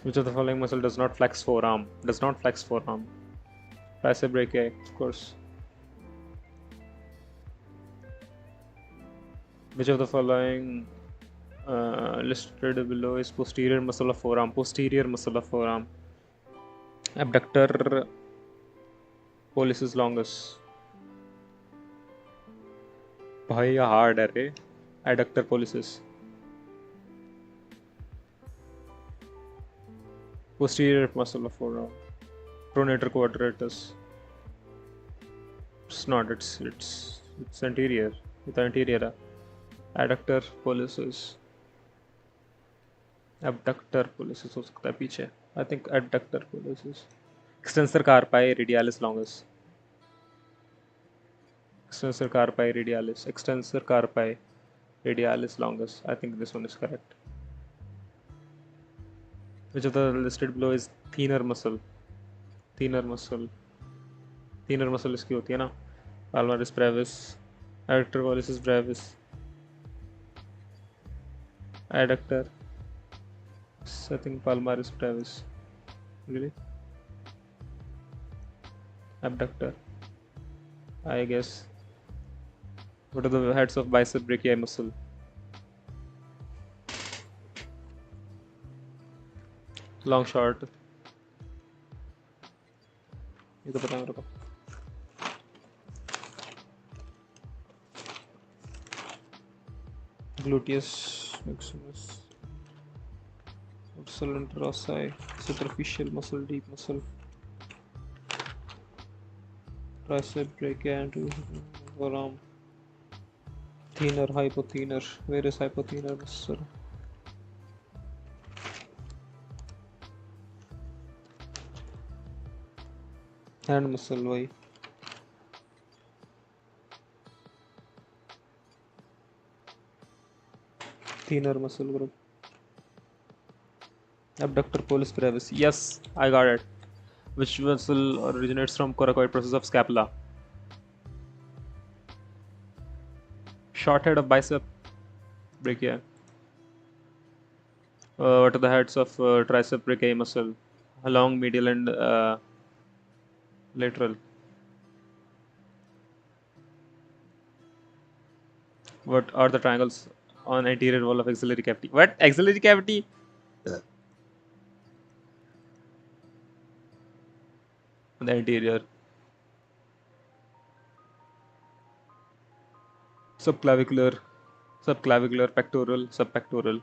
Which of the following muscle does not flex forearm? Does not flex forearm. Tricep brachii, of course. Which of the following listed below is posterior muscle of forearm? Posterior muscle of forearm. Abductor pollicis longus. भाई ये hard है रे. Adductor pollicis. Posterior muscle of forearm. Pronator quadratus. It's not. It's anterior. It's anterior. Adductor pollicis. Abductor pollicis हो सकता है पीछे. I think adductor pollicis. Extensor carpi radialis longus. Extensor carpi radialis. Extensor carpi radialis longus. I think this one is correct. Which of the listed below is thenar muscle? Thenar muscle. Thenar muscle इसकी होती है ना? Palmaris brevis. Adductor pollicis brevis. Adductor. I think palmaris brevis. Really? Abductor. I guess. What are the heads of bicep brachii muscle? long short. ये तो पता है मेरे को. Gluteus maximus. Dorsal interossi. Superficial muscle, deep muscle. Tricep brachia and forearm. Thenar, hypothenar. Where is hypothenar muscle? Hand muscle, why? Thenar muscle group. Abductor pollicis brevis. Yes, I got it. Which muscle originates from coracoid process of scapula? Short head of bicep brachia. What are the heads of tricep brachii muscle? Long, medial, and lateral. What are the triangles on anterior wall of axillary cavity? What? Axillary cavity? On the anterior. Subclavicular, pectoral, subpectoral.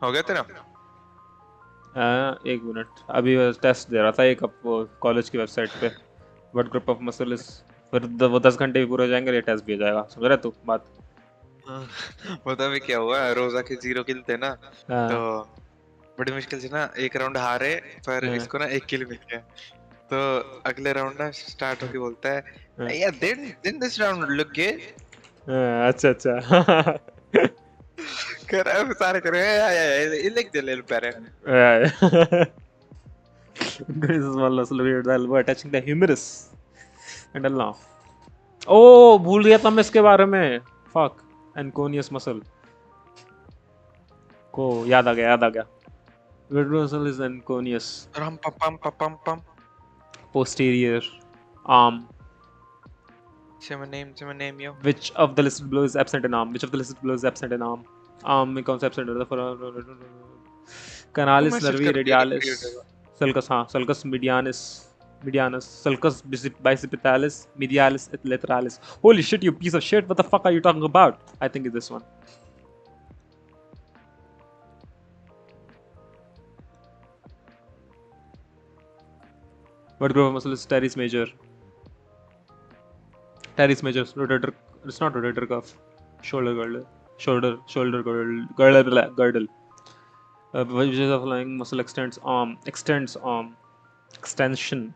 हो गया तेरा? एक minute, अभी test दे रहा था एक college की website पे. What group of muscle is, फिर वो 10 घंटे भी पूरे हो जाएंगे, ये टेस्ट भी हो जाएगा. समझ रहा है तू बात? पता है क्या हुआ, रोजा के 0 किल थे ना, तो बड़ी मुश्किल से ना एक राउंड हारे, पर इसको ना 1 किल मिल गया. तो अगले राउंड ना स्टार्ट होके बोलता है, या दिन दिस राउंड लुक गुड. अच्छा कर सारे करे ये लिख दे ले पैरे. This is one muscle located the elbow attaching the humerus and ulna. Oh, भूल गया था मैं इसके बारे में. Fuck. Anconius muscle. को याद आ गया. Which muscle is anconius? Ram pam. Posterior arm. Say my name, yo. Which of the listed below is absent in arm? Arm में कौन सा absent है? Canalis nervi radialis. Sulcus medianus. Sulcus bicipitalis. Medialis lateralis. Holy shit, you piece of shit! What the fuck are you talking about? I think it's this one. What group of muscle is teres major? Teres major, rotator. It's not rotator cuff. Shoulder girdle. Girdle. Which is the following muscle extends arm. Extension.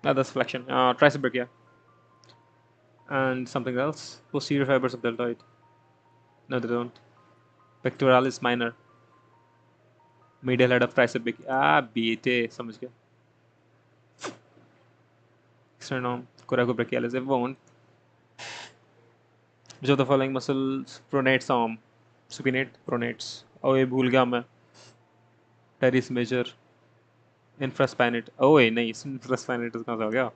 That's flexion. Tricep brachia. And something else. Posterior fibers of deltoid. No, they don't. Pectoralis minor. Medial head of tricep brachia. बेटे समझ गया. External arm. Coracobrachialis. It won't. Which of the following muscles pronates arm? Supinate, pronates. Oh, ये भूल गया मैं. Teres major. Infraspinate. Oh, ये नहीं. Infraspinate कहाँ से हो गया?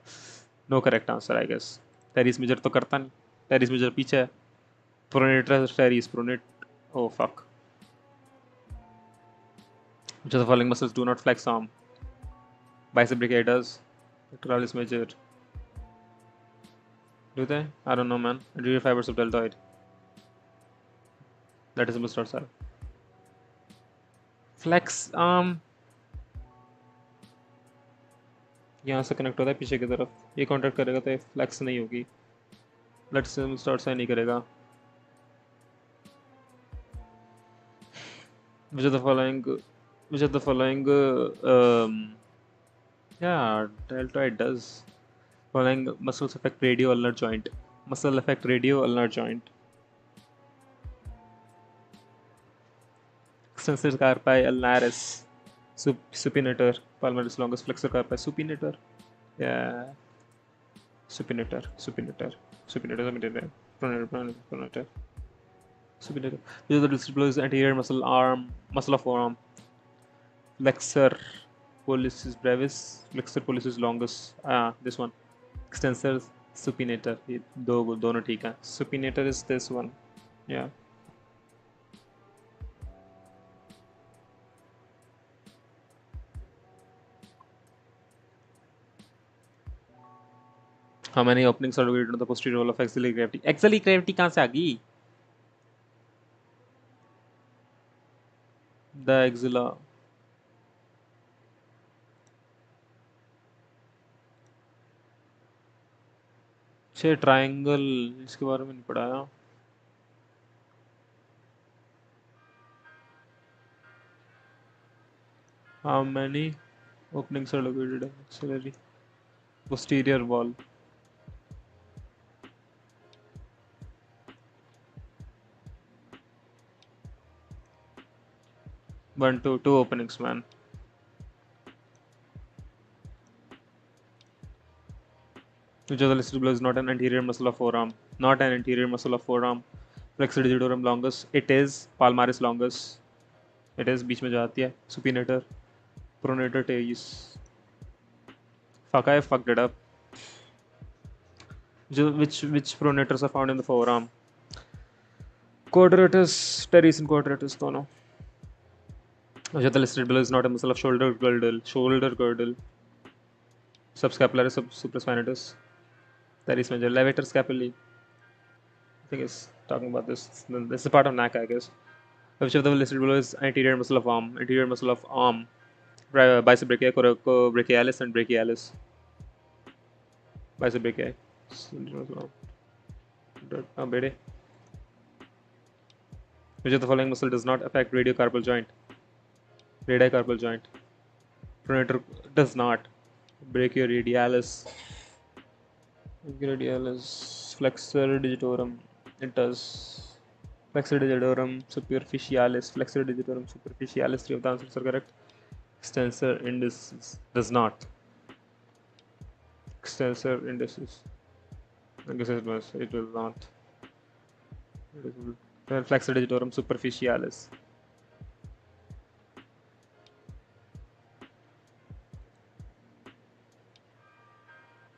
No correct answer, I guess. Teres major तो करता नहीं. Teres major पीछे है. Pronator teres. Pronate. Oh, fuck. Which of the following muscles do not flex arm? Bicep brachii does. Pectoralis major. Do they? I don't know, man. Anterior fibers of deltoid. That is muscle dorsal. Flex arm. यहाँ से connect होता है पीछे की तरफ. ये contact करेगा तो फ्लेक्स नहीं होगी. लेट्स से muscle dorsal नहीं करेगा. Which of the following? Yeah, deltoid does. Following muscles affect radio-ulnar joint. Muscle affect radio-ulnar joint. Extensor carpi ulnaris. Supinator. Palmaris longus. Flexor carpi supinator. Yeah. Supinator. Pronator. Supinator. These are the displays anterior muscle of forearm. Flexor pollicis brevis. Flexor pollicis longus. This one. Extensor Supinator, ये दोनों ठीक हैं. Supinator is this one. Yeah. How many openings are located on the posterior wall of axillary gravity? Axillary gravity कहाँ से आ गई? The axilla. छह triangle, इसके बारे में नहीं पढ़ाया. How many openings are located in axillary posterior wall? Two openings, man. Which of the listed below is not an anterior muscle of forearm? Not an anterior muscle of forearm. Flexor digitorum longus. It is palmaris longus. It is बीच में जाती है. Supinator. Pronator teres. Fuck, I fucked it up. Which pronators are found in the forearm? Quadratus, teres and quadratus दोनों. Which of the listed below is not a muscle of shoulder girdle? Shoulder girdle. Subscapularis, supraspinatus. Teres major. Levator scapulae. I think it's talking about this. This is a part of neck, I guess. Which of the listed below is anterior muscle of arm? Anterior muscle of arm. Bicep brachii, coracobrachialis and brachialis. Bicep brachii. Bede. Which of the following muscle does not affect radiocarpal joint? Radicarpal joint. Pronator does not. Brachioradialis. Brachioradialis. Flexor digitorum. It does. Flexor digitorum superficialis. Flexor digitorum superficialis. Three of the answers are correct. Extensor indicis does not. Extensor indicis. I guess it will not. Flexor digitorum superficialis.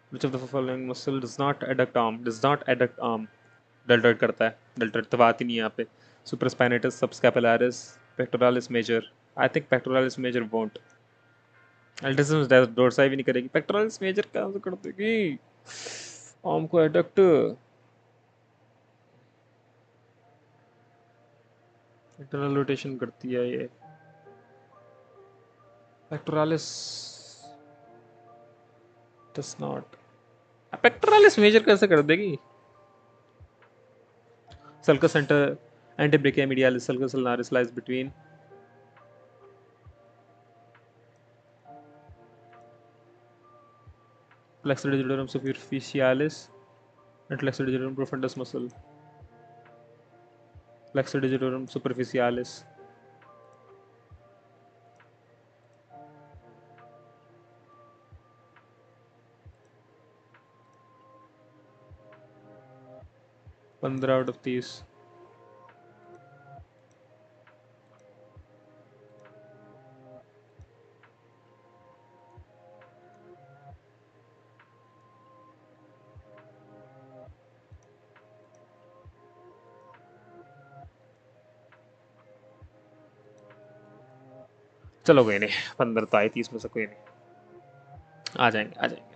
Which of the following muscle does not adduct arm? Does not adduct arm. Deltoid करता है. Deltoid तो बात ही नहीं है यहाँ पे. Supraspinatus, subscapularis, pectoralis major. I think pectoralis major won't. Altissimus dorsi भी नहीं करेगी. Pectoralis major कहाँ से कर देगी? आर्म को adduct. Internal rotation करती है ये. Pectoralis does not. Pectoralis major कैसे कर देगी? Sulcus antebrachiomedialis, sulcus ulnaris lies between. Flexor digitorum superficialis and flexor digitorum profundus muscle. Flexor digitorum superficialis. Pandra out of these. चलो कोई नहीं. 15 तो आई 30 में से कोई नहीं. आ जाएंगे.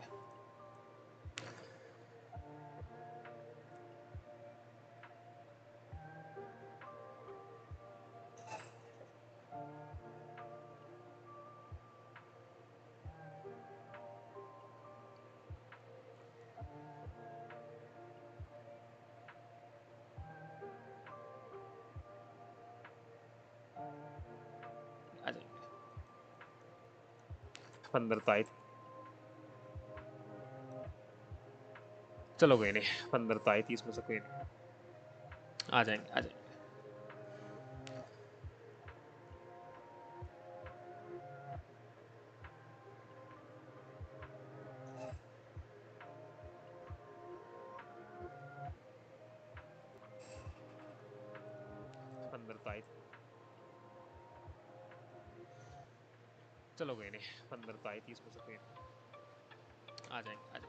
पंद्रह तो आई. चलो कोई नहीं. 15 तो आई 30 में से कोई नहीं. आ जाएंगे. चलो कोई नहीं. 15 तो आई 30 में से कोई नहीं. आ जाएंगे.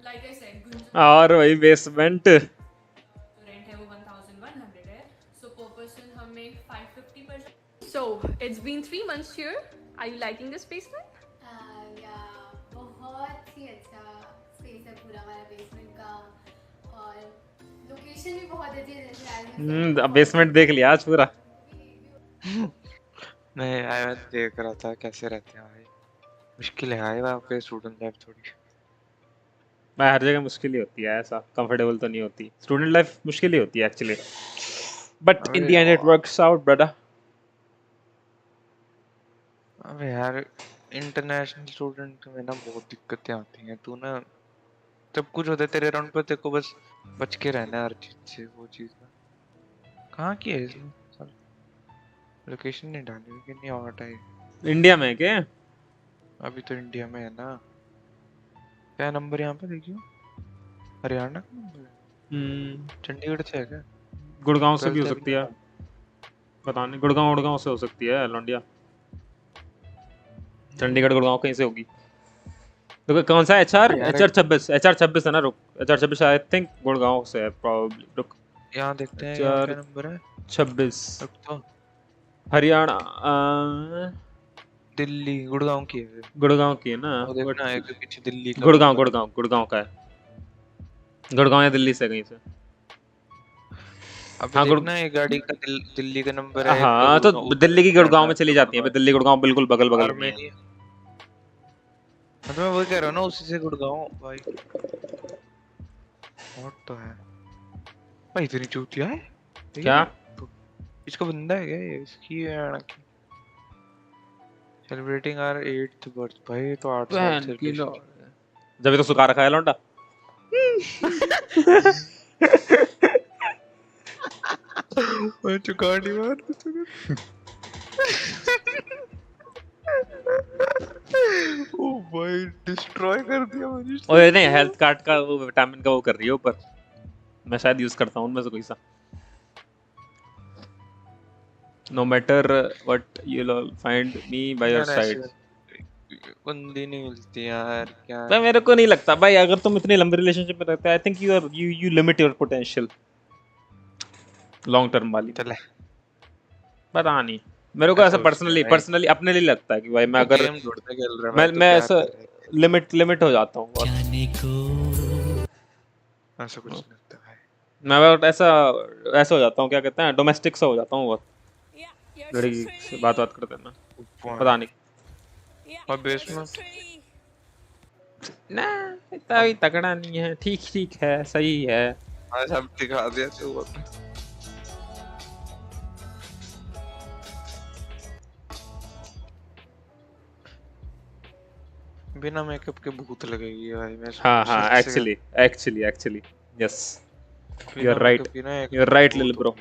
Like I said, Gunjan और वही बेसमेंट rent है वो 1100 है. So per person हम make 550 per. So it's been 3 months here. Are you liking this basement? Yeah, बहुत ही अच्छा स्पेस है पूरा हमारा बेसमेंट का और लोकेशन भी बहुत अच्छी है जैसे बेसमेंट देख लिया आज पूरा. नहीं मैं देख रहा था कैसे रहते हैं भाई. मुश्किल है भाई वहाँ पे स्टूडेंट लाइफ थोड़ी. भाई हर जगह मुश्किल ही होती है, ऐसा कंफर्टेबल तो नहीं होती. स्टूडेंट लाइफ मुश्किल ही होती है actually, but in the end it works out brother. अबे यार इंटरनेशनल स्टूडेंट में ना बहुत दिक्कतें आती हैं. तू ना सब कुछ होता है तेरे अराउंड पर, तेरे को बस बच के रहना है हर चीज से. वो चीज ना कहाँ की है इसमें लोकेशन नहीं डाली कि नहीं आउट है. इंडिया में क्या अभी तो इंडिया में है ना. क्या नंबर यहाँ पे देखियो. हरियाणा का नंबर है. चंडीगढ़ से है क्या. गुड़गांव से भी हो सकती है, पता नहीं. गुड़गांव से हो सकती है लौंडिया. चंडीगढ़ गुड़गांव कहीं से होगी. तो कौन सा HR 26 है ना. रुक HR 26 आई थिंक गुड़गांव से है प्रोबब्ली. रुक यहाँ देखते हैं क्या नंबर है. 26 तो हरियाणा दिल्ली गुड़गांव की है. गुड़गांव की है ना. वो देखना एक पीछे दिल्ली का. गुड़गांव का है. गुड़गांव या दिल्ली से कहीं से. अब देखना ये गाड़ी का दिल्ली का नंबर है. हाँ तो दिल्ली की गुड़गांव में चली जाती है. दिल्ली गुड़गांव बिल्कुल बगल में है. मैं वही कह रहा हूँ ना उसी से गुड़गांव भाई. और तो है भाई इतनी चूतिया है क्या. इसका बंदा है क्या ये. इसकी सेलिब्रेटिंग आवर 8th बर्थ. भाई तो 8 साल सेलिब्रेशन. जब तो सुखा रखा है लौंडा. मैं चुका नहीं मार. ओ भाई डिस्ट्रॉय कर दिया मुझे. ओए नहीं हेल्थ कार्ड का वो विटामिन का वो कर रही है ऊपर. मैं शायद यूज करता हूं उनमें से कोई सा. No matter what you'll find me by your side. बंदी नहीं मिलती यार क्या. भाई मेरे को नहीं लगता भाई अगर तुम इतनी लंबी रिलेशनशिप में रहते. I think you limit your potential long term वाली. चले पता नहीं मेरे को ऐसा पर्सनली अपने लिए लगता है कि भाई मैं अगर मैं ऐसा लिमिट हो जाता हूँ. ऐसा कुछ नहीं लगता है. मैं ऐसा हो जाता हूँ. क्या कहते हैं डोमेस्टिक सा हो जाता हूँ. बहुत लड़की से बात करते हैं ना. पता नहीं. और बेसमेंट ना इतना भी तगड़ा नहीं है. ठीक है सही है. आज सब दिखा दिया तो. बिना मेकअप के भूत लगेगी भाई. मैं हाँ actually yes you are right little bro.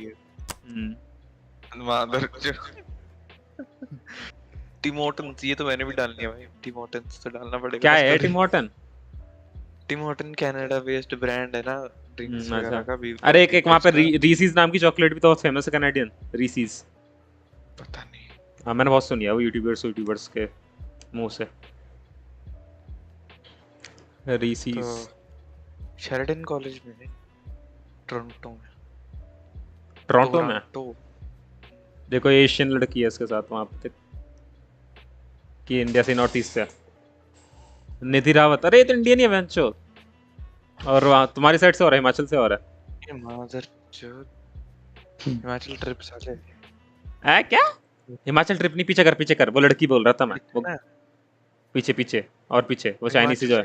मादर जो टिमोटन ये तो मैंने भी डालनी है भाई. टिमोटन तो डालना पड़ेगा. क्या है टिमोटन. टिमोटन कनाडा बेस्ड ब्रांड है ना ड्रिंक्स वगैरह का भी. अरे एक वहाँ पे रीसीज नाम की चॉकलेट भी तो बहुत फेमस है कैनेडियन. रीसीज पता नहीं. हाँ मैंने बहुत सुनी है वो यूट्यूबर्स के मुंह से. रीसीज तो शेरिडन कॉलेज में है टोरंटो में. देखो एशियन लड़की है इसके साथ वहाँ पे कि इंडिया से नॉर्थ ईस्ट से. निधि रावत. अरे ये तो इंडियन ही है वेंचो. और वहाँ तुम्हारी साइड से हो रहा है हिमाचल से हो रहा है. हिमाचल ट्रिप साले है क्या. हिमाचल ट्रिप नहीं. पीछे कर वो लड़की बोल रहा था मैं. वो पीछे और पीछे वो चाइनीज से जो है.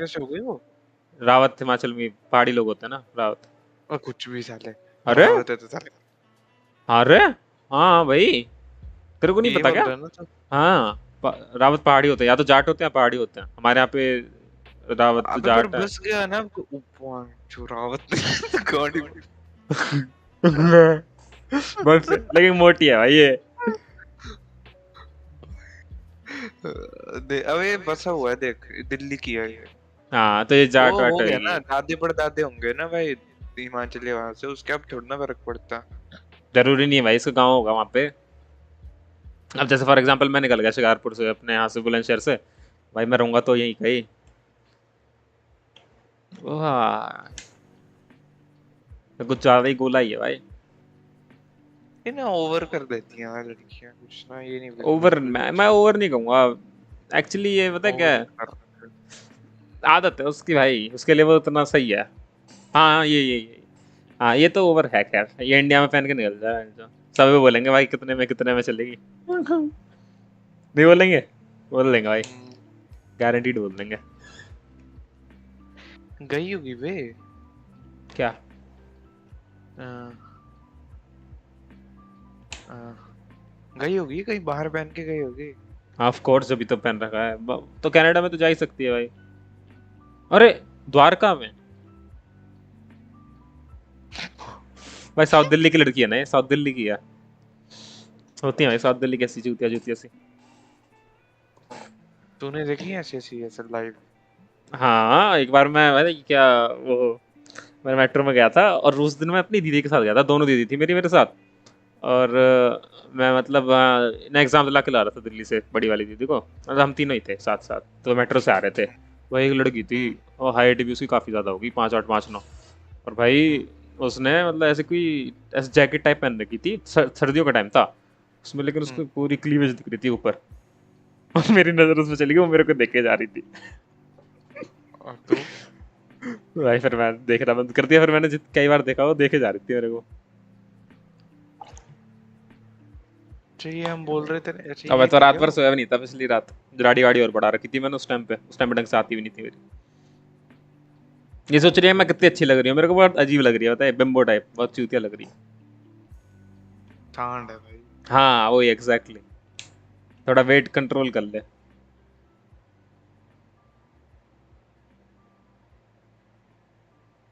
रावत हिमाचल में पहाड़ी लोग होते हैं ना रावत. और कुछ भी साले. अरे हाँ भाई तेरे को नहीं पता क्या. हाँ रावत पहाड़ी होते हैं. या तो जाट होते हैं पहाड़ी होते हैं. हमारे यहाँ पे रावत तो जाट है. बस गया ना जो रावत गाड़ी बस लेकिन मोटी है भाई ये. अबे बसा हुआ है देख. दिल्ली की है ये. हाँ तो ये जाट वाट है ना. दादे परदादे होंगे ना भाई हिमाचली वहाँ से. उसके अब थोड़ा ना फर्क पड़ता. जरूरी नहीं है भाई इसका गाँव होगा वहाँ पे. अब जैसे फॉर एग्जांपल मैं निकल गया शिकारपुर से अपने यहाँ से बुलंदशहर से. भाई मैं रहूँगा तो यहीं कहीं. वाह, तो कुछ ज्यादा ही गोला ही है भाई। इन्हें ओवर कर देती हैं यार लड़कियां कुछ ना, ये नहीं ओवर मैं ओवर नहीं कहूँगा एक्चुअली, ये पता है क्या है, आदत है उसकी भाई, उसके लिए वो इतना सही है। हाँ ये हाँ ये तो ओवर है खैर, ये इंडिया में पहन के निकल जाए जो सब बोलेंगे भाई कितने में चलेगी। नहीं बोलेंगे, बोल देंगे भाई, गारंटीड बोल देंगे। गई होगी बे क्या गई होगी कहीं बाहर पहन के गई होगी। ऑफ कोर्स, अभी तो पहन रखा है तो कनाडा में तो जा ही सकती है भाई। अरे द्वारका में भाई, साउथ दिल्ली की लड़की है ना ये, साउथ दिल्ली की है, होती है भाई साउथ दिल्ली की ऐसी जूतिया सी। तूने देखी ऐसी ऐसी ऐसे लाइव? हाँ एक बार मैं क्या वो मैं मेट्रो में गया था, और उस दिन मैं अपनी दीदी के साथ गया था, दोनों दीदी थी मेरी मेरे साथ, और मैं मतलब ना एग्जाम दिला के ला रहा था दिल्ली से बड़ी वाली दीदी को, मतलब हम तीनों ही थे साथ साथ, तो मेट्रो से आ रहे थे। वही एक लड़की थी और हाइट भी उसकी काफ़ी ज़्यादा होगी, 5'8" 5'9", और भाई उसने मतलब ऐसे जैकेट टाइप पहन रखी थी, सर्दियों का टाइम था उसमें, लेकिन उसको पूरी क्लीवेज दिख रही थी ऊपर, और मेरी नज़र उसमें चली गई, वो मेरे को देख के जा रही थी। भाई फिर मैं देखना बंद कर दिया, फिर मैंने कई बार देखा वो देखे जा रही थी मेरे को। चाहिए हम बोल रहे थे अब तो रात भर सोया भी नहीं था पिछली रात, गाड़ी वाड़ी और बढ़ा रखी थी मैंने उस टाइम पे ढंग से आती भी नहीं थी मेरी। ये सोच रही है मैं कितनी अच्छी लग रही हूँ, मेरे को बहुत अजीब लग रही है, बताए बिम्बो टाइप, बहुत चूतिया लग रही है। सांड है भाई। हाँ वही एग्जैक्टली, थोड़ा वेट कंट्रोल कर ले।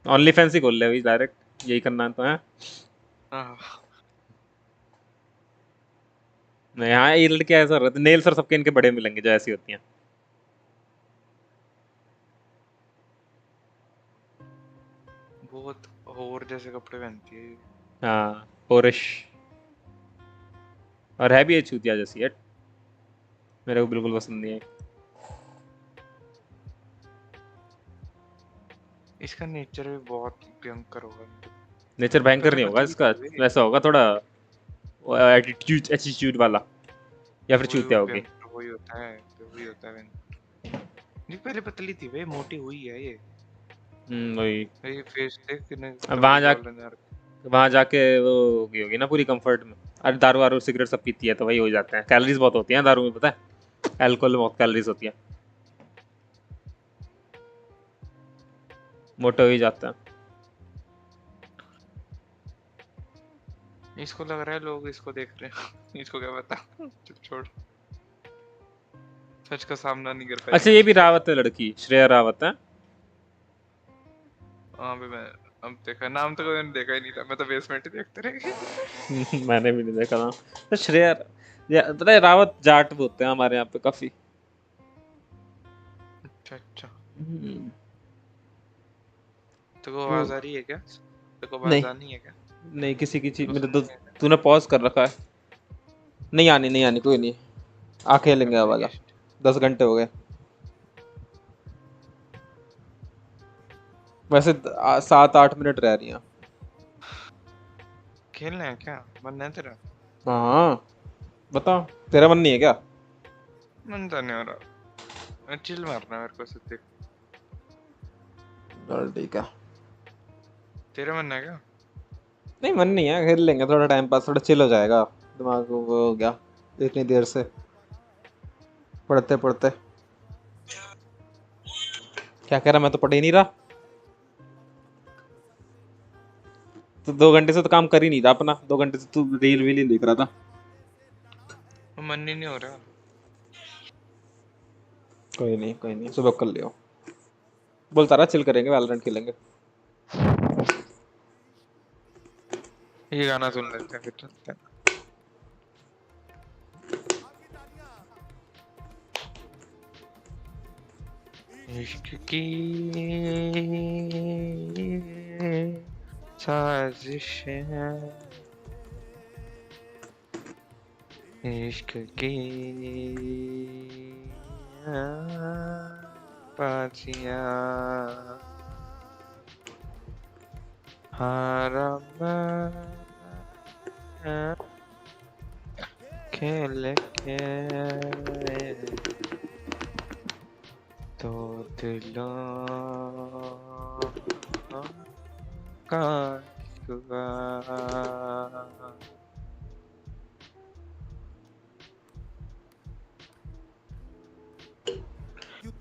ओनली फैंसी खोल ले भाई डायरेक्ट, यही करना है तो है। नहीं हाँ ये लड़के ऐसा रहते, नेल्स और सबके इनके बड़े मिलेंगे जो ऐसी होती हैं। बहुत होर जैसे कपड़े पहनती है। हाँ होरिश, और है भी ये चूतिया जैसी है, मेरे को बिल्कुल पसंद नहीं है। इसका नेचर भी बहुत भयंकर होगा। नेचर भयंकर नहीं होगा इसका, वैसा होगा थोड़ा एटीट्यूड वाला, या फिर चूतिया होगी। वही होता है नहीं, पहले पतली थी भाई, मोटी हुई है ये। वही ये फेस देख कितने, वहाँ जाके वो होगी ना पूरी कंफर्ट में। अरे दारू वारू सिगरेट सब पीती है तो वही हो जाते हैं, कैलोरीज बहुत होती हैं दारू में, पता है अल्कोहल में बहुत कैलोरीज होती है, मोटे हो ही जाते हैं। इसको लग रहा है लोग इसको देख रहे हैं, इसको क्या पता। चल छोड़, सच का सामना नहीं कर पाएगा। अच्छा ये भी रावत है लड़की, श्रेया रावत है। हाँ मैं अब देखा, नाम तो मैंने देखा ही नहीं था, मैं तो बेसमेंट ही देखते रहे। मैंने भी नहीं देखा था। तो श्रेया पता है रावत जाट बोलते हैं हमारे यहाँ पे काफी। अच्छा तो को आवाज आ रही है क्या? तो को आवाज आनी है क्या? नहीं किसी की चीज, मेरे तो तूने पॉज कर रखा है। नहीं आनी कोई नहीं, आंखें लेंगे आवाज। 10 घंटे हो गए वैसे, 7-8 मिनट रह रही हैं। खेलना है क्या? मन है तेरा? हाँ बता, तेरा मन नहीं है क्या? मन तो नहीं हो रहा, चिल मारना मेरे को सिर्फ। चल ठीक है, तेरा मन है क्या? नहीं मन नहीं है, खेल लेंगे थोड़ा टाइम पास, थोड़ा चिल हो जाएगा दिमाग को, वो हो गया इतनी देर से पढ़ते पढ़ते। क्या कह रहा, मैं तो पढ़ ही नहीं रहा, तो 2 घंटे से तो काम कर ही नहीं रहा अपना, 2 घंटे से तू रील वील ही देख रहा था। मन ही नहीं हो रहा। कोई नहीं सुबह कर लियो, बोलता रहा चिल करेंगे, वैलोरेंट खेलेंगे। ये गाना सुन लेते हैं फिर चलते हैं। इश्क की साजिश है, इश्क की पाचियाँ हारा मैं खेल के तो दिलों का हुआ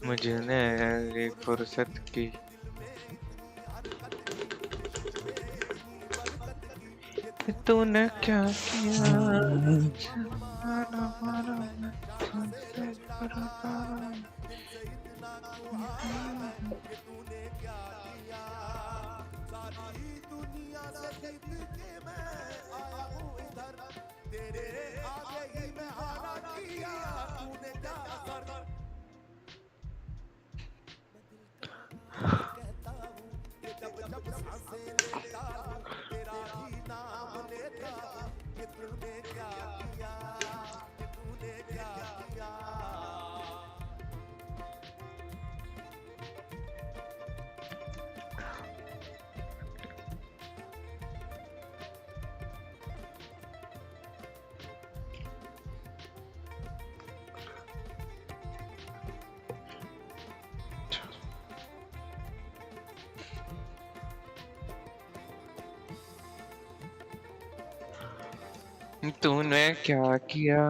मुझे फुर्सत की तूने क्या किया तूने क्या किया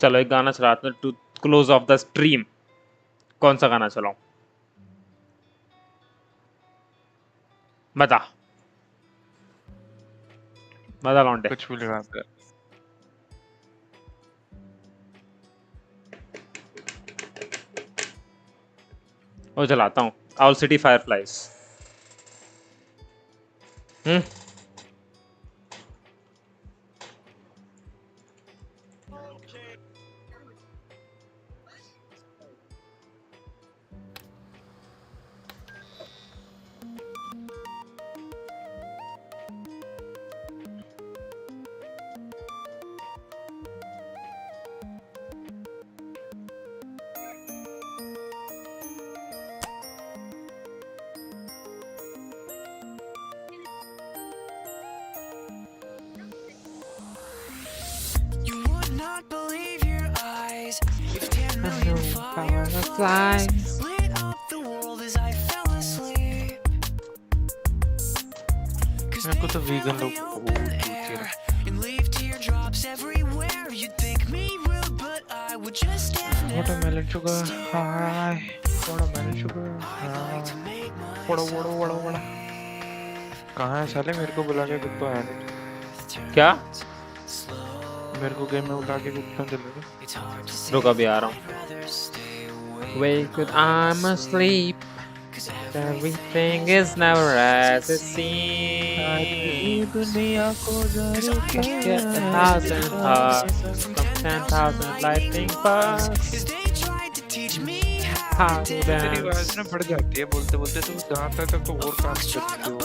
चलो एक गाना चलाते हैं to close off the stream. कौन सा गाना चलाऊं बता कौन कुछ भी लगा दे। वो चलाता हूँ owl city fireflies. Not believe your eyes. If 10 million fireflies lit up the world as I fell asleep. मेरे को तो वीगन लोग And leave teardrops everywhere. You'd think me rude, but I would just stand watermelon sugar high, watermelon sugar high, vada कहाँ है साले? मेरे को बुला के कुछ तो है नहीं। क्या मेरे को गेम में बुला के कुछ तो चलेगा। रुक अभी आ रहा हूँ। Wake up, I'm asleep. Everything is never as it seems. दुनिया को Get 1,000 hearts from 10,000 lightning bugs. How to तेरी आवाज dance. ना बढ़ जाती है बोलते बोलते, तुम गाता तक तो और काम करते हो।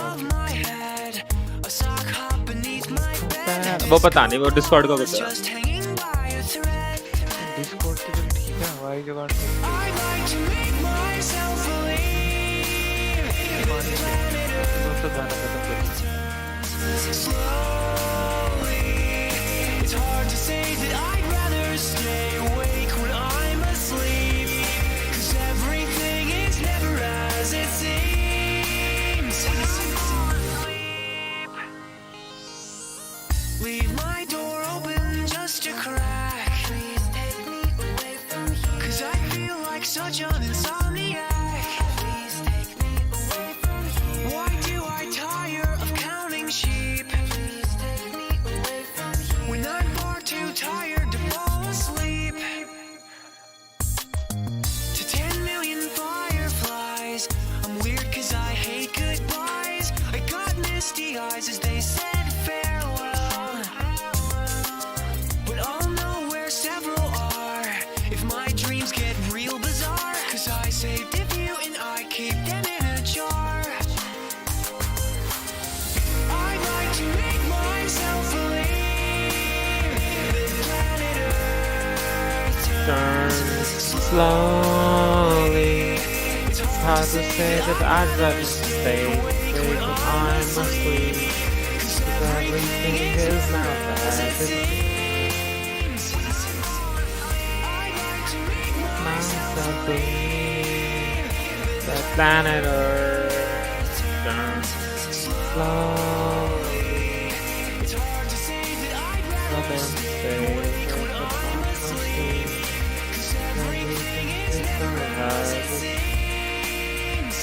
वो पता नहीं वो डिस्कॉर्ड का कुछ है। डिस्कॉर्ड की तो ठीक है, हवाई जगह तो गाना खत्म कर। It's hard to say that I'd rather stay awake when I'm asleep. 'Cause everything is never as it seems. Leave my door open just a crack. Please take me away from here. 'Cause I feel like such an insomniac. Please take me away from here. Why do I tire of counting sheep? Please take me away from here. When I'm far too tired to fall asleep. To 10 million fireflies, I'm weird 'cause I hate goodbyes. I got misty eyes as they said farewell. But I'll know where several are if my dreams get real bizarre. 'Cause slowly. It's hard to say that I'd rather stay awake when I must leave. 'Cause everything is now as it seems. Myself believe that planet Earth turns slowly. Love and stay awake when I must leave. Everything is now as it seems.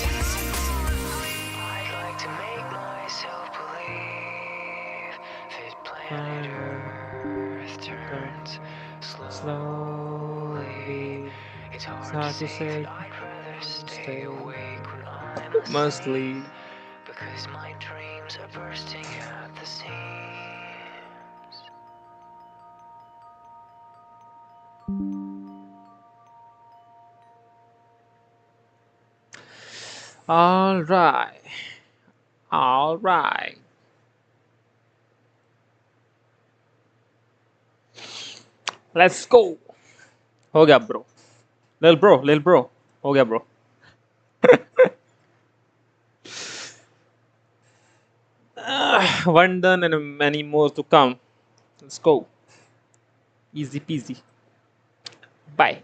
Planet Earth turns slowly. It's hard to say. Stay awake when I must leave. Because my dreams are bursting at the seams. All right. All right. Let's go. हो गया bro. Lil bro. हो गया bro. One done and many more to come. Let's go. Easy peasy. Bye.